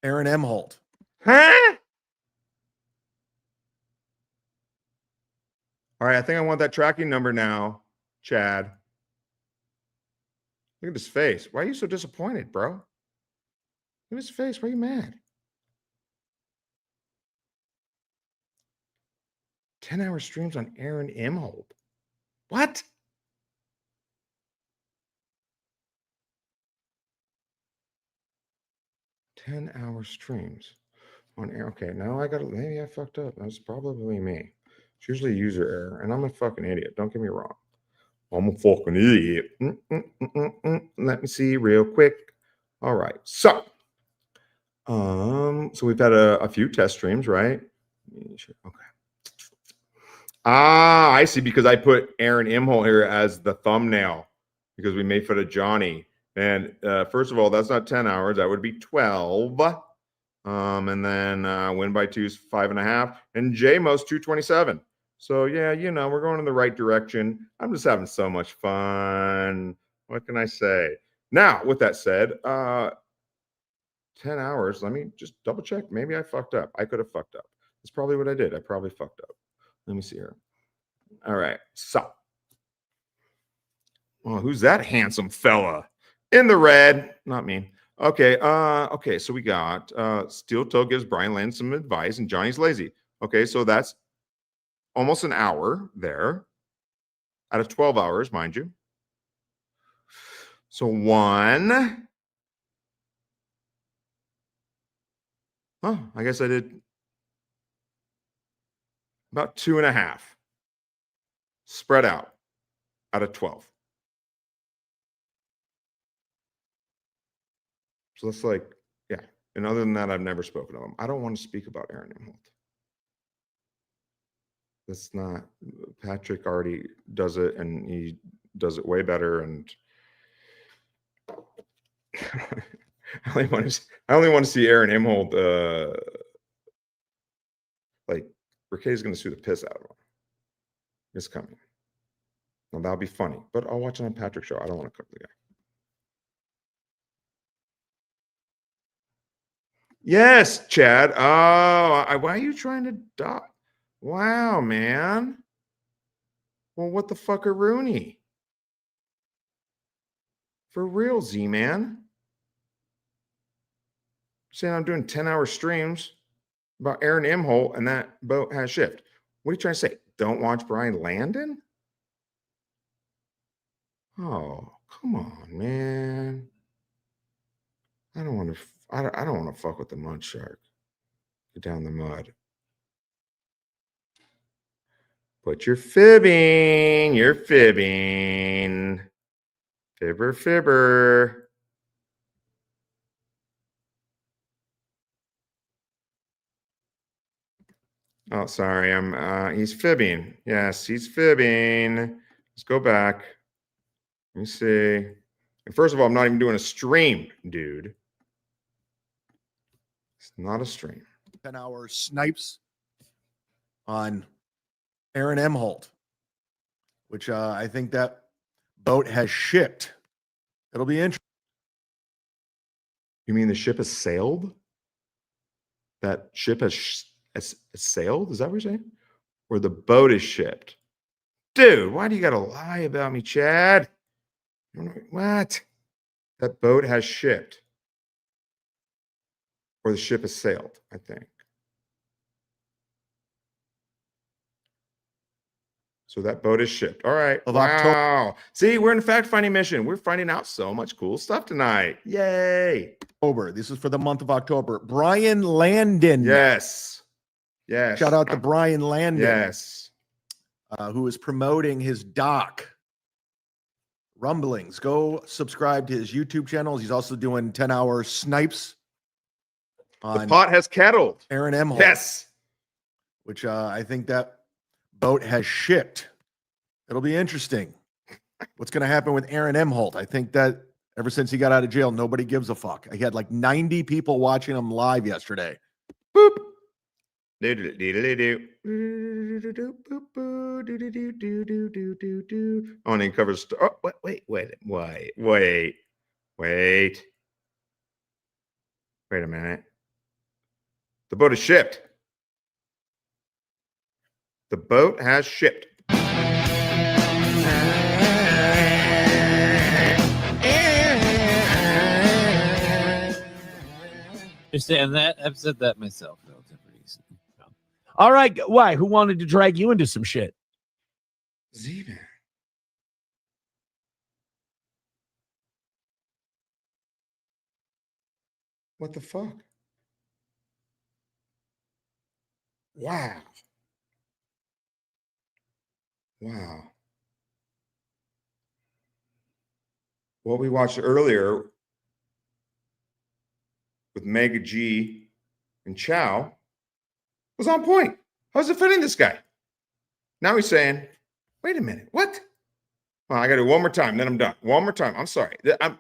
Aaron Emholt. Huh? All right, I think I want that tracking number now, Chad. Look at his face. Why are you so disappointed, bro? Look at his face. Why are you mad? 10-hour streams on Aaron Emholt. What? $10-hour streams on air. Okay, now I got to, maybe I fucked up. That's probably me. It's usually user error, and I'm a fucking idiot. Don't get me wrong. I'm a fucking idiot. Let me see real quick. All right. So we've had a few test streams, right? Okay. Ah, I see, because I put Aaron Imhol here as the thumbnail because we made fun of Johnny. And first of all, that's not 10 hours. That would be 12. And then win by 2 is 5.5. And JMO's 227. So yeah, you know, we're going in the right direction. I'm just having so much fun. What can I say? Now, with that said, 10 hours. Let me just double check. Maybe I fucked up. I could have fucked up. That's probably what I did. I probably fucked up. Let me see here. All right. So, well, who's that handsome fella in the red? Not me. Okay. Okay. So we got Steel Toe gives Brian Landon some advice, and Johnny's lazy. Okay. So that's almost an hour there out of 12 hours, mind you. So one. Oh, I guess I did about 2.5 spread out of 12. So that's like, yeah. And other than that, I've never spoken of him. I don't want to speak about Aaron Imholt. That's not, Patrick already does it, and he does it way better. And I only want to see Aaron Imholt. Like, Riquet's going to sue the piss out of him. It's coming. Well, that'll be funny, but I'll watch it on Patrick's show. I don't want to cook the guy. Yes, Chad. Oh, why are you trying to dot? Wow, man. Well, what the fuck are Rooney? For real, Z-Man. Saying I'm doing 10-hour streams about Aaron Imholt and that boat has shift. What are you trying to say? Don't watch Brian Landon? Oh, come on, man. I don't want to fuck with the mud shark. Get down the mud. But you're fibbing. You're fibbing. Fibber, fibber. Oh, sorry. He's fibbing. Yes, he's fibbing. Let's go back. Let me see. And first of all, I'm not even doing a stream, dude. It's not a stream. 10-hour snipes on Aaron Emholt, which I think that boat has shipped. It'll be interesting. You mean the ship has sailed? That ship has sailed? Is that what you're saying? Or the boat is shipped? Dude, why do you got to lie about me, Chad? What? That boat has shipped. Or the ship has sailed, I think. So that boat is shipped. All right. Of Wow. See, we're in a fact-finding mission. We're finding out so much cool stuff tonight. Yay. October. This is for the month of October. Brian Landon. Yes. Yes. Shout out to Brian Landon. Yes. Who is promoting his doc, Rumblings. Go subscribe to his YouTube channels. He's also doing 10-hour snipes on The pot has kettled. Aaron Emholt. Yes. Which I think that boat has shipped. It'll be interesting. What's going to happen with Aaron Emholt? I think that Ever since he got out of jail, nobody gives a fuck. I had like 90 people watching him live yesterday. Oh, and he covers. Oh, wait a minute. The boat is shipped. The boat has shipped. Understand that? I've said that myself. All right. Why? Who wanted to drag you into some shit? Z-Man. What the fuck? Wow. Wow. What we watched earlier with Mega G and Chow was on point. How's it fitting this guy? Now he's saying, wait a minute, what? Well, I got to do one more time, then I'm done. One more time. I'm sorry. I'm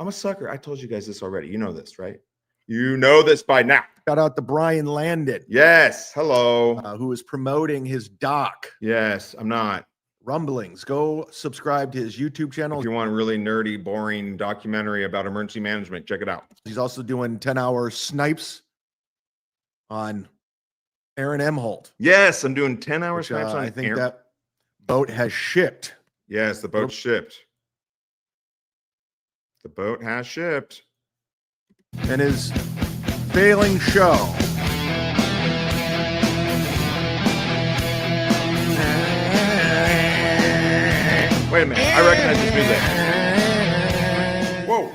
a sucker. I told you guys this already. You know this, right? You know this by now. Shout out to Brian Landon. Yes. Hello. Who is promoting his doc. Yes, I'm not. Rumblings. Go subscribe to his YouTube channel. If you want a really nerdy, boring documentary about emergency management, check it out. He's also doing 10-hour snipes on Aaron Emholt. Yes, I'm doing 10-hour snipes on I think that boat has shipped. Yes, the boat shipped. The boat has shipped. And his failing show. Wait a minute. I recognize this music. Whoa.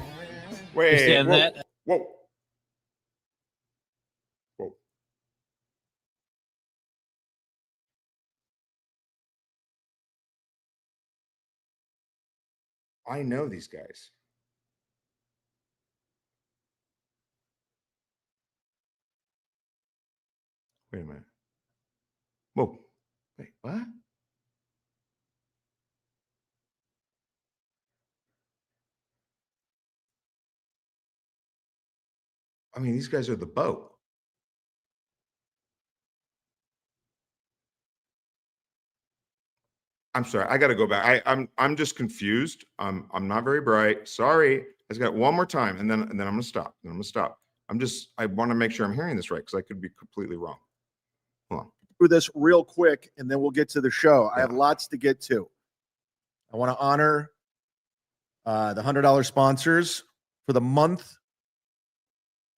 Wait. Understand Whoa. that? Whoa. Whoa. I know these guys. Wait a minute. Whoa. Wait, what? I mean, these guys are the boat. I'm sorry. I got to go back. I'm just confused. I'm not very bright. Sorry. I just got one more time, and then I'm gonna stop. Then I'm gonna stop. I want to make sure I'm hearing this right because I could be completely wrong. Hold on. Do this real quick, and then we'll get to the show. I have lots to get to. I want to honor the $100 sponsors for the month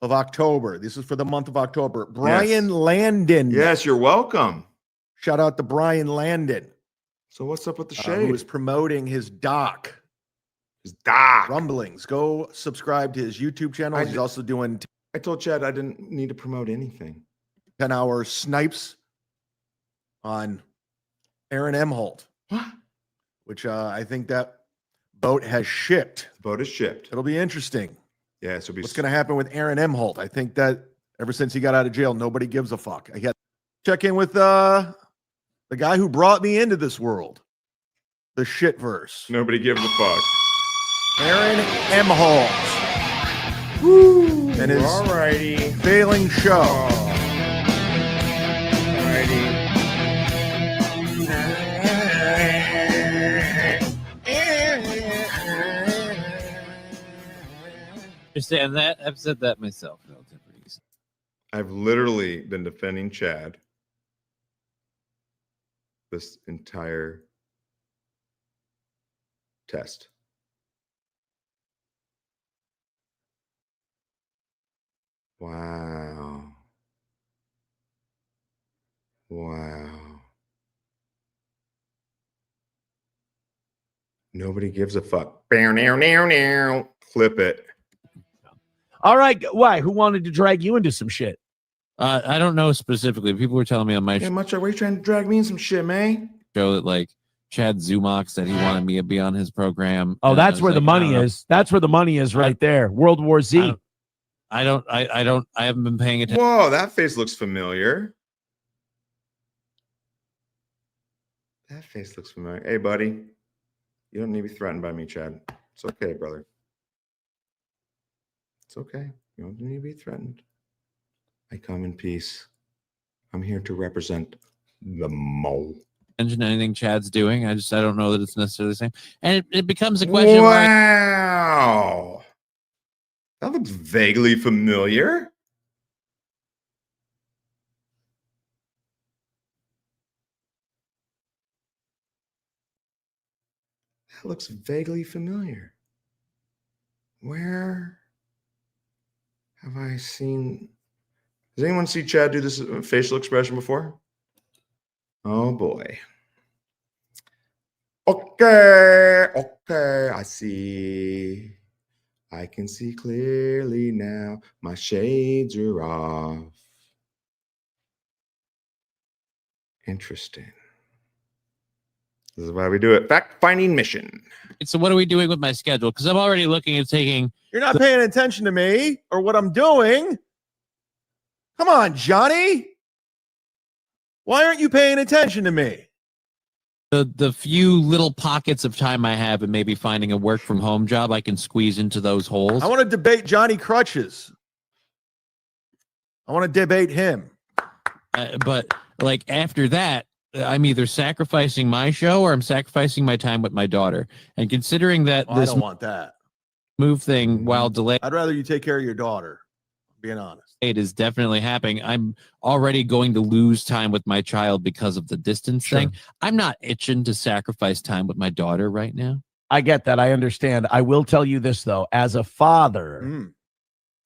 of October. This is for the month of October. Brian Landon. Yes, you're welcome. Shout out to Brian Landon. So what's up with the shade? Who is promoting his doc. His doc. Rumblings. Go subscribe to his YouTube channel. He's also doing... I told Chad I didn't need to promote anything. 10-hour snipes on Aaron Emholt. What? Which I think that boat has shipped. The boat is shipped. It'll be interesting. Yeah, so what's going to happen with Aaron Emholt? I think that ever since he got out of jail, nobody gives a fuck. I got check in with the guy who brought me into this world, the shitverse. Nobody gives a fuck. Aaron Emholt. Woo! And his alrighty failing show. Alrighty. Understand that? I've said that myself. I've literally been defending Chad this entire test. Wow. Wow. Nobody gives a fuck. Now. Clip it. All right. Why? Who wanted to drag you into some shit? I don't know specifically. People were telling me on my Yeah, much are you trying to drag me in some shit, man? show that like Chad Zumock said he wanted me to be on his program. Oh, And I that's was where the like, I money don't know. is. That's where the money is right there. World War Z. I haven't been paying attention. Whoa, that face looks familiar. That face looks familiar. Hey, buddy. You don't need to be threatened by me, Chad. It's okay, brother. It's okay. You don't need to be threatened. I come in peace. I'm here to represent the mole. Mention anything Chad's doing. I don't know that it's necessarily the same. And it becomes a question of, all right, Wow. That looks vaguely familiar. That looks vaguely familiar. Where have I seen? Has anyone see Chad do this facial expression before? Oh boy. Okay, I see. I can see clearly now. My shades are off. Interesting. This is why we do it. Fact-finding mission. so what are we doing with my schedule? Because I'm already looking at taking. You're not paying attention to me or what I'm doing. Come on, Johnny. Why aren't you paying attention to me? The few little pockets of time I have and maybe finding a work from home job I can squeeze into those holes. I want to debate Johnny Crutches. I want to debate him. But like after that, I'm either sacrificing my show or I'm sacrificing my time with my daughter. And considering that I this don't want that. move thing, while delayed, I'd rather you take care of your daughter, being honest. it is definitely happening. I'm already going to lose time with my child because of the distance thing. I'm not itching to sacrifice time with my daughter right now. I get that. I understand. I will tell you this, though. As a father,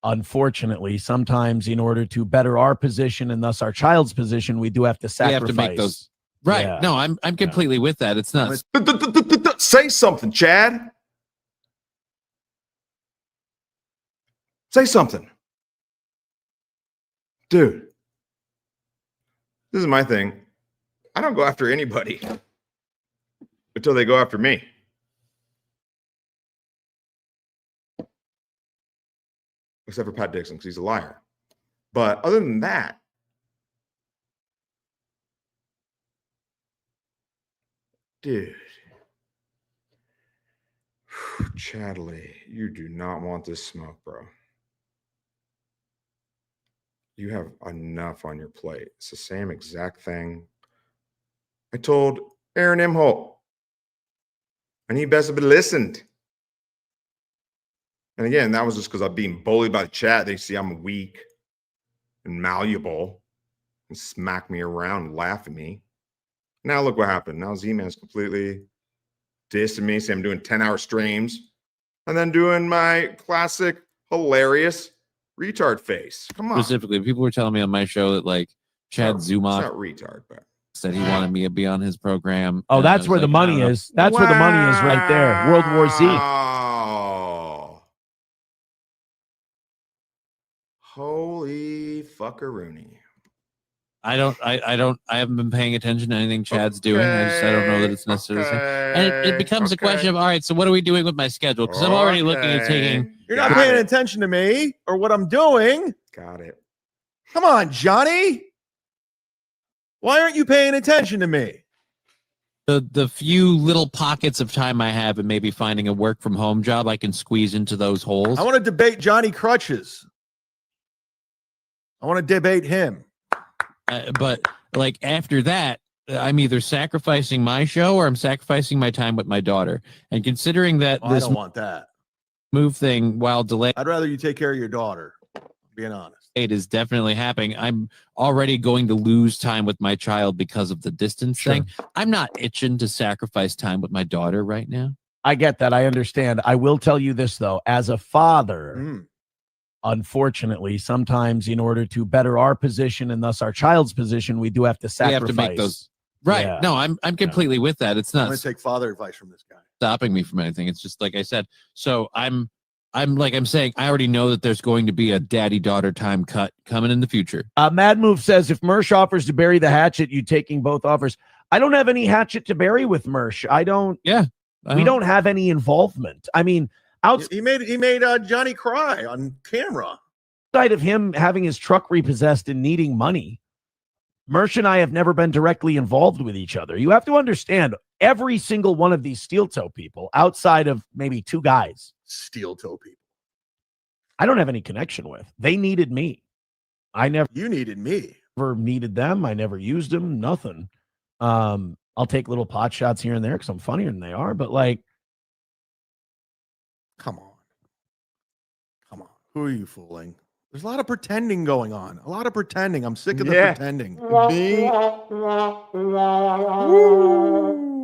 unfortunately, sometimes in order to better our position and thus our child's position, we do have to We sacrifice. have to make those. Right. Yeah. No, I'm completely with that. It's not. Say something, Chad. Say something. Dude, this is my thing. I don't go after anybody until they go after me. Except for Pat Dixon, because he's a liar. But other than that, dude, Chadley, you do not want this smoke, bro. You have enough on your plate. It's the same exact thing I told Aaron Imholt. And he best have been listened. And again, that was just because I'm being bullied by the chat. They see I'm weak and malleable and smack me around and laugh at me. Now look what happened. Now Z-Man's completely dissing me, saying I'm doing 10-hour streams and then doing my classic hilarious retard face. Come on. Specifically, people were telling me on my show that like Chad Zumock, It's not retard, but said he wanted me to be on his program. Oh, and I that's was where the like, I don't money know. is. That's where the money is right there. World War Z. Oh, holy fuckeroony. I haven't been paying attention to anything Chad's doing. I don't know that it's necessarily the same. And it becomes a question of, all right, so what are we doing with my schedule? Because I'm already looking at taking. You're not paying attention to me or what I'm doing. Got it. Come on, Johnny. Why aren't you paying attention to me? The few little pockets of time I have and maybe finding a work from home job I can squeeze into those holes. I want to debate Johnny Crutches. I want to debate him. But like after that, I'm either sacrificing my show or I'm sacrificing my time with my daughter. And considering that I this don't want that. move thing, while delayed, I'd rather you take care of your daughter, being honest. it is definitely happening. I'm already going to lose time with my child because of the distance thing. I'm not itching to sacrifice time with my daughter right now. I get that. I understand. I will tell you this, though. As a father, unfortunately, sometimes in order to better our position and thus our child's position, we do have to We sacrifice. have to make those. Right. Yeah. No, I'm completely with that. It's I'm not going to take father advice from this guy. stopping me from anything. It's just like I said. So I'm saying, I already know that there's going to be a daddy-daughter time cut coming in the future. Mad Move says, if Mersh offers to bury the hatchet, you taking both offers. I don't have any hatchet to bury with Mersh. I don't. Yeah. We don't have any involvement. I mean, He made Johnny cry on camera. outside of him having his truck repossessed and needing money, Mersh and I have never been directly involved with each other. You have to understand, every single one of these steel toe people, outside of maybe 2 guys, Steel toe people. I don't have any connection with. They needed me. You needed me. Never needed them. I never used them. Nothing. I'll take little pot shots here and there because I'm funnier than they are. But like, come on. Who are you fooling? There's a lot of pretending going on. A lot of pretending. I'm sick of the pretending.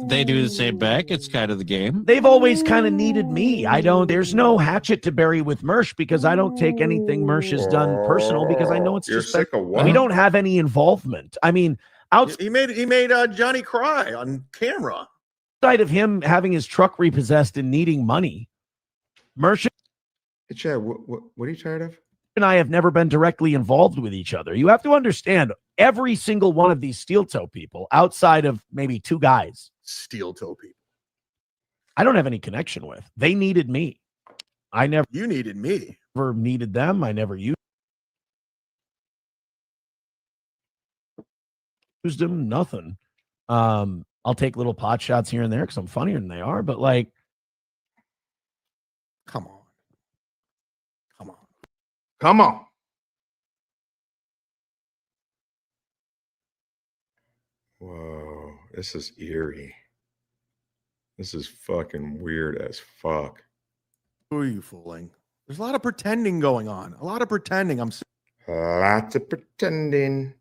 They do the same back. It's kind of the game. they've always kind of needed me. There's no hatchet to bury with Mersh because I don't take anything Mersh has done personal because I know it's You're just sick of what? we don't have any involvement. I mean, He made Johnny cry on camera. outside of him having his truck repossessed and needing money, Mersh Hey, Chad, what are you tired of? and I have never been directly involved with each other. You have to understand, every single one of these steel toe people, outside of maybe 2 guys, Steel toe people. I don't have any connection with. They needed me. You needed me. Never needed them. I never used them. Nothing. I'll take little pot shots here and there because I'm funnier than they are. But like, come on. Come on. Whoa, this is eerie. This is fucking weird as fuck. Who are you fooling? There's a lot of pretending going on. A lot of pretending. I'm Lots of pretending.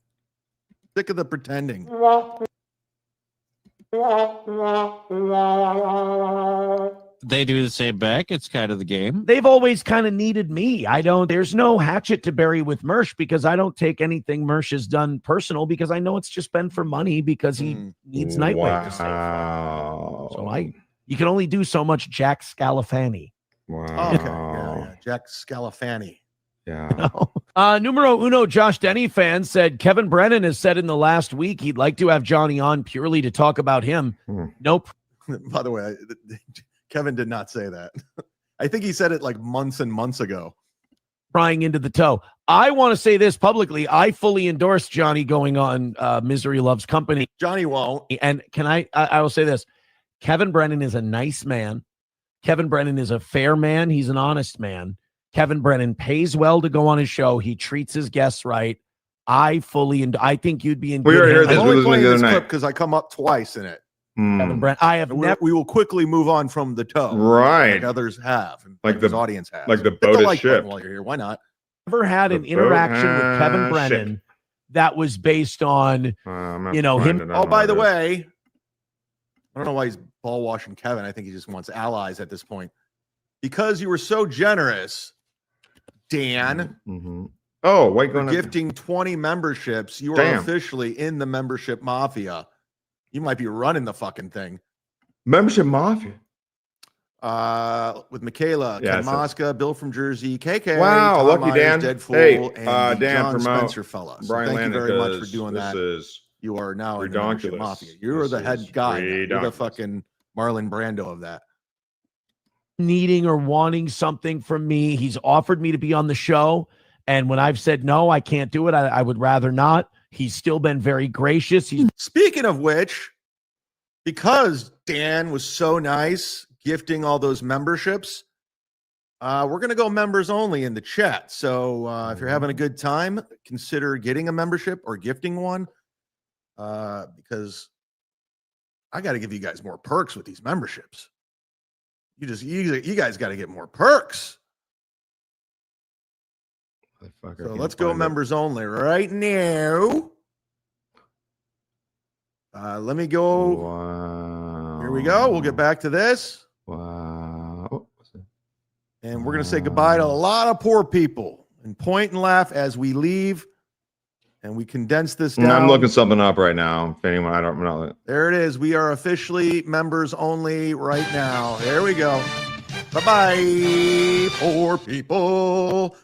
sick of the pretending. They do the same back. It's kind of the game. they've always kind of needed me. There's no hatchet to bury with Mersh because I don't take anything Mersh has done personal because I know it's just been for money because he needs Nightwave to save. So you can only do so much Jack Scalafani. Wow. Oh, okay. Yeah. Jack Scalafani. Yeah. Numero uno Josh Denny fan said Kevin Brennan has said in the last week he'd like to have Johnny on purely to talk about him. Nope. By the way, Kevin did not say that. I think he said it like months and months ago. Prying into the toe. I want to say this publicly. I fully endorse Johnny going on Misery Loves Company. Johnny won't. And I will say this. Kevin Brennan is a nice man. Kevin Brennan is a fair man. He's an honest man. Kevin Brennan pays well to go on his show. He treats his guests right. I think you'd be in We good already heard hands. this. I'm We only listened playing the this other clip night. because I come up twice in it. Kevin Brennan. I have never. We will quickly move on from the toe. Right. Like others have. And Like his the audience has. like the Hit boat is like button shipped. while you're here. Why not? Never had an interaction with Kevin Brennan that was based on, him. Oh, by the way, I don't know why he's ball washing Kevin. I think he just wants allies at this point. Because you were so generous, Dan, Oh, white for going gifting 20 memberships, you are Damn. officially in the membership mafia. You might be running the fucking thing. Membership mafia. With Michaela, Yeah, Ken so- Mosca, Bill from Jersey, KK, Wow, Tom lucky Myers, Dan. Deadpool, Hey, and the Dan, John promote Spencer fella. So Brian thank Landon, you very much for 'cause doing this that. is You are now in the membership redonkulous. mafia. You're This the is head guy. Now. You're the redonkulous. fucking Marlon Brando of that. Needing or wanting something from me. He's offered me to be on the show. And when I've said no, I can't do it. I would rather not. He's still been very gracious. Speaking of which, because Dan was so nice gifting all those memberships, we're going to go members only in the chat. So if you're having a good time, consider getting a membership or gifting one because I got to give you guys more perks with these memberships. You guys got to get more perks. So let's go members only right now. Let me go. Wow. Here we go. We'll get back to this. Wow. And we're going to say goodbye to a lot of poor people and point and laugh as we leave. And we condense this down. I'm looking something up right now. If anyone, I'm not. There it is. We are officially members only right now. There we go. Bye-bye, poor people.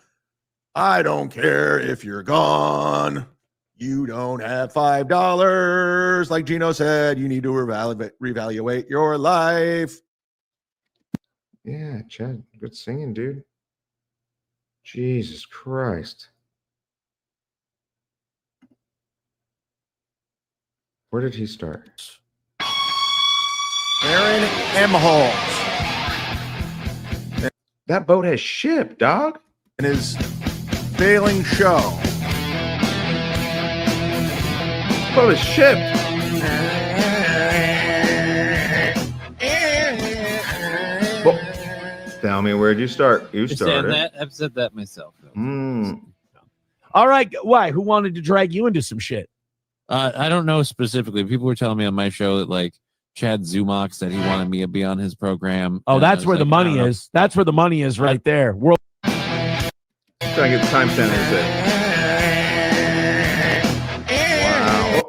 I don't care if you're gone. You don't have $5. Like Gino said, you need to reevaluate your life. Yeah, Chad, good singing, dude. Jesus Christ. Where did he start? Aaron Emholt. That boat has shipped, dog. And his failing show. Boat is shipped. Well, tell me, where'd you start? You started. I've said that myself. All right. Why? Who wanted to drag you into some shit? I don't know specifically. People were telling me on my show that like Chad Zumock said he wanted me to be on his program. Oh, and I that's was where the like, I money don't know. is. That's where the money is right there. World. Trying to get the timestamp. Wow.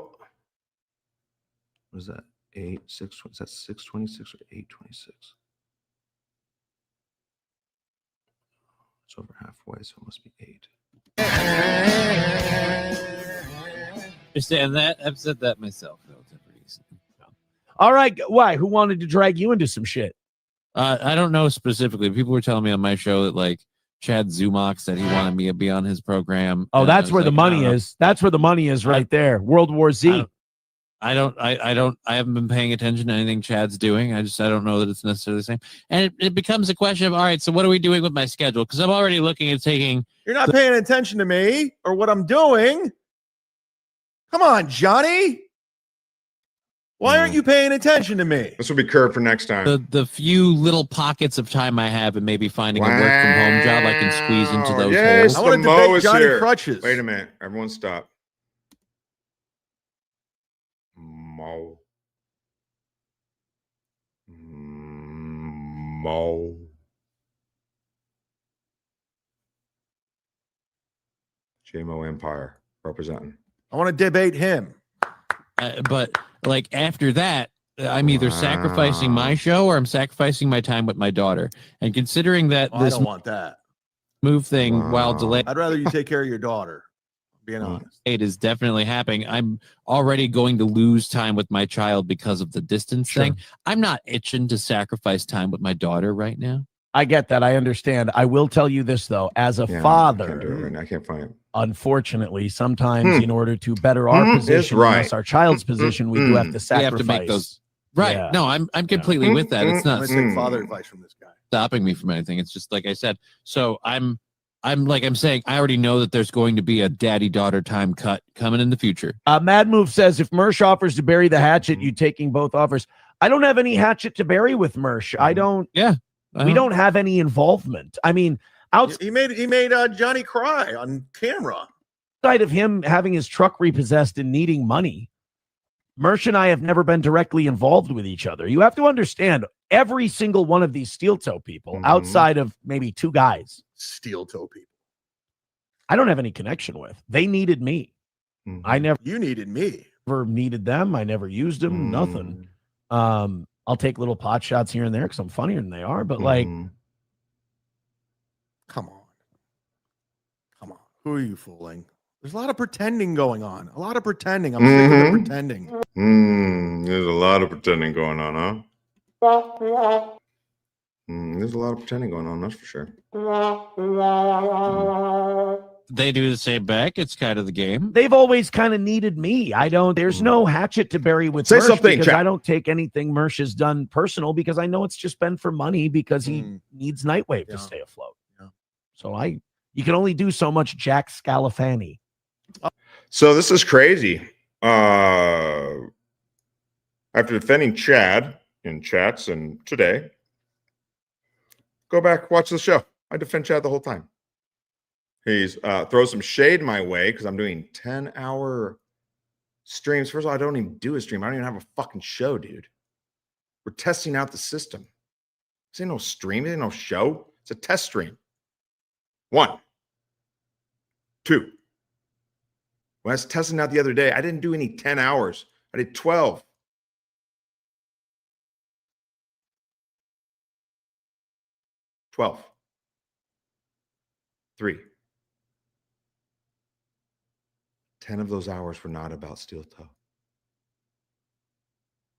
What is that? 8, 6, is that 626 or 826? It's over halfway, so it must be 8. Understand that? I've said that myself. All right. Why? Who wanted to drag you into some shit? I don't know specifically. People were telling me on my show that like Chad Zumock said he wanted me to be on his program. Oh, and I that's was where the like, I money don't know. is. That's where the money is right there. World War Z. I haven't been paying attention to anything Chad's doing. I don't know that it's necessarily the same. And it becomes a question of, all right, so what are we doing with my schedule? Because I'm already looking at taking. You're not paying attention to me or what I'm doing. Come on, Johnny. Why aren't you paying attention to me? This will be curved for next time. The few little pockets of time I have and maybe finding a work from home job I can squeeze into those Yes, holes. I want to Mo debate is Johnny here. Crutches. Wait a minute. Everyone stop. Mo. Mo. JMO Empire representing. I want to debate him. But like after that, I'm either sacrificing my show or I'm sacrificing my time with my daughter. And considering that I this don't want that. move thing, while delayed, I'd rather you take care of your daughter. Being honest. it is definitely happening. I'm already going to lose time with my child because of the distance thing. I'm not itching to sacrifice time with my daughter right now. I get that. I understand. I will tell you this, though. As a Yeah, I can't do it father, right now. I can't find it. unfortunately, sometimes in order to better our position, right. and thus our child's position, we do have to We sacrifice. have to make those right. Yeah. No, I'm completely with that. It's I'm not going to take father advice from this guy. stopping me from anything. It's just like I said. So I'm saying I already know that there's going to be a daddy-daughter time cut coming in the future. Mad Move says, if Mersh offers to bury the hatchet, you taking both offers. I don't have any hatchet to bury with Mersh. I don't. Yeah. We don't have any involvement. I mean, outside He made Johnny cry on camera. of him having his truck repossessed and needing money, Mersh and I have never been directly involved with each other. You have to understand, every single one of these steel toe people, outside of maybe two guys, Steel toe people. I don't have any connection with. They needed me. I never. You needed me. Never needed them. I never used them. Nothing. I'll take little pot shots here and there because I'm funnier than they are. But like, Come on. Who are you fooling? There's a lot of pretending going on. A lot of pretending. I'm sick of the pretending. There's a lot of pretending going on, huh? There's a lot of pretending going on, that's for sure. They do the same back. It's kind of the game. they've always kind of needed me. I don't. There's no hatchet to bury with Say Mersh something, because Chad. I don't take anything Mersh has done personal because I know it's just been for money because he needs Nightwave to stay afloat. So you can only do so much Jack Scalafani. So this is crazy. After defending Chad in chats and today, go back, watch the show. I defend Chad the whole time. He's throws some shade my way because I'm doing 10-hour streams. First of all, I don't even do a stream. I don't even have a fucking show, dude. We're testing out the system. This ain't no stream. It ain't no show. It's a test stream. 1, 2. When I was testing out the other day, I didn't do any 10 hours. I did 12. Three. 10 of those hours were not about steel toe.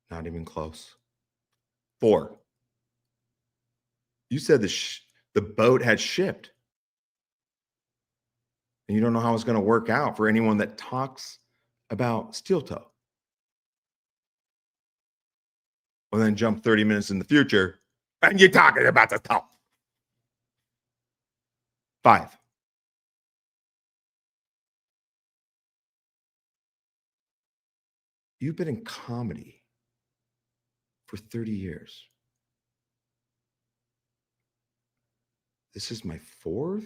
Not even close. 4. You said the boat had shipped. And you don't know how it's going to work out for anyone that talks about steel toe. Well, then jump 30 minutes in the future, and you're talking about the top 5. You've been in comedy for 30 years. This is my 4th.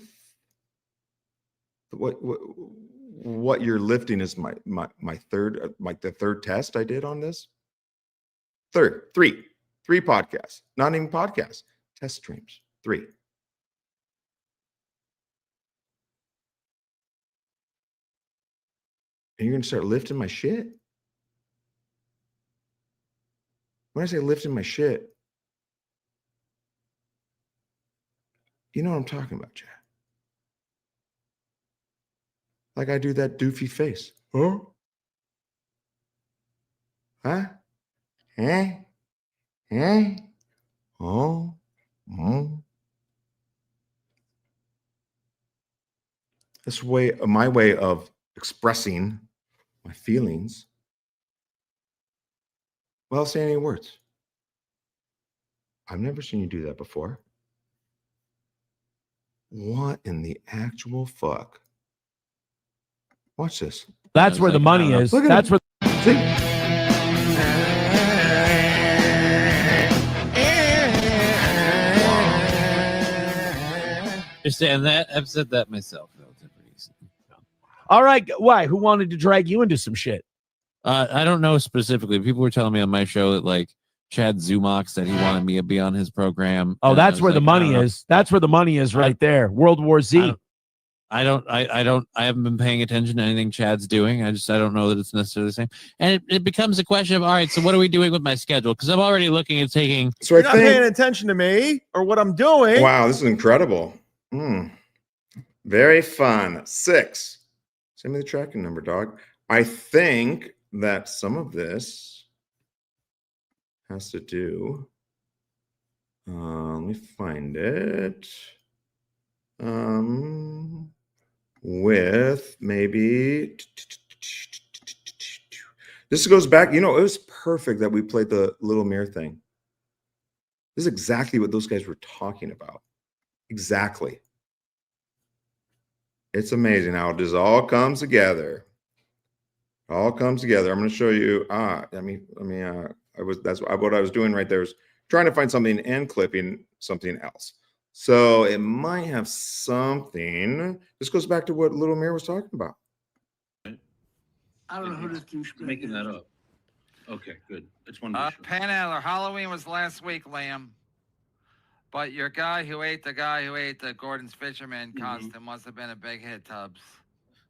What you're lifting is my 3rd, like the 3rd test I did on this. 3 podcasts, not even podcasts, test streams. 3. And you're gonna start lifting my shit. When I say lifting my shit, you know what I'm talking about, Chad. Like I do that doofy face. Huh? Huh? Eh? Eh? Oh? Oh? That's my way of expressing my feelings without saying any words. I've never seen you do that before. What in the actual fuck? Watch this. That's where the money is. Look at That's him. where. See? Just saying that. I've said that myself. All right. Why? Who wanted to drag you into some shit? I don't know specifically. People were telling me on my show that like Chad Zumock said he wanted me to be on his program. Oh, and I that's was where the like, I money don't know. is. That's where the money is right there. World War Z. I haven't been paying attention to anything Chad's doing. I don't know that it's necessarily the same. And it becomes a question of, all right, so what are we doing with my schedule? Because I'm already looking at taking. So you're not paying attention to me or what I'm doing. Wow, this is incredible. Very fun. 6. Send me the tracking number, dog. I think that some of this has to do. Let me find it. With maybe this goes back. You know, it was perfect that we played the Little Mir thing. This is exactly what those guys were talking about. Exactly. It's amazing how it just all comes together. All comes together. I'm going to show you. That's what I was doing right there. Was trying to find something and clipping something else. So it might have something. This goes back to what Little Mir was talking about. I don't know who this douchebag Making that is. up. Okay, good. It's one of Panhandler, Halloween was last week, Liam. But your guy who ate the Gordon's Fisherman costume must have been a big hit, Tubbs.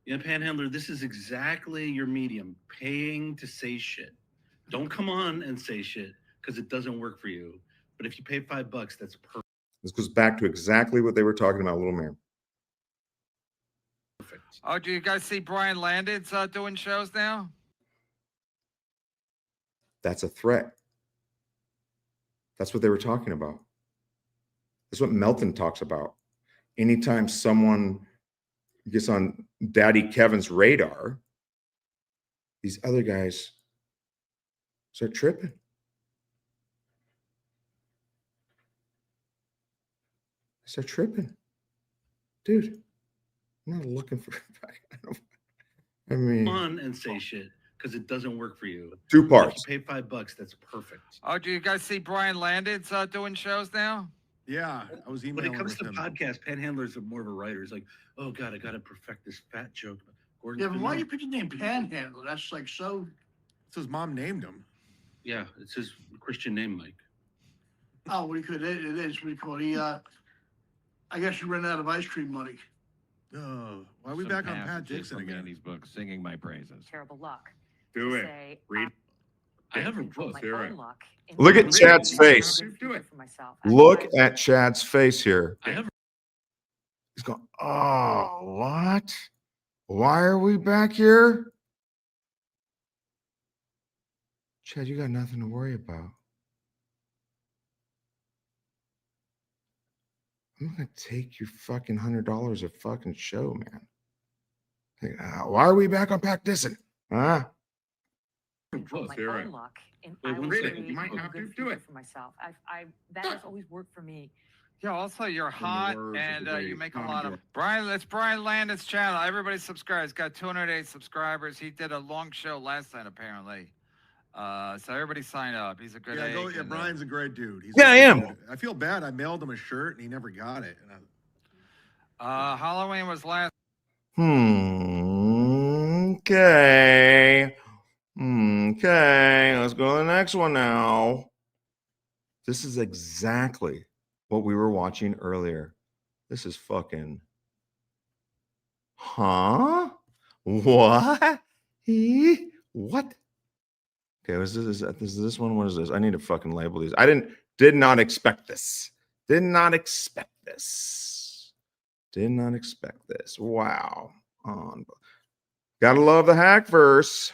Yeah, Panhandler, this is exactly your medium. Paying to say shit. Don't come on and say shit because it doesn't work for you. But if you pay $5, that's perfect. This goes back to exactly what they were talking about, Little Mir. Oh, do you guys see Brian Landon's doing shows now? That's a threat. That's what they were talking about. That's what Melton talks about. Anytime someone gets on Daddy Kevin's radar, these other guys start tripping. Start tripping. Dude, I'm not looking for. I mean, Come on and say shit because it doesn't work for you. 2 parts. If you pay $5, that's perfect. Oh, do you guys see Brian Landon's doing shows now? Yeah, I was emailing. When it comes to podcasts, Panhandlers are more of a writer. It's like, oh God, I got to perfect this fat joke. Gordon's Yeah, but been why on- do you put your name Panhandle? That's like so. It's his mom named him. Yeah, it's his Christian name, Mike. Oh, what do you call it? It is what do you call it? He, I guess you ran out of ice cream money. Oh, why are we back on Pat Dixon again? These books, singing my praises. Terrible luck. Do to it. say, Read. I have a control book. my Do own it. luck in Look at my Chad's own face. future for myself. Look at Chad's face here. I have. He's going, oh, what? Why are we back here? Chad, you got nothing to worry about. I'm gonna take your fucking $100 a fucking show, man. Like, why are we back on Pat Dixon? Huh? control Close, my you're own right. luck, and Well, I will read it. create You might a have good to do future it. for myself. That has always worked for me. Yeah, also you're hot words of and the you great make a Tom lot of Jones. Brian. It's Brian Landon's channel. Everybody subscribe. He's got 208 subscribers. He did a long show last night apparently. So everybody sign up. He's a good egg. Yeah, Brian's a great dude. He's Yeah, a I good am. dude. I feel bad. I mailed him a shirt and he never got it. And Halloween was last. Okay. Okay. Let's go to the next one now. This is exactly what we were watching earlier. This is fucking. Huh? What? What? Okay, is this one? What is this? I need to fucking label these. Did not expect this. Did not expect this. Did not expect this. Wow. Gotta love the hack verse.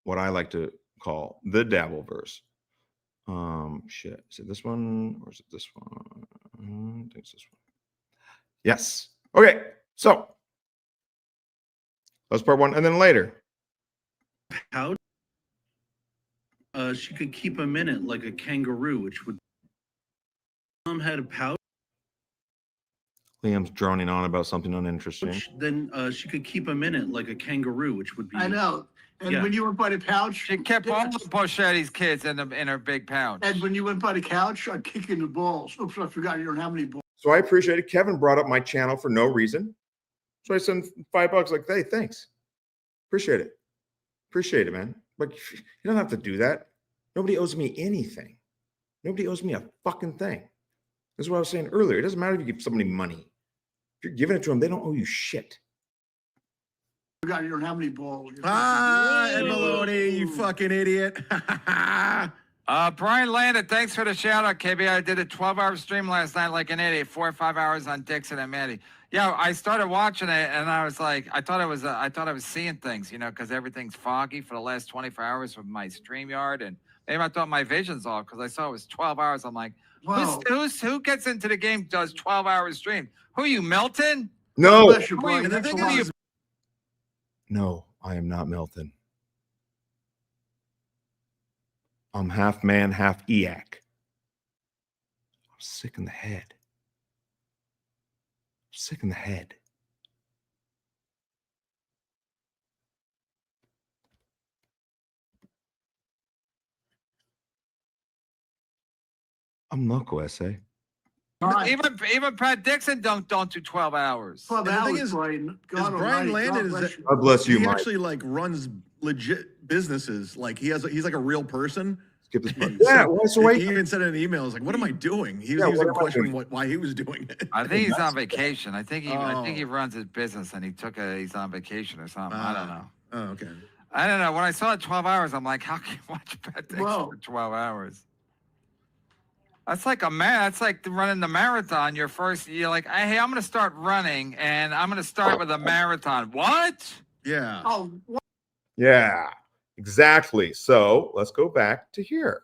What I like to call the dabble verse. Shit. Is it this one or is it this one? I think it's this one. Yes. Okay. So that's part one, and then later. How? She could keep a minute like a kangaroo, which would. Mom had a pouch. Liam's droning on about something uninteresting. Then she could keep a minute like a kangaroo, which would be. I know. And Yeah. when you went by the couch, She kept all the Ponchetti's kids in her big pouch. and when you went by the couch, I'm kicking the balls. Oops, I forgot you don't have any balls. So I appreciate it. Kevin brought up my channel for no reason. So I sent $5 like, hey, thanks. Appreciate it. Appreciate it, man. But you don't have to do that. Nobody owes me anything. Nobody owes me a fucking thing. This is what I was saying earlier. It doesn't matter if you give somebody money. If you're giving it to them, they don't owe you shit. I forgot you don't have any balls. Ed Maloney, you fucking idiot. Brian Landon, thanks for the shout out, KB. I did a 12-hour stream last night like an idiot, 4 or 5 hours on Dixon and Maddie. Yeah, I started watching it and I was like, I thought I was seeing things, because everything's foggy for the last 24 hours with my StreamYard, and maybe I thought my vision's off because I saw it was 12 hours. I'm like, Wow. who gets into the game does 12-hour stream? Who are you, Milton? No. Bless you, Who are you? Brian. the Thanks thing a lot. is, No, I am not Milton. I'm half man, half EAC. I'm sick in the head. Sick in the head. I'm loco, essay. Even Pat Dixon don't do 12 hours. 12 And the thing hours, is, Brian. Brian almighty, Landon God is bless that you. God bless you, he Mike. actually like runs legit businesses. Like he's like a real person. Skip this part. So Yeah, well, so wait. he even said in an email, "I was like, what am I doing?" He was, Yeah, he was what in am I question doing? why he was doing it. I think he's on vacation. I think he Oh. runs his business and he's on vacation or something. I don't know. Oh, okay. I don't know. When I saw it 12 hours, I'm like, how can you watch Pat Dixon Whoa. for 12 hours? That's like that's like running the marathon. You're like, hey, I'm going to start running and I'm going to start with a marathon. What? Yeah. Oh, what? Yeah, exactly. So let's go back to here.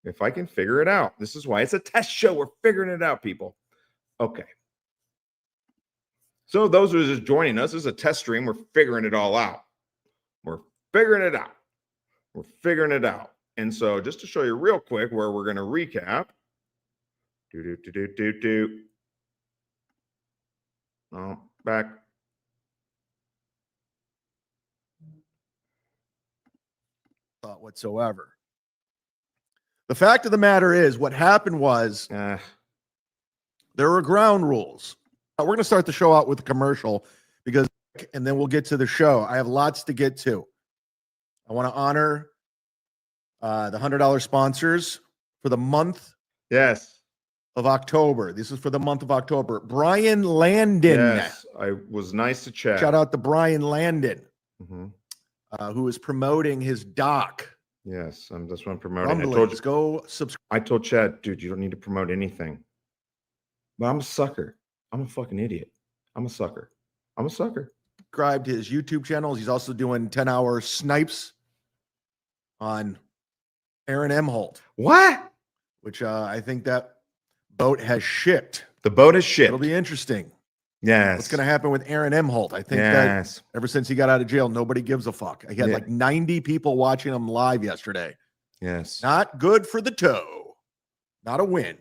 If I can figure it out. This is why it's a test show. We're figuring it out, people. Okay. So those who are just joining us, this is a test stream. We're figuring it all out. We're figuring it out. We're figuring it out. And so just to show you real quick where we're going to recap. Oh, back. Thought whatsoever. The fact of the matter is, what happened was there were ground rules. We're going to start the show out with a commercial and then we'll get to the show. I have lots to get to. I want to honor the $100 sponsors for the month of October. This is for the month of October. Brian Landon. Yes, I was nice to chat. Shout out to Brian Landon, Mhm. who is promoting his doc. Yes, that's what I'm promoting. I Rumblings. told you, Go subscribe. I told Chad, dude, you don't need to promote anything. But I'm a sucker. I'm a fucking idiot. I'm a sucker. I'm a sucker. Subscribe to his YouTube channels. He's also doing 10-hour snipes on Aaron Emholt. What? Which I think that boat has shipped. The boat has shipped. It'll be interesting. Yes. What's going to happen with Aaron Emholt? I think Yes. that ever since he got out of jail, nobody gives a fuck. He had Yeah. like 90 people watching him live yesterday. Yes. Not good for the toe. Not a win.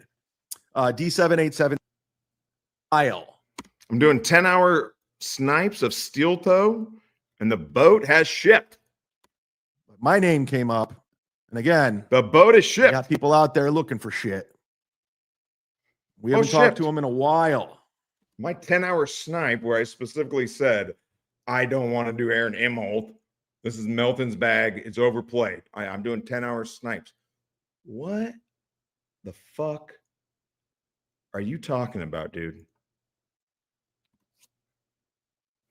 D787 Isle. I'm doing 10-hour snipes of steel toe, and the boat has shipped. My name came up. And again, the boat is shipped. Got people out there looking for shit. We haven't talked to him in a while. My 10-hour snipe, where I specifically said, I don't want to do Aaron Emholt. This is Melton's bag. It's overplayed. I'm doing 10-hour snipes. What the fuck are you talking about, dude?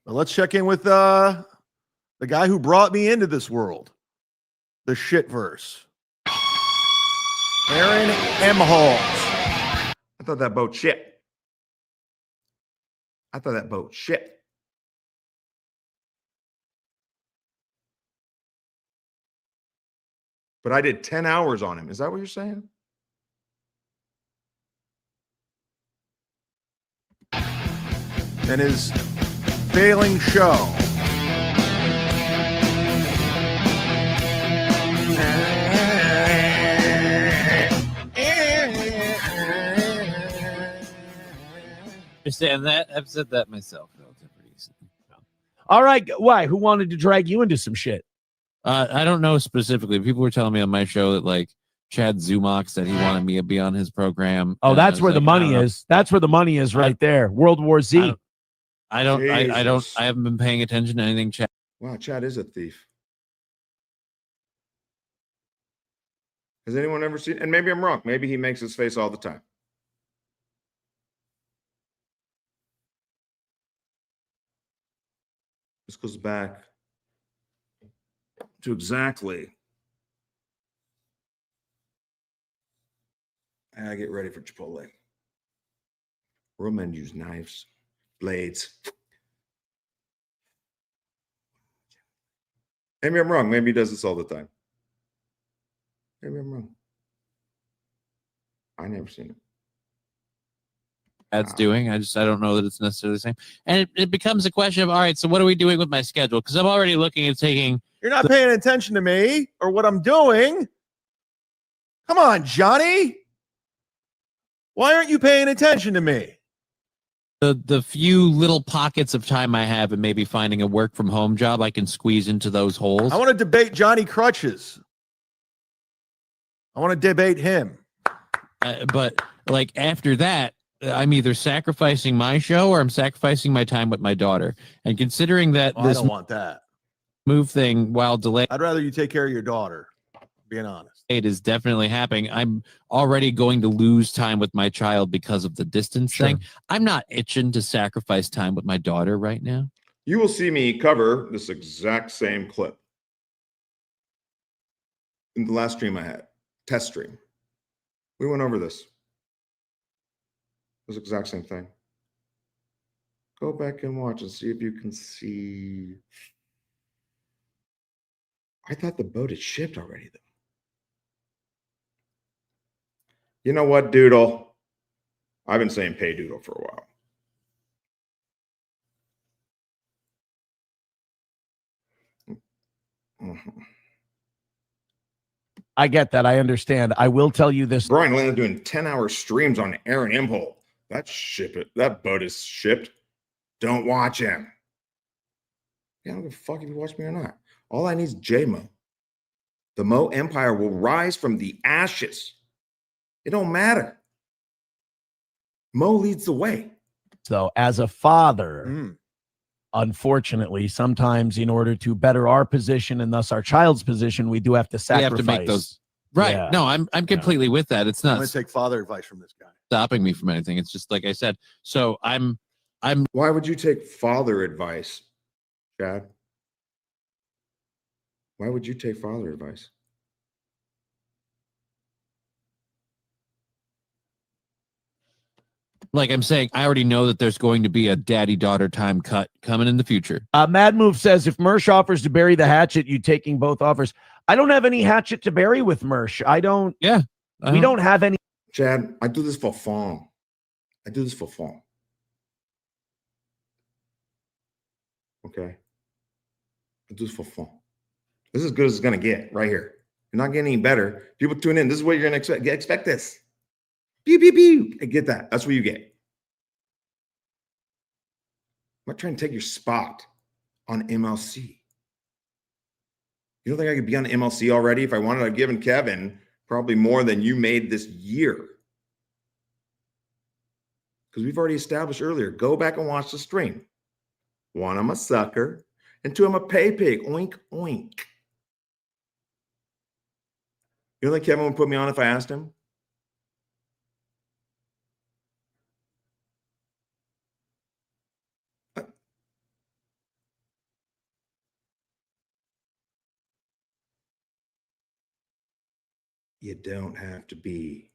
Well, let's check in with the guy who brought me into this world. The shitverse. Aaron Emholt. I thought that boat shit. I thought that boat shit. But I did 10 hours on him. Is that what you're saying? And his failing show. Understand that? I've said that myself. All right. Why? Who wanted to drag you into some shit? I don't know specifically. People were telling me on my show that like Chad Zumock said he wanted me to be on his program. Oh, And that's I where was the like, money is. That's where the money is right there. World War Z. I haven't been paying attention to anything. Chad. Wow, Chad is a thief. Has anyone ever seen? And maybe I'm wrong. Maybe he makes his face all the time. This goes back to exactly. I get ready for Chipotle. Real men use knives, blades. Maybe I'm wrong. Maybe he does this all the time. Maybe I'm wrong. I never seen it. Chad's doing. I don't know that it's necessarily the same. And it becomes a question of, all right, so what are we doing with my schedule? Because I'm already looking at taking. You're not paying attention to me or what I'm doing. Come on, Johnny. Why aren't you paying attention to me? The few little pockets of time I have and maybe finding a work from home job I can squeeze into those holes. I want to debate Johnny Crutches. I want to debate him. But like after that, I'm either sacrificing my show or I'm sacrificing my time with my daughter. And considering that I this don't want that. move thing, while delayed, I'd rather you take care of your daughter, being honest. it is definitely happening. I'm already going to lose time with my child because of the distance thing. I'm not itching to sacrifice time with my daughter right now. You will see me cover this exact same clip in the last stream I had, test stream. We went over this. This exact same thing. Go back and watch and see if you can see. I thought the boat had shipped already, though. You know what, Doodle? I've been saying pay Doodle for a while. I get that. I understand. I will tell you this. Brian Landon doing 10-hour streams on Aaron Emholt. That boat is shipped. Don't watch him. Yeah, I don't give a fuck if you watch me or not. All I need is J-Mo. The Mo Empire will rise from the ashes. It don't matter. Mo leads the way. So as a father, unfortunately, sometimes in order to better our position and thus our child's position, we do have to We sacrifice. have to make those. Right. Yeah. No, I'm completely with that. It's I'm not going to take father advice from this guy. stopping me from anything. It's just like I said. So I'm. Why would you take father advice, Chad? Why would you take father advice? Like I'm saying, I already know that there's going to be a daddy-daughter time cut coming in the future. Mad Move says, if Mersh offers to bury the hatchet, you taking both offers. I don't have any hatchet to bury with Mersh. I don't. Yeah. We don't have any. Chad, I do this for fun. I do this for fun. Okay. Just for fun. This is as good as it's going to get right here. You're not getting any better. People tune in. This is what you're going to expect. Expect this. Pew, pew, pew. I get that. That's what you get. I'm not trying to take your spot on MLC. You don't think I could be on MLC already if I wanted? I've given Kevin probably more than you made this year. Because we've already established earlier. Go back and watch the stream. One, I'm a sucker. And two, I'm a pay pig. Oink, oink. You don't think Kevin would put me on if I asked him? You don't have to be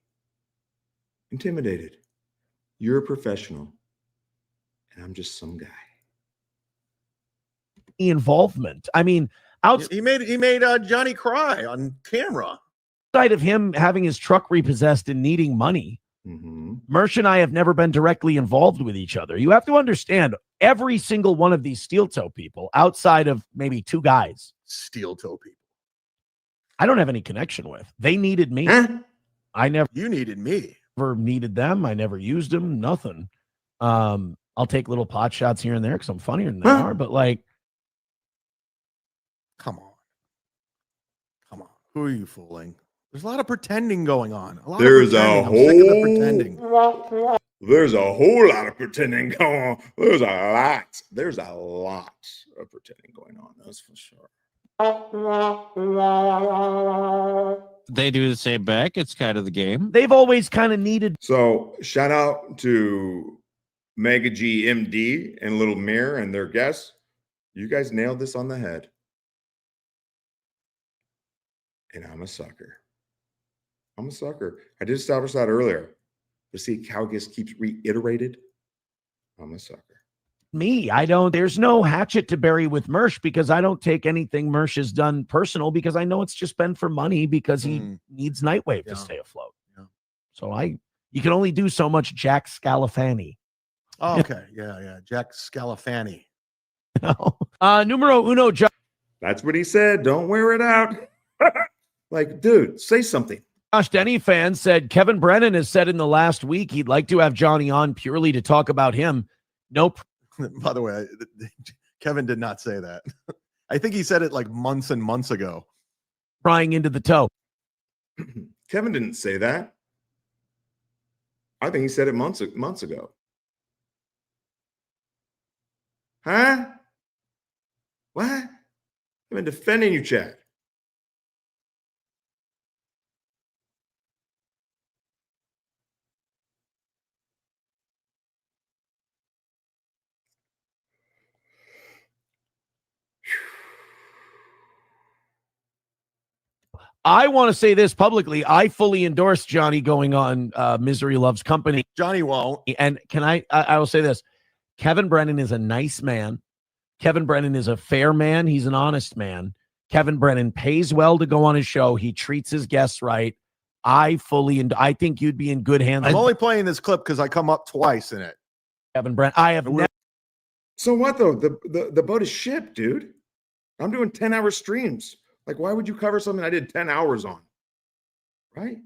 intimidated. You're a professional, and I'm just some guy. Involvement. I mean, He made Johnny cry on camera. outside of him having his truck repossessed and needing money, Mersh and I have never been directly involved with each other. You have to understand, every single one of these steel toe people, outside of maybe two guys, steel toe people, I don't have any connection with. They needed me. I never. You needed me. Never needed them. I never used them. Nothing. I'll take little pot shots here and there because I'm funnier than they are. But like, come on. Who are you fooling? There's a lot of pretending going on. There's a I'm sick of the pretending. There's a whole lot of pretending going on. There's a lot of pretending going on. That's for sure. They do the same back. It's kind of the game. They've always kind of needed. So shout out to Mega G MD and Little Mir and their guests. You guys nailed this on the head. And I'm a sucker. I'm a sucker. I did establish that earlier. But see how this keeps reiterated. I'm a sucker. Me, there's no hatchet to bury with Mersh because I don't take anything Mersh has done personal because I know it's just been for money because he needs Nightwave to stay afloat. Yeah. So you can only do so much Jack Scalafani. Oh, okay. Yeah. Jack Scalafani. Numero uno. That's what he said. Don't wear it out. Like, dude, say something. Josh Denny fan said Kevin Brennan has said in the last week he'd like to have Johnny on purely to talk about him. Nope. By the way, Kevin did not say that. I think he said it like months and months ago. Prying into the toe. Kevin didn't say that. I think he said it months ago. Huh? What? I've been defending you, Chad. I want to say this publicly. I fully endorse Johnny going on Misery Loves Company. Johnny won't. And I will say this. Kevin Brennan is a nice man. Kevin Brennan is a fair man. He's an honest man. Kevin Brennan pays well to go on his show. He treats his guests right. I think you'd be in good hands. I'm only playing this clip because I come up twice in it. Kevin Brennan. I have never. So what though? The boat is shipped, dude. I'm doing 10-hour streams. Like, why would you cover something I did 10 hours on? Right?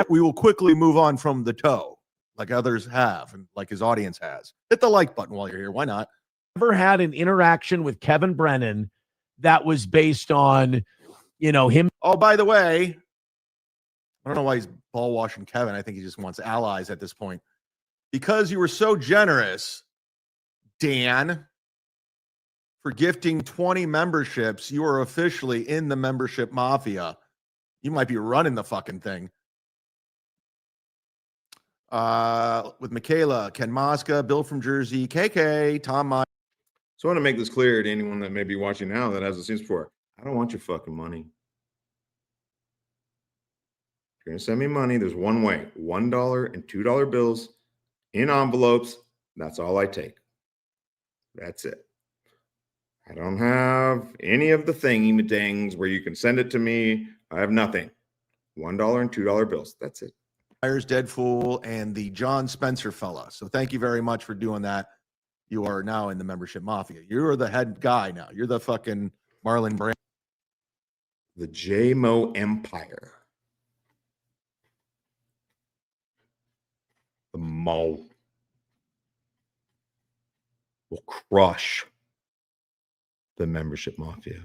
We will quickly move on from the toe, like others have, and like his audience has. Hit the like button while you're here. Why not? Never had an interaction with Kevin Brennan that was based on, him. Oh, by the way, I don't know why he's ball washing Kevin. I think he just wants allies at this point. Because you were so generous, Dan, for gifting 20 memberships, you are officially in the membership mafia. You might be running the fucking thing. With Michaela, Ken Mosca, Bill from Jersey, KK, Tom Meyer. So I want to make this clear to anyone that may be watching now that hasn't seen this before. I don't want your fucking money. If you're going to send me money, there's one way. $1 and $2 bills in envelopes. That's all I take. That's it. I don't have any of the thingy-ma-dings where you can send it to me. I have nothing. $1 and $2 bills. That's it. Myers, Dead Fool, and the John Spencer fella. So thank you very much for doing that. you are now in the membership mafia. You're the head guy now. You're the fucking Marlon Brand. The JMO Empire. The Mo will crush the membership mafia.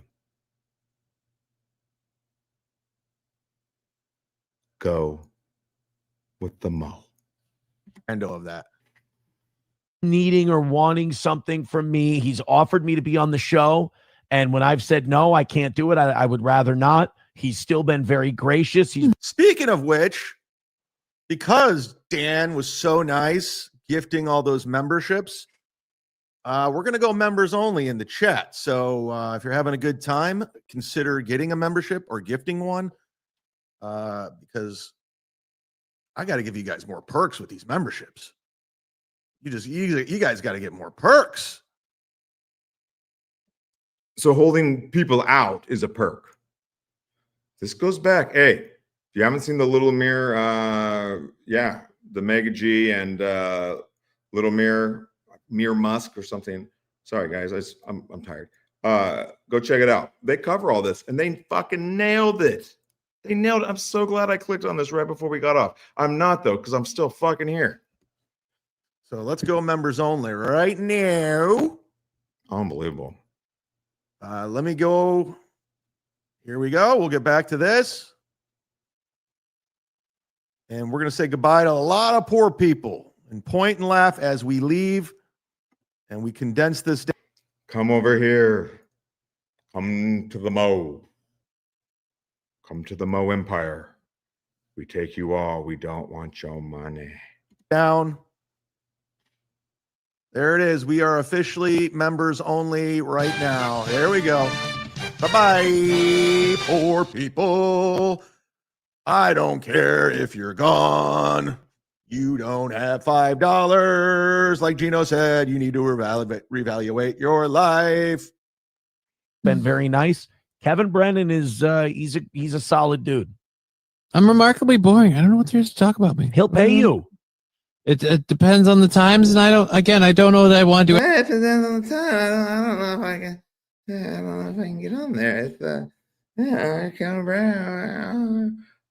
Go with the Mo. Endo of that. Needing or wanting something from me. He's offered me to be on the show. And when I've said, no, I can't do it, I would rather not. He's still been very gracious. He's Speaking of which, because Dan was so nice gifting all those memberships, we're going to go members only in the chat. So if you're having a good time, consider getting a membership or gifting one, because I got to give you guys more perks with these memberships. You guys got to get more perks. So holding people out is a perk. This goes back. Hey, if you haven't seen the Little Mir, the Mega G and Little Mir Musk or something. Sorry, guys, I'm tired. Go check it out. They cover all this, and they fucking nailed it. They nailed it. I'm so glad I clicked on this right before we got off. I'm not, though, because I'm still fucking here. So let's go members only right now. Unbelievable. Let me go. Here we go. We'll get back to this. And we're going to say goodbye to a lot of poor people and point and laugh as we leave. And we condense this down. Come over here. Come to the Mo. Come to the Mo Empire. We take you all. We don't want your money. Down. There it is. We are officially members only right now. There we go. Bye-bye, poor people. I don't care if you're gone. You don't have $5. Like Gino said, you need to reevaluate your life. been very nice. Kevin Brennan is he's a solid dude. I'm remarkably boring. I don't know what there is to talk about me. He'll pay you. It depends on the times, and I don't know that I want to do it. It depends on the time. I don't know if I can. I don't know if I can get on there. It's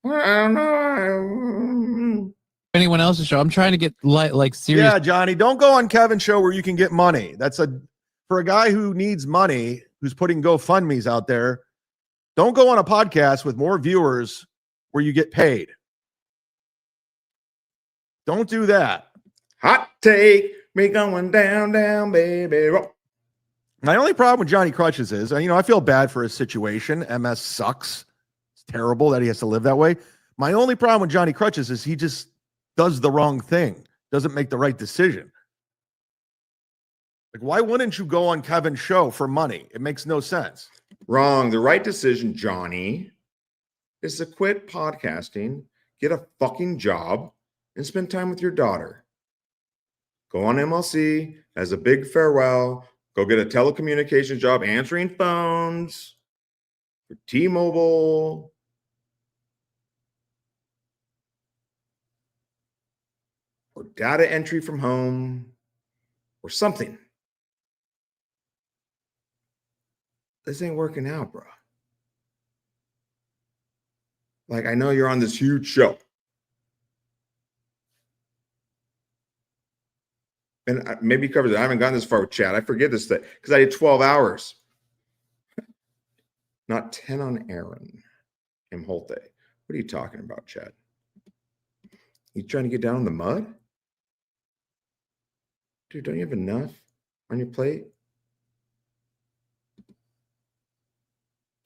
I don't know. Anyone else's show? I'm trying to get like serious. Yeah, Johnny, don't go on Kevin's show where you can get money. That's for a guy who needs money, who's putting GoFundMe's out there. Don't go on a podcast with more viewers where you get paid. Don't do that. Hot take, me going down, down, baby. My only problem with Johnny Crutches is, I feel bad for his situation. MS sucks. It's terrible that he has to live that way. My only problem with Johnny Crutches is he just does the wrong thing, doesn't make the right decision. Like, why wouldn't you go on Kevin's show for money? It makes no sense. Wrong. The right decision, Johnny, is to quit podcasting, get a fucking job, and spend time with your daughter. Go on MLC as a big farewell. Go get a telecommunications job answering phones for T-Mobile. Or data entry from home or something. This ain't working out, bro. Like, I know you're on this huge show. And maybe covers it. I haven't gotten this far with Chad. I forget this thing because I did 12 hours. Not 10 on Aaron M. Holte. What are you talking about, Chad? You trying to get down in the mud? Dude, don't you have enough on your plate?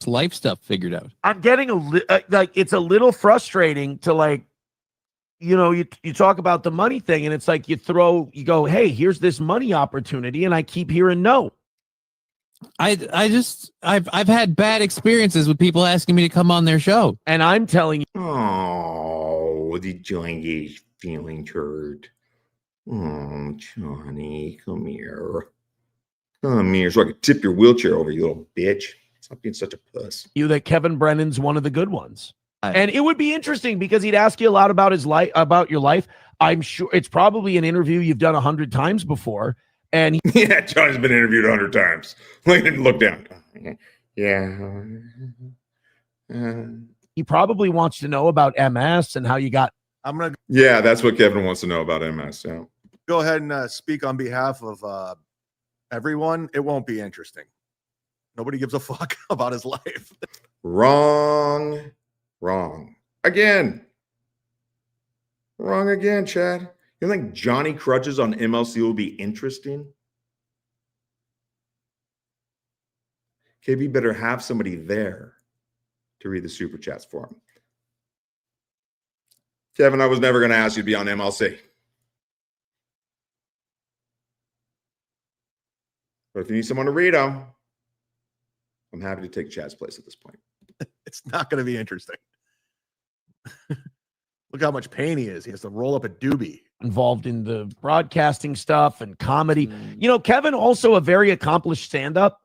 Life stuff figured out. I'm getting it's a little frustrating to you talk about the money thing and it's like you go, hey, here's this money opportunity, and I keep hearing no. I've had bad experiences with people asking me to come on their show, and I'm telling you, oh, the Johnny's feeling hurt. Oh, Johnny, come here. Come here so I can tip your wheelchair over, you little bitch. Stop being such a puss. That Kevin Brennan's one of the good ones. And it would be interesting because he'd ask you a lot about his life, about your life. I'm sure it's probably an interview you've done 100 times before, And yeah, Johnny's been interviewed 100 times. Look down. Yeah. he probably wants to know about MS and how you got. I'm gonna Yeah, that's what Kevin wants to know about MS. Yeah. go ahead and speak on behalf of everyone. It won't be interesting. Nobody gives a fuck about his life. Wrong. Again. Wrong again, Chad. You think Johnny Crutches on MLC will be interesting? KB better have somebody there to read the super chats for him. Kevin, I was never going to ask you to be on MLC. But if you need someone to read them, I'm happy to take Chad's place at this point. It's not going to be interesting. Look how much pain he is. He has to roll up a doobie. Involved in the broadcasting stuff and comedy. You know, Kevin, also a very accomplished stand-up.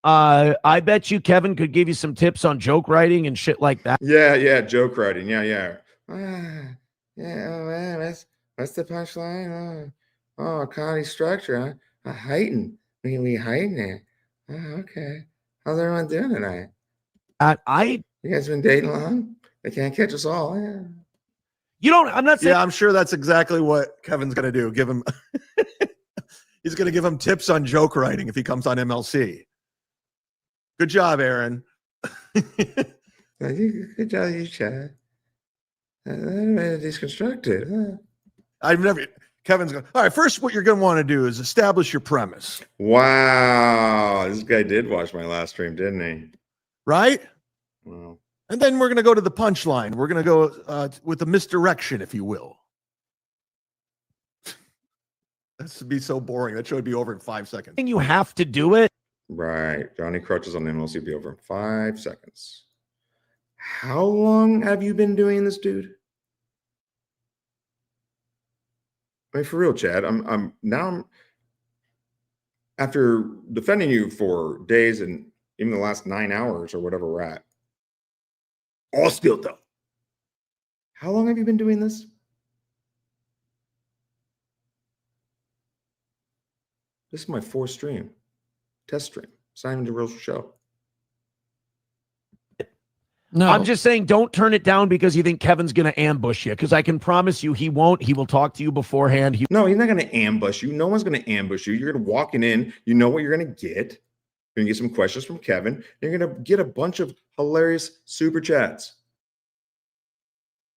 I bet you Kevin could give you some tips on joke writing and shit like that. Yeah, joke writing. Yeah. What's the punchline? Comedy structure, huh? Heighten. We heighten it. Okay. How's everyone doing tonight? You guys been dating long? They can't catch us all. Yeah. You don't, I'm not saying. Yeah, I'm sure that's exactly what Kevin's going to do. Give him, he's going to give him tips on joke writing if he comes on MLC. Good job, Aaron. Good job, you, Chad. Deconstructed. Huh? Kevin's going, all right, first what you're going to want to do is establish your premise. Wow. This guy did watch my last stream, didn't he? Right? Wow. And then we're going to go to the punchline. We're going to go with the misdirection, if you will. That would be so boring. That show would be over in 5 seconds. You have to do it. Right. Johnny Crutches on MLC be over in 5 seconds. How long have you been doing this, dude? I mean, for real, Chad. I'm after defending you for days and even the last 9 hours or whatever we're at. All steel toe. How long have you been doing this? This is my 4th stream. Test stream. It's not even the real show. No, I'm just saying don't turn it down because you think Kevin's going to ambush you, because I can promise you he won't. He will talk to you beforehand. No, he's not going to ambush you. No one's going to ambush you. You're going to walk in. You know what you're going to get. You're going to get some questions from Kevin. You're going to get a bunch of hilarious super chats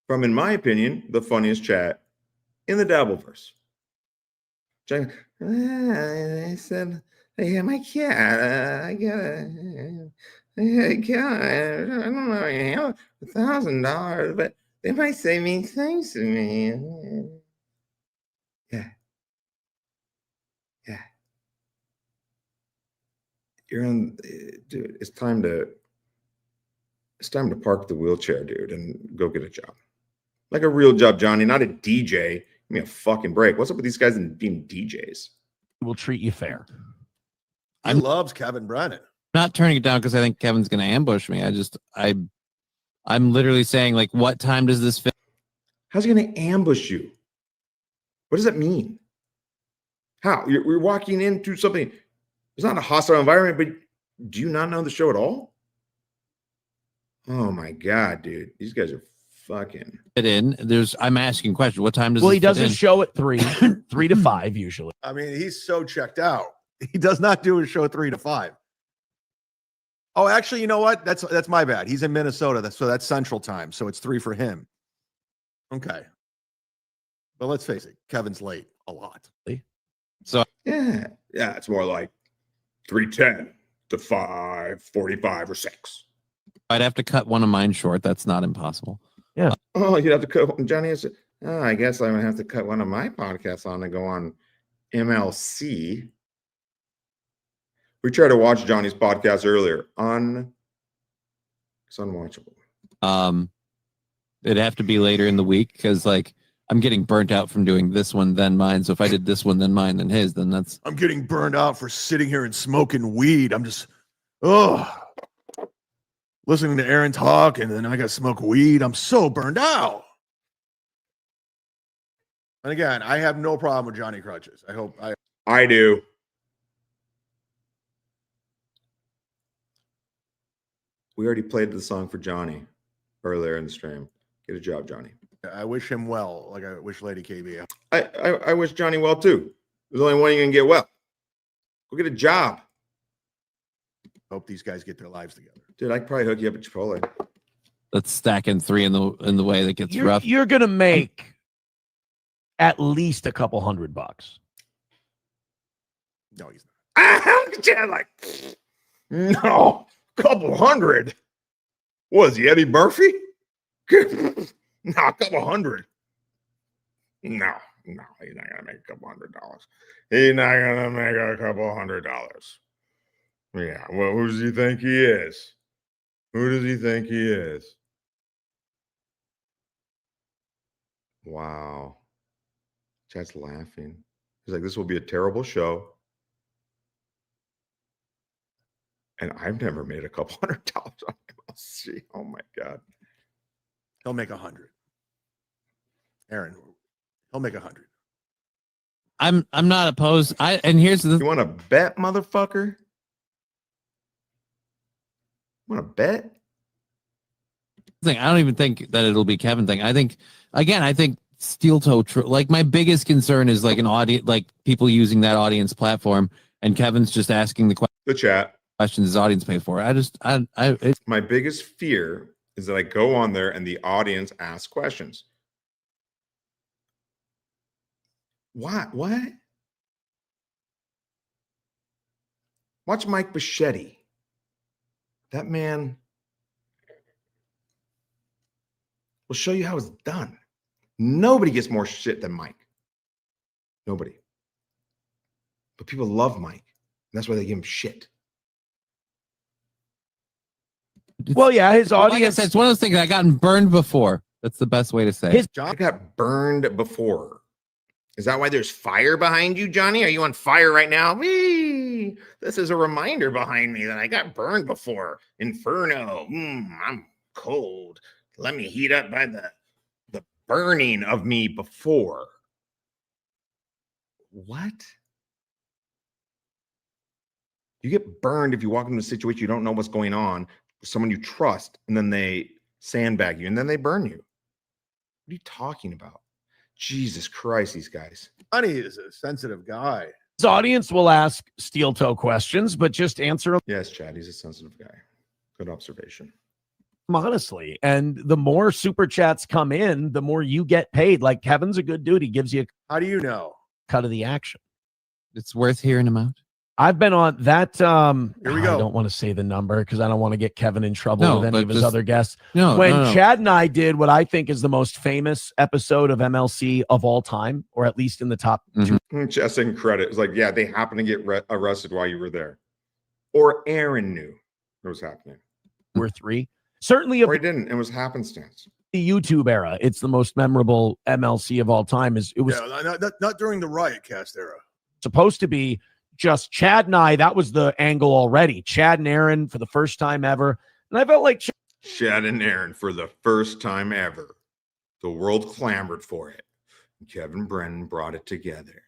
from, in my opinion, the funniest chat in the Dabbleverse. I said, "Hey, my cat, I got a cat. I don't know, I have $1,000, but they might say mean things to me." Yeah. You're on, dude. It's time to park the wheelchair, dude, and go get a job, like a real job, Johnny, not a DJ. Give me a fucking break. What's up with these guys and being DJs? We'll treat you fair. He loves Kevin Brennan. Not turning it down because I think Kevin's going to ambush me. I'm literally saying, like, what time does this fit? How's he going to ambush you? What does that mean? How? You're walking into something. It's not a hostile environment, but do you not know the show at all? Oh my God, dude. These guys are fucking Fit in. I'm asking questions. What time does Well, this he does fit his in? show at 3 to 5 usually. I mean, he's so checked out. He does not do his show 3 to 5. Oh, actually, you know what? That's my bad. He's in Minnesota, so that's Central Time, so it's 3 for him. Okay. But let's face it, Kevin's late a lot. So yeah, it's more like 3:10 to 5:45 or 6. I'd have to cut one of mine short. That's not impossible. Yeah. Oh, you'd have to cut. Johnny has to, I guess I'm gonna have to cut one of my podcasts on and go on MLC. We tried to watch Johnny's podcast earlier. It's unwatchable. It'd have to be later in the week because, like, I'm getting burnt out from doing this one, then mine. So if I did this one, then mine, then his, then that's. I'm getting burned out for sitting here and smoking weed. I'm just, listening to Aaron talk, and then I got to smoke weed. I'm so burned out. And again, I have no problem with Johnny Crutches. I do. We already played the song for Johnny earlier in the stream. Get a job, Johnny. I wish him well, like I wish Lady KB. I wish Johnny well too. There's only one you can get well. Go get a job. Hope these guys get their lives together. Dude, I could probably hook you up at Chipotle. Let's stack in 3 in the way that gets rough. You're gonna make at least a couple $100. No, he's not. Chad, like, no, couple hundred. What is he, Eddie Murphy? No, a couple hundred. No, he's not gonna make a couple $100. He's not gonna make a couple $100. Yeah, well, who does he think he is? Who does he think he is? Wow. Chad's laughing. He's like, this will be a terrible show. And I've never made a couple $100 on MLC. Oh my God. He'll make 100. Aaron, he'll make 100. I'm not opposed. And here's the You want to bet, motherfucker? Want to bet? thing. I don't even think that it'll be Kevin thing. I think steel toe like my biggest concern is like an audience, like people using that audience platform, and Kevin's just asking the chat questions his audience paid for. It's my biggest fear is that I go on there and the audience asks questions. What? Watch Mike Bichetti. That man will show you how it's done. Nobody gets more shit than Mike. Nobody. But people love Mike. And that's why they give him shit. Well, yeah, his like I audience. said, it's one of those things I've gotten burned before. That's the best way to say it. John got burned before. Is that why there's fire behind you, Johnny? Are you on fire right now? Whee! This is a reminder behind me that I got burned before. Inferno. I'm cold. Let me heat up by the burning of me before. What? You get burned if you walk into a situation you don't know what's going on with someone you trust, and then they sandbag you, and then they burn you. What are you talking about? Jesus Christ, these guys. Johnny is a sensitive guy. His audience will ask steel toe questions, but just answer them. Yes, Chad, he's a sensitive guy. Good observation. Honestly, and the more super chats come in, the more you get paid. Like Kevin's a good dude. He gives you How do you know? cut of the action. It's worth hearing him out. I've been on that. Here we go. I don't want to say the number because I don't want to get Kevin in trouble with any of his other guests. No, when Chad and I did what I think is the most famous episode of MLC of all time, or at least in the top two. Just in credit. It's like, yeah, they happened to get arrested while you were there. Or Aaron knew it was happening. Or 3. Certainly, or he didn't. It was happenstance. The YouTube era. It's the most memorable MLC of all time. It was not during the riot cast era. supposed to be just Chad and I. That was the angle already. Chad and Aaron for the first time ever. And I felt like Chad and Aaron for the first time ever. The world clamored for it. Kevin Brennan brought it together.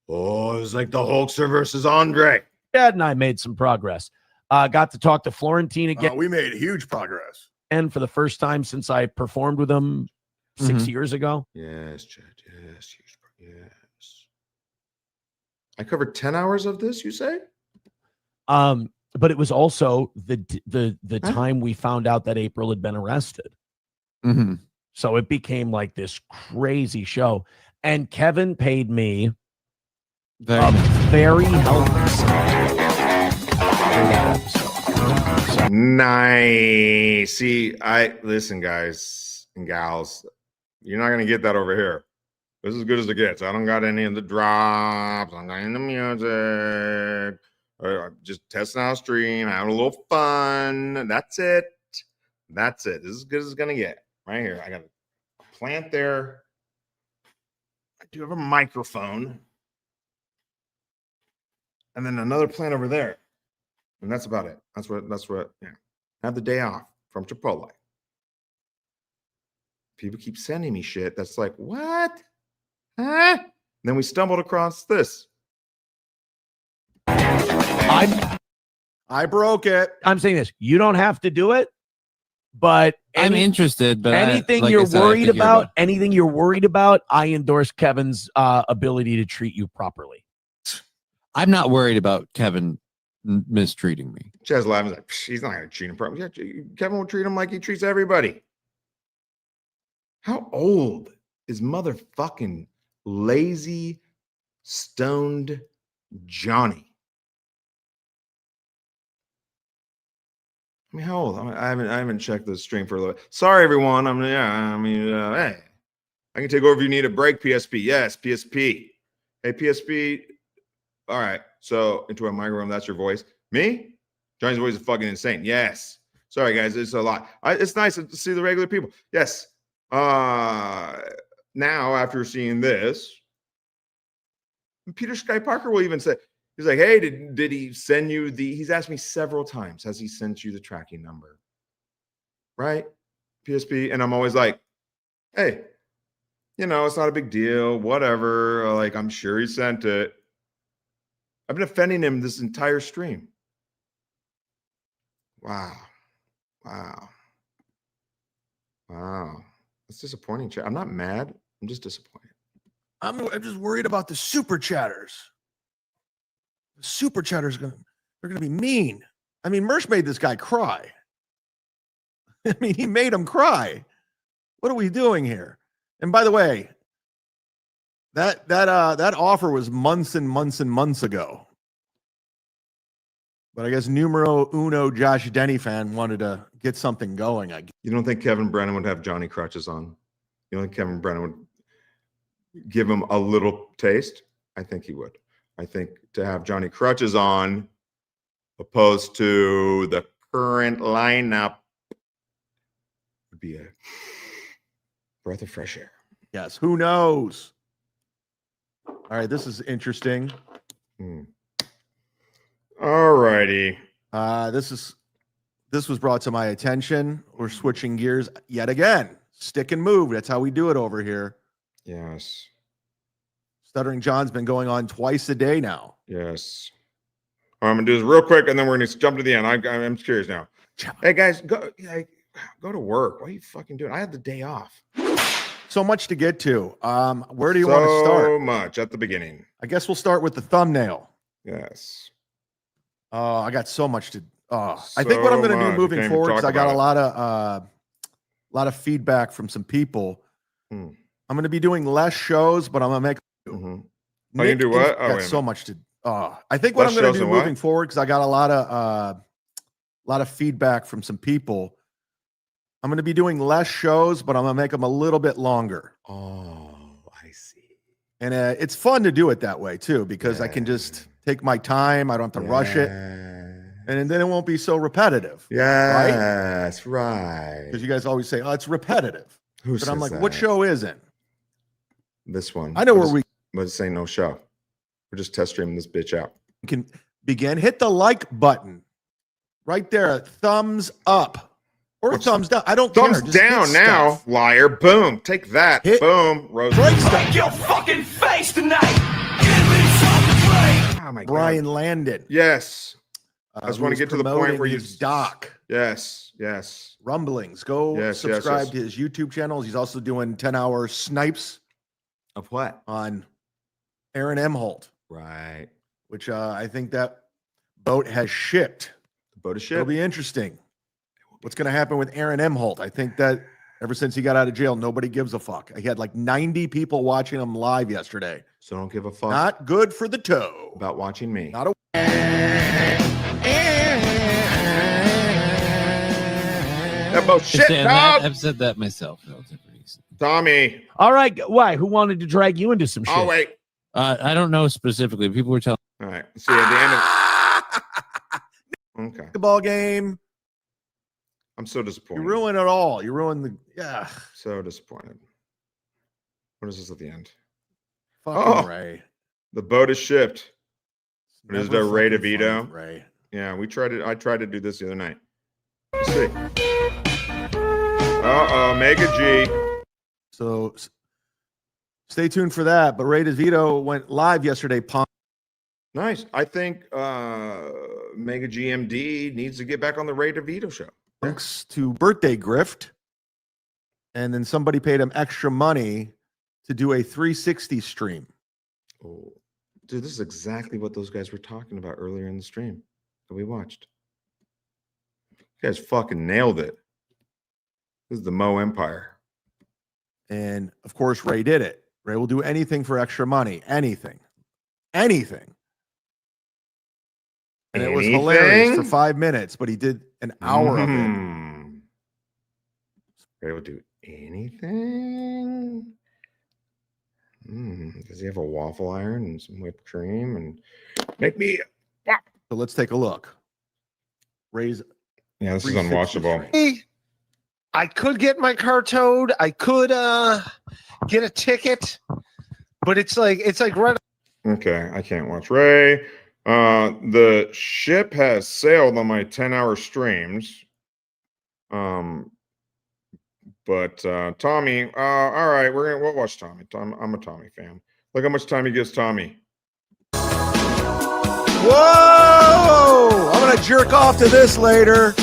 Oh, it was like the Hulkster versus Andre. Chad and I made some progress. Got to talk to Florentine again. We made huge progress. And for the first time since I performed with him 6 years ago. Yes, Chad. Yes. I covered 10 hours of this, you say? But it was also the time we found out that April had been arrested. Mm-hmm. So it became like this crazy show. And Kevin paid me a very healthy Nice. See, listen, guys and gals, you're not gonna get that over here. This is as good as it gets. I don't got any of the drops. I don't got any of the music. I'm just testing out a stream, having a little fun. That's it. This is as good as it's gonna get. Right here. I got a plant there. I do have a microphone. And then another plant over there. And that's about it. That's what, yeah. Have the day off from Chipotle. People keep sending me shit that's like, what? Huh? And then we stumbled across this. I broke it. I'm saying this. You don't have to do it, but I'm interested, but anything like you're I said, I have to worried hear about, anything you're worried about, I endorse Kevin's ability to treat you properly. I'm not worried about Kevin mistreating me. Chaz laughing like, he's not going to treat him properly. Yeah, Kevin will treat him like he treats everybody. How old is motherfucking lazy, stoned Johnny? I mean, how old? I haven't checked the stream for a little bit. Sorry, everyone. Hey, I can take over if you need a break. PSP, yes, PSP. Hey, PSP. All right. So into a microphone, that's your voice. Me? Johnny's voice is fucking insane. Yes. Sorry, guys. It's a lot. It's nice to see the regular people. Yes. Now, after seeing this, Peter Sky Parker will even say, he's like, hey, did he send you he's asked me several times, has he sent you the tracking number? Right? PSP. And I'm always like, hey, it's not a big deal. Whatever. Like, I'm sure he sent it. I've been offending him this entire stream. Wow. That's disappointing. I'm not mad. I'm just disappointed. I'm just worried about the super chatters. The super chatters they're gonna be mean. I mean, Mersh made this guy cry. I mean, he made him cry. What are we doing here? And by the way, that offer was months and months and months ago. But I guess numero uno Josh Denny fan wanted to get something going. You don't think Kevin Brennan would have Johnny Crutches on? You don't think Kevin Brennan would give him a little taste? I think he would. I think to have Johnny Crutches on opposed to the current lineup would be a breath of fresh air. Yes, who knows? All right, this is interesting. All righty. This was brought to my attention. We're switching gears yet again. Stick and move. That's how we do it over here. Yes. Stuttering John's been going on twice a day now. Yes. I'm gonna do this real quick, and then we're gonna jump to the end. I'm curious now. Hey guys, go to work. What are you fucking doing? I had the day off. So much to get to. Where do you want to start? So much at the beginning. I guess we'll start with the thumbnail. Yes. I got so much to. I think what I'm going to do moving forward is I got a lot of feedback from some people. I'm going to be doing less shows, but I'm going to make. You can do what? Got so much to. I think what I'm going to do moving forward, because I got a lot of feedback from some people. I'm going to be doing less shows, but I'm going to make them a little bit longer. Oh, I see. And it's fun to do it that way too, because I can just take my time. I don't have to rush it. And then it won't be so repetitive. Yes, right. Because you guys always say, oh, it's repetitive. Who but I'm says like, what that? show isn't? This one. I know where we But this ain't no show. We're just test streaming this bitch out. can begin. Hit the like button right there. Thumbs up. Or thumbs down. I don't Thumbs care. Just down hit now, stuff. liar. Boom. Take that. Boom. Rose. Break stuff. Your fucking face tonight. Oh my God. Brian Landon. Yes. I just want to who's get to the point where promoting you his doc. Yes. Yes. Rumblings. Go Yes, subscribe yes. to his YouTube channel. He's also doing 10-hour snipes Of what? on Aaron Emholt, Right. which I think that boat has shipped. The boat is It'll shit. be interesting. What's going to happen with Aaron Emholt? I think that ever since he got out of jail, nobody gives a fuck. He had like 90 people watching him live yesterday. So don't give a fuck Not good for the toe. about watching me. Not a. That boat shit, dog. I've said that myself. Tommy. All right. Why? Who wanted to drag you into some shit? Oh, wait. I don't know specifically. People were telling. All right. See, at the end of. Okay. The ball game. I'm so disappointed. You ruin it all. You ruin the. Yeah. So disappointed. What is this at the end? Fucking Ray. The boat is shipped. It is Never the Ray fucking DurVito. funny, Ray. Yeah, I tried to do this the other night. Let's see. Uh-oh, Mega G. So stay tuned for that. But Ray DurVito went live yesterday. Nice. I think Mega GMD needs to get back on the Ray DurVito show. Thanks to Birthday Grift. And then somebody paid him extra money to do a 360 stream. Oh, dude, this is exactly what those guys were talking about earlier in the stream that we watched. You guys fucking nailed it. This is the Mo Empire. And of course, Ray did it. Ray will do anything for extra money. Anything. Anything. And it was hilarious for 5 minutes, but he did an hour of it. Ray will do anything. Does he have a waffle iron and some whipped cream and make me? So let's take a look. Ray's. Yeah, this is unwatchable. I could get my car towed. I could get a ticket, but it's like right. Okay, I can't watch Ray. The ship has sailed on my 10-hour streams. But Tommy, all right, we'll watch Tommy. I'm a Tommy fan. Look how much time he gives Tommy. Whoa! I'm gonna jerk off to this later.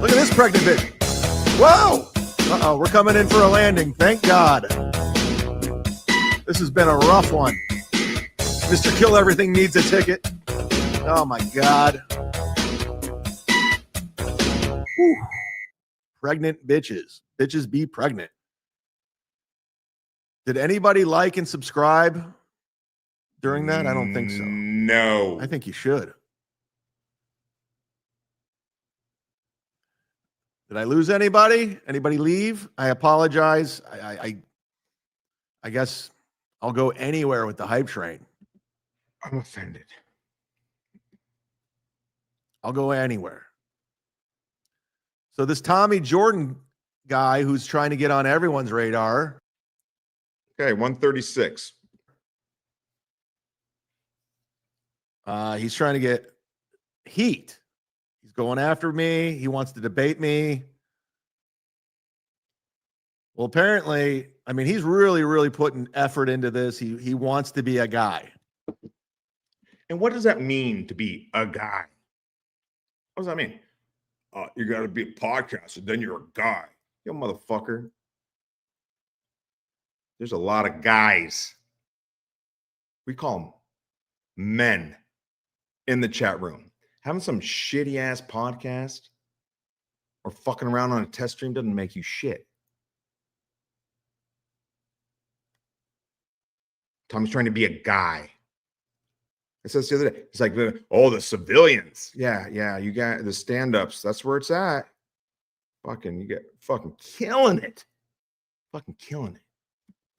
Look at this pregnant bitch. Whoa! Uh-oh, we're coming in for a landing. Thank God. This has been a rough one. Mr. Kill Everything needs a ticket. Oh my God. Whew. Pregnant bitches. Bitches be pregnant. Did anybody like and subscribe during that? I don't think so. No. I think you should. Did I lose anybody? Anybody leave? I apologize. I guess I'll go anywhere with the hype train. I'm offended. I'll go anywhere. So this Tommy Jordan guy who's trying to get on everyone's radar. Okay, 136. He's trying to get heat. He's going after me. He wants to debate me. Well, apparently, I mean, he's really putting effort into this. He wants to be a guy. And what does that mean to be a guy? What does that mean? You got to be a podcaster, then you're a guy. Yo, motherfucker. There's a lot of guys. We call them men in the chat room. Having some shitty ass podcast or fucking around on a test stream doesn't make you shit. Tommy's trying to be a guy. I said this the other day. It's like, oh, the civilians. Yeah. You got the stand-ups. That's where it's at. Fucking, you get fucking killing it. Fucking killing it.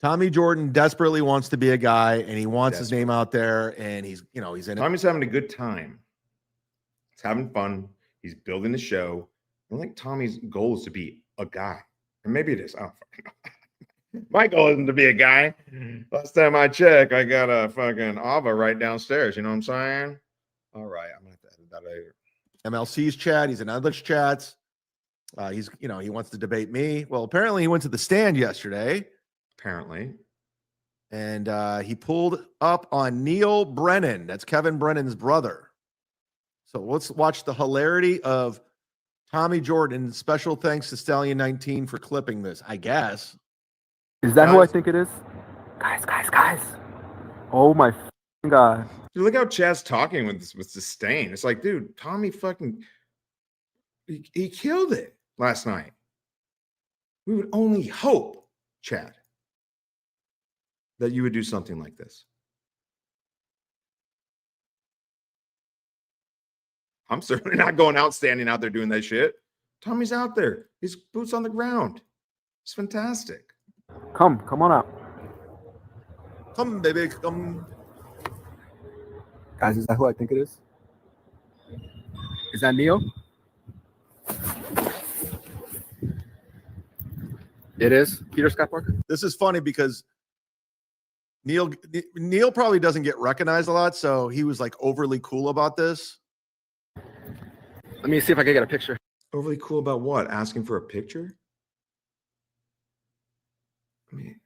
Tommy Jordan desperately wants to be a guy, and he wants his name out there, and he's in it. Tommy's having a good time. He's having fun. He's building the show. I don't think Tommy's goal is to be a guy. Or maybe it is. I don't fucking know. My goal isn't to be a guy. Last time I checked, I got a fucking Ava right downstairs. You know what I'm saying? All right, I'm gonna have to edit that later. MLC's chat. He's in Edlich's chats. He's he wants to debate me. Well, apparently he went to the stand yesterday. Apparently. And he pulled up on Neil Brennan. That's Kevin Brennan's brother. So let's watch the hilarity of Tommy Jordan. Special thanks to Stallion 19 for clipping this, I guess. Is that who I think it is? Guys. Oh my God. Dude, look how Chad's talking with disdain. It's like, dude, Tommy fucking he killed it last night. We would only hope, Chad, that you would do something like this. I'm certainly not going out, standing out there doing that shit. Tommy's out there. He's boots on the ground. It's fantastic. Come on out. Come, baby, come. Guys, is that who I think it is? Is that Neil? It is Peter Scott Parker. This is funny because Neil probably doesn't get recognized a lot, so he was like overly cool about this. Let me see if I can get a picture. Overly cool about what? Asking for a picture? I mean,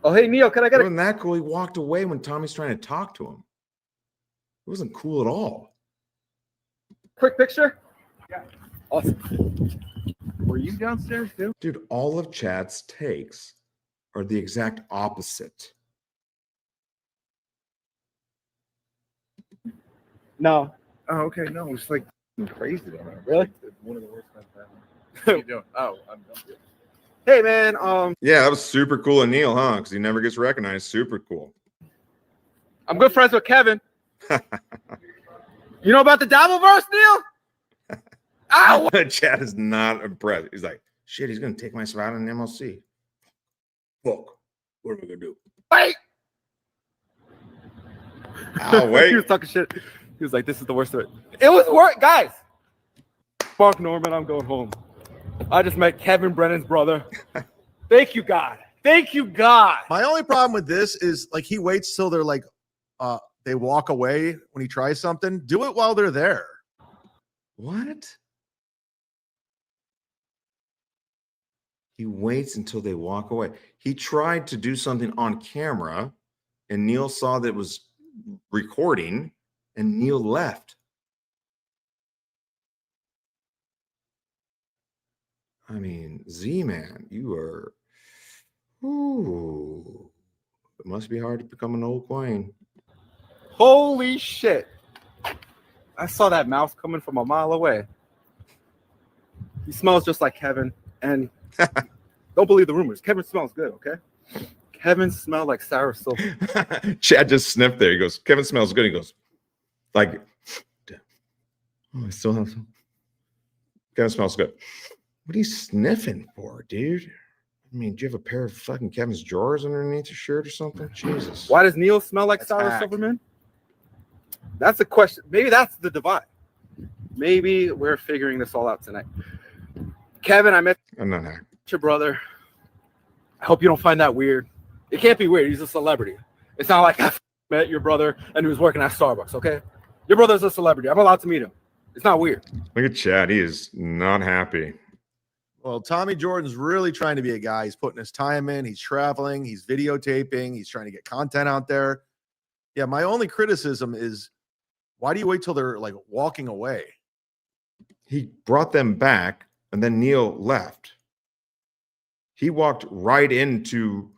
Oh, hey, Neil, can I It wasn't that cool. He walked away when Tommy's trying to talk to him. It wasn't cool at all. quick picture? Yeah. Awesome. Were you downstairs too? Dude, all of Chad's takes are the exact opposite. No. Oh, okay. No, it's like crazy. Really? One of the worst times ever. How you doing? Oh, I'm good. Hey, man. Yeah, that was super cool of Neil, huh? Because he never gets recognized. Super cool. I'm good friends with Kevin. You know about the Dabbleverse, Neil? Ow! Chad is not impressed. He's like, shit, he's going to take my spot in MLC. Fuck. What am I going to do? Wait! I'll wait. He was talking shit. He was like, this is the worst of it. It was work, guys. Fuck Norman, I'm going home. I just met Kevin Brennan's brother. Thank you, God. Thank you, God. My only problem with this is like he waits till they're like they walk away when he tries something. Do it while they're there. What? He waits until they walk away. He tried to do something on camera, and Neil saw that it was recording, and Neil left. I mean, Z-Man, you are. Ooh, it must be hard to become an old queen. Holy shit. I saw that mouse coming from a mile away. He smells just like Kevin. And don't believe the rumors. Kevin smells good, okay? Kevin smelled like sour silk. Chad just sniffed there. He goes, Kevin smells good. He goes, like, oh, I still have some. Kevin smells good. What are you sniffing for, dude? I mean, do you have a pair of fucking Kevin's drawers underneath your shirt or something? Jesus. Why does Neil smell like sour Silverman? That's a question. Maybe that's the divide. Maybe we're figuring this all out tonight. Kevin, I met I'm not hacked. your brother. I hope you don't find that weird. It can't be weird. He's a celebrity. It's not like I met your brother and he was working at Starbucks, okay? Your brother's a celebrity. I'm allowed to meet him. It's not weird. Look at Chad. He is not happy. Well, Tommy Jordan's really trying to be a guy. He's putting his time in. He's traveling. He's videotaping. He's trying to get content out there. Yeah, my only criticism is why do you wait till they're like walking away? He brought them back, and then Neil left. He walked right into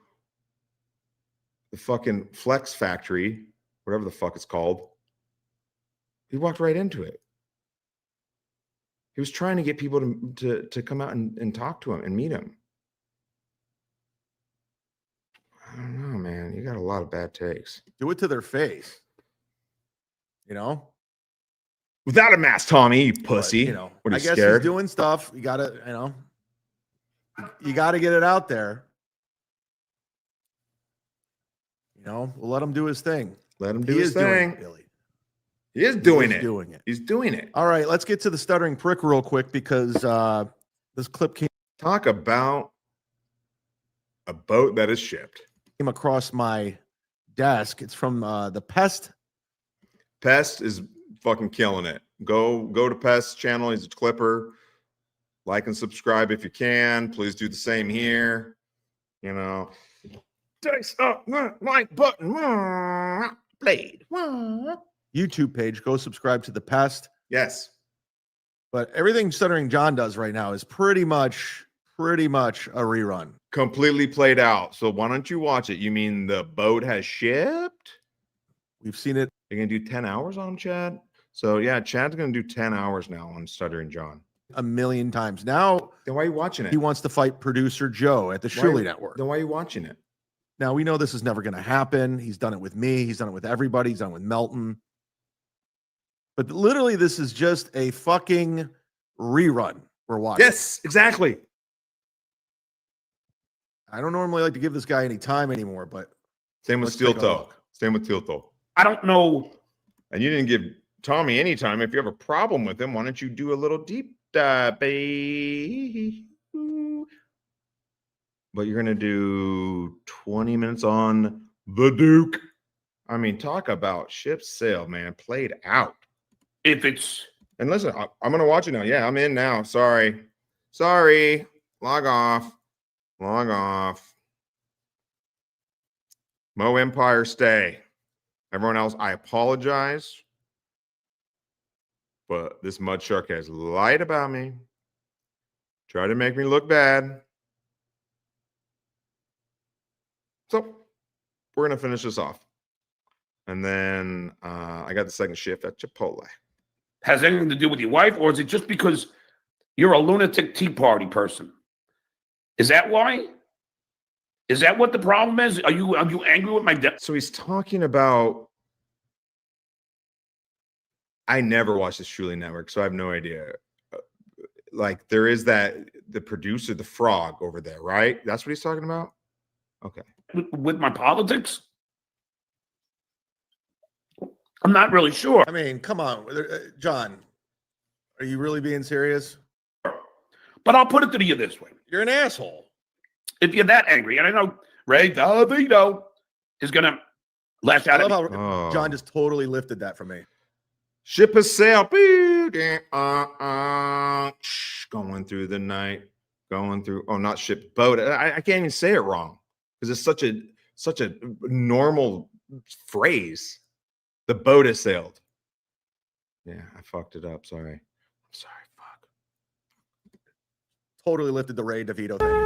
the fucking Flex Factory, whatever the fuck it's called. He walked right into it. He was trying to get people to come out and talk to him and meet him. I don't know, man. You got a lot of bad takes. Do it to their face. You know? Without a mask, Tommy, you pussy. But, you know, what are I you guess scared? he's doing stuff. You gotta, you know, you gotta get it out there. You know, we'll let him do his thing. Let him do He his is doing thing. it, Billy. He is doing He is it. doing it. He's doing it. All right, let's get to the stuttering prick real quick because this clip came about a boat that is shipped. Came across my desk. It's from the Pest. Pest is fucking killing it. Go to Pest's channel. He's a clipper. Like and subscribe if you can. Please do the same here. You know, dice up, like button, blade. YouTube page. Go subscribe to the Pest. Yes. But everything Stuttering John does right now is pretty much a rerun. Completely played out. So why don't you watch it? You mean the boat has shipped? We've seen it. You're gonna do 10 hours on Chad? So yeah, Chad's gonna do 10 hours now on Stuttering John. A million times. Now, then why are you watching it? He wants to fight producer Joe at the Shirley Network. Then why are you watching it? Now, we know this is never going to happen. He's done it with me. He's done it with everybody. He's done it with Melton. But literally, this is just a fucking rerun we're watching. Yes, exactly. I don't normally like to give this guy any time anymore, but same with Steel Toe. Same with Steel Toe. I don't know. And you didn't give Tommy any time. If you have a problem with him, why don't you do a little deep dive, baby? But you're gonna do 20 minutes on the Duke. I mean, talk about ship sail, man. Played out. If it's and listen, I'm gonna watch it now. Yeah, I'm in now. Sorry. Log off. Mo Empire, stay. Everyone else, I apologize. But this mud shark has lied about me. Tried to make me look bad. So we're going to finish this off. And then I got the second shift at Chipotle. Has anything to do with your wife, or is it just because you're a lunatic Tea Party person? Is that why? Is that what the problem is? Are you angry with my dad? So he's talking about. I never watched the Shuli Network, so I have no idea. Like there is the producer, the frog over there, right? That's what he's talking about. Okay. With my politics? I'm not really sure. I mean, come on, John. Are you really being serious? But I'll put it to you this way. You're an asshole. If you're that angry, and I know Ray DurVito is going to lash out I at love me. how John just totally lifted that from me. Ship has sailed. Going through the night. Going through. Oh, not ship, boat. I can't even say it wrong because it's such a normal phrase. The boat has sailed. Yeah, I fucked it up. Sorry. I'm sorry. Fuck. Totally lifted the Ray DurVito thing.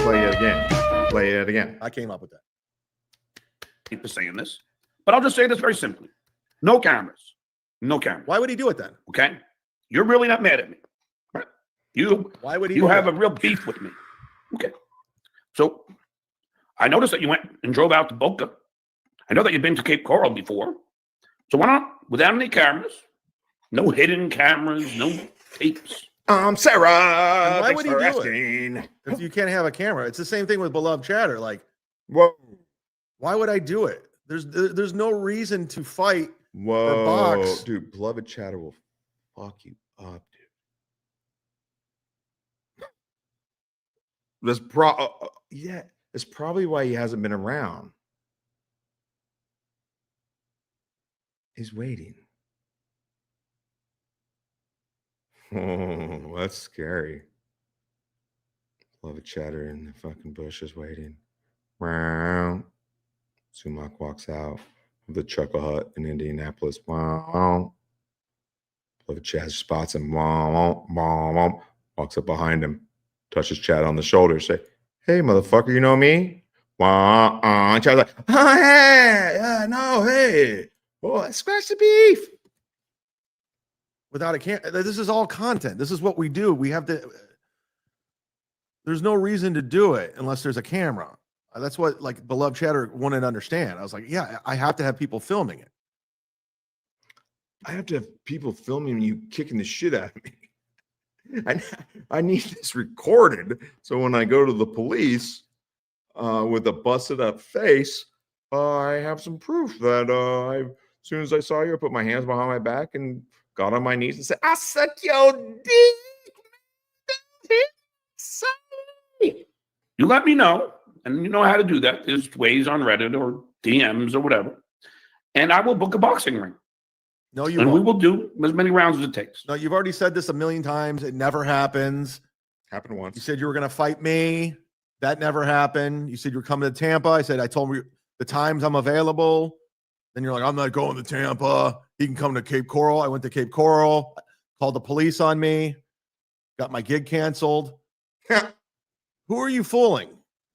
Play it again. Play it again. I came up with that. Keep saying this, but I'll just say this very simply: no cameras, no cameras. Why would he do it then? Okay, you're really not mad at me, right? Why would he? You have a real beef with me. Okay, so I noticed that you went and drove out to Boca. I know that you've been to Cape Coral before, so why not, without any cameras, no hidden cameras, no tapes? Sarah. And why would he do it? If you can't have a camera, it's the same thing with beloved chatter. Like, whoa, why would I do it? There's no reason to fight Whoa, or box. dude, beloved chatter will fuck you up, dude. That's probably why he hasn't been around. He's waiting. Oh, that's scary. Beloved chatter in the fucking bushes waiting. Wow. Zumock walks out of the Chuckle Hut in Indianapolis. Wow. Beloved chatter spots him. Wow. Wow. Walks up behind him. Touches Chad on the shoulder. Say, hey, motherfucker, you know me? Wow. And Chad's like, oh, hey. No, hey. Oh, scratch the beef. Without a camera, this is all content. This is what we do. We have to. There's no reason to do it unless there's a camera. That's what like beloved chatter wanted to understand. I was like, yeah, I have to have people filming it. I have to have people filming you kicking the shit out of me. I need this recorded so when I go to the police with a busted up face, I have some proof that as soon as I saw you, I put my hands behind my back and got on my knees and said, I suck your dick. You let me know, and you know how to do that. There's ways on Reddit or DMs or whatever, and I will book a boxing ring. No, you and won't. we will do as many rounds as it takes. No, you've already said this a million times. It never happens. Happened once. You said you were going to fight me. That never happened. You said you were coming to Tampa. I said, I told you the times I'm available. Then you're like, I'm not going to Tampa. He can come to Cape Coral. I went to Cape Coral, called the police on me, got my gig canceled. Who are you fooling,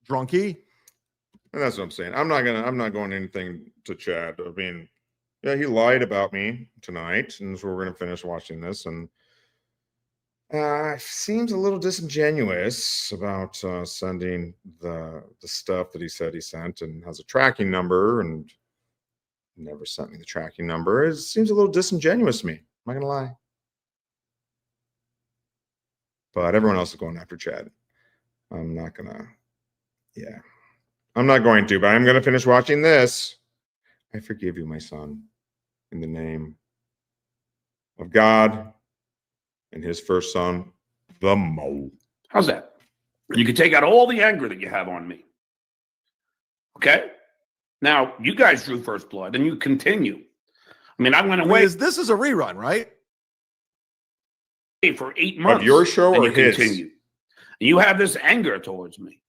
drunkie? And that's what I'm saying. I'm not going anything to Chad. I mean, yeah, he lied about me tonight, and so we're going to finish watching this. And seems a little disingenuous about sending the stuff that he said he sent, and has a tracking number, and never sent me the tracking number. It seems a little disingenuous to me. I'm not going to lie. But everyone else is going after Chad. I'm not going to. Yeah. I'm not going to, but I'm going to finish watching this. I forgive you, my son, in the name of God and his first son, the Mo. How's that? You can take out all the anger that you have on me. Okay? Now, you guys drew first blood, and you continue. I mean, I went away. This is a rerun, right? For 8 months. Of your show and or you his? continue. And you have this anger towards me.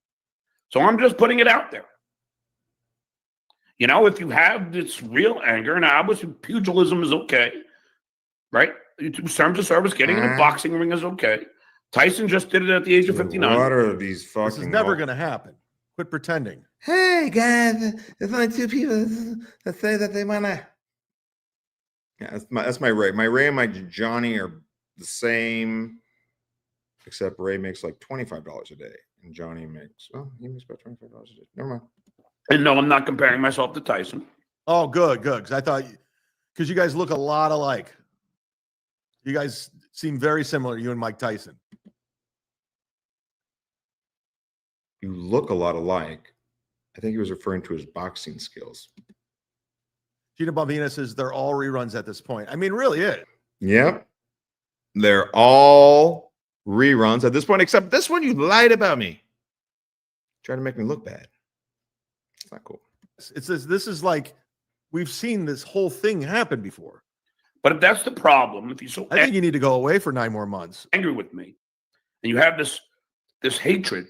So I'm just putting it out there. You know, if you have this real anger, and obviously pugilism is okay, right? In terms of service, getting in a boxing ring is okay. Tyson just did it at the age of 59. What are these fucking? This is never going to happen. Quit pretending. Hey guys, there's only two people that say that they wanna. Yeah, that's my Ray. My Ray and my Johnny are the same, except Ray makes like $25 a day, and Johnny makes he makes about $25 a day. Never mind. And no, I'm not comparing myself to Tyson. Oh, good. Because I thought, because you guys look a lot alike. You guys seem very similar, you and Mike Tyson. You look a lot alike. I think he was referring to his boxing skills. Gina Bombina says they're all reruns at this point. I mean, really it. Yep. They're all reruns at this point, except this one you lied about me. Trying to make me look bad. It's not cool. This is like we've seen this whole thing happen before. But if that's the problem, if you're so I think you need to go away for 9 more months. Angry with me, and you have this hatred,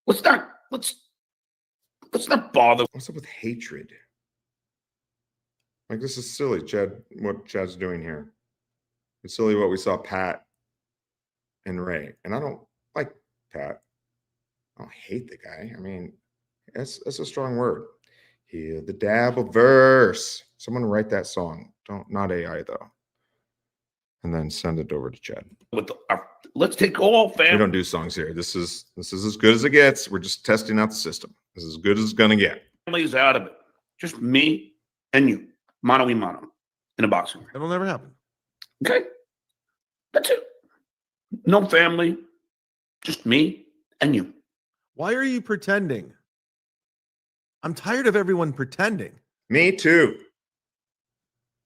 let's not bother. What's up with hatred? Like, this is silly, Chad, what Chad's doing here. It's silly what we saw Pat and Ray. And I don't like Pat. I don't hate the guy. I mean, that's a strong word. Hear the dab of verse. Someone write that song. Not AI though. And then send it over to Chad. Let's take all family. We don't do songs here. This is as good as it gets. We're just testing out the system. This is as good as it's gonna get. Family's out of it. Just me and you, mano y mano, in a boxing ring. That'll never happen. Okay, that's it. No family, just me and you. Why are you pretending? I'm tired of everyone pretending. Me too.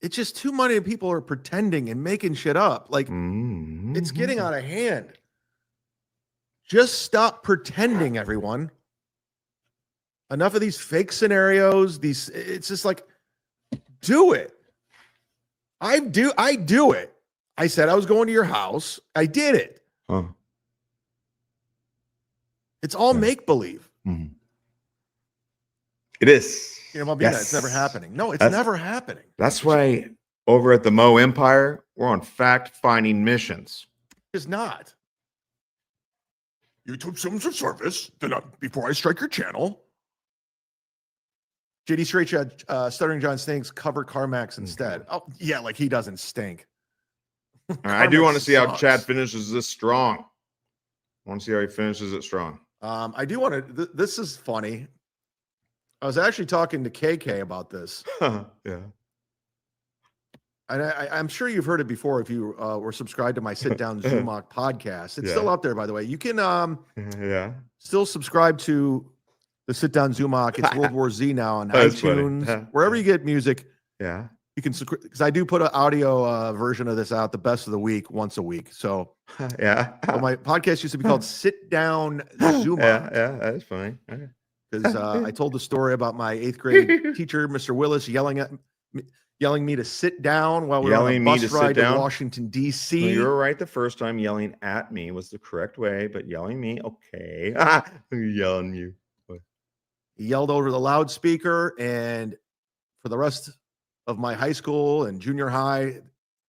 It's just too many people are pretending and making shit up. Like, it's getting out of hand. Just stop pretending, everyone. Enough of these fake scenarios. It's just like, do it. I do it. I said I was going to your house. I did it. Huh. It's all make believe. It is. You know, it's never happening. No, it's never happening. That's why over at the Mo Empire, we're on fact-finding missions. It's not. YouTube terms of service. Then before I strike your channel. JD Straight Chad, Stuttering John stinks. Cover CarMax instead. Oh yeah, like he doesn't stink. I do want to see how Chad finishes this strong. I want to see how he finishes it strong. I do want to. This is funny. I was actually talking to KK about this. Yeah. And I'm sure you've heard it before if you were subscribed to my Sit Down Zumock podcast. It's still up there, by the way. You can still subscribe to the Sit Down Zumock. It's World War Z now on iTunes. Wherever you get music. Yeah. You can, because I do put an audio version of this out, the best of the week, once a week. So yeah. Well, my podcast used to be called Sit Down Zumock. Yeah, that's funny. Because I told the story about my 8th grade teacher, Mr. Willis, yelling me to sit down while we were on a bus ride to Washington, D.C. Well, you were right the first time. Yelling at me was the correct way, but yelling me, okay. Yelling you. He yelled over the loudspeaker, and for the rest of my high school and junior high,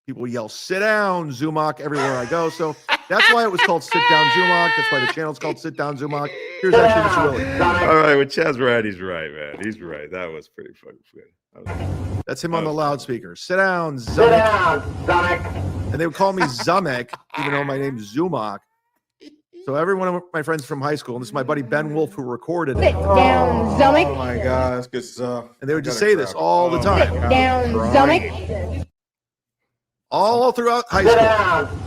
people yell, sit down, Zumock, everywhere I go. So that's why it was called Sit Down Zumock. That's why the channel's called Sit Down Zumock. Here's actually Mr. Willis. All right, when Chad's right, he's right, man. He's right. That was pretty fucking good. That's him on the loudspeaker. Sit down, Zumock. Sit down, Zumock. And they would call me Zumock, even though my name's Zumock. So every one of my friends from high school, and this is my buddy Ben Wolf who recorded it. Sit down, Zumock. Oh my God, that's good stuff. And they would just say this all the time. Sit down, Zumock. All throughout high school.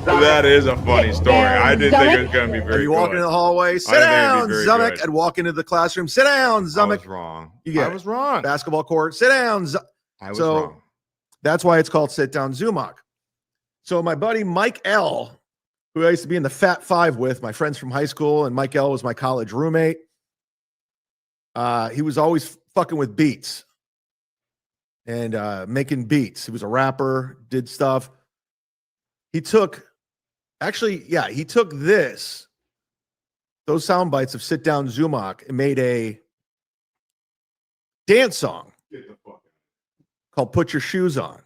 That is a funny story. I didn't think it was going to be very good. You walk into the hallway, sit down, Zumock. I'd walk into the classroom, sit down, Zumock. I was wrong. I was wrong. Basketball court, sit down. I was wrong. That's why it's called Sit Down Zumock. So my buddy Mike L., who I used to be in the Fat Five with, my friends from high school, and Mike L. was my college roommate. He was always fucking with beats and making beats. He was a rapper, did stuff. He took this those sound bites of Sit Down Zumock and made a dance song called Put Your Shoes On.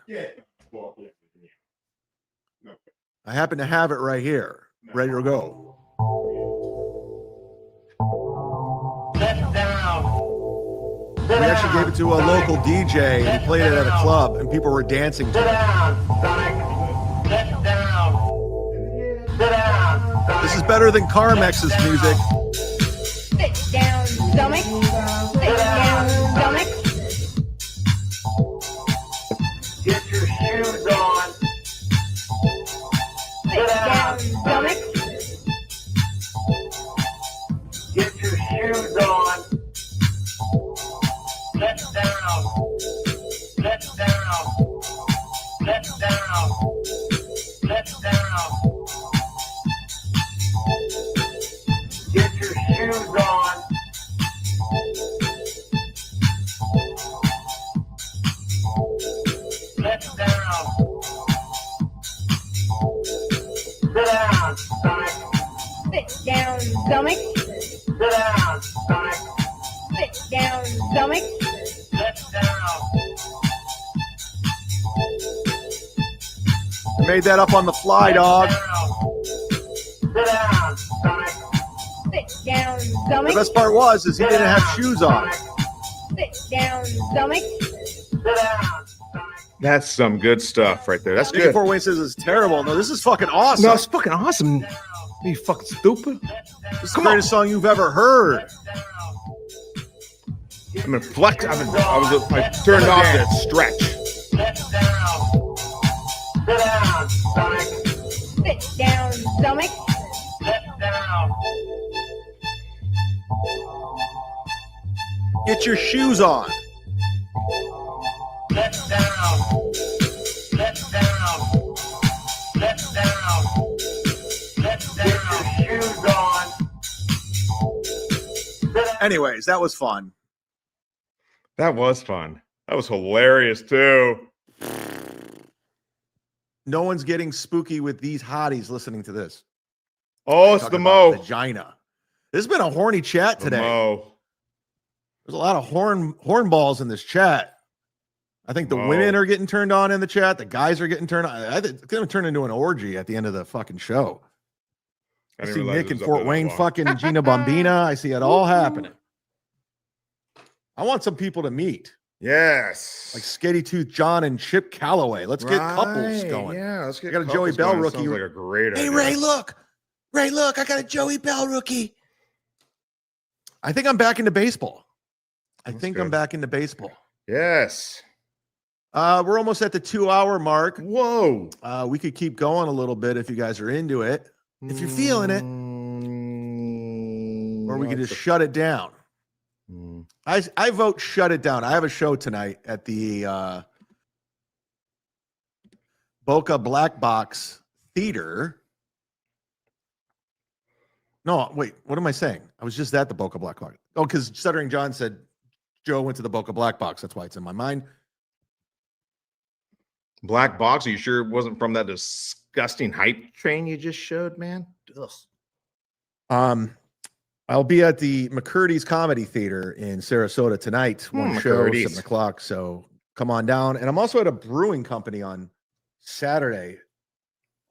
I happen to have it right here, ready to go. We actually gave it to a local DJ and he played it at a club and people were dancing to it. This is better than Carmex's music. Sit down, stomach. Sit down, stomach. Get your shoes on. Sit down, stomach. Get your shoes on. Sit down. Sit down. Sit down. Sit down. Get your shoes on. Sit down. Sit down, stomach. Sit down, stomach. Sit down, stomach. Sit down, stomach. Sit down. I made that up on the fly, dog. Sit down, stomach. Sit down, The stomach. best part is he didn't have shoes on. Sit down, stomach. Sit down. That's some good stuff right there. That's good. Before Wayne says it's terrible. No, this is fucking awesome. No, it's fucking awesome. Are you fucking stupid? This is the greatest song you've ever heard. I'm in flex. I turned off that stretch. Sit down. Sit down, stomach. Sit down, stomach. Sit down. Get your shoes on. Sit down. Sit down. Sit down. Sit down. Shoes on. Anyways, that was fun. That was fun. That was hilarious too. No one's getting spooky with these hotties listening to this. Oh, it's the Mo. Vagina. This has been a horny chat today. Mo. There's a lot of horn balls in this chat. I think the women are getting turned on in the chat. The guys are getting turned on. I think it's going to turn into an orgy at the end of the fucking show. I see Nick in Fort Wayne fucking Gina Bombina. I see it all happening. I want some people to meet. Yes. Like Sketty Tooth John and Chip Calloway. Let's get couples going. Yeah, let's get I got a Joey couples Bell going. rookie. Sounds like a great Hey, idea. Ray, look. Ray, look. I got a Joey Bell rookie. I think I'm back into baseball. I'm back into baseball. Yes. We're almost at the 2-hour mark. Whoa. We could keep going a little bit if you guys are into it. If you're feeling it. Or we could just shut it down. I vote shut it down. I have a show tonight at the Boca Black Box Theater. No, wait, what am I saying? I was just at the Boca Black Box. Oh, because Stuttering John said Joe went to the Boca Black Box. That's why it's in my mind. Black Box? Are you sure it wasn't from that disgusting hype train you just showed, man? Ugh. I'll be at the McCurdy's Comedy Theater in Sarasota tonight. One show, McCurdy's. 7 o'clock. So come on down. And I'm also at a brewing company on Saturday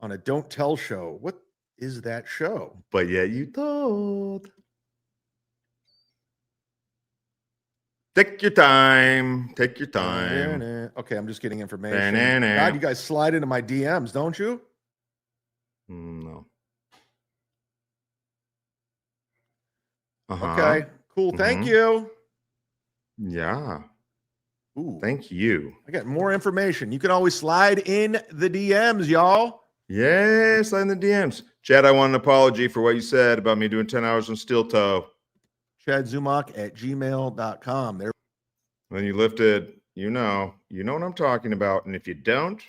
on a Don't Tell show. What is that show? But yeah, you told. Take your time. Take your time. Okay, I'm just getting information. Da-na-na. God, you guys slide into my DMs, don't you? No. Okay, cool. Thank you. Yeah. Ooh. Thank you. I got more information. You can always slide in the DMs, y'all. Yes, slide in the DMs. Chad, I want an apology for what you said about me doing 10 hours on steel toe. Chad Zumock at gmail.com. There. When you lifted, you know what I'm talking about. And if you don't,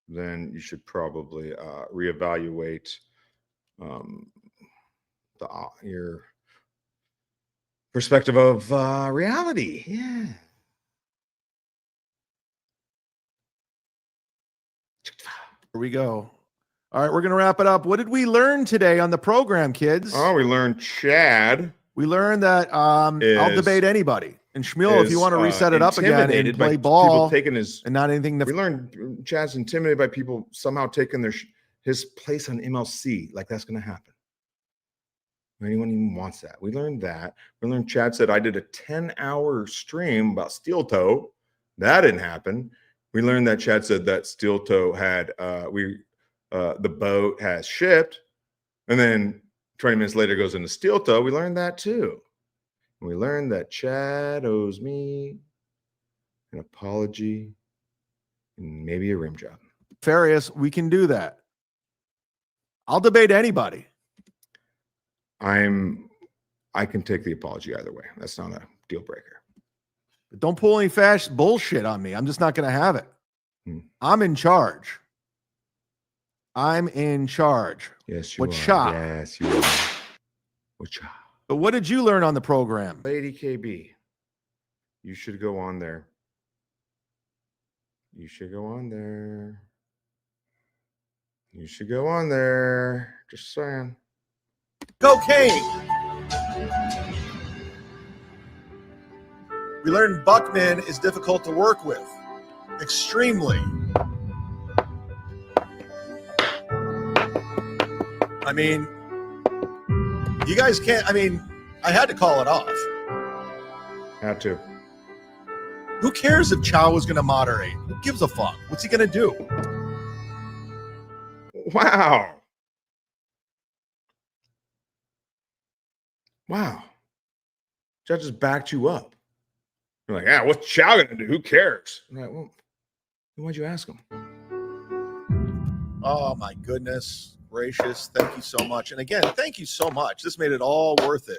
then you should probably reevaluate your perspective of reality. Yeah. Here we go. All right, we're going to wrap it up. What did we learn today on the program, kids? Oh, we learned Chad. We learned that I'll debate anybody. And Shmuel, if you want to reset it up again and play ball taking his, and not anything. We learned Chad's intimidated by people somehow taking his place on MLC. Like that's going to happen. Anyone even wants that. We learned that. We learned Chad said I did a 10-hour stream about steel toe. That didn't happen. We learned that Chad said that steel toe had the boat has shipped, and then 20 minutes later goes into steel toe. We learned that too. And we learned that Chad owes me an apology and maybe a rim job. Farius, we can do that. I'll debate anybody. I can take the apology either way. That's not a deal breaker. But don't pull any fast bullshit on me. I'm just not going to have it. I'm in charge. I'm in charge. Yes, you are. Yes, you are. Wacha. But what did you learn on the program? Lady KB, you should go on there. You should go on there. You should go on there. Just saying. Cocaine. We learned Buckman is difficult to work with. Extremely. I mean, you guys can't. I mean, I had to call it off. Had to. Who cares if Chow was going to moderate? Who gives a fuck? What's he going to do? Wow. Wow. Judge just backed you up. You're like, yeah, what's Chow going to do? Who cares? I'm like, well, why'd you ask him? Oh, my goodness gracious. Thank you so much. And again, thank you so much. This made it all worth it.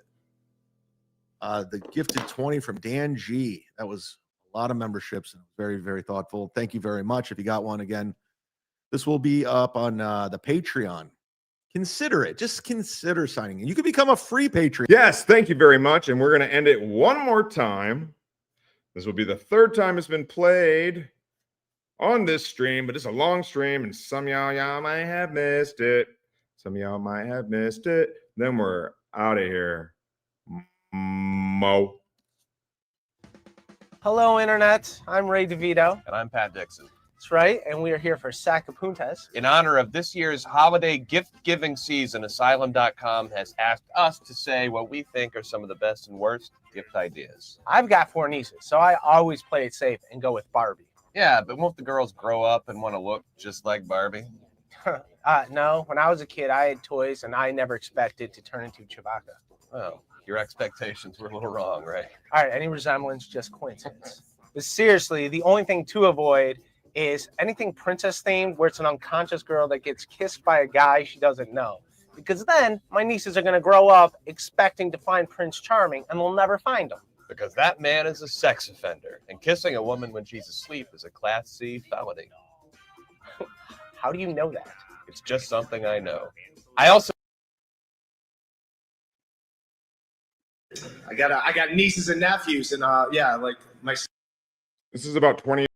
The gifted 20 from Dan G. That was a lot of memberships and very, very thoughtful. Thank you very much. If you got one again, this will be up on the Patreon. Consider it. Just consider signing in. You can become a free Patreon. Yes, thank you very much. And we're going to end it one more time. This will be the third time it's been played on this stream, but it's a long stream, and some of y'all might have missed it. Some of y'all might have missed it. Then we're out of here. Mo. Hello, Internet. I'm Ray DurVito. And I'm Pat Dixon. That's right, and we are here for Sacapuntas. In honor of this year's holiday gift-giving season, Asylum.com has asked us to say what we think are some of the best and worst gift ideas. I've got 4 nieces, so I always play it safe and go with Barbie. Yeah, but won't the girls grow up and want to look just like Barbie? No, when I was a kid, I had toys, and I never expected to turn into Chewbacca. Well, your expectations were a little wrong, right? All right, any resemblance, just coincidence. But seriously, the only thing to avoid is anything princess themed where it's an unconscious girl that gets kissed by a guy she doesn't know. Because then my nieces are going to grow up expecting to find Prince Charming, and they'll never find him. Because that man is a sex offender, and kissing a woman when she's asleep is a Class C felony. How do you know that? It's just something I know. I also... I got nieces and nephews, and yeah, like my. This is about 20